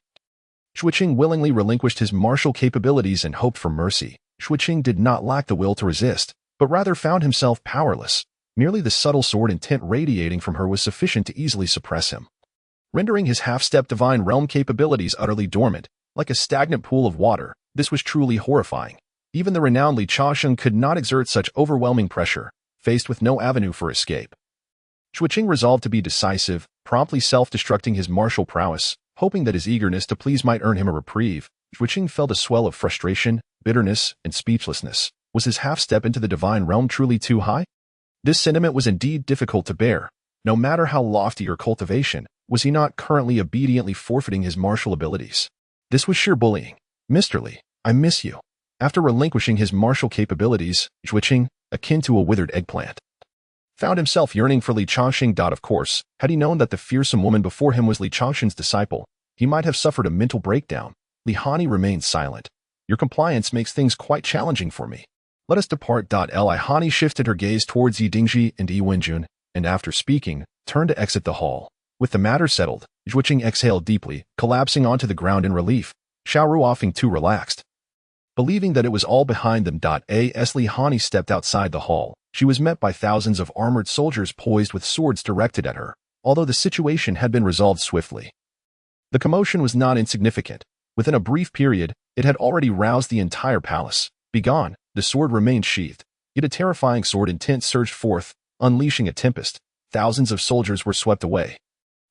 Zhuqing willingly relinquished his martial capabilities and hoped for mercy. Zhuqing did not lack the will to resist, but rather found himself powerless. Merely the subtle sword intent radiating from her was sufficient to easily suppress him, rendering his half-step divine realm capabilities utterly dormant, like a stagnant pool of water. This was truly horrifying. Even the renowned Li Changsheng could not exert such overwhelming pressure, faced with no avenue for escape. Zhuqing resolved to be decisive, promptly self-destructing his martial prowess, hoping that his eagerness to please might earn him a reprieve. Zhuqing felt a swell of frustration, bitterness, and speechlessness. Was his half-step into the divine realm truly too high? This sentiment was indeed difficult to bear. No matter how lofty your cultivation, was he not currently obediently forfeiting his martial abilities? This was sheer bullying. Mr. Li, I miss you. After relinquishing his martial capabilities, Zhuqing, akin to a withered eggplant, found himself yearning for Li Changsheng. Of course, had he known that the fearsome woman before him was Li Changsheng's disciple, he might have suffered a mental breakdown. Li Hani remained silent. Your compliance makes things quite challenging for me. Let us depart. Li Hani shifted her gaze towards Yi Dingji and Yi Wenjun, and after speaking, turned to exit the hall. With the matter settled, Zhuqing exhaled deeply, collapsing onto the ground in relief. Xiao Ruofeng too relaxed. Believing that it was all behind them. As Li Hani stepped outside the hall, she was met by thousands of armored soldiers poised with swords directed at her, although the situation had been resolved swiftly. The commotion was not insignificant. Within a brief period, it had already roused the entire palace. Begone, the sword remained sheathed, yet a terrifying sword intent surged forth, unleashing a tempest. Thousands of soldiers were swept away.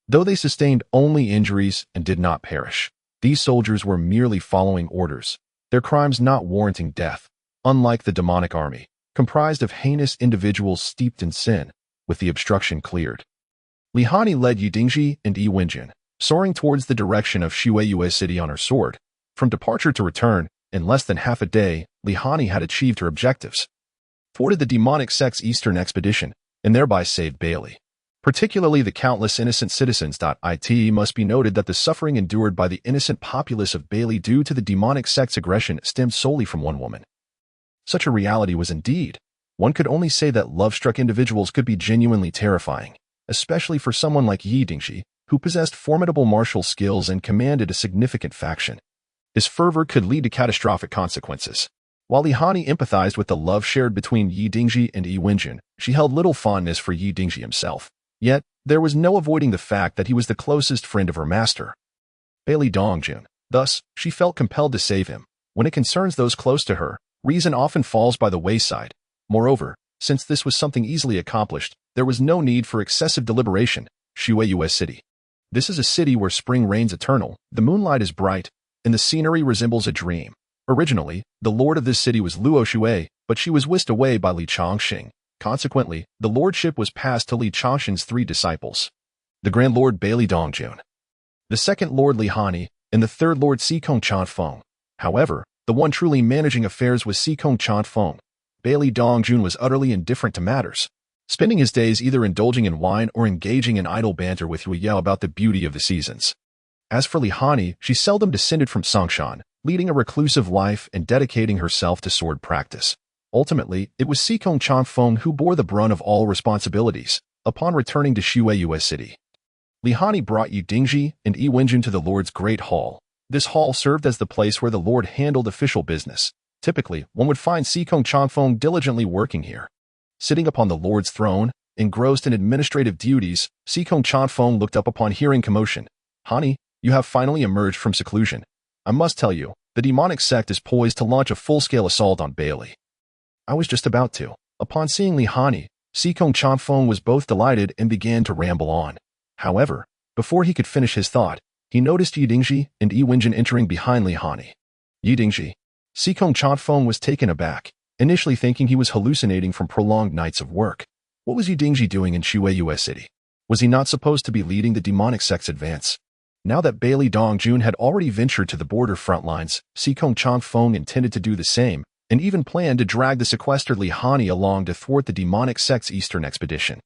Though they sustained only injuries and did not perish, these soldiers were merely following orders, their crimes not warranting death. Unlike the demonic army, comprised of heinous individuals steeped in sin, with the obstruction cleared, Li Hani led Yi Dingji and Yi Wenjun, soaring towards the direction of Shuiyue City on her sword. From departure to return, in less than half a day, Li Hani had achieved her objectives, thwarted the demonic sect's eastern expedition, and thereby saved Bailey, particularly the countless innocent citizens. It must be noted that the suffering endured by the innocent populace of Bailey due to the demonic sect's aggression stemmed solely from one woman. Such a reality was indeed. One could only say that love-struck individuals could be genuinely terrifying, especially for someone like Yi Dingji, who possessed formidable martial skills and commanded a significant faction. His fervor could lead to catastrophic consequences. While Li Hani empathized with the love shared between Yi Dingji and Yi Wenjun, she held little fondness for Yi Dingji himself. Yet, there was no avoiding the fact that he was the closest friend of her master, Bailey Dongjun. Thus, she felt compelled to save him. When it concerns those close to her, reason often falls by the wayside. Moreover, since this was something easily accomplished, there was no need for excessive deliberation. Shuiyue City. This is a city where spring reigns eternal, the moonlight is bright, and the scenery resembles a dream. Originally, the lord of this city was Luo Shui, but she was whisked away by Li Changsheng. Consequently, the lordship was passed to Li Changsheng's 3 disciples, the Grand Lord Bailey Dongjun, the second Lord Li Hani, and the third Lord Sikong Chanfeng. However, the one truly managing affairs was Sikong Chanfeng. Bailey Dongjun was utterly indifferent to matters, spending his days either indulging in wine or engaging in idle banter with Yu Yao about the beauty of the seasons. As for Li Hani, she seldom descended from Songshan, leading a reclusive life and dedicating herself to sword practice. Ultimately, it was Sikong Chanfeng who bore the brunt of all responsibilities. Upon returning to Shuiyue City, Li Hani brought Yi Dingji and Yi Wenjun to the Lord's Great Hall. This hall served as the place where the Lord handled official business. Typically, one would find Sikong Chanfeng diligently working here. Sitting upon the Lord's throne, engrossed in administrative duties, Sikong Chanfeng looked up upon hearing commotion. Hani, you have finally emerged from seclusion. I must tell you, the demonic sect is poised to launch a full-scale assault on Bailey. I was just about to. Upon seeing Li Hani, Sikong Chanfeng was both delighted and began to ramble on. However, before he could finish his thought, he noticed Yi Dingji and Yi Wenjun entering behind Li Hani. Yi Dingji. Sikong Chanfeng was taken aback, initially thinking he was hallucinating from prolonged nights of work. What was Yi Dingji doing in Shuiyue City? Was he not supposed to be leading the demonic sect's advance? Now that Bailey Dongjun had already ventured to the border front lines, Sikong Chanfeng intended to do the same. and even planned to drag the sequestered Li Hani along to thwart the demonic sect's eastern expedition.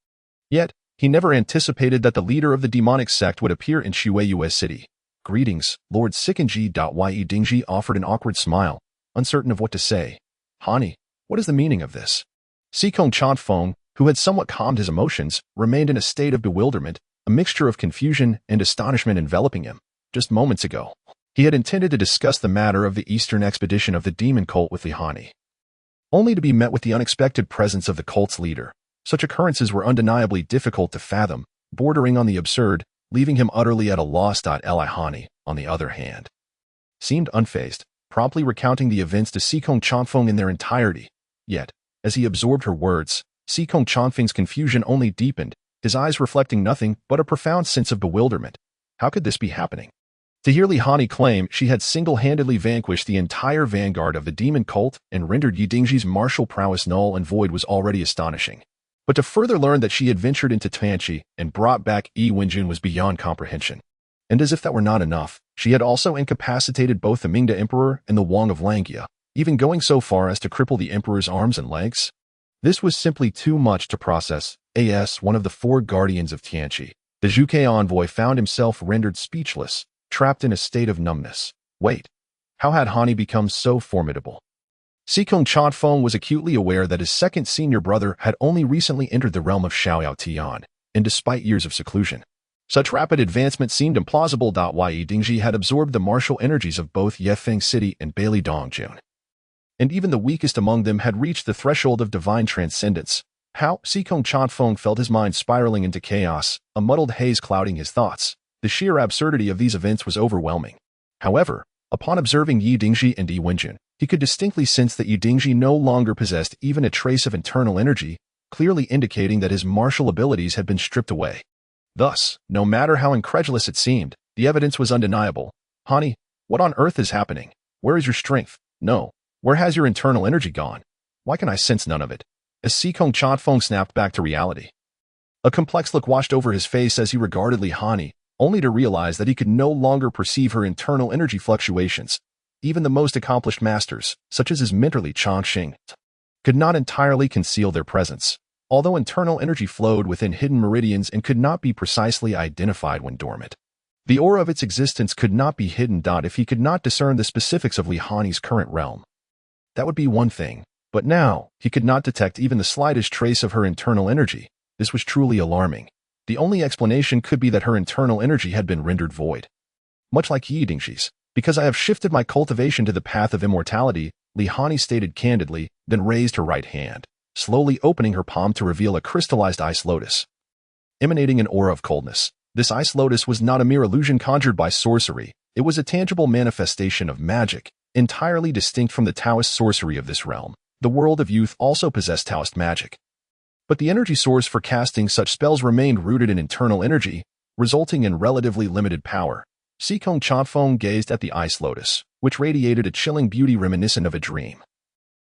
Yet, he never anticipated that the leader of the demonic sect would appear in Shueiyue City. "Greetings, Lord Sikenji." Yi Dingji offered an awkward smile, uncertain of what to say. "Hani, what is the meaning of this?" Sikong Chanfeng, who had somewhat calmed his emotions, remained in a state of bewilderment, a mixture of confusion and astonishment enveloping him. Just moments ago, he had intended to discuss the matter of the eastern expedition of the demon cult with Li Hani, only to be met with the unexpected presence of the cult's leader. Such occurrences were undeniably difficult to fathom, bordering on the absurd, leaving him utterly at a loss. Li Hani, on the other hand, seemed unfazed, promptly recounting the events to Sikong Chanfeng in their entirety. Yet, as he absorbed her words, Sikong Chanfeng's confusion only deepened, his eyes reflecting nothing but a profound sense of bewilderment. How could this be happening? To hear Li Hani claim she had single-handedly vanquished the entire vanguard of the demon cult and rendered Yi Dingji's martial prowess null and void was already astonishing. But to further learn that she had ventured into Tanchi and brought back Yi Wenjun was beyond comprehension. And as if that were not enough, she had also incapacitated both the Mingda Emperor and the Wang of Langia, even going so far as to cripple the Emperor's arms and legs. This was simply too much to process. As one of the four guardians of Tianqi, the Zhuge envoy found himself rendered speechless, trapped in a state of numbness. Wait, how had Hani become so formidable? Sikong Chanfeng was acutely aware that his second senior brother had only recently entered the realm of Xiaoyao Tian, and despite years of seclusion, such rapid advancement seemed implausible. Yi Dingji had absorbed the martial energies of both Yefeng City and Bailey Dongjun, and even the weakest among them had reached the threshold of divine transcendence. How? Sikong Chanfeng felt his mind spiraling into chaos, a muddled haze clouding his thoughts. The sheer absurdity of these events was overwhelming. However, upon observing Yi Dingji and Yi Wenjun, he could distinctly sense that Yi Dingji no longer possessed even a trace of internal energy, clearly indicating that his martial abilities had been stripped away. Thus, no matter how incredulous it seemed, the evidence was undeniable. "Hani, what on earth is happening? Where is your strength? No, where has your internal energy gone? Why can I sense none of it?" As Sikong Chanfeng snapped back to reality, a complex look washed over his face as he regarded Li Hani, only to realize that he could no longer perceive her internal energy fluctuations. Even the most accomplished masters, such as his mentor Li Changxing, could not entirely conceal their presence, although internal energy flowed within hidden meridians and could not be precisely identified when dormant. The aura of its existence could not be hidden. If he could not discern the specifics of Li Hani's current realm, that would be one thing, but now he could not detect even the slightest trace of her internal energy. This was truly alarming. The only explanation could be that her internal energy had been rendered void. Much like Yi Dingji's, "Because I have shifted my cultivation to the path of immortality," Li Hani stated candidly, then raised her right hand, slowly opening her palm to reveal a crystallized ice lotus, emanating an aura of coldness. This ice lotus was not a mere illusion conjured by sorcery. It was a tangible manifestation of magic, entirely distinct from the Taoist sorcery of this realm. The world of youth also possessed Taoist magic, but the energy source for casting such spells remained rooted in internal energy, resulting in relatively limited power. Sikong Chanfeng gazed at the ice lotus, which radiated a chilling beauty reminiscent of a dream,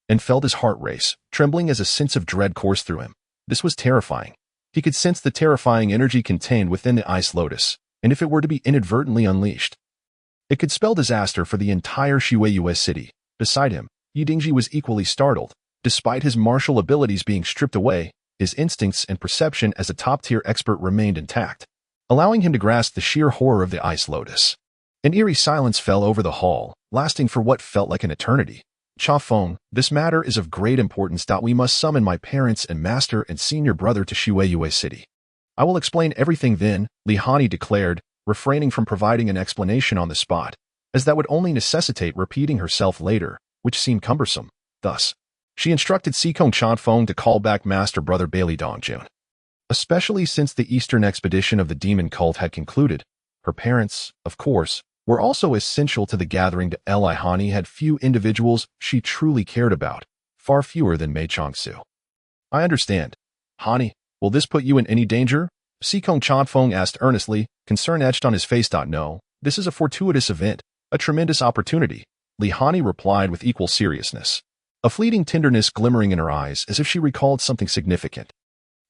and felt his heart race, trembling as a sense of dread coursed through him. This was terrifying. He could sense the terrifying energy contained within the ice lotus, and if it were to be inadvertently unleashed, it could spell disaster for the entire Shueiyue City. Beside him, Yi Dingji was equally startled. Despite his martial abilities being stripped away, his instincts and perception as a top-tier expert remained intact, allowing him to grasp the sheer horror of the ice lotus. An eerie silence fell over the hall, lasting for what felt like an eternity. "Chanfeng, this matter is of great importance. We must summon my parents and master and senior brother to Shueiyue City. I will explain everything then," Li Hani declared, refraining from providing an explanation on the spot, as that would only necessitate repeating herself later, which seemed cumbersome. Thus, she instructed Sikong Chanfeng to call back Master Brother Bailey Dongjun. Especially since the eastern expedition of the demon cult had concluded, her parents, of course, were also essential to the gathering. Li Hani had few individuals she truly cared about, far fewer than Mei Changsu. "I understand. Hani, will this put you in any danger?" Sikong Chanfeng asked earnestly, concern etched on his face. "No, this is a fortuitous event, a tremendous opportunity," Li Hani replied with equal seriousness, a fleeting tenderness glimmering in her eyes as if she recalled something significant.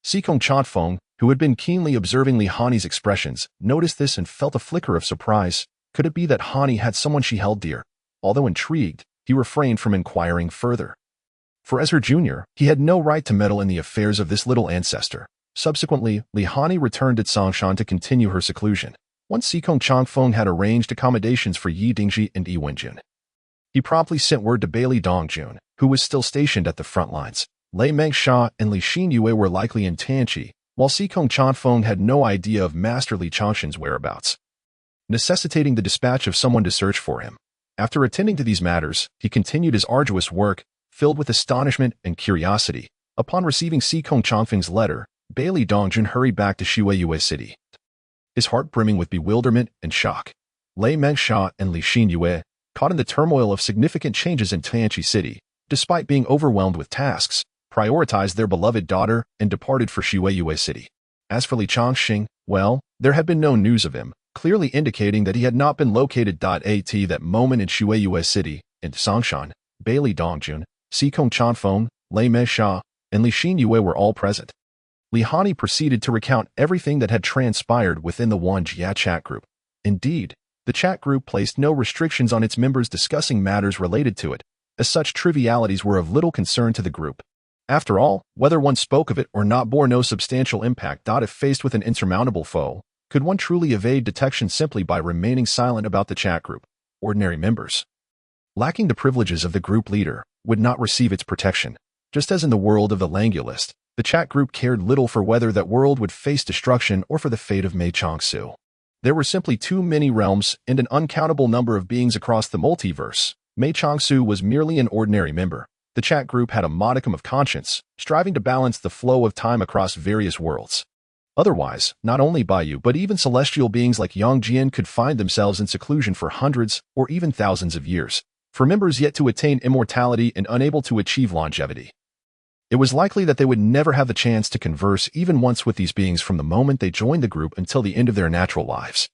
Sikong Chanfeng, who had been keenly observing Li Hani's expressions, noticed this and felt a flicker of surprise. Could it be that Hani had someone she held dear? Although intrigued, he refrained from inquiring further. For as her junior, he had no right to meddle in the affairs of this little ancestor. Subsequently, Li Hani returned to Tsongshan to continue her seclusion. Once Sikong Changfeng had arranged accommodations for Yi Dingji and Yi Wenjun, he promptly sent word to Bailey Dongjun, who was still stationed at the front lines. Lei Mengsha and Li Xinyue were likely in Tianqi, while Sikong Changfeng had no idea of Master Li Changshen's whereabouts, necessitating the dispatch of someone to search for him. After attending to these matters, he continued his arduous work, filled with astonishment and curiosity. Upon receiving Sikong Changfeng's letter, Bailey Dongjun hurried back to Shuiyue City, his heart brimming with bewilderment and shock. Lei Mengsha and Li Xinyue, caught in the turmoil of significant changes in Tianqi City, despite being overwhelmed with tasks, prioritized their beloved daughter and departed for Shuiyue City. As for Li Changxing, well, there had been no news of him, clearly indicating that he had not been located. At that moment in Shuiyue City, in Tsongshan, Bailey Dongjun, Sikong Changfeng, Lei Mengsha, and Li Xinyue were all present. Li Hani proceeded to recount everything that had transpired within the Wanjia chat group. Indeed, the chat group placed no restrictions on its members discussing matters related to it, as such trivialities were of little concern to the group. After all, whether one spoke of it or not bore no substantial impact. If faced with an insurmountable foe, could one truly evade detection simply by remaining silent about the chat group? Ordinary members, lacking the privileges of the group leader, would not receive its protection. Just as in the world of the Langualist, the chat group cared little for whether that world would face destruction or for the fate of Mei Changsu. There were simply too many realms and an uncountable number of beings across the multiverse. Mei Changsu was merely an ordinary member. The chat group had a modicum of conscience, striving to balance the flow of time across various worlds. Otherwise, not only Baiyu but even celestial beings like Yang Jian could find themselves in seclusion for hundreds or even thousands of years. For members yet to attain immortality and unable to achieve longevity, it was likely that they would never have the chance to converse even once with these beings from the moment they joined the group until the end of their natural lives.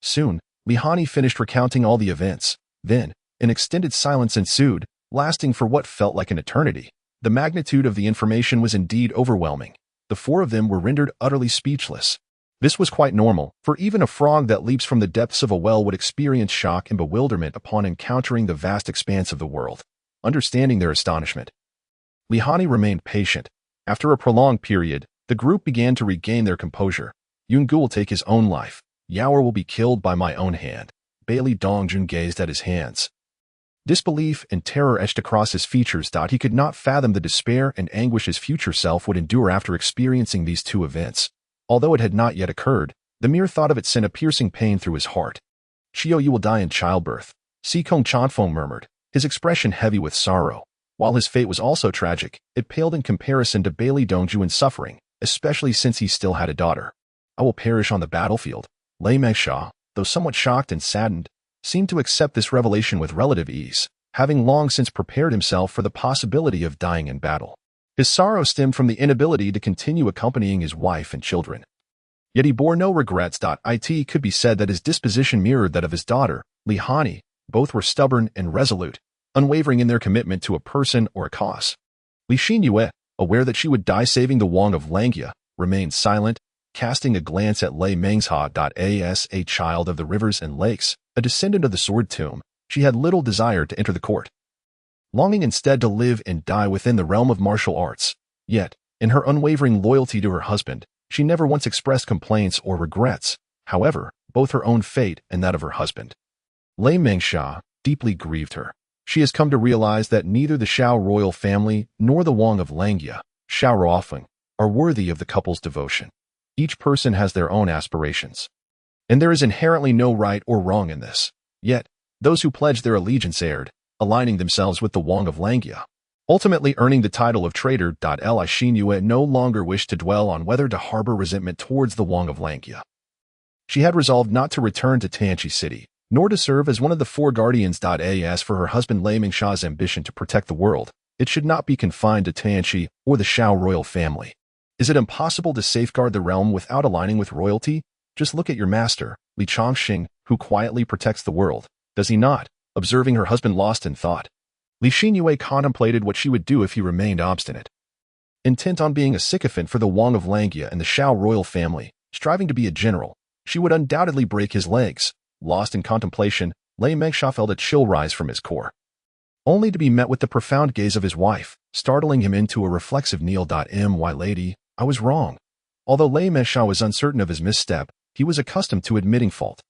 Soon, Li Hani finished recounting all the events. Then, an extended silence ensued, lasting for what felt like an eternity. The magnitude of the information was indeed overwhelming. The four of them were rendered utterly speechless. This was quite normal, for even a frog that leaps from the depths of a well would experience shock and bewilderment upon encountering the vast expanse of the world. Understanding their astonishment, Li Hani remained patient. After a prolonged period, the group began to regain their composure. Yungu will take his own life. Yaoer will be killed by my own hand. Bailey Dongjun gazed at his hands. Disbelief and terror etched across his features. He could not fathom the despair and anguish his future self would endure after experiencing these two events. Although it had not yet occurred, the mere thought of it sent a piercing pain through his heart. Chiyo, you will die in childbirth, Sikong Chanfeng murmured, his expression heavy with sorrow. While his fate was also tragic, it paled in comparison to Bailey Dongjuan's suffering, especially since he still had a daughter. I will perish on the battlefield. Lei Mengsha, though somewhat shocked and saddened, seemed to accept this revelation with relative ease, having long since prepared himself for the possibility of dying in battle. His sorrow stemmed from the inability to continue accompanying his wife and children. Yet he bore no regrets. It could be said that his disposition mirrored that of his daughter, Li Hani. Both were stubborn and resolute, unwavering in their commitment to a person or a cause. Li Xinyue, aware that she would die saving the Wang of Langia, remained silent, casting a glance at Lei Mengsha. As a child of the rivers and lakes, a descendant of the Sword Tomb, she had little desire to enter the court, longing instead to live and die within the realm of martial arts. Yet, in her unwavering loyalty to her husband, she never once expressed complaints or regrets, however, both her own fate and that of her husband. Lei Mengsha deeply grieved her. She has come to realize that neither the Shao royal family nor the Wang of Langia, Shao Ruofeng, are worthy of the couple's devotion. Each person has their own aspirations, and there is inherently no right or wrong in this. Yet, those who pledged their allegiance erred, aligning themselves with the Wang of Langia, ultimately earning the title of traitor. Li Xinyue no longer wished to dwell on whether to harbor resentment towards the Wang of Langia. She had resolved not to return to Tianqi City, nor to serve as one of the four guardians. As for her husband Lei Mengsha's ambition to protect the world, it should not be confined to Tianqi or the Shao royal family. Is it impossible to safeguard the realm without aligning with royalty? Just look at your master, Li Changxing, who quietly protects the world, does he not? Observing her husband lost in thought, Li Xinyue contemplated what she would do if he remained obstinate. Intent on being a sycophant for the Wang of Langia and the Shao royal family, striving to be a general, she would undoubtedly break his legs. Lost in contemplation, Lei Mengsha felt a chill rise from his core. only to be met with the profound gaze of his wife, startling him into a reflexive "My lady, I was wrong." Although Lei Mexia was uncertain of his misstep, he was accustomed to admitting fault.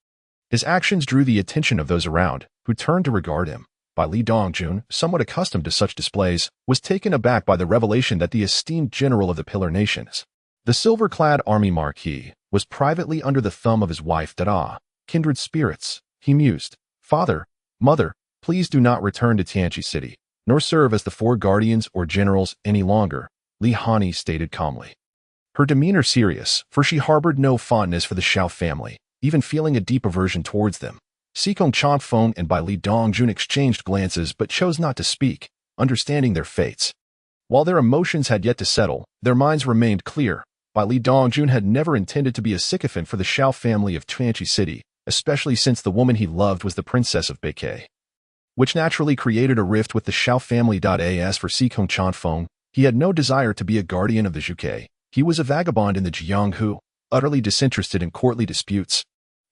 His actions drew the attention of those around, who turned to regard him. Li Dongjun, somewhat accustomed to such displays, was taken aback by the revelation that the esteemed general of the Pillar Nations, the silver-clad army marquis, was privately under the thumb of his wife Dada. Kindred spirits, he mused. Father, mother, please do not return to Tianqi City, nor serve as the four guardians or generals any longer, Li Hani stated calmly. Her demeanor serious, for she harbored no fondness for the Xiao family, even feeling a deep aversion towards them. Sikong Chanfeng and Li Dongjun exchanged glances but chose not to speak, understanding their fates. While their emotions had yet to settle, their minds remained clear. Li Dongjun had never intended to be a sycophant for the Xiao family of Tianqi City, especially since the woman he loved was the princess of Beike, which naturally created a rift with the Xiao family. As for Sikong Chanfeng, he had no desire to be a guardian of the Zhuge. He was a vagabond in the Jianghu, utterly disinterested in courtly disputes.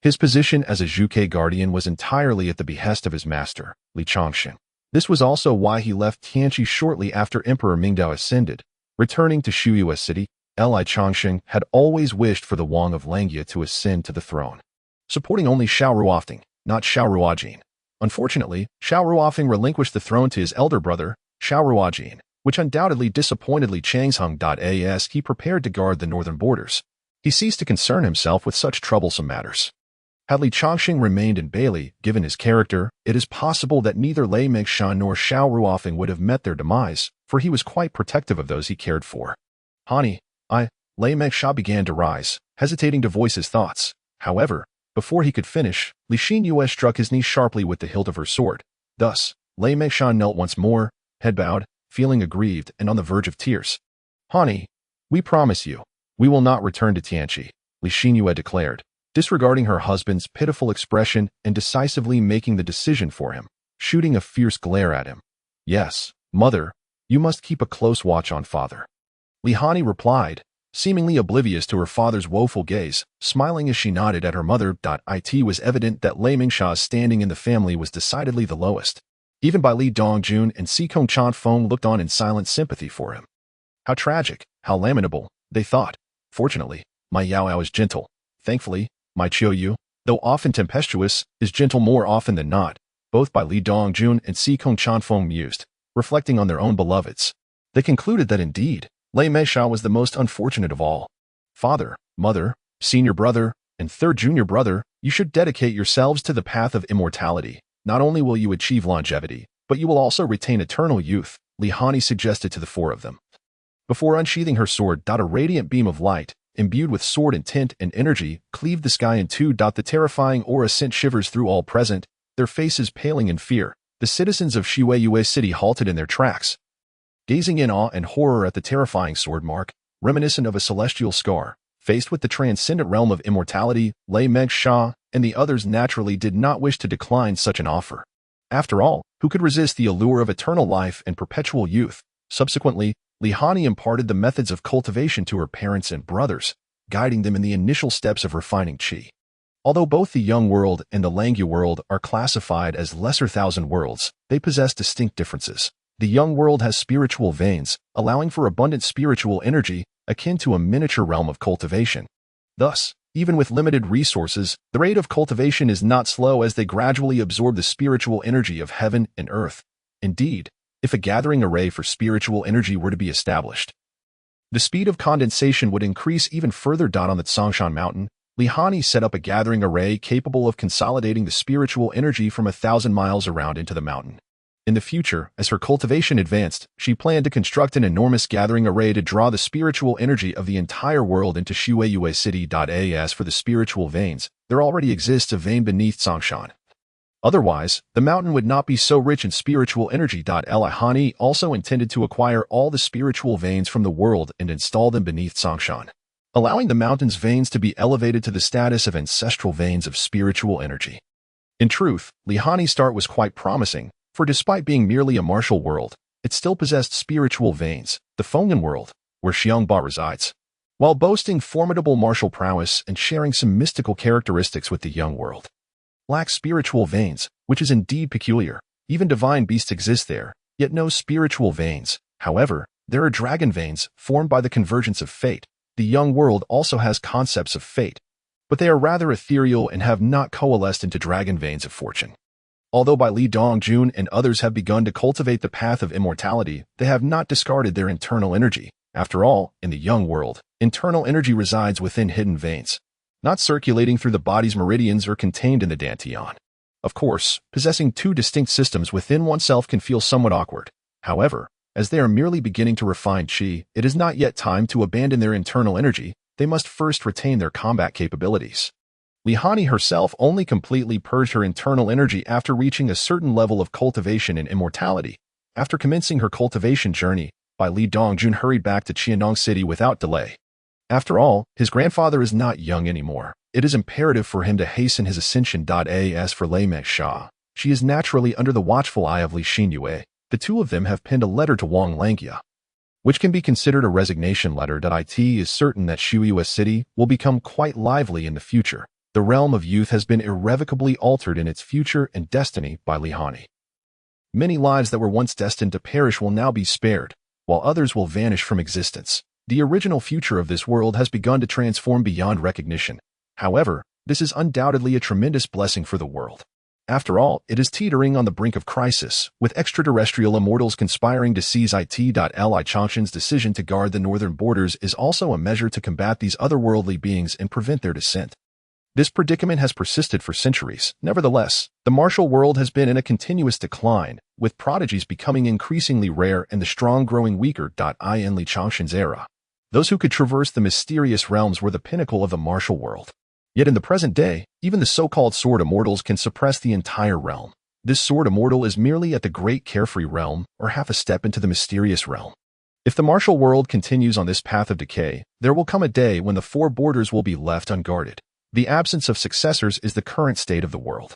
His position as a Zhuge guardian was entirely at the behest of his master, Li Chongxing. This was also why he left Tianqi shortly after Emperor Mingdao ascended. Returning to Shuyue City, Li Chongxing had always wished for the Wang of Langya to ascend to the throne, supporting only Xiao Ruofeng, not Xiao Ruojin. Unfortunately, Xiao Ruofeng relinquished the throne to his elder brother, Xiao Ruojin, which undoubtedly disappointed Li Changsheng. As he prepared to guard the northern borders, he ceased to concern himself with such troublesome matters. Had Li Chongxing remained in Bailey, given his character, it is possible that neither Lei Mexia nor Xiao Ruofeng would have met their demise, for he was quite protective of those he cared for. Hani, Lei Mexia began to rise, hesitating to voice his thoughts. However, before he could finish, Li Xinyue struck his knee sharply with the hilt of her sword. Thus, Lei Mexia knelt once more, head bowed, feeling aggrieved and on the verge of tears. Hani, we promise you, we will not return to Tianqi, Li Xinyue declared, disregarding her husband's pitiful expression and decisively making the decision for him, shooting a fierce glare at him. Yes, mother, you must keep a close watch on father. Li Hani replied, seemingly oblivious to her father's woeful gaze, smiling as she nodded at her mother. It was evident that Lei Mingxia's standing in the family was decidedly the lowest. Even Li Dongjun and Sikong Chanfeng looked on in silent sympathy for him. How tragic, how lamentable, they thought. Fortunately, my Yao Yao is gentle. Thankfully, my Qiu Yu, though often tempestuous, is gentle more often than not. Both Li Dongjun and Sikong Chanfeng mused, reflecting on their own beloveds. They concluded that indeed, Lei Mexia was the most unfortunate of all. Father, mother, senior brother, and third junior brother, you should dedicate yourselves to the path of immortality. Not only will you achieve longevity, but you will also retain eternal youth, Li Hani suggested to the four of them. Before unsheathing her sword, a radiant beam of light, imbued with sword intent and energy, cleaved the sky in two. The terrifying aura sent shivers through all present, their faces paling in fear. The citizens of Shuyue City halted in their tracks, gazing in awe and horror at the terrifying sword mark, reminiscent of a celestial scar. Faced with the transcendent realm of immortality, Lei Mexia and the others naturally did not wish to decline such an offer. After all, who could resist the allure of eternal life and perpetual youth? Subsequently, Li Hani imparted the methods of cultivation to her parents and brothers, guiding them in the initial steps of refining qi. Although both the Young World and the Langya World are classified as lesser thousand worlds, they possess distinct differences. The Young World has spiritual veins, allowing for abundant spiritual energy, akin to a miniature realm of cultivation. Thus, even with limited resources, the rate of cultivation is not slow as they gradually absorb the spiritual energy of heaven and earth. Indeed, if a gathering array for spiritual energy were to be established, the speed of condensation would increase even further. On the Tsongshan Mountain, Li Hani set up a gathering array capable of consolidating the spiritual energy from 1,000 miles around into the mountain. In the future, as her cultivation advanced, she planned to construct an enormous gathering array to draw the spiritual energy of the entire world into Shuyue City. As for the spiritual veins, there already exists a vein beneath Tsongshan. Otherwise, the mountain would not be so rich in spiritual energy. Li Hani also intended to acquire all the spiritual veins from the world and install them beneath Tsongshan, allowing the mountain's veins to be elevated to the status of ancestral veins of spiritual energy. In truth, Li Hani's start was quite promising, for despite being merely a martial world, it still possessed spiritual veins, the Fengyan world, where Xiangba resides, while boasting formidable martial prowess and sharing some mystical characteristics with the Young World. Lacks spiritual veins, which is indeed peculiar. Even divine beasts exist there, yet no spiritual veins. However, there are dragon veins formed by the convergence of fate. The young world also has concepts of fate, but they are rather ethereal and have not coalesced into dragon veins of fortune. Although by Li Dongjun and others have begun to cultivate the path of immortality, they have not discarded their internal energy. After all, in the young world, internal energy resides within hidden veins, not circulating through the body's meridians or contained in the dantian. Of course, possessing two distinct systems within oneself can feel somewhat awkward. However, as they are merely beginning to refine qi, it is not yet time to abandon their internal energy. They must first retain their combat capabilities. Lihani herself only completely purged her internal energy after reaching a certain level of cultivation and immortality. After commencing her cultivation journey, Li Dongjun hurried back to Qianong City without delay. After all, his grandfather is not young anymore. It is imperative for him to hasten his ascension. As for Lei Mei-sha, she is naturally under the watchful eye of Li Xinyue. The two of them have penned a letter to Wang Langjia, which can be considered a resignation letter. It is certain that Shuiyue City will become quite lively in the future. The realm of youth has been irrevocably altered in its future and destiny by Lihani. Many lives that were once destined to perish will now be spared, while others will vanish from existence. The original future of this world has begun to transform beyond recognition. However, this is undoubtedly a tremendous blessing for the world. After all, it is teetering on the brink of crisis, with extraterrestrial immortals conspiring to seize it. Li Changshan's decision to guard the northern borders is also a measure to combat these otherworldly beings and prevent their descent. This predicament has persisted for centuries. Nevertheless, the martial world has been in a continuous decline, with prodigies becoming increasingly rare and the strong growing weaker. In Li Changshan's era, those who could traverse the mysterious realms were the pinnacle of the martial world. Yet in the present day, even the so-called sword immortals can suppress the entire realm. This sword immortal is merely at the great carefree realm, or half a step into the mysterious realm. If the martial world continues on this path of decay, there will come a day when the four borders will be left unguarded. The absence of successors is the current state of the world.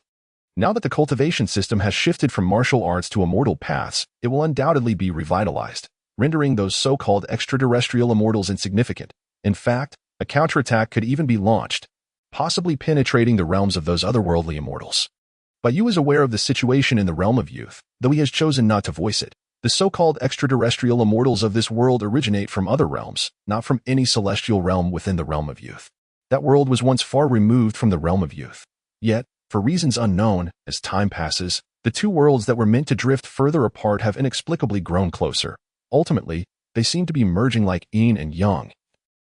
Now that the cultivation system has shifted from martial arts to immortal paths, it will undoubtedly be revitalized, rendering those so-called extraterrestrial immortals insignificant. In fact, a counterattack could even be launched, possibly penetrating the realms of those otherworldly immortals. But Yu is aware of the situation in the realm of youth, though he has chosen not to voice it. The so-called extraterrestrial immortals of this world originate from other realms, not from any celestial realm within the realm of youth. That world was once far removed from the realm of youth. Yet, for reasons unknown, as time passes, the two worlds that were meant to drift further apart have inexplicably grown closer. Ultimately, they seem to be merging like yin and yang,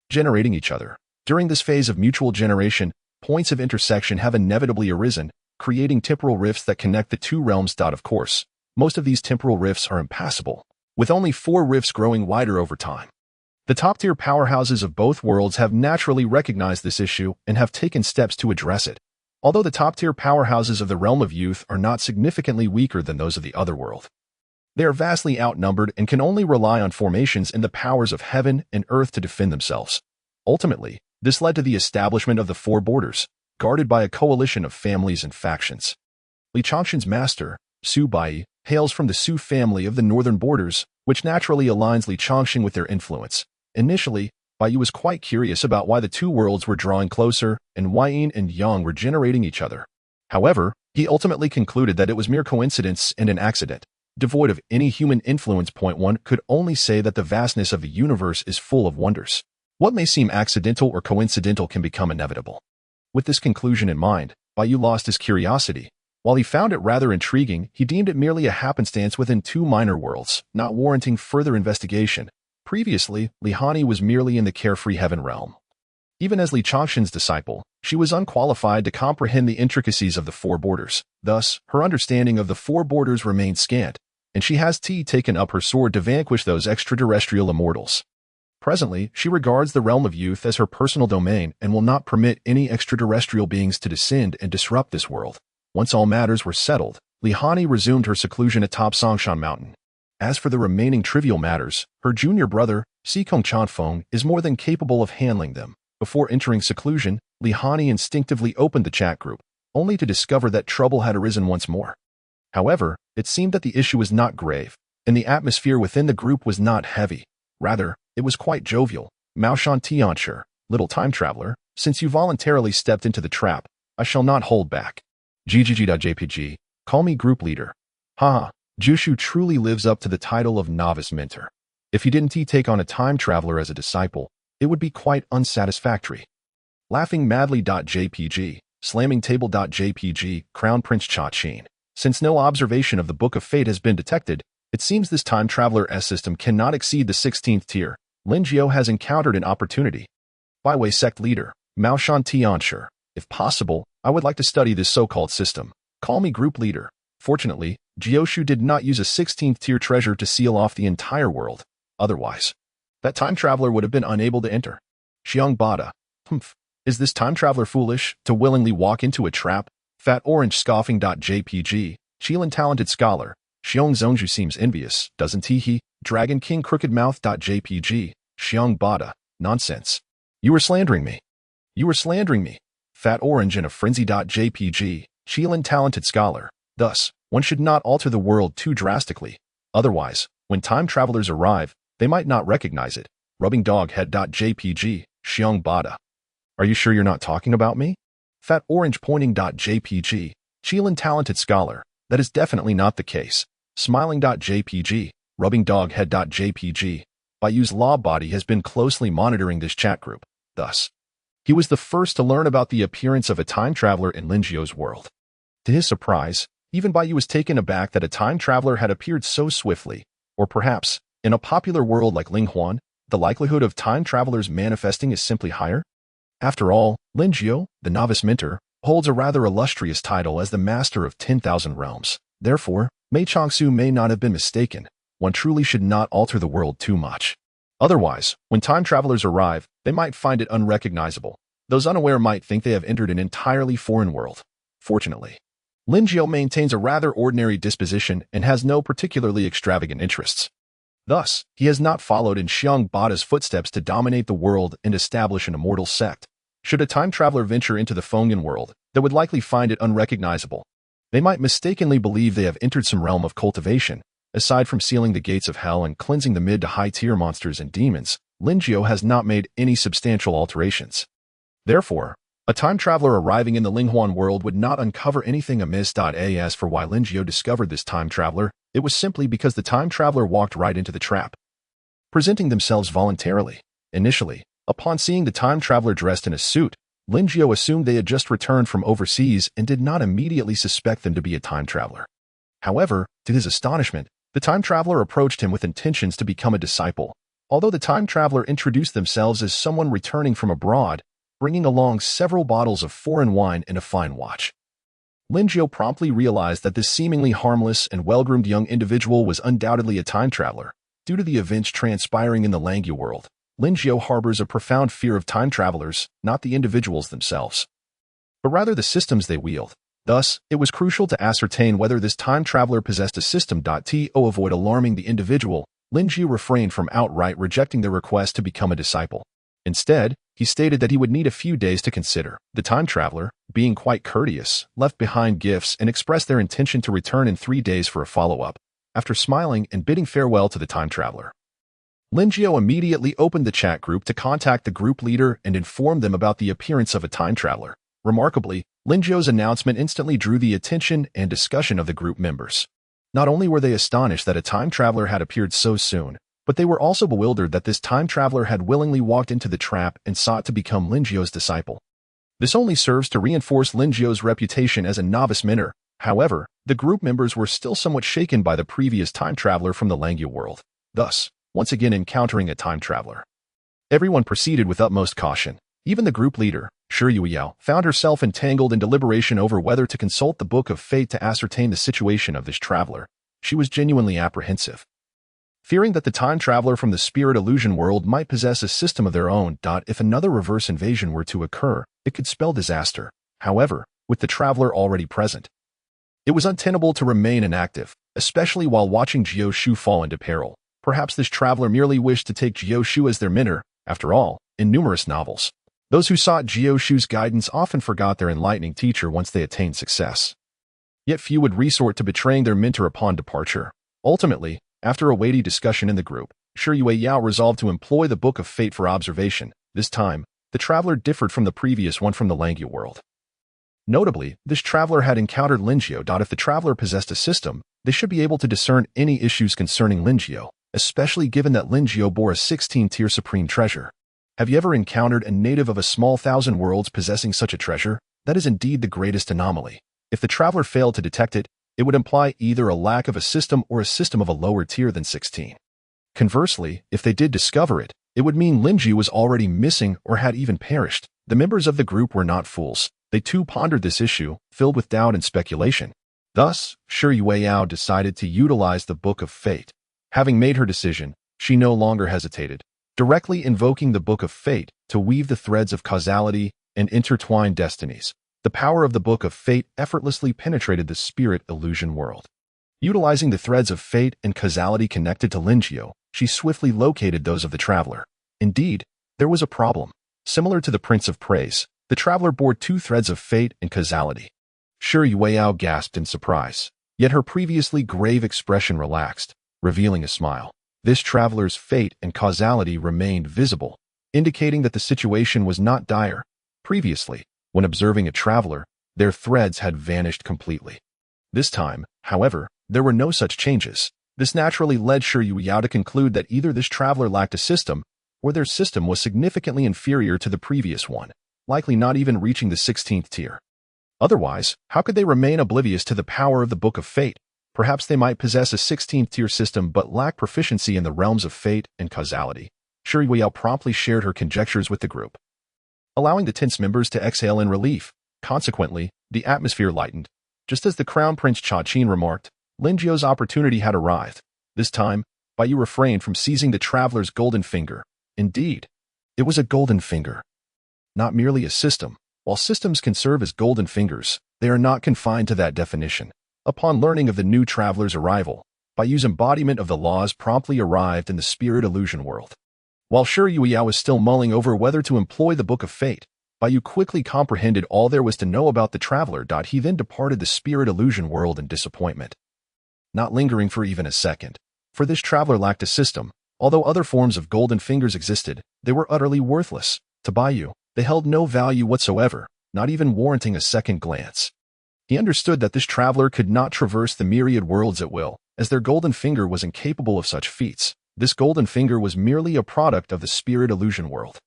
generating each other. During this phase of mutual generation, points of intersection have inevitably arisen, creating temporal rifts that connect the two realms. Of course, most of these temporal rifts are impassable, with only 4 rifts growing wider over time. The top-tier powerhouses of both worlds have naturally recognized this issue and have taken steps to address it. Although the top-tier powerhouses of the realm of youth are not significantly weaker than those of the other world, they are vastly outnumbered and can only rely on formations in the powers of heaven and earth to defend themselves. Ultimately, this led to the establishment of the four borders, guarded by a coalition of families and factions. Li Changshan's master, Su Bai, hails from the Su family of the northern borders, which naturally aligns Li Changshan with their influence. Initially, Baiyu was quite curious about why the two worlds were drawing closer and why yin and yang were generating each other. However, he ultimately concluded that it was mere coincidence and an accident, devoid of any human influence. One could only say that the vastness of the universe is full of wonders. What may seem accidental or coincidental can become inevitable. With this conclusion in mind, Baiyu lost his curiosity. While he found it rather intriguing, he deemed it merely a happenstance within two minor worlds, not warranting further investigation. Previously, Lihani was merely in the carefree heaven realm. Even as Li Changshan's disciple, she was unqualified to comprehend the intricacies of the four borders. Thus, her understanding of the four borders remained scant, and she has taken up her sword to vanquish those extraterrestrial immortals. Presently, she regards the realm of youth as her personal domain and will not permit any extraterrestrial beings to descend and disrupt this world. Once all matters were settled, Lihani resumed her seclusion atop Songshan Mountain. As for the remaining trivial matters, her junior brother, Sikong Chanfeng, is more than capable of handling them. Before entering seclusion, Lihani instinctively opened the chat group, only to discover that trouble had arisen once more. However, it seemed that the issue was not grave, and the atmosphere within the group was not heavy. Rather, it was quite jovial. Mao Shan Tiancher, little time traveler, since you voluntarily stepped into the trap, I shall not hold back. GGG.jpg, call me group leader. Ha! Jushu truly lives up to the title of novice mentor. If he didn't take on a time traveler as a disciple, it would be quite unsatisfactory. Laughing madly.jpg, slamming table.jpg, Crown Prince Cha-Chin. Since no observation of the Book of Fate has been detected, it seems this time traveler S system cannot exceed the 16th tier. Lin Jiao has encountered an opportunity. Byway sect leader, Mao Shan Tianshi. If possible, I would like to study this so-called system. Call me group leader. Fortunately, Jioshu did not use a 16th tier treasure to seal off the entire world. Otherwise, that time traveler would have been unable to enter. Xiang Bada. Is this time traveler foolish to willingly walk into a trap? Fat Orange Scoffing.jpg, Chilan Talented Scholar. Xiong Zongju seems envious, doesn't he? Dragon King Crooked Mouth.jpg, Xiang Bada. Nonsense. You were slandering me. You were slandering me. Fat Orange in a Frenzy.jpg, Chilan Talented Scholar. Thus, one should not alter the world too drastically. Otherwise, when time travelers arrive, they might not recognize it. Rubbingdoghead.jpg, Xiong Bada. Are you sure you're not talking about me? Fat Orange Pointing.jpg, Chilan Talented Scholar. That is definitely not the case. Smiling.jpg, Rubbingdoghead.jpg. Bayu's Law Body has been closely monitoring this chat group. Thus, he was the first to learn about the appearance of a time traveler in Lin Jiao's world. To his surprise, even Bayu was taken aback that a time traveler had appeared so swiftly. Or perhaps, in a popular world like Linghuan, the likelihood of time travelers manifesting is simply higher? After all, Lin Jiao, the novice mentor, holds a rather illustrious title as the master of 10,000 realms. Therefore, Mei Changsu may not have been mistaken. One truly should not alter the world too much. Otherwise, when time travelers arrive, they might find it unrecognizable. Those unaware might think they have entered an entirely foreign world. Fortunately, Lin Jiao maintains a rather ordinary disposition and has no particularly extravagant interests. Thus, he has not followed in Xiang Bada's footsteps to dominate the world and establish an immortal sect. Should a time traveler venture into the Fengyan world, they would likely find it unrecognizable. They might mistakenly believe they have entered some realm of cultivation. Aside from sealing the gates of hell and cleansing the mid to high tier monsters and demons, Lin Jiao has not made any substantial alterations. Therefore, a time traveler arriving in the Linghuan world would not uncover anything amiss. As for why Lin Jiao discovered this time traveler, it was simply because the time traveler walked right into the trap, presenting themselves voluntarily. Initially, upon seeing the time traveler dressed in a suit, Lin Jiao assumed they had just returned from overseas and did not immediately suspect them to be a time traveler. However, to his astonishment, the time traveler approached him with intentions to become a disciple. Although the time traveler introduced themselves as someone returning from abroad, bringing along several bottles of foreign wine and a fine watch. Lin Jiao promptly realized that this seemingly harmless and well-groomed young individual was undoubtedly a time traveler. Due to the events transpiring in the Langya world, Lin Jiao harbors a profound fear of time travelers, not the individuals themselves, but rather the systems they wield. Thus, it was crucial to ascertain whether this time traveler possessed a system. To avoid alarming the individual, Lin Jiao refrained from outright rejecting their request to become a disciple. Instead, he stated that he would need a few days to consider. The time traveler, being quite courteous, left behind gifts and expressed their intention to return in 3 days for a follow-up. After smiling and bidding farewell to the time traveler, Lin Jiao immediately opened the chat group to contact the group leader and inform them about the appearance of a time traveler. Remarkably, Lin Jiao's announcement instantly drew the attention and discussion of the group members. Not only were they astonished that a time traveler had appeared so soon, but they were also bewildered that this time traveler had willingly walked into the trap and sought to become Lin Jiao's disciple. This only serves to reinforce Lin Jiao's reputation as a novice mentor. However, the group members were still somewhat shaken by the previous time traveler from the Langya world, thus, once again encountering a time traveler. Everyone proceeded with utmost caution. Even the group leader, Shi Yueyao, found herself entangled in deliberation over whether to consult the Book of Fate to ascertain the situation of this traveler. She was genuinely apprehensive, fearing that the time traveler from the spirit illusion world might possess a system of their own. If another reverse invasion were to occur, it could spell disaster. However, with the traveler already present, it was untenable to remain inactive, especially while watching Jiao Shu fall into peril. Perhaps this traveler merely wished to take Jiao Shu as their mentor. After all, in numerous novels, those who sought Jiao Shu's guidance often forgot their enlightening teacher once they attained success. Yet few would resort to betraying their mentor upon departure. Ultimately, after a weighty discussion in the group, Shi Yueyao resolved to employ the Book of Fate for observation. This time, the traveler differed from the previous one from the Langya world. Notably, this traveler had encountered Lingio. If the traveler possessed a system, they should be able to discern any issues concerning Lingio, especially given that Lingio bore a 16th-tier supreme treasure. Have you ever encountered a native of a small thousand worlds possessing such a treasure? That is indeed the greatest anomaly. If the traveler failed to detect it, it would imply either a lack of a system or a system of a lower tier than 16. Conversely, if they did discover it, it would mean Lingyu was already missing or had even perished. The members of the group were not fools. They too pondered this issue, filled with doubt and speculation. Thus, Shi Yueyao decided to utilize the Book of Fate. Having made her decision, she no longer hesitated, directly invoking the Book of Fate to weave the threads of causality and intertwine destinies. The power of the Book of Fate effortlessly penetrated the spirit illusion world. Utilizing the threads of fate and causality connected to Lingio, she swiftly located those of the traveler. Indeed, there was a problem. Similar to the Prince of Praise, the traveler bore two threads of fate and causality. Shi Yueyao gasped in surprise, yet her previously grave expression relaxed, revealing a smile. This traveler's fate and causality remained visible, indicating that the situation was not dire. Previously, when observing a traveler, their threads had vanished completely. This time, however, there were no such changes. This naturally led Shi Yueyao to conclude that either this traveler lacked a system, or their system was significantly inferior to the previous one, likely not even reaching the 16th tier. Otherwise, how could they remain oblivious to the power of the Book of Fate? Perhaps they might possess a 16th tier system but lack proficiency in the realms of fate and causality. Shi Yueyao promptly shared her conjectures with the group, allowing the tense members to exhale in relief. Consequently, the atmosphere lightened. Just as the Crown Prince Cha Qin remarked, Lingio's opportunity had arrived. This time, Baiyu refrained from seizing the traveler's golden finger. Indeed, it was a golden finger. Not merely a system. While systems can serve as golden fingers, they are not confined to that definition. Upon learning of the new traveler's arrival, Baiyu's embodiment of the laws promptly arrived in the spirit illusion world. While Shi Yueyao was still mulling over whether to employ the Book of Fate, Baiyu quickly comprehended all there was to know about the traveler. He then departed the spirit illusion world in disappointment, not lingering for even a second. For this traveler lacked a system. Although other forms of golden fingers existed, they were utterly worthless. To Baiyu, they held no value whatsoever, not even warranting a second glance. He understood that this traveler could not traverse the myriad worlds at will, as their golden finger was incapable of such feats. This golden finger was merely a product of the spirit illusion world.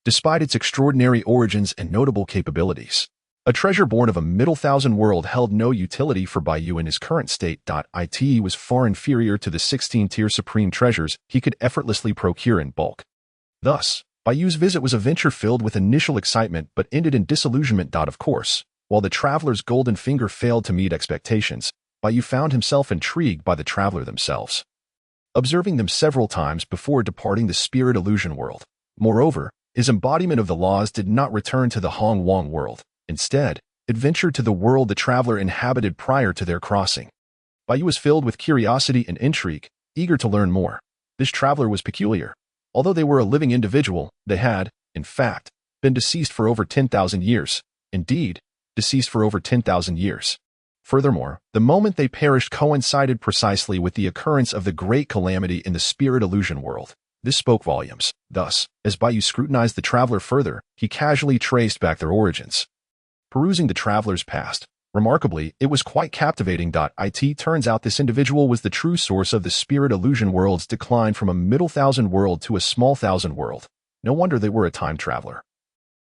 Despite its extraordinary origins and notable capabilities, a treasure born of a middle thousand world held no utility for Baiyu in his current state. It was far inferior to the 16-tier supreme treasures he could effortlessly procure in bulk. Thus, Baiyu's visit was a venture filled with initial excitement but ended in disillusionment. Of course, while the traveler's golden finger failed to meet expectations, Baiyu found himself intrigued by the traveler themselves, observing them several times before departing the spirit illusion world. Moreover, his embodiment of the laws did not return to the Hong Wong world. Instead, it ventured to the world the traveler inhabited prior to their crossing. Baiyu was filled with curiosity and intrigue, eager to learn more. This traveler was peculiar. Although they were a living individual, they had, in fact, been deceased for over 10,000 years. Indeed, deceased for over 10,000 years. Furthermore, the moment they perished coincided precisely with the occurrence of the great calamity in the spirit illusion world. This spoke volumes. Thus, as Baiyu scrutinized the traveler further, he casually traced back their origins. Perusing the traveler's past, remarkably, it was quite captivating. It turns out this individual was the true source of the spirit illusion world's decline from a middle thousand world to a small thousand world. No wonder they were a time traveler.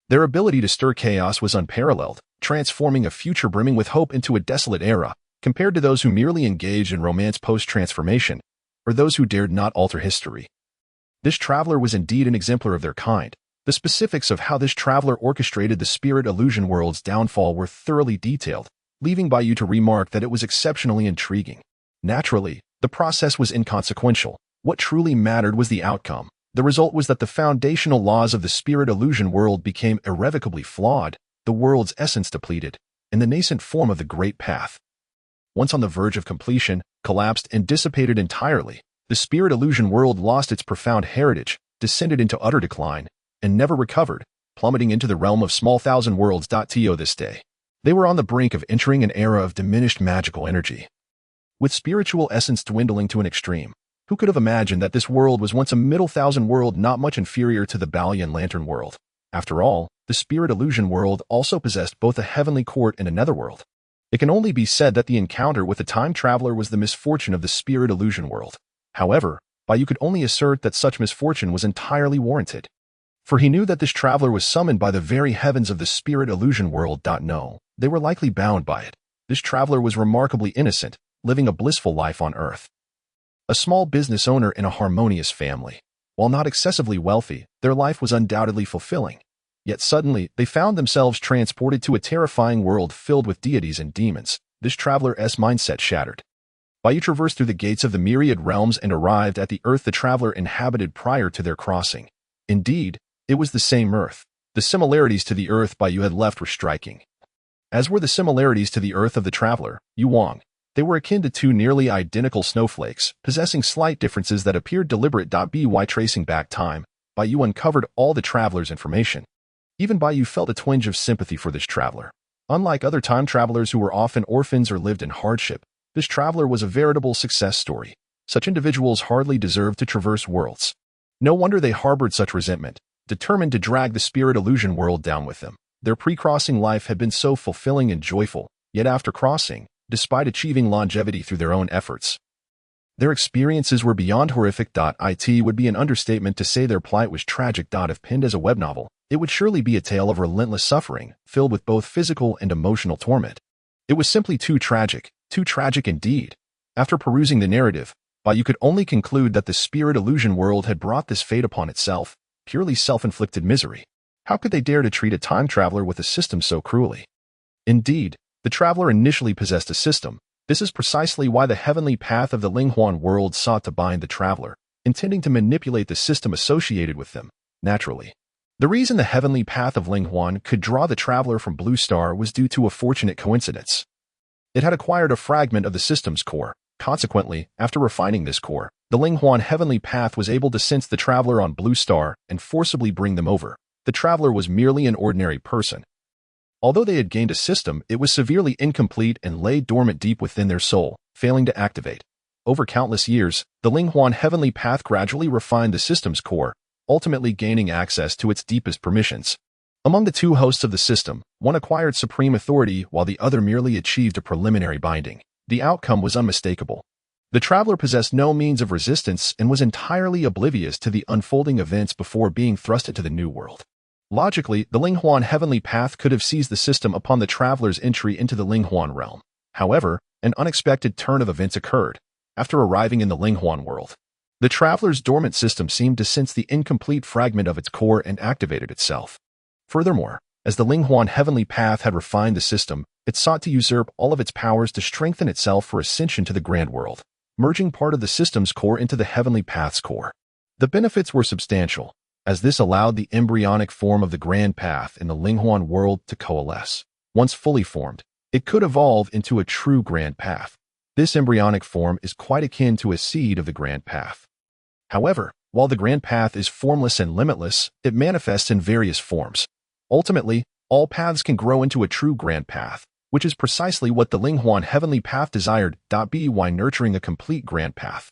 Their ability to stir chaos was unparalleled, transforming a future brimming with hope into a desolate era, compared to those who merely engaged in romance post-transformation, or those who dared not alter history. This traveler was indeed an exemplar of their kind. The specifics of how this traveler orchestrated the spirit illusion world's downfall were thoroughly detailed, leaving Baiyu to remark that it was exceptionally intriguing. Naturally, the process was inconsequential. What truly mattered was the outcome. The result was that the foundational laws of the spirit illusion world became irrevocably flawed, the world's essence depleted, and the nascent form of the Great Path, once on the verge of completion, collapsed and dissipated entirely. The spirit illusion world lost its profound heritage, descended into utter decline, and never recovered, plummeting into the realm of small thousand worlds. To this day, they were on the brink of entering an era of diminished magical energy, with spiritual essence dwindling to an extreme. Who could have imagined that this world was once a middle thousand world not much inferior to the Balian Lantern world? After all, the spirit illusion world also possessed both a heavenly court and a netherworld. It can only be said that the encounter with the time traveler was the misfortune of the spirit illusion world. However, you could only assert that such misfortune was entirely warranted. For he knew that this traveler was summoned by the very heavens of the spirit illusion world. No, they were likely bound by it. This traveler was remarkably innocent, living a blissful life on earth. A small business owner in a harmonious family. While not excessively wealthy, their life was undoubtedly fulfilling. Yet suddenly, they found themselves transported to a terrifying world filled with deities and demons. This traveler's mindset shattered. You traversed through the gates of the myriad realms and arrived at the earth the traveler inhabited prior to their crossing. Indeed, it was the same earth. The similarities to the earth you had left were striking. As were the similarities to the earth of the traveler, Wang. They were akin to two nearly identical snowflakes, possessing slight differences that appeared deliberate. By tracing back time, you uncovered all the traveler's information. Even you felt a twinge of sympathy for this traveler. Unlike other time travelers who were often orphans or lived in hardship, this traveler was a veritable success story. Such individuals hardly deserved to traverse worlds. No wonder they harbored such resentment, determined to drag the spirit illusion world down with them. Their pre-crossing life had been so fulfilling and joyful, yet after crossing, despite achieving longevity through their own efforts, their experiences were beyond horrific. It would be an understatement to say their plight was tragic. If penned as a web novel, it would surely be a tale of relentless suffering, filled with both physical and emotional torment. It was simply too tragic indeed. After perusing the narrative, you could only conclude that the spirit illusion world had brought this fate upon itself, purely self-inflicted misery. How could they dare to treat a time traveler with a system so cruelly? Indeed, the traveler initially possessed a system. This is precisely why the heavenly path of the Linghuan world sought to bind the traveler, intending to manipulate the system associated with them, naturally. The reason the heavenly path of Linghuan could draw the traveler from Blue Star was due to a fortunate coincidence. It had acquired a fragment of the system's core. Consequently, after refining this core, the Linghuan heavenly path was able to sense the traveler on Blue Star and forcibly bring them over. The traveler was merely an ordinary person. Although they had gained a system, it was severely incomplete and lay dormant deep within their soul, failing to activate. Over countless years, the Linghuan heavenly path gradually refined the system's core, ultimately gaining access to its deepest permissions. Among the two hosts of the system, one acquired supreme authority while the other merely achieved a preliminary binding. The outcome was unmistakable. The traveler possessed no means of resistance and was entirely oblivious to the unfolding events before being thrust into the new world. Logically, the Linghuan heavenly path could have seized the system upon the traveler's entry into the Linghuan realm. However, an unexpected turn of events occurred. After arriving in the Linghuan world, the traveler's dormant system seemed to sense the incomplete fragment of its core and activated itself. Furthermore, as the Linghuan heavenly path had refined the system, it sought to usurp all of its powers to strengthen itself for ascension to the grand world, merging part of the system's core into the heavenly path's core. The benefits were substantial, as this allowed the embryonic form of the grand path in the Linghuan world to coalesce. Once fully formed, it could evolve into a true grand path. This embryonic form is quite akin to a seed of the grand path. However, while the grand path is formless and limitless, it manifests in various forms. Ultimately, all paths can grow into a true grand path, which is precisely what the Linghuan heavenly path desired. By nurturing a complete grand path,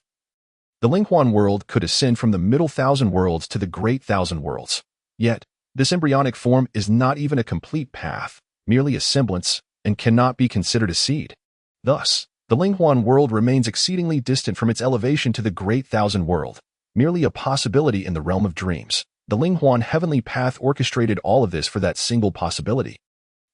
the Linghuan world could ascend from the middle thousand worlds to the great thousand worlds. Yet, this embryonic form is not even a complete path, merely a semblance, and cannot be considered a seed. Thus, the Linghuan world remains exceedingly distant from its elevation to the great thousand world, merely a possibility in the realm of dreams. The Linghuan heavenly path orchestrated all of this for that single possibility.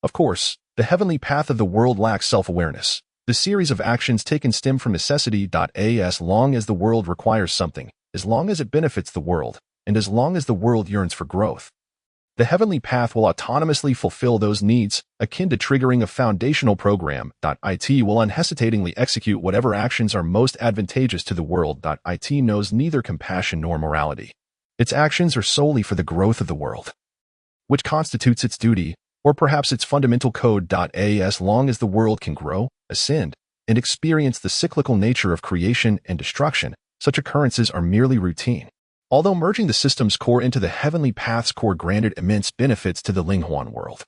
Of course, the heavenly path of the world lacks self-awareness. The series of actions taken stem from necessity. As long as the world requires something, as long as it benefits the world, and as long as the world yearns for growth, the heavenly path will autonomously fulfill those needs, akin to triggering a foundational program. It will unhesitatingly execute whatever actions are most advantageous to the world. It knows neither compassion nor morality. Its actions are solely for the growth of the world, which constitutes its duty, or perhaps its fundamental code. As long as the world can grow, ascend, and experience the cyclical nature of creation and destruction, such occurrences are merely routine. Although merging the system's core into the heavenly path's core granted immense benefits to the Linghuan world,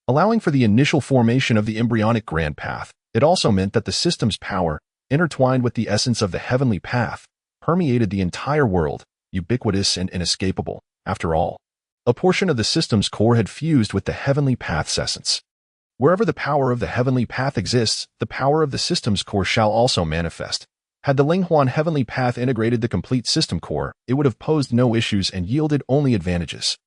allowing for the initial formation of the embryonic grand path, it also meant that the system's power, intertwined with the essence of the heavenly path, permeated the entire world, ubiquitous and inescapable. After all, A portion of the system's core had fused with the heavenly path's essence. Wherever the power of the heavenly path exists, the power of the system's core shall also manifest. Had the Linghuan heavenly path integrated the complete system core, it would have posed no issues and yielded only advantages.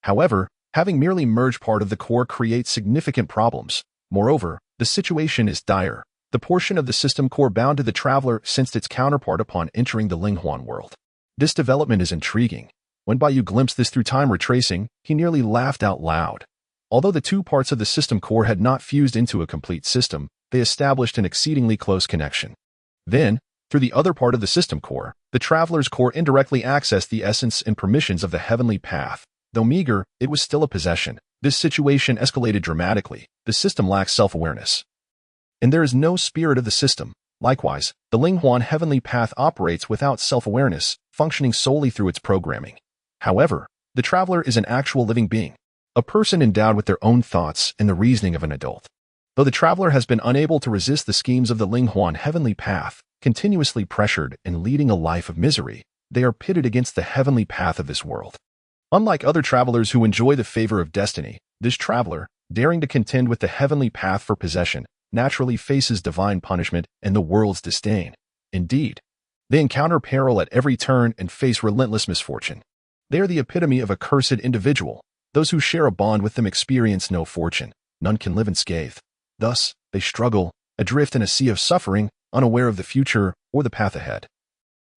However, having merely merged part of the core creates significant problems. Moreover, the situation is dire. The portion of the system core bound to the traveler sensed its counterpart upon entering the Linghuan world. This development is intriguing. When Baiyu glimpsed this through time retracing, he nearly laughed out loud. Although the two parts of the system core had not fused into a complete system, they established an exceedingly close connection. Then, through the other part of the system core, the traveler's core indirectly accessed the essence and permissions of the heavenly path. Though meager, it was still a possession. This situation escalated dramatically. The system lacks self-awareness. And there is no spirit of the system. Likewise, the Linghuan heavenly path operates without self-awareness, functioning solely through its programming. However, the traveler is an actual living being, a person endowed with their own thoughts and the reasoning of an adult. Though the traveler has been unable to resist the schemes of the Linghuan heavenly path, continuously pressured and leading a life of misery, they are pitted against the heavenly path of this world. Unlike other travelers who enjoy the favor of destiny, this traveler, daring to contend with the heavenly path for possession, naturally faces divine punishment and the world's disdain. Indeed, they encounter peril at every turn and face relentless misfortune. They are the epitome of a cursed individual. Those who share a bond with them experience no fortune. None can live unscathed. Thus, they struggle, adrift in a sea of suffering, unaware of the future or the path ahead.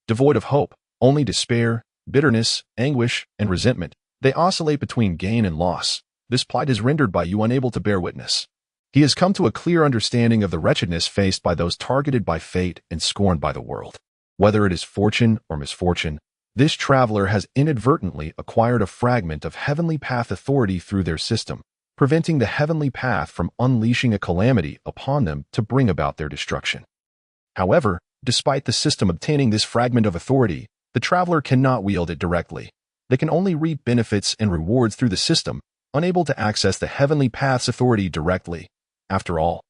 Devoid of hope, only despair, bitterness, anguish, and resentment, they oscillate between gain and loss. This plight is rendered Baiyu unable to bear witness. He has come to a clear understanding of the wretchedness faced by those targeted by fate and scorned by the world. Whether it is fortune or misfortune, this traveler has inadvertently acquired a fragment of heavenly path authority through their system, preventing the heavenly path from unleashing a calamity upon them to bring about their destruction. However, despite the system obtaining this fragment of authority, the traveler cannot wield it directly. They can only reap benefits and rewards through the system, unable to access the heavenly path's authority directly. After all,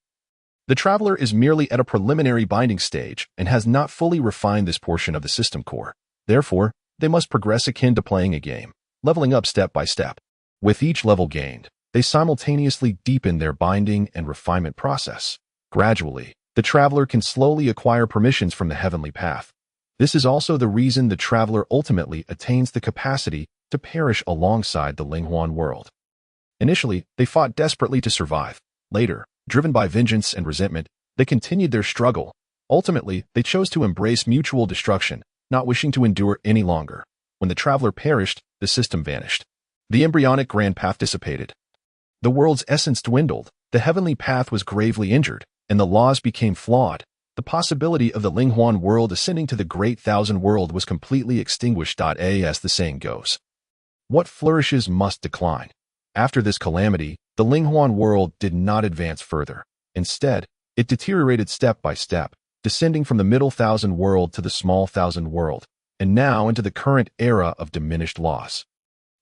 the traveler is merely at a preliminary binding stage and has not fully refined this portion of the system core. Therefore, they must progress akin to playing a game, leveling up step by step. With each level gained, they simultaneously deepen their binding and refinement process. Gradually, the traveler can slowly acquire permissions from the heavenly path. This is also the reason the traveler ultimately attains the capacity to perish alongside the Linghuan world. Initially, they fought desperately to survive. Later, driven by vengeance and resentment, they continued their struggle. Ultimately, they chose to embrace mutual destruction, not wishing to endure any longer. When the traveler perished, the system vanished. The embryonic grand path dissipated. The world's essence dwindled, the heavenly path was gravely injured, and the laws became flawed. The possibility of the Linghuan world ascending to the Great Thousand World was completely extinguished. As the saying goes, what flourishes must decline. After this calamity, the Linghuan world did not advance further. Instead, it deteriorated step by step, descending from the middle thousand world to the small thousand world, and now into the current era of diminished loss.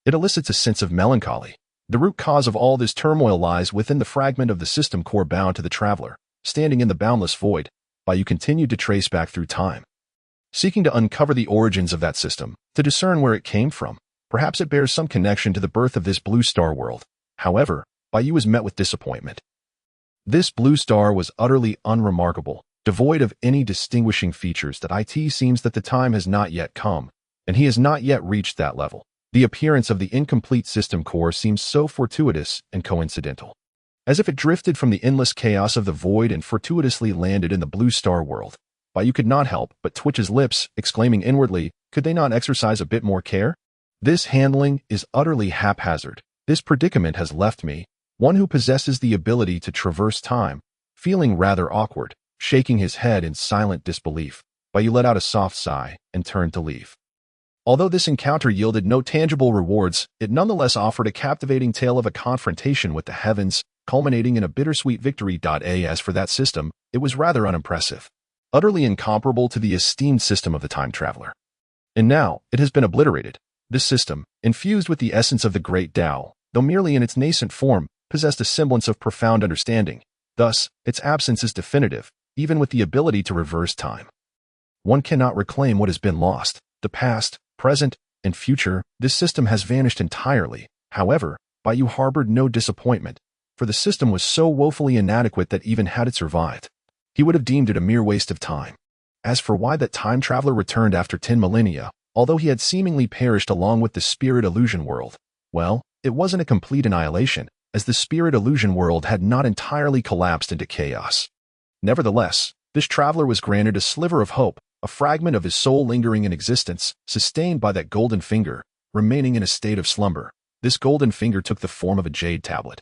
It elicits a sense of melancholy. The root cause of all this turmoil lies within the fragment of the system core bound to the traveler, standing in the boundless void. Baiyu continued to trace back through time, seeking to uncover the origins of that system, to discern where it came from. Perhaps it bears some connection to the birth of this blue star world. However, Baiyu was met with disappointment. This blue star was utterly unremarkable, devoid of any distinguishing features. That it seems that the time has not yet come, and he has not yet reached that level. The appearance of the incomplete system core seems so fortuitous and coincidental, as if it drifted from the endless chaos of the void and fortuitously landed in the blue star world. Baiyu could not help but twitch his lips, exclaiming inwardly, could they not exercise a bit more care? This handling is utterly haphazard. This predicament has left me, one who possesses the ability to traverse time, feeling rather awkward. Shaking his head in silent disbelief, Baiyu let out a soft sigh and turned to leave. Although this encounter yielded no tangible rewards, it nonetheless offered a captivating tale of a confrontation with the heavens, culminating in a bittersweet victory. As for that system, it was rather unimpressive, utterly incomparable to the esteemed system of the time traveler. And now, it has been obliterated. This system, infused with the essence of the great Tao, though merely in its nascent form, possessed a semblance of profound understanding. Thus, its absence is definitive, even with the ability to reverse time. One cannot reclaim what has been lost. The past, present, and future, this system has vanished entirely. However, Baiyu harbored no disappointment, for the system was so woefully inadequate that even had it survived, he would have deemed it a mere waste of time. As for why that time traveler returned after 10 millennia, although he had seemingly perished along with the spirit illusion world, well, it wasn't a complete annihilation, as the spirit illusion world had not entirely collapsed into chaos. Nevertheless, this traveler was granted a sliver of hope, a fragment of his soul lingering in existence, sustained by that golden finger, remaining in a state of slumber. This golden finger took the form of a jade tablet.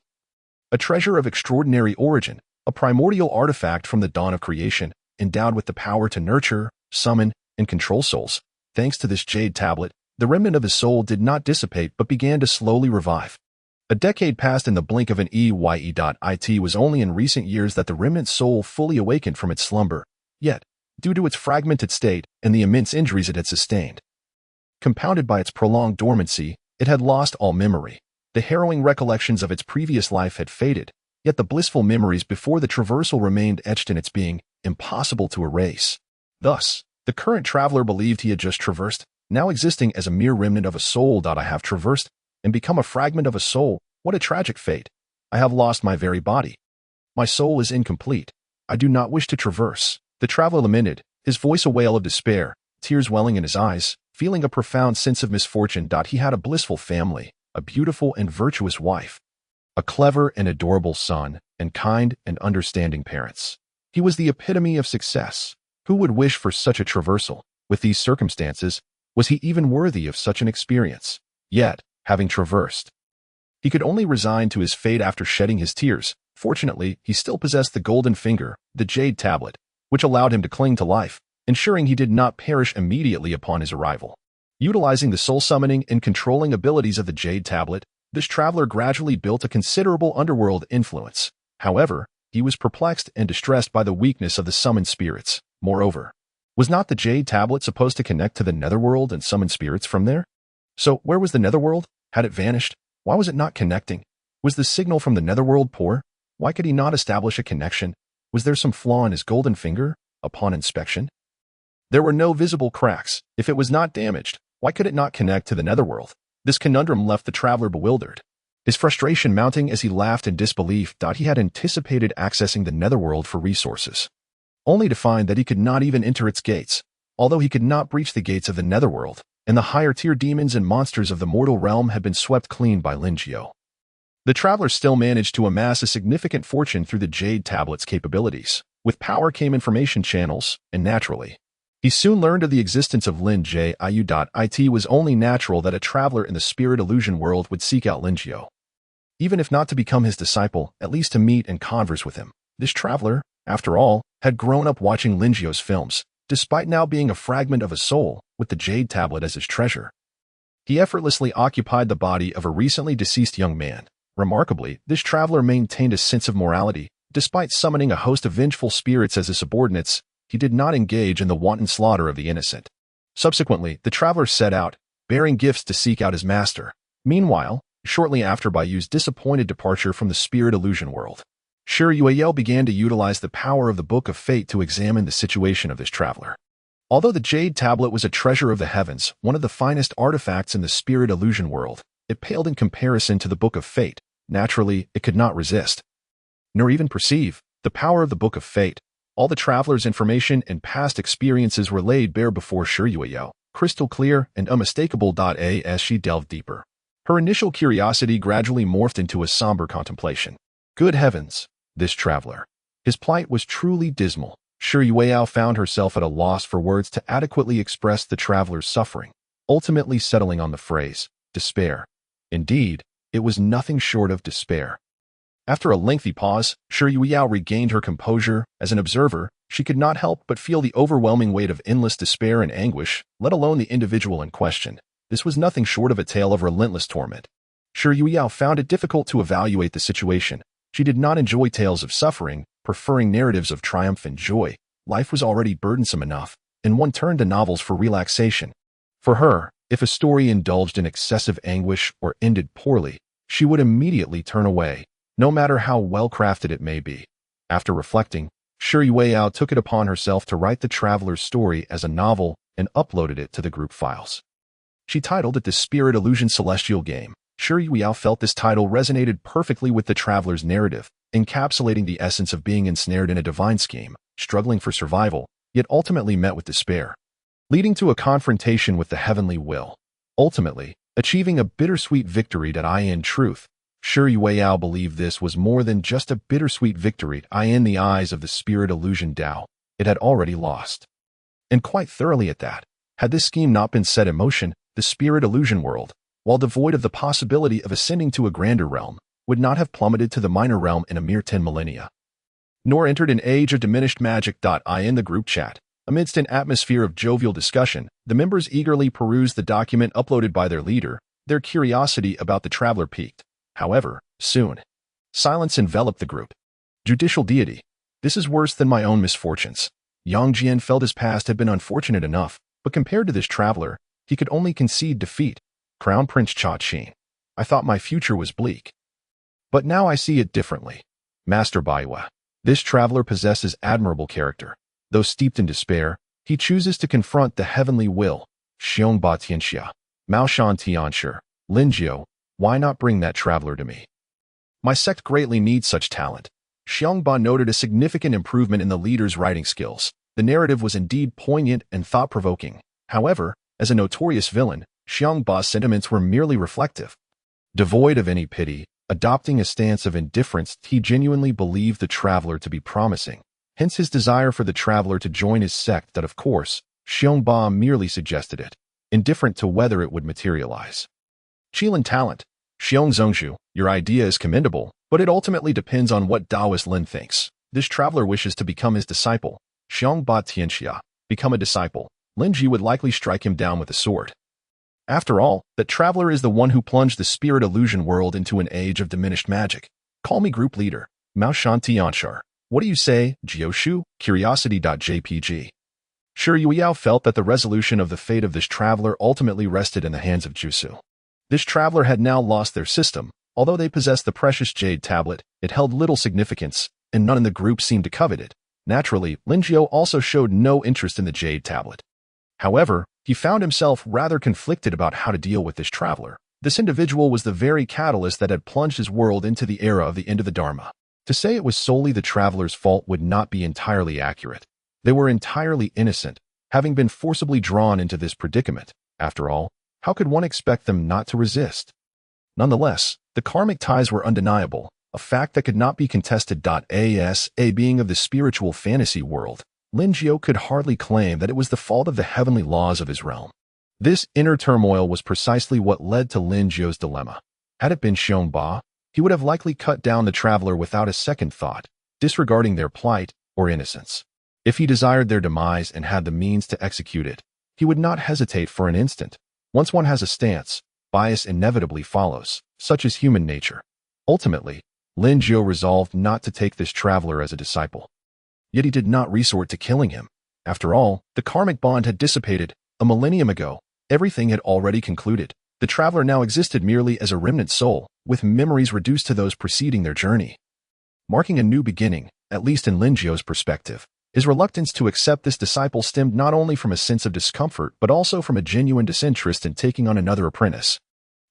A treasure of extraordinary origin, a primordial artifact from the dawn of creation, endowed with the power to nurture, summon, and control souls. Thanks to this jade tablet, the remnant of his soul did not dissipate but began to slowly revive. A decade passed in the blink of an eye. It was only in recent years that the remnant soul fully awakened from its slumber, yet, due to its fragmented state and the immense injuries it had sustained, compounded by its prolonged dormancy, it had lost all memory. The harrowing recollections of its previous life had faded, yet the blissful memories before the traversal remained etched in its being, impossible to erase. Thus, the current traveler believed he had just traversed, now existing as a mere remnant of a soul. I have traversed and become a fragment of a soul. What a tragic fate. I have lost my very body. My soul is incomplete. I do not wish to traverse. The traveler lamented, his voice a wail of despair, tears welling in his eyes, feeling a profound sense of misfortune. He had a blissful family, a beautiful and virtuous wife, a clever and adorable son, and kind and understanding parents. He was the epitome of success. Who would wish for such a traversal? With these circumstances, was he even worthy of such an experience? Yet, having traversed, he could only resign to his fate after shedding his tears. Fortunately, he still possessed the golden finger, the jade tablet, which allowed him to cling to life, ensuring he did not perish immediately upon his arrival. Utilizing the soul summoning and controlling abilities of the jade tablet, this traveler gradually built a considerable underworld influence. However, he was perplexed and distressed by the weakness of the summoned spirits. Moreover, was not the jade tablet supposed to connect to the netherworld and summon spirits from there? So, where was the netherworld? Had it vanished? Why was it not connecting? Was the signal from the netherworld poor? Why could he not establish a connection? Was there some flaw in his golden finger? Upon inspection, there were no visible cracks. If it was not damaged, why could it not connect to the netherworld? This conundrum left the traveler bewildered, his frustration mounting as he laughed in disbelief. He had anticipated accessing the netherworld for resources, only to find that he could not even enter its gates. Although he could not breach the gates of the netherworld, and the higher-tier demons and monsters of the mortal realm had been swept clean by Lingio, the traveler still managed to amass a significant fortune through the jade tablet's capabilities. With power came information channels, and naturally, he soon learned of the existence of Lingio. It was only natural that a traveler in the spirit illusion world would seek out Lingio, even if not to become his disciple, at least to meet and converse with him. This traveler, after all, had grown up watching Lingio's films, despite now being a fragment of a soul, with the jade tablet as his treasure. He effortlessly occupied the body of a recently deceased young man. Remarkably, this traveler maintained a sense of morality. Despite summoning a host of vengeful spirits as his subordinates, he did not engage in the wanton slaughter of the innocent. Subsequently, the traveler set out, bearing gifts to seek out his master. Meanwhile, shortly after Baiyu's disappointed departure from the spirit illusion world, Shiruyuel began to utilize the power of the Book of Fate to examine the situation of this traveler. Although the jade tablet was a treasure of the heavens, one of the finest artifacts in the spirit illusion world, it paled in comparison to the Book of Fate. Naturally, it could not resist, nor even perceive, the power of the Book of Fate. All the traveler's information and past experiences were laid bare before Shiruyuel, crystal clear and unmistakable. As she delved deeper, her initial curiosity gradually morphed into a somber contemplation. Good heavens, this traveler. His plight was truly dismal. Shiruyuel found herself at a loss for words to adequately express the traveler's suffering, ultimately settling on the phrase, despair. Indeed, it was nothing short of despair. After a lengthy pause, Shiruyuel regained her composure. As an observer, she could not help but feel the overwhelming weight of endless despair and anguish, let alone the individual in question. This was nothing short of a tale of relentless torment. Shiruyuel found it difficult to evaluate the situation. She did not enjoy tales of suffering, preferring narratives of triumph and joy. Life was already burdensome enough, and one turned to novels for relaxation. For her, if a story indulged in excessive anguish or ended poorly, she would immediately turn away, no matter how well-crafted it may be. After reflecting, Shiruyuel took it upon herself to write the traveler's story as a novel and uploaded it to the group files. She titled it The Spirit Illusion Celestial Game. Sure, Yao felt this title resonated perfectly with the traveler's narrative, encapsulating the essence of being ensnared in a divine scheme, struggling for survival, yet ultimately met with despair, leading to a confrontation with the heavenly will, ultimately achieving a bittersweet victory. In truth, sure, Yao believed this was more than just a bittersweet victory. In the eyes of the spirit illusion Dao, it had already lost, and quite thoroughly at that. Had this scheme not been set in motion, the spirit illusion world, while devoid of the possibility of ascending to a grander realm, would not have plummeted to the minor realm in a mere 10 millennia, nor entered an age of diminished magic. In the group chat, amidst an atmosphere of jovial discussion, the members eagerly perused the document uploaded by their leader. Their curiosity about the traveler piqued. However, soon, silence enveloped the group. Judicial deity. This is worse than my own misfortunes. Yang Jian felt his past had been unfortunate enough, but compared to this traveler, he could only concede defeat. Crown Prince Cha Qin. I thought my future was bleak, but now I see it differently. Master Baiwa. This traveler possesses admirable character. Though steeped in despair, he chooses to confront the heavenly will. Xiongba Tianxia. Mao Shan Tianshi. Linjiu. Why not bring that traveler to me? My sect greatly needs such talent. Xiongba noted a significant improvement in the leader's writing skills. The narrative was indeed poignant and thought-provoking. However, as a notorious villain, Xiongba's sentiments were merely reflective. Devoid of any pity, adopting a stance of indifference, he genuinely believed the traveler to be promising. Hence his desire for the traveler to join his sect. Of course, Xiongba merely suggested it, indifferent to whether it would materialize. Qilin talent. Xiong Zhongshu, your idea is commendable, but it ultimately depends on what Taoist Lin thinks. This traveler wishes to become his disciple. Xiongba Tianxia. Become a disciple. Linji would likely strike him down with a sword. After all, that traveler is the one who plunged the spirit illusion world into an age of diminished magic. Call me group leader. Mao Shan Tianshar. What do you say, Jioshu? Curiosity.jpg. Sure, Yao felt that the resolution of the fate of this traveler ultimately rested in the hands of Jusu. This traveler had now lost their system. Although they possessed the precious jade tablet, it held little significance, and none in the group seemed to covet it. Naturally, Linjiu also showed no interest in the jade tablet. However, he found himself rather conflicted about how to deal with this traveler. This individual was the very catalyst that had plunged his world into the era of the end of the Dharma. To say it was solely the traveler's fault would not be entirely accurate. They were entirely innocent, having been forcibly drawn into this predicament. After all, how could one expect them not to resist? Nonetheless, the karmic ties were undeniable, a fact that could not be contested. As a being of the spiritual fantasy world, Linjiu could hardly claim that it was the fault of the heavenly laws of his realm. This inner turmoil was precisely what led to Linjiu's dilemma. Had it been Xiongba, he would have likely cut down the traveler without a second thought, disregarding their plight or innocence. If he desired their demise and had the means to execute it, he would not hesitate for an instant. Once one has a stance, bias inevitably follows, such is human nature. Ultimately, Linjiu resolved not to take this traveler as a disciple. Yet he did not resort to killing him. After all, the karmic bond had dissipated. A millennium ago, everything had already concluded. The traveler now existed merely as a remnant soul, with memories reduced to those preceding their journey. Marking a new beginning, at least in Linjiu's perspective, his reluctance to accept this disciple stemmed not only from a sense of discomfort but also from a genuine disinterest in taking on another apprentice.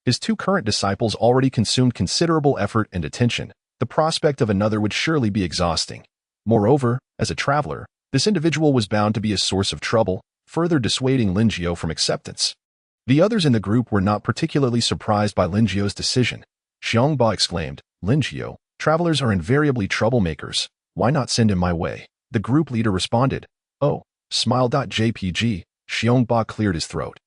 His two current disciples already consumed considerable effort and attention. The prospect of another would surely be exhausting. Moreover, as a traveler, this individual was bound to be a source of trouble, further dissuading Linjiu from acceptance. The others in the group were not particularly surprised by Linjiu's decision. Xiongba exclaimed, Linjiu, travelers are invariably troublemakers. Why not send him my way? The group leader responded, oh, smile.jpg. Xiongba cleared his throat.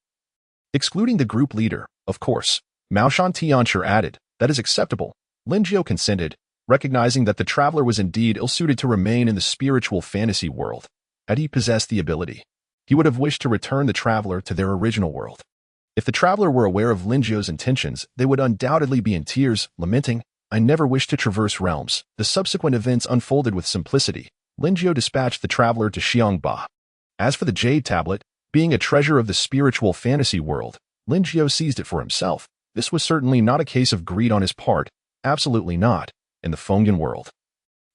Excluding the group leader, of course, Mao Shan Tianshi added, that is acceptable. Linjiu consented, recognizing that the traveler was indeed ill-suited to remain in the spiritual fantasy world. Had he possessed the ability, he would have wished to return the traveler to their original world. If the traveler were aware of Linjiu's intentions, they would undoubtedly be in tears, lamenting, I never wished to traverse realms. The subsequent events unfolded with simplicity. Linjiu dispatched the traveler to Xiongba. As for the jade tablet, being a treasure of the spiritual fantasy world, Linjiu seized it for himself. This was certainly not a case of greed on his part, absolutely not, in the Fengyan world.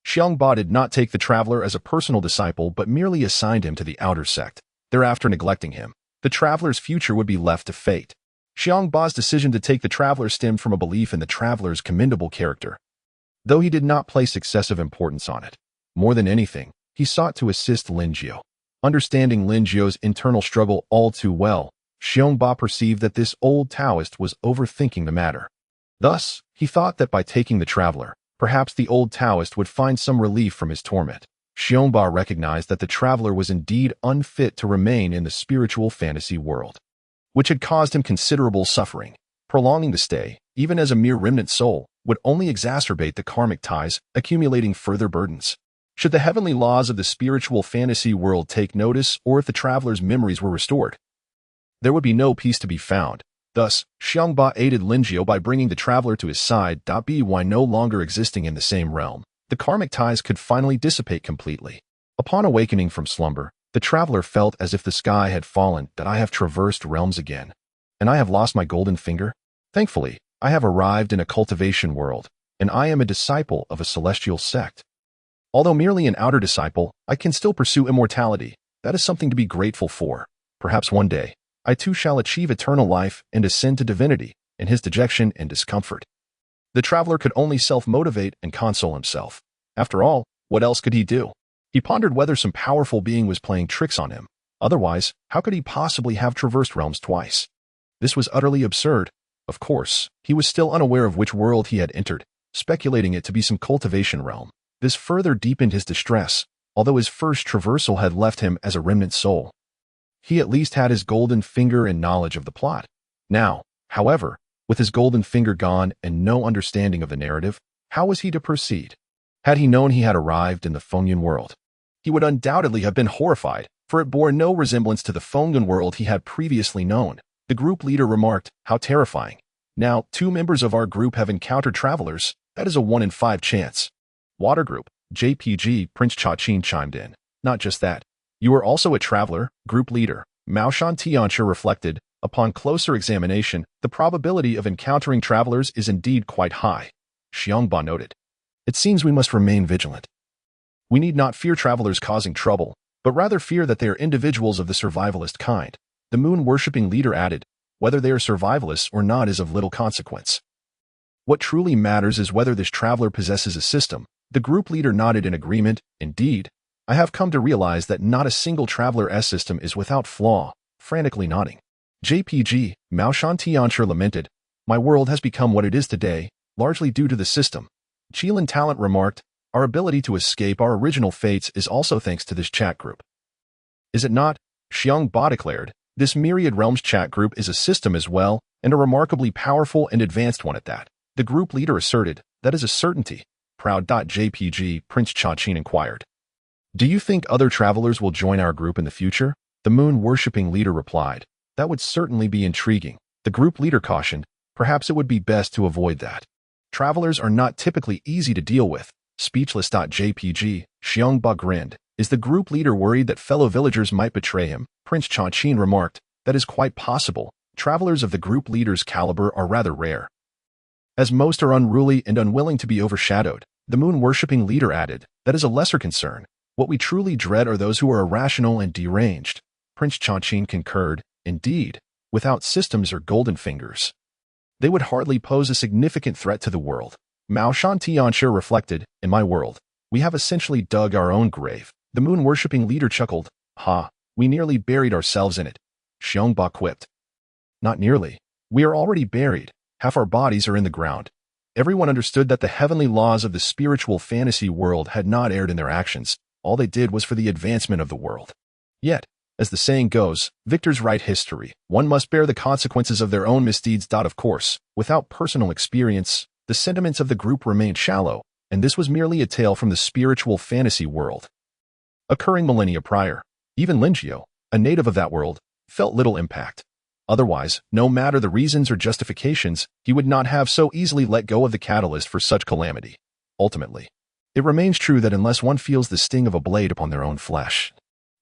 Xiongba did not take the traveler as a personal disciple but merely assigned him to the outer sect. Thereafter neglecting him, the traveler's future would be left to fate. Xiangba's decision to take the traveler stemmed from a belief in the traveler's commendable character, though he did not place excessive importance on it. More than anything, he sought to assist Linjiao. Understanding Linjiao's internal struggle all too well, Xiangba perceived that this old Taoist was overthinking the matter. Thus, he thought that by taking the traveler, perhaps the old Taoist would find some relief from his torment. Xiangba recognized that the traveler was indeed unfit to remain in the spiritual fantasy world, which had caused him considerable suffering. Prolonging the stay, even as a mere remnant soul, would only exacerbate the karmic ties, accumulating further burdens. Should the heavenly laws of the spiritual fantasy world take notice, or if the traveler's memories were restored, there would be no peace to be found. Thus, Xiangba aided Linjiao by bringing the traveler to his side. By no longer existing in the same realm, the karmic ties could finally dissipate completely. Upon awakening from slumber, the traveler felt as if the sky had fallen. That I have traversed realms again, and I have lost my golden finger. Thankfully, I have arrived in a cultivation world, and I am a disciple of a celestial sect. Although merely an outer disciple, I can still pursue immortality. That is something to be grateful for. Perhaps one day, I too shall achieve eternal life and ascend to divinity. In his dejection and discomfort, the traveler could only self-motivate and console himself. After all, what else could he do? He pondered whether some powerful being was playing tricks on him. Otherwise, how could he possibly have traversed realms twice? This was utterly absurd. Of course, he was still unaware of which world he had entered, speculating it to be some cultivation realm. This further deepened his distress, although his first traversal had left him as a remnant soul. He at least had his golden finger and knowledge of the plot. Now, however, with his golden finger gone and no understanding of the narrative, how was he to proceed? Had he known he had arrived in the Fengyan world, he would undoubtedly have been horrified, for it bore no resemblance to the Fengyan world he had previously known. The group leader remarked, "How terrifying. Now, 2 members of our group have encountered travelers. That is a 1 in 5 chance." Water Group, JPG, Prince Cha-Chin chimed in. "Not just that. You are also a traveler," group leader Mao Shan Tianchi reflected. "Upon closer examination, the probability of encountering travelers is indeed quite high." Xiangba noted. "It seems we must remain vigilant. We need not fear travelers causing trouble, but rather fear that they are individuals of the survivalist kind." The moon-worshipping leader added, "Whether they are survivalists or not is of little consequence. What truly matters is whether this traveler possesses a system." The group leader nodded in agreement. "Indeed, I have come to realize that not a single traveler system is without flaw." Frantically nodding, JPG, Mao Shan Tianchi lamented, "My world has become what it is today, largely due to the system." Qilin Talent remarked, "Our ability to escape our original fates is also thanks to this chat group." "Is it not?" Xiangba declared. "This Myriad Realms chat group is a system as well, and a remarkably powerful and advanced one at that." The group leader asserted, "That is a certainty." Proud. JPG, Prince Cha-Chin inquired, "Do you think other travelers will join our group in the future?" The moon-worshipping leader replied, "That would certainly be intriguing." The group leader cautioned, "Perhaps it would be best to avoid that. Travelers are not typically easy to deal with." Speechless. JPG, Xiangba grinned. "Is the group leader worried that fellow villagers might betray him?" Prince Cha-Chin remarked, "That is quite possible. Travelers of the group leader's caliber are rather rare, as most are unruly and unwilling to be overshadowed." The moon-worshipping leader added, "That is a lesser concern. What we truly dread are those who are irrational and deranged." Prince Cha-Chin concurred, "Indeed, without systems or golden fingers, they would hardly pose a significant threat to the world." Mao Shan Tianchi reflected, "In my world, we have essentially dug our own grave." The moon-worshipping leader chuckled, "Ha, we nearly buried ourselves in it." Xiangba quipped, "Not nearly. We are already buried. Half our bodies are in the ground." Everyone understood that the heavenly laws of the spiritual fantasy world had not erred in their actions. All they did was for the advancement of the world. Yet, as the saying goes, victors write history. One must bear the consequences of their own misdeeds. Of course, without personal experience, the sentiments of the group remained shallow, and this was merely a tale from the spiritual fantasy world, occurring millennia prior. Even Linjiao, a native of that world, felt little impact. Otherwise, no matter the reasons or justifications, he would not have so easily let go of the catalyst for such calamity. Ultimately, it remains true that unless one feels the sting of a blade upon their own flesh,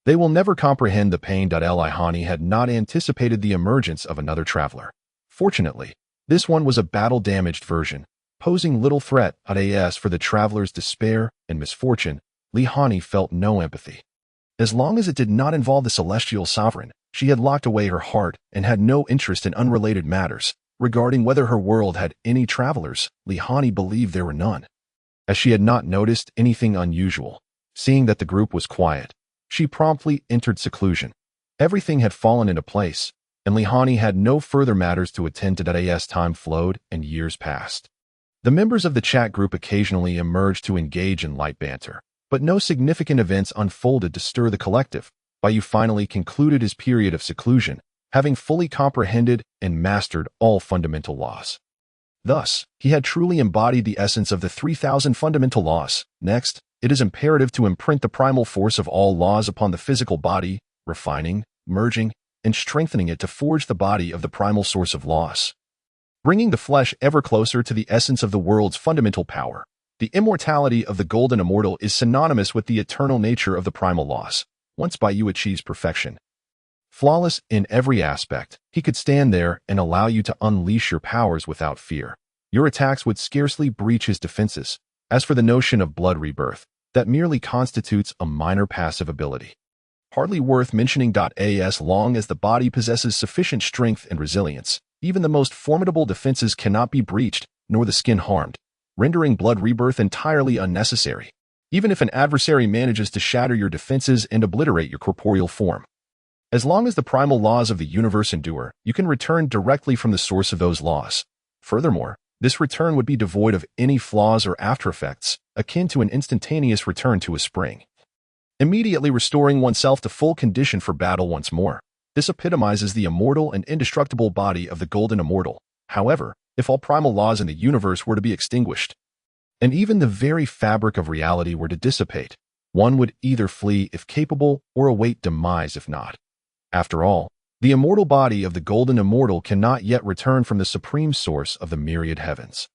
they will never comprehend the pain. Lihani had not anticipated the emergence of another traveler. Fortunately, this one was a battle-damaged version, posing little threat. As for the traveler's despair and misfortune, Lihani felt no empathy. As long as it did not involve the celestial sovereign, She had locked away her heart and had no interest in unrelated matters. Regarding whether her world had any travelers, Lihani believed there were none, as she had not noticed anything unusual. Seeing that the group was quiet, she promptly entered seclusion. Everything had fallen into place, and Lihani had no further matters to attend to. As time flowed and years passed, the members of the chat group occasionally emerged to engage in light banter, but no significant events unfolded to stir the collective. Baiyu finally concluded his period of seclusion, having fully comprehended and mastered all fundamental laws. Thus, he had truly embodied the essence of the 3,000 fundamental laws. Next, it is imperative to imprint the primal force of all laws upon the physical body, refining, merging, and strengthening it to forge the body of the primal source of laws, bringing the flesh ever closer to the essence of the world's fundamental power. The immortality of the golden immortal is synonymous with the eternal nature of the primal laws. Once Baiyu achieves perfection, flawless in every aspect, he could stand there and allow you to unleash your powers without fear. Your attacks would scarcely breach his defenses. As for the notion of blood rebirth, that merely constitutes a minor passive ability, hardly worth mentioning. As long as the body possesses sufficient strength and resilience, even the most formidable defenses cannot be breached, nor the skin harmed, rendering blood rebirth entirely unnecessary, even if an adversary manages to shatter your defenses and obliterate your corporeal form. As long as the primal laws of the universe endure, you can return directly from the source of those laws. Furthermore, this return would be devoid of any flaws or aftereffects, akin to an instantaneous return to a spring, immediately restoring oneself to full condition for battle once more. This epitomizes the immortal and indestructible body of the golden immortal. However, if all primal laws in the universe were to be extinguished, and even the very fabric of reality were to dissipate, one would either flee if capable or await demise if not. After all, the immortal body of the golden immortal cannot yet return from the supreme source of the myriad heavens.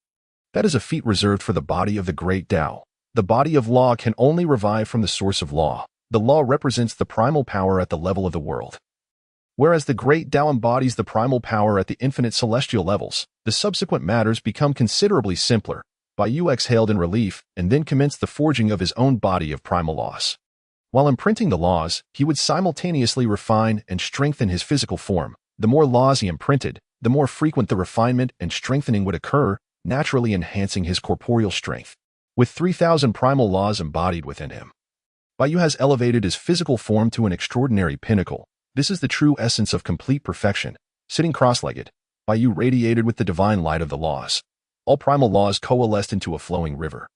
That is a feat reserved for the body of the great Tao. The body of law can only revive from the source of law. The law represents the primal power at the level of the world, whereas the great Tao embodies the primal power at the infinite celestial levels. The subsequent matters become considerably simpler. Baiyu exhaled in relief and then commenced the forging of his own body of primal laws. While imprinting the laws, he would simultaneously refine and strengthen his physical form. The more laws he imprinted, the more frequent the refinement and strengthening would occur, naturally enhancing his corporeal strength. With 3,000 primal laws embodied within him, Baiyu has elevated his physical form to an extraordinary pinnacle. This is the true essence of complete perfection. Sitting cross-legged, Baiyu radiated with the divine light of the laws. All primal laws coalesced into a flowing river,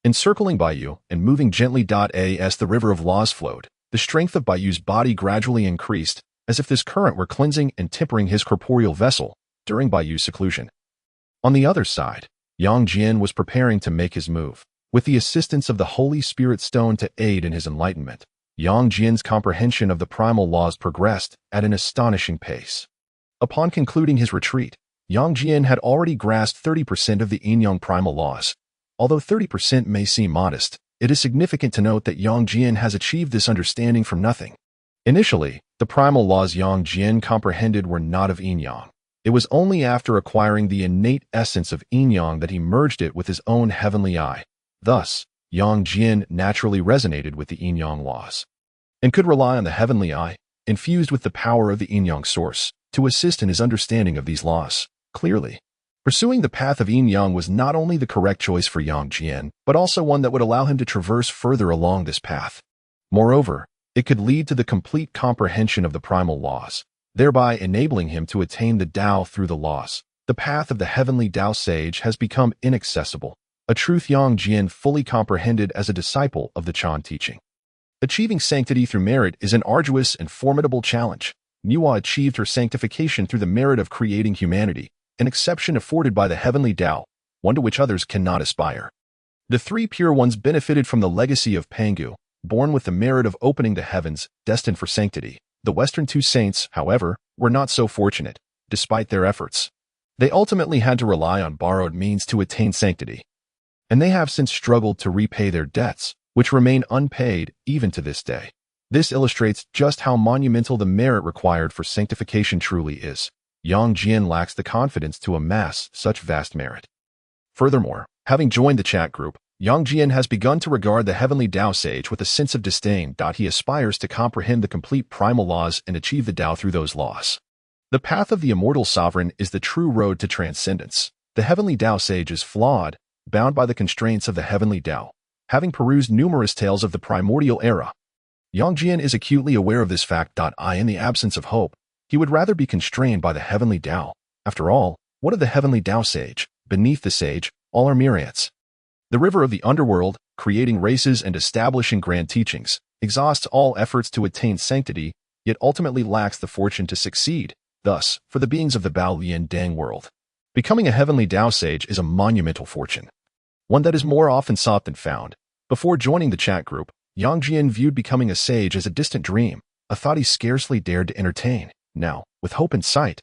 encircling Baiyu and moving gently. As the river of laws flowed, the strength of Baiyu's body gradually increased, as if this current were cleansing and tempering his corporeal vessel during Baiyu's seclusion. On the other side, Yang Jian was preparing to make his move. With the assistance of the Holy Spirit Stone to aid in his enlightenment, Yang Jian's comprehension of the primal laws progressed at an astonishing pace. Upon concluding his retreat, Yang Jian had already grasped 30% of the Yin-Yang primal laws. Although 30% may seem modest, it is significant to note that Yang Jian has achieved this understanding from nothing. Initially, the primal laws Yang Jian comprehended were not of Yin-Yang. It was only after acquiring the innate essence of Yin-Yang that he merged it with his own heavenly eye. Thus, Yang Jian naturally resonated with the Yin-Yang laws, and could rely on the heavenly eye, infused with the power of the Yin-Yang source, to assist in his understanding of these laws. Clearly, pursuing the path of Yin-Yang was not only the correct choice for Yang Jian, but also one that would allow him to traverse further along this path. Moreover, it could lead to the complete comprehension of the primal laws, thereby enabling him to attain the Tao through the laws. The path of the heavenly Tao sage has become inaccessible, a truth Yang Jian fully comprehended as a disciple of the Chan teaching. Achieving sanctity through merit is an arduous and formidable challenge. Manhwa achieved her sanctification through the merit of creating humanity, an exception afforded by the heavenly Tao, one to which others cannot aspire. The three pure ones benefited from the legacy of Pangu, born with the merit of opening the heavens, destined for sanctity. The Western two saints, however, were not so fortunate, despite their efforts. They ultimately had to rely on borrowed means to attain sanctity, and they have since struggled to repay their debts, which remain unpaid even to this day. This illustrates just how monumental the merit required for sanctification truly is. Yang Jian lacks the confidence to amass such vast merit. Furthermore, having joined the chat group, Yang Jian has begun to regard the heavenly Tao sage with a sense of disdain. He aspires to comprehend the complete primal laws and achieve the Tao through those laws. The path of the immortal sovereign is the true road to transcendence. The heavenly Tao sage is flawed, bound by the constraints of the heavenly Tao. Having perused numerous tales of the primordial era, Yang Jian is acutely aware of this fact. In the absence of hope, he would rather be constrained by the heavenly Tao. After all, what of the heavenly Tao sage? Beneath the sage, all are myriads. The river of the underworld, creating races and establishing grand teachings, exhausts all efforts to attain sanctity, yet ultimately lacks the fortune to succeed. Thus, for the beings of the Bao Lian Dang world, becoming a heavenly Tao sage is a monumental fortune, one that is more often sought than found. Before joining the chat group, Yang Jian viewed becoming a sage as a distant dream, a thought he scarcely dared to entertain. Now, with hope in sight,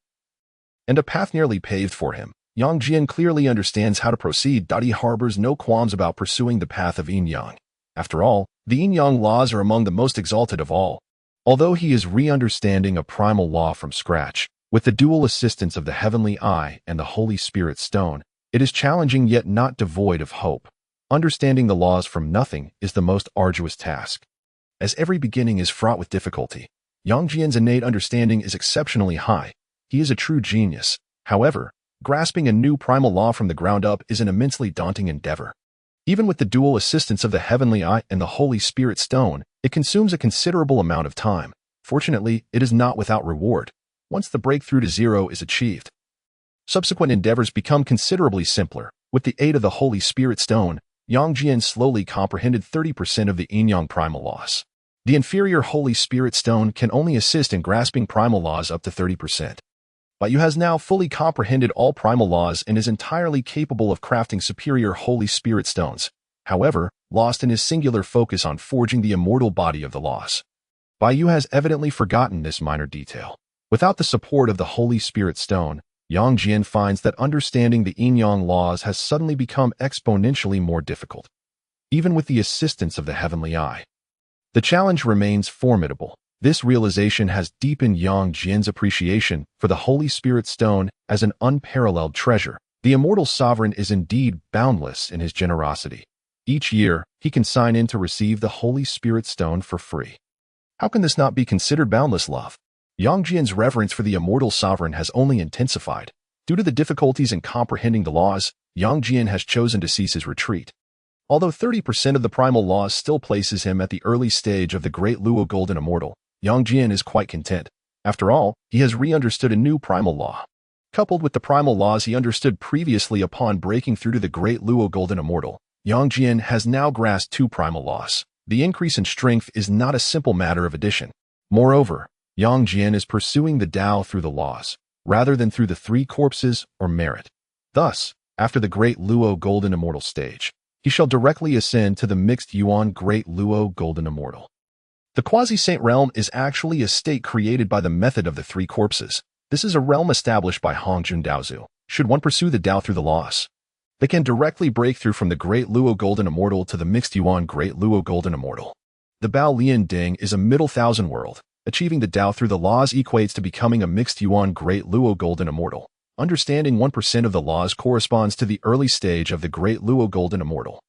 and a path nearly paved for him, Yang Jian clearly understands how to proceed. He harbors no qualms about pursuing the path of yin-yang. After all, the yin-yang laws are among the most exalted of all. Although he is re-understanding a primal law from scratch, with the dual assistance of the heavenly eye and the Holy Spirit stone, it is challenging yet not devoid of hope. Understanding the laws from nothing is the most arduous task. As every beginning is fraught with difficulty, Yang Jian's innate understanding is exceptionally high. He is a true genius. However, grasping a new primal law from the ground up is an immensely daunting endeavor. Even with the dual assistance of the heavenly eye and the Holy Spirit stone, it consumes a considerable amount of time. Fortunately, it is not without reward. Once the breakthrough to zero is achieved, subsequent endeavors become considerably simpler. With the aid of the Holy Spirit stone, Yang Jian slowly comprehended 30% of the yin-yang primal laws. The inferior Holy Spirit stone can only assist in grasping primal laws up to 30%. But Yu has now fully comprehended all primal laws and is entirely capable of crafting superior Holy Spirit stones, however, lost in his singular focus on forging the immortal body of the laws. Yu has evidently forgotten this minor detail. Without the support of the Holy Spirit stone, Yang Jian finds that understanding the yin-yang laws has suddenly become exponentially more difficult. Even with the assistance of the heavenly eye, the challenge remains formidable. This realization has deepened Yang Jian's appreciation for the Holy Spirit stone as an unparalleled treasure. The immortal sovereign is indeed boundless in his generosity. Each year, he can sign in to receive the Holy Spirit stone for free. How can this not be considered boundless love? Yang Jian's reverence for the immortal sovereign has only intensified. Due to the difficulties in comprehending the laws, Yang Jian has chosen to cease his retreat. Although 30% of the primal laws still places him at the early stage of the Great Luo Golden Immortal, Yang Jian is quite content. After all, he has re-understood a new primal law. Coupled with the primal laws he understood previously upon breaking through to the Great Luo Golden Immortal, Yang Jian has now grasped two primal laws. The increase in strength is not a simple matter of addition. Moreover, Yang Jian is pursuing the Tao through the laws, rather than through the three corpses or merit. Thus, after the Great Luo Golden Immortal stage, he shall directly ascend to the Mixed Yuan Great Luo Golden Immortal. The quasi-saint realm is actually a state created by the method of the three corpses. This is a realm established by Hongjun Daozu. Should one pursue the Tao through the laws, they can directly break through from the Great Luo Golden Immortal to the Mixed Yuan Great Luo Golden Immortal. The Bao Lian Ding is a middle thousand world. Achieving the Tao through the laws equates to becoming a Mixed Yuan Great Luo Golden Immortal. Understanding 1% of the laws corresponds to the early stage of the Great Luo Golden Immortal.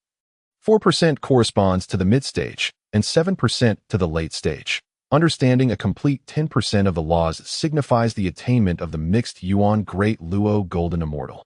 4% corresponds to the mid-stage, and 7% to the late stage. Understanding a complete 10% of the laws signifies the attainment of the Mixed Yuan Great Luo Golden Immortal,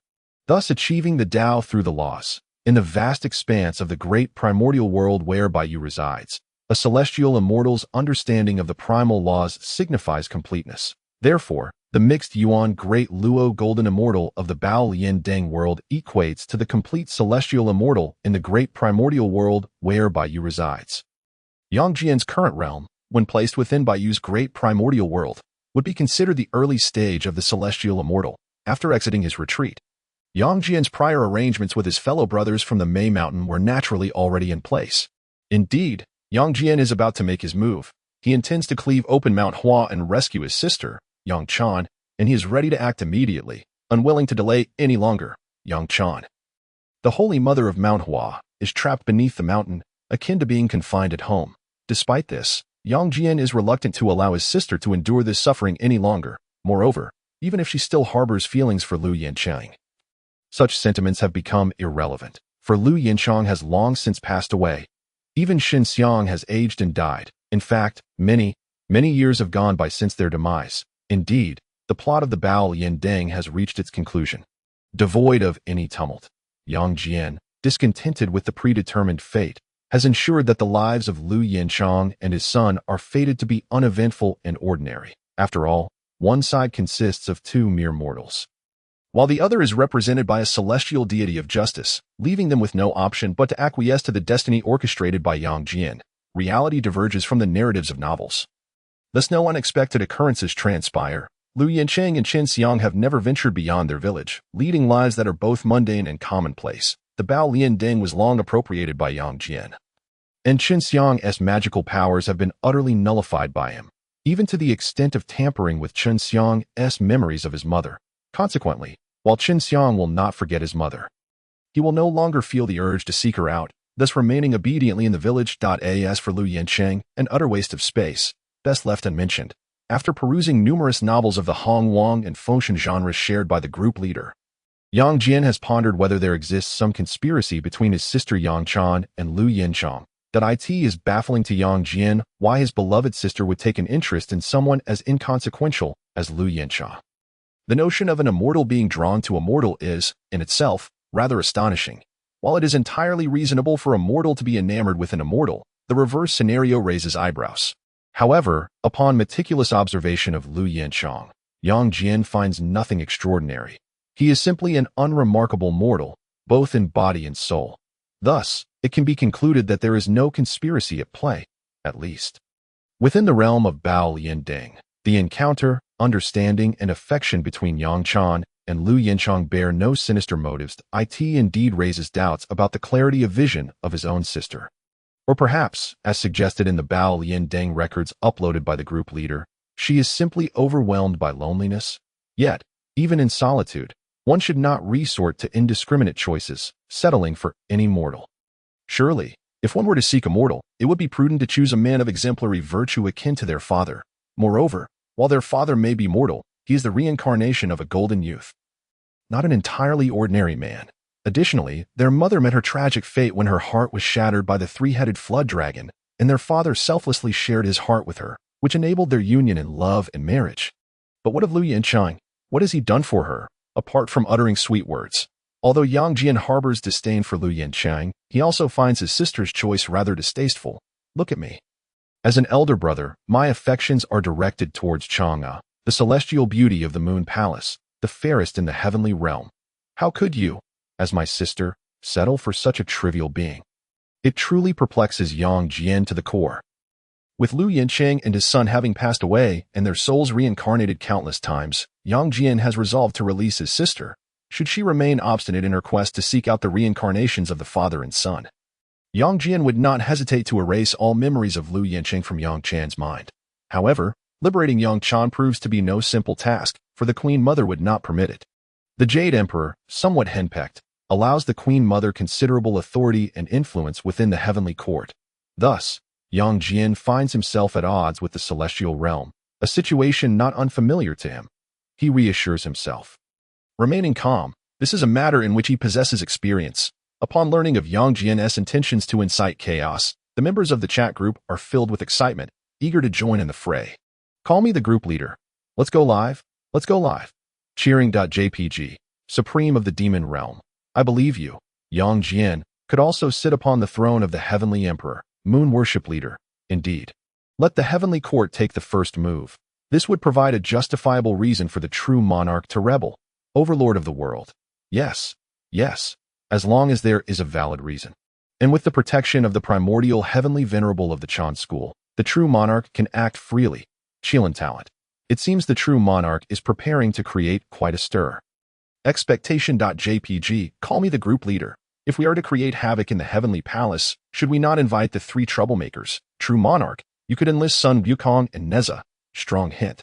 thus achieving the Tao through the laws. In the vast expanse of the great primordial world whereby you resides, a celestial immortal's understanding of the primal laws signifies completeness. Therefore, the Mixed Yuan Great Luo Golden Immortal of the Bao Lian Deng world equates to the complete celestial immortal in the great primordial world whereby you resides. Yang Jian's current realm, when placed within Baiyu's great primordial world, would be considered the early stage of the celestial immortal. After exiting his retreat, Yang Jian's prior arrangements with his fellow brothers from the Mei Mountain were naturally already in place. Indeed, Yang Jian is about to make his move. He intends to cleave open Mount Hua and rescue his sister, Yang Chan, and he is ready to act immediately, unwilling to delay any longer. Yang Chan, the Holy Mother of Mount Hua, is trapped beneath the mountain, akin to being confined at home. Despite this, Yang Jian is reluctant to allow his sister to endure this suffering any longer. Moreover, even if she still harbors feelings for Lu Yancheng, such sentiments have become irrelevant. for Lu Yinchang has long since passed away. Even Xin Xiang has aged and died. In fact, many years have gone by since their demise. Indeed, the plot of the Bao Yin Deng has reached its conclusion. Devoid of any tumult, Yang Jian, discontented with the predetermined fate, has ensured that the lives of Lu Yinchang and his son are fated to be uneventful and ordinary. After all, one side consists of two mere mortals, while the other is represented by a celestial deity of justice, leaving them with no option but to acquiesce to the destiny orchestrated by Yang Jian. Reality diverges from the narratives of novels. Thus no unexpected occurrences transpire. Lu Yinchang and Qin Xiang have never ventured beyond their village, leading lives that are both mundane and commonplace. The Bao Lian Deng was long appropriated by Yang Jian, and Qin Xiang's magical powers have been utterly nullified by him, even to the extent of tampering with Qin Xiang's memories of his mother. Consequently, while Qin Xiang will not forget his mother, he will no longer feel the urge to seek her out, thus remaining obediently in the village. As for Lu Yinchang, an utter waste of space, best left unmentioned. After perusing numerous novels of the Hong Wang and Fengshen genres shared by the group leader, Yang Jian has pondered whether there exists some conspiracy between his sister Yang Chan and Lu Yinchang. It is baffling to Yang Jian why his beloved sister would take an interest in someone as inconsequential as Lu Yinchang. The notion of an immortal being drawn to a mortal is, in itself, rather astonishing. While it is entirely reasonable for a mortal to be enamored with an immortal, the reverse scenario raises eyebrows. However, upon meticulous observation of Lu Yinchang, Yang Jian finds nothing extraordinary. He is simply an unremarkable mortal, both in body and soul. Thus, it can be concluded that there is no conspiracy at play, at least. Within the realm of Bao Lian Deng, the encounter, understanding, and affection between Yang Chan and Lu Yinchang bear no sinister motives. It indeed raises doubts about the clarity of vision of his own sister. Or perhaps, as suggested in the Bao Lian Deng records uploaded by the group leader, she is simply overwhelmed by loneliness. Yet, even in solitude, one should not resort to indiscriminate choices, settling for any mortal. Surely, if one were to seek a mortal, it would be prudent to choose a man of exemplary virtue akin to their father. Moreover, while their father may be mortal, he is the reincarnation of a golden youth, not an entirely ordinary man. Additionally, their mother met her tragic fate when her heart was shattered by the three-headed flood dragon, and their father selflessly shared his heart with her, which enabled their union in love and marriage. But what of Lu Yinchang? What has he done for her, apart from uttering sweet words? Although Yang Jian harbors disdain for Lu Yinchang, he also finds his sister's choice rather distasteful. Look at me. As an elder brother, my affections are directed towards Chang'e, the celestial beauty of the Moon Palace, the fairest in the heavenly realm. How could you, as my sister, settle for such a trivial being? It truly perplexes Yang Jian to the core. With Lu Yinchang and his son having passed away and their souls reincarnated countless times, Yang Jian has resolved to release his sister, should she remain obstinate in her quest to seek out the reincarnations of the father and son. Yang Jian would not hesitate to erase all memories of Lu Yinchang from Yang Chan's mind. However, liberating Yang Chan proves to be no simple task, for the Queen Mother would not permit it. The Jade Emperor, somewhat henpecked, allows the Queen Mother considerable authority and influence within the heavenly court. Thus, Yang Jian finds himself at odds with the celestial realm, a situation not unfamiliar to him. He reassures himself. Remaining calm, this is a matter in which he possesses experience. Upon learning of Yang Jian's intentions to incite chaos, the members of the chat group are filled with excitement, eager to join in the fray. Call me the group leader. Let's go live. Let's go live. Cheering.jpg, Supreme of the Demon Realm. I believe you. Yang Jian could also sit upon the throne of the Heavenly Emperor, Moon Worship Leader. Indeed. Let the Heavenly Court take the first move. This would provide a justifiable reason for the true monarch to rebel. Overlord of the world. Yes. Yes. As long as there is a valid reason. And with the protection of the primordial heavenly venerable of the Chan school, the true monarch can act freely. Chilan talent. It seems the true monarch is preparing to create quite a stir. Expectation.jpg, call me the group leader. If we are to create havoc in the heavenly palace, should we not invite the three troublemakers? True monarch, you could enlist Sun Wukong and Neza. Strong hint.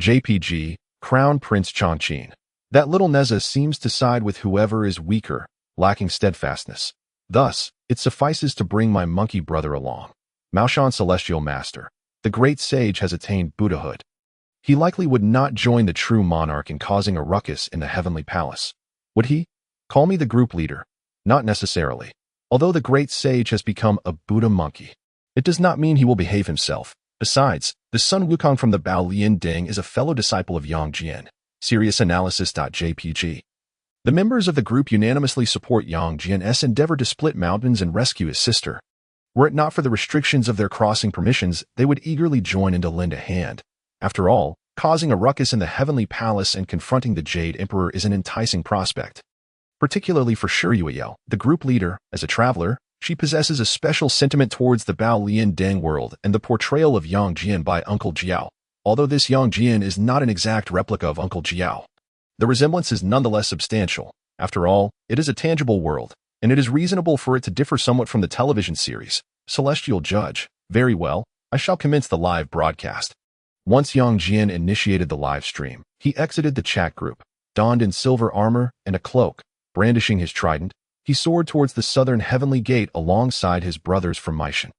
JPG, Crown Prince Chongqing. That little Neza seems to side with whoever is weaker, lacking steadfastness. Thus, it suffices to bring my monkey brother along. Maoshan Celestial Master. The great sage has attained Buddhahood. He likely would not join the true monarch in causing a ruckus in the heavenly palace. Would he? Call me the group leader. Not necessarily. Although the great sage has become a Buddha monkey, it does not mean he will behave himself. Besides, the Sun Wukong from the Bao Lian Ding is a fellow disciple of Yang Jian. SeriousAnalysis.jpg. The members of the group unanimously support Yang Jian's endeavor to split mountains and rescue his sister. Were it not for the restrictions of their crossing permissions, they would eagerly join in to lend a hand. After all, causing a ruckus in the Heavenly Palace and confronting the Jade Emperor is an enticing prospect. Particularly for Shiruyuel, the group leader. As a traveler, she possesses a special sentiment towards the Bao Lian Deng world and the portrayal of Yang Jian by Uncle Jiao. Although this Yang Jian is not an exact replica of Uncle Jiao, the resemblance is nonetheless substantial. After all, it is a tangible world, and it is reasonable for it to differ somewhat from the television series. Celestial Judge. Very well, I shall commence the live broadcast. Once Yang Jian initiated the live stream, he exited the chat group, donned in silver armor and a cloak. Brandishing his trident, he soared towards the southern heavenly gate alongside his brothers from Mythical.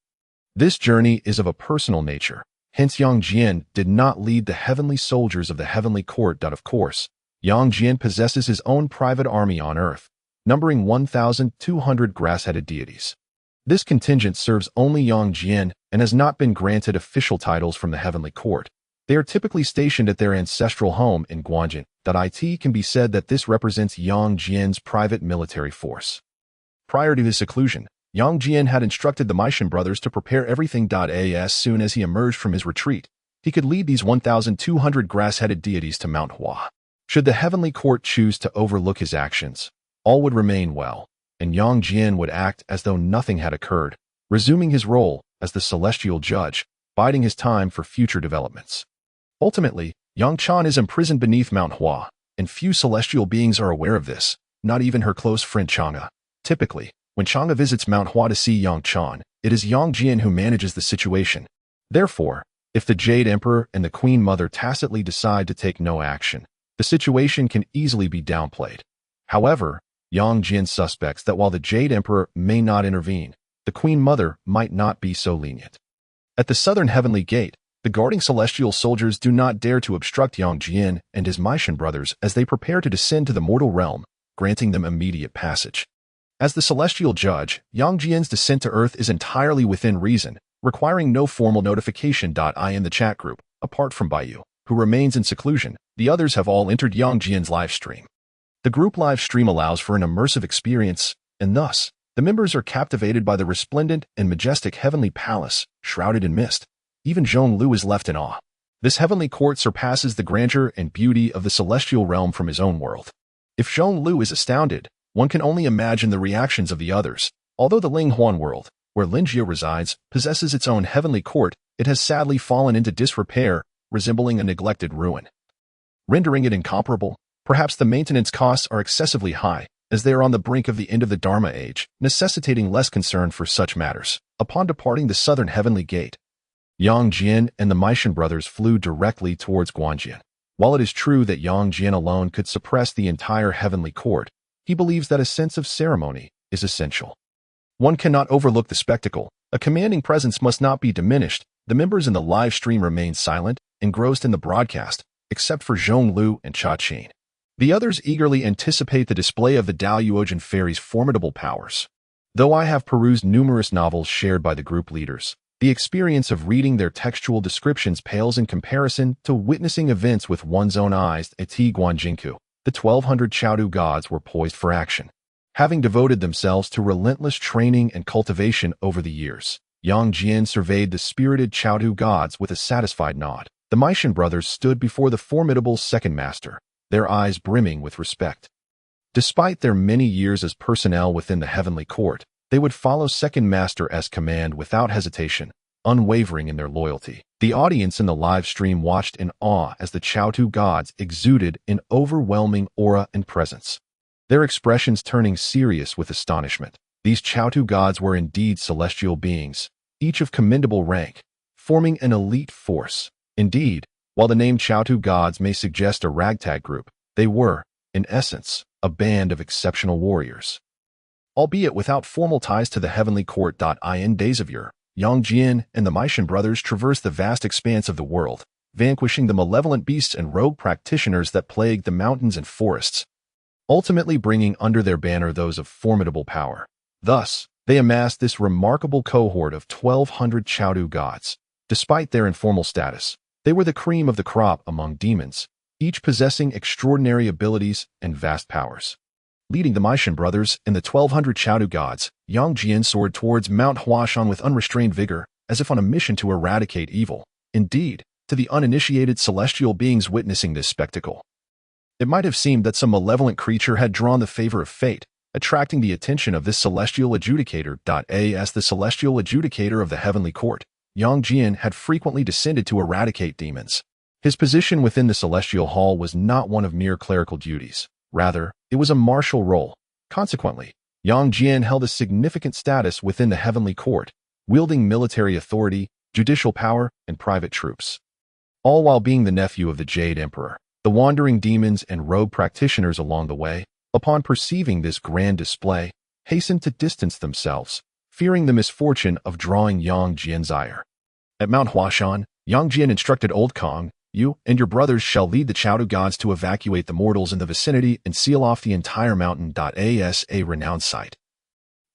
This journey is of a personal nature, hence Yang Jian did not lead the heavenly soldiers of the heavenly court. Of course, Yang Jian possesses his own private army on Earth, numbering 1,200 grass-headed deities. This contingent serves only Yang Jian and has not been granted official titles from the heavenly court. They are typically stationed at their ancestral home in Guanjin. It can be said that this represents Yang Jian's private military force. Prior to his seclusion, Yang Jian had instructed the Mythical brothers to prepare everything. As soon as he emerged from his retreat, he could lead these 1,200 grass-headed deities to Manhwa. Should the heavenly court choose to overlook his actions, all would remain well, and Yang Jian would act as though nothing had occurred, resuming his role as the celestial judge, biding his time for future developments. Ultimately, Yang Chan is imprisoned beneath Mount Hua, and few celestial beings are aware of this, not even her close friend Chang'e. Typically, when Chang'e visits Mount Hua to see Yang Chan, it is Yang Jian who manages the situation. Therefore, if the Jade Emperor and the Queen Mother tacitly decide to take no action, the situation can easily be downplayed. However, Yang Jian suspects that while the Jade Emperor may not intervene, the Queen Mother might not be so lenient. At the southern heavenly gate, the guarding celestial soldiers do not dare to obstruct Yang Jian and his Mythical brothers as they prepare to descend to the mortal realm, granting them immediate passage. As the celestial judge, Yang Jian's descent to Earth is entirely within reason, requiring no formal notification. In the chat group, apart from Baiyu, who remains in seclusion, the others have all entered Yang Jian's live stream. The group live stream allows for an immersive experience, and thus, the members are captivated by the resplendent and majestic heavenly palace, shrouded in mist. Even Zhonglu is left in awe. This heavenly court surpasses the grandeur and beauty of the celestial realm from his own world. If Zhonglu is astounded, one can only imagine the reactions of the others. Although the Linghuan world, where Linjia resides, possesses its own heavenly court, it has sadly fallen into disrepair, resembling a neglected ruin. Rendering it incomparable, perhaps the maintenance costs are excessively high, as they are on the brink of the end of the Dharma age, necessitating less concern for such matters. Upon departing the southern heavenly gate, Yang Jian and the Mythical brothers flew directly towards Guanjin. While it is true that Yang Jian alone could suppress the entire heavenly court, he believes that a sense of ceremony is essential. One cannot overlook the spectacle. A commanding presence must not be diminished. The members in the live stream remain silent, engrossed in the broadcast, except for Zhonglu and Cha Qin. The others eagerly anticipate the display of the Daoyuojin fairy's formidable powers. Though I have perused numerous novels shared by the group leaders, the experience of reading their textual descriptions pales in comparison to witnessing events with one's own eyes. At Guanjinku, the 1,200 Chaodu gods were poised for action. Having devoted themselves to relentless training and cultivation over the years, Yang Jian surveyed the spirited Chaodu gods with a satisfied nod. The Mythical brothers stood before the formidable second master, their eyes brimming with respect. Despite their many years as personnel within the heavenly court, they would follow second master as command without hesitation, unwavering in their loyalty. The audience in the live stream watched in awe as the Chaodu gods exuded an overwhelming aura and presence, their expressions turning serious with astonishment. These Chaodu gods were indeed celestial beings, each of commendable rank, forming an elite force. Indeed, while the name Chaodu gods may suggest a ragtag group, they were, in essence, a band of exceptional warriors. Albeit without formal ties to the heavenly court. In days of yore, Yang Jian and the Mythical brothers traversed the vast expanse of the world, vanquishing the malevolent beasts and rogue practitioners that plagued the mountains and forests. ultimately bringing under their banner those of formidable power. Thus, they amassed this remarkable cohort of 1,200 Chowdu gods. Despite their informal status, they were the cream of the crop among demons, each possessing extraordinary abilities and vast powers. Leading the Meishan brothers and the 1,200 Chowdu gods, Yang Jian soared towards Mount Huashan with unrestrained vigor, as if on a mission to eradicate evil. Indeed, to the uninitiated celestial beings witnessing this spectacle, it might have seemed that some malevolent creature had drawn the favor of fate, attracting the attention of this celestial adjudicator. As the celestial adjudicator of the heavenly court, Yang Jian had frequently descended to eradicate demons. His position within the celestial hall was not one of mere clerical duties. Rather, it was a martial role. Consequently, Yang Jian held a significant status within the heavenly court, wielding military authority, judicial power, and private troops. All while being the nephew of the Jade Emperor, the wandering demons and rogue practitioners along the way, upon perceiving this grand display, hastened to distance themselves, fearing the misfortune of drawing Yang Jian's ire. At Mount Huashan, Yang Jian instructed Old Kong, "You and your brothers shall lead the Chowdu gods to evacuate the mortals in the vicinity and seal off the entire mountain." As a renowned site,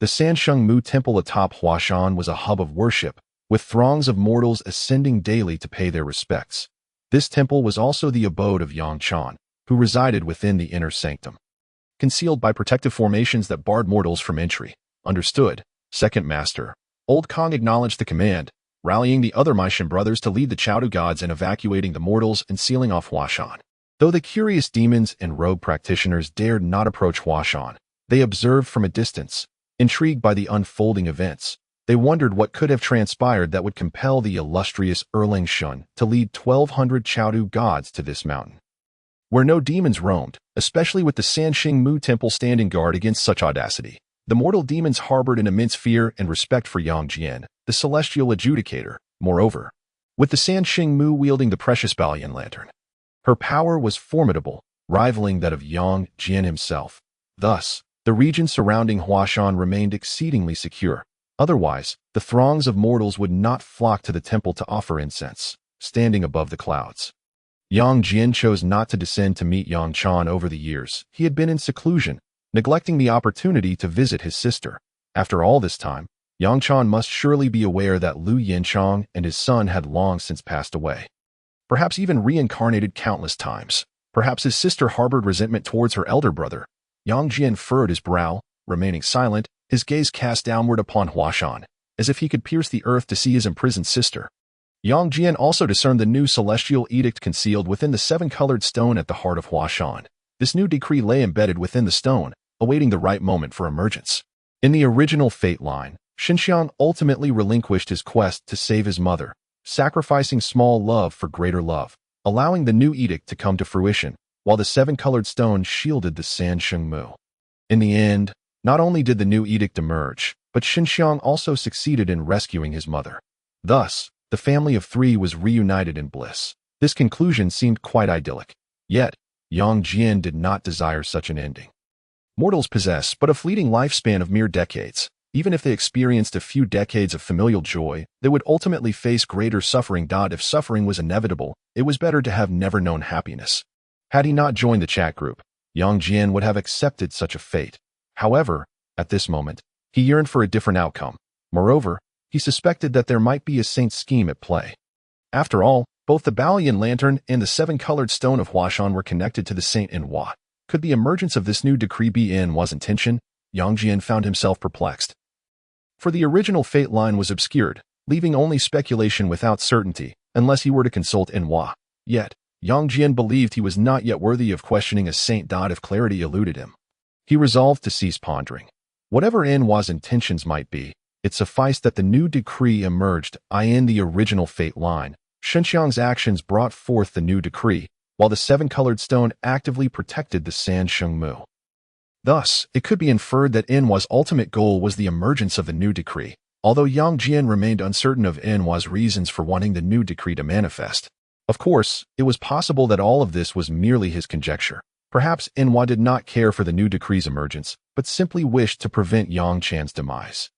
the Sansheng Mu Temple atop Huashan was a hub of worship, with throngs of mortals ascending daily to pay their respects. This temple was also the abode of Yang Chan, who resided within the inner sanctum, concealed by protective formations that barred mortals from entry. Understood, Second Master. Old Kong acknowledged the command, rallying the other Meishan brothers to lead the Chowdu gods in evacuating the mortals and sealing off Huashan. Though the curious demons and rogue practitioners dared not approach Huashan, they observed from a distance. Intrigued by the unfolding events, they wondered what could have transpired that would compel the illustrious Erlang Shun to lead 1,200 Chowdu gods to this mountain, where no demons roamed, especially with the Sansheng Mu Temple standing guard against such audacity. The mortal demons harbored an immense fear and respect for Yang Jian, the celestial adjudicator. Moreover, with the Sansheng Mu wielding the precious Balian lantern, her power was formidable, rivaling that of Yang Jian himself. Thus, the region surrounding Huashan remained exceedingly secure. Otherwise, the throngs of mortals would not flock to the temple to offer incense, standing above the clouds. Yang Jian chose not to descend to meet Yang Chan. Over the years, he had been in seclusion, neglecting the opportunity to visit his sister. After all this time, Yang Chan must surely be aware that Lu Yinchang and his son had long since passed away, perhaps even reincarnated countless times. Perhaps his sister harbored resentment towards her elder brother. Yang Jian furrowed his brow, remaining silent, his gaze cast downward upon Huashan, as if he could pierce the earth to see his imprisoned sister. Yang Jian also discerned the new celestial edict concealed within the seven-colored stone at the heart of Huashan. This new decree lay embedded within the stone, awaiting the right moment for emergence. In the original fate line, Xinxiang ultimately relinquished his quest to save his mother, sacrificing small love for greater love, allowing the new edict to come to fruition, while the seven-colored stone shielded the Sansheng Mu. In the end, not only did the new edict emerge, but Xinxiang also succeeded in rescuing his mother. Thus, the family of three was reunited in bliss. This conclusion seemed quite idyllic. Yet, Yang Jian did not desire such an ending. Mortals possess but a fleeting lifespan of mere decades. Even if they experienced a few decades of familial joy, they would ultimately face greater suffering. If suffering was inevitable, it was better to have never known happiness. Had he not joined the chat group, Yang Jian would have accepted such a fate. However, at this moment, he yearned for a different outcome. Moreover, he suspected that there might be a saint scheme at play. After all, both the Balian lantern and the seven-colored stone of Huashan were connected to the Saint Enhwa. Could the emergence of this new decree be Enhwa's intention? Yang Jian found himself perplexed. For the original fate line was obscured, leaving only speculation without certainty, unless he were to consult Enhwa. Yet, Yang Jian believed he was not yet worthy of questioning a saint. If clarity eluded him, he resolved to cease pondering. Whatever Enhwa's intentions might be, it sufficed that the new decree emerged. In the original fate line, Xinxiang's actions brought forth the new decree, while the seven-colored stone actively protected the Sansheng Mu. Thus, it could be inferred that Enhwa's ultimate goal was the emergence of the new decree, although Yang Jian remained uncertain of Enhwa's reasons for wanting the new decree to manifest. Of course, it was possible that all of this was merely his conjecture. Perhaps Enhwa did not care for the new decree's emergence, but simply wished to prevent Yang Chan's demise.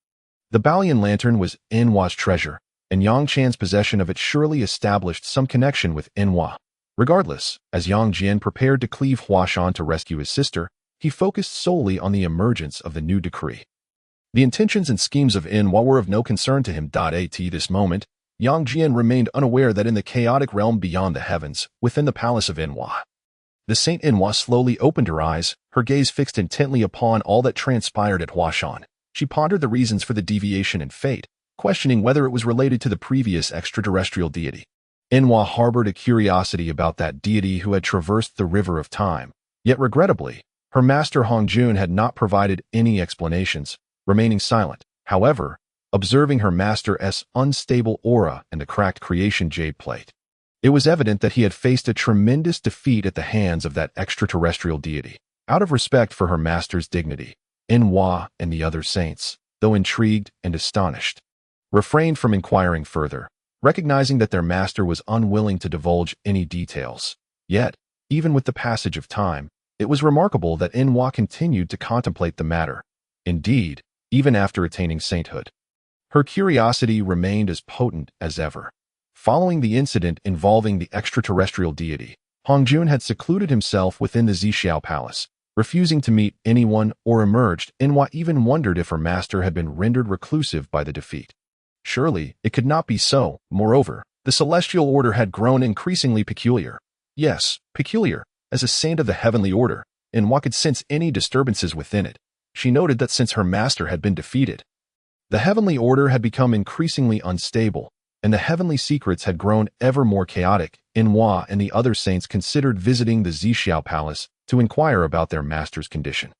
The Balian lantern was Enhwa's treasure, and Yang Chan's possession of it surely established some connection with Enhwa. Regardless, as Yang Jian prepared to cleave Huashan to rescue his sister, he focused solely on the emergence of the new decree. The intentions and schemes of Manhwa were of no concern to him. At this moment, Yang Jian remained unaware that in the chaotic realm beyond the heavens, within the palace of Manhwa, the Saint Manhwa slowly opened her eyes, her gaze fixed intently upon all that transpired at Huashan. She pondered the reasons for the deviation in fate, questioning whether it was related to the previous extraterrestrial deity. Manhwa harbored a curiosity about that deity who had traversed the river of time, yet regrettably, her master Hongjun had not provided any explanations, remaining silent. However, observing her master's unstable aura and the cracked creation jade plate, it was evident that he had faced a tremendous defeat at the hands of that extraterrestrial deity. Out of respect for her master's dignity, Manhwa and the other saints, though intrigued and astonished, refrained from inquiring further, recognizing that their master was unwilling to divulge any details. Yet, even with the passage of time, it was remarkable that Manhwa continued to contemplate the matter. Indeed, even after attaining sainthood, her curiosity remained as potent as ever. Following the incident involving the extraterrestrial deity, Hongjun had secluded himself within the Zixiao Palace, refusing to meet anyone or emerged. Manhwa even wondered if her master had been rendered reclusive by the defeat. Surely, it could not be so. Moreover, the celestial order had grown increasingly peculiar. Yes, peculiar. As a saint of the heavenly order, Manhwa could sense any disturbances within it. She noted that since her master had been defeated, the heavenly order had become increasingly unstable, and the heavenly secrets had grown ever more chaotic. Manhwa and the other saints considered visiting the Zixiao Palace to inquire about their master's condition.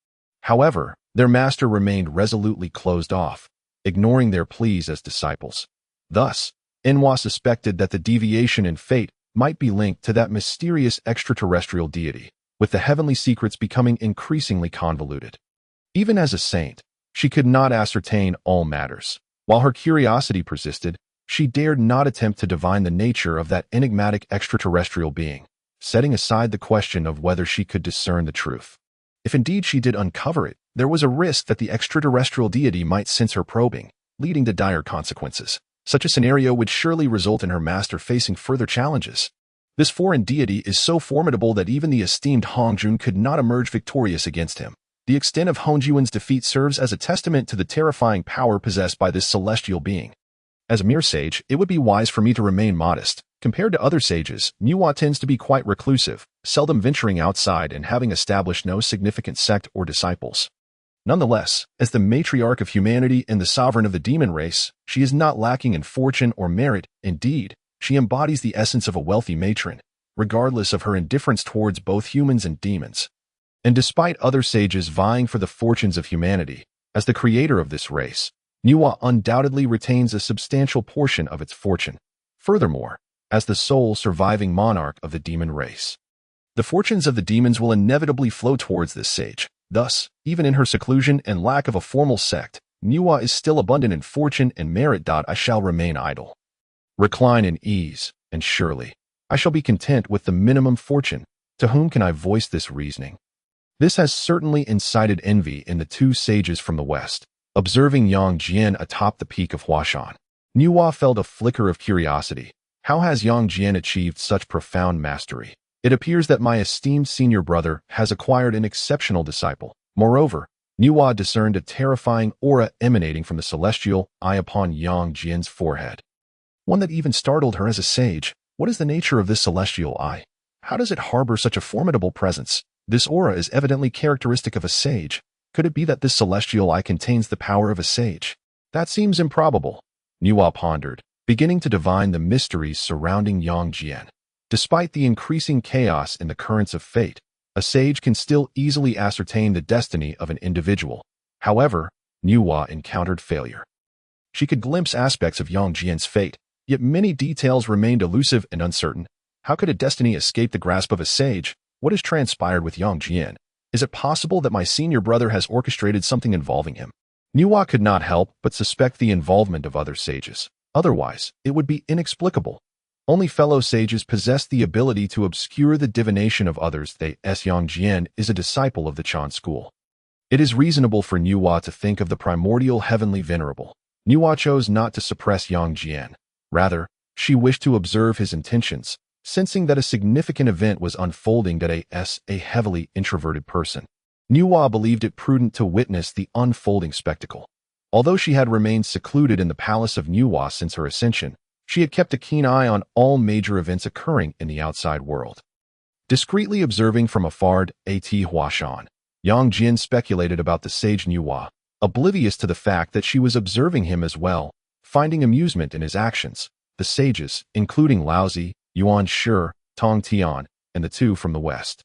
However, their master remained resolutely closed off, ignoring their pleas as disciples. Thus, Manhwa suspected that the deviation in fate might be linked to that mysterious extraterrestrial deity, with the heavenly secrets becoming increasingly convoluted. Even as a saint, she could not ascertain all matters. While her curiosity persisted, she dared not attempt to divine the nature of that enigmatic extraterrestrial being, setting aside the question of whether she could discern the truth. If indeed she did uncover it, there was a risk that the extraterrestrial deity might sense her probing, leading to dire consequences. Such a scenario would surely result in her master facing further challenges. This foreign deity is so formidable that even the esteemed Hongjun could not emerge victorious against him. The extent of Hongjun's defeat serves as a testament to the terrifying power possessed by this celestial being. As a mere sage, it would be wise for me to remain modest. Compared to other sages, Manhwa tends to be quite reclusive, seldom venturing outside and having established no significant sect or disciples. Nonetheless, as the matriarch of humanity and the sovereign of the demon race, she is not lacking in fortune or merit. Indeed, she embodies the essence of a wealthy matron, regardless of her indifference towards both humans and demons. And despite other sages vying for the fortunes of humanity, as the creator of this race, Manhwa undoubtedly retains a substantial portion of its fortune. Furthermore, as the sole surviving monarch of the demon race, the fortunes of the demons will inevitably flow towards this sage. Thus, even in her seclusion and lack of a formal sect, Manhwa is still abundant in fortune and merit. I shall remain idle, recline in ease, and surely I shall be content with the minimum fortune. To whom can I voice this reasoning? This has certainly incited envy in the two sages from the west. Observing Yang Jian atop the peak of Huashan, Manhwa felt a flicker of curiosity. How has Yang Jian achieved such profound mastery? It appears that my esteemed senior brother has acquired an exceptional disciple. Moreover, Manhwa discerned a terrifying aura emanating from the celestial eye upon Yang Jian's forehead, one that even startled her as a sage. What is the nature of this celestial eye? How does it harbor such a formidable presence? This aura is evidently characteristic of a sage. Could it be that this celestial eye contains the power of a sage? That seems improbable, Manhwa pondered, beginning to divine the mysteries surrounding Yang Jian. Despite the increasing chaos in the currents of fate, a sage can still easily ascertain the destiny of an individual. However, Manhwa encountered failure. She could glimpse aspects of Yang Jian's fate, yet many details remained elusive and uncertain. How could a destiny escape the grasp of a sage? What has transpired with Yang Jian? Is it possible that my senior brother has orchestrated something involving him? Manhwa could not help but suspect the involvement of other sages. Otherwise, it would be inexplicable. Only fellow sages possess the ability to obscure the divination of others. Yang Jian is a disciple of the Chan school. It is reasonable for Manhwa to think of the primordial heavenly venerable. Manhwa chose not to suppress Yang Jian. Rather, she wished to observe his intentions, sensing that a significant event was unfolding. A heavily introverted person, Nuwa believed it prudent to witness the unfolding spectacle. Although she had remained secluded in the palace of Nuwa since her ascension, she had kept a keen eye on all major events occurring in the outside world. Discreetly observing from afar A.T. Huashan, Yang Jin speculated about the sage Nuwa, oblivious to the fact that she was observing him as well, finding amusement in his actions. The sages, including Laozi, Yuan Shi, Tong Tian, and the two from the west,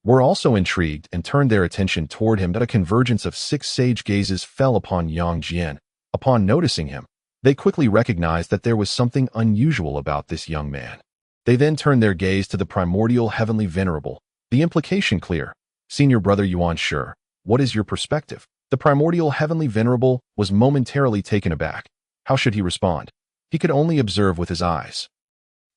were also intrigued and turned their attention toward him. That a convergence of 6 sage gazes fell upon Yang Jian. Upon noticing him, they quickly recognized that there was something unusual about this young man. They then turned their gaze to the primordial heavenly venerable, the implication clear. Senior brother Yuan Shi, what is your perspective? The primordial heavenly venerable was momentarily taken aback. How should he respond? He could only observe with his eyes.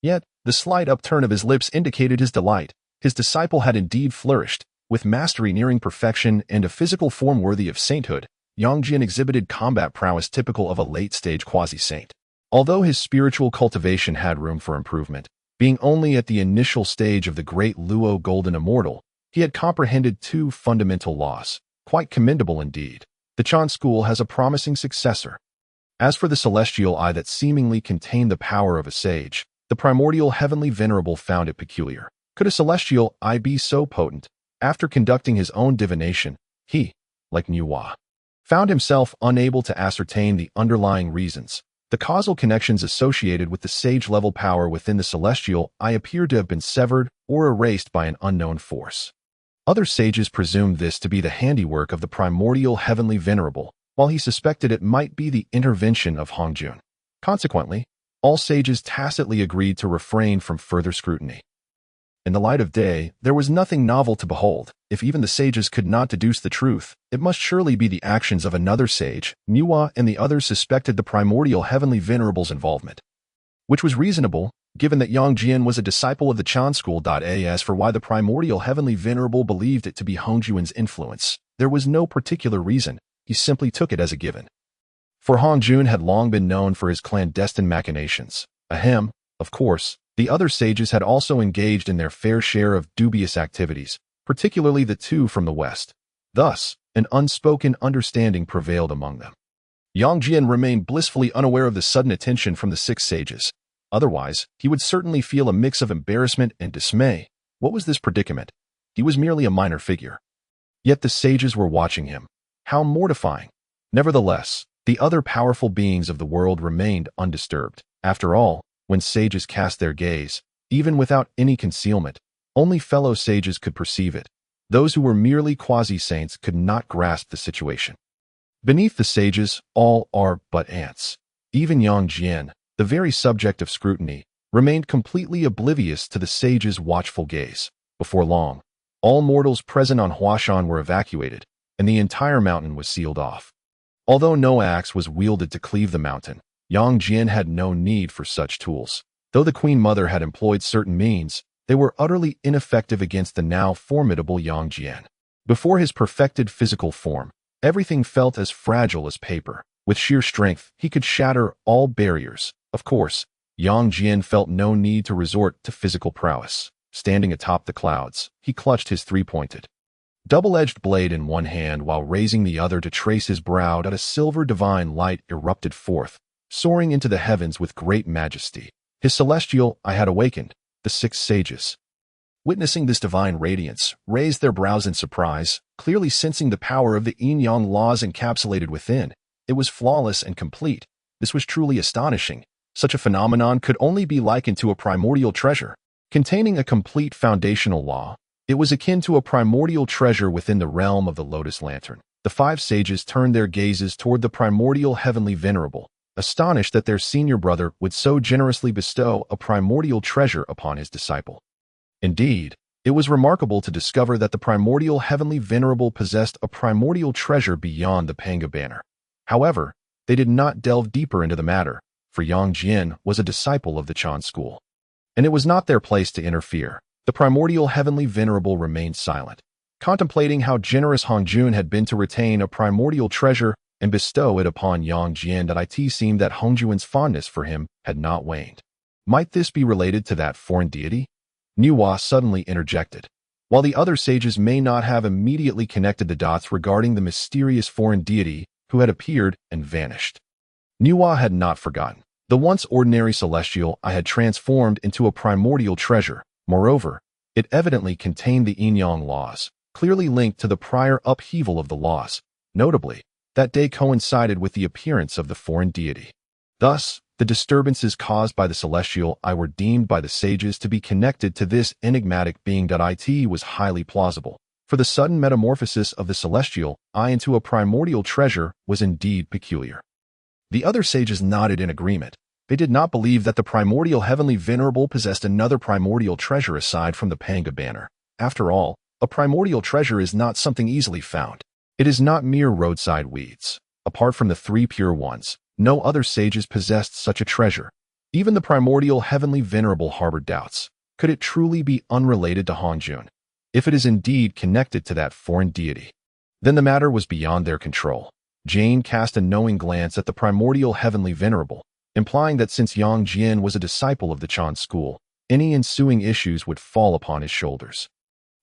Yet, the slight upturn of his lips indicated his delight. His disciple had indeed flourished, with mastery nearing perfection and a physical form worthy of sainthood. Yang Jian exhibited combat prowess typical of a late-stage quasi-saint. Although his spiritual cultivation had room for improvement, being only at the initial stage of the great Luo Golden Immortal, he had comprehended 2 fundamental laws, quite commendable indeed. The Chan school has a promising successor. As for the celestial eye that seemingly contained the power of a sage, the primordial heavenly venerable found it peculiar. Could a celestial eye be so potent? After conducting his own divination, he, like Nuwa, found himself unable to ascertain the underlying reasons. The causal connections associated with the sage-level power within the celestial eye appeared to have been severed or erased by an unknown force. Other sages presumed this to be the handiwork of the primordial heavenly venerable, while he suspected it might be the intervention of Hongjun. Consequently, all sages tacitly agreed to refrain from further scrutiny. In the light of day, there was nothing novel to behold. If even the sages could not deduce the truth, it must surely be the actions of another sage. Nuwa and the others suspected the primordial heavenly venerable's involvement, which was reasonable, given that Yang Jian was a disciple of the Chan school. As for why the primordial heavenly venerable believed it to be Hongjuan's influence, there was no particular reason. He simply took it as a given. For Hongjun had long been known for his clandestine machinations. Ahem, of course, the other sages had also engaged in their fair share of dubious activities, particularly the 2 from the west. Thus, an unspoken understanding prevailed among them. Yang Jian remained blissfully unaware of the sudden attention from the 6 sages. Otherwise, he would certainly feel a mix of embarrassment and dismay. What was this predicament? He was merely a minor figure. Yet the sages were watching him. How mortifying! Nevertheless, the other powerful beings of the world remained undisturbed. After all, when sages cast their gaze, even without any concealment, only fellow sages could perceive it. Those who were merely quasi-saints could not grasp the situation. Beneath the sages, all are but ants. Even Yang Jian, the very subject of scrutiny, remained completely oblivious to the sage's watchful gaze. Before long, all mortals present on Huashan were evacuated, and the entire mountain was sealed off. Although no axe was wielded to cleave the mountain, Yang Jian had no need for such tools. Though the Queen Mother had employed certain means, they were utterly ineffective against the now formidable Yang Jian. Before his perfected physical form, everything felt as fragile as paper. With sheer strength, he could shatter all barriers. Of course, Yang Jian felt no need to resort to physical prowess. Standing atop the clouds, he clutched his 3-pointed, double-edged blade in one hand while raising the other to trace his brow. A silver divine light erupted forth, soaring into the heavens with great majesty. His celestial eye had awakened. The 6 sages, witnessing this divine radiance, raised their brows in surprise, clearly sensing the power of the yin-yang laws encapsulated within. It was flawless and complete. This was truly astonishing. Such a phenomenon could only be likened to a primordial treasure. Containing a complete foundational law, it was akin to a primordial treasure within the realm of the Lotus Lantern. The 5 sages turned their gazes toward the primordial heavenly venerable, astonished that their senior brother would so generously bestow a primordial treasure upon his disciple. Indeed, it was remarkable to discover that the primordial heavenly venerable possessed a primordial treasure beyond the Manga banner. However, they did not delve deeper into the matter, for Yang Jian was a disciple of the Chan school, and it was not their place to interfere. The primordial heavenly venerable remained silent, contemplating how generous Hongjun had been to retain a primordial treasure and bestow it upon Yang Jian. It seemed that Hongjuan's fondness for him had not waned. Might this be related to that foreign deity? Nuwa suddenly interjected. While the other sages may not have immediately connected the dots regarding the mysterious foreign deity who had appeared and vanished, Manhwa had not forgotten. The once ordinary celestial I had transformed into a primordial treasure. Moreover, it evidently contained the yin-yang laws, clearly linked to the prior upheaval of the laws. Notably, that day coincided with the appearance of the foreign deity. Thus, the disturbances caused by the celestial I were deemed by the sages to be connected to this enigmatic being. It was highly plausible, for the sudden metamorphosis of the celestial I into a primordial treasure was indeed peculiar. The other sages nodded in agreement. They did not believe that the primordial heavenly venerable possessed another primordial treasure aside from the Manga banner. After all, a primordial treasure is not something easily found. It is not mere roadside weeds. Apart from the three pure ones, no other sages possessed such a treasure. Even the primordial heavenly venerable harbored doubts. Could it truly be unrelated to Hongjun? If it is indeed connected to that foreign deity, then the matter was beyond their control. Jane cast a knowing glance at the primordial heavenly venerable, implying that since Yang Jian was a disciple of the Chan school, any ensuing issues would fall upon his shoulders.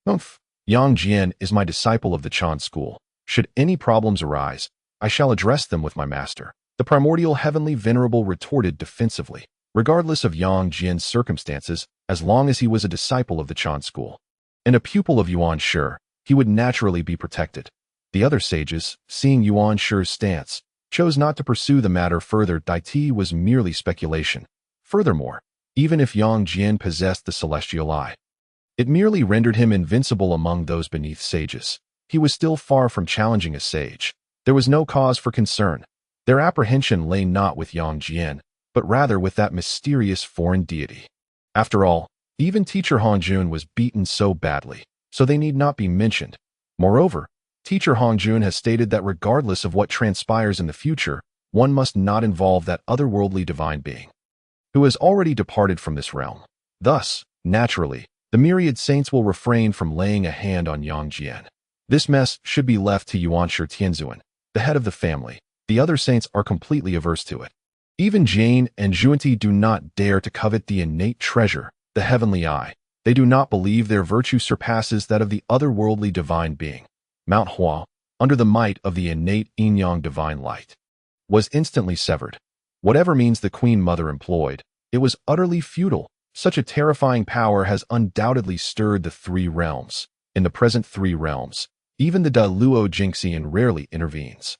Umph, Yang Jian is my disciple of the Chan school. Should any problems arise, I shall address them with my master. The primordial heavenly venerable retorted defensively, regardless of Yang Jian's circumstances, as long as he was a disciple of the Chan school and a pupil of Yuan Shi, he would naturally be protected. The other sages, seeing Yuan Shi's stance, chose not to pursue the matter further. It was merely speculation. Furthermore, even if Yang Jian possessed the celestial eye, it merely rendered him invincible among those beneath sages. He was still far from challenging a sage. There was no cause for concern. Their apprehension lay not with Yang Jian, but rather with that mysterious foreign deity. After all, even teacher Hongjun was beaten so badly, so they need not be mentioned. Moreover, teacher Hongjun has stated that regardless of what transpires in the future, one must not involve that otherworldly divine being who has already departed from this realm. Thus, naturally, the myriad saints will refrain from laying a hand on Yang Jian. This mess should be left to Yuan Shi Tianzuan, the head of the family. The other saints are completely averse to it. Even Jane and Zhuanti do not dare to covet the innate treasure, the heavenly eye. They do not believe their virtue surpasses that of the otherworldly divine being. Manhwa, under the might of the innate yin-yang divine light, was instantly severed. Whatever means the Queen Mother employed, it was utterly futile. Such a terrifying power has undoubtedly stirred the three realms. In the present three realms, even the Daluo Jingxian rarely intervenes.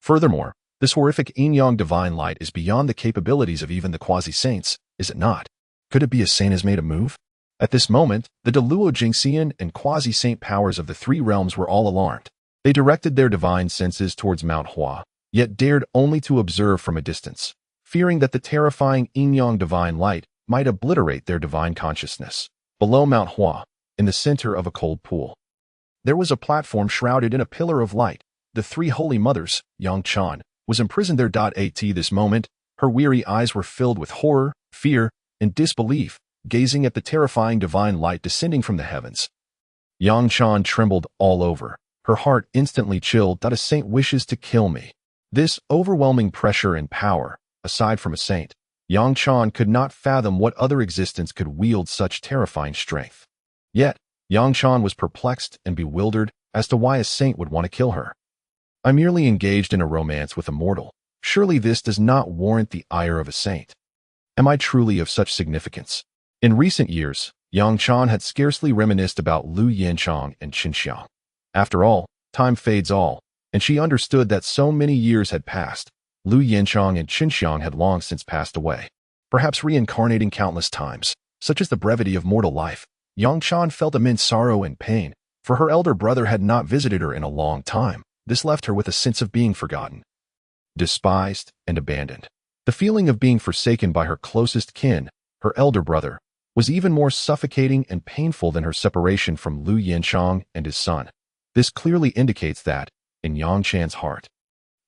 Furthermore, this horrific yin-yang divine light is beyond the capabilities of even the quasi-saints, is it not? Could it be a saint has made a move? At this moment, the Daluo Jingxian and quasi-saint powers of the three realms were all alarmed. They directed their divine senses towards Mount Hua, yet dared only to observe from a distance, fearing that the terrifying yin-yang divine light might obliterate their divine consciousness. Below Mount Hua, in the center of a cold pool, there was a platform shrouded in a pillar of light. The three holy mothers, Yang Chan, was imprisoned there. At this moment, her weary eyes were filled with horror, fear, and disbelief, gazing at the terrifying divine light descending from the heavens. Yang Chan trembled all over. Her heart instantly chilled. A saint wishes to kill me. This overwhelming pressure and power, aside from a saint, Yang Chan could not fathom what other existence could wield such terrifying strength. Yet, Yang Chan was perplexed and bewildered as to why a saint would want to kill her. I merely engaged in a romance with a mortal. Surely this does not warrant the ire of a saint. Am I truly of such significance? In recent years, Yang Chan had scarcely reminisced about Lu Yanchang and Qinxiang. After all, time fades all, and she understood that so many years had passed. Lu Yanchang and Qinxiang had long since passed away, perhaps reincarnating countless times. Such is the brevity of mortal life. Yang Chan felt immense sorrow and pain, for her elder brother had not visited her in a long time. This left her with a sense of being forgotten, despised, and abandoned. The feeling of being forsaken by her closest kin, her elder brother, was even more suffocating and painful than her separation from Lu Yanchang and his son. This clearly indicates that, in Yang Chan's heart,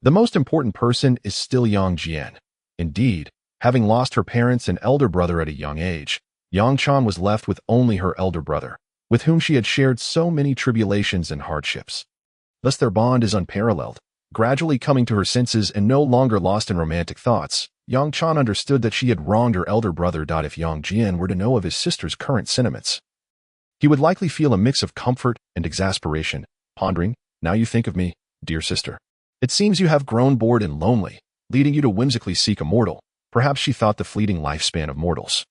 the most important person is still Yang Jian. Indeed, having lost her parents and elder brother at a young age, Yang Chan was left with only her elder brother, with whom she had shared so many tribulations and hardships. Thus their bond is unparalleled. Gradually coming to her senses and no longer lost in romantic thoughts, Yang Chan understood that she had wronged her elder brother. If Yang Jian were to know of his sister's current sentiments, He would likely feel a mix of comfort and exasperation, pondering, "Now you think of me, dear sister. It seems you have grown bored and lonely, leading you to whimsically seek Immortal." Perhaps she thought the fleeting lifespan of mortals,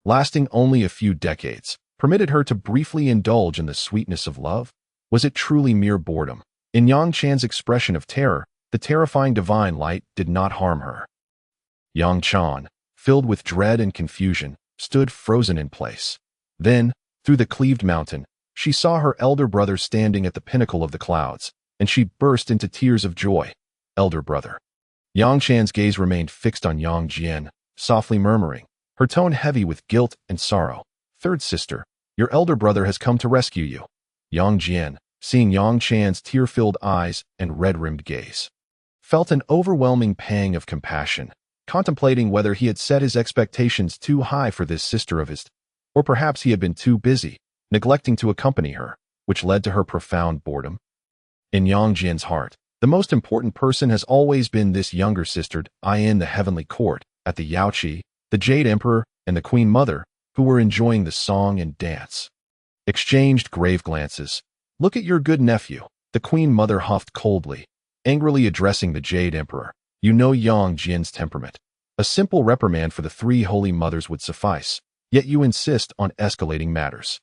lasting only a few decades, permitted her to briefly indulge in the sweetness of love. Was it truly mere boredom? In Yang Chan's expression of terror, the terrifying divine light did not harm her. Yang Chan, filled with dread and confusion, stood frozen in place. Then, through the cleaved mountain, she saw her elder brother standing at the pinnacle of the clouds, and she burst into tears of joy. Elder brother. Yang Chan's gaze remained fixed on Yang Jian, softly murmuring, her tone heavy with guilt and sorrow. "Third sister, your elder brother has come to rescue you." Yang Jian, seeing Yang Chan's tear-filled eyes and red-rimmed gaze, felt an overwhelming pang of compassion, contemplating whether he had set his expectations too high for this sister of his, or perhaps he had been too busy, neglecting to accompany her, which led to her profound boredom. In Yang Jian's heart, the most important person has always been this younger sister, in the heavenly court, at the Yaoqi, the Jade Emperor, and the Queen Mother, who were enjoying the song and dance, exchanged grave glances. "Look at your good nephew," the Queen Mother huffed coldly, angrily addressing the Jade Emperor. "You know Yang Jian's temperament. A simple reprimand for the three holy mothers would suffice, yet you insist on escalating matters."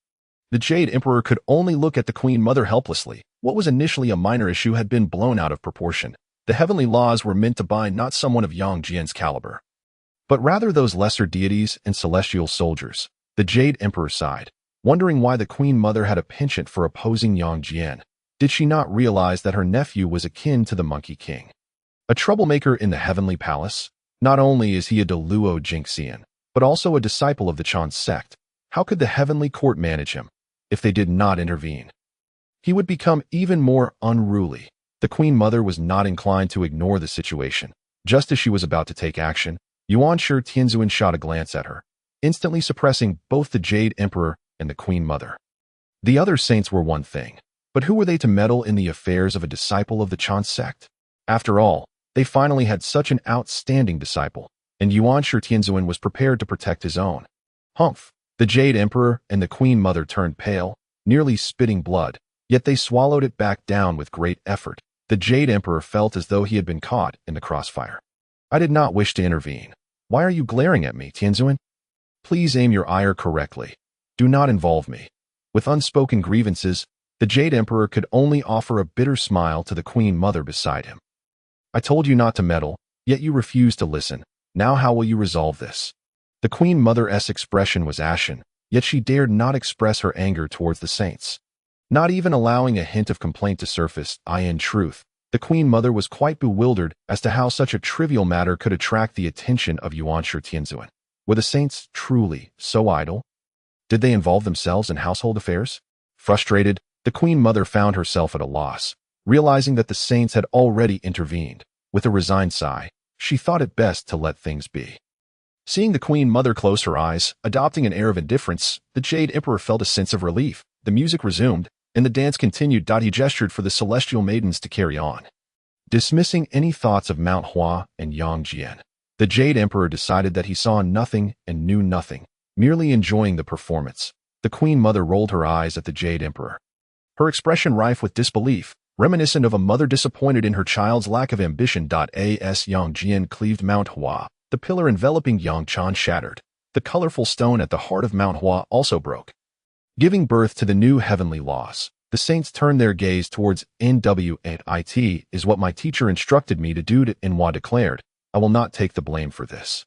The Jade Emperor could only look at the Queen Mother helplessly. What was initially a minor issue had been blown out of proportion. The heavenly laws were meant to bind not someone of Yang Jian's caliber, but rather those lesser deities and celestial soldiers. The Jade Emperor sighed, wondering why the Queen Mother had a penchant for opposing Yang Jian. Did she not realize that her nephew was akin to the Monkey King, a troublemaker in the heavenly palace? Not only is he a Deluo Jinxian, but also a disciple of the Chan sect. How could the heavenly court manage him if they did not intervene? He would become even more unruly. The Queen Mother was not inclined to ignore the situation. Just as she was about to take action, Yuanshi Tianzuan shot a glance at her, instantly suppressing both the Jade Emperor and the Queen Mother. The other saints were one thing, but who were they to meddle in the affairs of a disciple of the Chan sect? After all, they finally had such an outstanding disciple, and Yuanshi Tianzuan was prepared to protect his own. Humph! The Jade Emperor and the Queen Mother turned pale, nearly spitting blood, yet they swallowed it back down with great effort. The Jade Emperor felt as though he had been caught in the crossfire. "I did not wish to intervene. Why are you glaring at me, Tianzuan? Please aim your ire correctly. Do not involve me." With unspoken grievances, the Jade Emperor could only offer a bitter smile to the Queen Mother beside him. "I told you not to meddle, yet you refuse to listen. Now how will you resolve this?" The Queen Mother's expression was ashen, yet she dared not express her anger towards the saints, not even allowing a hint of complaint to surface. In truth, the Queen Mother was quite bewildered as to how such a trivial matter could attract the attention of Yuanshi Tianzuan. Were the saints truly so idle? Did they involve themselves in household affairs? Frustrated, the Queen Mother found herself at a loss, realizing that the saints had already intervened. With a resigned sigh, she thought it best to let things be. Seeing the Queen Mother close her eyes, adopting an air of indifference, the Jade Emperor felt a sense of relief. The music resumed, and the dance continued. He gestured for the celestial maidens to carry on, dismissing any thoughts of Manhwa and Yang Jian. The Jade Emperor decided that he saw nothing and knew nothing, merely enjoying the performance. The Queen Mother rolled her eyes at the Jade Emperor, her expression rife with disbelief, reminiscent of a mother disappointed in her child's lack of ambition. As Yang Jian cleaved Manhwa, the pillar enveloping Yang Chan shattered. The colorful stone at the heart of Manhwa also broke, giving birth to the new heavenly laws. The saints turned their gaze towards Nwit is what my teacher instructed me to do. Manhwa declared, "I will not take the blame for this.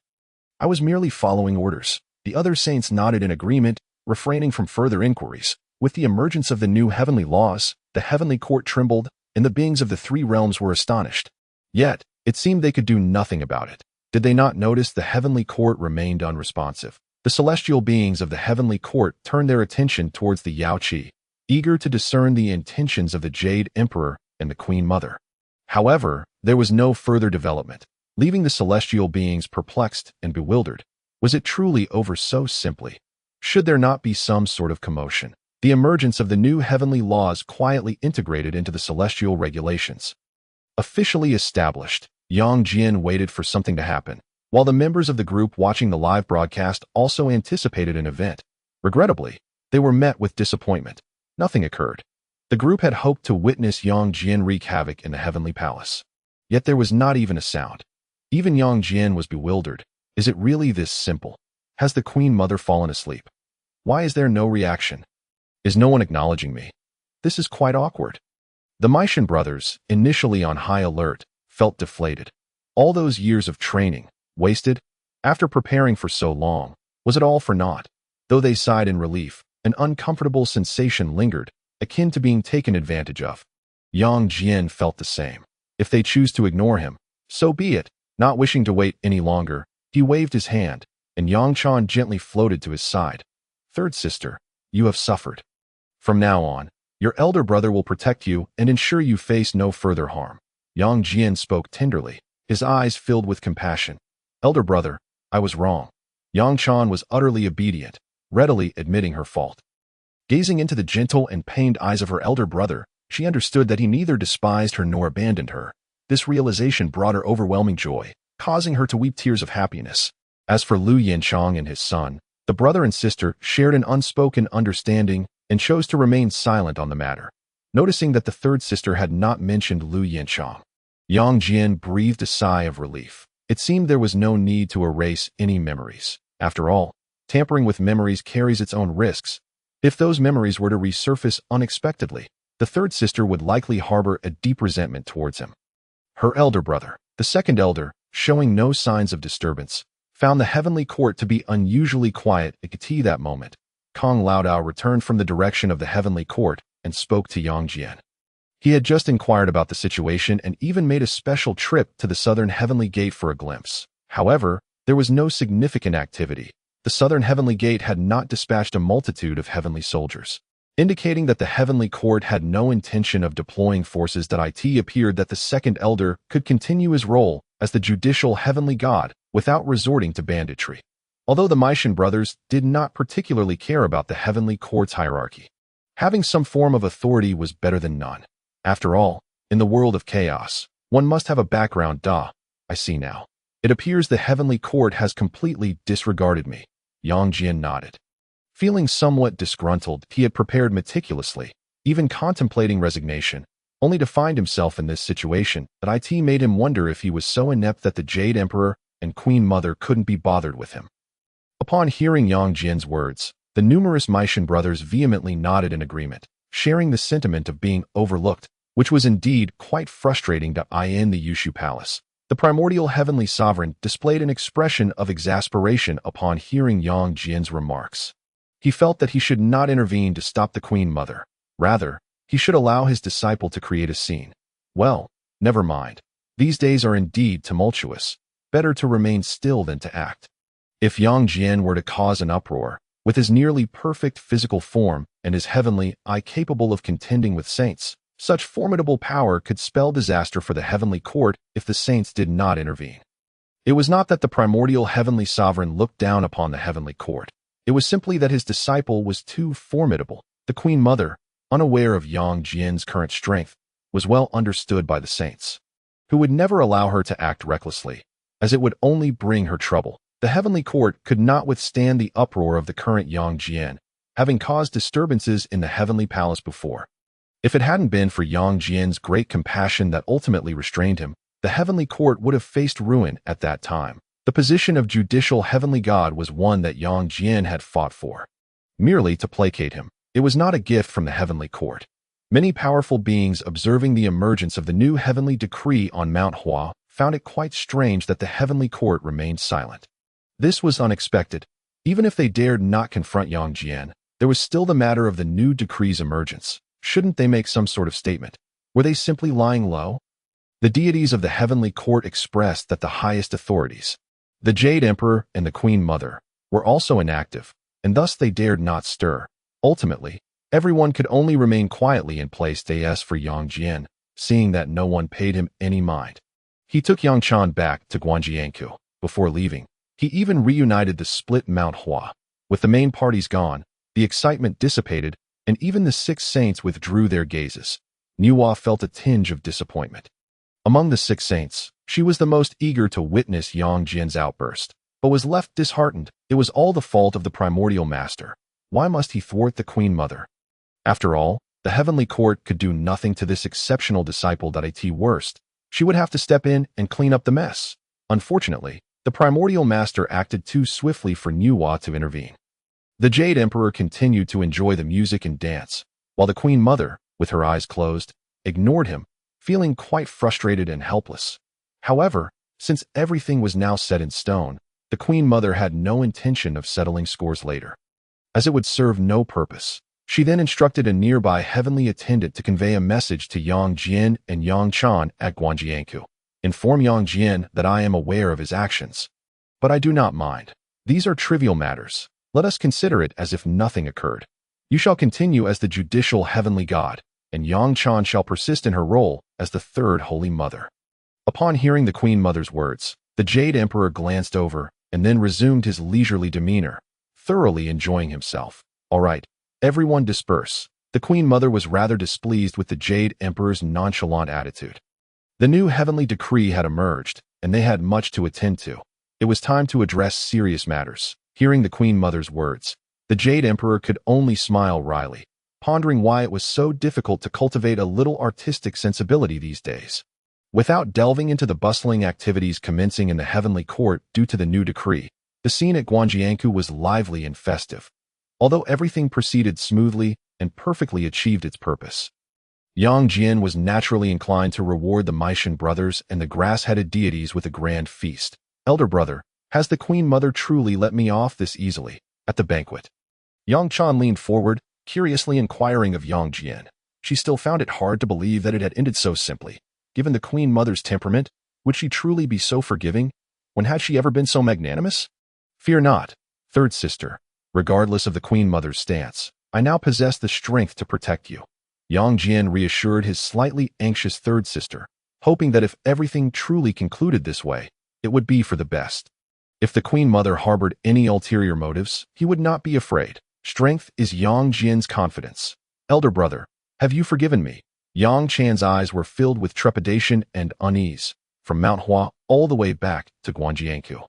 I was merely following orders." The other saints nodded in agreement, refraining from further inquiries. With the emergence of the new heavenly laws, the heavenly court trembled, and the beings of the three realms were astonished. Yet, it seemed they could do nothing about it. Did they not notice the heavenly court remained unresponsive? The celestial beings of the heavenly court turned their attention towards the Yaoqi, eager to discern the intentions of the Jade Emperor and the Queen Mother. However, there was no further development, leaving the celestial beings perplexed and bewildered. Was it truly over so simply? Should there not be some sort of commotion? The emergence of the new heavenly laws quietly integrated into the celestial regulations. Officially established, Yang Jian waited for something to happen, while the members of the group watching the live broadcast also anticipated an event. Regrettably, They were met with disappointment. Nothing occurred. The group had hoped to witness Yang Jian wreak havoc in the heavenly palace. Yet there was not even a sound. Even Yang Jian was bewildered. Is it really this simple? Has the Queen Mother fallen asleep? Why is there no reaction? Is no one acknowledging me? This is quite awkward. The Meishan brothers, initially on high alert, felt deflated. All those years of training, wasted? After preparing for so long, was it all for naught? Though they sighed in relief, an uncomfortable sensation lingered, akin to being taken advantage of. Yang Jian felt the same. If they choose to ignore him, so be it. Not wishing to wait any longer, he waved his hand, and Yang Chan gently floated to his side. Third sister, you have suffered. From now on, your elder brother will protect you and ensure you face no further harm. Yang Jian spoke tenderly, his eyes filled with compassion. Elder brother, I was wrong. Yang Chan was utterly obedient, readily admitting her fault. Gazing into the gentle and pained eyes of her elder brother, she understood that he neither despised her nor abandoned her. This realization brought her overwhelming joy, causing her to weep tears of happiness. As for Lu Yanchang and his son, the brother and sister shared an unspoken understanding and chose to remain silent on the matter. Noticing that the third sister had not mentioned Lu Yanchang, Yang Jian breathed a sigh of relief. It seemed there was no need to erase any memories. After all, tampering with memories carries its own risks. If those memories were to resurface unexpectedly, the third sister would likely harbor a deep resentment towards him. Her elder brother, the second elder, showing no signs of disturbance, found the heavenly court to be unusually quiet at that moment. Kong Laodao returned from the direction of the heavenly court and spoke to Yang Jian. He had just inquired about the situation and even made a special trip to the southern heavenly gate for a glimpse. However, there was no significant activity. The southern heavenly gate had not dispatched a multitude of heavenly soldiers, indicating that the heavenly court had no intention of deploying forces. It appeared that the second elder could continue his role as the judicial heavenly god without resorting to banditry. Although the Meishan brothers did not particularly care about the heavenly court's hierarchy, having some form of authority was better than none. After all, in the world of chaos, one must have a background. I see now. It appears the heavenly court has completely disregarded me. Yang Jian nodded. Feeling somewhat disgruntled, he had prepared meticulously, even contemplating resignation, only to find himself in this situation. That made him wonder if he was so inept that the Jade Emperor and Queen Mother couldn't be bothered with him. Upon hearing Yang Jian's words, the numerous Meishan brothers vehemently nodded in agreement, sharing the sentiment of being overlooked, which was indeed quite frustrating. In the Yushu Palace, the primordial heavenly sovereign displayed an expression of exasperation upon hearing Yang Jian's remarks. He felt that he should not intervene to stop the Queen Mother. Rather, he should allow his disciple to create a scene. Well, never mind. These days are indeed tumultuous. Better to remain still than to act. If Yang Jian were to cause an uproar, with his nearly perfect physical form and his heavenly eye capable of contending with saints, such formidable power could spell disaster for the heavenly court if the saints did not intervene. It was not that the primordial heavenly sovereign looked down upon the heavenly court. It was simply that his disciple was too formidable. The Queen Mother, unaware of Yang Jian's current strength, was well understood by the saints, who would never allow her to act recklessly, as it would only bring her trouble. The heavenly court could not withstand the uproar of the current Yang Jian, having caused disturbances in the heavenly palace before. If it hadn't been for Yang Jian's great compassion that ultimately restrained him, the heavenly court would have faced ruin at that time. The position of judicial heavenly god was one that Yang Jian had fought for, merely to placate him. It was not a gift from the heavenly court. Many powerful beings observing the emergence of the new heavenly decree on Mount Hua found it quite strange that the heavenly court remained silent. This was unexpected. Even if they dared not confront Yang Jian, there was still the matter of the new decree's emergence. Shouldn't they make some sort of statement? Were they simply lying low? The deities of the heavenly court expressed that the highest authorities, the Jade Emperor and the Queen Mother, were also inactive, and thus they dared not stir. Ultimately, everyone could only remain quietly in place. As for Yang Jian, seeing that no one paid him any mind, he took Yang Chan back to Guanjiankou. Before leaving, he even reunited the split Mount Hua. With the main parties gone, the excitement dissipated, and even the six saints withdrew their gazes. Nuwa felt a tinge of disappointment. Among the six saints, she was the most eager to witness Yang Jian's outburst, but was left disheartened. It was all the fault of the primordial master. Why must he thwart the Queen Mother? After all, the heavenly court could do nothing to this exceptional disciple. At worst, she would have to step in and clean up the mess. Unfortunately, the Primordial Master acted too swiftly for Manhwa to intervene. The Jade Emperor continued to enjoy the music and dance, while the Queen Mother, with her eyes closed, ignored him, feeling quite frustrated and helpless. However, since everything was now set in stone, the Queen Mother had no intention of settling scores later, as it would serve no purpose. She then instructed a nearby heavenly attendant to convey a message to Yang Jian and Yang Chan at Guanjianku. Inform Yang Jian that I am aware of his actions, but I do not mind. These are trivial matters. Let us consider it as if nothing occurred. You shall continue as the judicial heavenly god, and Yang Chan shall persist in her role as the third Holy Mother. Upon hearing the Queen Mother's words, the Jade Emperor glanced over and then resumed his leisurely demeanor, thoroughly enjoying himself. All right, everyone disperse. The Queen Mother was rather displeased with the Jade Emperor's nonchalant attitude. The new heavenly decree had emerged, and they had much to attend to. It was time to address serious matters. Hearing the Queen Mother's words, the Jade Emperor could only smile wryly, pondering why it was so difficult to cultivate a little artistic sensibility these days. Without delving into the bustling activities commencing in the heavenly court due to the new decree, the scene at Guanjianku was lively and festive, although everything proceeded smoothly and perfectly achieved its purpose. Yang Jian was naturally inclined to reward the Mytian brothers and the grass-headed deities with a grand feast. Elder brother, has the Queen Mother truly let me off this easily at the banquet? Yang Chan leaned forward, curiously inquiring of Yang Jian. She still found it hard to believe that it had ended so simply. Given the Queen Mother's temperament, would she truly be so forgiving? When had she ever been so magnanimous? Fear not, third sister. Regardless of the Queen Mother's stance, I now possess the strength to protect you. Yang Jian reassured his slightly anxious third sister, hoping that if everything truly concluded this way, it would be for the best. If the Queen Mother harbored any ulterior motives, he would not be afraid. Strength is Yang Jian's confidence. Elder brother, have you forgiven me? Yang Chan's eyes were filled with trepidation and unease, from Manhwa all the way back to Guanjianku.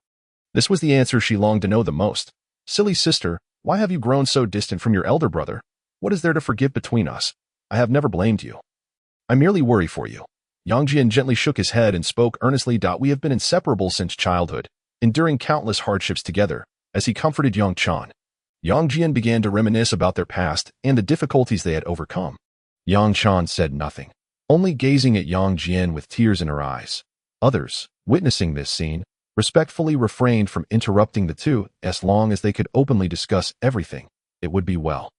This was the answer she longed to know the most. Silly sister, why have you grown so distant from your elder brother? What is there to forgive between us? I have never blamed you. I merely worry for you. Yang Jian gently shook his head and spoke earnestly. We have been inseparable since childhood, enduring countless hardships together. As he comforted Yang Chan, Yang Jian began to reminisce about their past and the difficulties they had overcome. Yang Chan said nothing, only gazing at Yang Jian with tears in her eyes. Others, witnessing this scene, respectfully refrained from interrupting the two. As long as they could openly discuss everything, it would be well.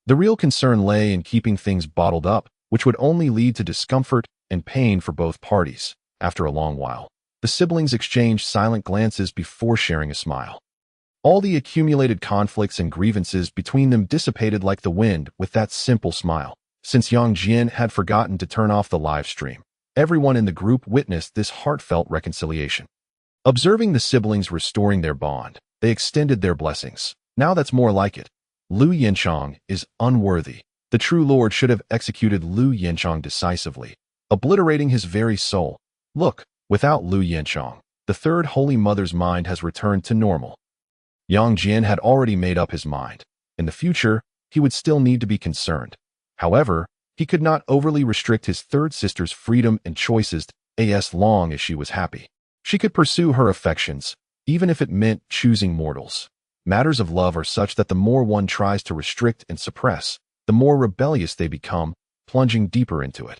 The real concern lay in keeping things bottled up, which would only lead to discomfort and pain for both parties. After a long while, the siblings exchanged silent glances before sharing a smile. All the accumulated conflicts and grievances between them dissipated like the wind with that simple smile. Since Yang Jian had forgotten to turn off the live stream, everyone in the group witnessed this heartfelt reconciliation. Observing the siblings restoring their bond, they extended their blessings. Now that's more like it. Lu Yanchang is unworthy. The true Lord should have executed Lu Yanchang decisively, obliterating his very soul. Look, without Lu Yanchang, the third Holy Mother's mind has returned to normal. Yang Jian had already made up his mind. In the future, he would still need to be concerned. However, he could not overly restrict his third sister's freedom and choices as long as she was happy. She could pursue her affections, even if it meant choosing mortals. Matters of love are such that the more one tries to restrict and suppress, the more rebellious they become, plunging deeper into it.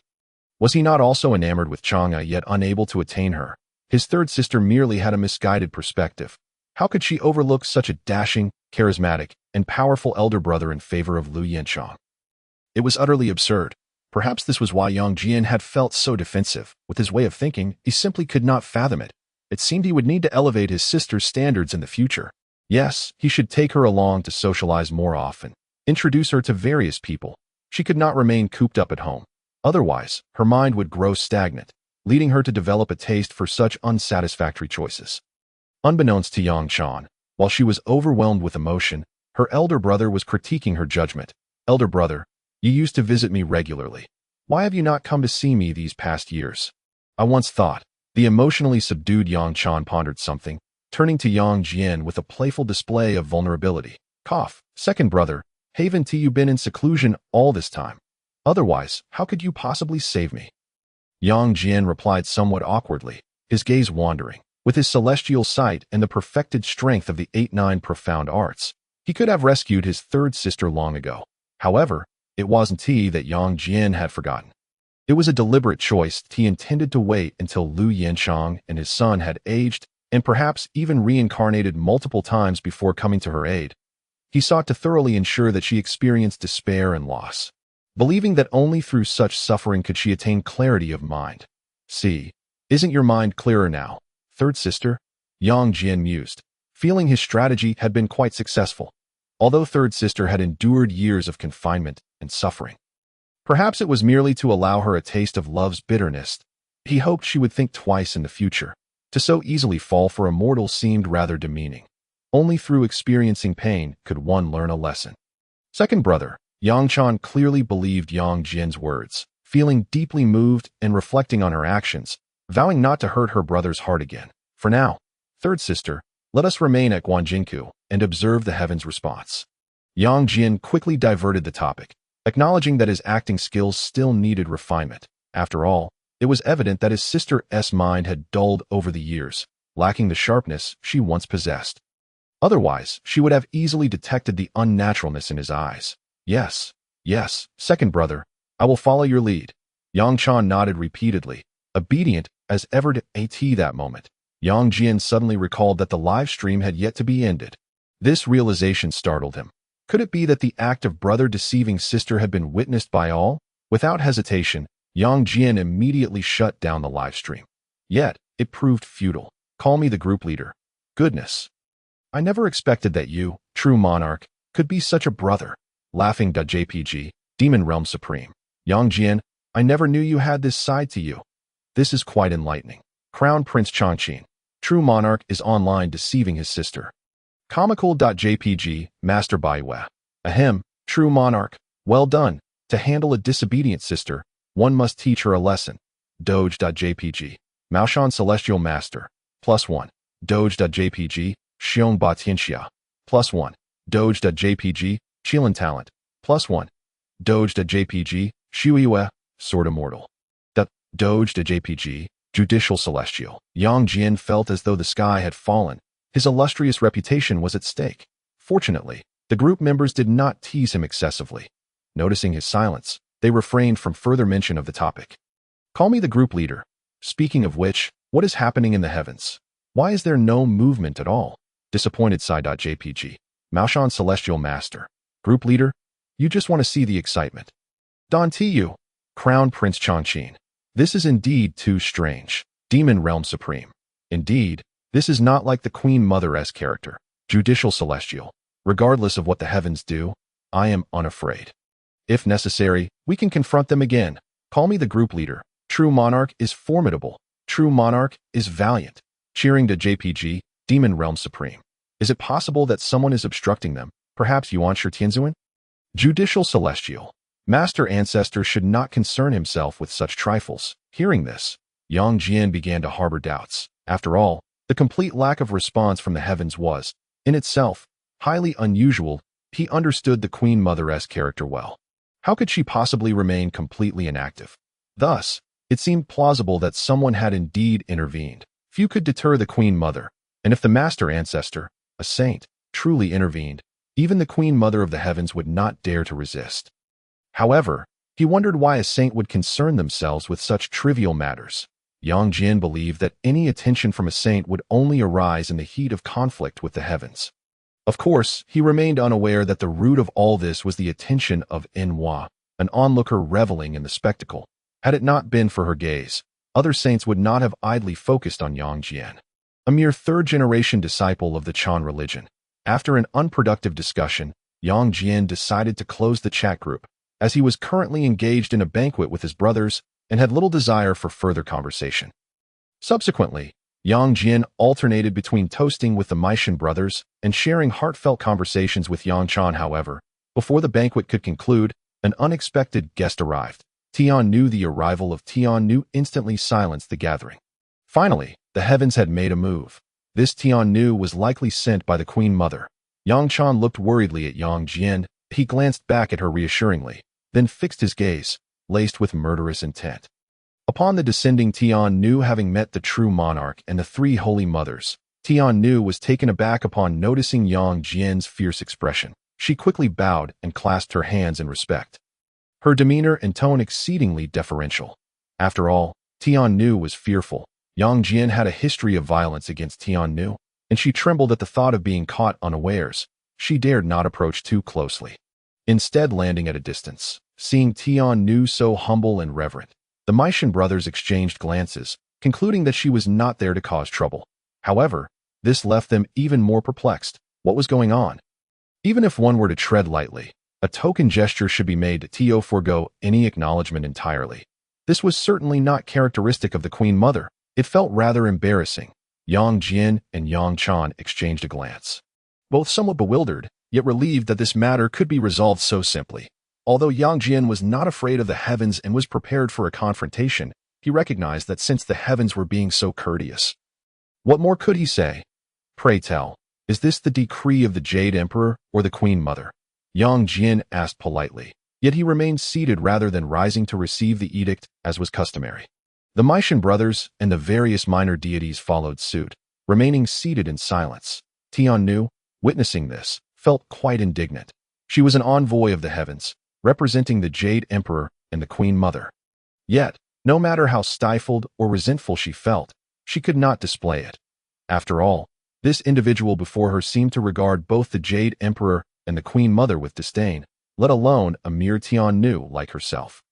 Was he not also enamored with Chang'e yet unable to attain her? His third sister merely had a misguided perspective. How could she overlook such a dashing, charismatic, and powerful elder brother in favor of Lu Yanchang? It was utterly absurd. Perhaps this was why Yang Jian had felt so defensive. With his way of thinking, he simply could not fathom it. It seemed he would need to elevate his sister's standards in the future. Yes, he should take her along to socialize more often, introduce her to various people. She could not remain cooped up at home. Otherwise, her mind would grow stagnant, leading her to develop a taste for such unsatisfactory choices. Unbeknownst to Yang Chan, while she was overwhelmed with emotion, her elder brother was critiquing her judgment. Elder brother, you used to visit me regularly. Why have you not come to see me these past years? I once thought. The emotionally subdued Yang Chan pondered something, turning to Yang Jian with a playful display of vulnerability. Cough. Second brother, Haven't you been in seclusion all this time? Otherwise, how could you possibly save me? Yang Jian replied somewhat awkwardly, his gaze wandering. With his celestial sight and the perfected strength of the 8-9 profound arts, he could have rescued his third sister long ago. However, it wasn't he that Yang Jian had forgotten. It was a deliberate choice. He intended to wait until Lu Yanchang and his son had aged and perhaps even reincarnated multiple times before coming to her aid. He sought to thoroughly ensure that she experienced despair and loss, believing that only through such suffering could she attain clarity of mind. See, isn't your mind clearer now, third sister? Yang Jian mused, feeling his strategy had been quite successful, although third sister had endured years of confinement and suffering. Perhaps it was merely to allow her a taste of love's bitterness. He hoped she would think twice in the future. To so easily fall for a mortal seemed rather demeaning. Only through experiencing pain could one learn a lesson. Second brother, Yang Chan clearly believed Yang Jian's words, feeling deeply moved and reflecting on her actions, vowing not to hurt her brother's heart again. For now, third sister, let us remain at Guanjinku and observe the heavens' response. Yang Jian quickly diverted the topic, acknowledging that his acting skills still needed refinement. After all, it was evident that his sister's mind had dulled over the years, lacking the sharpness she once possessed. Otherwise, she would have easily detected the unnaturalness in his eyes. Yes, second brother, I will follow your lead. Yang Chan nodded repeatedly, obedient as ever to at that moment. Yang Jian suddenly recalled that the live stream had yet to be ended. This realization startled him. Could it be that the act of brother deceiving sister had been witnessed by all? Without hesitation, Yang Jian immediately shut down the live stream. Yet, it proved futile. Call me the group leader. Goodness. I never expected that you, true monarch, could be such a brother. Laughing. JPG, Demon Realm Supreme. Yang Jian, I never knew you had this side to you. This is quite enlightening. Crown Prince Changqin, true monarch, is online deceiving his sister. Comical.jpg, Master Baiwe. Ahem, true monarch, well done. To handle a disobedient sister, one must teach her a lesson. Doge.jpg, Maoshan Celestial Master, +1. Doge.jpg, Xiong Ba Tianxia, +1. Doge.jpg, Qilin Talent, +1. Doge.jpg, Shuiwe, Sword Immortal. Doge.jpg, Judicial Celestial. Yang Jian felt as though the sky had fallen. His illustrious reputation was at stake. Fortunately, the group members did not tease him excessively. Noticing his silence, they refrained from further mention of the topic. Call me the group leader. Speaking of which, what is happening in the heavens? Why is there no movement at all? Disappointed Psy.jpg, Maoshan Celestial Master. Group leader, you just want to see the excitement. Don Tu, Crown Prince Changqin. This is indeed too strange. Demon Realm Supreme. Indeed, this is not like the Queen Mother-esque character. Judicial Celestial. Regardless of what the heavens do, I am unafraid. If necessary, we can confront them again. Call me the group leader. True monarch is formidable. True monarch is valiant. Cheering to JPG, Demon Realm Supreme. Is it possible that someone is obstructing them? Perhaps Yuan Shi Tianzuan? Judicial Celestial. Master Ancestor should not concern himself with such trifles. Hearing this, Yang Jian began to harbor doubts. After all, the complete lack of response from the heavens was, in itself, highly unusual. He understood the Queen Mother-esque character well. How could she possibly remain completely inactive? Thus, it seemed plausible that someone had indeed intervened. Few could deter the Queen Mother, and if the Master Ancestor, a saint, truly intervened, even the Queen Mother of the heavens would not dare to resist. However, he wondered why a saint would concern themselves with such trivial matters. Yang Jian believed that any attention from a saint would only arise in the heat of conflict with the heavens. Of course, he remained unaware that the root of all this was the attention of Manhwa, an onlooker reveling in the spectacle. Had it not been for her gaze, other saints would not have idly focused on Yang Jian, a mere third-generation disciple of the Chan religion. After an unproductive discussion, Yang Jian decided to close the chat group, as he was currently engaged in a banquet with his brothers and had little desire for further conversation. Subsequently, Yang Jian alternated between toasting with the Meishan brothers and sharing heartfelt conversations with Yang Chan. However, before the banquet could conclude, an unexpected guest arrived. Tian Nu. The arrival of Tian Nu instantly silenced the gathering. Finally, the heavens had made a move. This Tian Nu was likely sent by the Queen Mother. Yang Chan looked worriedly at Yang Jian, He glanced back at her reassuringly, then fixed his gaze, laced with murderous intent. Upon the descending Tian Nu having met the true monarch and the three holy mothers, Tian Nu was taken aback upon noticing Yang Jian's fierce expression. She quickly bowed and clasped her hands in respect, her demeanor and tone exceedingly deferential. After all, Tian Nu was fearful. Yang Jian had a history of violence against Tian Nu, and she trembled at the thought of being caught unawares. She dared not approach too closely, instead landing at a distance. Seeing Tian Nu so humble and reverent, the Mytian brothers exchanged glances, concluding that she was not there to cause trouble. However, this left them even more perplexed. What was going on? Even if one were to tread lightly, a token gesture should be made to forego any acknowledgement entirely. This was certainly not characteristic of the Queen Mother. It felt rather embarrassing. Yang Jian and Yang Chan exchanged a glance, both somewhat bewildered, yet relieved that this matter could be resolved so simply. Although Yang Jian was not afraid of the heavens and was prepared for a confrontation, he recognized that since the heavens were being so courteous, what more could he say? Pray tell, is this the decree of the Jade Emperor or the Queen Mother? Yang Jian asked politely, yet he remained seated rather than rising to receive the edict as was customary. The Mytian brothers and the various minor deities followed suit, remaining seated in silence. Tian Nu, witnessing this, felt quite indignant. She was an envoy of the heavens, representing the Jade Emperor and the Queen Mother. Yet, no matter how stifled or resentful she felt, she could not display it. After all, this individual before her seemed to regard both the Jade Emperor and the Queen Mother with disdain, let alone a mere Tian Nu like herself.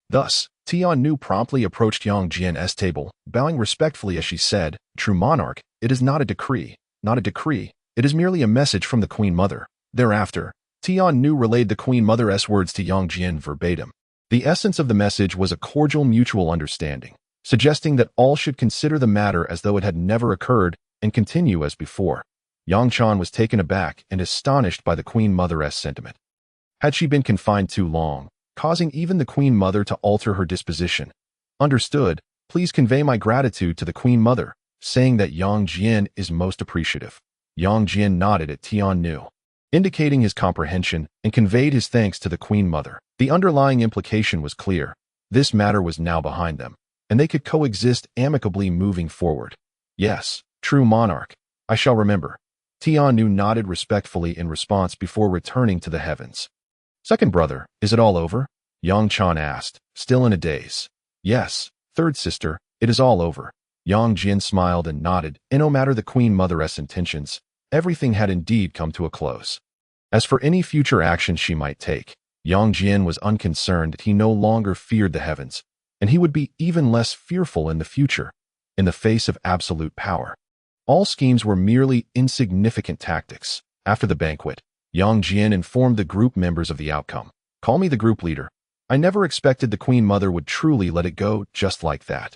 Thus, Tian Nu promptly approached Yang Jian's table, bowing respectfully as she said, "True monarch, it is not a decree, it is merely a message from the Queen Mother." Thereafter, Tian Nu relayed the Queen Mother's words to Yang Jian verbatim. The essence of the message was a cordial mutual understanding, suggesting that all should consider the matter as though it had never occurred and continue as before. Yang Chan was taken aback and astonished by the Queen Mother's sentiment. Had she been confined too long, causing even the Queen Mother to alter her disposition? Understood, please convey my gratitude to the Queen Mother, saying that Yang Jian is most appreciative. Yang Jian nodded at Tian Nu, indicating his comprehension, and conveyed his thanks to the Queen Mother. The underlying implication was clear. This matter was now behind them, and they could coexist amicably moving forward. Yes, true monarch, I shall remember. Tian Nu nodded respectfully in response before returning to the heavens. Second brother, is it all over? Yang Chan asked, still in a daze. Yes, third sister, it is all over. Yang Jian smiled and nodded, and no matter the Queen Mother's intentions, everything had indeed come to a close. As for any future action she might take, Yang Jian was unconcerned that he no longer feared the heavens, and he would be even less fearful in the future, in the face of absolute power. All schemes were merely insignificant tactics. After the banquet, Yang Jian informed the group members of the outcome. Call me the group leader. I never expected the Queen Mother would truly let it go just like that.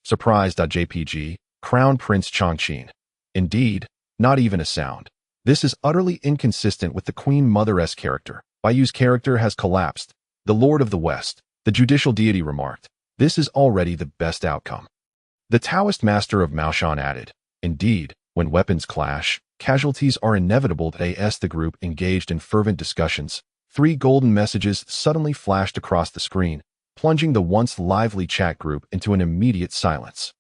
Surprised.jpg, Crown Prince Chongqing. Indeed, not even a sound. This is utterly inconsistent with the Queen Mother's character. Baiyu's character has collapsed. The Lord of the West, the judicial deity, remarked. This is already the best outcome. The Taoist master of Maoshan added. Indeed, when weapons clash, casualties are inevitable. The group engaged in fervent discussions. 3 golden messages suddenly flashed across the screen, plunging the once lively chat group into an immediate silence.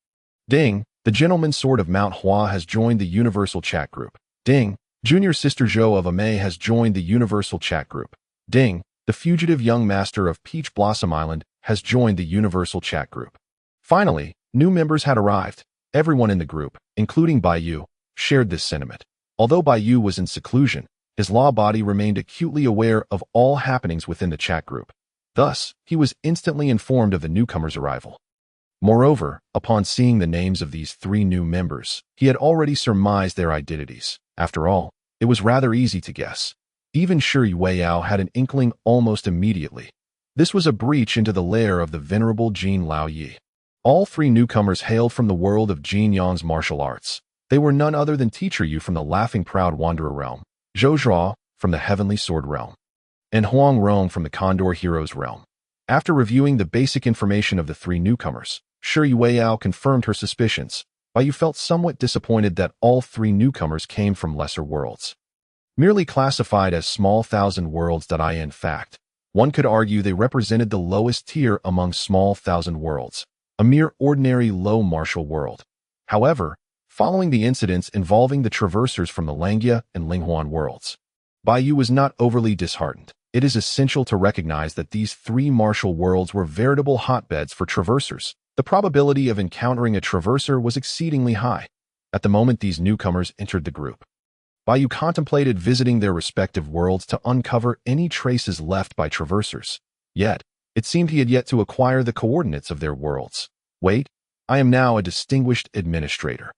Ding, the gentleman's sword of Mount Hua has joined the universal chat group. Ding, junior sister Zhou of Amei has joined the universal chat group. Ding, the fugitive young master of Peach Blossom Island has joined the universal chat group. Finally, new members had arrived. Everyone in the group, including Baiyu, shared this sentiment. Although Baiyu was in seclusion, his law body remained acutely aware of all happenings within the chat group. Thus, he was instantly informed of the newcomer's arrival. Moreover, upon seeing the names of these 3 new members, he had already surmised their identities. After all, it was rather easy to guess. Even Shi Yueyao had an inkling almost immediately. This was a breach into the lair of the venerable Jin Lao Yi. All 3 newcomers hailed from the world of Jin Yang's martial arts. They were none other than Teacher Yu from the Laughing Proud Wanderer realm, Zhou Zhao from the Heavenly Sword realm, and Huang Rong from the Condor Heroes realm. After reviewing the basic information of the 3 newcomers, Shi Yueyao confirmed her suspicions. Baiyu felt somewhat disappointed that all 3 newcomers came from lesser worlds. merely classified as small thousand worlds. In fact, one could argue they represented the lowest tier among small thousand worlds, a mere ordinary low martial world. However, following the incidents involving the traversers from the Langya and Linghuan worlds, Baiyu was not overly disheartened. It is essential to recognize that these three martial worlds were veritable hotbeds for traversers. The probability of encountering a traverser was exceedingly high. At the moment these newcomers entered the group, Baiyu contemplated visiting their respective worlds to uncover any traces left by traversers. Yet, it seemed he had yet to acquire the coordinates of their worlds. Wait, I am now a distinguished administrator.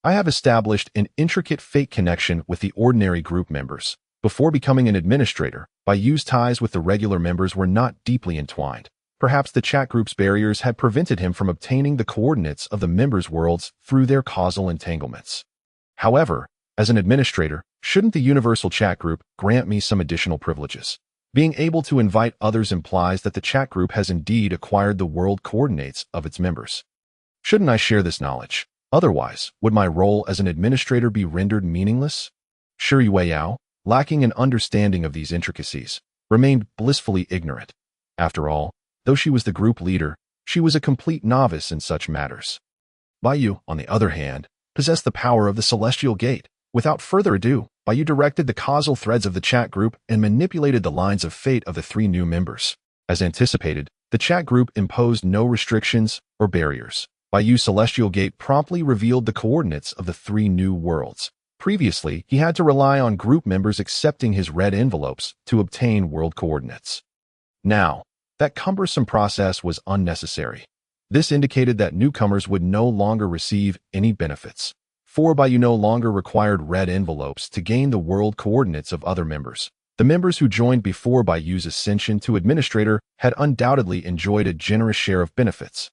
I have established an intricate fate connection with the ordinary group members. Before becoming an administrator, Baiyu's ties with the regular members were not deeply entwined. Perhaps the chat group's barriers had prevented him from obtaining the coordinates of the members' worlds through their causal entanglements. However, as an administrator, shouldn't the universal chat group grant me some additional privileges? Being able to invite others implies that the chat group has indeed acquired the world coordinates of its members. Shouldn't I share this knowledge? Otherwise, would my role as an administrator be rendered meaningless? Shi Yueyao, lacking an understanding of these intricacies, remained blissfully ignorant. After all, though she was the group leader, she was a complete novice in such matters. Baiyu, on the other hand, possessed the power of the Celestial Gate. Without further ado, Baiyu directed the causal threads of the chat group and manipulated the lines of fate of the three new members. As anticipated, the chat group imposed no restrictions or barriers. Baiyu's Celestial Gate promptly revealed the coordinates of the three new worlds. Previously, he had to rely on group members accepting his red envelopes to obtain world coordinates. Now, that cumbersome process was unnecessary. This indicated that newcomers would no longer receive any benefits. For Baiyu no longer required red envelopes to gain the world coordinates of other members. The members who joined before Baiyu's ascension to administrator had undoubtedly enjoyed a generous share of benefits.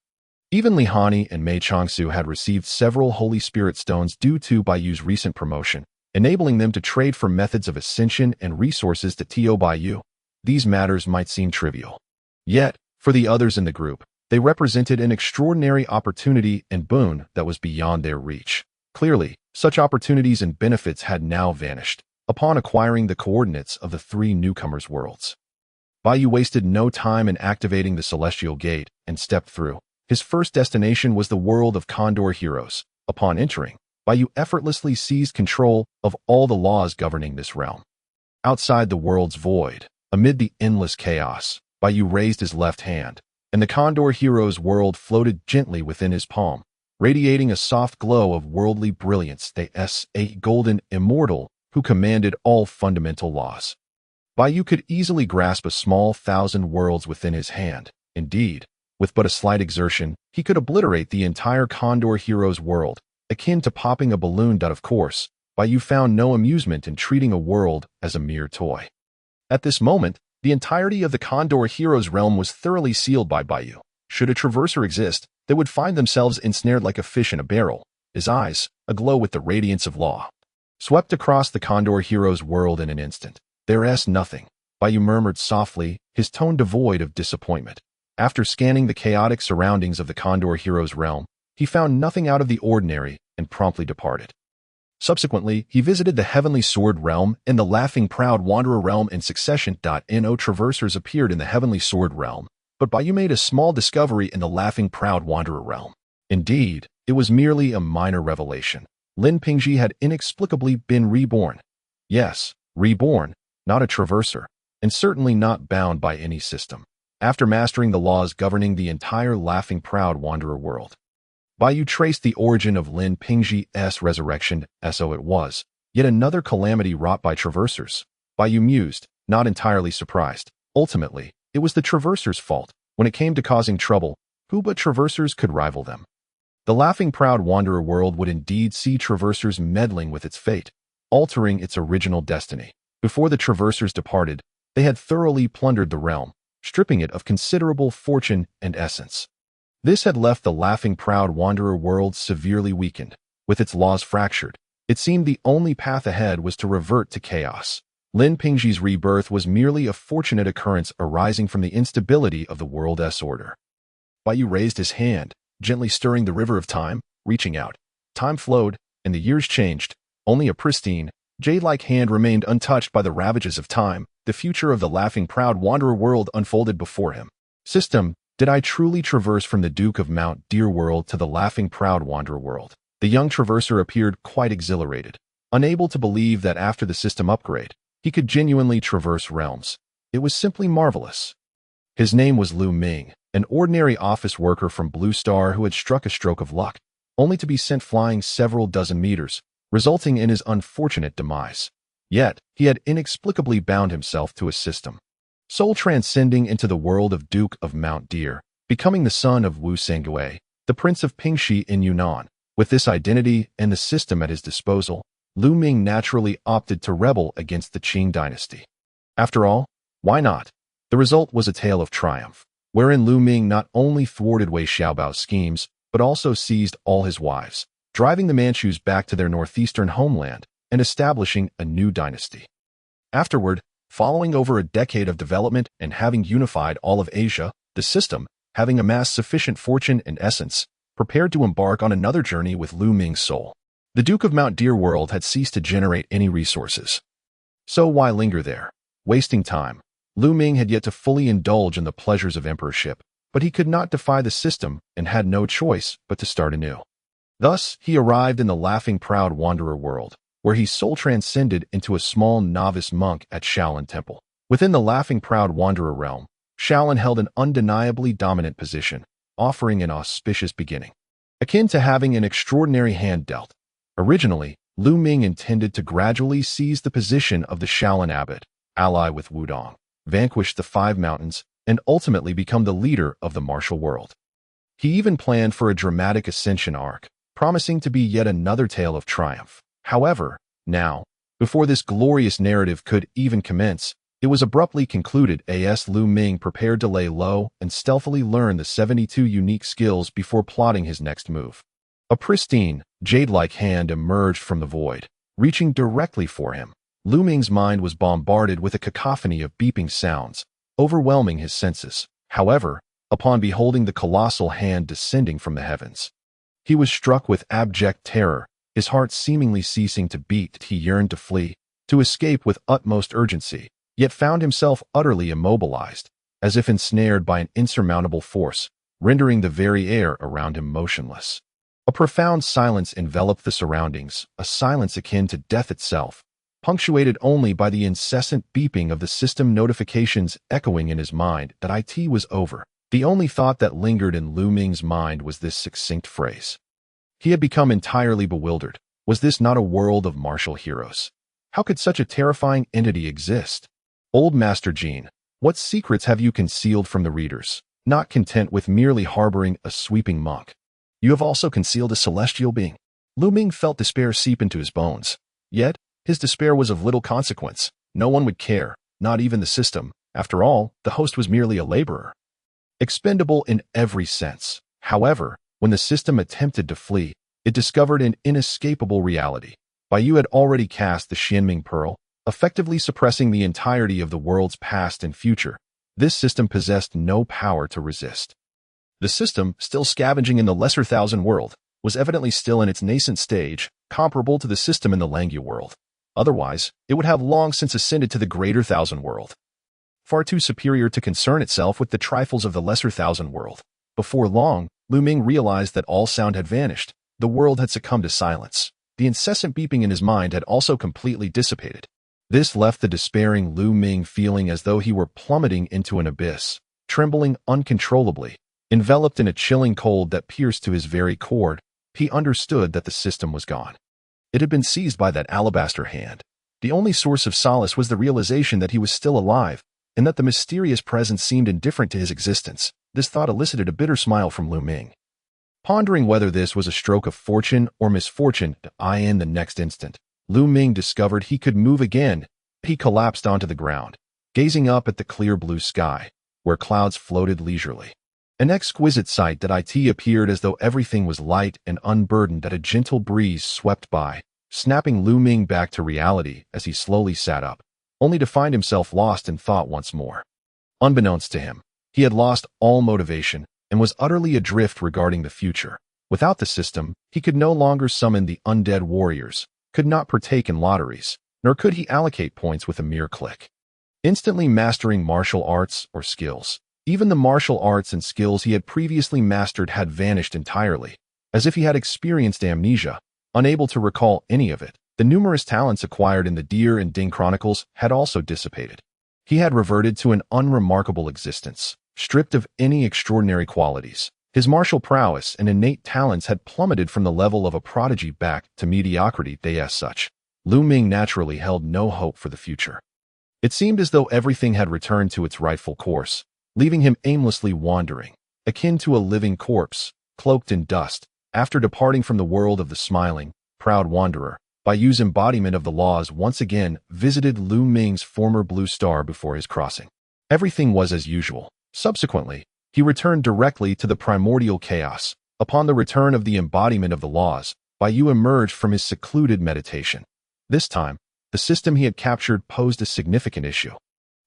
Even Li Hani and Mei Changsu had received several Holy Spirit stones due to Baiyu's recent promotion, enabling them to trade for methods of ascension and resources to Tio Baiyu. These matters might seem trivial. Yet, for the others in the group, they represented an extraordinary opportunity and boon that was beyond their reach. Clearly, such opportunities and benefits had now vanished upon acquiring the coordinates of the three newcomers' worlds. Baiyu wasted no time in activating the Celestial Gate and stepped through. His first destination was the world of Condor Heroes. Upon entering, Baiyu effortlessly seized control of all the laws governing this realm. Outside the world's void, amid the endless chaos, Baiyu raised his left hand, and the Condor Heroes world floated gently within his palm, radiating a soft glow of worldly brilliance. A golden Immortal who commanded all fundamental laws. Baiyu could easily grasp a small thousand worlds within his hand. Indeed, with but a slight exertion, he could obliterate the entire Condor Heroes world, akin to popping a balloon. Of course, Baiyu found no amusement in treating a world as a mere toy. At this moment, the entirety of the Condor Heroes realm was thoroughly sealed by Baiyu. Should a traverser exist, they would find themselves ensnared like a fish in a barrel, his eyes aglow with the radiance of law. Swept across the Condor Heroes world in an instant. There's nothing, Baiyu murmured softly, his tone devoid of disappointment. After scanning the chaotic surroundings of the Condor Heroes realm, he found nothing out of the ordinary and promptly departed. Subsequently, he visited the Heavenly Sword realm and the Laughing Proud Wanderer realm in succession. No traversers appeared in the Heavenly Sword realm, but Baiyu made a small discovery in the Laughing Proud Wanderer realm. Indeed, it was merely a minor revelation. Lin Pingji had inexplicably been reborn. Yes, reborn, not a traverser, and certainly not bound by any system. After mastering the laws governing the entire Laughing Proud Wanderer world, Baiyu traced the origin of Lin Pingji's resurrection. So it was yet another calamity wrought by traversers. Baiyu mused, not entirely surprised. Ultimately, it was the traversers' fault. When it came to causing trouble, who but traversers could rival them? The Laughing Proud Wanderer world would indeed see traversers meddling with its fate, altering its original destiny. Before the traversers departed, they had thoroughly plundered the realm, stripping it of considerable fortune and essence. This had left the Laughing Proud Wanderer world severely weakened. With its laws fractured, it seemed the only path ahead was to revert to chaos. Lin Pingji's rebirth was merely a fortunate occurrence arising from the instability of the world's order. Baiyu raised his hand, gently stirring the river of time, reaching out. Time flowed, and the years changed. Only a pristine, Jade-like hand remained untouched by the ravages of time. The future of the laughing proud wanderer world unfolded before him. System, did I truly traverse from the Duke of Mount Dear world to the laughing proud wanderer world? The young traverser appeared quite exhilarated, unable to believe that after the system upgrade, he could genuinely traverse realms. It was simply marvelous. His name was Lu Ming, an ordinary office worker from Blue Star who had struck a stroke of luck, only to be sent flying several dozen meters, resulting in his unfortunate demise. Yet, he had inexplicably bound himself to a system. Soul transcending into the world of Duke of Mount Dear, becoming the son of Wu Sengui, the Prince of Pingxi in Yunnan. With this identity and the system at his disposal, Lu Ming naturally opted to rebel against the Qing dynasty. After all, why not? The result was a tale of triumph, wherein Lu Ming not only thwarted Wei Xiaobao's schemes, but also seized all his wives, driving the Manchus back to their northeastern homeland and establishing a new dynasty. Afterward, following over a decade of development and having unified all of Asia, the system, having amassed sufficient fortune and essence, prepared to embark on another journey with Lu Ming's soul. The Duke of Mount Dear world had ceased to generate any resources. So why linger there, wasting time? Lu Ming had yet to fully indulge in the pleasures of emperorship, but he could not defy the system and had no choice but to start anew. Thus, he arrived in the laughing proud wanderer world, where he soul transcended into a small novice monk at Shaolin Temple. Within the laughing proud wanderer realm, Shaolin held an undeniably dominant position, offering an auspicious beginning, akin to having an extraordinary hand dealt. Originally, Lu Ming intended to gradually seize the position of the Shaolin abbot, ally with Wudong, vanquish the Five Mountains, and ultimately become the leader of the martial world. He even planned for a dramatic ascension arc, promising to be yet another tale of triumph. However, now, before this glorious narrative could even commence, it was abruptly concluded as Lu Ming prepared to lay low and stealthily learn the 72 unique skills before plotting his next move. A pristine, jade-like hand emerged from the void, reaching directly for him. Lu Ming's mind was bombarded with a cacophony of beeping sounds, overwhelming his senses. However, upon beholding the colossal hand descending from the heavens, he was struck with abject terror. His heart seemingly ceasing to beat, he yearned to flee, to escape with utmost urgency, yet found himself utterly immobilized, as if ensnared by an insurmountable force, rendering the very air around him motionless. A profound silence enveloped the surroundings, a silence akin to death itself, punctuated only by the incessant beeping of the system notifications echoing in his mind that it was over. The only thought that lingered in Lu Ming's mind was this succinct phrase. He had become entirely bewildered. Was this not a world of martial heroes? How could such a terrifying entity exist? Old Master Jean, what secrets have you concealed from the readers? Not content with merely harboring a sweeping monk, you have also concealed a celestial being. Lu Ming felt despair seep into his bones. Yet, his despair was of little consequence. No one would care, not even the system. After all, the host was merely a laborer, expendable in every sense. However, when the system attempted to flee, it discovered an inescapable reality. Baiyu had already cast the Xianming Pearl, effectively suppressing the entirety of the world's past and future. This system possessed no power to resist. The system, still scavenging in the Lesser Thousand world, was evidently still in its nascent stage, comparable to the system in the Langya world. Otherwise, it would have long since ascended to the Greater Thousand world, far too superior to concern itself with the trifles of the Lesser Thousand world. Before long, Lu Ming realized that all sound had vanished. The world had succumbed to silence. The incessant beeping in his mind had also completely dissipated. This left the despairing Lu Ming feeling as though he were plummeting into an abyss, trembling uncontrollably. Enveloped in a chilling cold that pierced to his very core, he understood that the system was gone. It had been seized by that alabaster hand. The only source of solace was the realization that he was still alive, and that the mysterious presence seemed indifferent to his existence. This thought elicited a bitter smile from Lu Ming. Pondering whether this was a stroke of fortune or misfortune, in the next instant, Lu Ming discovered he could move again. He collapsed onto the ground, gazing up at the clear blue sky, where clouds floated leisurely. An exquisite sight that appeared as though everything was light and unburdened that a gentle breeze swept by, snapping Lu Ming back to reality as he slowly sat up, only to find himself lost in thought once more. Unbeknownst to him, he had lost all motivation and was utterly adrift regarding the future. Without the system, he could no longer summon the undead warriors, could not partake in lotteries, nor could he allocate points with a mere click. Instantly mastering martial arts or skills. Even the martial arts and skills he had previously mastered had vanished entirely, as if he had experienced amnesia, unable to recall any of it. The numerous talents acquired in the Deer and Ding Chronicles had also dissipated. He had reverted to an unremarkable existence, stripped of any extraordinary qualities. His martial prowess and innate talents had plummeted from the level of a prodigy back to mediocrity. As such, Lu Ming naturally held no hope for the future. It seemed as though everything had returned to its rightful course, leaving him aimlessly wandering, akin to a living corpse, cloaked in dust. After departing from the world of the smiling, proud wanderer, Bai Yu's embodiment of the laws once again visited Lu Ming's former blue star before his crossing. Everything was as usual. Subsequently, he returned directly to the primordial chaos. Upon the return of the embodiment of the laws, Bai Yu emerged from his secluded meditation. This time, the system he had captured posed a significant issue,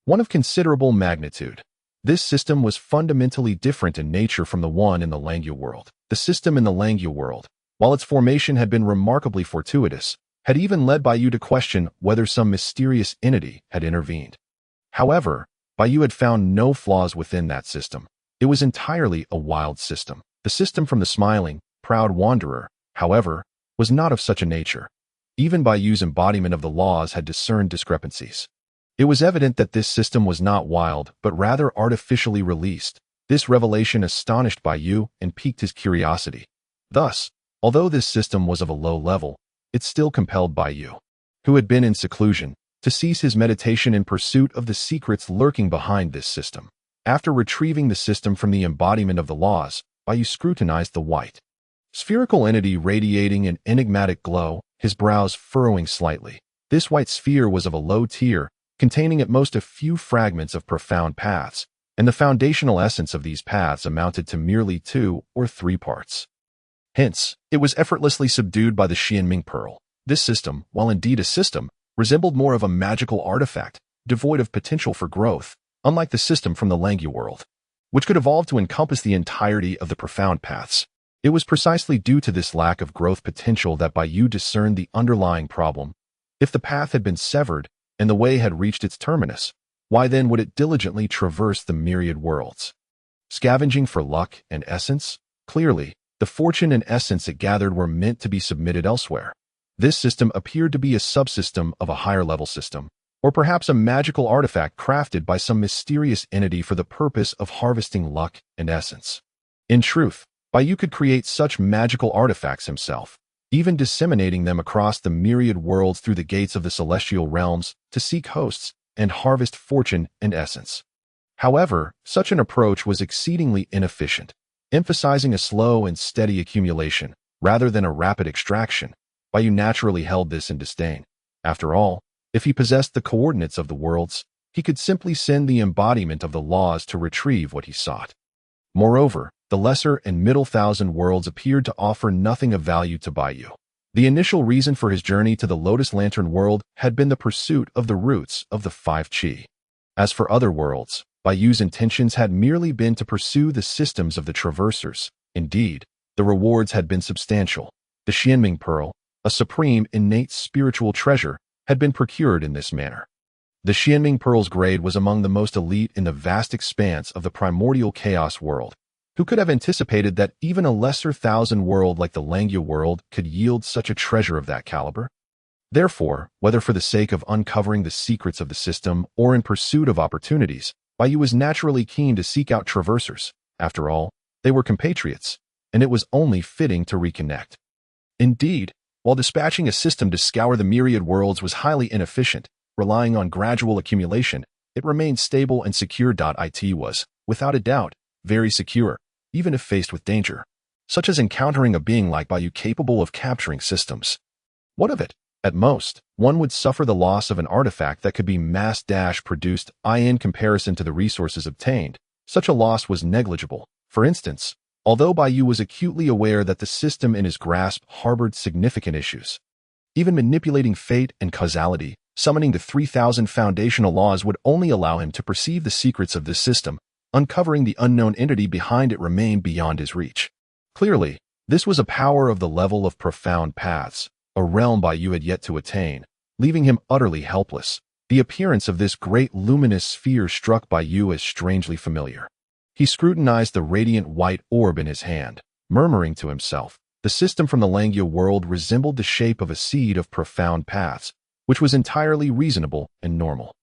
one of considerable magnitude. This system was fundamentally different in nature from the one in the Langya world. The system in the Langya world, while its formation had been remarkably fortuitous, had even led Bai Yu to question whether some mysterious entity had intervened. However, Bai Yu had found no flaws within that system. It was entirely a wild system. The system from the smiling, proud wanderer, however, was not of such a nature. Even Bai Yu's embodiment of the laws had discerned discrepancies. It was evident that this system was not wild, but rather artificially released. This revelation astonished Bai Yu and piqued his curiosity. Thus, although this system was of a low level, it still compelled Bai Yu, who had been in seclusion, to cease his meditation in pursuit of the secrets lurking behind this system. After retrieving the system from the embodiment of the laws, Bai Yu scrutinized the white spherical entity radiating an enigmatic glow, his brows furrowing slightly. This white sphere was of a low tier, containing at most a few fragments of profound paths, and the foundational essence of these paths amounted to merely 2 or 3 parts. Hence, it was effortlessly subdued by the Xianming Pearl. This system, while indeed a system, resembled more of a magical artifact, devoid of potential for growth, unlike the system from the Langya world, which could evolve to encompass the entirety of the profound paths. It was precisely due to this lack of growth potential that Bai Yu discerned the underlying problem. If the path had been severed and the way had reached its terminus, why then would it diligently traverse the myriad worlds, scavenging for luck and essence? Clearly, the fortune and essence it gathered were meant to be submitted elsewhere. This system appeared to be a subsystem of a higher-level system, or perhaps a magical artifact crafted by some mysterious entity for the purpose of harvesting luck and essence. In truth, Bai Yu could create such magical artifacts himself, even disseminating them across the myriad worlds through the gates of the celestial realms to seek hosts and harvest fortune and essence. However, such an approach was exceedingly inefficient, emphasizing a slow and steady accumulation rather than a rapid extraction. Bai Yu naturally held this in disdain. After all, if he possessed the coordinates of the worlds, he could simply send the embodiment of the laws to retrieve what he sought. Moreover, the lesser and middle thousand worlds appeared to offer nothing of value to Bai Yu. The initial reason for his journey to the Lotus Lantern world had been the pursuit of the roots of the 5 Qi. As for other worlds, Bai Yu's intentions had merely been to pursue the systems of the traversers. Indeed, the rewards had been substantial. The Xianming Pearl, a supreme innate spiritual treasure, had been procured in this manner. The Xianming Pearl's grade was among the most elite in the vast expanse of the primordial chaos world. Who could have anticipated that even a lesser thousand world like the Langya world could yield such a treasure of that caliber? Therefore, whether for the sake of uncovering the secrets of the system or in pursuit of opportunities, Bai Yu was naturally keen to seek out traversers. After all, they were compatriots, and it was only fitting to reconnect. Indeed, while dispatching a system to scour the myriad worlds was highly inefficient, relying on gradual accumulation, it remained stable and secure. It was, without a doubt, very secure, even if faced with danger, such as encountering a being like Bai Yu capable of capturing systems. What of it? At most, one would suffer the loss of an artifact that could be mass-produced in comparison to the resources obtained. Such a loss was negligible. For instance, although Bai Yu was acutely aware that the system in his grasp harbored significant issues, even manipulating fate and causality, summoning the 3,000 foundational laws would only allow him to perceive the secrets of this system. Uncovering the unknown entity behind it remained beyond his reach. Clearly, this was a power of the level of profound paths, a realm Bai Yu had yet to attain. leaving him utterly helpless. The appearance of this great luminous sphere struck Baiyu as strangely familiar. He scrutinized the radiant white orb in his hand, murmuring to himself. The system from the Langya world resembled the shape of a seed of profound paths, which was entirely reasonable and normal.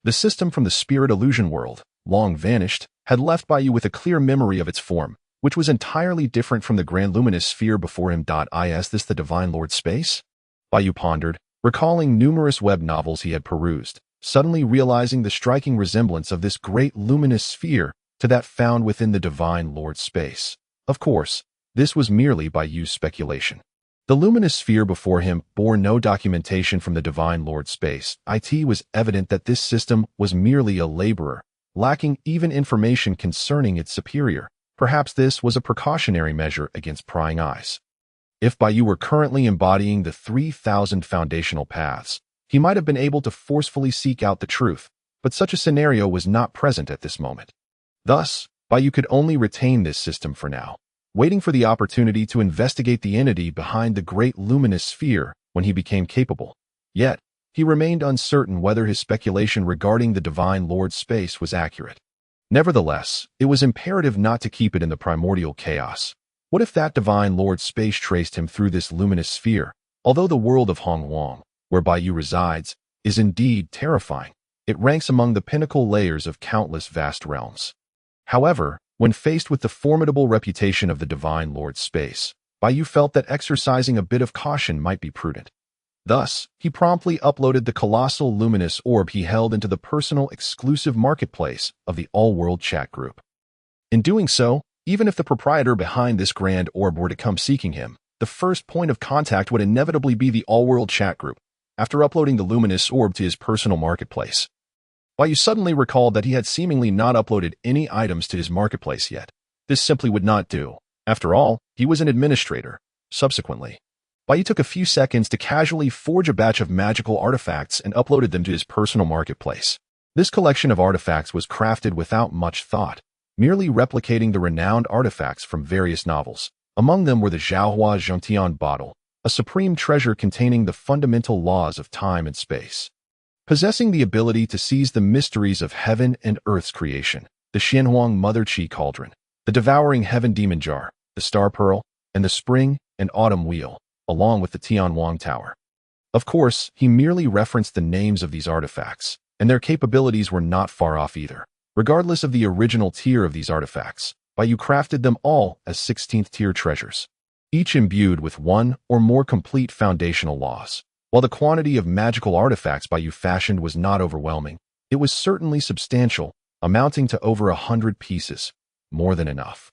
The system from the spirit illusion world, long vanished, had left Baiyu with a clear memory of its form, which was entirely different from the grand luminous sphere before him. Is this the Divine Lord space? Baiyu pondered, recalling numerous web novels he had perused, suddenly realizing the striking resemblance of this great luminous sphere to that found within the Divine Lord space. Of course, this was merely Baiyu's speculation. The luminous sphere before him bore no documentation from the Divine Lord space. It was evident that this system was merely a laborer, lacking even information concerning its superior. Perhaps this was a precautionary measure against prying eyes. If Baiyu were currently embodying the 3,000 foundational paths, he might have been able to forcefully seek out the truth, but such a scenario was not present at this moment. Thus, Baiyu could only retain this system for now, waiting for the opportunity to investigate the entity behind the great luminous sphere when he became capable. Yet, he remained uncertain whether his speculation regarding the Divine Lord's space was accurate. Nevertheless, it was imperative not to keep it in the primordial chaos. What if that Divine Lord's space traced him through this luminous sphere? Although the world of Hongwang, where Baiyu resides, is indeed terrifying, it ranks among the pinnacle layers of countless vast realms. However, when faced with the formidable reputation of the Divine Lord's space, Baiyu felt that exercising a bit of caution might be prudent. Thus, he promptly uploaded the colossal luminous orb he held into the personal exclusive marketplace of the all-world chat group. In doing so, even if the proprietor behind this grand orb were to come seeking him, the first point of contact would inevitably be the all-world chat group. After uploading the luminous orb to his personal marketplace, Baiyu suddenly recalled that he had seemingly not uploaded any items to his marketplace yet. This simply would not do. After all, he was an administrator. Subsequently, Baiyu took a few seconds to casually forge a batch of magical artifacts and uploaded them to his personal marketplace. This collection of artifacts was crafted without much thought, merely replicating the renowned artifacts from various novels. Among them were the Zhaohua Zhongtian bottle, a supreme treasure containing the fundamental laws of time and space. Possessing the ability to seize the mysteries of heaven and earth's creation, the Xianhuang Mother Qi Cauldron, the Devouring Heaven Demon Jar, the Star Pearl, and the Spring and Autumn Wheel, along with the Tianwang Tower. Of course, he merely referenced the names of these artifacts, and their capabilities were not far off either. Regardless of the original tier of these artifacts, Baiyu crafted them all as 16th tier treasures, each imbued with one or more complete foundational laws. While the quantity of magical artifacts Baiyu fashioned was not overwhelming, it was certainly substantial, amounting to over 100 pieces, more than enough.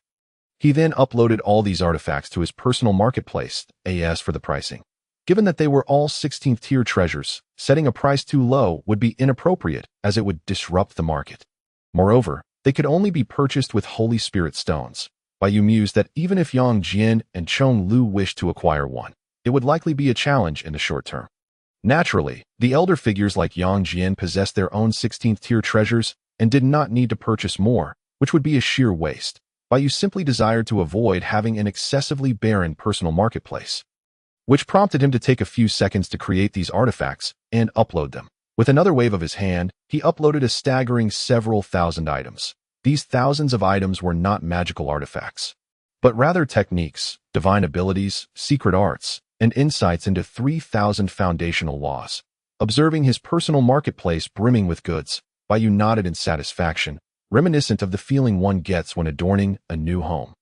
He then uploaded all these artifacts to his personal marketplace, as for the pricing. Given that they were all 16th tier treasures, setting a price too low would be inappropriate as it would disrupt the market. Moreover, they could only be purchased with Holy Spirit stones. Baiyu mused that even if Yang Jian and Chong Lu wished to acquire one, it would likely be a challenge in the short term. Naturally, the elder figures like Yang Jian possessed their own 16th tier treasures and did not need to purchase more, which would be a sheer waste. Baiyu simply desired to avoid having an excessively barren personal marketplace, which prompted him to take a few seconds to create these artifacts and upload them. With another wave of his hand, he uploaded a staggering several thousand items. These thousands of items were not magical artifacts, but rather techniques, divine abilities, secret arts, and insights into 3,000 foundational laws. Observing his personal marketplace brimming with goods, Baiyu nodded in satisfaction, reminiscent of the feeling one gets when adorning a new home.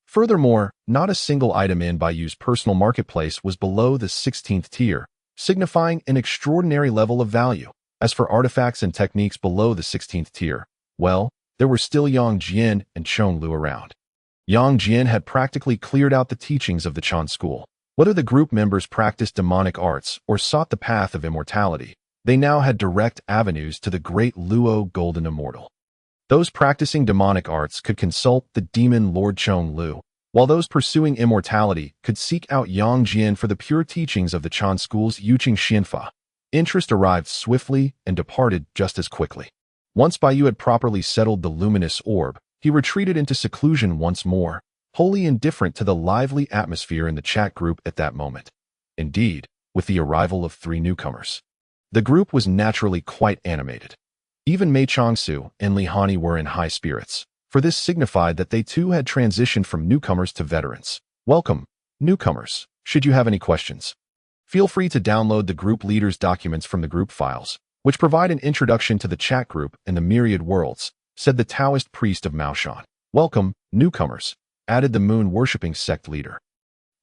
Furthermore, not a single item in Baiyu's personal marketplace was below the 16th tier, signifying an extraordinary level of value. As for artifacts and techniques below the 16th tier, well, there were still Yang Jian and Chong Lu around. Yang Jian had practically cleared out the teachings of the Chan school. Whether the group members practiced demonic arts or sought the path of immortality, they now had direct avenues to the great Luo Golden Immortal. Those practicing demonic arts could consult the demon Lord Chong Lu, while those pursuing immortality could seek out Yang Jian for the pure teachings of the Chan school's Yuqing Xianfa. Interest arrived swiftly and departed just as quickly. Once Baiyu had properly settled the luminous orb, he retreated into seclusion once more, wholly indifferent to the lively atmosphere in the chat group at that moment. Indeed, with the arrival of 3 newcomers, The group was naturally quite animated. Even Mei Changsu and Li Hani were in high spirits, for this signified that they too had transitioned from newcomers to veterans. Welcome, newcomers. Should you have any questions, feel free to download the group leader's documents from the group files, which provide an introduction to the chat group and the myriad worlds, said the Taoist priest of Maoshan. Welcome, newcomers, added the moon-worshipping sect leader.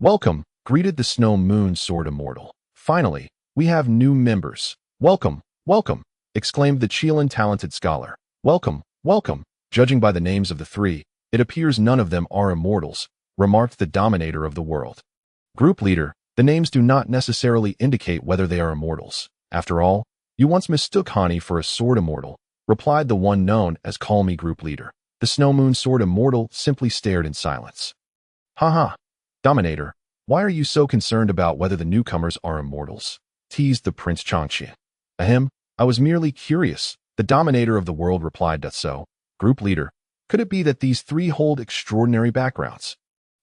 Welcome, greeted the Snow Moon Sword Immortal. Finally, we have new members. Welcome, welcome, exclaimed the Chilan talented scholar. Welcome, welcome. Judging by the names of the three, it appears none of them are immortals, remarked the dominator of the world. Group leader, the names do not necessarily indicate whether they are immortals. After all, you once mistook Hani for a sword immortal, replied the one known as Call Me Group leader. The Snow Moon Sword Immortal simply stared in silence. Haha, dominator, why are you so concerned about whether the newcomers are immortals? Teased the Prince Changqi. Ahem, I was merely curious, the dominator of the world replied. That's so. Group leader, could it be that these three hold extraordinary backgrounds?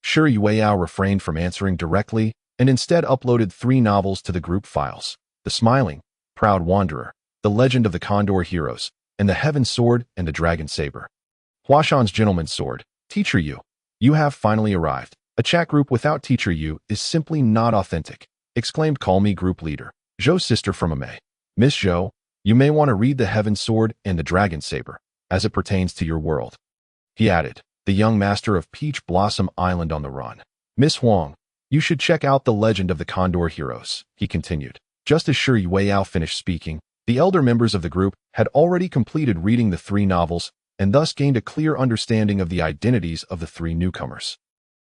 Sure, Yueyao refrained from answering directly and instead uploaded 3 novels to the group files. The Smiling, Proud Wanderer, The Legend of the Condor Heroes, and The Heaven Sword and the Dragon Saber. Huashan's Gentleman's Sword, Teacher Yu. You have finally arrived. A chat group without Teacher Yu is simply not authentic, exclaimed Call Me Group leader, Zhou's sister from Amei. Miss Zhou, you may want to read The Heaven Sword and the Dragon Saber, as it pertains to your world. He added, the young master of Peach Blossom Island on the Run. Miss Huang, you should check out The Legend of the Condor Heroes, he continued. Just as Shi Yueyao finished speaking, the elder members of the group had already completed reading the 3 novels and thus gained a clear understanding of the identities of the 3 newcomers.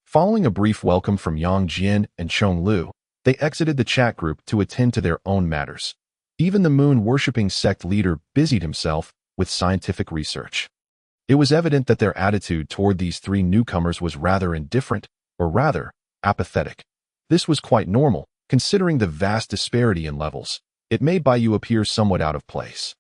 Following a brief welcome from Yang Jian and Chong Lu, they exited the chat group to attend to their own matters. Even the moon-worshipping sect leader busied himself with scientific research. It was evident that their attitude toward these 3 newcomers was rather indifferent, or rather, apathetic. This was quite normal, considering the vast disparity in levels. It made Baiyu appear somewhat out of place.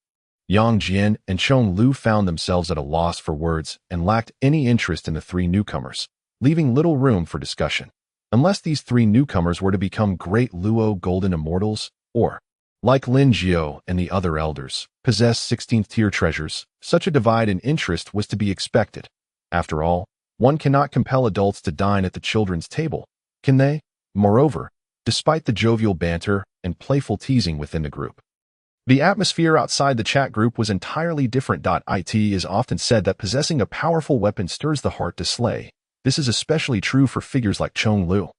Yang Jian and Chong Lu found themselves at a loss for words and lacked any interest in the 3 newcomers, leaving little room for discussion. Unless these 3 newcomers were to become great Luo golden immortals, or, like Lin Jiao and the other elders, possess 16th-tier treasures, such a divide in interest was to be expected. After all, one cannot compel adults to dine at the children's table, can they? Moreover, despite the jovial banter and playful teasing within the group, the atmosphere outside the chat group was entirely different. It is often said that possessing a powerful weapon stirs the heart to slay. This is especially true for figures like Chong Lu,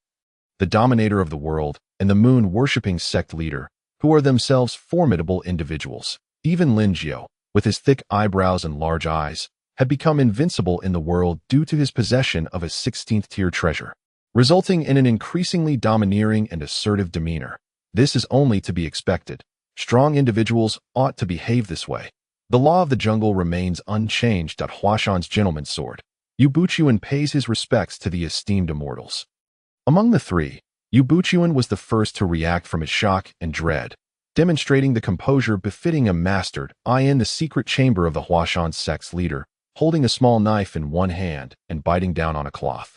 the dominator of the world, and the moon-worshipping sect leader, who are themselves formidable individuals. Even Lin Jiao, with his thick eyebrows and large eyes, had become invincible in the world due to his possession of a 16th-tier treasure, resulting in an increasingly domineering and assertive demeanor. This is only to be expected. Strong individuals ought to behave this way. The law of the jungle remains unchanged. Huashan's Gentleman's Sword. Yu Buchuan pays his respects to the esteemed immortals. Among the 3, Yu Buchuan was the first to react from his shock and dread, demonstrating the composure befitting a mastered in the secret chamber of the Huashan sect's leader, holding a small knife in one hand and biting down on a cloth.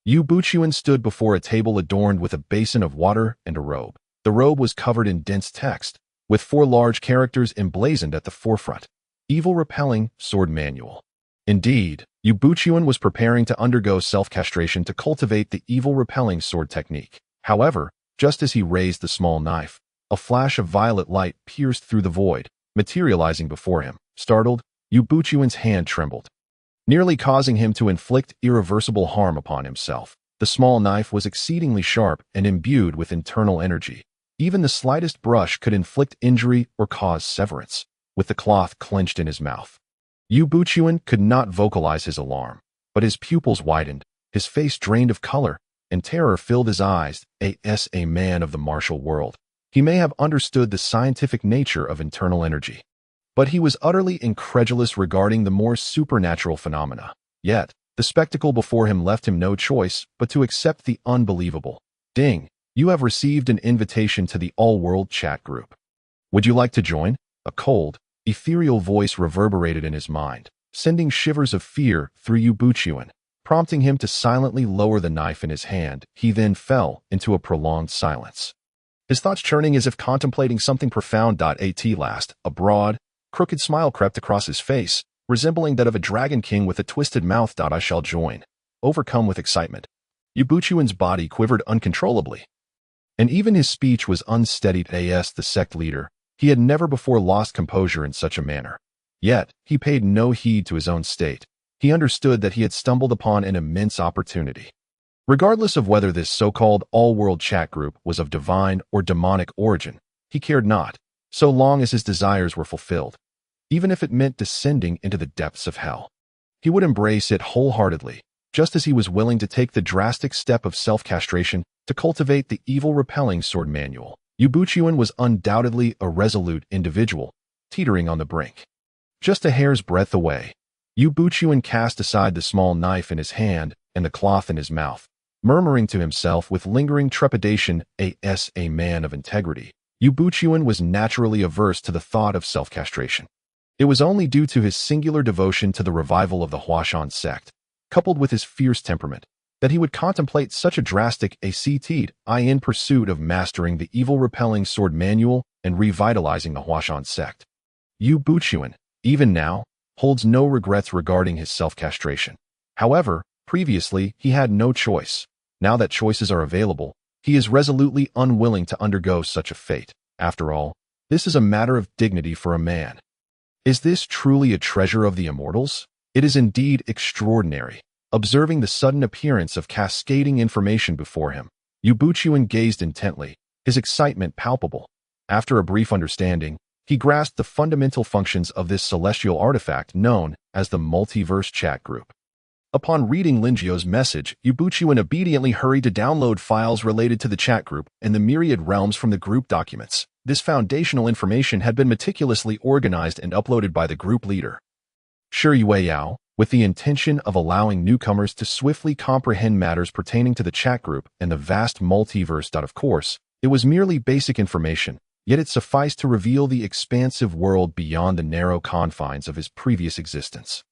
Yu Buchuan stood before a table adorned with a basin of water and a robe. The robe was covered in dense text, with 4 large characters emblazoned at the forefront. Evil Repelling Sword Manual. Indeed, Yu Buchuan was preparing to undergo self-castration to cultivate the evil repelling sword technique. However, just as he raised the small knife, a flash of violet light pierced through the void, materializing before him. Startled, Yu Buchuan's hand trembled, nearly causing him to inflict irreversible harm upon himself. The small knife was exceedingly sharp and imbued with internal energy. Even the slightest brush could inflict injury or cause severance. With the cloth clenched in his mouth, Yu Buchuan could not vocalize his alarm, but his pupils widened, his face drained of color, and terror filled his eyes. As a man of the martial world, he may have understood the scientific nature of internal energy, but he was utterly incredulous regarding the more supernatural phenomena. Yet, the spectacle before him left him no choice but to accept the unbelievable. Ding, you have received an invitation to the all-world chat group. Would you like to join? A cold, ethereal voice reverberated in his mind, sending shivers of fear through Yu Buchuan, prompting him to silently lower the knife in his hand. He then fell into a prolonged silence. his thoughts churning as if contemplating something profound. At last, a broad, crooked smile crept across his face, resembling that of a dragon king with a twisted mouth. I shall join. Overcome with excitement, Yubuchuan's body quivered uncontrollably, and even his speech was unsteadied. As the sect leader, he had never before lost composure in such a manner. Yet, he paid no heed to his own state. He understood that he had stumbled upon an immense opportunity. Regardless of whether this so-called all-world chat group was of divine or demonic origin, he cared not, so long as his desires were fulfilled. Even if it meant descending into the depths of hell, he would embrace it wholeheartedly, just as he was willing to take the drastic step of self-castration to cultivate the evil-repelling sword manual. Yubuchuan was undoubtedly a resolute individual, teetering on the brink. Just a hair's breadth away, Yubuchuan cast aside the small knife in his hand and the cloth in his mouth, murmuring to himself with lingering trepidation, "As a man of integrity." Yubuchuan was naturally averse to the thought of self-castration. It was only due to his singular devotion to the revival of the Huashan sect, coupled with his fierce temperament, that he would contemplate such a drastic act in pursuit of mastering the evil-repelling sword manual and revitalizing the Huashan sect. Yubuchuan, even now, holds no regrets regarding his self-castration. However, previously he had no choice. Now that choices are available, he is resolutely unwilling to undergo such a fate. After all, this is a matter of dignity for a man. Is this truly a treasure of the immortals? It is indeed extraordinary. Observing the sudden appearance of cascading information before him, Yubuchuan gazed intently, his excitement palpable. After a brief understanding, he grasped the fundamental functions of this celestial artifact known as the multiverse chat group. Upon reading Lingio's message, Yubuchuan obediently hurried to download files related to the chat group and the myriad realms from the group documents. This foundational information had been meticulously organized and uploaded by the group leader, Shi Yueyao, with the intention of allowing newcomers to swiftly comprehend matters pertaining to the chat group and the vast multiverse. Of course, it was merely basic information, yet it sufficed to reveal the expansive world beyond the narrow confines of his previous existence.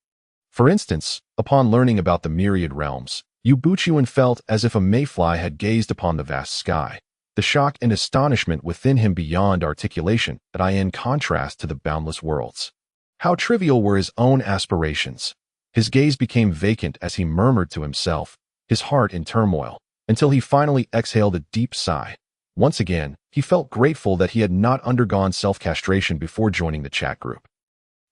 For instance, upon learning about the myriad realms, Yubuchuan felt as if a mayfly had gazed upon the vast sky, the shock and astonishment within him beyond articulation, in contrast to the boundless worlds. How trivial were his own aspirations. His gaze became vacant as he murmured to himself, his heart in turmoil, until he finally exhaled a deep sigh. Once again, he felt grateful that he had not undergone self-castration before joining the chat group.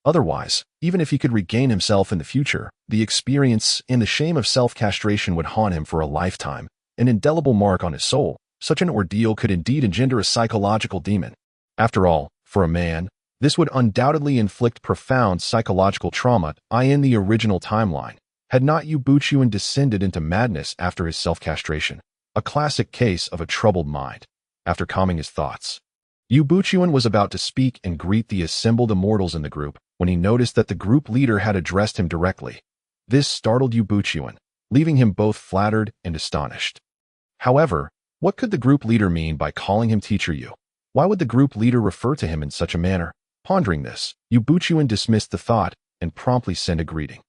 Otherwise, even if he could regain himself in the future, the experience and the shame of self-castration would haunt him for a lifetime, an indelible mark on his soul. Such an ordeal could indeed engender a psychological demon. After all, for a man, this would undoubtedly inflict profound psychological trauma in the original timeline, had not Yubuchuan descended into madness after his self-castration, a classic case of a troubled mind. After calming his thoughts, Yubuchuan was about to speak and greet the assembled immortals in the group when he noticed that the group leader had addressed him directly. This startled Yubuchuan, leaving him both flattered and astonished. However, what could the group leader mean by calling him Teacher Yu? Why would the group leader refer to him in such a manner? Pondering this, Yubuchuan dismissed the thought and promptly sent a greeting.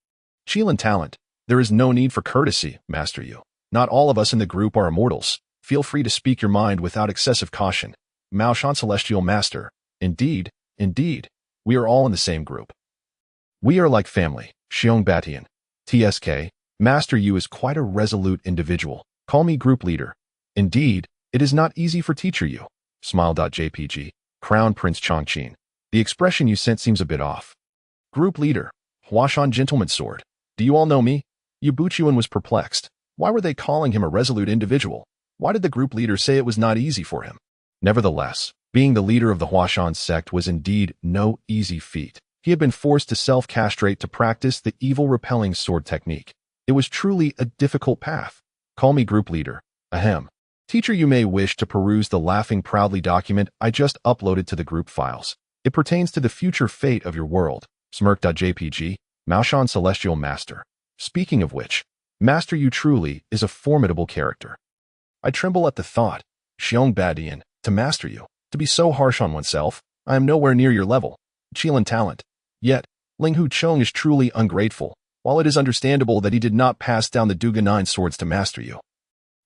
Chilan talent, there is no need for courtesy, Master Yu. Not all of us in the group are immortals. Feel free to speak your mind without excessive caution. Maoshan Celestial Master. Indeed, we are all in the same group. We are like family. Xiong Batian. TSK, Master Yu is quite a resolute individual. Call me group leader. Indeed, it is not easy for Teacher Yu. Smile.jpg, Crown Prince Chongqing. The expression you sent seems a bit off. Group leader, Huashan Gentleman's Sword. Do you all know me? Yubuchuan was perplexed. Why were they calling him a resolute individual? Why did the group leader say it was not easy for him? Nevertheless, being the leader of the Huashan sect was indeed no easy feat. He had been forced to self-castrate to practice the evil-repelling sword technique. It was truly a difficult path. Call me group leader. Ahem. Teacher, you may wish to peruse the Laughing Proudly document I just uploaded to the group files. It pertains to the future fate of your world. Smirk.jpg, Maoshan Celestial Master. Speaking of which, Master Yu truly is a formidable character. I tremble at the thought, Xiong Badian, to Master Yu. To be so harsh on oneself, I am nowhere near your level. Chilan talent. Yet, Ling Hu Chong is truly ungrateful, while it is understandable that he did not pass down the Duga 9 swords to Master Yu.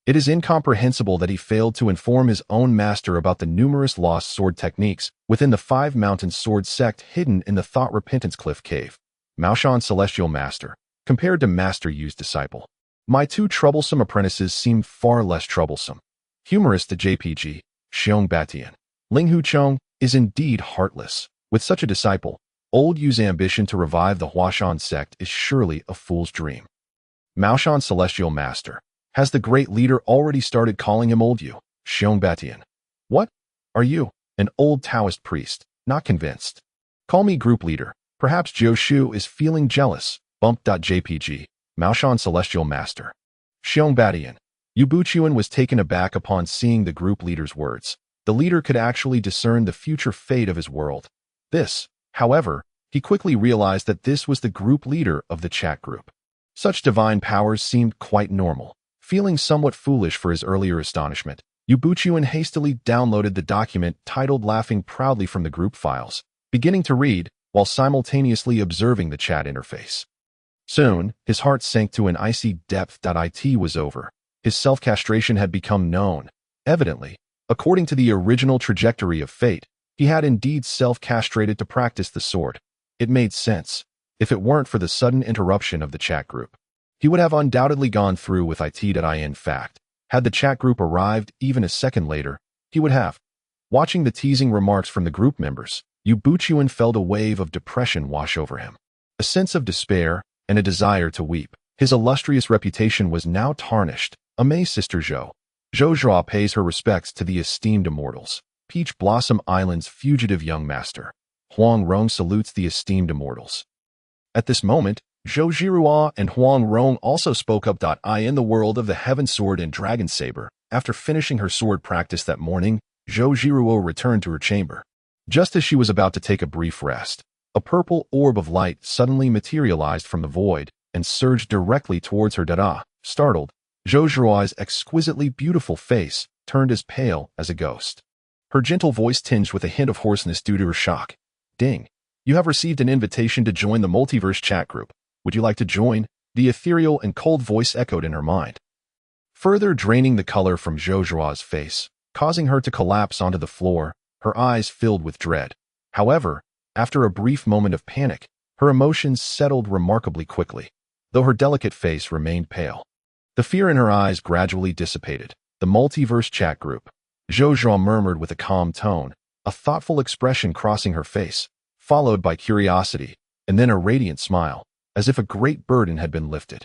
It is incomprehensible that he failed to inform his own master about the numerous lost sword techniques within the 5 mountain sword sect hidden in the Thought Repentance Cliff Cave. Maoshan Celestial Master, compared to Master Yu's disciple. My 2 troublesome apprentices seemed far less troublesome. Humorist at JPG, Xiong Batian. Ling Huchong is indeed heartless. With such a disciple, old Yu's ambition to revive the Huashan sect is surely a fool's dream. Maoshan Celestial Master. Has the great leader already started calling him old Yu? Xiong Batian. What? Are you, an old Taoist priest, not convinced? Call me group leader. Perhaps Jiu Shu is feeling jealous. Bump.jpg. Maoshan Celestial Master. Xiong Batian. Yu Buchuan was taken aback upon seeing the group leader's words. The leader could actually discern the future fate of his world. This, however, he quickly realized that this was the group leader of the chat group. Such divine powers seemed quite normal. Feeling somewhat foolish for his earlier astonishment, Yu Buchuan hastily downloaded the document titled Laughing Proudly from the group files, beginning to read while simultaneously observing the chat interface. Soon, his heart sank to an icy depth. It was over. His self-castration had become known. Evidently, according to the original trajectory of fate, he had indeed self-castrated to practice the sword. It made sense. If it weren't for the sudden interruption of the chat group, he would have undoubtedly gone through with it. In fact, had the chat group arrived even a second later, he would have. Watching the teasing remarks from the group members, Yu Buchuan felt a wave of depression wash over him. A sense of despair and a desire to weep. His illustrious reputation was now tarnished. Amazed Sister Zhou. Zhou Zhua pays her respects to the esteemed immortals. Peach Blossom Island's fugitive young master. Huang Rong salutes the esteemed immortals. At this moment, Zhou Zhirua and Huang Rong also spoke up. In the world of the Heaven Sword and Dragon Saber, after finishing her sword practice that morning, Zhou Zhirua returned to her chamber. Just as she was about to take a brief rest, a purple orb of light suddenly materialized from the void and surged directly towards her. Startled, Zhou Zhirua's exquisitely beautiful face turned as pale as a ghost. Her gentle voice tinged with a hint of hoarseness due to her shock. Ding. You have received an invitation to join the multiverse chat group. Would you like to join? The ethereal and cold voice echoed in her mind, further draining the color from Zhou Zhirua's face, causing her to collapse onto the floor, her eyes filled with dread. However, after a brief moment of panic, her emotions settled remarkably quickly, though her delicate face remained pale. The fear in her eyes gradually dissipated. The multiverse chat group. Zhou Zhua murmured with a calm tone, a thoughtful expression crossing her face, followed by curiosity, and then a radiant smile, as if a great burden had been lifted.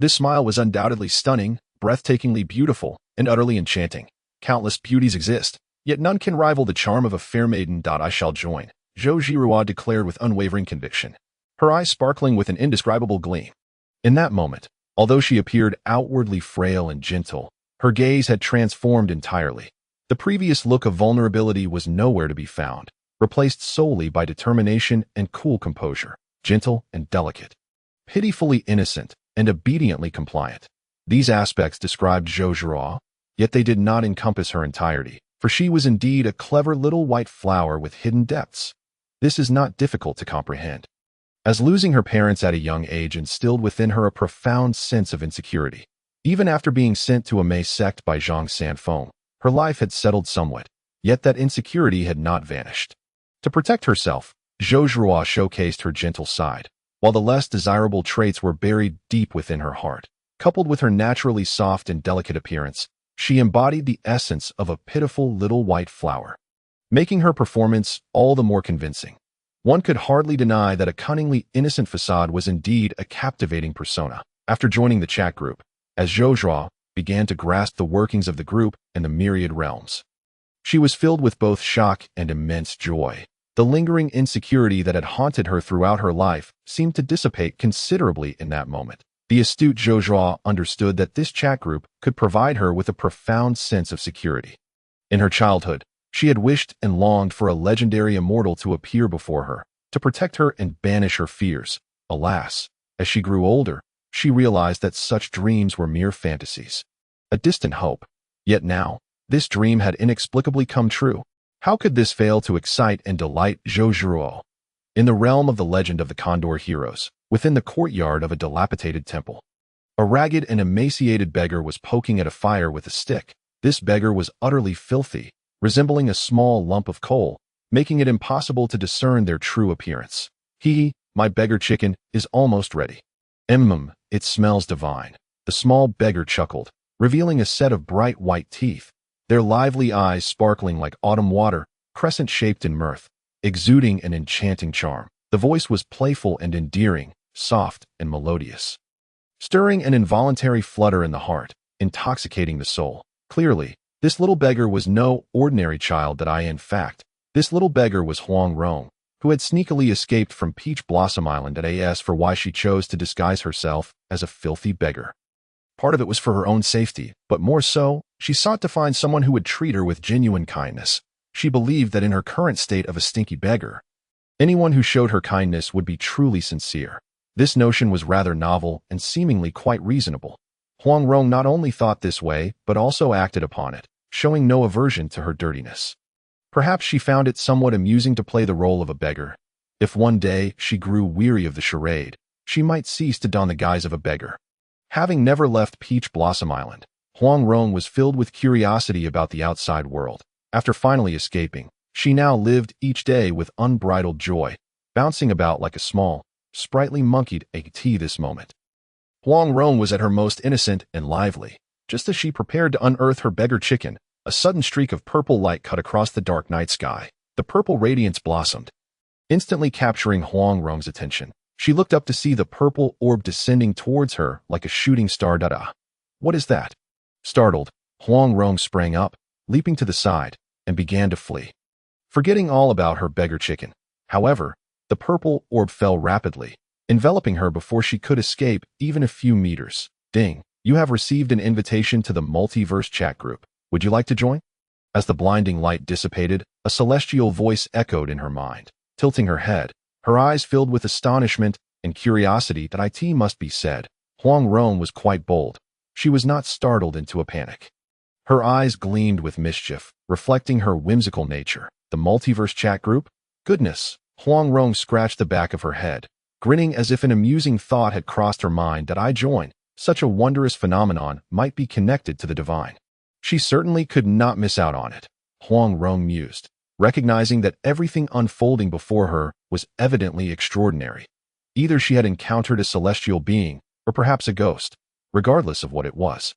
This smile was undoubtedly stunning, breathtakingly beautiful, and utterly enchanting. Countless beauties exist, yet none can rival the charm of a fair maiden. I shall join, Zhou Zhirua declared with unwavering conviction, her eyes sparkling with an indescribable gleam. In that moment, although she appeared outwardly frail and gentle, her gaze had transformed entirely. The previous look of vulnerability was nowhere to be found, replaced solely by determination and cool composure, gentle and delicate, pitifully innocent and obediently compliant. These aspects described Zhou Zhirua, yet they did not encompass her entirety, for she was indeed a clever little white flower with hidden depths. This is not difficult to comprehend, as losing her parents at a young age instilled within her a profound sense of insecurity. Even after being sent to a Mei sect by Zhang Sanfeng, her life had settled somewhat, yet that insecurity had not vanished. To protect herself, Zhou Zhirua showcased her gentle side, while the less desirable traits were buried deep within her heart. Coupled with her naturally soft and delicate appearance, she embodied the essence of a pitiful little white flower, making her performance all the more convincing. One could hardly deny that a cunningly innocent facade was indeed a captivating persona. After joining the chat group, as Zhou Zhua began to grasp the workings of the group and the myriad realms, she was filled with both shock and immense joy. The lingering insecurity that had haunted her throughout her life seemed to dissipate considerably in that moment. The astute Zhou Zhua understood that this chat group could provide her with a profound sense of security. In her childhood, she had wished and longed for a legendary immortal to appear before her, to protect her and banish her fears. Alas, as she grew older, she realized that such dreams were mere fantasies, a distant hope. Yet now, this dream had inexplicably come true. How could this fail to excite and delight Zhou Zhirua? In the realm of the legend of the Condor heroes, within the courtyard of a dilapidated temple, A ragged and emaciated beggar was poking at a fire with a stick. This beggar was utterly filthy, resembling a small lump of coal, making it impossible to discern their true appearance. My beggar chicken is almost ready. It smells divine. The small beggar chuckled, revealing a set of bright white teeth, their lively eyes sparkling like autumn water, crescent-shaped in mirth, exuding an enchanting charm. The voice was playful and endearing, soft and melodious, stirring an involuntary flutter in the heart, intoxicating the soul. Clearly, this little beggar was no ordinary child in fact, this little beggar was Huang Rong, who had sneakily escaped from Peach Blossom Island as for why she chose to disguise herself as a filthy beggar. Part of it was for her own safety, but more so, she sought to find someone who would treat her with genuine kindness. She believed that in her current state of a stinky beggar, anyone who showed her kindness would be truly sincere. This notion was rather novel and seemingly quite reasonable. Huang Rong not only thought this way, but also acted upon it, showing no aversion to her dirtiness. Perhaps she found it somewhat amusing to play the role of a beggar. If one day she grew weary of the charade, she might cease to don the guise of a beggar. Having never left Peach Blossom Island, Huang Rong was filled with curiosity about the outside world. After finally escaping, she now lived each day with unbridled joy, bouncing about like a small, sprightly monkeyed this moment. Huang Rong was at her most innocent and lively. Just as she prepared to unearth her beggar chicken, a sudden streak of purple light cut across the dark night sky. The purple radiance blossomed, instantly capturing Huang Rong's attention. She looked up to see the purple orb descending towards her like a shooting star. What is that? Startled, Huang Rong sprang up, leaping to the side, and began to flee, forgetting all about her beggar chicken. However, the purple orb fell rapidly, enveloping her before she could escape even a few meters. Ding! You have received an invitation to the multiverse chat group. Would you like to join? As the blinding light dissipated, a celestial voice echoed in her mind. Tilting her head, her eyes filled with astonishment and curiosity must be said, Huang Rong was quite bold. She was not startled into a panic. Her eyes gleamed with mischief, reflecting her whimsical nature. The multiverse chat group? Goodness! Huang Rong scratched the back of her head, grinning as if an amusing thought had crossed her mind. I join? Such a wondrous phenomenon might be connected to the divine. She certainly could not miss out on it, Huang Rong mused, recognizing that everything unfolding before her was evidently extraordinary. Either she had encountered a celestial being, or perhaps a ghost. Regardless of what it was,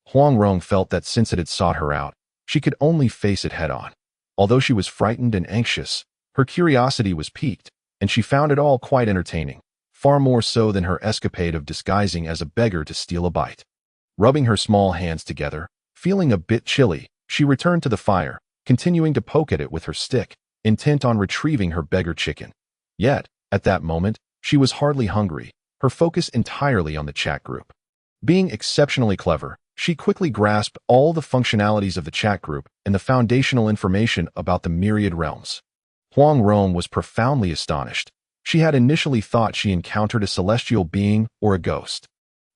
Huang Rong felt that since it had sought her out, she could only face it head-on. Although she was frightened and anxious, her curiosity was piqued, and she found it all quite entertaining, far more so than her escapade of disguising as a beggar to steal a bite. Rubbing her small hands together, feeling a bit chilly, she returned to the fire, continuing to poke at it with her stick, intent on retrieving her beggar chicken. Yet, at that moment, she was hardly hungry, her focus entirely on the chat group. Being exceptionally clever, she quickly grasped all the functionalities of the chat group and the foundational information about the myriad realms. Huang Rong was profoundly astonished. She had initially thought she encountered a celestial being or a ghost,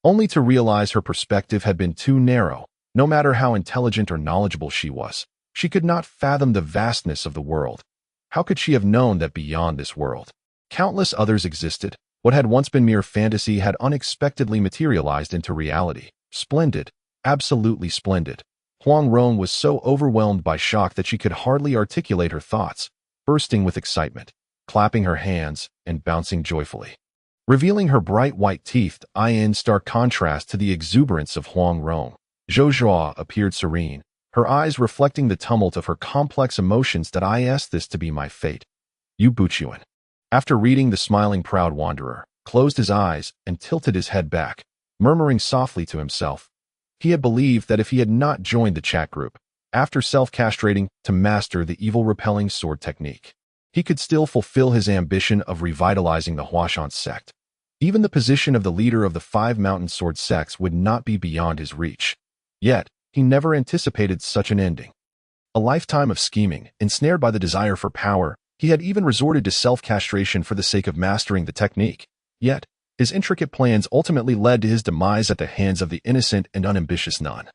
only to realize her perspective had been too narrow. No matter how intelligent or knowledgeable she was, she could not fathom the vastness of the world. How could she have known that beyond this world, countless others existed? What had once been mere fantasy had unexpectedly materialized into reality. Splendid, absolutely splendid. Huang Rong was so overwhelmed by shock that she could hardly articulate her thoughts, bursting with excitement, clapping her hands, and bouncing joyfully, revealing her bright white teeth in stark contrast to the exuberance of Huang Rong. Zhou appeared serene, her eyes reflecting the tumult of her complex emotions. I asked this to be my fate. Yu Buchuan. After reading, the smiling proud wanderer closed his eyes and tilted his head back, murmuring softly to himself. He had believed that if he had not joined the chat group, after self-castrating to master the evil-repelling sword technique, he could still fulfill his ambition of revitalizing the Huashan sect. Even the position of the leader of the 5 mountain sword sects would not be beyond his reach. Yet, he never anticipated such an ending. A lifetime of scheming, ensnared by the desire for power, he had even resorted to self-castration for the sake of mastering the technique. Yet, his intricate plans ultimately led to his demise at the hands of the innocent and unambitious nun.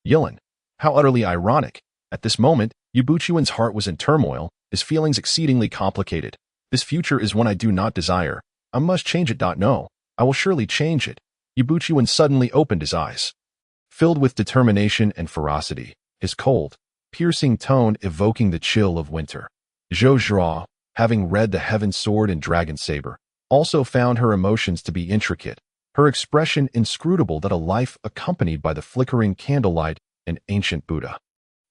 Yilin. How utterly ironic. At this moment, Yu Buchuan's heart was in turmoil, his feelings exceedingly complicated. This future is one I do not desire. I must change it. No, I will surely change it. Yabuchiwan suddenly opened his eyes. Filled with determination and ferocity, his cold, piercing tone evoking the chill of winter. Zhou Zhua, having read the Heaven Sword and Dragon Saber, also found her emotions to be intricate, her expression inscrutable that a life accompanied by the flickering candlelight and ancient Buddha.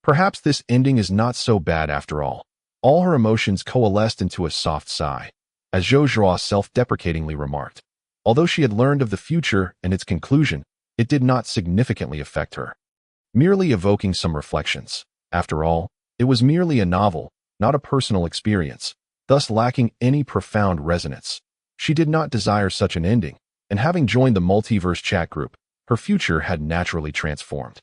Perhaps this ending is not so bad after all. All her emotions coalesced into a soft sigh, as Zhou Zhua self-deprecatingly remarked. Although she had learned of the future and its conclusion, it did not significantly affect her. Merely evoking some reflections. After all, it was merely a novel, not a personal experience, thus lacking any profound resonance. She did not desire such an ending, and having joined the multiverse chat group, her future had naturally transformed,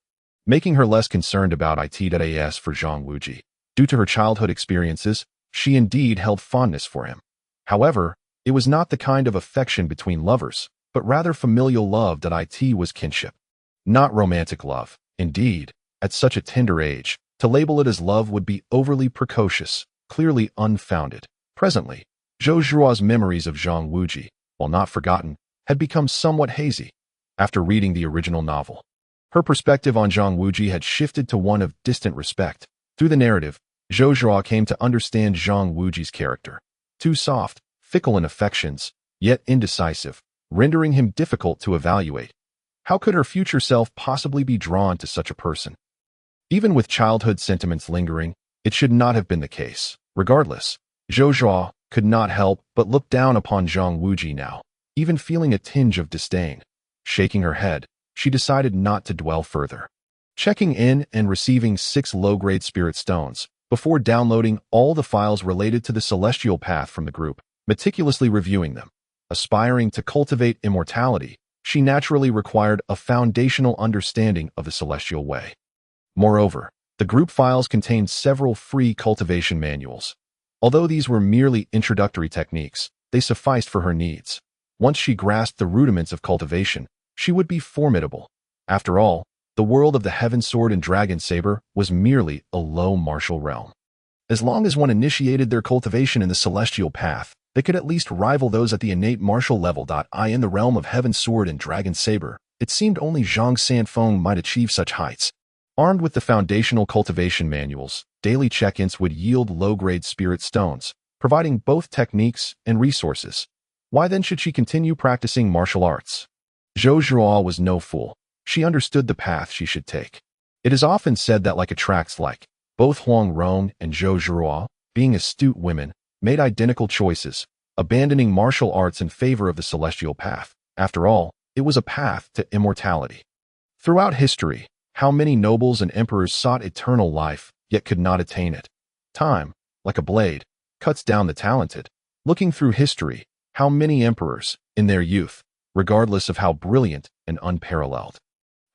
making her less concerned about it.as for Zhang Wuji. Due to her childhood experiences, she indeed held fondness for him. However, it was not the kind of affection between lovers, but rather familial love that it was kinship. Not romantic love. Indeed, at such a tender age, to label it as love would be overly precocious, clearly unfounded. Presently, Zhou Zhua's memories of Zhang Wuji, while not forgotten, had become somewhat hazy. After reading the original novel, her perspective on Zhang Wuji had shifted to one of distant respect. Through the narrative, Zhou Zhua came to understand Zhang Wuji's character. Too soft, fickle in affections, yet indecisive, rendering him difficult to evaluate. How could her future self possibly be drawn to such a person? Even with childhood sentiments lingering, it should not have been the case. Regardless, Zhou Zhua could not help but look down upon Zhang Wuji now, even feeling a tinge of disdain. Shaking her head, she decided not to dwell further. Checking in and receiving 6 low-grade spirit stones, before downloading all the files related to the celestial path from the group, meticulously reviewing them. Aspiring to cultivate immortality, she naturally required a foundational understanding of the celestial way. Moreover, the group files contained several free cultivation manuals. Although these were merely introductory techniques, they sufficed for her needs. Once she grasped the rudiments of cultivation, she would be formidable. After all, the world of the Heaven Sword and Dragon Saber was merely a low martial realm. As long as one initiated their cultivation in the celestial path, they could at least rival those at the innate martial level. In the realm of Heaven Sword and Dragon Saber, it seemed only Zhang Sanfeng might achieve such heights. Armed with the foundational cultivation manuals, daily check-ins would yield low-grade spirit stones, providing both techniques and resources. Why then should she continue practicing martial arts? Zhou Zhuo was no fool. She understood the path she should take. It is often said that like attracts like. Both Huang Rong and Zhou Zhuo, being astute women, made identical choices, abandoning martial arts in favor of the celestial path. After all, it was a path to immortality. Throughout history, how many nobles and emperors sought eternal life, yet could not attain it? Time, like a blade, cuts down the talented. Looking through history, how many emperors, in their youth, regardless of how brilliant and unparalleled,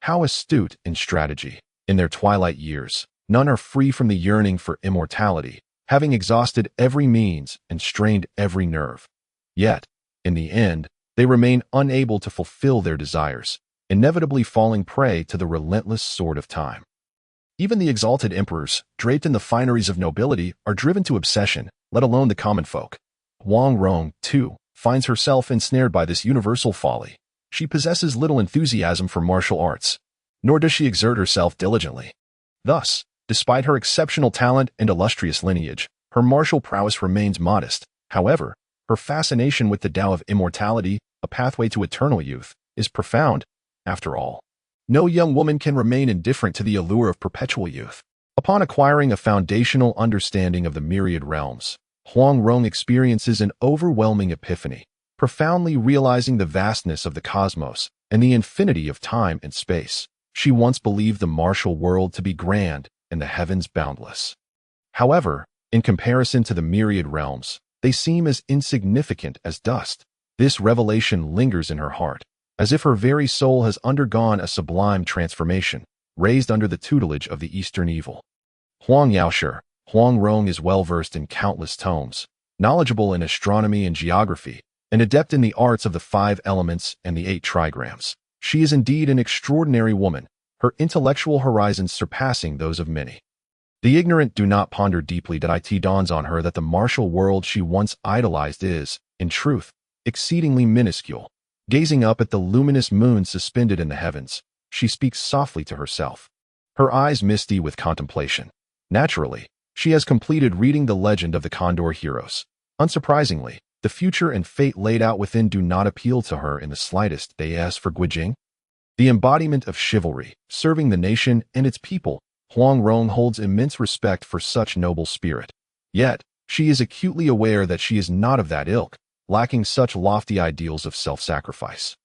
how astute in strategy, in their twilight years, none are free from the yearning for immortality, having exhausted every means and strained every nerve. Yet, in the end, they remain unable to fulfill their desires, inevitably falling prey to the relentless sword of time. Even the exalted emperors, draped in the fineries of nobility, are driven to obsession, let alone the common folk. Huang Rong, too, finds herself ensnared by this universal folly. She possesses little enthusiasm for martial arts, nor does she exert herself diligently. Thus, despite her exceptional talent and illustrious lineage, her martial prowess remains modest. However, her fascination with the Tao of immortality, a pathway to eternal youth, is profound. After all, no young woman can remain indifferent to the allure of perpetual youth. Upon acquiring a foundational understanding of the myriad realms, Huang Rong experiences an overwhelming epiphany, profoundly realizing the vastness of the cosmos and the infinity of time and space. She once believed the martial world to be grand and the heavens boundless. However, in comparison to the myriad realms, they seem as insignificant as dust. This revelation lingers in her heart, as if her very soul has undergone a sublime transformation, raised under the tutelage of the Eastern evil. Huang Yaoshi, Huang Rong is well-versed in countless tomes, knowledgeable in astronomy and geography, an adept in the arts of the 5 elements and the 8 trigrams. She is indeed an extraordinary woman, her intellectual horizons surpassing those of many. The ignorant do not ponder deeply that it dawns on her that the martial world she once idolized is, in truth, exceedingly minuscule. Gazing up at the luminous moon suspended in the heavens, she speaks softly to herself, her eyes misty with contemplation. Naturally, she has completed reading the legend of the Condor heroes. Unsurprisingly, the future and fate laid out within do not appeal to her in the slightest. As for Guijing, the embodiment of chivalry, serving the nation and its people, Huang Rong holds immense respect for such noble spirit. Yet, she is acutely aware that she is not of that ilk, lacking such lofty ideals of self-sacrifice.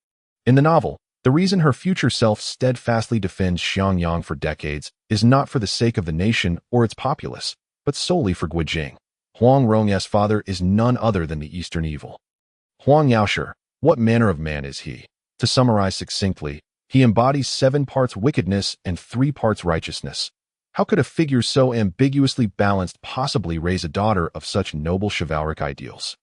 In the novel, the reason her future self steadfastly defends Xiangyang for decades is not for the sake of the nation or its populace, but solely for Guijing. Huang Rong's father is none other than the Eastern evil. Huang Yaoshi, what manner of man is he? To summarize succinctly, he embodies 7 parts wickedness and 3 parts righteousness. How could a figure so ambiguously balanced possibly raise a daughter of such noble chivalric ideals?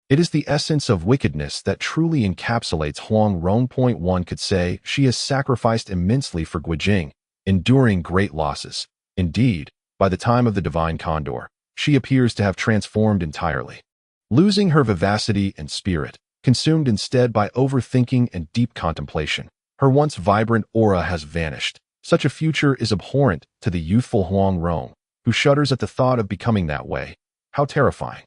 It is the essence of wickedness that truly encapsulates Huang Rong. One could say she has sacrificed immensely for Guijing, enduring great losses. Indeed, by the time of the Divine Condor, she appears to have transformed entirely. Losing her vivacity and spirit, consumed instead by overthinking and deep contemplation, her once vibrant aura has vanished. Such a future is abhorrent to the youthful Huang Rong, who shudders at the thought of becoming that way. How terrifying.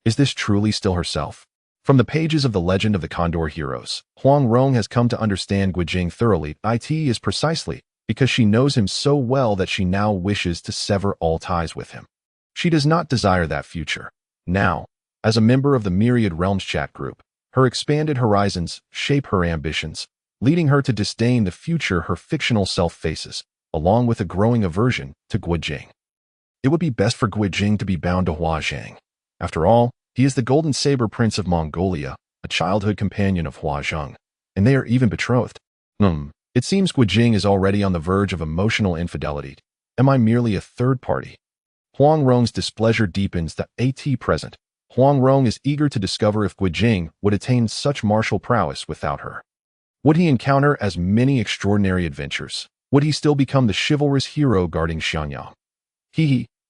Is this truly still herself? From the pages of the legend of the Condor heroes, Huang Rong has come to understand Guijing thoroughly. It is precisely because she knows him so well that she now wishes to sever all ties with him. She does not desire that future. Now, as a member of the Myriad Realms chat group, her expanded horizons shape her ambitions, leading her to disdain the future her fictional self faces, along with a growing aversion to Guijing. It would be best for Guijing to be bound to Huazhang. After all, he is the Golden Saber Prince of Mongolia, a childhood companion of Huazhang, and they are even betrothed. It seems Guijing is already on the verge of emotional infidelity. Am I merely a third party? Huang Rong's displeasure deepens. Present, Huang Rong is eager to discover if Guijing would attain such martial prowess without her. Would he encounter as many extraordinary adventures? Would he still become the chivalrous hero guarding Xiangyang?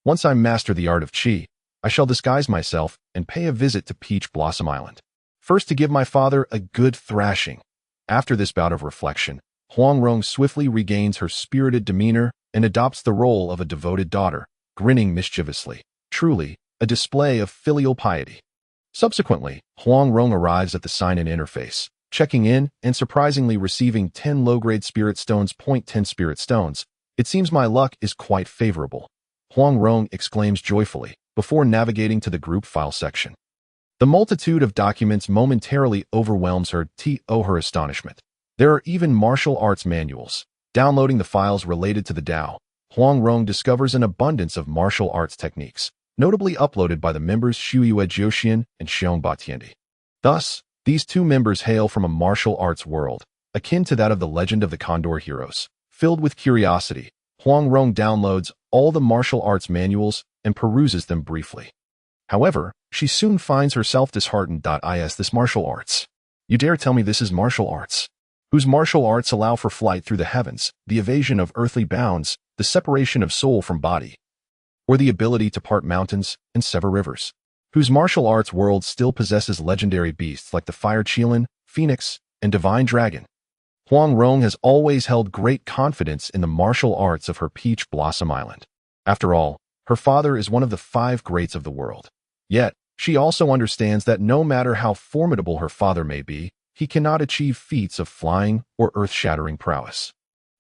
Once I master the art of qi, I shall disguise myself and pay a visit to Peach Blossom Island. First to give my father a good thrashing. After this bout of reflection, Huang Rong swiftly regains her spirited demeanor and adopts the role of a devoted daughter, grinning mischievously. Truly, a display of filial piety. Subsequently, Huang Rong arrives at the sign-in interface, checking in and surprisingly receiving 10 low-grade spirit stones. 10 spirit stones. It seems my luck is quite favorable. Huang Rong exclaims joyfully, before navigating to the group file section. The multitude of documents momentarily overwhelms her. Her astonishment. There are even martial arts manuals. Downloading the files related to the Tao, Huang Rong discovers an abundance of martial arts techniques, notably uploaded by the members Shuyue Jiuxian and Xiong Batiandi. Thus, these 2 members hail from a martial arts world, akin to that of the legend of the Condor heroes. Filled with curiosity, Huang Rong downloads all the martial arts manuals and peruses them briefly. However, she soon finds herself disheartened. This martial arts? You dare tell me this is martial arts? Whose martial arts allow for flight through the heavens, the evasion of earthly bounds, the separation of soul from body, or the ability to part mountains and sever rivers? Whose martial arts world still possesses legendary beasts like the Fire Qilin, Phoenix, and Divine Dragon? Huang Rong has always held great confidence in the martial arts of her Peach Blossom Island. After all, her father is one of the 5 greats of the world. Yet, she also understands that no matter how formidable her father may be, he cannot achieve feats of flying or earth-shattering prowess.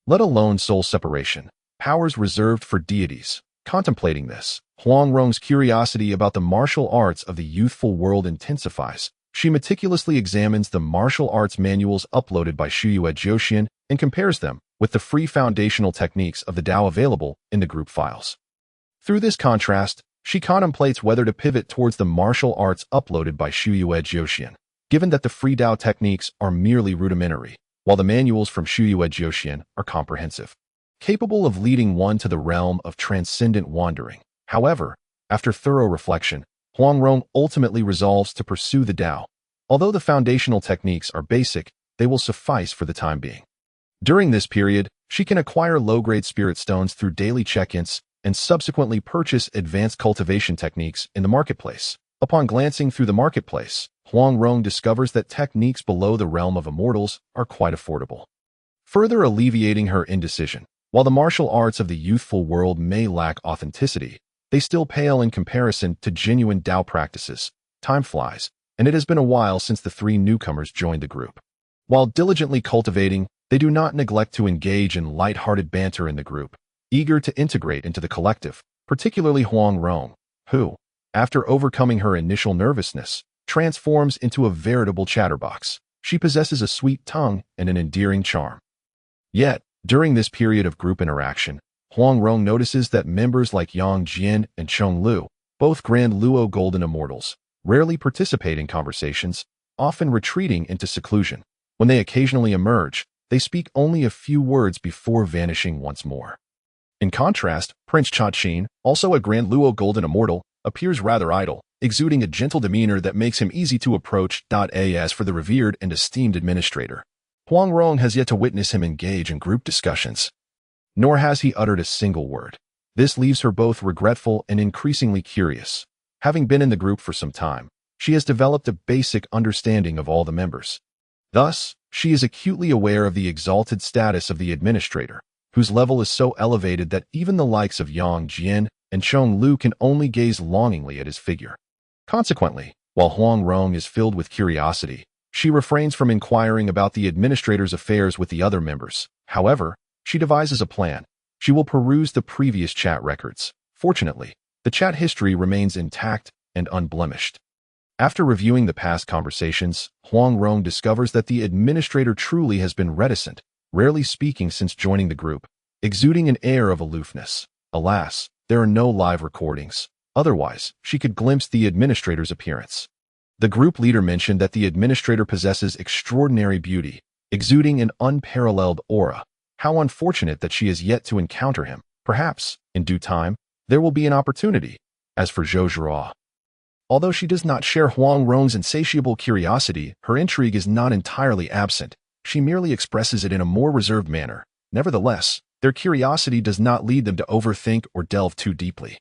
Let alone soul separation, powers reserved for deities. Contemplating this, Huang Rong's curiosity about the martial arts of the youthful world intensifies. She meticulously examines the martial arts manuals uploaded by Shuyue Jiuxian and compares them with the free foundational techniques of the Tao available in the group files. Through this contrast, she contemplates whether to pivot towards the martial arts uploaded by Shuyue Jiuxian, given that the free Tao techniques are merely rudimentary, while the manuals from Shuyue Jiuxian are comprehensive, capable of leading one to the realm of transcendent wandering. However, after thorough reflection, Huang Rong ultimately resolves to pursue the Tao. Although the foundational techniques are basic, they will suffice for the time being. During this period, she can acquire low-grade spirit stones through daily check-ins and subsequently purchase advanced cultivation techniques in the marketplace. Upon glancing through the marketplace, Huang Rong discovers that techniques below the realm of immortals are quite affordable, further alleviating her indecision. While the martial arts of the youthful world may lack authenticity, they still pale in comparison to genuine Dao practices. Time flies, and it has been a while since the three newcomers joined the group. While diligently cultivating, they do not neglect to engage in light-hearted banter in the group, eager to integrate into the collective, particularly Huang Rong, who, after overcoming her initial nervousness, transforms into a veritable chatterbox. She possesses a sweet tongue and an endearing charm. Yet, during this period of group interaction, Huang Rong notices that members like Yang Jian and Cheng Lu, both Grand Luo Golden Immortals, rarely participate in conversations, often retreating into seclusion. When they occasionally emerge, they speak only a few words before vanishing once more. In contrast, Prince Cha-Chin, also a Grand Luo Golden Immortal, appears rather idle, exuding a gentle demeanor that makes him easy to approach. As for the revered and esteemed administrator, Huang Rong has yet to witness him engage in group discussions, nor has he uttered a single word. This leaves her both regretful and increasingly curious. Having been in the group for some time, she has developed a basic understanding of all the members. Thus, she is acutely aware of the exalted status of the administrator, whose level is so elevated that even the likes of Yang Jian and Cheng Lu can only gaze longingly at his figure. Consequently, while Huang Rong is filled with curiosity, she refrains from inquiring about the administrator's affairs with the other members. However, she devises a plan. She will peruse the previous chat records. Fortunately, the chat history remains intact and unblemished. After reviewing the past conversations, Huang Rong discovers that the administrator truly has been reticent, rarely speaking since joining the group, exuding an air of aloofness. Alas, there are no live recordings. Otherwise, she could glimpse the administrator's appearance. The group leader mentioned that the administrator possesses extraordinary beauty, exuding an unparalleled aura. How unfortunate that she has yet to encounter him. Perhaps, in due time, there will be an opportunity. As for Zhou Zhuo, although she does not share Huang Rong's insatiable curiosity, her intrigue is not entirely absent. She merely expresses it in a more reserved manner. Nevertheless, their curiosity does not lead them to overthink or delve too deeply.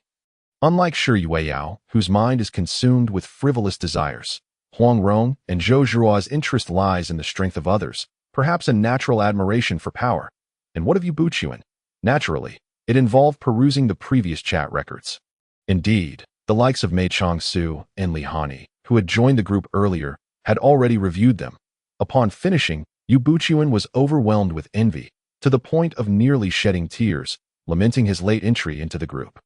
Unlike Shi Yueyao, whose mind is consumed with frivolous desires, Huang Rong and Zhou Zhuo's interest lies in the strength of others, perhaps a natural admiration for power. And what of Yu Buchuan? Naturally, it involved perusing the previous chat records. Indeed, the likes of Mei Changsu and Li Hani, who had joined the group earlier, had already reviewed them. Upon finishing, Yu Buchuan was overwhelmed with envy, to the point of nearly shedding tears, lamenting his late entry into the group.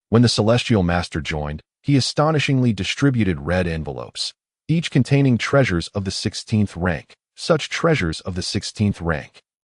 When the Celestial Master joined, he astonishingly distributed red envelopes, each containing treasures of the 16th rank. Such treasures of the 16th rank